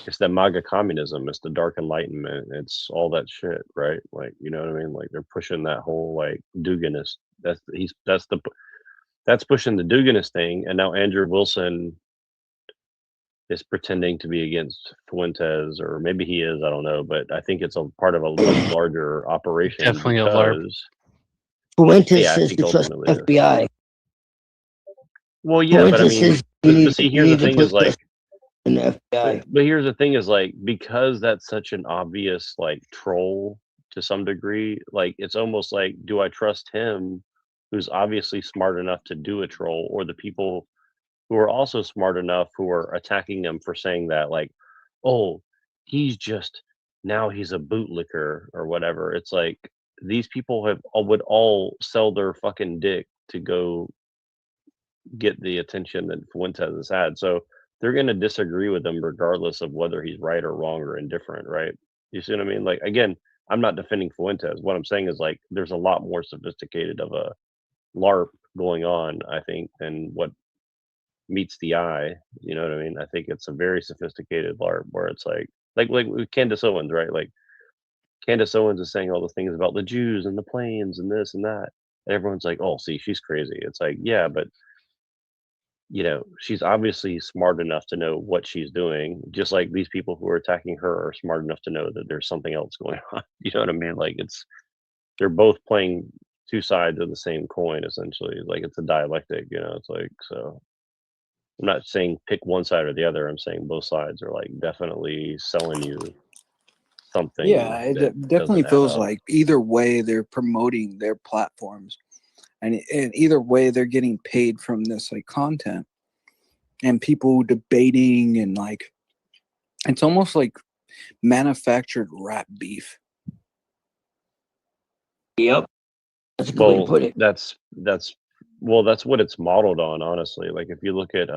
it's that MAGA communism, it's the dark enlightenment, it's all that shit, right? Like, you know what I mean? Like they're pushing that whole like Duganist. That's pushing the Duganist thing, and now Andrew Wilson is pretending to be against Fuentes, or maybe he is, I don't know, but I think it's a part of a much larger operation. Definitely a LARP. Fuentes Yeah, I says think to trust ultimately it is. FBI. Well, yeah, but I Fuentes mean, says you but see, need here's the to thing put is like, trust in the FBI. but here's the thing is like, because that's such an obvious like troll to some degree, like it's almost like, do I trust him, who's obviously smart enough to do a troll, or the people who are also smart enough who are attacking him for saying that, like, oh, he's a bootlicker or whatever. It's like these people would all sell their fucking dick to go get the attention that Fuentes has had. So they're going to disagree with him regardless of whether he's right or wrong or indifferent, right? You see what I mean? Like, again, I'm not defending Fuentes. What I'm saying is like there's a lot more sophisticated of a LARP going on, I think, than what meets the eye. You know what I mean? I think it's a very sophisticated LARP where it's like with Candace Owens, right? Like Candace Owens is saying all the things about the Jews and the planes and this and that. And everyone's like, oh, see, she's crazy. It's like, yeah, but you know, she's obviously smart enough to know what she's doing, just like these people who are attacking her are smart enough to know that there's something else going on. You know what I mean? Like they're both playing two sides of the same coin, essentially. Like it's a dialectic, you know, it's like, so I'm not saying pick one side or the other. I'm saying both sides are like definitely selling you something. Yeah, it that definitely doesn't add feels up. like either way they're promoting their platforms, and either way they're getting paid from this like content and people debating, and like it's almost like manufactured rap beef. Yep, that's a good way to put it. That's what it's modeled on, honestly. Like if you look at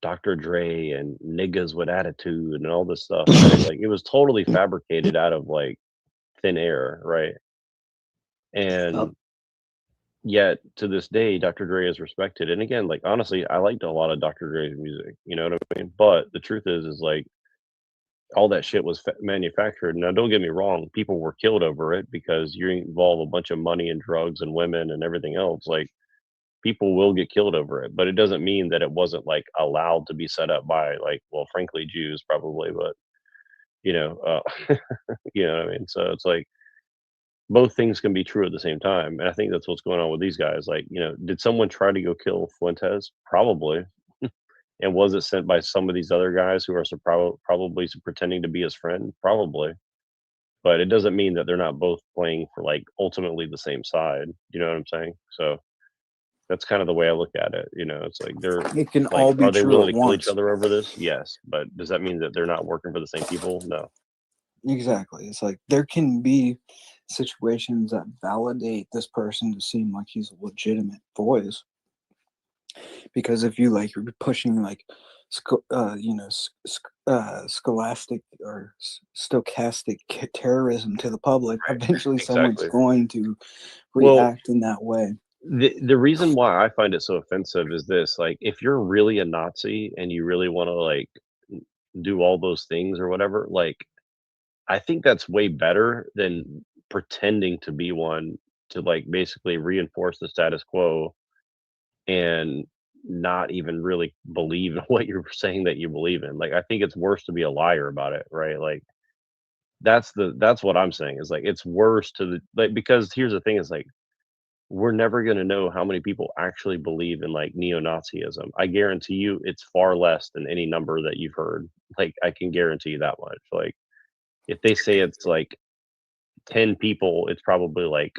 Dr. Dre and niggas with attitude and all this stuff, right? Like it was totally fabricated out of like thin air, right? And yet to this day, Dr. Dre is respected. And again, like honestly, I liked a lot of Dr. Dre's music, you know what I mean? But the truth is like all that shit was manufactured. Now, don't get me wrong, people were killed over it because you involve a bunch of money and drugs and women and everything else. Like people will get killed over it, but it doesn't mean that it wasn't like allowed to be set up by like, well, frankly, Jews probably, but you know, you know what I mean? So it's like both things can be true at the same time. And I think that's what's going on with these guys. Like, you know, did someone try to go kill Fuentes? Probably. And was it sent by some of these other guys who are probably pretending to be his friend? Probably. But it doesn't mean that they're not both playing for like ultimately the same side. You know what I'm saying? So that's kind of the way I look at it. You know, it's like It can like, all be are they true willing at to kill once. each other over this? Yes. But does that mean that they're not working for the same people? No. Exactly. It's like there can be situations that validate this person to seem like he's a legitimate voice. Because if you like you're pushing like scholastic or stochastic terrorism to the public, eventually someone's Exactly. going to Well, react in that way. The reason why I find it so offensive is this: like, if you're really a Nazi and you really want to like do all those things or whatever, like, I think that's way better than pretending to be one to like basically reinforce the status quo and not even really believe in what you're saying that you believe in. Like, I think it's worse to be a liar about it, right? Like, that's what I'm saying is like it's worse to the like because here's the thing is like we're never going to know how many people actually believe in like neo-Nazism. I guarantee you it's far less than any number that you've heard. Like I can guarantee you that much. Like if they say it's like 10 people, it's probably like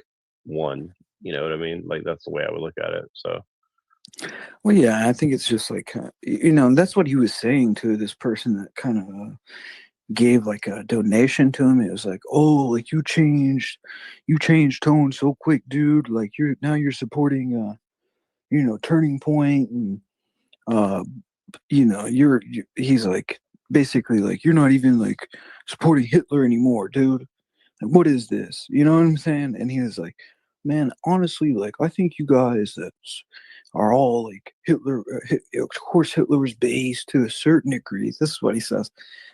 one. You know what I mean? Like that's the way I would look at it. So. Well, yeah, I think it's just like, you know, that's what he was saying to this person that kind of gave like a donation to him. It was like, oh, like you changed tone so quick, dude. Like you're supporting, you know, Turning Point, and you know, he's like basically like you're not even like supporting Hitler anymore, dude. Like, what is this? You know what I'm saying? And he was like, man, honestly, like I think you guys that are all like Hitler. Of course, Hitler was based to a certain degree. This is what he says.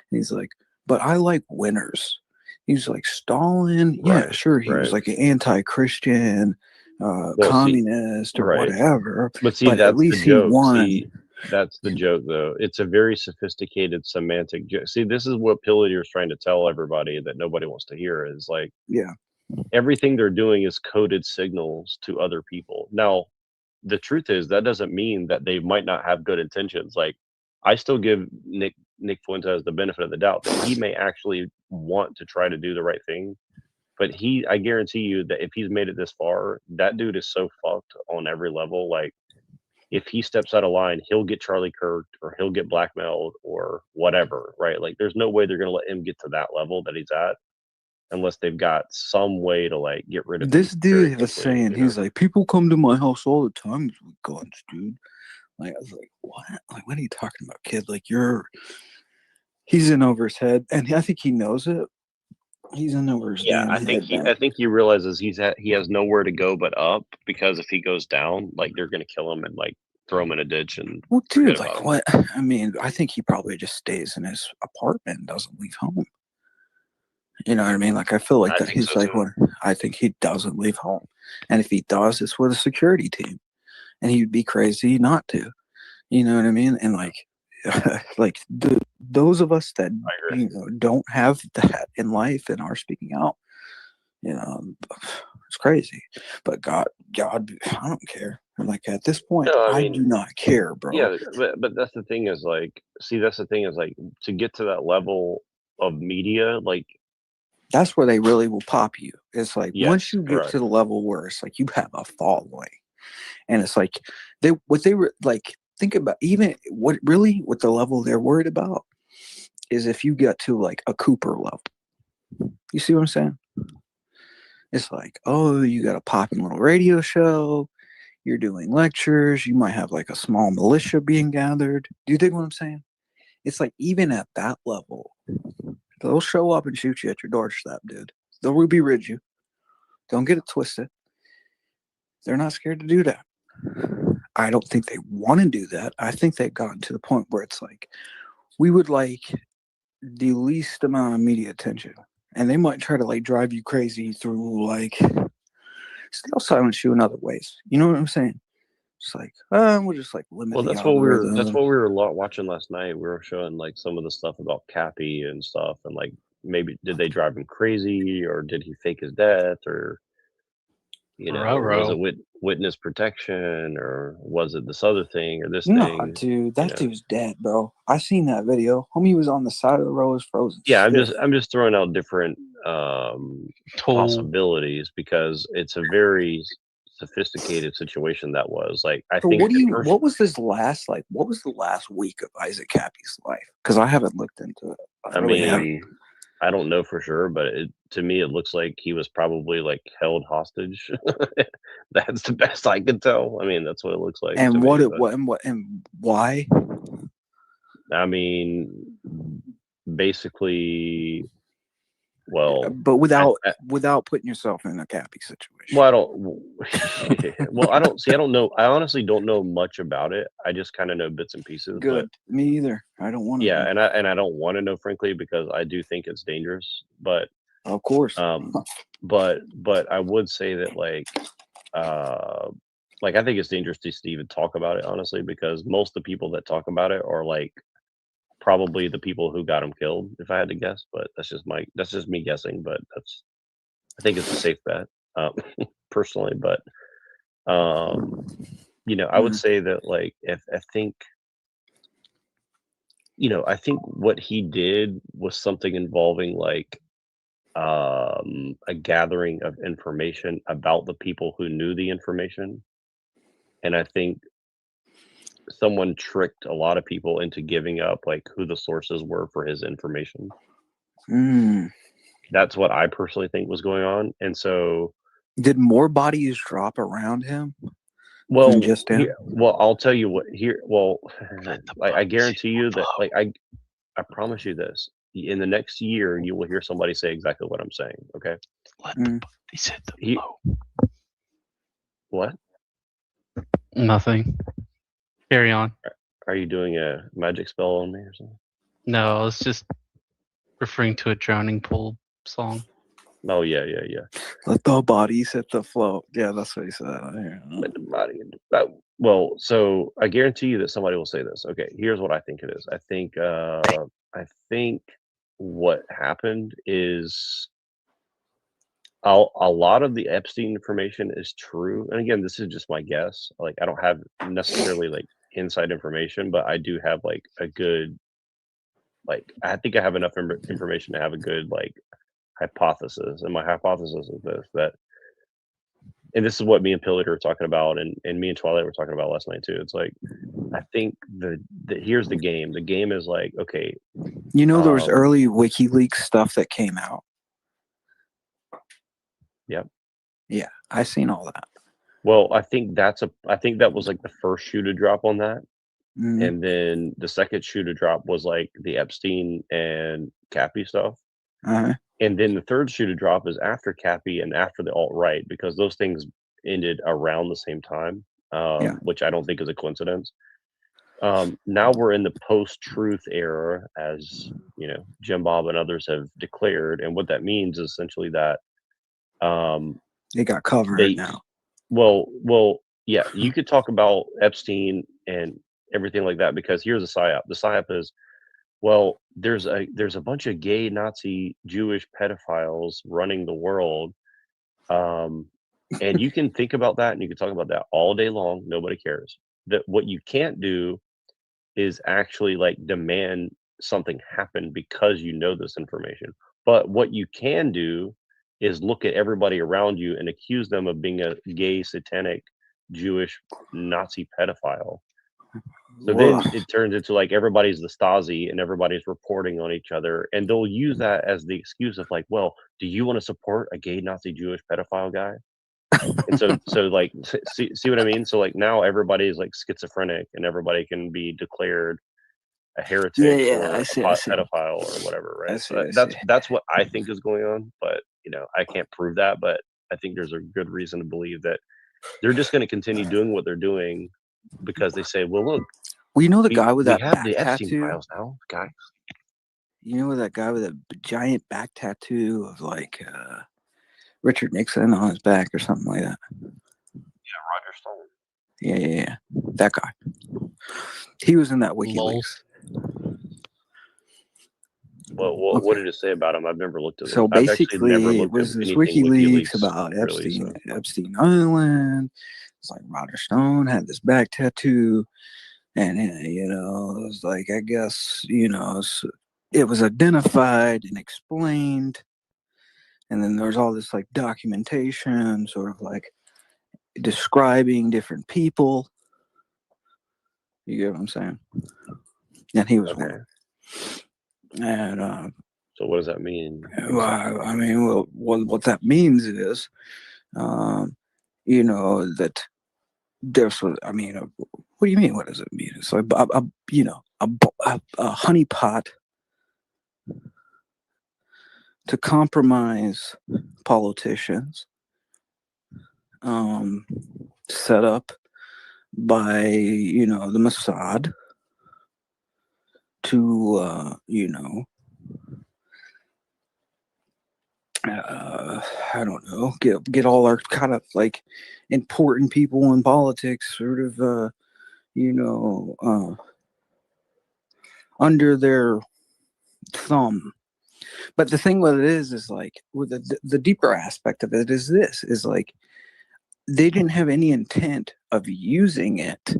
And he's like, but I like winners. He's like Stalin. Right, Yeah, sure. He was like an anti-Christian, communist or whatever. But see, but that's at least the joke. he won. See, that's the joke, though. It's a very sophisticated semantic joke. See, this is what Pillier's trying to tell everybody that nobody wants to hear is like, yeah, everything they're doing is coded signals to other people. Now, the truth is that doesn't mean that they might not have good intentions. Like, I still give Nick Fuentes the benefit of the doubt that he may actually want to try to do the right thing. But I guarantee you that if he's made it this far, that dude is so fucked on every level. Like, if he steps out of line, he'll get Charlie Kirk or he'll get blackmailed or whatever, right? Like, there's no way they're going to let him get to that level that he's at unless they've got some way to, like, get rid of This him dude was saying, he's like, people come to my house all the time with guns, dude. Like, I was like, what? Like, what are you talking about, kid? Like, he's in over his head, and I think he knows it. He's in over his Yeah, damn head. I think he realizes he has nowhere to go but up, because if he goes down, like, they're gonna kill him and like throw him in a ditch and Well, dude, forget like about him. what? I mean, I think he probably just stays in his apartment and doesn't leave home. You know what I mean? Like, I feel like that he's like, what? I think he doesn't leave home, and if he does, it's with a security team, and he'd be crazy not to. You know what I mean? And like, like those of us that don't have that in life and are speaking out, you know, it's crazy. But God, I don't care. Like, at this point, No, I do not care, bro. Yeah, but that's the thing is like, see, that's the thing is like, to get to that level of media, like, that's where they really will pop you. It's like, once yes, you get correct. to the level where it's like you have a following, and it's like what they were like. Think about even what the level they're worried about is if you get to like a Cooper level. You see what I'm saying? It's like, oh, you got a popping little radio show, you're doing lectures, you might have like a small militia being gathered. Do you think what I'm saying? It's like, even at that level, they'll show up and shoot you at your doorstep, dude. They'll Ruby Ridge you. Don't get it twisted. They're not scared to do that. I don't think they want to do that. I think they've gotten to the point where it's like, we would like the least amount of media attention, and they might try to like drive you crazy through like, they'll silence you in other ways. You know what I'm saying? It's like, we'll just like limit. Well, the that's what we algorithm. were watching last night. We were showing like some of the stuff about Cappy and stuff, and like, maybe did they drive him crazy, or did he fake his death, or you know, was it witness protection, or was it this other thing, or this thing? Dude, that dude's dead, bro. I seen that video. Homie was on the side of the road, was frozen. Yeah, stiff. I'm just throwing out different possibilities, because it's a very sophisticated situation. That was like, I So think. what was the last week of Isaac Cappy's life? Because I haven't looked into it. I mean, I don't know for sure, but to me, it looks like he was probably like held hostage. That's the best I can tell. I mean, that's what it looks like. And to and why? I mean, basically, well, but without putting yourself in a Cappy situation. Well, I don't. Well, I don't know. I honestly don't know much about it. I just kind of know bits and pieces. Good. Me either. I don't want to. Yeah, and I don't want to know, frankly, because I do think it's dangerous. But of course. But I would say that like I think it's dangerous to even talk about it, honestly, because most of the people that talk about it are like probably the people who got him killed, if I had to guess. But that's just me guessing. But I think it's a safe bet, personally. But you know, I would say that like, I think what he did was something involving like a gathering of information about the people who knew the information. And I think someone tricked a lot of people into giving up like who the sources were for his information. That's what I personally think was going on. And so did more bodies drop around him? Well, than just him? well, I'll tell you what here. Well, I guarantee you that like I promise you this. In the next year, you will hear somebody say exactly what I'm saying. Okay. He said the What? Nothing. Carry on. Are you doing a magic spell on me or something? No, I was just referring to a Drowning Pool song. Oh yeah. Let the bodies hit the flow. Yeah, that's what he said. Let the body. Well, so I guarantee you that somebody will say this. Okay, here's what I think it is. I think what happened is a lot of the Epstein information is true. And again, this is just my guess. Like I don't have necessarily like inside information, but I do have like a good, like I think I have enough information to have a good like hypothesis. And my hypothesis is this, that, and this is what me and Pillard were talking about, and me and Twilight were talking about last night too. It's like, I think here's the game. The game is like, okay. You know, there was early WikiLeaks stuff that came out. Yep. Yeah, I seen all that. Well, I think that was like the first shoe to drop on that. And then the second shoe to drop was like the Epstein and Cappy stuff. And then the third shoe to drop is after Cappy and after the alt-right, because those things ended around the same time, which I don't think is a coincidence. Now we're in the post-truth era, as you know, Jim Bob and others have declared. And what that means is essentially that they got covered now. Well, yeah, you could talk about Epstein and everything like that, because here's the PSYOP. The PSYOP is, well, there's a bunch of gay Nazi Jewish pedophiles running the world. And you can think about that and you can talk about that all day long. Nobody cares. That what you can't do is actually like demand something happen because you know this information. But what you can do is look at everybody around you and accuse them of being a gay, satanic, Jewish Nazi pedophile. So then it turns into like everybody's the Stasi and everybody's reporting on each other, and they'll use that as the excuse of like, well, do you want to support a gay Nazi Jewish pedophile guy? And so like, see what I mean? So like now everybody is like schizophrenic and everybody can be declared a heretic or a pedophile or whatever, right? So that's what I think is going on, but you know, I can't prove that, but I think there's a good reason to believe that they're just going to continue doing what they're doing because they say, well, look, well, you know the guy with that have back the Epstein tattoo files now, guys. You know that guy with a giant back tattoo of like Richard Nixon on his back or something like that. Yeah, Roger Stone. Yeah, that guy. He was in that WikiLeaks. Well, what did it say about him? I've never looked at it. So basically, it was this WikiLeaks about Epstein, Epstein Island. It's like Roger Stone had this back tattoo, and you know, it was like, I guess, you know, it was identified and explained, and then there's all this like documentation, sort of like describing different people. You get what I'm saying? And he was one. And so what does that mean? Well, I mean, well, what that means is, you know, that there's, I mean, what do you mean? What does it mean? It's like, you know, a honeypot to compromise politicians, set up by, you know, the Mossad to, you know, I don't know, get all our kind of like important people in politics sort of, you know, under their thumb. But the thing with it is like, with the deeper aspect of it is this, is like, they didn't have any intent of using it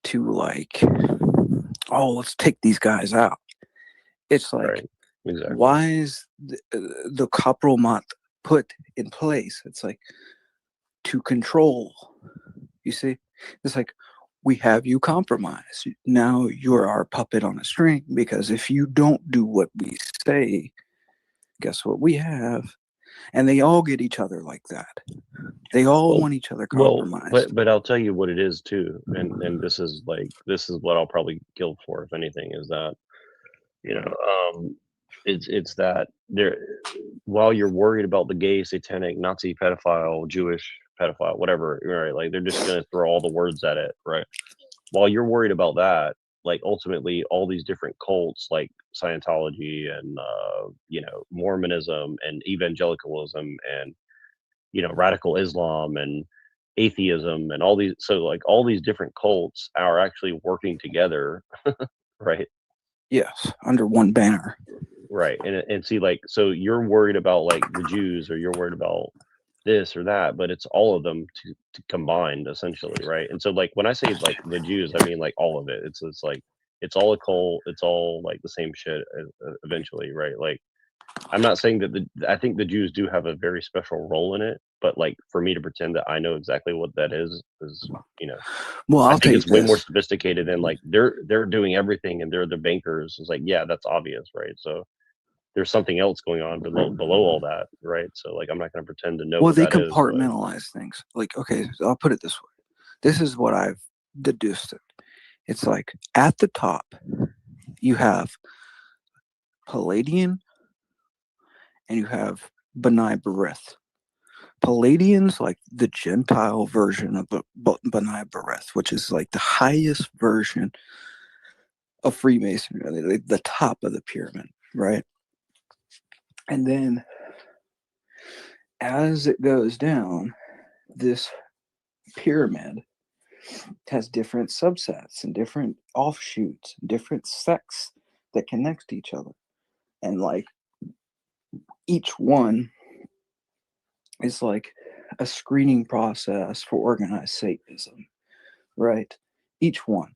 to like, oh, let's take these guys out. It's like, Exactly. Why is the Kapromat put in place? It's like to control. You see, it's like we have you compromised. Now you're our puppet on a string, because if you don't do what we say, guess what we have? And they all get each other like that. They all want each other compromised. But I'll tell you what it is too, and this is what I'll probably kill for, if anything, is that, you know, it's that there, while you're worried about the gay, satanic, Nazi pedophile, Jewish pedophile, whatever, right? Like they're just gonna throw all the words at it, right? While you're worried about that, like ultimately all these different cults like Scientology and you know, Mormonism and evangelicalism and, you know, radical Islam and atheism and all these, so like all these different cults are actually working together, right? Yes, under one banner. Right. And see, like, so you're worried about like the Jews, or you're worried about this or that, but it's all of them to combined essentially, right? And so like when I say like the Jews, I mean like all of it. It's like it's all a cult, it's all like the same shit eventually, right? Like I'm not saying that I think the Jews do have a very special role in it, but like for me to pretend that I know exactly what that is, you know, well, I think it's way more sophisticated than like they're doing everything and they're the bankers. It's like, yeah, that's obvious, right? So there's something else going on below all that, right? So like I'm not going to pretend to know. Well, what they that is, compartmentalize things. Like, okay, so I'll put it this way. This is what I've deduced it. It's like at the top, you have Palladian and you have B'nai B'rith. Palladian's like the Gentile version of B'nai B'rith, which is like the highest version of Freemasonry, the top of the pyramid, right? And then as it goes down, this pyramid has different subsets and different offshoots, different sects that connect to each other. And like each one is like a screening process for organized Satanism, right? Each one.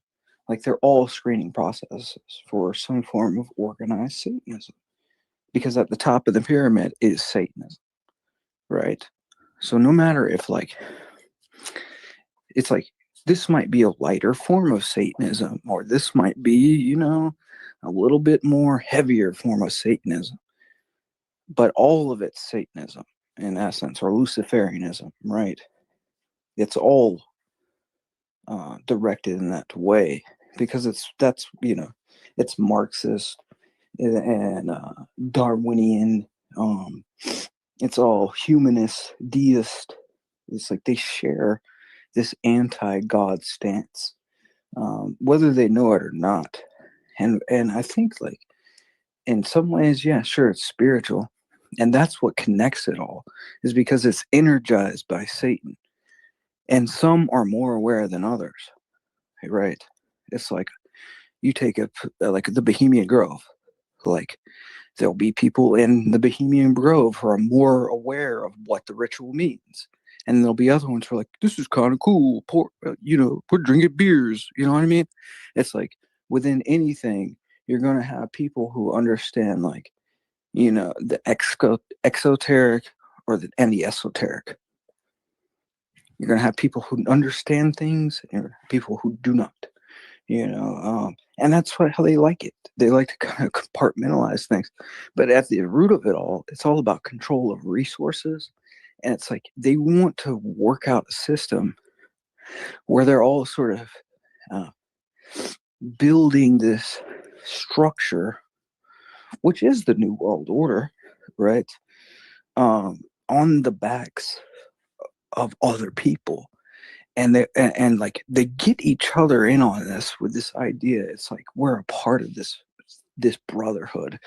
Like they're all screening processes for some form of organized Satanism. Because at the top of the pyramid is Satanism, right? So no matter if like, it's like, this might be a lighter form of Satanism, or this might be, you know, a little bit more heavier form of Satanism. But all of it's Satanism, in essence, or Luciferianism, right? It's all directed in that way, because that's, you know, it's Marxist and Darwinian. It's all humanist, deist. It's like they share this anti-God stance, whether they know it or not. And I think like in some ways, yeah, sure, it's spiritual. And that's what connects it all, is because it's energized by Satan. And some are more aware than others, right? It's like you take like the Bohemian Grove. Like there'll be people in the Bohemian Grove who are more aware of what the ritual means. And there'll be other ones who are like, this is kind of cool. You know, we're drinking beers. You know what I mean? It's like within anything, you're going to have people who understand, like, you know, the exoteric and the esoteric. You're going to have people who understand things and people who do not, you know, and that's how they like it. They like to kind of compartmentalize things. But at the root of it all, it's all about control of resources. And it's like they want to work out a system where they're all sort of building this structure, which is the New World Order, right? On the backs of other people. And they like they get each other in on this with this idea. It's like we're a part of this brotherhood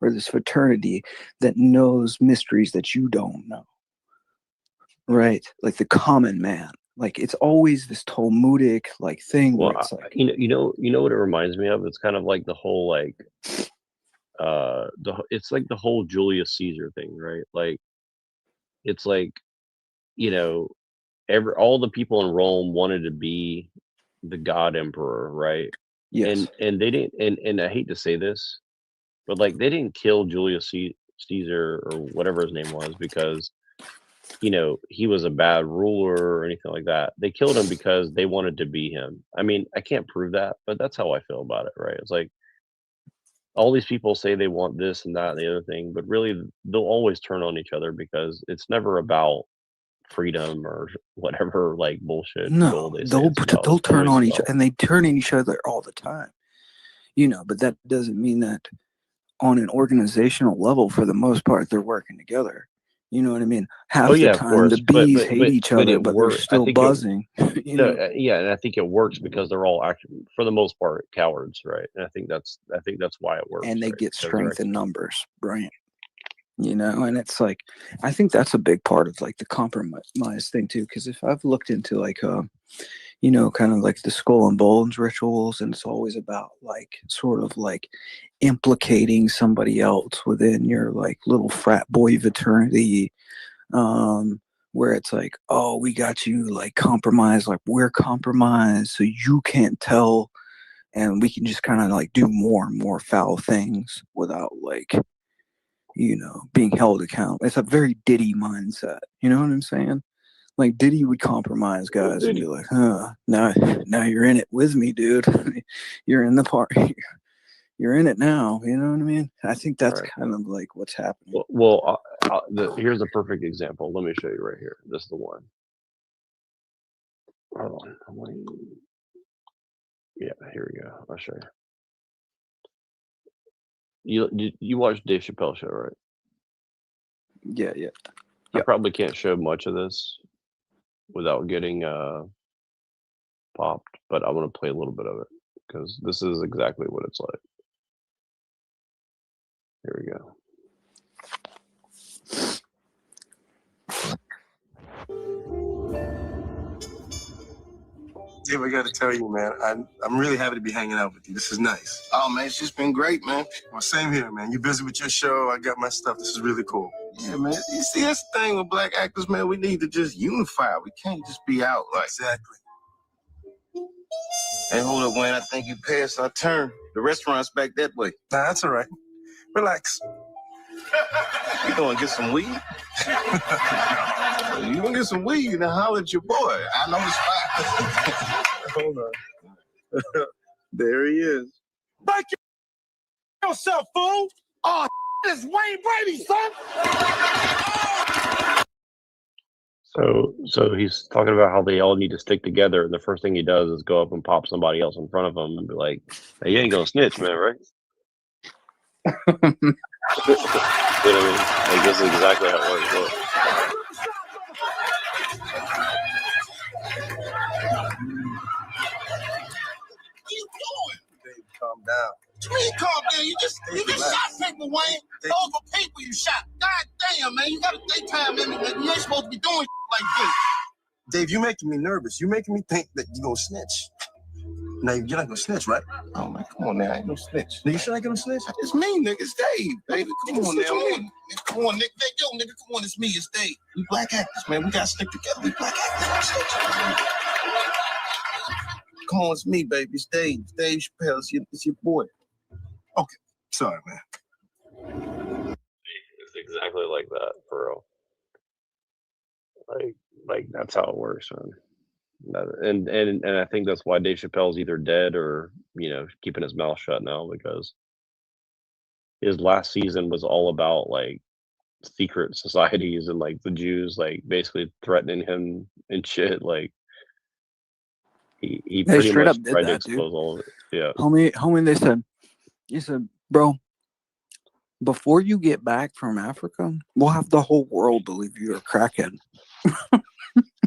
or this fraternity that knows mysteries that you don't know. Right, like the common man. Like it's always this Talmudic like thing. Well, where it's like, you know what it reminds me of? It's kind of like the whole like, it's like the whole Julius Caesar thing, right? Like, it's like, you know, all the people in Rome wanted to be the God Emperor, right? Yes. And they didn't. And I hate to say this, But like, they didn't kill Julius Caesar or whatever his name was because, you know, he was a bad ruler or anything like that. They killed him because they wanted to be him. I mean, I can't prove that, but that's how I feel about it, right? It's like all these people say they want this and that and the other thing, but really they'll always turn on each other because it's never about freedom or whatever like bullshit. No, they'll turn on each other, and they turn on each other all the time. You know, but that doesn't mean that on an organizational level, for the most part, they're working together. You know what I mean? Half the time, the bees hate each other, but they're still buzzing. You know? Yeah, and I think it works because they're all actually, for the most part, cowards, right? And I think that's why it works. And they get strength in numbers, right? You know, and it's like, I think that's a big part of like the compromise thing too. Because if I've looked into like, you know, kind of like the skull and bones rituals, and it's always about like sort of like implicating somebody else within your like little frat boy fraternity, where it's like, oh, we got you like compromised, like we're compromised, so you can't tell, and we can just kind of like do more and more foul things without like, you know, being held accountable. It's a very Diddy mindset. You know what I'm saying? Like Diddy would compromise guys and be like, huh, now you're in it with me, dude. You're in the party. You're in it now. You know what I mean? I think that's kind of like what's happening. Well, here's a perfect example. Let me show you right here. This is the one. Hold on. Yeah, here we go. I'll show you. You watch Dave Chappelle show, right? Yeah. I probably can't show much of this without getting popped, but I'm gonna play a little bit of it because this is exactly what it's like. Here we go. Dave, I got to tell you, man, I'm really happy to be hanging out with you. This is nice. Oh, man, it's just been great, man. Well, same here, man. You're busy with your show. I got my stuff. This is really cool. Yeah, man. You see, that's the thing with black actors, man. We need to just unify. We can't just be out like. Exactly. Hey, hold up, Wayne. I think you passed our turn. The restaurant's back that way. Nah, that's all right. Relax. You gonna get some weed? You gonna get some weed and holler at your boy. I know the spot. Hold on. There he is. Thank yourself, fool. Oh, it's Wayne Brady, son. So he's talking about how they all need to stick together, and the first thing he does is go up and pop somebody else in front of him and be like, "Hey, you ain't gonna snitch, man, right?" You know what I mean? Like, this is exactly how it works. Look. Calm down. What you calm down? You just shot people, Wayne. Over people you shot. God damn, man. You got a daytime limit, man. You ain't supposed to be doing like this. Dave, you're making me nervous. You're making me think that you're gonna snitch. Now, you're not gonna snitch, right? Oh, man, come on now. I ain't no snitch. Nigga, you sure I ain't gonna snitch? It's me, nigga. It's Dave. Baby, come on now, man. Come on, nigga. Yo, nigga, come on. It's me. It's Dave. We black actors, man. We gotta stick together. We black actors. Come on, it's me, baby. It's Dave. Dave Chappelle. It's your boy. Okay. Sorry, man. It's exactly like that, for real. Like that's how it works, man. And I think that's why Dave Chappelle's either dead or, you know, keeping his mouth shut now, because his last season was all about like secret societies and like the Jews like basically threatening him and shit. Like he pretty straight much up did tried to that, expose all of it. Yeah. Homie, he said, bro, before you get back from Africa, we'll have the whole world believe you're a crackhead.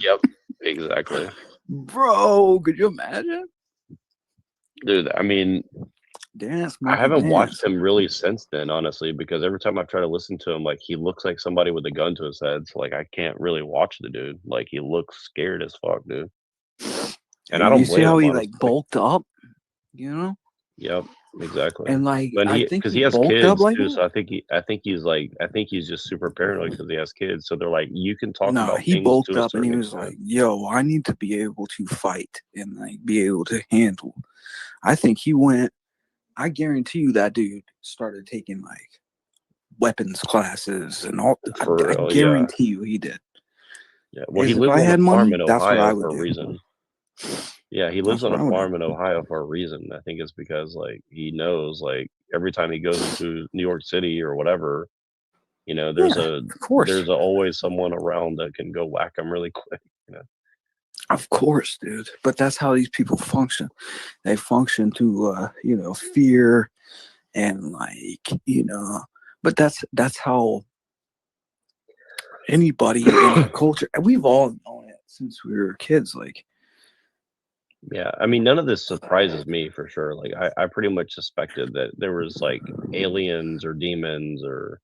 Yep, exactly. Bro, could you imagine? Dude, I mean, I haven't watched him really since then, honestly, because every time I try to listen to him, like he looks like somebody with a gun to his head. So like I can't really watch the dude. Like he looks scared as fuck, dude. And I don't you see blame how him, he honestly. like bulked up, you know? Yep, exactly. And like But I think because he has bulked kids up like too, that? so I think he's just super paranoid because he has kids. So they're like, you can talk No, about he things bulked to a up and he certain was extent. like, yo, I need to be able to fight and like be able to handle. I think he went I guarantee you that dude started taking like weapons classes and all. I guarantee you he did. Yeah, well, he If lives I on had a farm money, in that's what I Ohio would for a do. reason. Yeah, he lives That's on what I a would farm do. in Ohio for a reason. I think it's because like he knows like every time he goes into New York City or whatever, you know, there's Of course. always someone around that can go whack him really quick. You know. Of course, dude. But that's how these people function. They function to, you know, fear and like, you know. But that's how anybody in our culture. And we've all known it since we were kids. Like, Yeah, I mean, none of this surprises me for sure. Like, I pretty much suspected that there was like aliens or demons or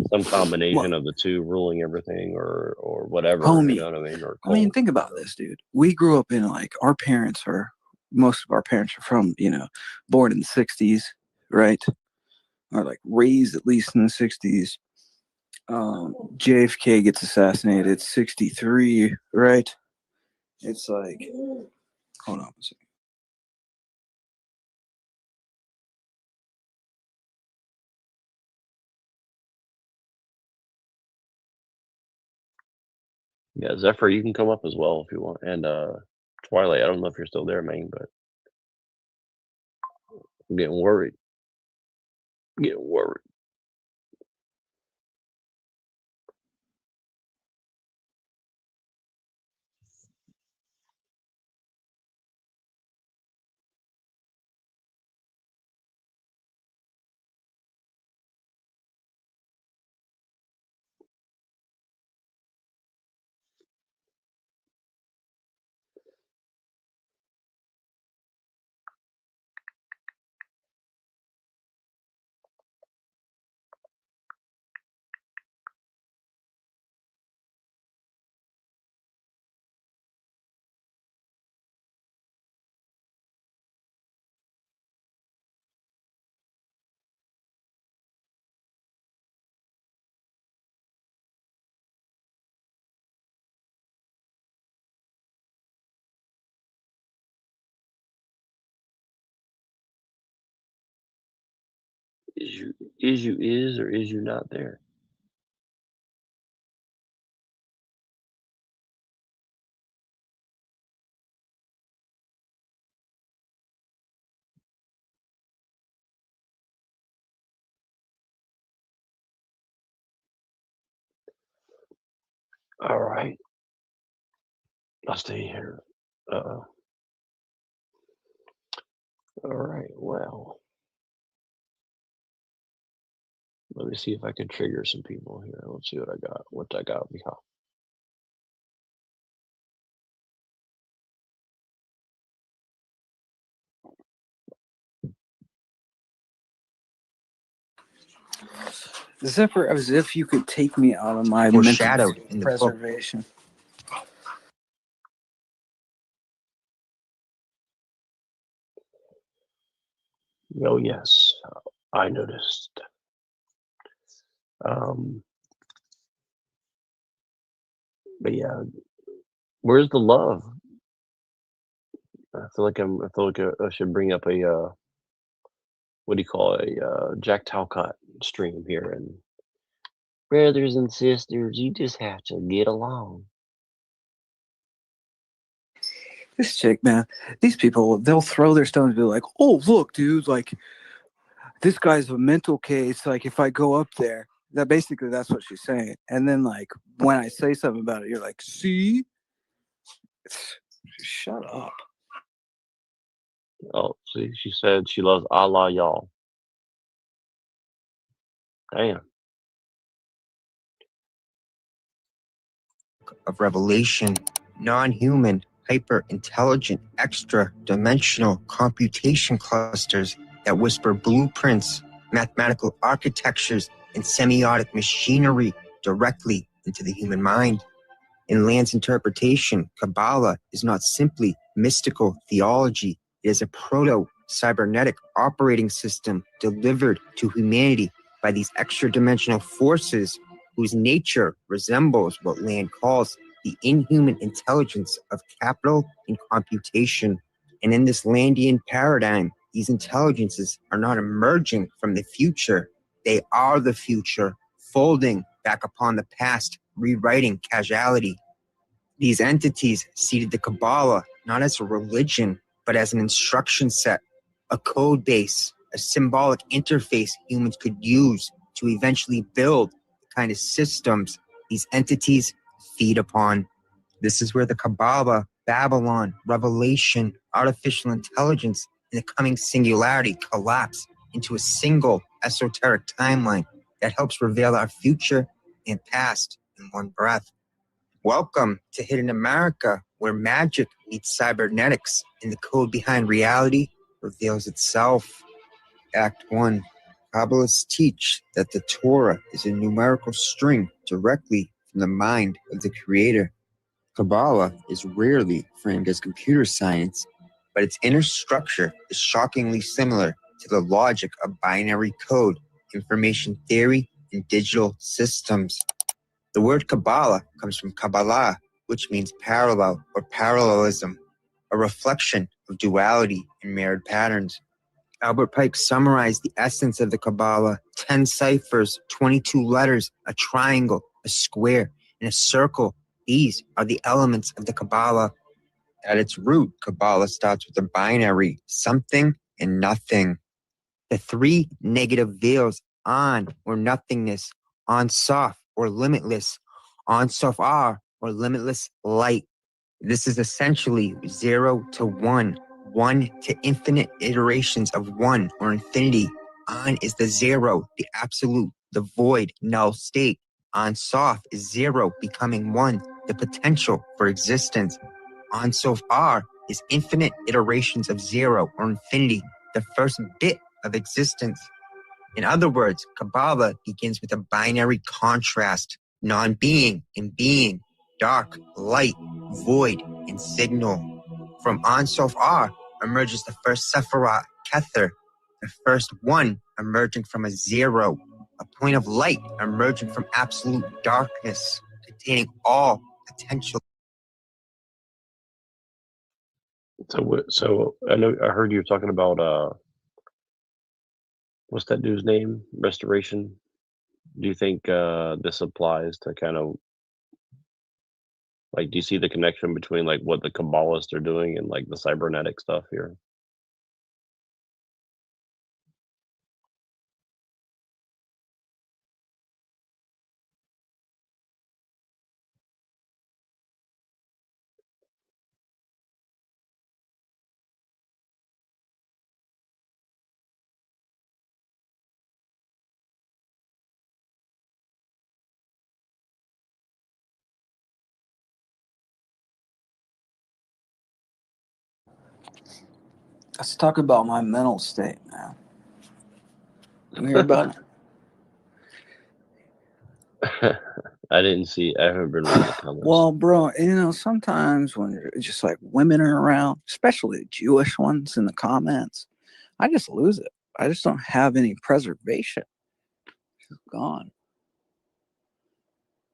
some combination of the two ruling everything or whatever. homie, You know what I mean? Or I mean, cult. think about this, dude. We grew up in like most of our parents are from, you know, born in the 60s, right? Or like raised at least in the 60s. JFK gets assassinated 63, right? It's like, hold on a second. Yeah, Zephyr, you can come up as well if you want. And Twilight, I don't know if you're still there, man, but I'm getting worried. Getting worried. Is you or is you not there? All right. I'll stay here. All right. Well, let me see if I can trigger some people here. Let's see what I got. What I got behind. Zephyr, as if you could take me out of my Foreshadowed mental in the book. preservation. Oh yes, I noticed. But yeah, where's the love? I feel like I should bring up a what do you call it? A Jack Talcott stream here, and brothers and sisters, you just have to get along. This chick, man, these people, they'll throw their stones and be like, oh, look, dude, like, this guy's a mental case. Like, if I go up there, that's what she's saying. And then, like, when I say something about it, you're like, see? Shut up. Oh, see, she said she loves Allah, y'all. Damn. Of revelation, non-human, hyper-intelligent, extra-dimensional computation clusters that whisper blueprints, mathematical architectures, and semiotic machinery directly into the human mind. In Land's interpretation, Kabbalah is not simply mystical theology. It is a proto-cybernetic operating system delivered to humanity by these extra-dimensional forces whose nature resembles what Land calls the inhuman intelligence of capital and computation. And in this Landian paradigm, These intelligences are not emerging from the future. They are the future, folding back upon the past, rewriting causality. These entities seeded the Kabbalah not as a religion, but as an instruction set, a code base, a symbolic interface humans could use to eventually build the kind of systems these entities feed upon. This is where the Kabbalah, Babylon, revelation, artificial intelligence, and the coming singularity collapse into a single esoteric timeline that helps reveal our future and past in one breath. Welcome to Hidden America, where magic meets cybernetics and the code behind reality reveals itself. Act 1. Kabbalists teach that the Torah is a numerical string directly from the mind of the Creator. Kabbalah is rarely framed as computer science, but its inner structure is shockingly similar to the logic of binary code, information theory, and digital systems. The word Kabbalah comes from Kabbalah, which means parallel or parallelism, a reflection of duality and mirrored patterns. Albert Pike summarized the essence of the Kabbalah: 10 ciphers, 22 letters, a triangle, a square, and a circle. These are the elements of the Kabbalah. At its root, Kabbalah starts with a binary, something and nothing. The three negative veils, on or nothingness, on soft or limitless, on soft are or limitless light. This is essentially 0 to 1, 1 to infinite iterations of 1 or infinity. On is the 0, the absolute, the void, null state. On soft is 0 becoming 1, the potential for existence. On soft are is infinite iterations of 0 or infinity, the first bit of existence. In other words, Kabbalah begins with a binary contrast: non-being and being, dark, light, void, and signal. From An Sof Ar emerges the first Sephiroth, Kether, the first one emerging from a 0, a point of light emerging from absolute darkness, containing all potential. So I heard you talking about what's that dude's name? Restoration. Do you think this applies to kind of like, do you see the connection between like what the Kabbalists are doing and like the cybernetic stuff here? Let's talk about my mental state now. You hear about I haven't been reading the comments. Well, bro, sometimes when just like women are around, especially the Jewish ones in the comments, I just lose it. I just don't have any preservation. It's gone.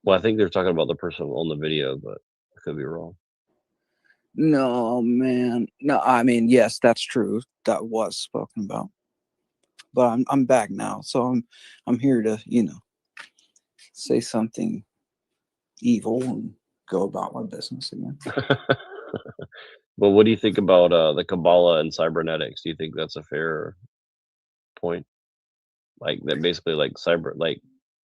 Well, I think they're talking about the person on the video, but I could be wrong. No, man. No, I mean, yes, that's true. That was spoken about. But I'm back now, so I'm here to, say something evil and go about my business again. But what do you think about the Kabbalah and cybernetics? Do you think that's a fair point? Like that basically like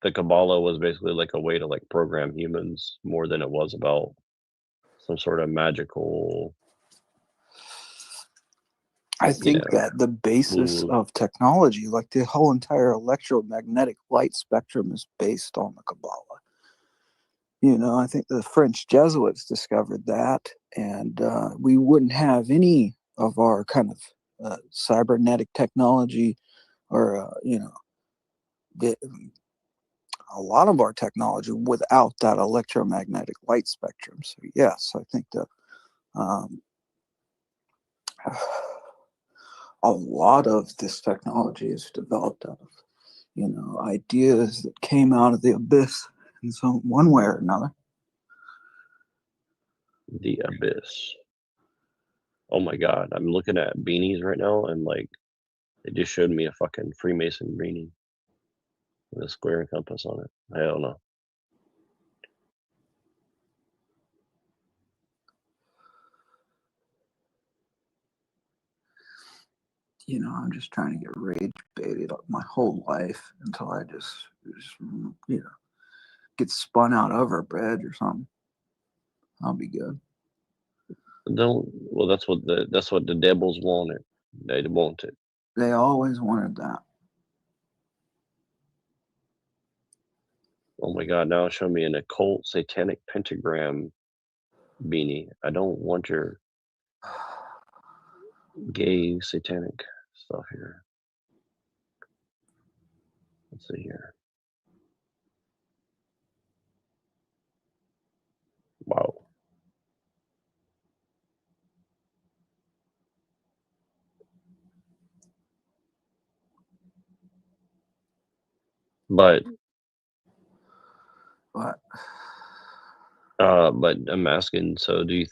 the Kabbalah was basically like a way to like program humans more than it was about some sort of magical. I think that the basis of technology, like the whole entire electromagnetic light spectrum, is based on the Kabbalah. I think the French Jesuits discovered that, and we wouldn't have any of our kind of cybernetic technology or, a lot of our technology without that electromagnetic light spectrum. So, yes, I think that a lot of this technology is developed out of, ideas that came out of the abyss in some one way or another. The abyss. Oh my God, I'm looking at beanies right now, and like They just showed me a fucking Freemason reading with a square and compass on it. Hell no. You know, I'm just trying to get rage baited my whole life until I just you know, get spun out over bread or something. I'll be good. Don't. Well, that's what the devils wanted. They want it. They always wanted that. Oh my God! Now show me an occult satanic pentagram beanie. I don't want your gay satanic stuff here. Let's see here. Wow. But what? But I'm asking. So, what do you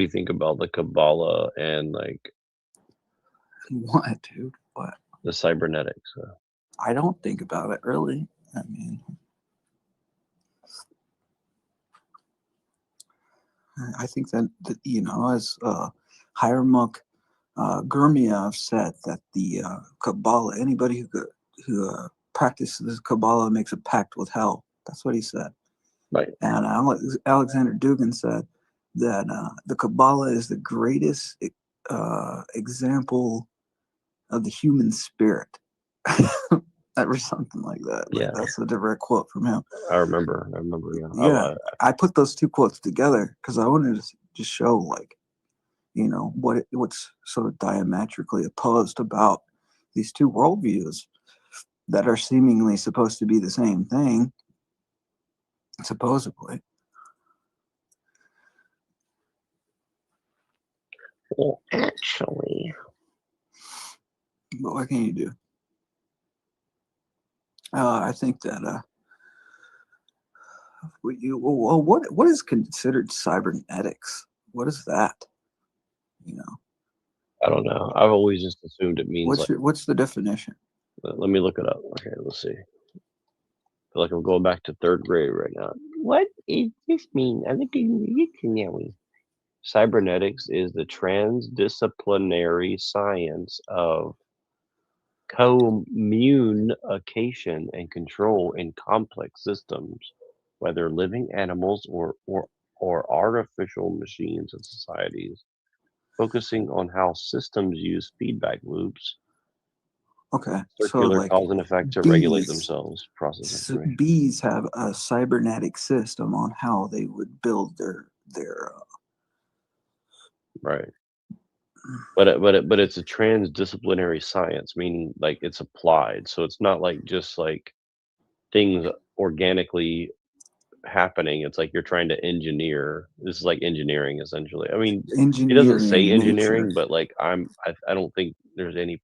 think about the Kabbalah and like What, dude? What? the cybernetics? I don't think about it really. I mean, I think that you know, as Hiramuk Gurmiev said, that the Kabbalah, anybody who practices Kabbalah makes a pact with hell. That's what he said. Right. And Alexander Dugin said that the Kabbalah is the greatest example of the human spirit. Or something like that. Like, yeah, that's a direct quote from him. I remember. Yeah. Yeah, I put those two quotes together because I wanted to just show, like, you know, what's sort of diametrically opposed about these two worldviews that are seemingly supposed to be the same thing, supposedly. Well, actually, but what can you do? I think that what is considered cybernetics? What is that? You know, I don't know. I've always just assumed it means what's the definition? Let me look it up. Okay, let's see. I feel like I'm going back to 3rd grade right now. What does this mean? I think cybernetics is the transdisciplinary science of communication and control in complex systems, whether living animals or artificial machines and societies, focusing on how systems use feedback loops, okay, circular so like cause and effect to regulate themselves, process information. Bees have a cybernetic system on how they would build their right. But it's a transdisciplinary science, meaning like it's applied. So it's not like just like things organically happening. It's like you're trying to engineer. This is like engineering essentially. I mean, it doesn't say engineering, but like I don't think there's no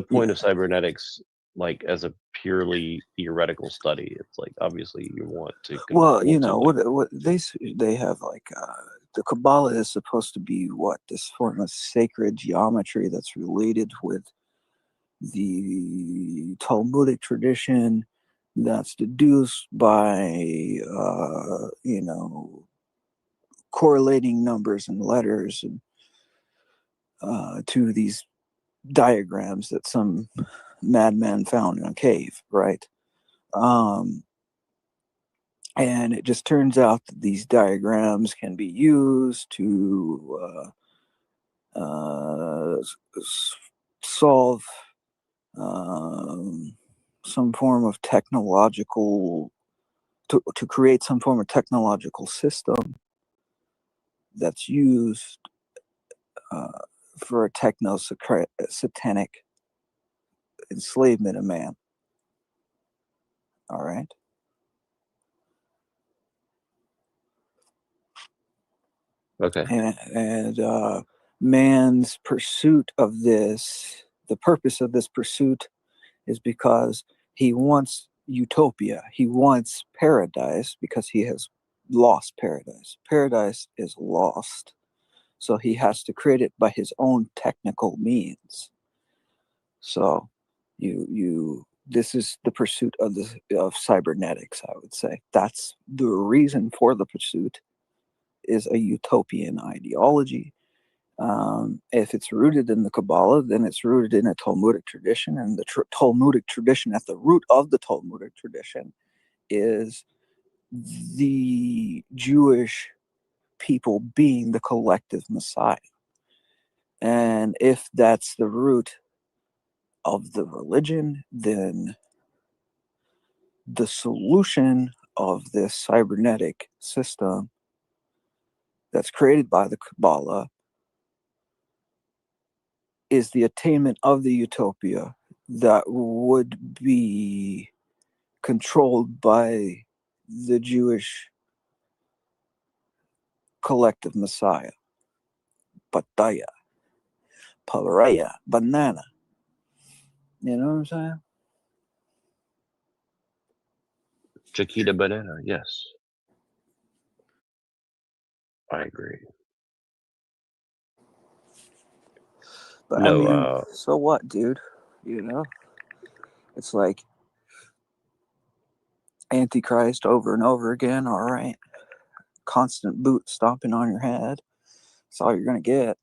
point of cybernetics like as a purely theoretical study. It's like obviously you want to well, you know what they have, like the Kabbalah is supposed to be this form of sacred geometry that's related with the Talmudic tradition, that's deduced by you know, correlating numbers and letters and to these diagrams that some madman found in a cave, right? And it just turns out that these diagrams can be used to solve some form of technological, to create some form of technological system that's used for a techno-satanic enslavement of man. All right. Okay. And man's pursuit of this, the purpose of this pursuit is because he wants utopia. He wants paradise because he has lost paradise. Paradise is lost. So he has to create it by his own technical means. So this is the pursuit of cybernetics, I would say. That's the reason for the pursuit, is a utopian ideology. If it's rooted in the Kabbalah, then it's rooted in a Talmudic tradition, and the Talmudic tradition, at the root of the Talmudic tradition, is the Jewish people being the collective Messiah. And if that's the root of the religion, then the solution of this cybernetic system that's created by the Kabbalah is the attainment of the utopia that would be controlled by the Jewish collective Messiah. Pataya, Pavaraya, banana. You know what I'm saying? Chiquita banana, yes. I agree. But No, I mean, so what, dude? You know? It's like Antichrist over and over again, all right? Constant boot stomping on your head. That's all you're going to get.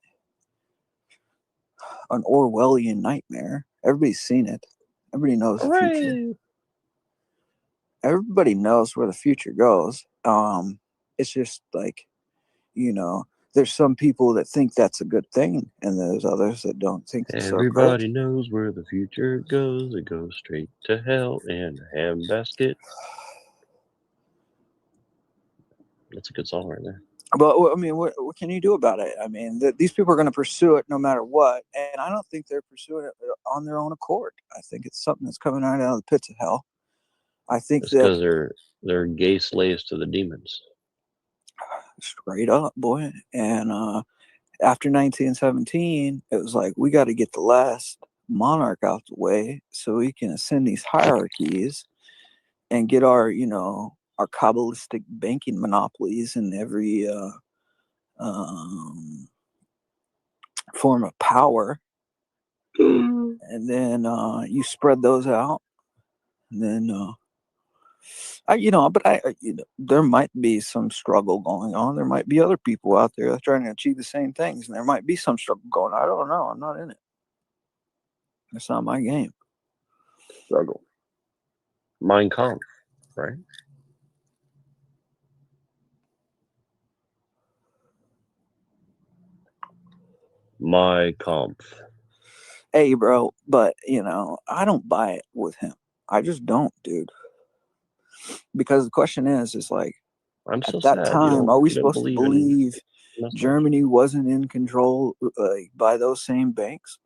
An Orwellian nightmare. Everybody's seen it. Everybody knows the future. Everybody knows where the future goes. It's just like, you know, there's some people that think that's a good thing, and there's others that don't think it's so everybody good. knows where the future goes. It goes straight to hell in a handbasket. That's a good song right there. But I mean, what can you do about it? I mean, these people are going to pursue it no matter what, and I don't think they're pursuing it on their own accord. I think it's something that's coming right out of the pits of hell. I think it's because they're gay slaves to the demons. Straight up, boy. And after 1917, it was like, we got to get the last monarch out the way so we can ascend these hierarchies and get our, you know, our Kabbalistic banking monopolies in every form of power. And then you spread those out. And then, you know, there might be some struggle going on. There might be other people out there trying to achieve the same things. And there might be some struggle going on. I don't know. I'm not in it. That's not my game. Struggle. Mein Kampf, right? My Kampf. Hey, bro, but, you know, I don't buy it with him. I just don't, dude. Because the question is like, I'm so at that sad. time, are we supposed to believe believe Germany wasn't in control by those same banks?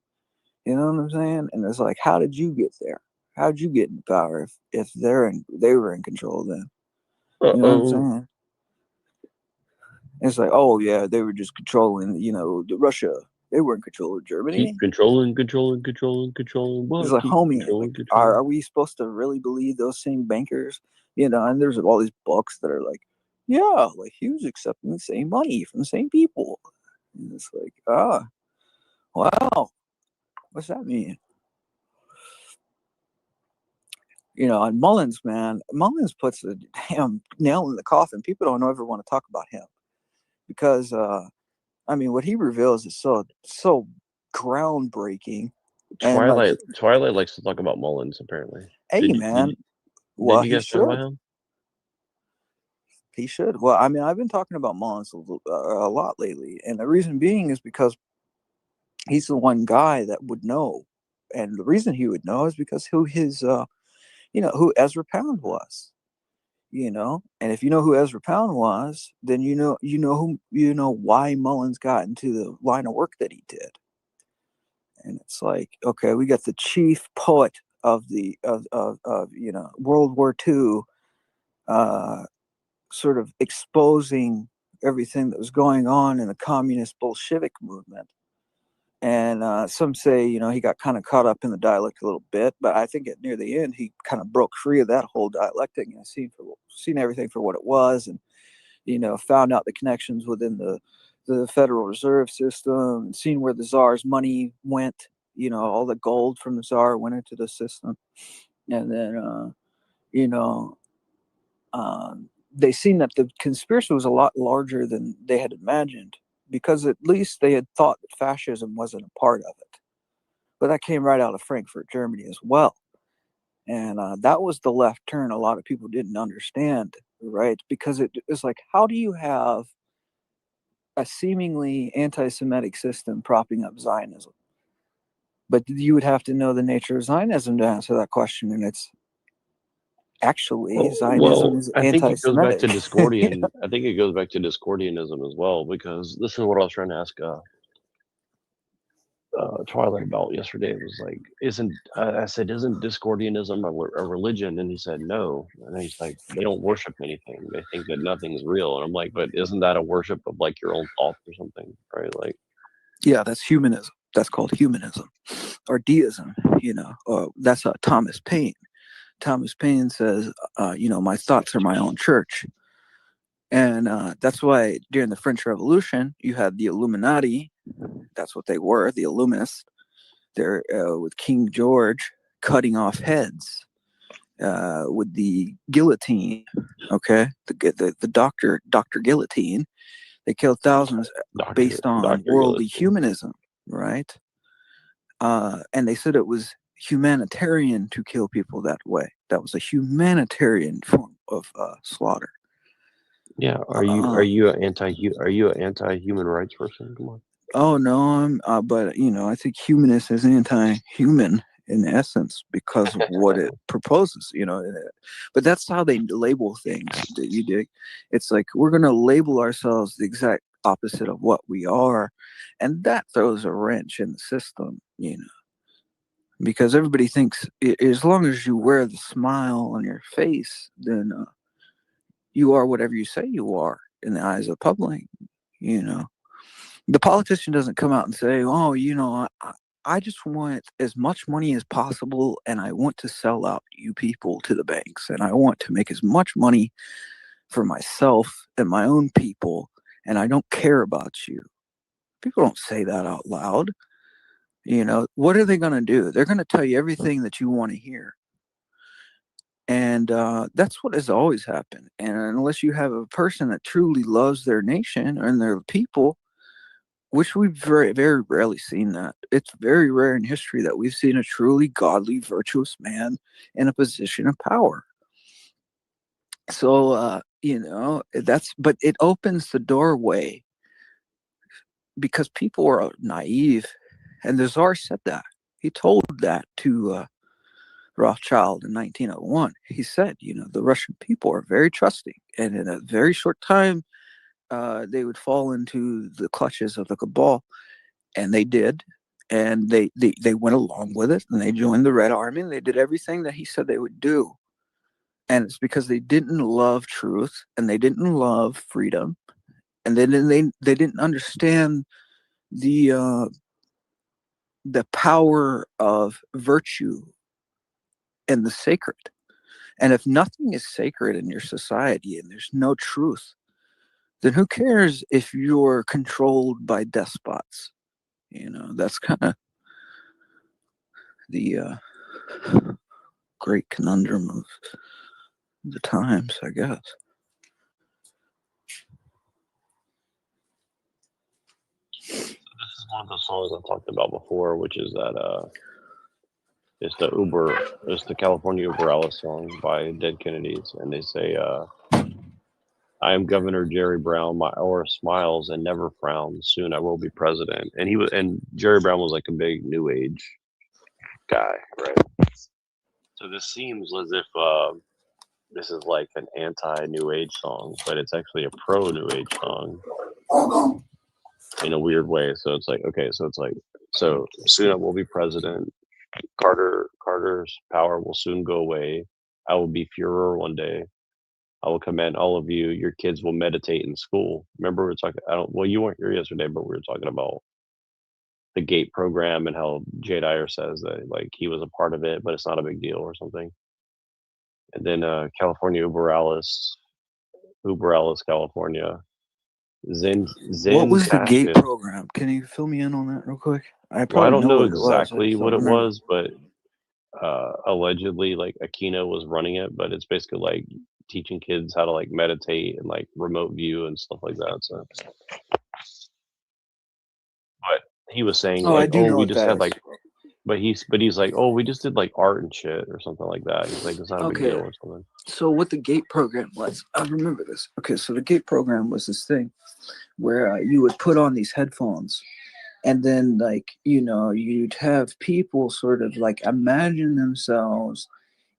You know what I'm saying? And it's like, how did you get there? How did you get in power if they were in control then? You know what I'm saying? It's like, oh yeah, they were just controlling, you know, Russia. They were in control of Germany. Keep controlling. What? It's like, homie, are we supposed to really believe those same bankers? You know, and there's all these books that are like, yeah, like he was accepting the same money from the same people. And it's like, wow, what's that mean? You know, and Mullins puts a damn nail in the coffin. People don't ever want to talk about him because, I mean, what he reveals is so groundbreaking. Twilight likes to talk about Mullins, apparently. Hey, did you guys talk about him? He should. Well, I mean, I've been talking about Mullins a lot lately, and the reason being is because he's the one guy that would know, and the reason he would know is because who Ezra Pound was, you know. And if you know who Ezra Pound was, then you know why Mullins got into the line of work that he did. And it's like, okay, we got the chief poet of you know, World War II, sort of exposing everything that was going on in the communist Bolshevik movement. And some say, you know, he got kind of caught up in the dialect a little bit, but I think near the end, he kind of broke free of that whole dialectic and seen everything for what it was, and, you know, found out the connections within the Federal Reserve System, and seen where the Tsar's money went, you know, all the gold from the Tsar went into the system. And then, you know, they seen that the conspiracy was a lot larger than they had imagined, because at least they had thought that fascism wasn't a part of it. But that came right out of Frankfurt, Germany as well. And that was the left turn a lot of people didn't understand, right? Because it's like, how do you have a seemingly anti-Semitic system propping up Zionism? But you would have to know the nature of Zionism to answer that question. And it's actually Zionism is I think it goes back anti-Semitic. to Discordian. I think it goes back to Discordianism as well, because this is what I was trying to ask Twilight about yesterday. It was like, I said, isn't Discordianism a religion? And he said no. And he's like, they don't worship anything. They think that nothing's real. And I'm like, but isn't that a worship of like your own thoughts or something, right? Like, Yeah, that's humanism. That's called humanism or deism. You know, that's Thomas Paine. Thomas Paine says, you know, my thoughts are my own church. And that's why during the French Revolution, you had the Illuminati. That's what they were, the Illuminists. They're with King George cutting off heads with the guillotine. Okay, the Dr. Guillotine. They killed thousands based on worldly humanism, right? And they said it was humanitarian to kill people that way. That was a humanitarian form of slaughter. yeah, are you an anti-human rights person? Come on. Oh no, I'm. But you know, I think humanist is anti-human in essence because of what it proposes. You know, but that's how they label things. You dig? It's like we're going to label ourselves the exact opposite of what we are, and that throws a wrench in the system. You know, because everybody thinks as long as you wear the smile on your face, then you are whatever you say you are in the eyes of the public. You know. The politician doesn't come out and say, oh, you know, I just want as much money as possible, and I want to sell out you people to the banks, and I want to make as much money for myself and my own people, and I don't care about you. People don't say that out loud. You know, what are they going to do? They're going to tell you everything that you want to hear. And that's what has always happened. And unless you have a person that truly loves their nation and their people, which we've very, very rarely seen that. It's very rare in history that we've seen a truly godly, virtuous man in a position of power. So, you know, but it opens the doorway because people are naive. And the Tsar said that. He told that to Rothschild in 1901. He said, you know, the Russian people are very trusting. And in a very short time, they would fall into the clutches of the cabal, and they did, and they went along with it, and they joined the Red Army, and they did everything that he said they would do. And it's because they didn't love truth, and they didn't love freedom, and they didn't understand the power of virtue and the sacred. And if nothing is sacred in your society and there's no truth, then who cares if you're controlled by despots? You know, that's kind of the great conundrum of the times, I guess. This is one of the songs I talked about before, which is that it's the California Uber Alice song by Dead Kennedys, and they say, I am Governor Jerry Brown. My aura smiles and never frowns. Soon I will be president. And Jerry Brown was like a big New Age guy, right? So this seems as if this is like an anti-New Age song, but it's actually a pro-New Age song in a weird way. So it's like, okay, so soon I will be president. Carter's power will soon go away. I will be Führer one day. I will command all of you. Your kids will meditate in school. Remember, we were talking. Well, you weren't here yesterday, but we were talking about the GATE program and how Jay Dyer says that like he was a part of it, but it's not a big deal or something. And then California Uber Alice, California. Zen. What was the GATE program? Can you fill me in on that real quick? I Well, I probably don't know know what it was. I exactly just what don't it remember. was, but allegedly, like Aquino was running it, but it's basically like teaching kids how to like meditate and like remote view and stuff like that. So, but he was saying Oh, I like, do oh, know we what just that had is. like, but he's like, oh, we just did like art and shit or something like that. He's like, it's not a big Okay. deal or something. So what the GATE program was, I remember this. Okay, so the GATE program was this thing where you would put on these headphones, and then like you'd have people sort of like imagine themselves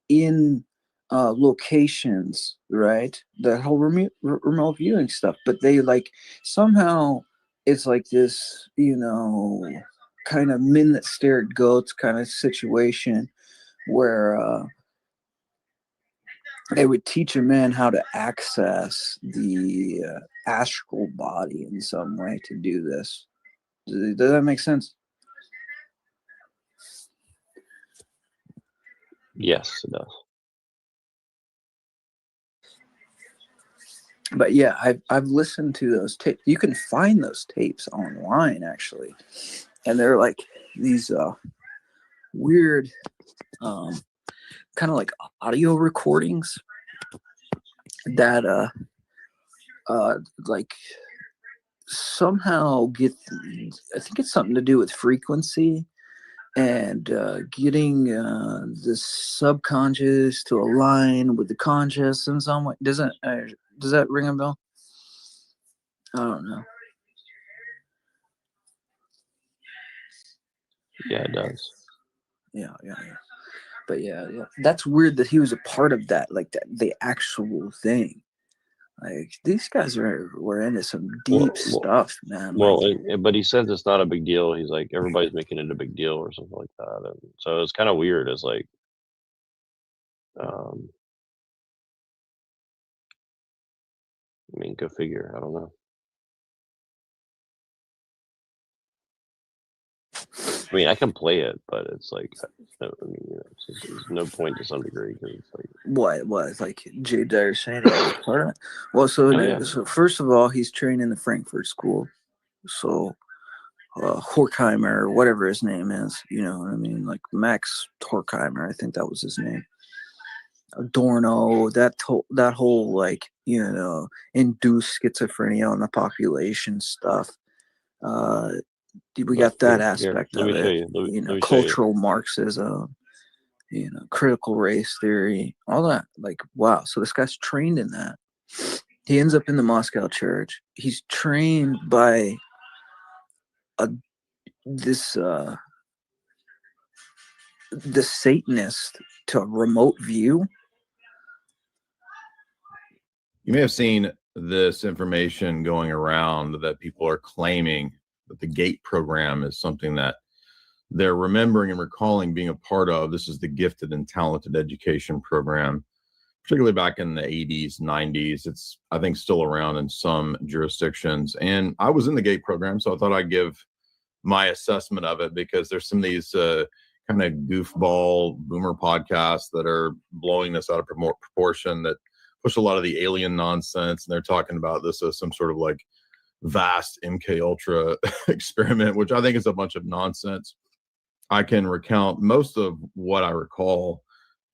in locations, right? The whole remote viewing stuff, but they like somehow it's like this, kind of men that stare at goats kind of situation where they would teach a man how to access the astral body in some way to do this. Does that make sense? Yes, it does. But yeah, I've listened to those tapes. You can find those tapes online actually, and they're like these weird, kind of like audio recordings that like somehow get. I think it's something to do with frequency and getting the subconscious to align with the conscious in some way. Does that ring a bell? I don't know. Yeah, it does. Yeah. But yeah, that's weird that he was a part of that, like that, the actual thing. Like these guys were into some deep stuff, man. Well, but he says it's not a big deal. He's like, everybody's making it a big deal or something like that. And so it's kind of weird. It's like, I mean, go figure. I don't know. I mean, I can play it, but it's like, I mean, there's no point to some degree because it's like what it's like Jay Dyer saying he was part of it. Well, so first of all, he's trained in the Frankfurt School, so Horkheimer or whatever his name is, you know what I mean, like Max Horkheimer, I think that was his name. Adorno, that whole like induced schizophrenia on the population stuff. We got that aspect of it. Cultural Marxism, critical race theory, all that. Like, wow. So this guy's trained in that. He ends up in the Moscow church. He's trained by this Satanist to remote view. You may have seen this information going around that people are claiming that the GATE program is something that they're remembering and recalling being a part of. This is the Gifted and Talented Education Program, particularly back in the 80s, 90s. It's, I think, still around in some jurisdictions. And I was in the GATE program, so I thought I'd give my assessment of it, because there's some of these kind of goofball boomer podcasts that are blowing this out of proportion, that push a lot of the alien nonsense, and they're talking about this as some sort of like vast MK Ultra experiment, which I think is a bunch of nonsense. I can recount most of what I recall,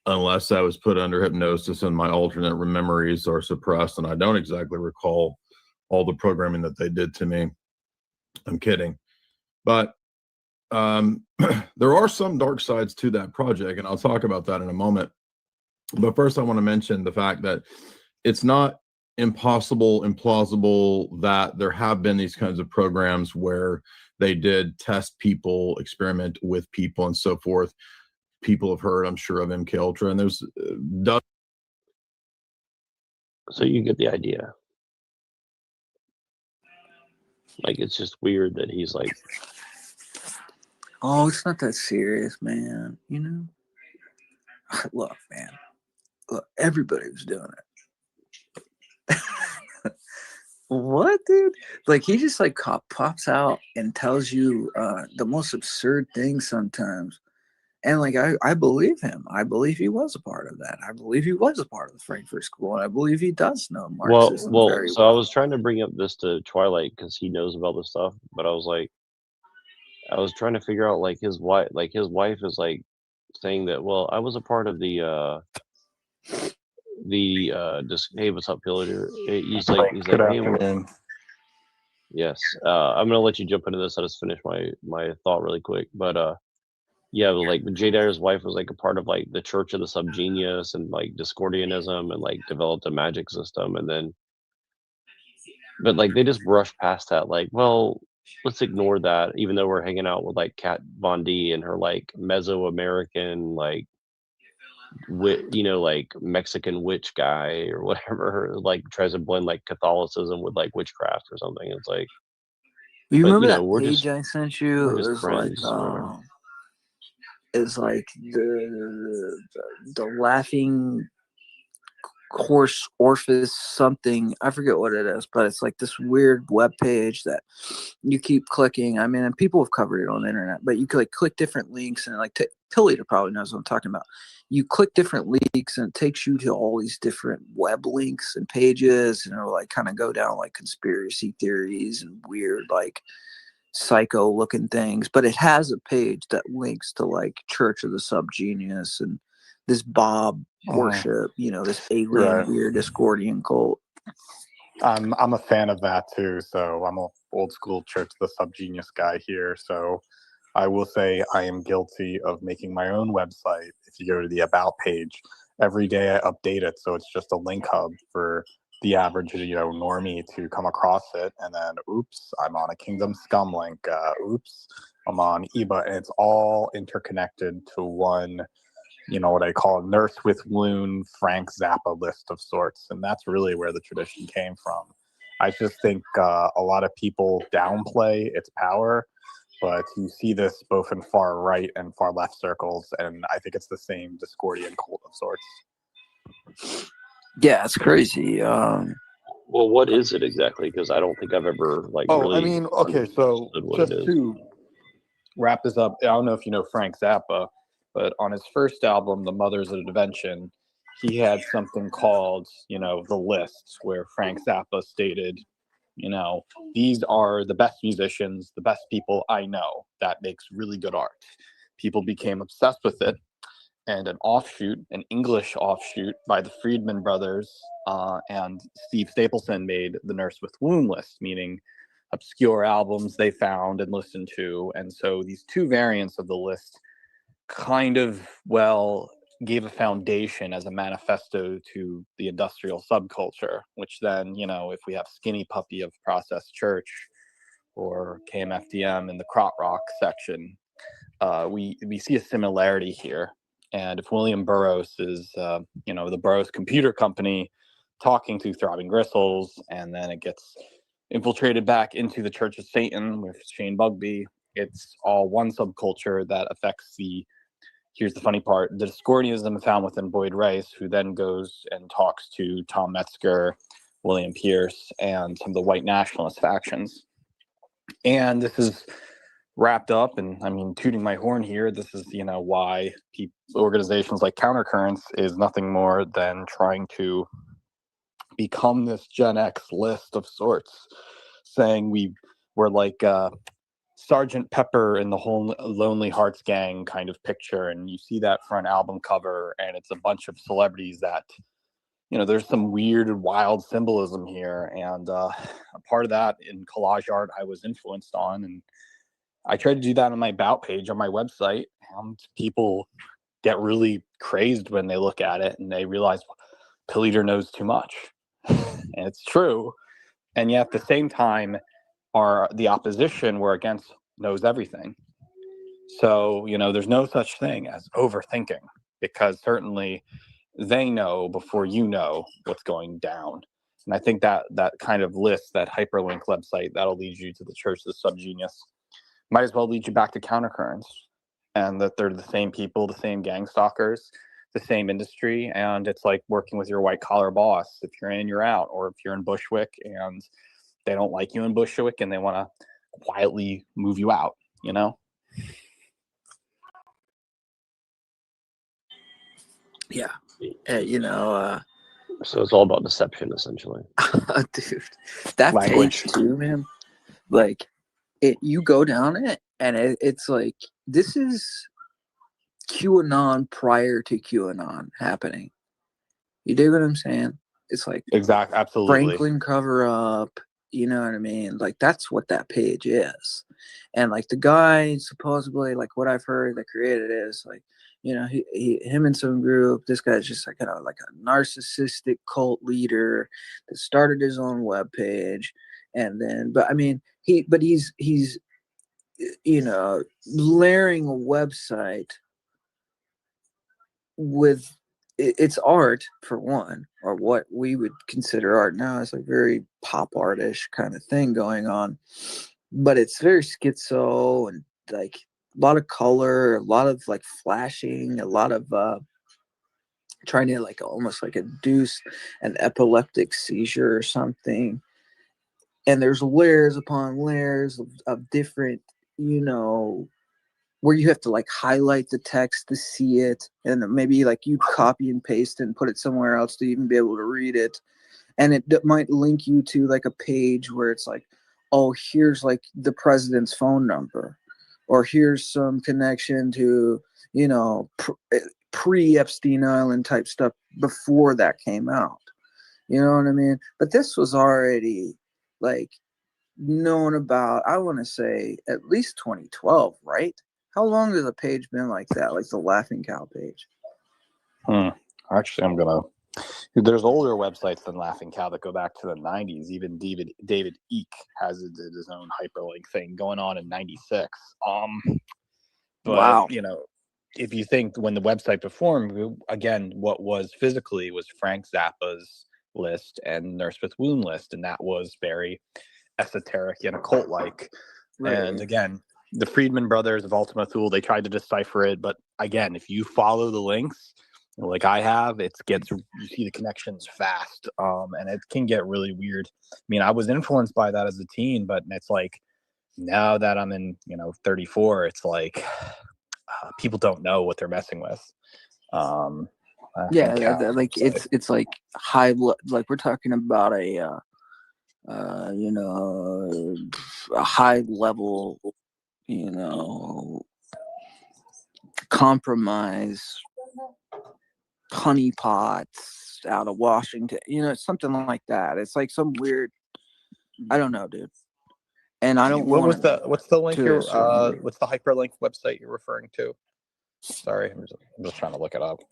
unless I was put under hypnosis and my alternate memories are suppressed, and I don't exactly recall all the programming that they did to me. I'm kidding. But there are some dark sides to that project, and I'll talk about that in a moment. But first, I want to mention the fact that it's not impossible, implausible that there have been these kinds of programs where they did test people, experiment with people, and so forth. People have heard, I'm sure, of MK Ultra, and there's so you get the idea. Like, it's just weird that he's like, oh, it's not that serious, man. Look, man. Look, everybody was doing it. What, dude? Like, he just like pops out and tells you the most absurd things sometimes. And like, I believe him. I believe he was a part of that. I believe he was a part of the Frankfurt School, and I believe he does know Marxism very so I was trying to bring up this to Twilight because he knows about this stuff, but I was like, I was trying to figure out like his wife is like saying that, well, I was a part of the just, hey, what's up, Pillager? He's like, Good hey, afternoon. yes. I'm gonna let you jump into this. I just finished my thought really quick, but yeah, like Jay Dyer's wife was like a part of like the Church of the Subgenius and like Discordianism and like developed a magic system, and then but like they just brush past that, like, well, let's ignore that, even though we're hanging out with like Kat Von D and her like Mesoamerican like like Mexican witch guy or whatever, like tries to blend like Catholicism with like witchcraft or something. It's like, You but remember that we're page just I sent you? we're It just was friends. like it's like the laughing horse orifice something. I forget what it is, but it's like this weird web page that you keep clicking. I mean, and people have covered it on the internet, but you could like click different links and like Tilly probably knows what I'm talking about. You click different links and it takes you to all these different web links and pages, and it'll like kind of go down like conspiracy theories and weird like psycho looking things. But it has a page that links to like Church of the Subgenius and this Bob worship, this alien weird Discordian cult. I'm a fan of that too. So I'm a old school Church of the Subgenius guy here. So I will say I am guilty of making my own website. If you go to the About page, every day I update it, so it's just a link hub for the average normie to come across it, and then oops, I'm on a Kingdom Scum link. Oops, I'm on EBA, and it's all interconnected to one, what I call a Nurse with Loon Frank Zappa list of sorts, and that's really where the tradition came from. I just think a lot of people downplay its power, but you see this both in far right and far left circles, and I think it's the same Discordian cult of sorts. Yeah, it's crazy. Well, what is it exactly? Because I don't think I've ever really. I mean, okay, so just to wrap this up, I don't know if you know Frank Zappa, but on his first album, The Mothers of Invention, he had something called, The List, where Frank Zappa stated, these are the best musicians, the best people I know that makes really good art. People became obsessed with it, and an English offshoot by the Friedman brothers and Steve Stapleton made the Nurse with Womb list, meaning obscure albums they found and listened to. And so these two variants of the list kind of, gave a foundation as a manifesto to the industrial subculture, which then, if we have Skinny Puppy of Process Church or KMFDM in the Krautrock section, we see a similarity here. And if William Burroughs is, the Burroughs Computer Company talking to Throbbing Gristles, and then it gets infiltrated back into the Church of Satan with Shane Bugbee, it's all one subculture that affects here's the funny part, the Discordianism found within Boyd Rice, who then goes and talks to Tom Metzger, William Pierce, and some of the white nationalist factions. And this is wrapped up, and I mean, tooting my horn here, this is, why organizations like Countercurrents is nothing more than trying to become this Gen X list of sorts, saying we're like Sergeant Pepper in the whole Lonely Hearts Gang kind of picture, and you see that for an album cover, and it's a bunch of celebrities that, there's some weird, wild symbolism here, and a part of that in collage art I was influenced on, and I tried to do that on my About page on my website, and people get really crazed when they look at it and they realize Pill Eater knows too much, and it's true, and yet at the same time, the opposition we're against knows everything. So, there's no such thing as overthinking, because certainly they know before you know what's going down. And I think that kind of list, that hyperlink website, that'll lead you to the Church of the Subgenius. Might as well lead you back to Countercurrents, and that they're the same people, the same gang stalkers, the same industry. And it's like working with your white collar boss. If you're in, you're out. Or if you're in Bushwick and they don't like you in Bushwick and they want to quietly move you out, Yeah. So it's all about deception, essentially. Dude, that page too, man. Like, you go down it, and it's like, this is QAnon prior to QAnon happening. You dig what I'm saying? It's like absolutely. Franklin cover up. You know what I mean? Like, that's what that page is. And like the guy supposedly, like what I've heard that created it is like, you know, him and some group. This guy's just like kind of like a narcissistic cult leader that started his own webpage, and then, but I mean, he's you know, layering a website with it's art for one, or what we would consider art now. It's like very pop artish kind of thing going on, but it's very schizo and like a lot of color, a lot of like flashing, a lot of trying to like almost like induce an epileptic seizure or something. And there's layers upon layers of different, you know, where you have to like highlight the text to see it, and maybe like you copy and paste and put it somewhere else to even be able to read it. And it might link you to like a page where it's like, oh, here's like the president's phone number, or here's some connection to, you know, pre-Epstein Island type stuff before that came out. You know what I mean? But this was already like known about, I want to say at least 2012, right? How long has a page been like that, like the Laughing Cow page? Actually, there's older websites than Laughing Cow that go back to the 90s. Even David Icke has his own hyperlink thing going on in 96. But, wow. You know, if you think when the website performed, again, what was physically was Frank Zappa's list and Nurse with Wound list, and that was very esoteric and occult-like. Right. And again, the Friedman brothers of Ultima Thule, they tried to decipher it, but again, if you follow the links, like I have, you see the connections fast, and it can get really weird. I mean, I was influenced by that as a teen, but it's like now that I'm in, 34, it's like people don't know what they're messing with. It's like like we're talking about a high level, compromise honeypots out of Washington, something like that. It's like some weird, I don't know, dude. And I don't. What's the link what's the hyperlink website you're referring to? Sorry, I'm just trying to look it up.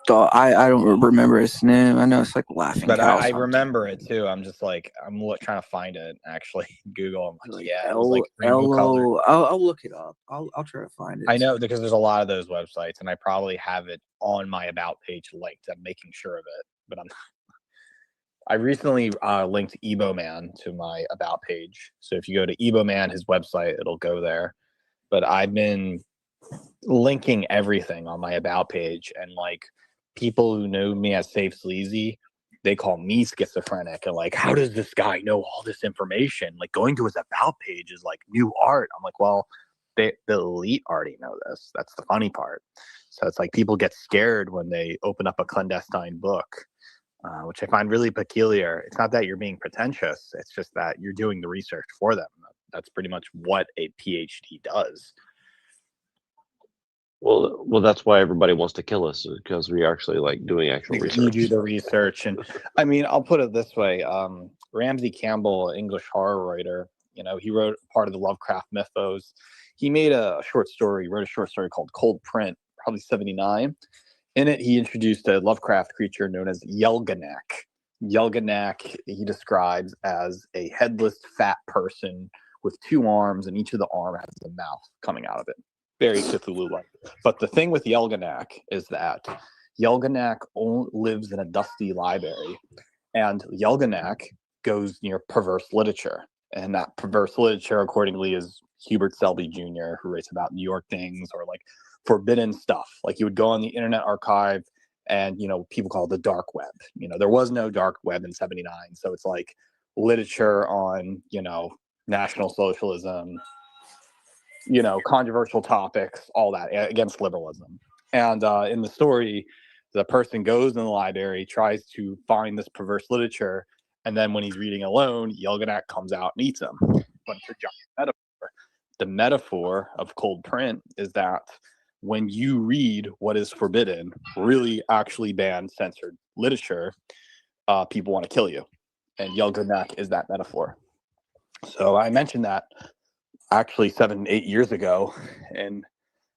I don't remember its name. I know it's like Laughing But Cow. I remember it too. I'm just like I'm trying to find it actually. Google. I'm like, yeah, it was like rainbow color. I'll look it up. I'll try to find it. I know because there's a lot of those websites, and I probably have it on my about page linked. I'm making sure of it, but I recently linked Eboman to my about page. So if you go to Eboman, his website, it'll go there. But I've been linking everything on my about page, and like people who know me as Safe Sleazy, they call me schizophrenic, and like, how does this guy know all this information? Like going to his about page is like new art. I'm like, well, the elite already know this. That's the funny part. So it's like people get scared when they open up a clandestine book, which I find really peculiar. It's not that you're being pretentious. It's just that you're doing the research for them. That's pretty much what a PhD does. Well, that's why everybody wants to kill us, because we actually like doing actual research. You do the research, and I mean, I'll put it this way: Ramsey Campbell, English horror writer, he wrote part of the Lovecraft mythos. He made a short story, wrote a short story called Cold Print, probably 79. In it, he introduced a Lovecraft creature known as Yelganak. Yelganak, he describes as a headless, fat person with two arms, and each of the arm has a mouth coming out of it. Very Cthulhu-like. But the thing with Yelganak is that Yelganak lives in a dusty library, and Yelganak goes near perverse literature. And that perverse literature, accordingly, is Hubert Selby Jr., who writes about New York things or like forbidden stuff. Like you would go on the Internet Archive, and people call it the dark web. There was no dark web in 79, so it's like literature on National Socialism, controversial topics, all that against liberalism. And in the story, the person goes in the library, tries to find this perverse literature, and then when he's reading alone, Yelganak comes out and eats him. but it's a giant metaphor. The metaphor of cold print is that when you read what is forbidden, really actually banned, censored literature, people want to kill you. And Yelganak is that metaphor. So I mentioned that actually 7-8 years ago in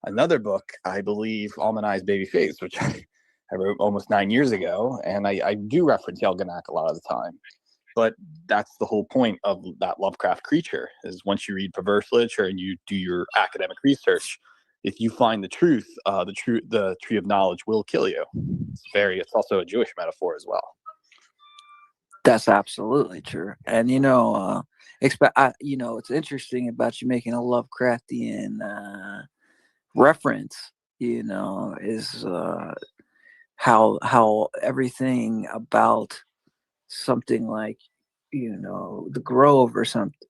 another book, I believe, Almanai's Babyface, which I wrote almost 9 years ago. And I do reference Yelganak a lot of the time. But that's the whole point of that Lovecraft creature, is once you read perverse literature and you do your academic research, if you find the truth, the tree of knowledge will kill you. It's also a Jewish metaphor as well. That's absolutely true. And it's interesting about you making a Lovecraftian reference, is how everything about something like, the Grove or something,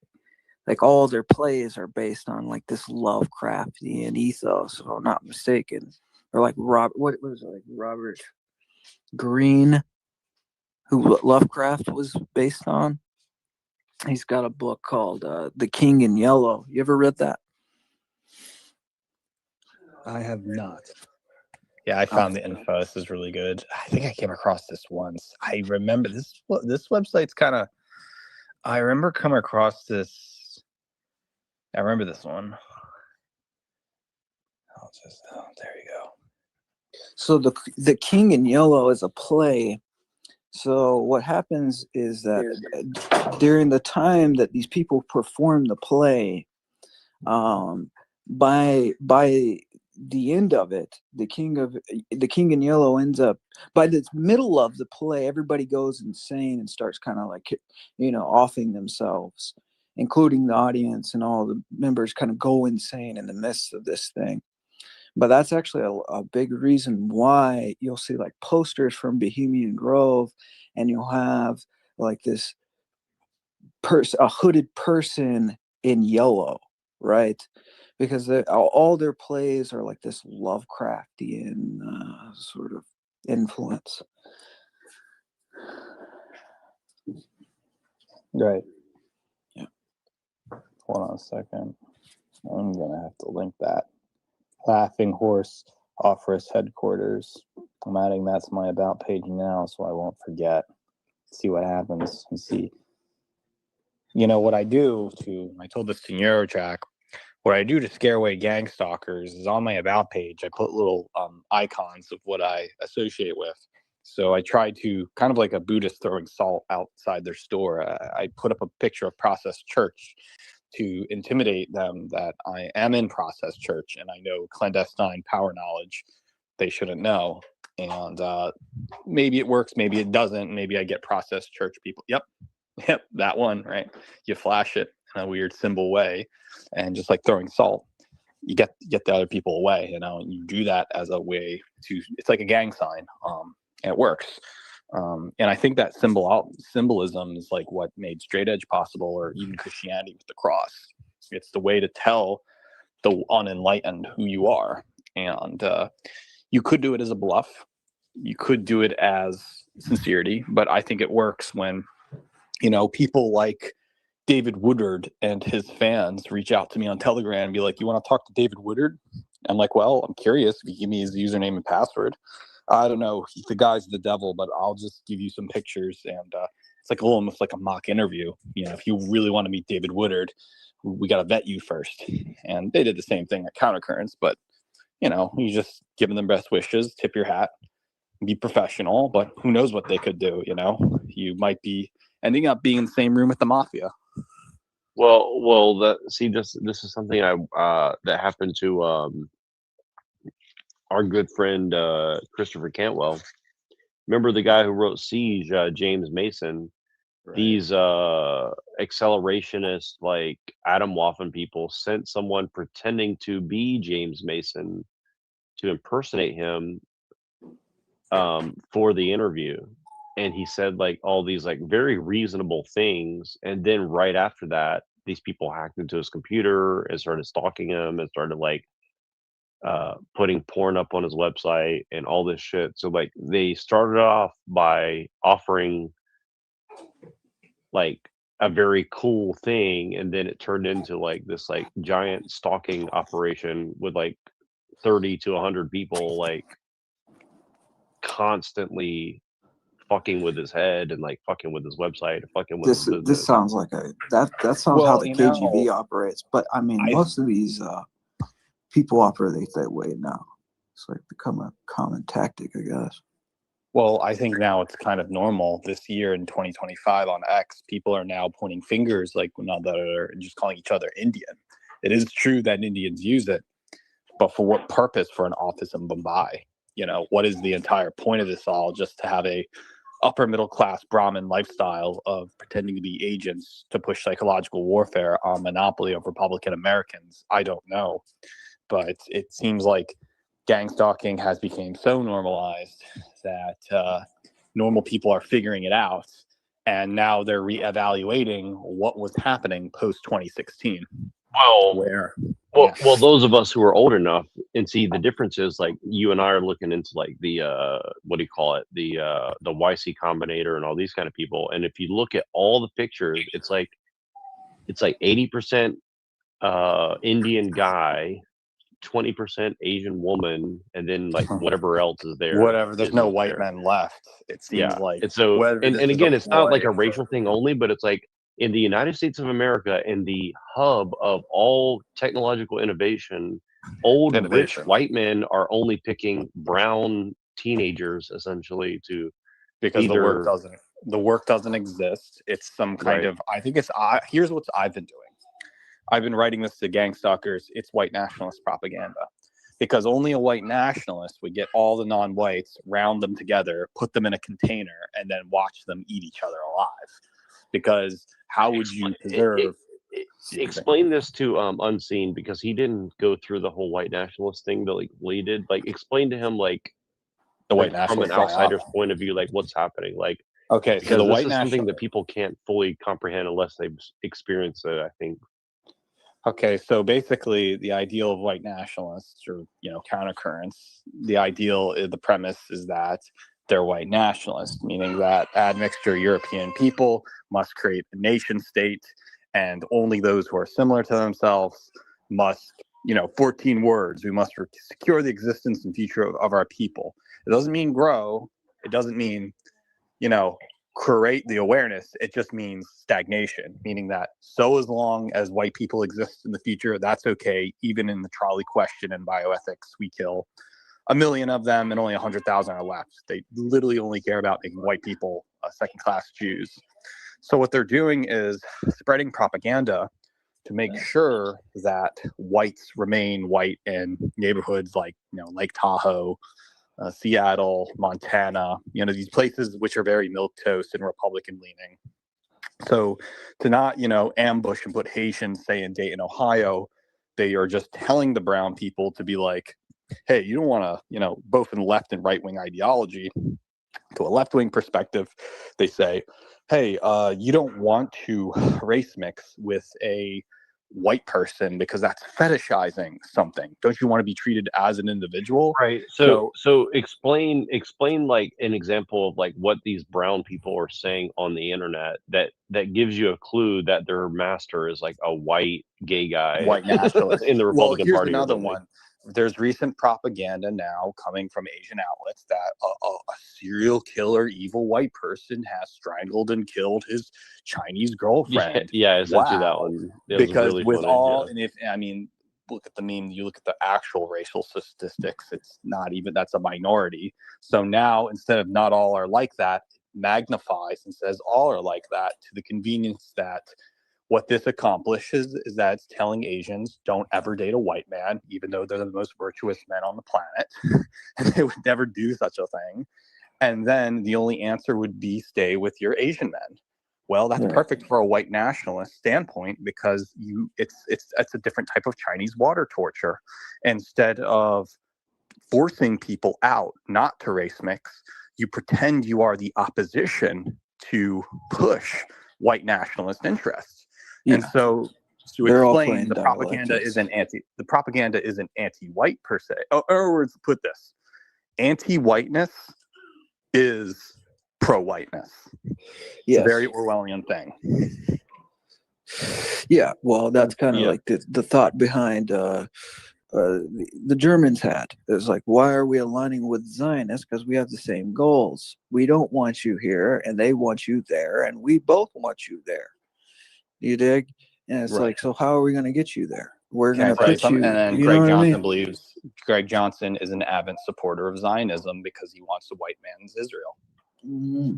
like all their plays are based on like this Lovecraftian ethos, if I'm not mistaken. Or like what was it, like Robert Greene, who Lovecraft was based on. He's got a book called The King in Yellow. You ever read that? I have not. Yeah, I found the info. This is really good. I think I came across this once. I remember this website's kind of, I remember coming across this. I remember this one. There you go. So the King in Yellow is a play. So what happens is that during the time that these people perform the play, by the end of it, the King in Yellow ends up, by the middle of the play, everybody goes insane and starts kind of like, offing themselves, including the audience, and all the members kind of go insane in the midst of this thing. But that's actually a big reason why you'll see like posters from Bohemian Grove, and you'll have like this a hooded person in yellow, right? Because all their plays are like this Lovecraftian sort of influence. Right. Yeah. Hold on a second. I'm gonna have to link that. Laughing Horse Office Headquarters. I'm adding that to my about page now, so I won't forget. See what happens and see. What I do I told this to Neurojack. What I do to scare away gang stalkers is on my about page, I put little icons of what I associate with. So I try to, kind of like a Buddhist throwing salt outside their store, I put up a picture of Process Church to intimidate them that I am in Process Church and I know clandestine power knowledge they shouldn't know. And maybe it works, maybe it doesn't. Maybe I get Process Church people. Yep, that one, right? You flash it in a weird symbol way, and just like throwing salt, you get the other people away. And you do that as a way to. It's like a gang sign, and it works. And I think that symbolism is like what made straight edge possible, or even Christianity with the cross. It's the way to tell the unenlightened who you are. And you could do it as a bluff. You could do it as sincerity, but I think it works when, people like David Woodard and his fans reach out to me on Telegram and be like, "You want to talk to David Woodard?" I'm like, "Well, I'm curious. If you give me his username and password." I don't know. The guy's the devil, but I'll just give you some pictures. And it's like almost like a mock interview. If you really want to meet David Woodard, we got to vet you first. And they did the same thing at Countercurrents, but, you just give them best wishes, tip your hat, be professional, but who knows what they could do, You might be ending up being in the same room with the mafia. Well, this is something that happened to our good friend Christopher Cantwell. Remember the guy who wrote Siege, James Mason? Right. These accelerationist, like Atomwaffen people sent someone pretending to be James Mason to impersonate him for the interview. And he said like all these like very reasonable things. And then right after that, these people hacked into his computer and started stalking him and started like putting porn up on his website and all this shit. So like they started off by offering like a very cool thing, and then it turned into like this like giant stalking operation with like 30 to 100 people like constantly fucking with his head and like fucking with his website, fucking with his business. This sounds like that sounds how the KGB operates. But I mean, most of these people operate that way now. It's like become a common tactic, I guess. Well, I think now it's kind of normal. This year in 2025 on X, people are now pointing fingers, like not that and just calling each other Indian. It is true that Indians use it, but for what purpose? For an office in Mumbai? You know, what is the entire point of this all? Just to have a upper middle class Brahmin lifestyle of pretending to be agents to push psychological warfare on monopoly of Republican Americans? I don't know, but it seems like gang stalking has become so normalized that normal people are figuring it out, and now they're reevaluating what was happening post 2016. Well, those of us who are old enough and see the differences, like you and I are looking into like the what do you call it, the YC Combinator and all these kind of people, and if you look at all the pictures, it's like 80% Indian guy, 20% Asian woman, and then like whatever else is there. Whatever, there's no white men left. It seems like. And so, and again, it's not like a racial thing only, but it's like in the United States of America, in the hub of all technological innovation, rich white men are only picking brown teenagers essentially to because the work doesn't exist. It's some kind of, I think it's, here's what I've been doing. I've been writing this to gang stalkers. It's white nationalist propaganda, because only a white nationalist would get all the non-whites, round them together, put them in a container, and then watch them eat each other alive. Because how would you preserve? Explain this to Unseen, because he didn't go through the whole white nationalist thing that like Lee did. Like, explain to him like the white from an outsider's point of view, like what's happening. Like, okay, because so this is something that people can't fully comprehend unless they've experienced it, I think. Okay, so basically the ideal of white nationalists, or, you know, countercurrents, the premise is that they're white nationalists, meaning that admixture European people must create a nation state, and only those who are similar to themselves must, 14 words, we must secure the existence and future of our people. It doesn't mean grow. It doesn't mean, create the awareness. It just means stagnation, meaning that so as long as white people exist in the future, that's okay. Even in the trolley question and bioethics, we kill 1 million of them and only 100,000 are left. They literally only care about making white people second-class Jews. So what they're doing is spreading propaganda to make sure that whites remain white in neighborhoods like, Lake Tahoe, Seattle, Montana, these places which are very milquetoast and Republican leaning. So to not, ambush and put Haitians, say, in Dayton, Ohio, they are just telling the brown people to be like, hey, you don't want to, both in left and right wing ideology. To a left wing perspective, they say, hey, you don't want to race mix with a white person because that's fetishizing something. Don't you want to be treated as an individual? Right. So explain like an example of like what these brown people are saying on the internet that gives you a clue that their master is like a white gay guy, white nationalist in the Republican here's Party. Another one. There's recent propaganda now coming from Asian outlets that a serial killer, evil white person has strangled and killed his Chinese girlfriend. Yeah, I sent you that one. Because really with funny, all, and if, look at the meme, you look at the actual racial statistics, it's not even, that's a minority. So now, instead of not all are like that, it magnifies and says all are like that, to the convenience that what this accomplishes is that it's telling Asians don't ever date a white man, even though they're the most virtuous men on the planet. And they would never do such a thing. And then the only answer would be stay with your Asian men. Well, that's perfect for a white nationalist standpoint, because it's a different type of Chinese water torture. Instead of forcing people out not to race mix, you pretend you are the opposition to push white nationalist interests. Yeah. And so to explain, the propaganda isn't anti-white per se. In other words, put this: anti-whiteness is pro-whiteness. It's a very Orwellian thing. Yeah, well, that's kind of like the thought behind the Germans had. It was like, why are we aligning with Zionists? Because we have the same goals. We don't want you here, and they want you there, and we both want you there. You dig? And it's like, so how are we going to get you there? We're going to put you. And then you Greg know what I Johnson mean? believes Greg Johnson is an avid supporter of Zionism because he wants a white man's Israel. Mm-hmm.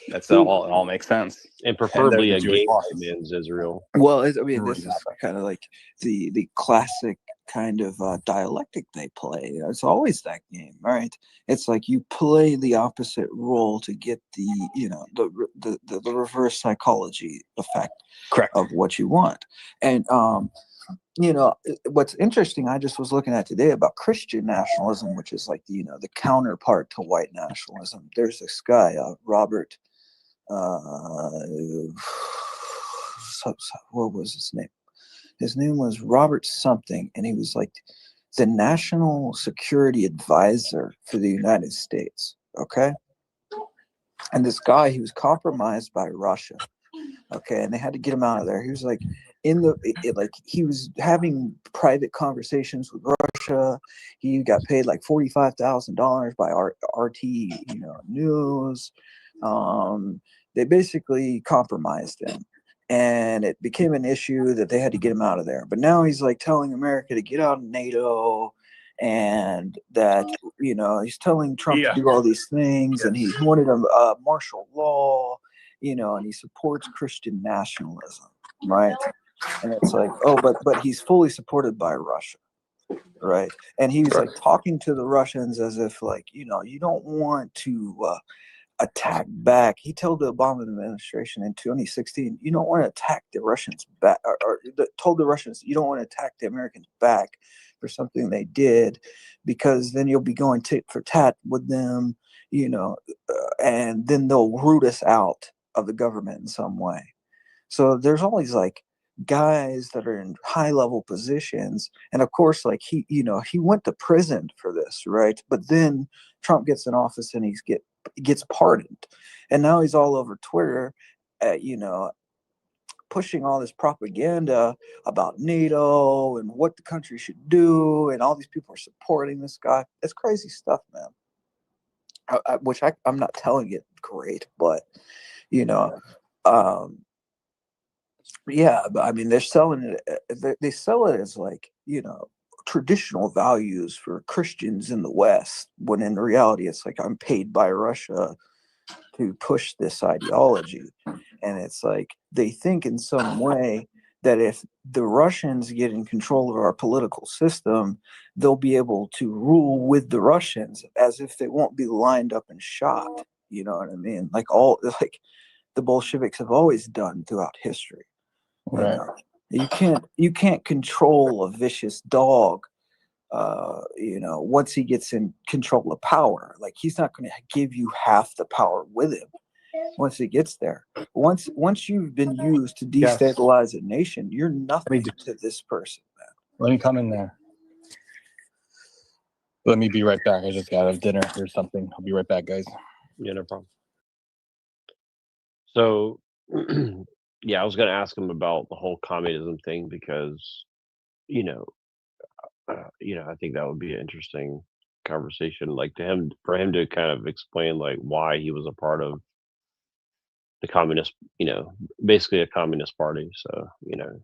That's all. It all makes sense. And preferably And a gay white man's Israel. Well, I mean, this is kind of like the classic kind of dialectic they play. It's always that game, right? It's like you play the opposite role to get the, you know, the reverse psychology effect of what you want. And you know, what's interesting, I just was looking at today about Christian nationalism, which is like the, you know, the counterpart to white nationalism. There's this guy, Robert. What was his name? His name was Robert something, and he was like the national security advisor for the United States. Okay. And this guy, he was compromised by Russia. Okay. And they had to get him out of there. He was like like he was having private conversations with Russia. He got paid like $45,000 by RT, you know, News. They basically compromised him, and it became an issue that they had to get him out of there. But now he's like telling America to get out of NATO, and that, you know, he's telling Trump to do all these things, and he wanted a martial law, you know, and he supports Christian nationalism, right? And it's like, oh, but he's fully supported by Russia, right? And he's like talking to the Russians as if, like, you know, you don't want to attack back. He told the Obama administration in 2016, you don't want to attack the Russians back, or told the Russians, you don't want to attack the Americans back for something they did, because then you'll be going tit for tat with them, you know, and then they'll root us out of the government in some way. So there's all these like guys that are in high level positions, and of course, like he, you know, he went to prison for this, right? But then Trump gets in office and he gets pardoned, and now he's all over Twitter, you know, pushing all this propaganda about NATO and what the country should do, and all these people are supporting this guy. It's crazy stuff, man. Which I'm not telling it great, but you know, yeah, but I mean, they're selling it. They sell it as like, you know, traditional values for Christians in the West, when in reality, it's like, I'm paid by Russia to push this ideology. And it's like, they think in some way that if the Russians get in control of our political system, they'll be able to rule with the Russians, as if they won't be lined up and shot. You know what I mean? Like the Bolsheviks have always done throughout history. Right. You can't control a vicious dog, you know, once he gets in control of power. Like, he's not going to give you half the power with him once he gets there. Once you've been used to destabilize a nation, you're nothing to this person, man. Let me come in there. Let me be right back. I just got out of dinner or something. I'll be right back, guys. Yeah, no problem. So, yeah, I was going to ask him about the whole communism thing, because, you know, I think that would be an interesting conversation, like for him to kind of explain like why he was a part of the communist, you know, basically a communist party. So, you know,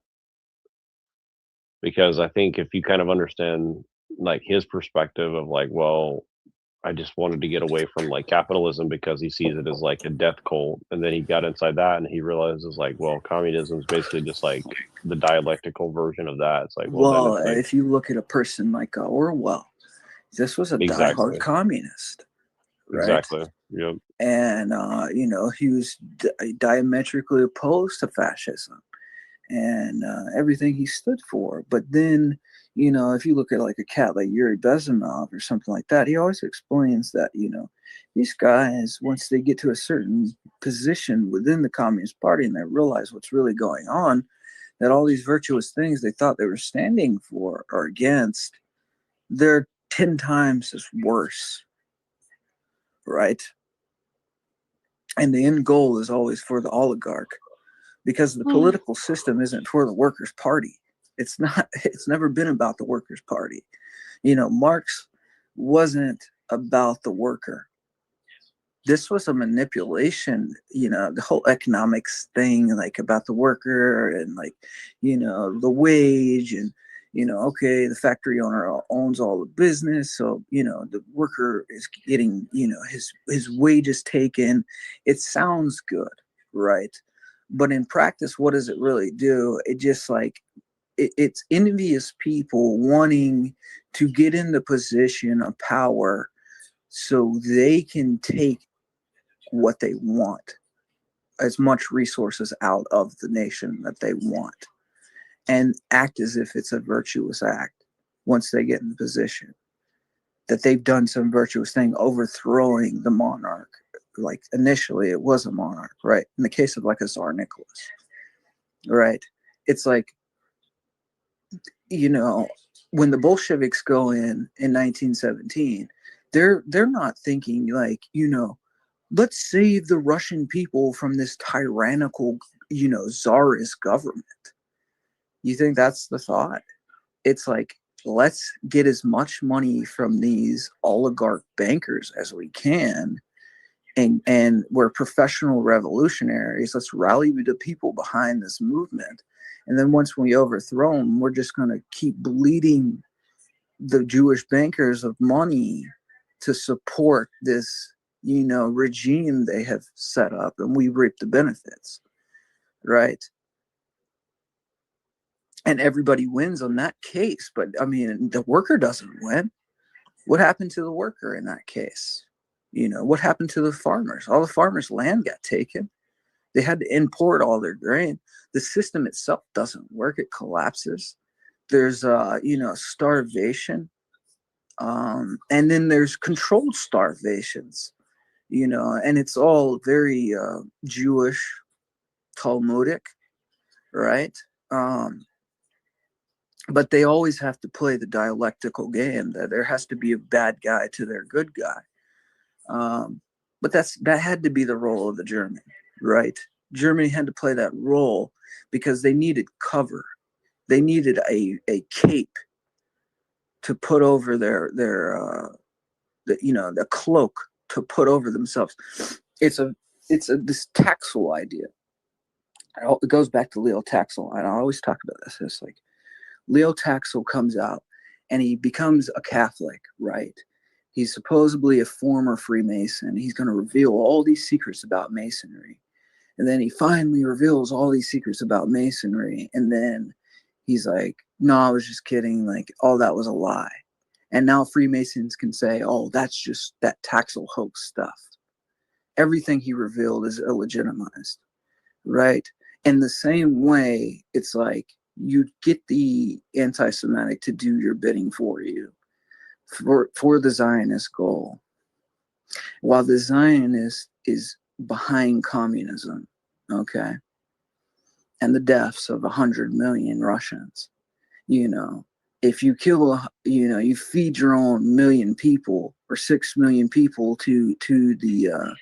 because I think if you kind of understand like his perspective of like, well, I just wanted to get away from like capitalism because he sees it as like a death cult, and then he got inside that and he realizes like, well, communism is basically just like the dialectical version of that. It's like, well, then it's like, if you look at a person like Orwell, this was a diehard communist, right? Exactly. Yep. And you know, he was diametrically opposed to fascism and everything he stood for. But then, you know, if you look at like a cat like Yuri Bezmenov or something like that, he always explains that, you know, these guys, once they get to a certain position within the Communist Party and they realize what's really going on, that all these virtuous things they thought they were standing for or against, they're 10 times as worse, right? And the end goal is always for the oligarch. because the political system isn't for the Workers' Party. It's not. It's never been about the Workers' Party. You know, Marx wasn't about the worker. This was a manipulation, you know, the whole economics thing, like about the worker and like, you know, the wage and, you know, okay, the factory owner owns all the business. So, you know, the worker is getting, you know, his wages taken. It sounds good, right? But in practice, what does it really do? It just like, it's envious people wanting to get in the position of power so they can take what they want, as much resources out of the nation that they want, and act as if it's a virtuous act once they get in the position that they've done some virtuous thing, overthrowing the monarch. Like initially it was a monarch, right? In the case of like a Tsar Nicholas, right? It's like, you know, when the Bolsheviks go in 1917, they're not thinking like, you know, let's save the Russian people from this tyrannical, you know, czarist government. You think that's the thought? It's like, let's get as much money from these oligarch bankers as we can. And we're professional revolutionaries. Let's rally the people behind this movement. And then once we overthrow them, we're just going to keep bleeding the Jewish bankers of money to support this, you know, regime they have set up, and we reap the benefits, right? And everybody wins on that case. But I mean, the worker doesn't win. What happened to the worker in that case? You know, what happened to the farmers? All the farmers' land got taken. They had to import all their grain. The system itself doesn't work. It collapses. There's, you know, starvation. And then there's controlled starvations, you know, and it's all very Jewish, Talmudic, right? But they always have to play the dialectical game that there has to be a bad guy to their good guy. But that had to be the role of the German, right? Germany had to play that role because they needed cover. They needed a cape to put over their you know, the cloak to put over themselves. It's this Taxel idea. It goes back to Leo Taxel, and I always talk about this. It's like Leo Taxel comes out and he becomes a Catholic, right? He's supposedly a former Freemason. He's going to reveal all these secrets about Masonry. And then he finally reveals all these secrets about Masonry. And then he's like, no, I was just kidding. Like, all that was a lie. And now Freemasons can say, oh, that's just that Taxel hoax stuff. Everything he revealed is illegitimized, right? In the same way, it's like you get the anti-Semitic to do your bidding for you, for the Zionist goal. While the Zionist is behind communism, okay, and the deaths of 100 million Russians, you know, if you kill, you know, you feed your own million people or 6 million people to the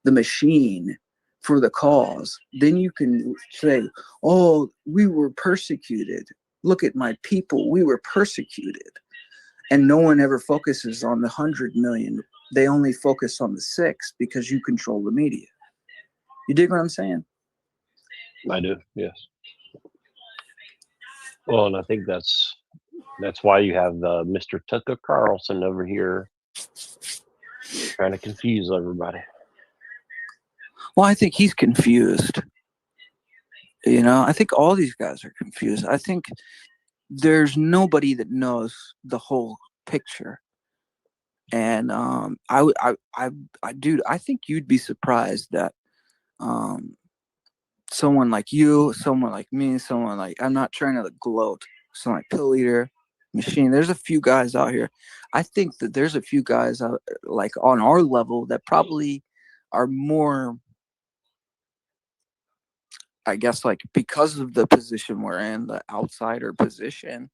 machine for the cause, then you can say, oh, we were persecuted. Look at my people. We were persecuted. And no one ever focuses on the 100 million. They only focus on the 6 because you control the media. You dig what I'm saying? I do, yes. Well, and I think that's why you have Mr. Tucker Carlson over here trying to confuse everybody. Well, I think he's confused. You know, I think all these guys are confused. I think there's nobody that knows the whole picture. And dude, I think you'd be surprised that someone like you, someone like me, someone like, I'm not trying to gloat, someone like Pill Eater, Machine, there's a few guys out here. I think that there's a few guys out, like on our level, that probably are more, I guess, like, because of the position we're in, the outsider position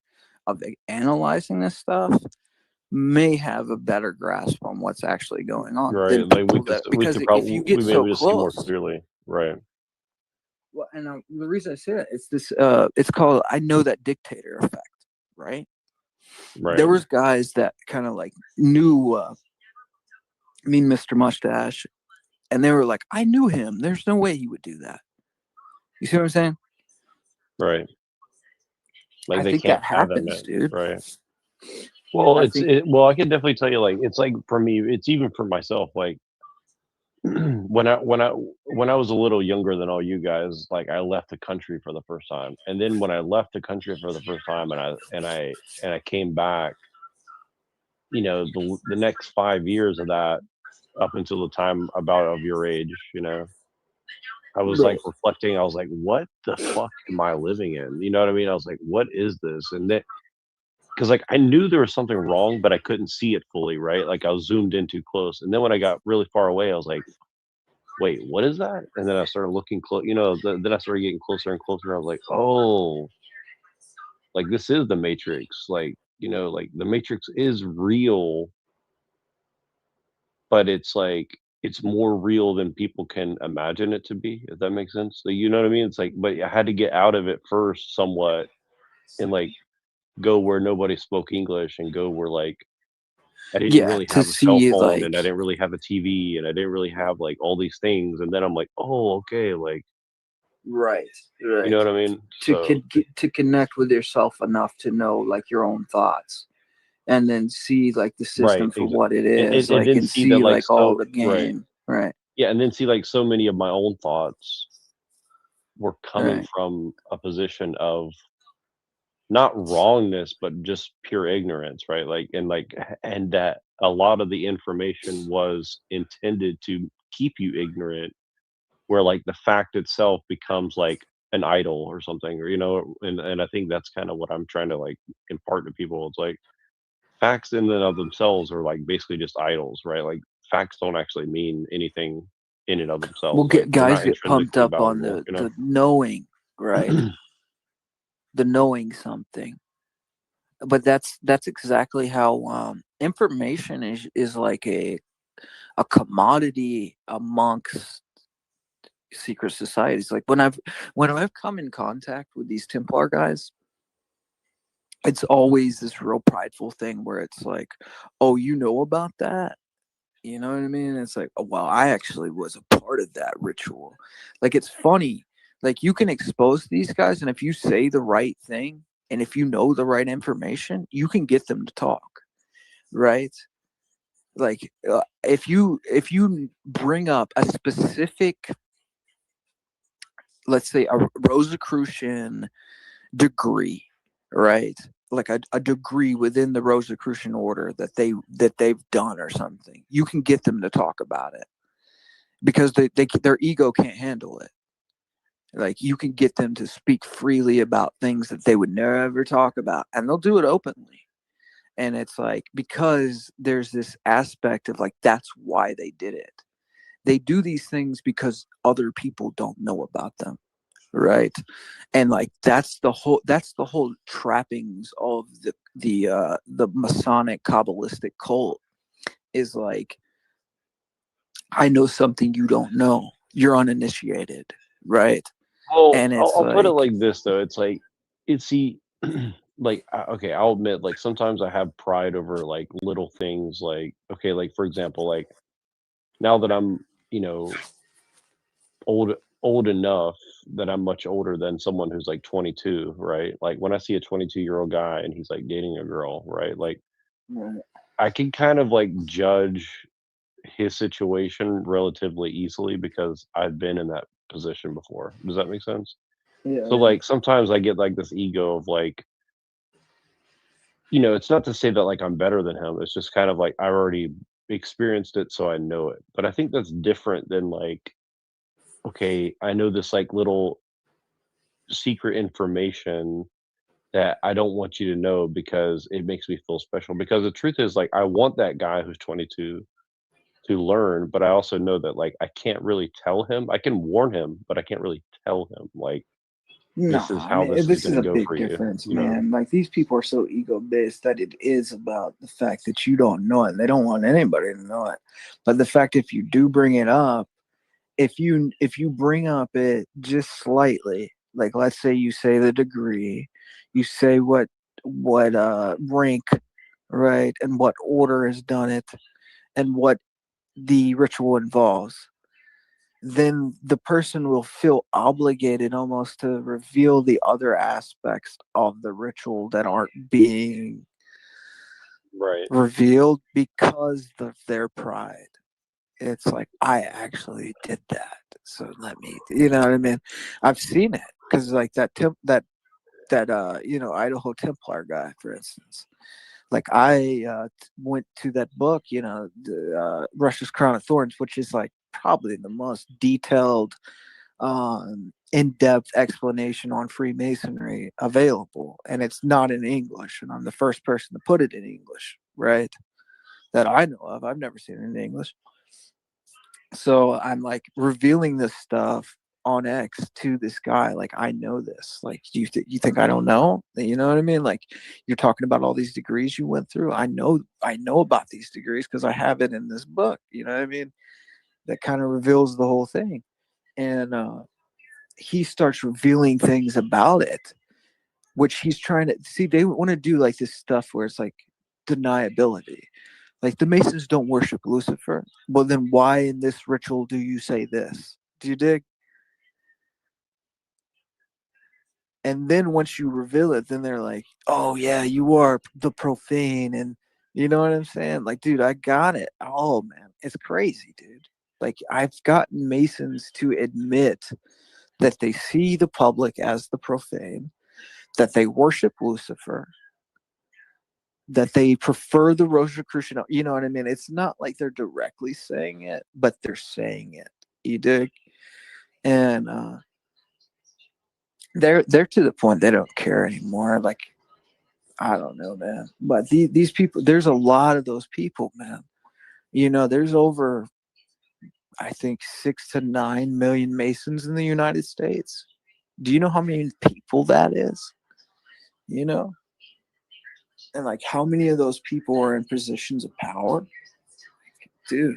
of analyzing this stuff, may have a better grasp on what's actually going on. Right, like we could because probably if you get we so maybe see more close, clearly, right? Well, and the reason I say that it's this. It's called "I Know That Dictator" effect, right? Right. There was guys that kind of like knew me, Mr. Mustache, and they were like, "I knew him. There's no way he would do that." You see what I'm saying? Right. Like I they think can't that fathom happens, it. dude. Right. Well, I think well, I can definitely tell you, like, it's like for me, it's even for myself, like when I was a little younger than all you guys, like I left the country for the first time. And then when I left the country for the first time and I came back, you know, the next 5 years of that up until the time about of your age, you know, I was like right. reflecting, I was like, what the fuck am I living in? You know what I mean? I was like, what is this? And then because like I knew there was something wrong, but I couldn't see it fully, right? Like I was zoomed in too close. And then when I got really far away, I was like, wait, what is that? And then I started looking close, you know, then I started getting closer and closer. I was like, oh, like this is the Matrix. Like, you know, like the Matrix is real, but it's like it's more real than people can imagine it to be, if that makes sense. So, you know what I mean? It's like, but I had to get out of it first somewhat and like go where nobody spoke English and go where like I didn't Yeah, really to have a cell see phone like and I didn't really have a TV and I didn't really have like all these things. And then I'm like, oh, okay, like, right, you know right. what I mean? So, To connect with yourself enough to know like your own thoughts, and then see like the right. system for what it And, is, and like, then and see that see like like all so, the right. game, right, Yeah. And then see like so many of my own thoughts were coming right. from a position of not wrongness, but just pure ignorance, right? And that a lot of the information was intended to keep you ignorant, where like the fact itself becomes like an idol or something, or you know, and I think that's kind of what I'm trying to like impart to people. It's like facts in and of themselves are like basically just idols, right? Like facts don't actually mean anything in and of Well, themselves. Like they're guys not get pumped intrinsically up on valuable, you know? the knowing, right? The knowing something, but that's exactly how information is like a commodity amongst secret societies. Like when I've come in contact with these Templar guys, it's always this real prideful thing where it's like, oh, you know about that? You know what I mean? It's like, oh, well, I actually was a part of that ritual. Like, it's funny. Like, you can expose these guys, and if you say the right thing, and if you know the right information, you can get them to talk, right? Like, if you bring up a specific, let's say, a Rosicrucian degree, right? Like a degree within the Rosicrucian order that they've done or something, you can get them to talk about it because their ego can't handle it. Like, you can get them to speak freely about things that they would never talk about, and they'll do it openly. And it's like, because there's this aspect of like, that's why they did it. They do these things because other people don't know about them, right? And like, that's the whole trappings of the Masonic Kabbalistic cult, is like, I know something you don't know. You're uninitiated, right? Well, And I'll, it's I'll put it like, like this though. It's like it's the like okay, I'll admit like sometimes I have pride over like little things like okay, like for example, like now that I'm, you know, old enough that I'm much older than someone who's like 22, right? Like when I see a 22-year-old guy and he's like dating a girl, right? Like I can kind of like judge his situation relatively easily because I've been in that position before. Does that make sense? So yeah, like sometimes I get like this ego of like, you know, it's not to say that like I'm better than him. It's just kind of like I already experienced it, so I know it. But I think that's different than like, okay, I know this like little secret information that I don't want you to know because it makes me feel special. Because the truth is like I want that guy who's 22 to learn, but I also know that like I can't really tell him. I can warn him, but I can't really tell him like no, this is I how mean, this is this going is to a go big for you, difference, you know. man. Like, these people are so ego based that it is about the fact that you don't know it. They don't want anybody to know it. But the fact, if you do bring it up, if you bring up it just slightly, like let's say you say the degree, you say what rank, right, and what order has done it, and what the ritual involves, then the person will feel obligated almost to reveal the other aspects of the ritual that aren't being revealed because of their pride. It's like, I actually did that, so let me, you know what I mean? I've seen it because like that Idaho Templar guy, for instance. Like I went to that book, Russia's Crown of Thorns, which is like probably the most detailed, in-depth explanation on Freemasonry available, and it's not in English, and I'm the first person to put it in English, right? That I know of. I've never seen it in English. So I'm like revealing this stuff on X to this guy. Like, I know this. Like, you think I don't know? You know what I mean? Like, you're talking about all these degrees you went through. I know about these degrees because I have it in this book. You know what I mean? That kind of reveals the whole thing. And he starts revealing things about it, which he's trying to see. They want to do like this stuff where it's like deniability. Like, the Masons don't worship Lucifer. Well, then why in this ritual do you say this? Do you dig? And then once you reveal it, then they're like, oh, yeah, you are the profane. And you know what I'm saying? Like, dude, I got it. Oh, man, it's crazy, dude. Like, I've gotten Masons to admit that they see the public as the profane, that they worship Lucifer, that they prefer the Rosicrucian. You know what I mean? It's not like they're directly saying it, but they're saying it. You dig? And they're to the point they don't care anymore. Like, I don't know, man. But these people, there's a lot of those people, man. There's over, I think, 6 to 9 million Masons in the United States. Do you know how many people that is? And like, how many of those people are in positions of power? Dude.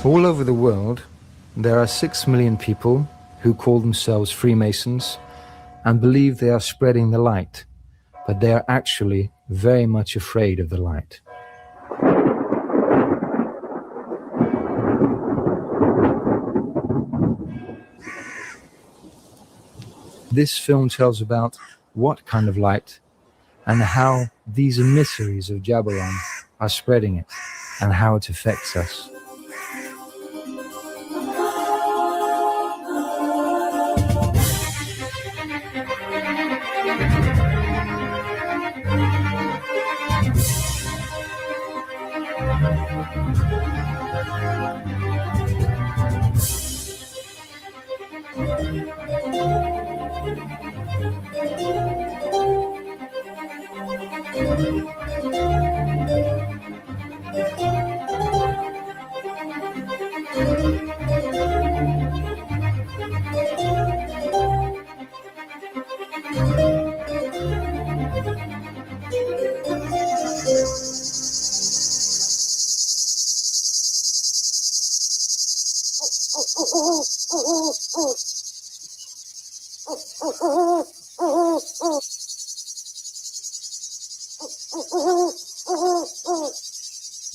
All over the world, there are 6 million people who call themselves Freemasons and believe they are spreading the light, but they are actually very much afraid of the light. This film tells about what kind of light and how these emissaries of Jabaron are spreading it and how it affects us.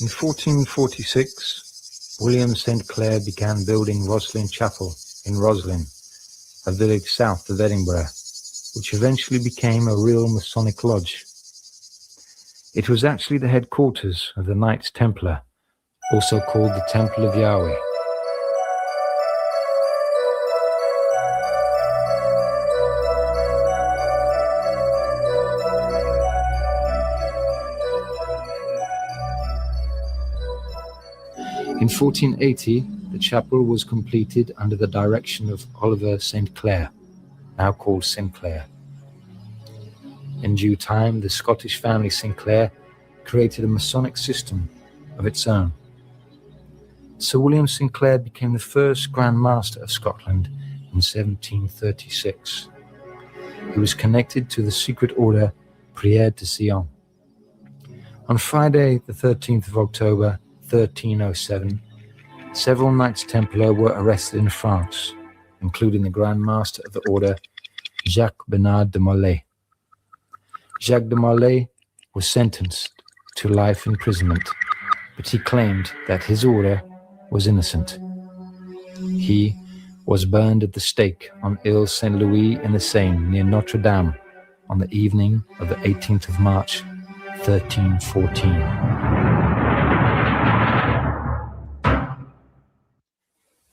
In 1446, William St. Clair began building Roslin Chapel in Roslin, a village south of Edinburgh, which eventually became a real Masonic lodge. It was actually the headquarters of the Knights Templar, also called the Temple of Yahweh. In 1480, the chapel was completed under the direction of Oliver St. Clair, now called Sinclair. In due time, the Scottish family Sinclair created a Masonic system of its own. Sir William Sinclair became the first Grand Master of Scotland in 1736. He was connected to the secret order Prière de Sion. On Friday, the 13th of October, 1307, several Knights Templar were arrested in France, including the Grand Master of the order, Jacques Bernard de Molay. Jacques de Molay was sentenced to life imprisonment, but he claimed that his order was innocent. He was burned at the stake on Ile Saint-Louis in the Seine near Notre Dame on the evening of the 18th of March, 1314.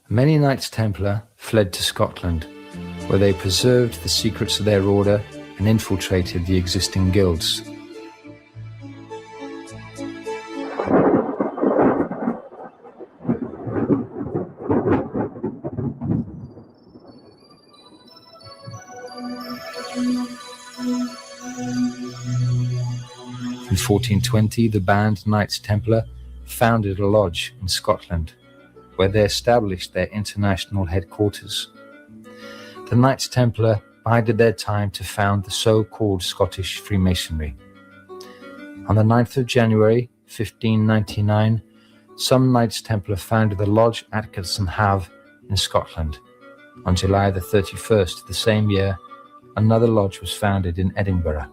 Many Knights Templar fled to Scotland, where they preserved the secrets of their order and infiltrated the existing guilds. In 1420, the band Knights Templar founded a lodge in Scotland, where they established their international headquarters. The Knights Templar bided their time to found the so-called Scottish Freemasonry. On the 9th of January, 1599, some Knights Templar founded the lodge at Atkinson Have in Scotland. On July the 31st of the same year, another lodge was founded in Edinburgh.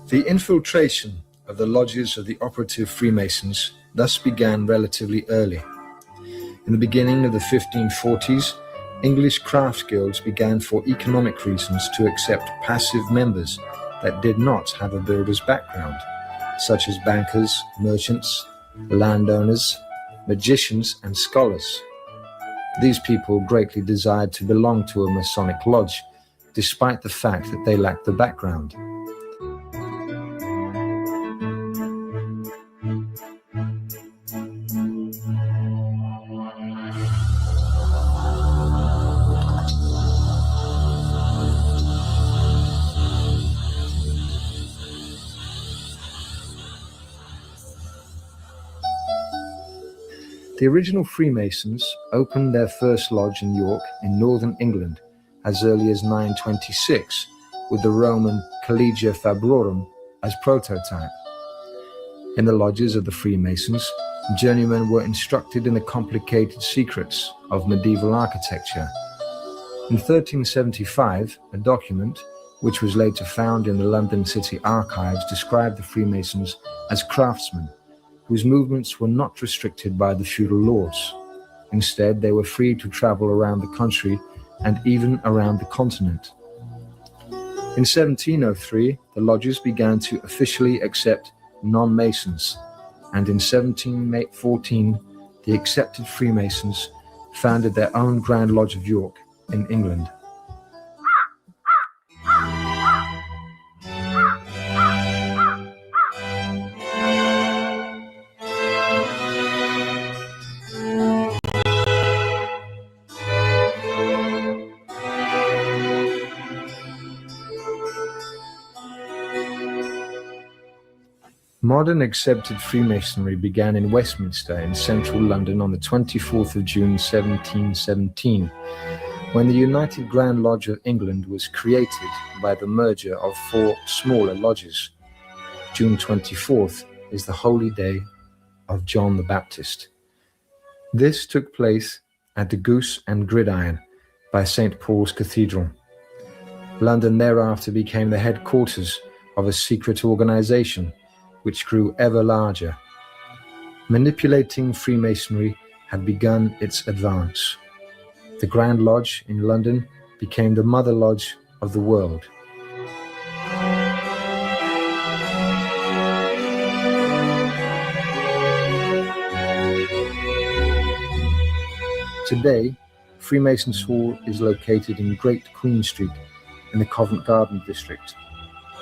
The infiltration of the lodges of the operative Freemasons thus began relatively early. In the beginning of the 1540s, English crafts guilds began for economic reasons to accept passive members that did not have a builder's background, such as bankers, merchants, landowners, magicians, and scholars. These people greatly desired to belong to a Masonic lodge, despite the fact that they lacked the background. The original Freemasons opened their first lodge in York in northern England as early as 926, with the Roman Collegia Fabrorum as prototype. In the lodges of the Freemasons, journeymen were instructed in the complicated secrets of medieval architecture. In 1375, a document, which was later found in the London City Archives, described the Freemasons as craftsmen, whose movements were not restricted by the feudal laws. Instead, they were free to travel around the country and even around the continent. In 1703, the lodges began to officially accept non-Masons, and in 1714, the accepted Freemasons founded their own Grand Lodge of York in England. Modern accepted Freemasonry began in Westminster in central London on the 24th of June 1717, when the United Grand Lodge of England was created by the merger of 4 smaller lodges. June 24th is the holy day of John the Baptist. This took place at the Goose and Gridiron by St. Paul's Cathedral. London thereafter became the headquarters of a secret organization which grew ever larger. Manipulating Freemasonry had begun its advance. The Grand Lodge in London became the Mother Lodge of the world. Today, Freemasons Hall is located in Great Queen Street in the Covent Garden district.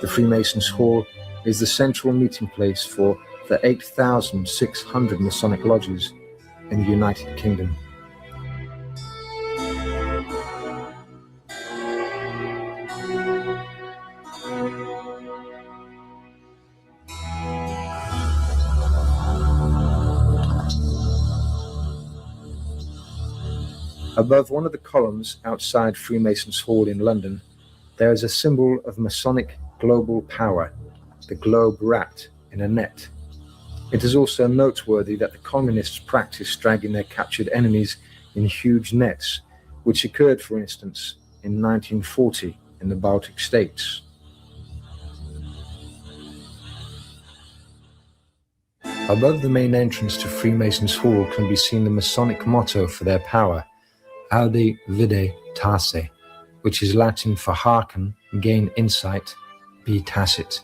The Freemasons Hall is the central meeting place for the 8,600 Masonic lodges in the United Kingdom. Above one of the columns outside Freemasons Hall in London, there is a symbol of Masonic global power, the globe wrapped in a net. It is also noteworthy that the communists practiced dragging their captured enemies in huge nets, which occurred, for instance, in 1940 in the Baltic states. Above the main entrance to Freemasons Hall can be seen the Masonic motto for their power, Aude Vide Tace, which is Latin for hearken, gain insight, be tacit.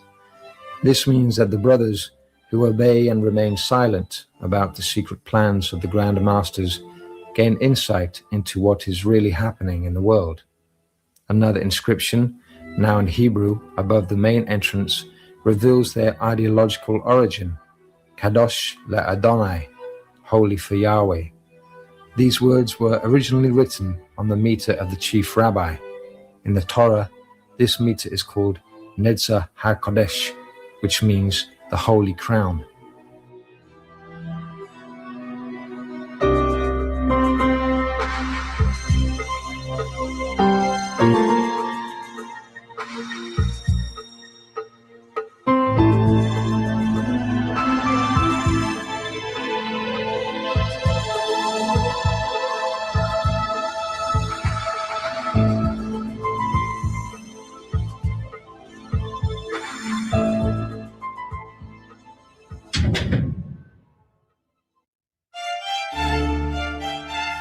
This means that the brothers who obey and remain silent about the secret plans of the Grand Masters gain insight into what is really happening in the world. Another inscription, now in Hebrew, above the main entrance, reveals their ideological origin, Kadosh le'Adonai, holy for Yahweh. These words were originally written on the mitre of the chief rabbi. In the Torah, this mitre is called Netzah HaKodesh, which means the Holy Crown.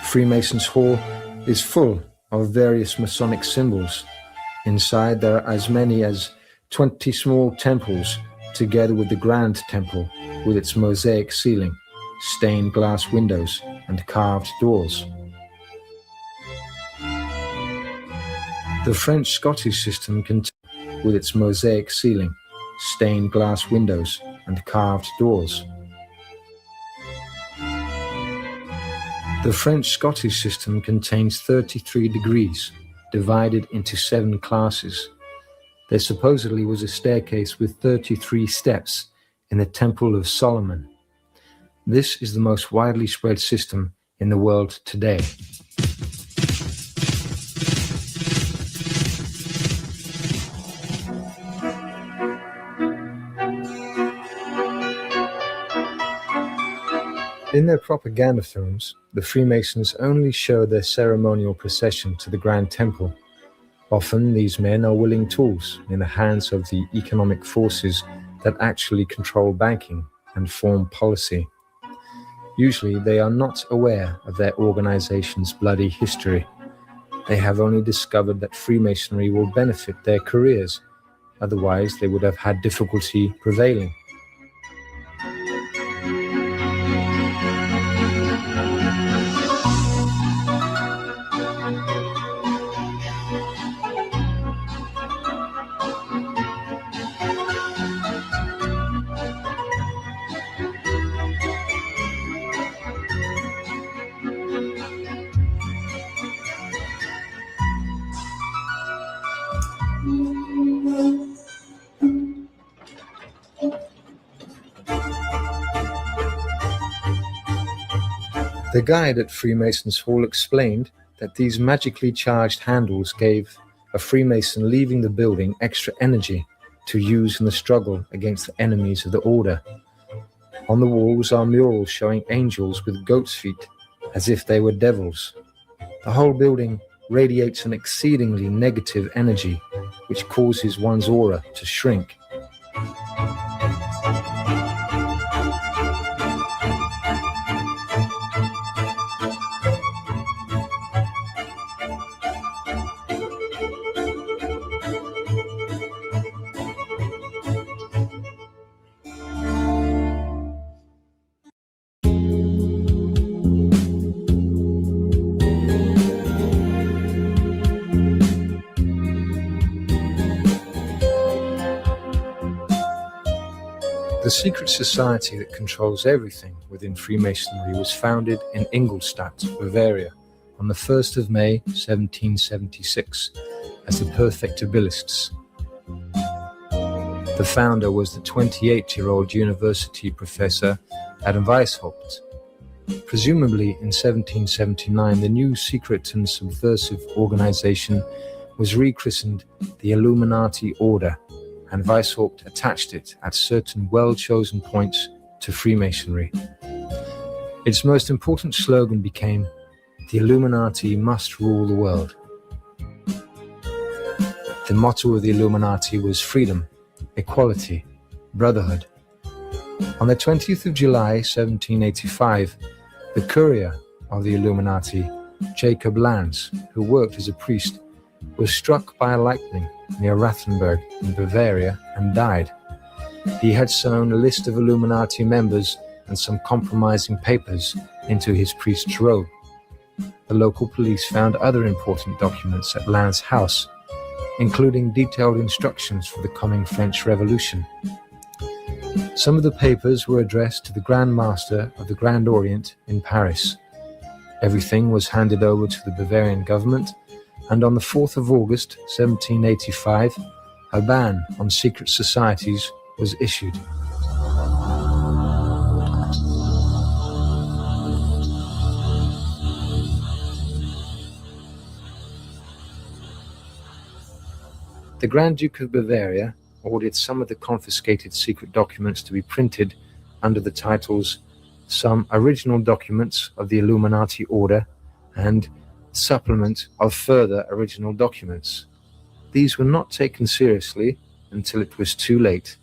Freemasons Hall is full of various Masonic symbols. Inside there are as many as 20 small temples, together with the Grand Temple with its mosaic ceiling, stained glass windows and carved doors. The French-Scottish system with its mosaic ceiling, stained glass windows and carved doors. The French-Scottish system contains 33 degrees, divided into 7 classes. There supposedly was a staircase with 33 steps in the Temple of Solomon. This is the most widely spread system in the world today. In their propaganda films, the Freemasons only show their ceremonial procession to the Grand Temple. Often these men are willing tools in the hands of the economic forces that actually control banking and form policy. Usually they are not aware of their organization's bloody history. They have only discovered that Freemasonry will benefit their careers, otherwise they would have had difficulty prevailing. The guide at Freemasons Hall explained that these magically charged handles gave a Freemason leaving the building extra energy to use in the struggle against the enemies of the order. On the walls are murals showing angels with goat's feet, as if they were devils. The whole building radiates an exceedingly negative energy, which causes one's aura to shrink. The secret society that controls everything within Freemasonry was founded in Ingolstadt, Bavaria, on the 1st of May 1776 as the Perfectibilists. The founder was the 28-year-old university professor Adam Weishaupt. Presumably in 1779, the new secret and subversive organization was rechristened the Illuminati Order, and Weishaupt attached it at certain well-chosen points to Freemasonry. Its most important slogan became, "The Illuminati must rule the world." The motto of the Illuminati was freedom, equality, brotherhood. On the 20th of July 1785, the courier of the Illuminati, Jacob Lanz, who worked as a priest, was struck by a lightning near Rathenberg in Bavaria and died. He had sewn a list of Illuminati members and some compromising papers into his priest's robe. The local police found other important documents at Lanz's house, including detailed instructions for the coming French Revolution. Some of the papers were addressed to the Grand Master of the Grand Orient in Paris. Everything was handed over to the Bavarian government, and on the 4th of August 1785, a ban on secret societies was issued. The Grand Duke of Bavaria ordered some of the confiscated secret documents to be printed under the titles "Some Original Documents of the Illuminati Order" and "Supplement of Further Original Documents." These were not taken seriously until it was too late.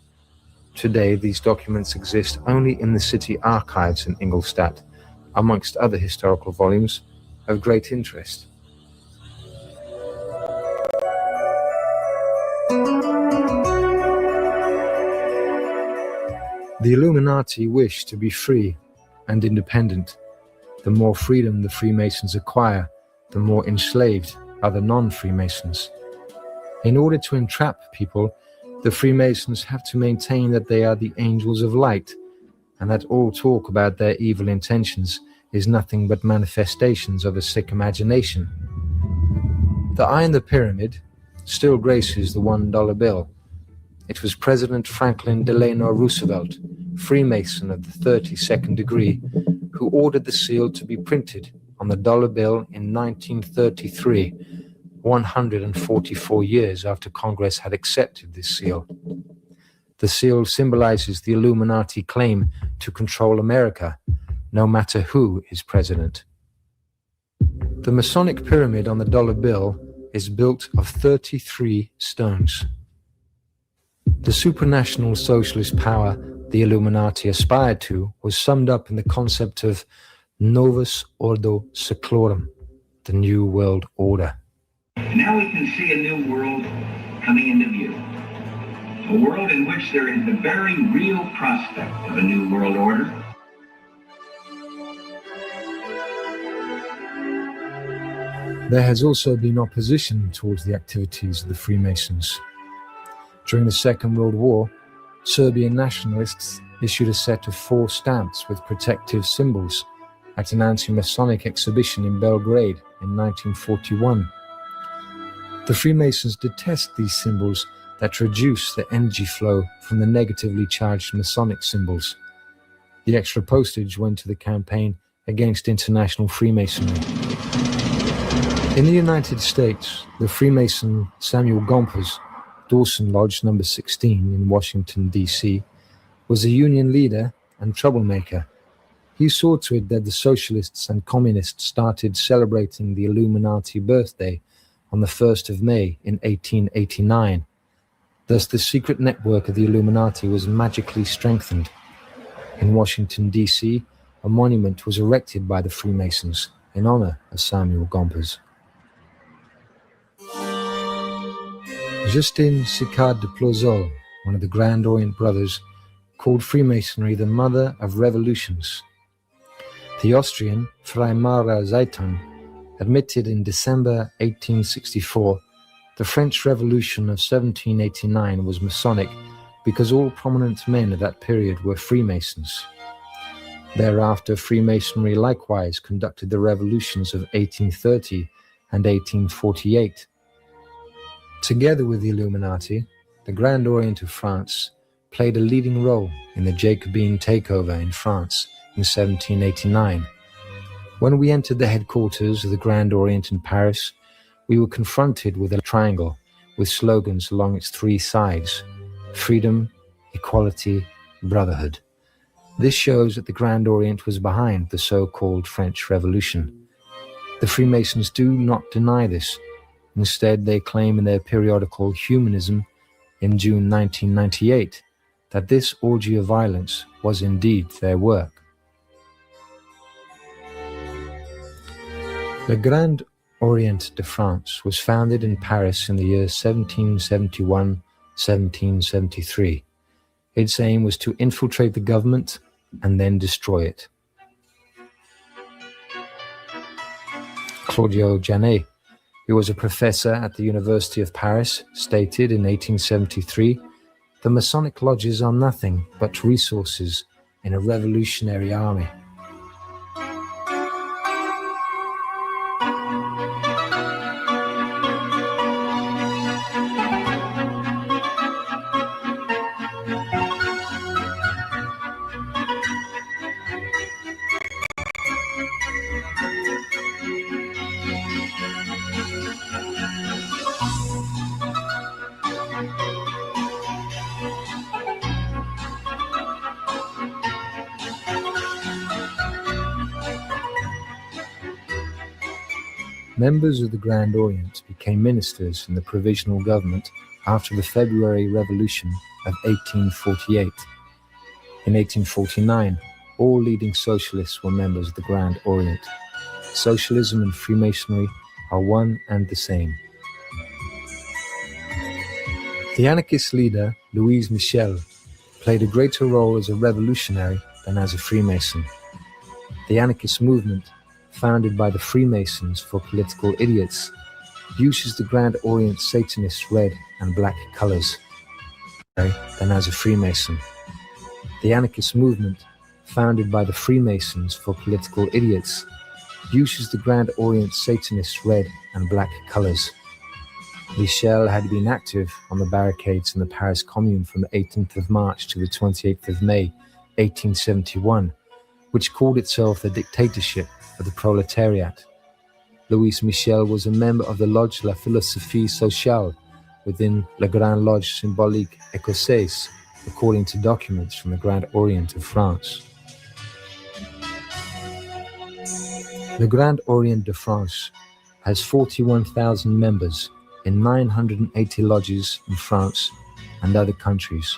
Today, these documents exist only in the city archives in Ingolstadt, amongst other historical volumes of great interest. The Illuminati wish to be free and independent. The more freedom the Freemasons acquire, the more enslaved are the non-Freemasons. In order to entrap people, the Freemasons have to maintain that they are the angels of light, and that all talk about their evil intentions is nothing but manifestations of a sick imagination. The eye in the pyramid still graces the $1 bill. It was President Franklin Delano Roosevelt, Freemason of the 32nd degree, who ordered the seal to be printed on the dollar bill in 1933, 144 years after Congress had accepted this seal. The seal symbolizes the Illuminati claim to control America, no matter who is president. The Masonic pyramid on the dollar bill is built of 33 stones. The supranational socialist power the Illuminati aspired to was summed up in the concept of Novus Ordo Seclorum, the New World Order. Now we can see a new world coming into view. A world in which there is the very real prospect of a new world order. There has also been opposition towards the activities of the Freemasons. During the Second World War, Serbian nationalists issued a set of 4 stamps with protective symbols at an anti-Masonic exhibition in Belgrade in 1941. The Freemasons detest these symbols that reduce the energy flow from the negatively charged Masonic symbols. The extra postage went to the campaign against international Freemasonry. In the United States, the Freemason Samuel Gompers, Dawson Lodge number 16 in Washington, D.C., was a union leader and troublemaker. He saw to it that the socialists and communists started celebrating the Illuminati birthday on the 1st of May in 1889. Thus, the secret network of the Illuminati was magically strengthened. In Washington, D.C., a monument was erected by the Freemasons in honor of Samuel Gompers. Justin Sicard de Plozol, one of the Grand Orient Brothers, called Freemasonry the mother of revolutions. The Austrian Freimaurer Zeitung admitted in December 1864 the French Revolution of 1789 was Masonic because all prominent men of that period were Freemasons. Thereafter, Freemasonry likewise conducted the revolutions of 1830 and 1848. Together with the Illuminati, the Grand Orient of France played a leading role in the Jacobin takeover in France in 1789. When we entered the headquarters of the Grand Orient in Paris, we were confronted with a triangle with slogans along its 3 sides: freedom, equality, brotherhood. This shows that the Grand Orient was behind the so-called French Revolution. The Freemasons do not deny this. Instead, they claim in their periodical Humanism in June 1998 that this orgy of violence was indeed their work. Le Grand Orient de France was founded in Paris in the years 1771-1773. Its aim was to infiltrate the government and then destroy it. Claudio Janet, who was a professor at the University of Paris, stated in 1873, "The Masonic lodges are nothing but resources in a revolutionary army." Members of the Grand Orient became ministers in the provisional government after the February Revolution of 1848. In 1849, all leading socialists were members of the Grand Orient. Socialism and Freemasonry are one and the same. The anarchist leader, Louise Michel, played a greater role as a revolutionary than as a Freemason. The anarchist movement, founded by the Freemasons for political idiots, uses the Grand Orient Satanist red and black colors than as a Freemason. The anarchist movement, founded by the Freemasons for political idiots, uses the Grand Orient Satanist red and black colors Michel had been active on the barricades in the Paris Commune from the 18th of March to the 28th of May, 1871, which called itself the Dictatorship of the Proletariat. Louis Michel was a member of the Lodge La Philosophie Sociale within La Grande Loge Symbolique Écossaise, according to documents from the Grand Orient of France. The Grand Orient de France has 41,000 members in 980 lodges in France and other countries.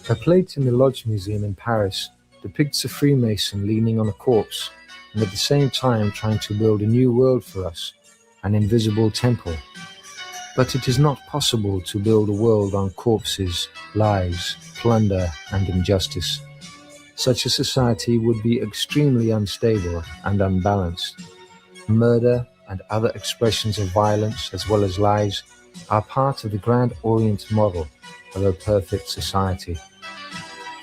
A plate in the Lodge Museum in Paris depicts a Freemason leaning on a corpse and at the same time trying to build a new world for us, an invisible temple. But it is not possible to build a world on corpses, lies, plunder, and injustice. Such a society would be extremely unstable and unbalanced. Murder and other expressions of violence, as well as lies, are part of the Grand Orient model of a perfect society.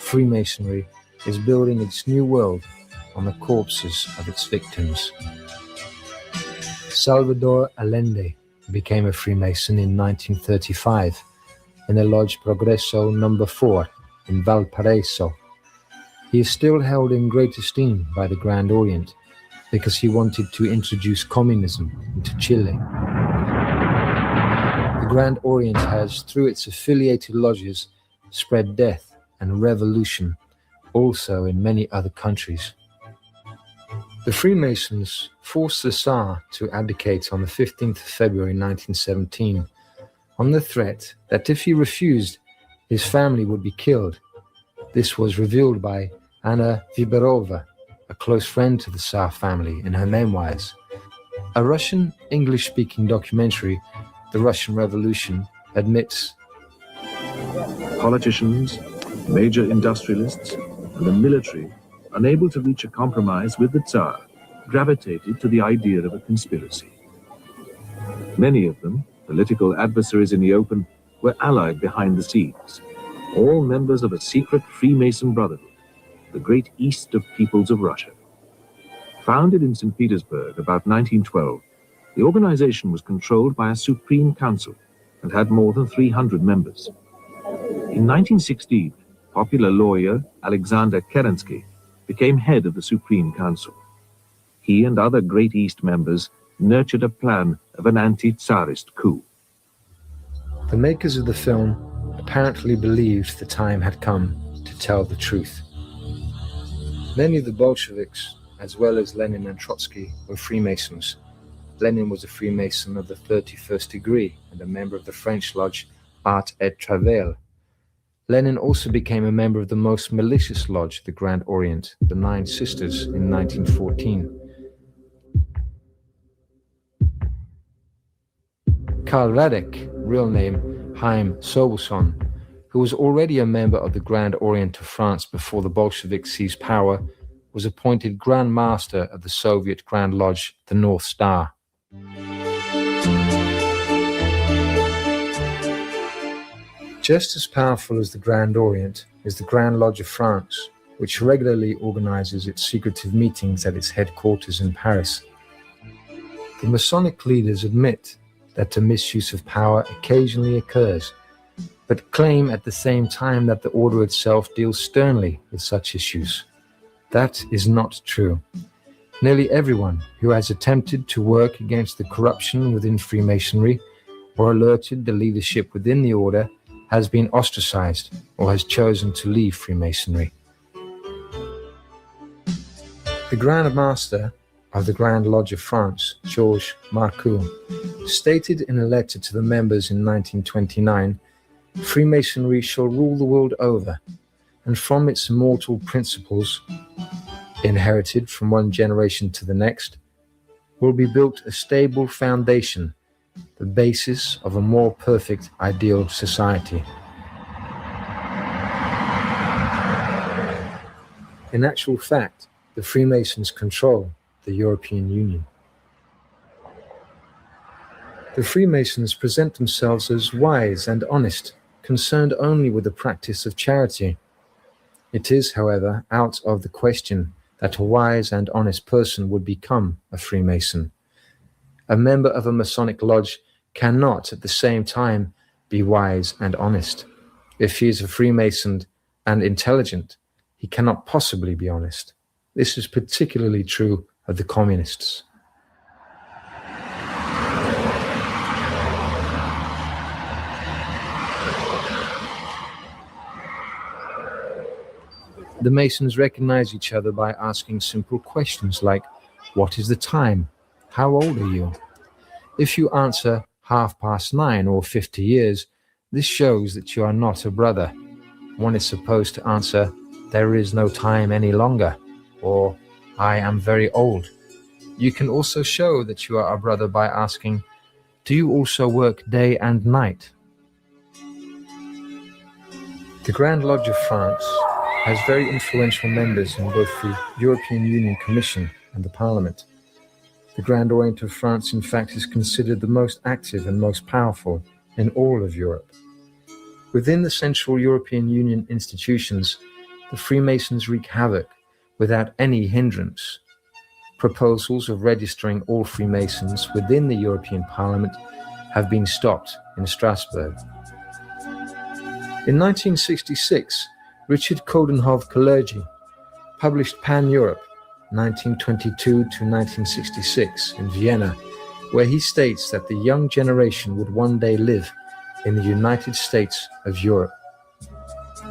Freemasonry is building its new world on the corpses of its victims. Salvador Allende became a Freemason in 1935 in the Lodge Progreso No. 4 in Valparaiso. He is still held in great esteem by the Grand Orient because he wanted to introduce communism into Chile. The Grand Orient has, through its affiliated lodges, spread death and revolution also in many other countries. The Freemasons forced the Tsar to abdicate on the 15th of February 1917 on the threat that if he refused, his family would be killed. This was revealed by Anna Viberova, a close friend to the Tsar family, in her memoirs. A Russian English-speaking documentary, The Russian Revolution, admits politicians, major industrialists, and the military, unable to reach a compromise with the Tsar, gravitated to the idea of a conspiracy. Many of them, political adversaries in the open, were allied behind the scenes, all members of a secret Freemason brotherhood, the Great East of Peoples of Russia. Founded in St. Petersburg about 1912, the organization was controlled by a Supreme Council and had more than 300 members. In 1916, popular lawyer Alexander Kerensky became head of the Supreme Council. He and other Great East members nurtured a plan of an anti-Tsarist coup. The makers of the film apparently believed the time had come to tell the truth. Many of the Bolsheviks, as well as Lenin and Trotsky, were Freemasons. Lenin was a Freemason of the 31st degree and a member of the French lodge Art et Travail. Lenin also became a member of the most malicious lodge, the Grand Orient, the Nine Sisters, in 1914. Karl Radek, real name Chaim Sobelson, who was already a member of the Grand Orient of France before the Bolsheviks seized power, was appointed Grand Master of the Soviet Grand Lodge, the North Star. Just as powerful as the Grand Orient is the Grand Lodge of France, which regularly organizes its secretive meetings at its headquarters in Paris. The Masonic leaders admit that the misuse of power occasionally occurs, but claim at the same time that the order itself deals sternly with such issues. That is not true. Nearly everyone who has attempted to work against the corruption within Freemasonry or alerted the leadership within the order has been ostracized or has chosen to leave Freemasonry. The Grand Master of the Grand Lodge of France, Georges Marcoux, stated in a letter to the members in 1929, "Freemasonry shall rule the world over, and from its immortal principles, inherited from one generation to the next, will be built a stable foundation, the basis of a more perfect ideal society." In actual fact, the Freemasons control the European Union. The Freemasons present themselves as wise and honest, concerned only with the practice of charity, It is, however, out of the question that a wise and honest person would become a Freemason. A member of a Masonic lodge cannot at the same time be wise and honest. If he is a Freemason and intelligent, he cannot possibly be honest. This is particularly true of the communists. The Masons recognize each other by asking simple questions like, what is the time? How old are you? If you answer 9:30 or 50 years, this shows that you are not a brother. One is supposed to answer, there is no time any longer, or I am very old. You can also show that you are a brother by asking, do you also work day and night? The Grand Lodge of France has very influential members in both the European Union Commission and the Parliament. The Grand Orient of France, in fact, is considered the most active and most powerful in all of Europe. Within the Central European Union institutions, the Freemasons wreak havoc without any hindrance. Proposals of registering all Freemasons within the European Parliament have been stopped in Strasbourg. In 1966, Richard Coudenhove-Kalergi published Pan-Europe 1922 to 1966 in Vienna, where he states that the young generation would one day live in the United States of Europe.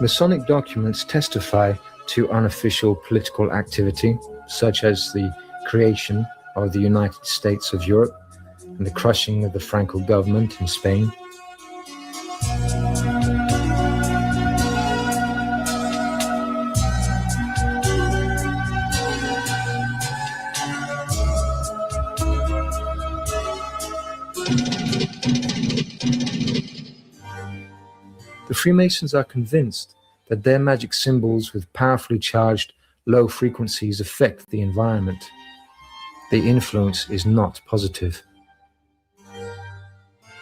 Masonic documents testify to unofficial political activity, such as the creation of the United States of Europe and the crushing of the Franco government in Spain. The Freemasons are convinced that their magic symbols with powerfully charged low frequencies affect the environment. The influence is not positive.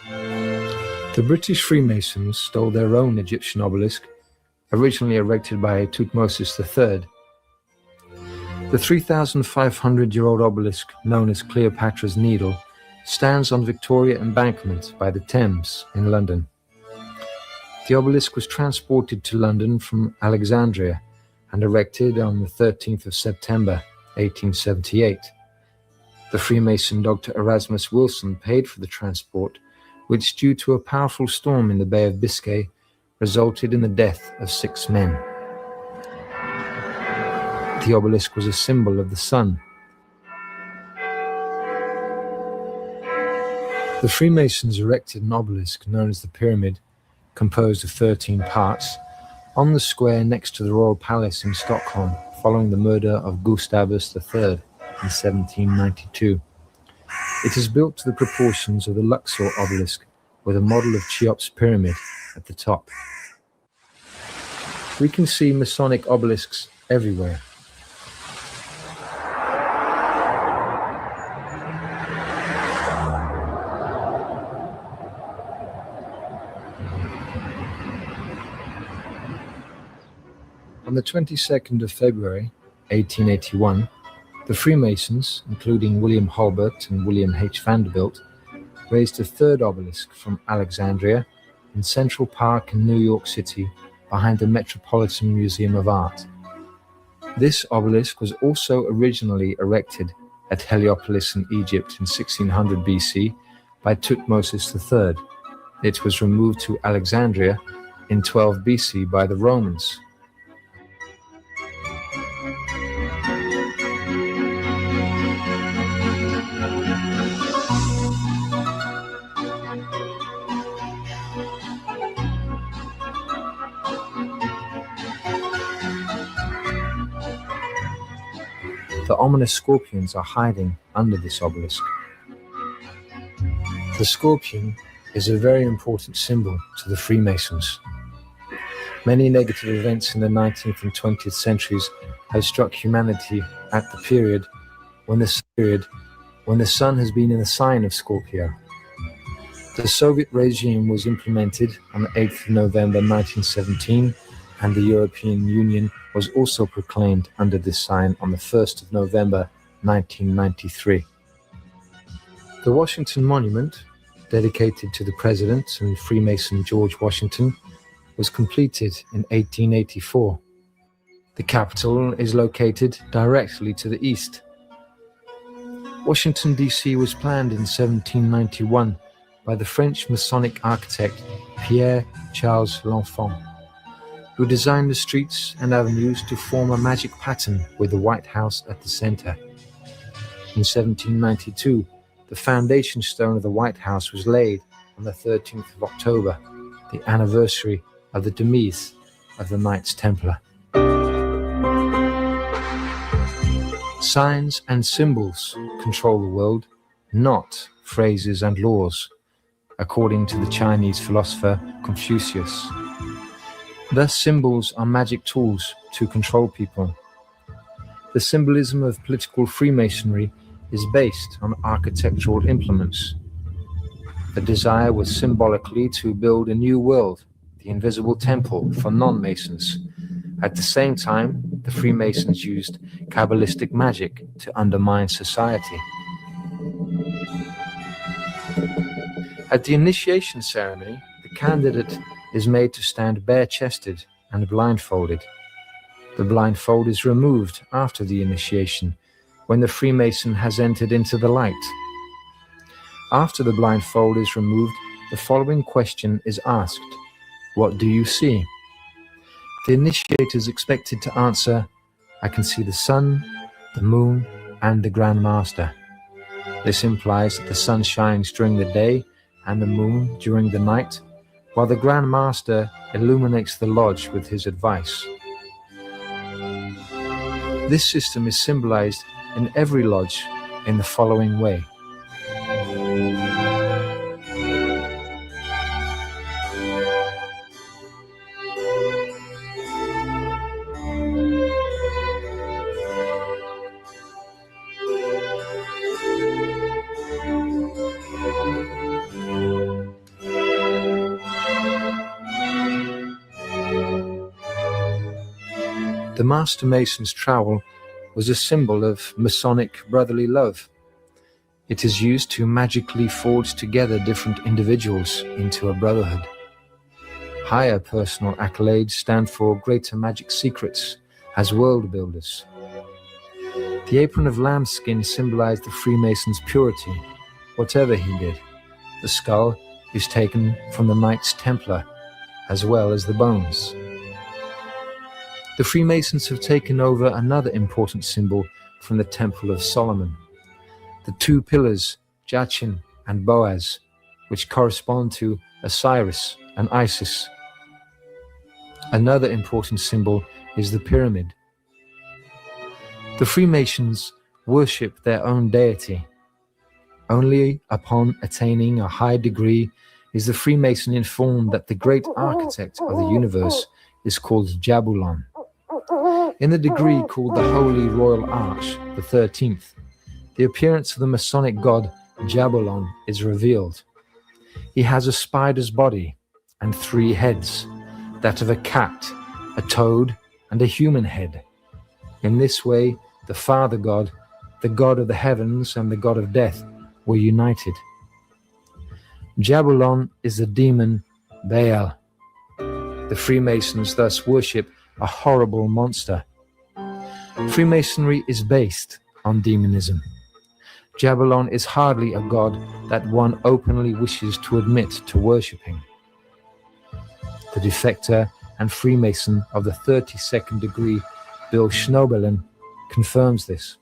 The British Freemasons stole their own Egyptian obelisk, originally erected by Thutmose III. The 3,500-year-old obelisk, known as Cleopatra's Needle, stands on Victoria Embankment by the Thames in London. The obelisk was transported to London from Alexandria and erected on the 13th of September, 1878. The Freemason Dr. Erasmus Wilson paid for the transport, which, due to a powerful storm in the Bay of Biscay, resulted in the death of 6 men. The obelisk was a symbol of the sun. The Freemasons erected an obelisk known as the Pyramid, composed of 13 parts, on the square next to the Royal Palace in Stockholm following the murder of Gustavus III in 1792. It is built to the proportions of the Luxor obelisk, with a model of Cheops' pyramid at the top. We can see Masonic obelisks everywhere. On the 22nd of February, 1881, the Freemasons, including William Hulbert and William H. Vanderbilt, raised a third obelisk from Alexandria in Central Park in New York City behind the Metropolitan Museum of Art. This obelisk was also originally erected at Heliopolis in Egypt in 1600 BC by Thutmose III. It was removed to Alexandria in 12 BC by the Romans. The ominous scorpions are hiding under this obelisk. The scorpion is a very important symbol to the Freemasons. Many negative events in the 19th and 20th centuries have struck humanity at the period when the sun has been in the sign of Scorpio. The Soviet regime was implemented on the 8th of November 1917, and the European Union was also proclaimed under this sign on the 1st of November 1993. The Washington Monument, dedicated to the President and Freemason George Washington, was completed in 1884. The Capitol is located directly to the east. Washington, D.C. was planned in 1791 by the French Masonic architect Pierre-Charles L'Enfant, who designed the streets and avenues to form a magic pattern with the White House at the center. In 1792, the foundation stone of the White House was laid on the 13th of October, the anniversary of the demise of the Knights Templar. Signs and symbols control the world, not phrases and laws, according to the Chinese philosopher Confucius. Thus, symbols are magic tools to control people. The symbolism of political Freemasonry is based on architectural implements. The desire was symbolically to build a new world, the invisible temple for non-Masons. At the same time, the Freemasons used Kabbalistic magic to undermine society. At the initiation ceremony, the candidate is made to stand bare-chested and blindfolded. The blindfold is removed after the initiation, when the Freemason has entered into the light. After the blindfold is removed, the following question is asked: what do you see? The initiator is expected to answer, I can see the sun, the moon, and the Grand Master. This implies that the sun shines during the day and the moon during the night, while the Grand Master illuminates the lodge with his advice. This system is symbolized in every lodge in the following way. The Master Mason's trowel was a symbol of Masonic brotherly love. It is used to magically forge together different individuals into a brotherhood. Higher personal accolades stand for greater magic secrets as world builders. The apron of lambskin symbolized the Freemason's purity, whatever he did. The skull is taken from the Knights Templar, as well as the bones. The Freemasons have taken over another important symbol from the Temple of Solomon, the two pillars, Jachin and Boaz, which correspond to Osiris and Isis. Another important symbol is the pyramid. The Freemasons worship their own deity. Only upon attaining a high degree is the Freemason informed that the great architect of the universe is called Jabulon. In the degree called the Holy Royal Arch, the 13th, the appearance of the Masonic god Jabulon is revealed. He has a spider's body and 3 heads, that of a cat, a toad, and a human head. In this way, the Father God, the God of the heavens, and the God of death were united. Jabulon is the demon Baal. The Freemasons thus worship a horrible monster. Freemasonry is based on demonism. Jabulon is hardly a god that one openly wishes to admit to worshipping. The defector and Freemason of the 32nd degree, Bill Schnoebelen, confirms this.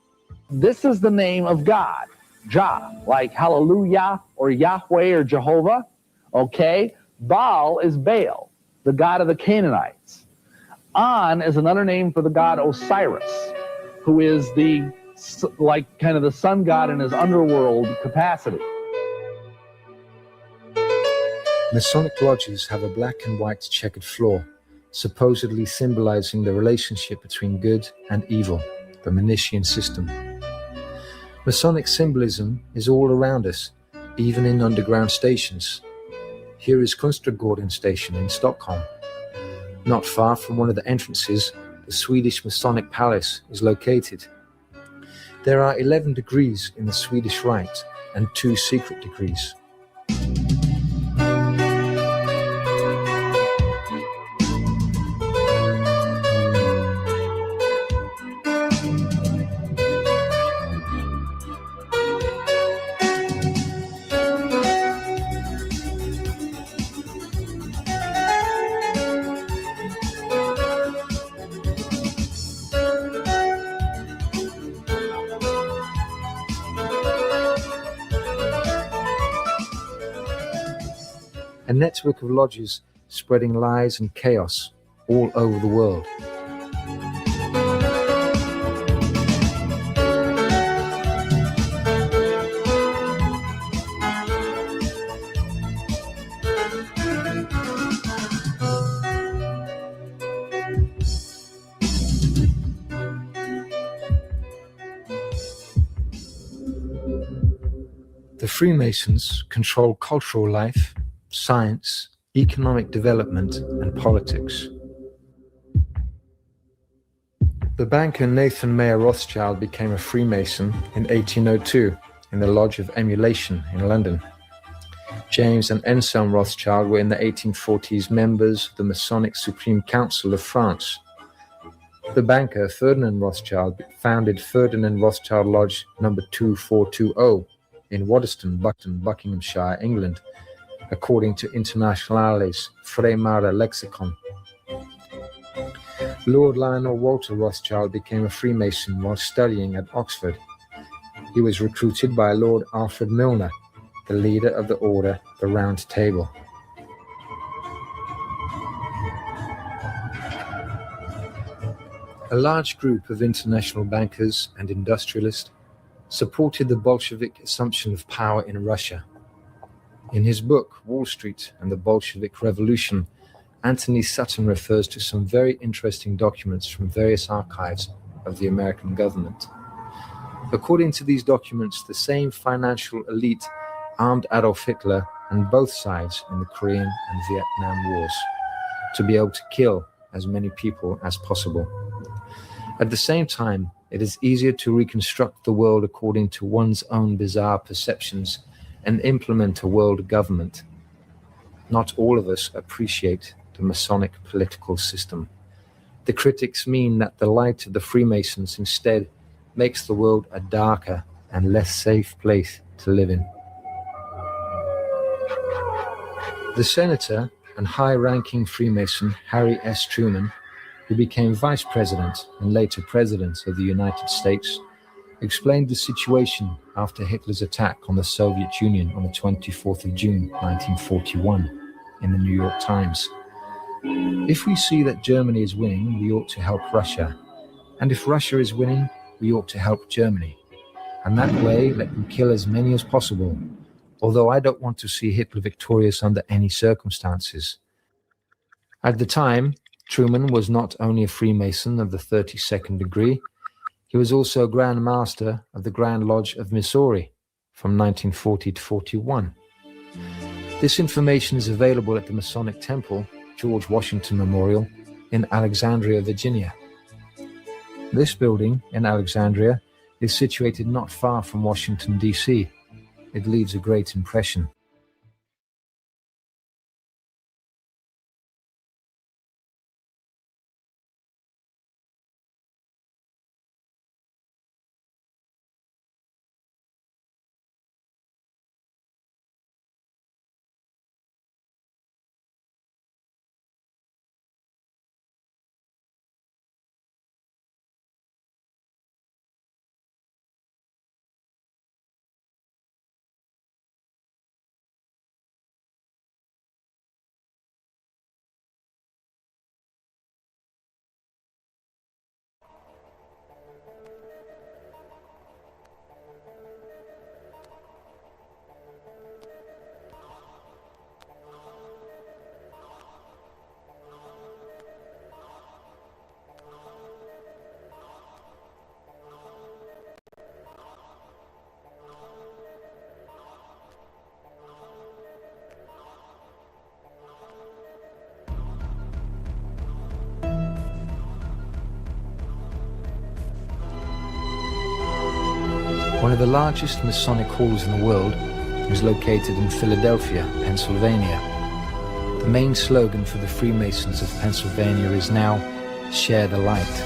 This is the name of God, Jah, like hallelujah or Yahweh or Jehovah, okay? Baal is Baal, the god of the Canaanites. An is another name for the god Osiris, who is the, like, kind of the sun god in his underworld capacity. Masonic lodges have a black and white checkered floor, supposedly symbolizing the relationship between good and evil, the Manichean system. Masonic symbolism is all around us, even in underground stations. Here is Kungsträdgården station in Stockholm. Not far from one of the entrances, the Swedish Masonic Palace is located. There are 11 degrees in the Swedish Rite and 2 secret degrees. A network of lodges spreading lies and chaos all over the world. The Freemasons control cultural life, science, economic development, and politics. The banker Nathan Mayer Rothschild became a Freemason in 1802 in the Lodge of Emulation in London. James and Anselm Rothschild were in the 1840s members of the Masonic Supreme Council of France. The banker Ferdinand Rothschild founded Ferdinand Rothschild Lodge No. 2420 in Waddesdon, Buckinghamshire, England, according to Internationales Freimaurer Lexicon. Lord Lionel Walter Rothschild became a Freemason while studying at Oxford. He was recruited by Lord Alfred Milner, the leader of the order, the Round Table. A large group of international bankers and industrialists supported the Bolshevik assumption of power in Russia. In his book, Wall Street and the Bolshevik Revolution, Anthony Sutton refers to some very interesting documents from various archives of the American government. According to these documents, the same financial elite armed Adolf Hitler and both sides in the Korean and Vietnam Wars to be able to kill as many people as possible. At the same time, it is easier to reconstruct the world according to one's own bizarre perceptions and implement a world government. Not all of us appreciate the Masonic political system. The critics mean that the light of the Freemasons instead makes the world a darker and less safe place to live in. The senator and high-ranking Freemason Harry S. Truman, who became vice president and later president of the United States, explained the situation after Hitler's attack on the Soviet Union on the 24th of June 1941 in the New York Times. If we see that Germany is winning, we ought to help Russia. And if Russia is winning, we ought to help Germany. And that way, let them kill as many as possible. Although I don't want to see Hitler victorious under any circumstances. At the time, Truman was not only a Freemason of the 32nd degree, he was also a Grand Master of the Grand Lodge of Missouri from 1940 to 41. This information is available at the Masonic Temple, George Washington Memorial, in Alexandria, Virginia. This building in Alexandria is situated not far from Washington, D.C. It leaves a great impression. One of the largest Masonic halls in the world is located in Philadelphia, Pennsylvania. The main slogan for the Freemasons of Pennsylvania is now, "Share the light."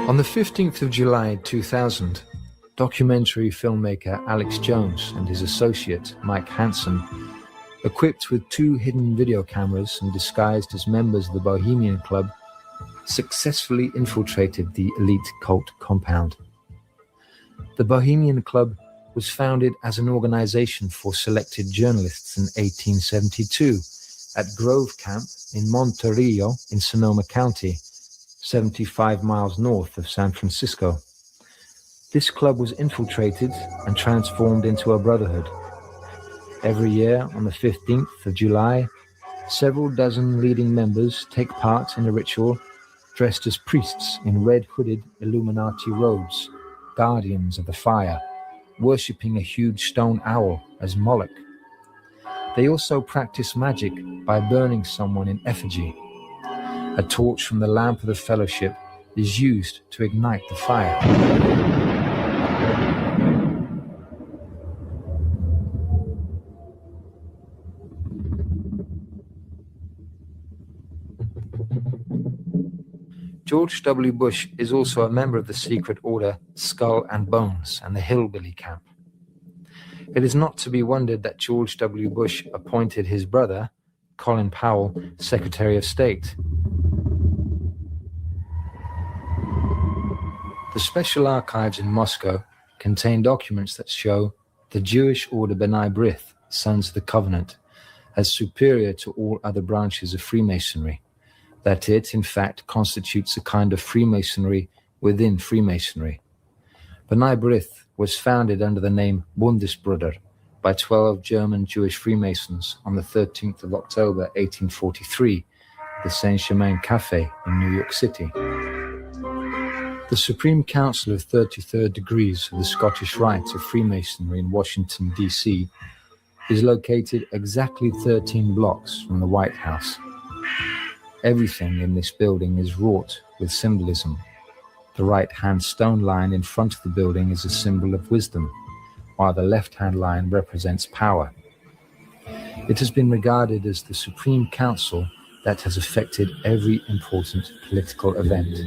On the 15th of July 2000, documentary filmmaker Alex Jones and his associate Mike Hansen, equipped with 2 hidden video cameras and disguised as members of the Bohemian Club, successfully infiltrated the elite cult compound. The Bohemian Club was founded as an organization for selected journalists in 1872 at Grove Camp in Monterillo in Sonoma County, 75 miles north of San Francisco. This club was infiltrated and transformed into a brotherhood. Every year on the 15th of July, several dozen leading members take part in a ritual dressed as priests in red-hooded Illuminati robes, guardians of the fire, worshipping a huge stone owl as Moloch. They also practice magic by burning someone in effigy. A torch from the lamp of the fellowship is used to ignite the fire. George W. Bush is also a member of the secret order Skull and Bones and the Hillbilly Camp. It is not to be wondered that George W. Bush appointed his brother, Colin Powell, Secretary of State. The special archives in Moscow contain documents that show the Jewish order B'nai B'rith, Sons of the Covenant, as superior to all other branches of Freemasonry, that it, in fact, constitutes a kind of Freemasonry within Freemasonry. B'nai B'rith was founded under the name Bundesbruder by 12 German Jewish Freemasons on the 13th of October 1843 at the Saint-Germain Café in New York City. The Supreme Council of 33rd Degrees of the Scottish Rites of Freemasonry in Washington, D.C. is located exactly 13 blocks from the White House. Everything in this building is wrought with symbolism. The right-hand stone line in front of the building is a symbol of wisdom, while the left-hand line represents power. It has been regarded as the Supreme Council that has affected every important political event.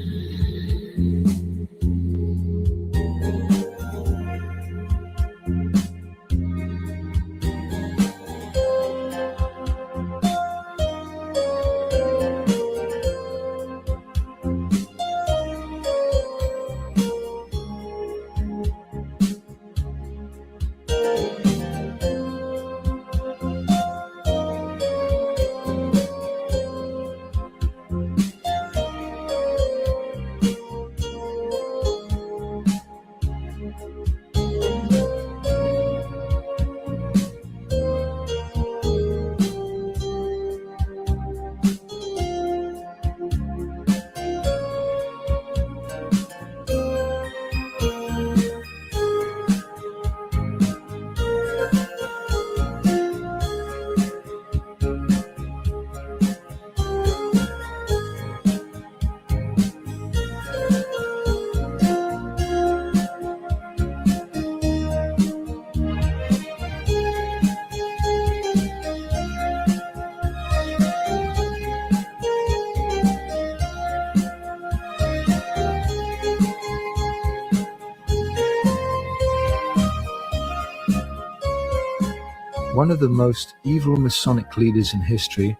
One of the most evil Masonic leaders in history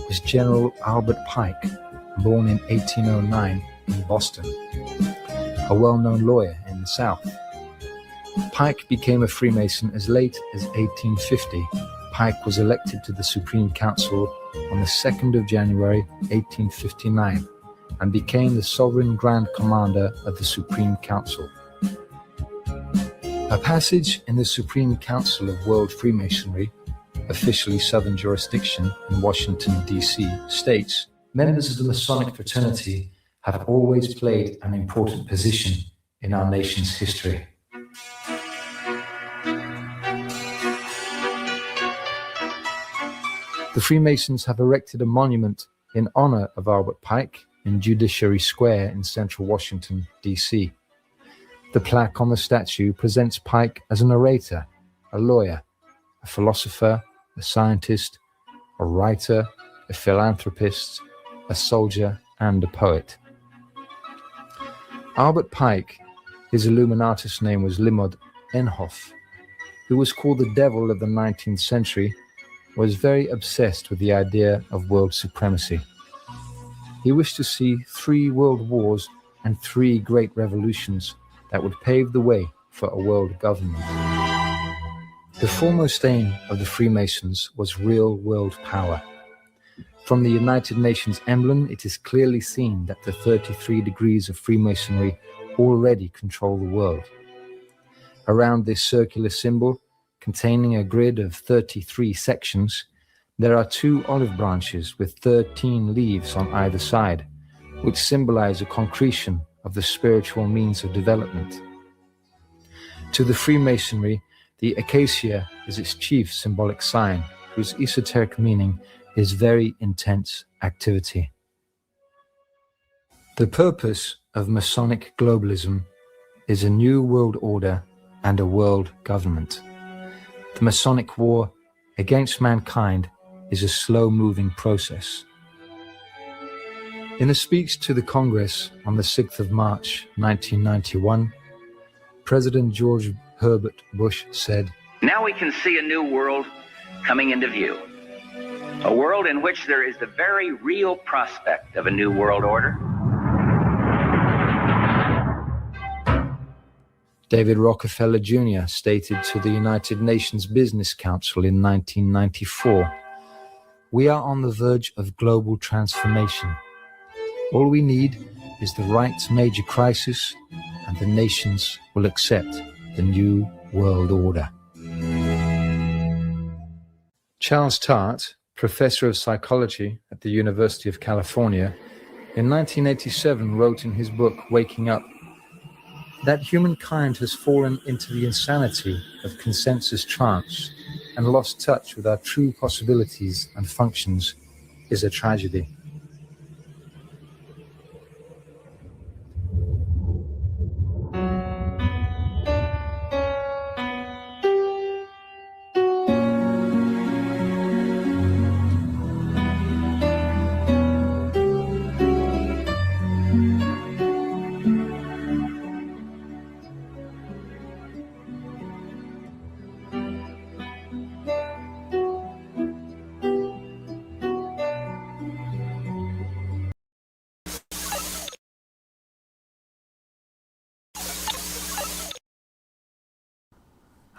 is General Albert Pike, born in 1809 in Boston, a well-known lawyer in the South. Pike became a Freemason as late as 1850. Pike was elected to the Supreme Council on the 2nd of January 1859 and became the Sovereign Grand Commander of the Supreme Council. A passage in the Supreme Council of World Freemasonry, officially Southern Jurisdiction in Washington, D.C., states, members of the Masonic fraternity have always played an important position in our nation's history. The Freemasons have erected a monument in honor of Albert Pike in Judiciary Square in central Washington, D.C. The plaque on the statue presents Pike as an orator, a lawyer, a philosopher, a scientist, a writer, a philanthropist, a soldier, and a poet. Albert Pike, his Illuminatus name was Limod Enhoff, who was called the devil of the 19th century, was very obsessed with the idea of world supremacy. He wished to see 3 world wars and 3 great revolutions that would pave the way for a world government. The foremost aim of the Freemasons was real world power. From the United Nations emblem, it is clearly seen that the 33 degrees of Freemasonry already control the world. Around this circular symbol, containing a grid of 33 sections, there are 2 olive branches with 13 leaves on either side, which symbolize a concretion of the spiritual means of development. To the Freemasonry, the acacia is its chief symbolic sign, whose esoteric meaning is very intense activity. The purpose of Masonic globalism is a new world order and a world government. The Masonic war against mankind is a slow-moving process. In a speech to the Congress on the 6th of March 1991, President George Herbert Bush said, "Now we can see a new world coming into view. A world in which there is the very real prospect of a new world order." David Rockefeller Jr. stated to the United Nations Business Council in 1994, "We are on the verge of global transformation. All we need is the right major crisis, and the nations will accept the new world order." Charles Tart, professor of psychology at the University of California, in 1987 wrote in his book, Waking Up, that humankind has fallen into the insanity of consensus trance and lost touch with our true possibilities and functions is a tragedy.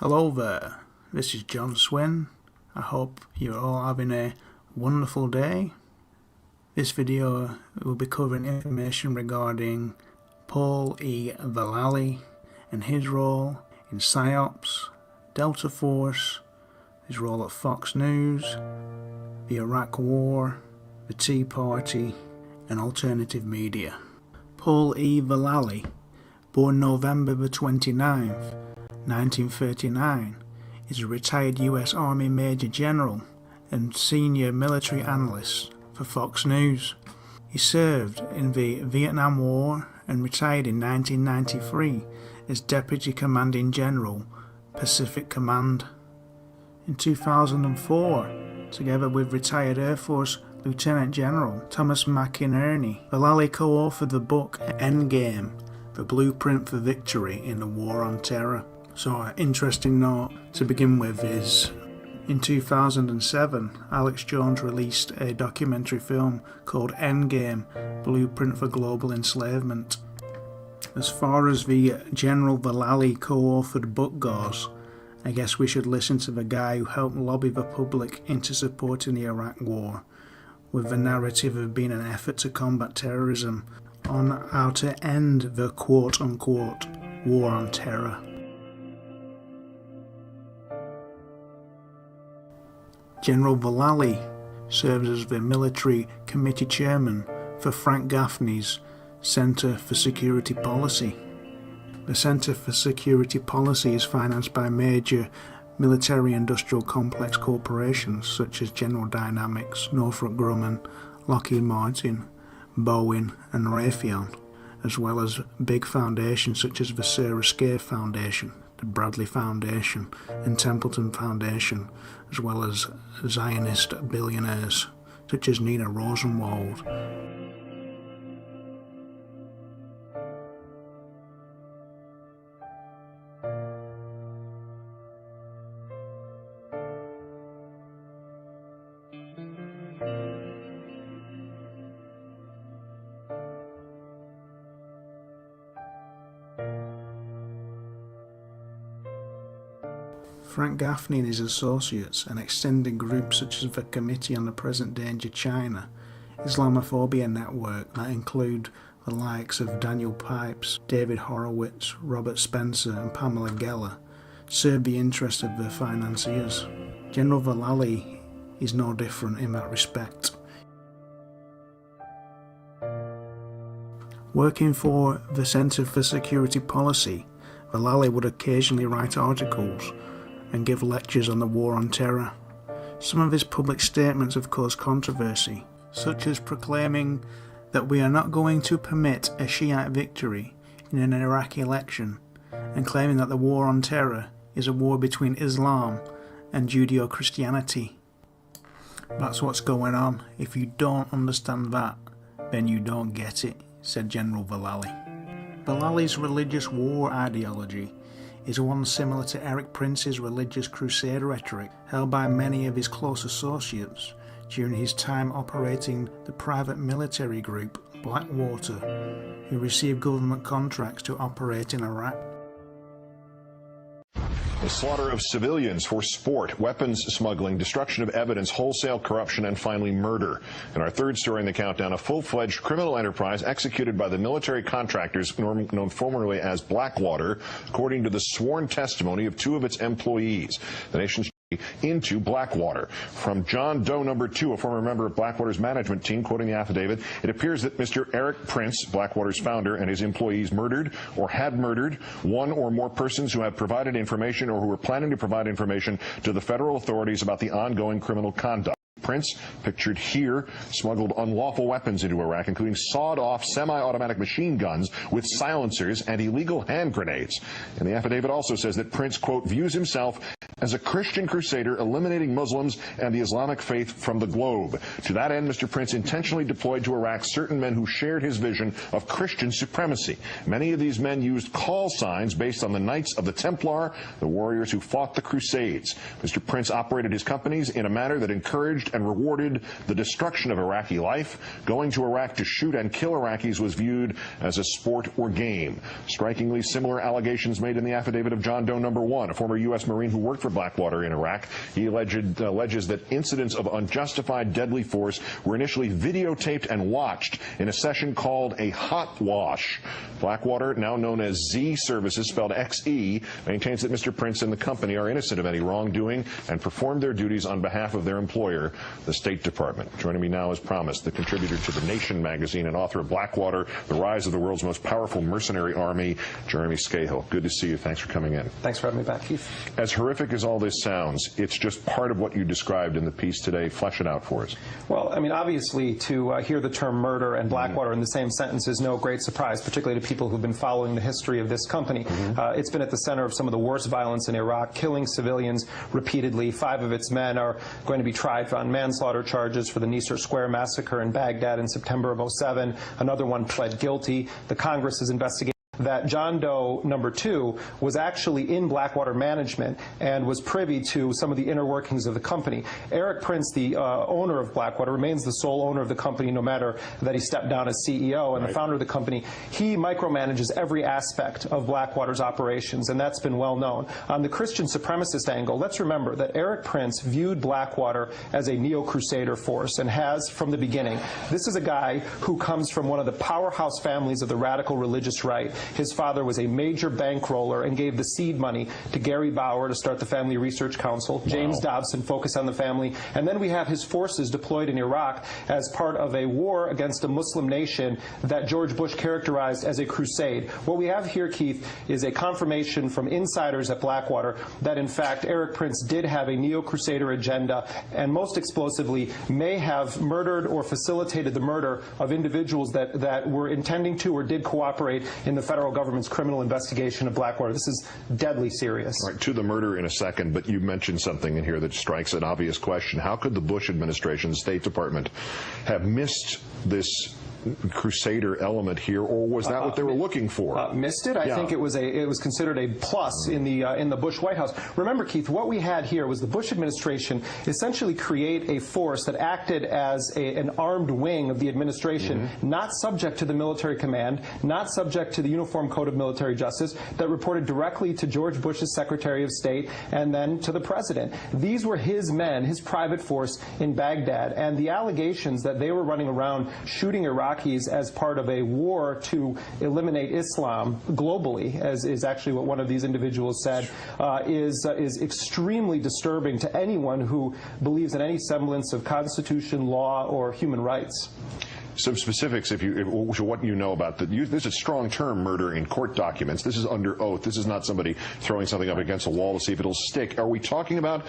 Hello there, this is John Swin. I hope you're all having a wonderful day. This video will be covering information regarding Paul E. Vallely and his role in PSYOPs, Delta Force, his role at Fox News, the Iraq War, the Tea Party and alternative media. Paul E. Vallely, born November the 29th, 1939, is a retired US Army Major General and senior military analyst for Fox News. He served in the Vietnam War and retired in 1993 as Deputy Commanding General, Pacific Command. In 2004, together with retired Air Force Lieutenant General Thomas McInerney, Vallely co-authored the book Endgame, The Blueprint for Victory in the War on Terror. So an interesting note to begin with is, in 2007, Alex Jones released a documentary film called Endgame, Blueprint for Global Enslavement. As far as the General Vallely co-authored book goes, I guess we should listen to the guy who helped lobby the public into supporting the Iraq War, with the narrative of being an effort to combat terrorism, on how to end the quote-unquote war on terror. General Vallely serves as the military committee chairman for Frank Gaffney's Center for Security Policy. The Center for Security Policy is financed by major military-industrial complex corporations such as General Dynamics, Northrop Grumman, Lockheed Martin, Boeing and Raytheon, as well as big foundations such as the Sarah Scaife Foundation, the Bradley Foundation and Templeton Foundation, as well as Zionist billionaires such as Nina Rosenwald. Frank Gaffney and his associates and extended groups such as the Committee on the Present Danger China, Islamophobia Network that include the likes of Daniel Pipes, David Horowitz, Robert Spencer and Pamela Geller, serve the interests of their financiers. General Vallely is no different in that respect. Working for the Center for Security Policy, Vallely would occasionally write articles and give lectures on the War on Terror. Some of his public statements have caused controversy, such as proclaiming that we are not going to permit a Shiite victory in an Iraqi election, and claiming that the war on terror is a war between Islam and Judeo-Christianity. That's what's going on. If you don't understand that, then you don't get it, said General Vallely. Vallely's religious war ideology is one similar to Eric Prince's religious crusade rhetoric held by many of his close associates during his time operating the private military group Blackwater, who received government contracts to operate in Iraq. The slaughter of civilians for sport, weapons smuggling, destruction of evidence, wholesale corruption, and finally murder. In our third story in the countdown, a full-fledged criminal enterprise executed by the military contractors known formerly as Blackwater, according to the sworn testimony of two of its employees. The nation's into Blackwater. From John Doe number 2, a former member of Blackwater's management team, quoting the affidavit, it appears that Mr. Eric Prince, Blackwater's founder, and his employees murdered or had murdered one or more persons who have provided information or who were planning to provide information to the federal authorities about the ongoing criminal conduct. Prince, pictured here, smuggled unlawful weapons into Iraq, including sawed-off semi-automatic machine guns with silencers and illegal hand grenades. And the affidavit also says that Prince, quote, views himself as a Christian crusader eliminating Muslims and the Islamic faith from the globe. To that end, Mr. Prince intentionally deployed to Iraq certain men who shared his vision of Christian supremacy. Many of these men used call signs based on the Knights of the Templar, the warriors who fought the Crusades. Mr. Prince operated his companies in a manner that encouraged and rewarded the destruction of Iraqi life. Going to Iraq to shoot and kill Iraqis was viewed as a sport or game. Strikingly similar allegations made in the affidavit of John Doe number 1, a former U.S. Marine who worked for Blackwater in Iraq. He alleges that incidents of unjustified deadly force were initially videotaped and watched in a session called a hot wash. Blackwater, now known as Z Services, spelled XE, maintains that Mr. Prince and the company are innocent of any wrongdoing and performed their duties on behalf of their employer, the State Department. Joining me now, as promised, the contributor to The Nation magazine and author of Blackwater, The Rise of the World's Most Powerful Mercenary Army, Jeremy Scahill. Good to see you. Thanks for coming in. Thanks for having me back, Keith. As horrific as all this sounds, it's just part of what you described in the piece today. Flesh it out for us. Well, I mean, obviously, to hear the term murder and Blackwater in the same sentence is no great surprise, particularly to people who've been following the history of this company. It's been at the center of some of the worst violence in Iraq, killing civilians repeatedly. 5 of its men are going to be tried on manslaughter charges for the Nicer Square massacre in Baghdad in September of '07. Another one pled guilty. The Congress is investigating that John Doe number 2 was actually in Blackwater management and was privy to some of the inner workings of the company. Eric Prince, the owner of Blackwater, remains the sole owner of the company no matter that he stepped down as CEO and the founder of the company. He micromanages every aspect of Blackwater's operations, and that's been well known. On the Christian supremacist angle, let's remember that Eric Prince viewed Blackwater as a neo-crusader force and has from the beginning. This is a guy who comes from one of the powerhouse families of the radical religious right. His father was a major bankroller and gave the seed money to Gary Bauer to start the Family Research Council. James Dobson focused on the family. And then we have his forces deployed in Iraq as part of a war against a Muslim nation that George Bush characterized as a crusade. What we have here, Keith, is a confirmation from insiders at Blackwater that, in fact, Eric Prince did have a neo-crusader agenda and most explosively may have murdered or facilitated the murder of individuals that were intending to or did cooperate in the federal government's criminal investigation of Blackwater. This is deadly serious. All right, to the murder in a second, but you mentioned something in here that strikes an obvious question. How could the Bush administration, the State Department, have missed this crusader element here, or was that what they were looking for? Missed it? I think it was considered a plus in the Bush White House. Remember, Keith, what we had here was the Bush administration essentially create a force that acted as an armed wing of the administration, not subject to the military command, not subject to the Uniform Code of Military Justice, that reported directly to George Bush's Secretary of State and then to the President. These were his men, his private force in Baghdad, and the allegations that they were running around shooting Iraqis as part of a war to eliminate Islam globally, as is actually what one of these individuals said, is extremely disturbing to anyone who believes in any semblance of Constitution, law, or human rights. some specifics, what you know about this is strong term murder in court documents. This is under oath. This is not somebody throwing something up against a wall to see if it'll stick. Are we talking about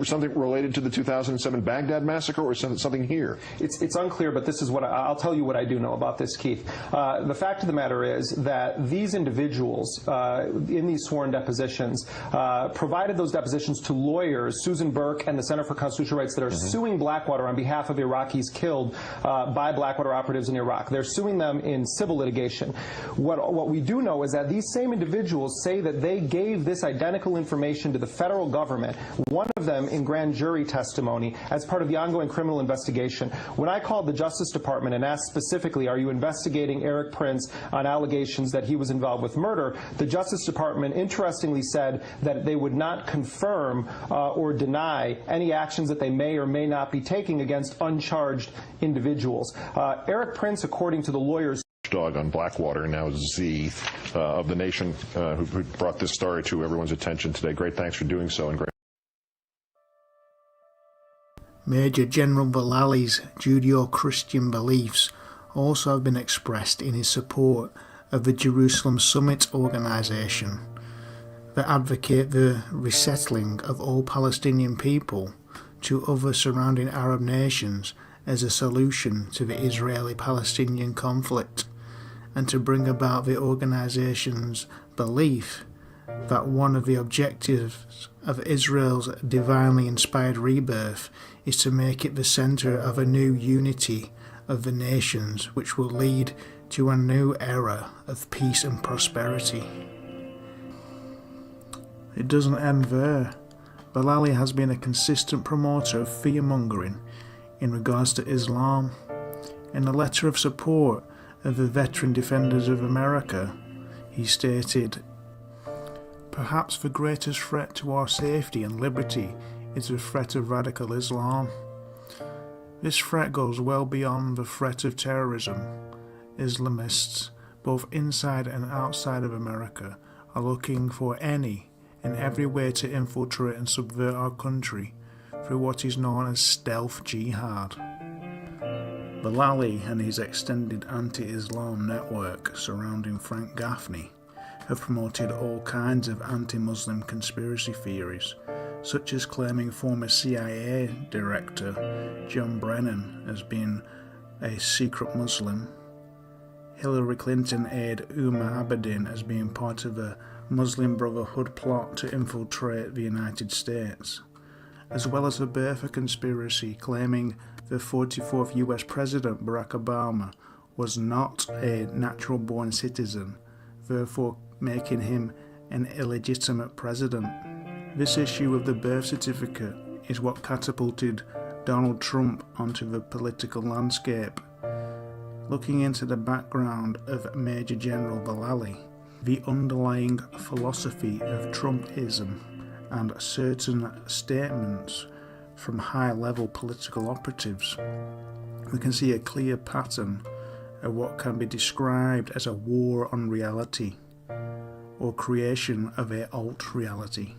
something related to the 2007 Baghdad massacre, or something here? It's unclear, but this is what I'll tell you what I do know about this, Keith. The fact of the matter is that these individuals in these sworn depositions provided those depositions to lawyers, Susan Burke and the Center for Constitutional Rights, that are suing Blackwater on behalf of Iraqis killed by Blackwater operatives in Iraq. They're suing them in civil litigation. What we do know is that these same individuals say that they gave this identical information to the federal government, one of them in grand jury testimony, as part of the ongoing criminal investigation. When I called the Justice Department and asked specifically, are you investigating Eric Prince on allegations that he was involved with murder, the Justice Department interestingly said that they would not confirm or deny any actions that they may or may not be taking against uncharged individuals. Eric Prince, according to the lawyers, dog on Blackwater, now Z of the Nation, who brought this story to everyone's attention today. Great, thanks for doing so. And great. Major General Vallali's Judeo-Christian beliefs also have been expressed in his support of the Jerusalem Summit organization that advocate the resettling of all Palestinian people to other surrounding Arab nations as a solution to the Israeli-Palestinian conflict, and to bring about the organization's belief that one of the objectives of Israel's divinely inspired rebirth is to make it the center of a new unity of the nations, which will lead to a new era of peace and prosperity. It doesn't end there. Vallali has been a consistent promoter of fear-mongering in regards to Islam. In a letter of support of the Veteran Defenders of America, he stated, "Perhaps the greatest threat to our safety and liberty is the threat of radical Islam. This threat goes well beyond the threat of terrorism. Islamists, both inside and outside of America, are looking for any and every way to infiltrate and subvert our country through what is known as stealth jihad." Vallali and his extended anti-Islam network surrounding Frank Gaffney have promoted all kinds of anti-Muslim conspiracy theories, such as claiming former CIA director John Brennan as being a secret Muslim, Hillary Clinton aide Umar Abedin as being part of a Muslim Brotherhood plot to infiltrate the United States, as well as the birther conspiracy claiming the 44th US President Barack Obama was not a natural-born citizen, therefore making him an illegitimate president. This issue of the birth certificate is what catapulted Donald Trump onto the political landscape. Looking into the background of Major General Vallali, the underlying philosophy of Trumpism, and certain statements from high-level political operatives, we can see a clear pattern of what can be described as a war on reality, or creation of a alt reality.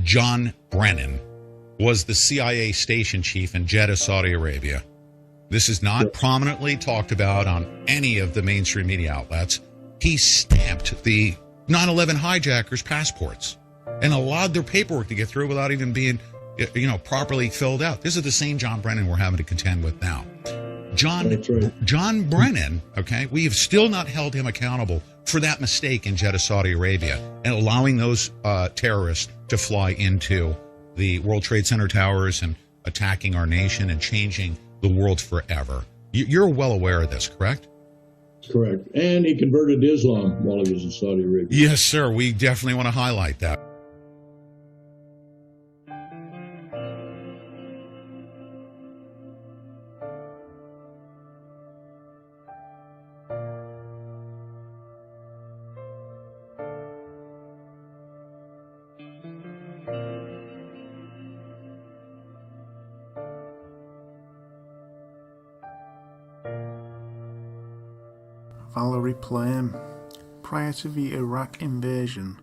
John Brennan was the CIA station chief in Jeddah, Saudi Arabia. This is not prominently talked about on any of the mainstream media outlets. He stamped the 9/11 hijackers' passports and allowed their paperwork to get through without even being, properly filled out. This is the same John Brennan we're having to contend with now. John Brennan, okay, we have still not held him accountable for that mistake in Jeddah, Saudi Arabia, and allowing those terrorists to fly into the World Trade Center towers and attacking our nation and changing the world forever. You're well aware of this, correct? Correct. And he converted to Islam while he was in Saudi Arabia. Yes, sir. We definitely want to highlight that. Valerie Plame. Prior to the Iraq invasion,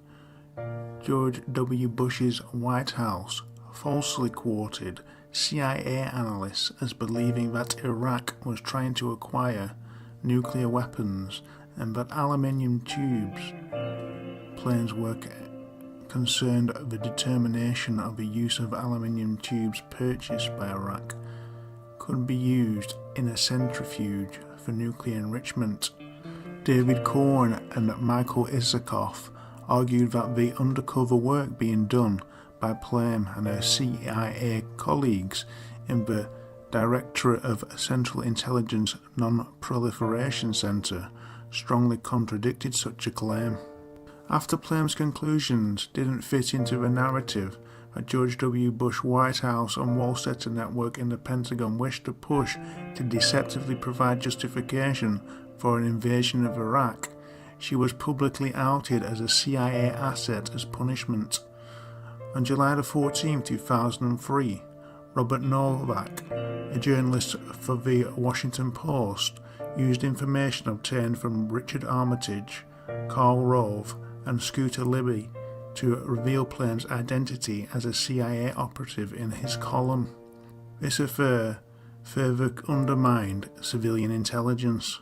George W. Bush's White House falsely quoted CIA analysts as believing that Iraq was trying to acquire nuclear weapons and that aluminium tubes Plame's work concerned the determination of the use of aluminium tubes purchased by Iraq could be used in a centrifuge for nuclear enrichment. David Cohen and Michael Isikoff argued that the undercover work being done by Plame and her CIA colleagues in the Directorate of Central Intelligence Non-Proliferation Center strongly contradicted such a claim. After Plame's conclusions didn't fit into the narrative that George W. Bush White House and Wall Street Network in the Pentagon wished to push to deceptively provide justification for an invasion of Iraq, she was publicly outed as a CIA asset as punishment. On July 14, 2003, Robert Novak, a journalist for the Washington Post, used information obtained from Richard Armitage, Karl Rove, and Scooter Libby to reveal Plame's identity as a CIA operative in his column. This affair further undermined civilian intelligence.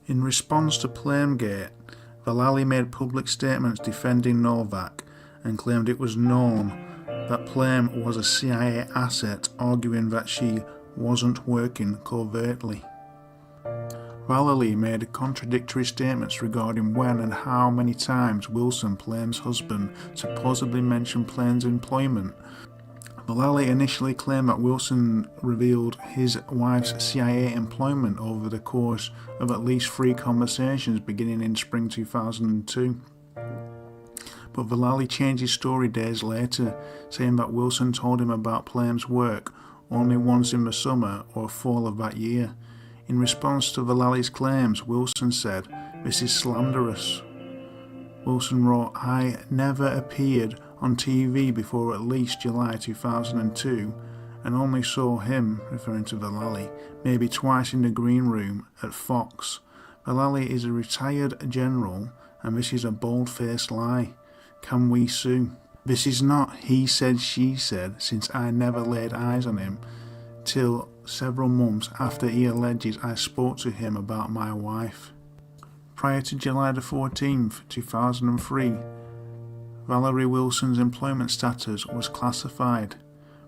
In response to Plamegate, Vallely made public statements defending Novak and claimed it was known that Plame was a CIA asset, arguing that she wasn't working covertly. Vallely made contradictory statements regarding when and how many times Wilson, Plame's husband, supposedly mentioned Plame's employment. Vallely initially claimed that Wilson revealed his wife's CIA employment over the course of at least 3 conversations beginning in spring 2002. But Vallely changed his story days later, saying that Wilson told him about Plame's work only once in the summer or fall of that year. In response to Vallely's claims, Wilson said, "This is slanderous." Wilson wrote, "I never appeared on TV before at least July 2002 and only saw him," referring to Vallely, "maybe twice in the green room at Fox. Vallely is a retired general and this is a bold-faced lie. Can we sue? This is not he said she said, since I never laid eyes on him till several months after he alleges I spoke to him about my wife." Prior to July 14th, 2003, Valerie Wilson's employment status was classified.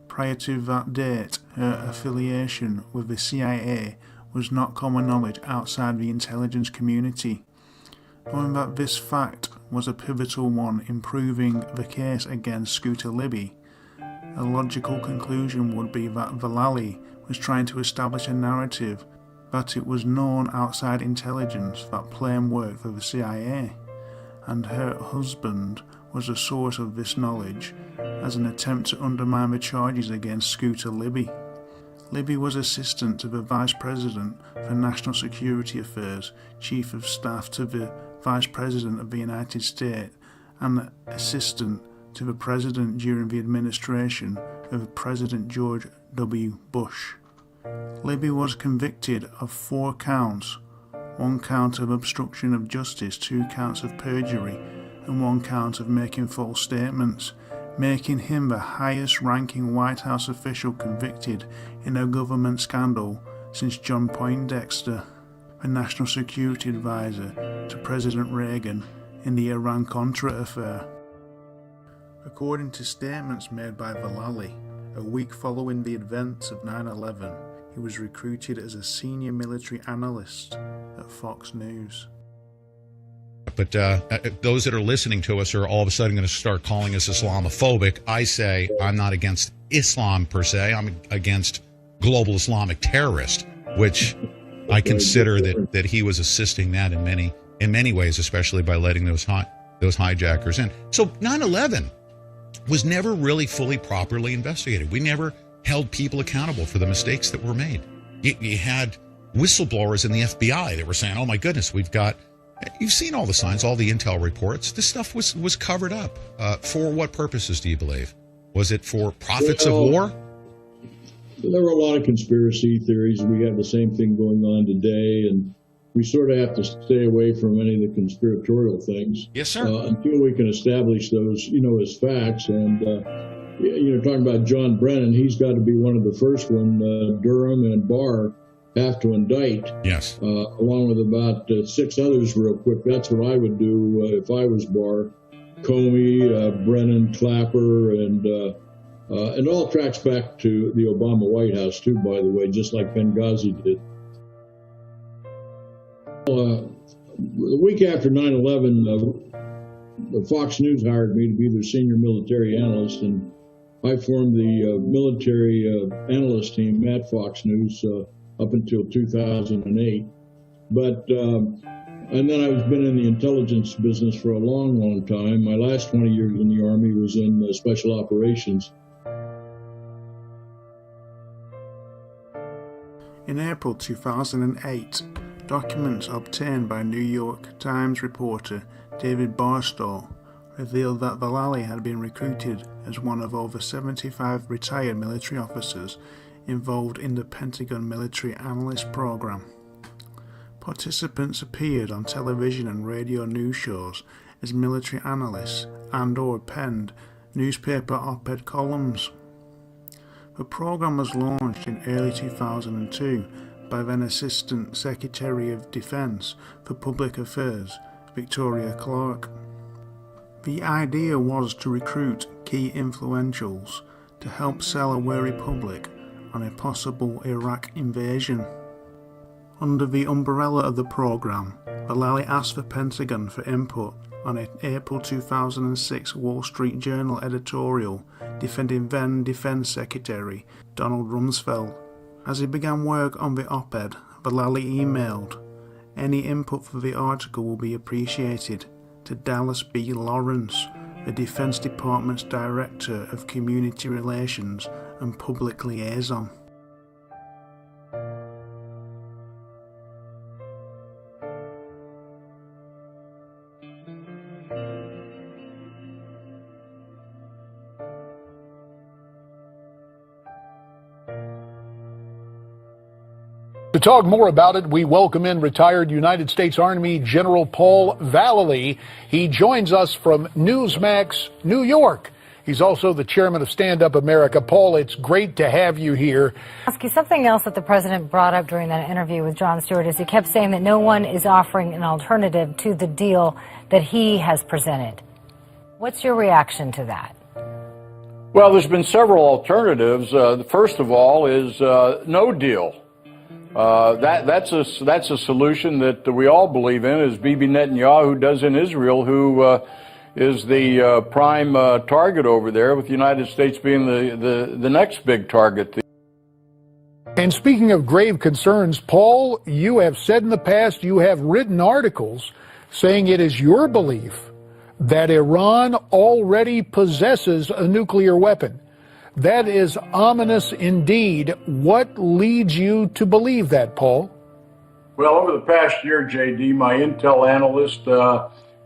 Prior to that date, her affiliation with the CIA was not common knowledge outside the intelligence community. Knowing that this fact was a pivotal one in proving the case against Scooter Libby, a logical conclusion would be that Vallely was trying to establish a narrative that it was known outside intelligence that Plame worked for the CIA, and her husband was a source of this knowledge as an attempt to undermine the charges against Scooter Libby. Libby was assistant to the Vice President for National Security Affairs, Chief of Staff to the Vice President of the United States, and assistant to the President during the administration of President George W. Bush. Libby was convicted of 4 counts, 1 count of obstruction of justice, 2 counts of perjury, and 1 count of making false statements, making him the highest-ranking White House official convicted in a government scandal since John Poindexter, the National Security Advisor to President Reagan in the Iran-Contra affair. According to statements made by Vallely, a week following the events of 9/11, he was recruited as a senior military analyst at Fox News. But those that are listening to us are all of a sudden going to start calling us Islamophobic. I say I'm not against Islam per se. I'm against global Islamic terrorist, which I consider that he was assisting that in many ways, especially by letting those hijackers in. So 9/11 was never really fully properly investigated. We never held people accountable for the mistakes that were made. You had whistleblowers in the FBI that were saying, "Oh my goodness, you've seen all the signs, all the intel reports. This stuff was covered up. For what purposes do you believe? Was it for profits of war?" There were a lot of conspiracy theories. We have the same thing going on today, and we sort of have to stay away from any of the conspiratorial things. Yes, sir. Until we can establish those, as facts. And, talking about John Brennan, he's got to be one of the first one. Durham and Barr have to indict. Yes. Along with about 6 others real quick. That's what I would do if I was Barr. Comey, Brennan, Clapper, and it all tracks back to the Obama White House, too, by the way, just like Benghazi did. The week after 9/11, Fox News hired me to be their senior military analyst, and I formed the military analyst team at Fox News up until 2008. And then I've been in the intelligence business for a long, long time. My last 20 years in the Army was in special operations. In April 2008, documents obtained by New York Times reporter David Barstow revealed that Vallely had been recruited as one of over 75 retired military officers involved in the Pentagon Military Analyst Program. Participants appeared on television and radio news shows as military analysts and/or penned newspaper op-ed columns. The program was launched in early 2002 by then Assistant Secretary of Defense for Public Affairs, Victoria Clark. The idea was to recruit key influentials to help sell a wary public on a possible Iraq invasion. Under the umbrella of the program, Vallely asked the Pentagon for input on an April 2006 Wall Street Journal editorial defending then Defense Secretary Donald Rumsfeld. As he began work on the op-ed, Vallely emailed, "Any input for the article will be appreciated," to Dallas B. Lawrence, the Defense Department's Director of Community Relations and Public Liaison. To talk more about it, we welcome in retired United States Army General Paul Vallely. He joins us from Newsmax, New York. He's also the chairman of Stand Up America. Paul, it's great to have you here. Ask you something else that the president brought up during that interview with Jon Stewart is he kept saying that no one is offering an alternative to the deal that he has presented. What's your reaction to that? Well, there's been several alternatives. The first of all is no deal. That's a solution that we all believe in, as Bibi Netanyahu does in Israel, who is the prime target over there, with the United States being the next big target. And speaking of grave concerns, Paul, you have said in the past, you have written articles saying it is your belief that Iran already possesses a nuclear weapon. That is ominous indeed. What leads you to believe that, Paul? Well, over the past year, JD, my intel analysts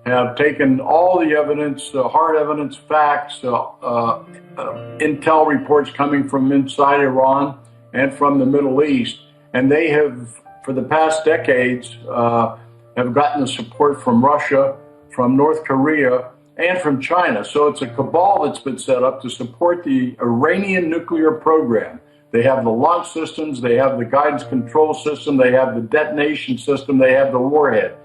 have taken all the evidence, hard evidence, facts, intel reports coming from inside Iran and from the Middle East, and they have, for the past decades, have gotten the support from Russia, from North Korea, and from China. So it's a cabal that's been set up to support the Iranian nuclear program. They have the launch systems, they have the guidance control system, they have the detonation system, they have the warhead.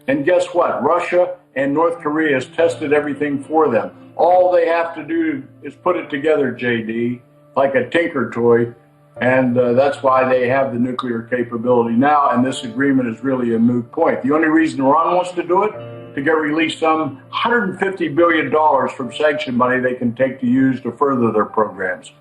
And guess what? Russia and North Korea has tested everything for them. All they have to do is put it together, JD, like a tinker toy. And that's why they have the nuclear capability now. And this agreement is really a moot point. The only reason Iran wants to do it, to get released some $150 billion from sanction money they can take to use to further their programs.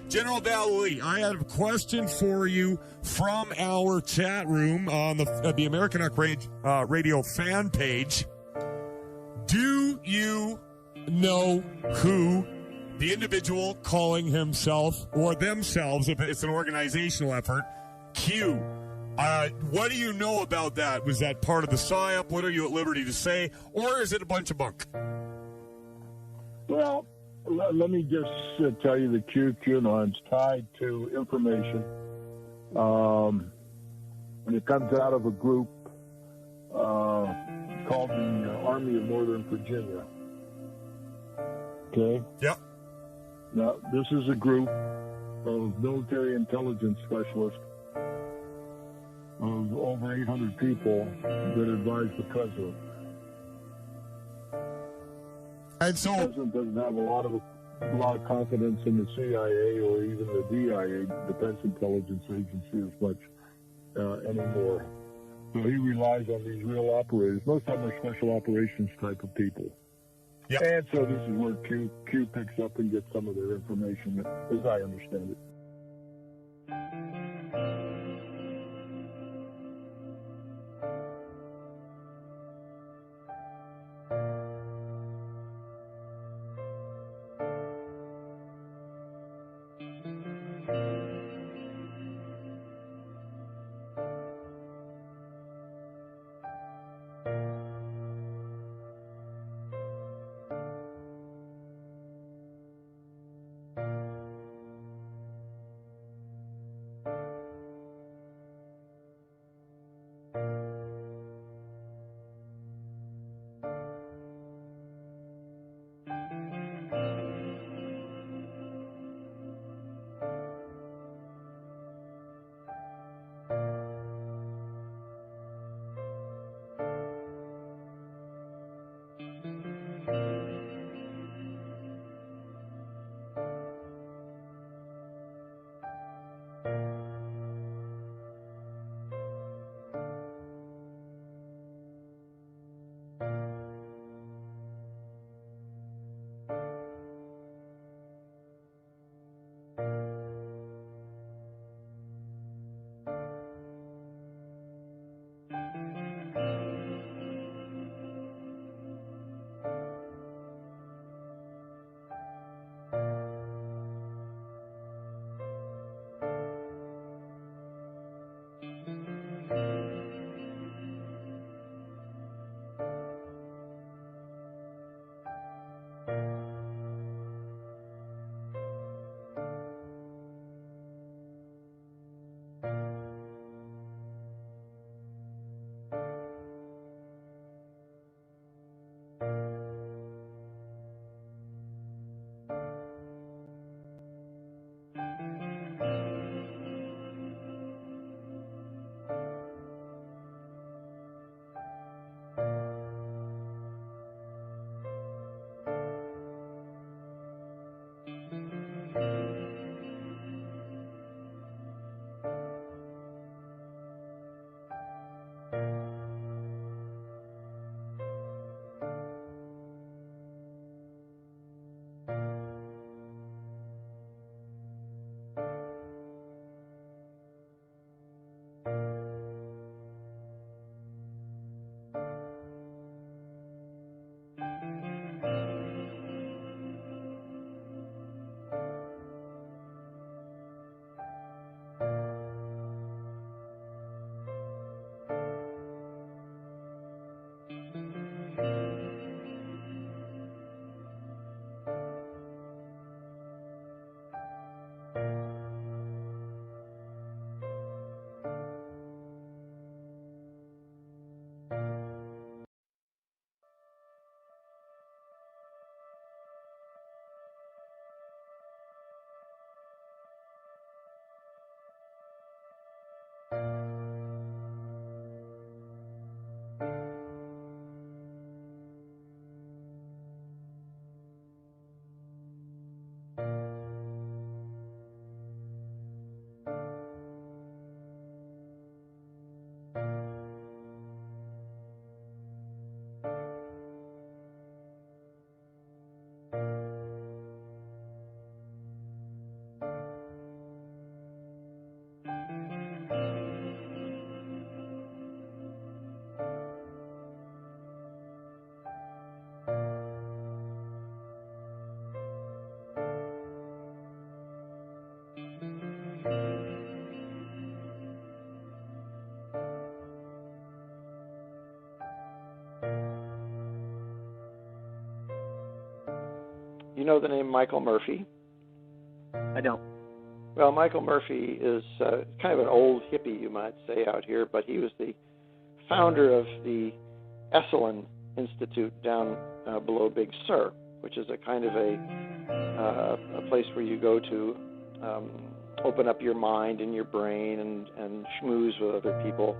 General Valley, I have a question for you from our chat room on the American Arc Radio fan page. Do you know who the individual calling himself or themselves, if it's an organizational effort, Q? What do you know about that? Was that part of the PSYOP? What are you at liberty to say? Or is it a bunch of bunk? Well, let me just tell you the QAnon's tied to information. And it comes out of a group called the Army of Northern Virginia. Okay? Yep. Now, this is a group of military intelligence specialists of over 800 people that advise the president. And so, the president doesn't have a lot of confidence in the CIA or even the DIA, Defense Intelligence Agency, as much anymore. So he relies on these real operators. Most of them are special operations type of people. Yep. And so this is where Q picks up and gets some of their information, as I understand it. You know the name Michael Murphy? I don't. Well, Michael Murphy is kind of an old hippie, you might say, out here, but he was the founder of the Esalen Institute down below Big Sur, which is a kind of a place where you go to open up your mind and your brain and schmooze with other people.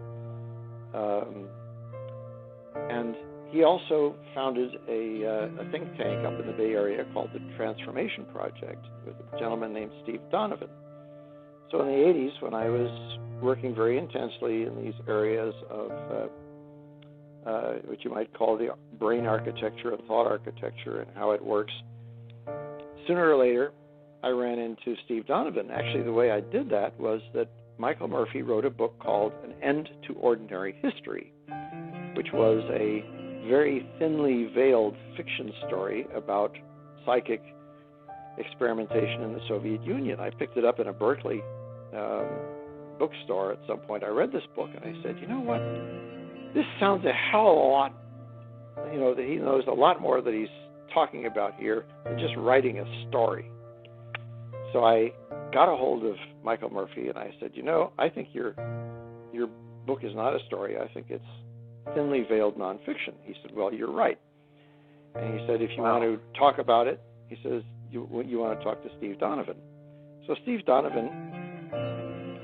And he also founded a think tank up in the Bay Area called the Transformation Project with a gentleman named Steve Donovan. So in the 80s, when I was working very intensely in these areas of what you might call the brain architecture and thought architecture and how it works, sooner or later, I ran into Steve Donovan. Actually, the way I did that was that Michael Murphy wrote a book called An End to Ordinary History, which was a very thinly veiled fiction story about psychic experimentation in the Soviet Union. I picked it up in a Berkeley bookstore at some point. I read this book and I said, you know what? This sounds a hell of a lot, that he knows a lot more that he's talking about here than just writing a story. So I got a hold of Michael Murphy and I said, I think your book is not a story. I think it's thinly veiled nonfiction. He said, well, you're right. And he said, if you want to talk about it, he says, you want to talk to Steve Donovan. So Steve Donovan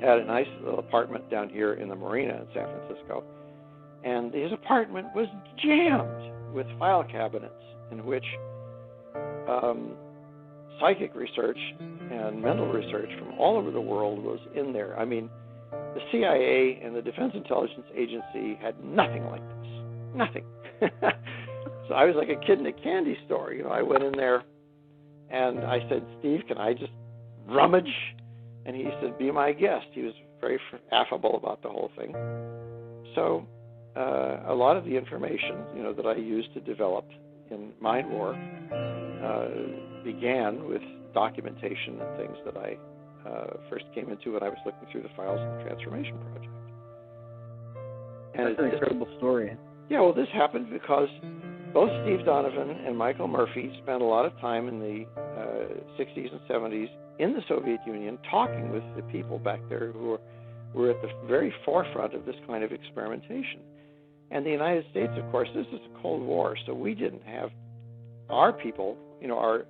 had a nice little apartment down here in the Marina in San Francisco. And his apartment was jammed with file cabinets in which psychic research and mental research from all over the world was in there. I mean, the CIA and the Defense Intelligence Agency had nothing like this. Nothing. So I was like a kid in a candy store. I went in there and I said, Steve, can I just rummage? And he said, be my guest. He was very affable about the whole thing. So a lot of the information, that I used to develop in Mind War began with documentation and things that I first came into when I was looking through the files of the Transformation Project. And that's an incredible story. Yeah, well, this happened because both Steve Donovan and Michael Murphy spent a lot of time in the 60s and 70s in the Soviet Union talking with the people back there who were at the very forefront of this kind of experimentation. And the United States, of course, this is a Cold War, so we didn't have our people, our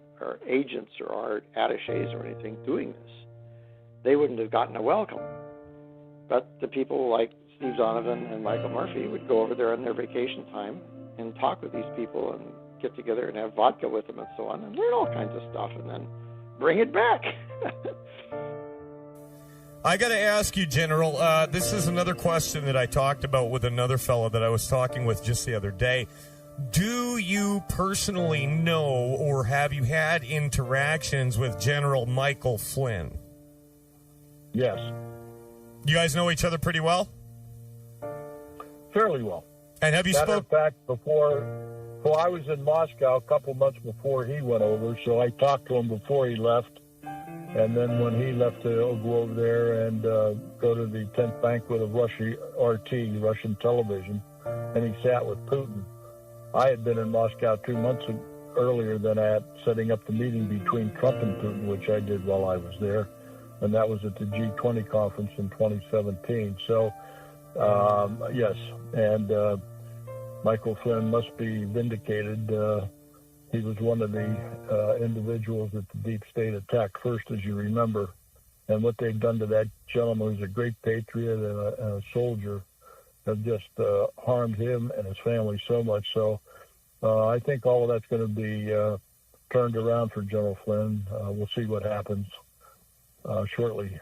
agents or our attachés or anything doing this. They wouldn't have gotten a welcome. But the people like Steve Donovan and Michael Murphy would go over there on their vacation time and talk with these people and get together and have vodka with them and so on and learn all kinds of stuff and then bring it back. I got to ask you, General, this is another question that I talked about with another fellow that I was talking with just the other day. Do you personally know or have you had interactions with General Michael Flynn? Yes. You guys know each other pretty well? Fairly well. And have you spoken? In fact, well, I was in Moscow a couple months before he went over, so I talked to him before he left. And then when he left to go over there and go to the 10th banquet of Russian television, and he sat with Putin. I had been in Moscow 2 months earlier than that, setting up the meeting between Trump and Putin, which I did while I was there. And that was at the G20 conference in 2017. So, yes, and Michael Flynn must be vindicated. He was one of the individuals that the deep state attacked first, as you remember. And what they've done to that gentleman who's a great patriot and a soldier have just harmed him and his family so much. So I think all of that's going to be turned around for General Flynn. We'll see what happens shortly.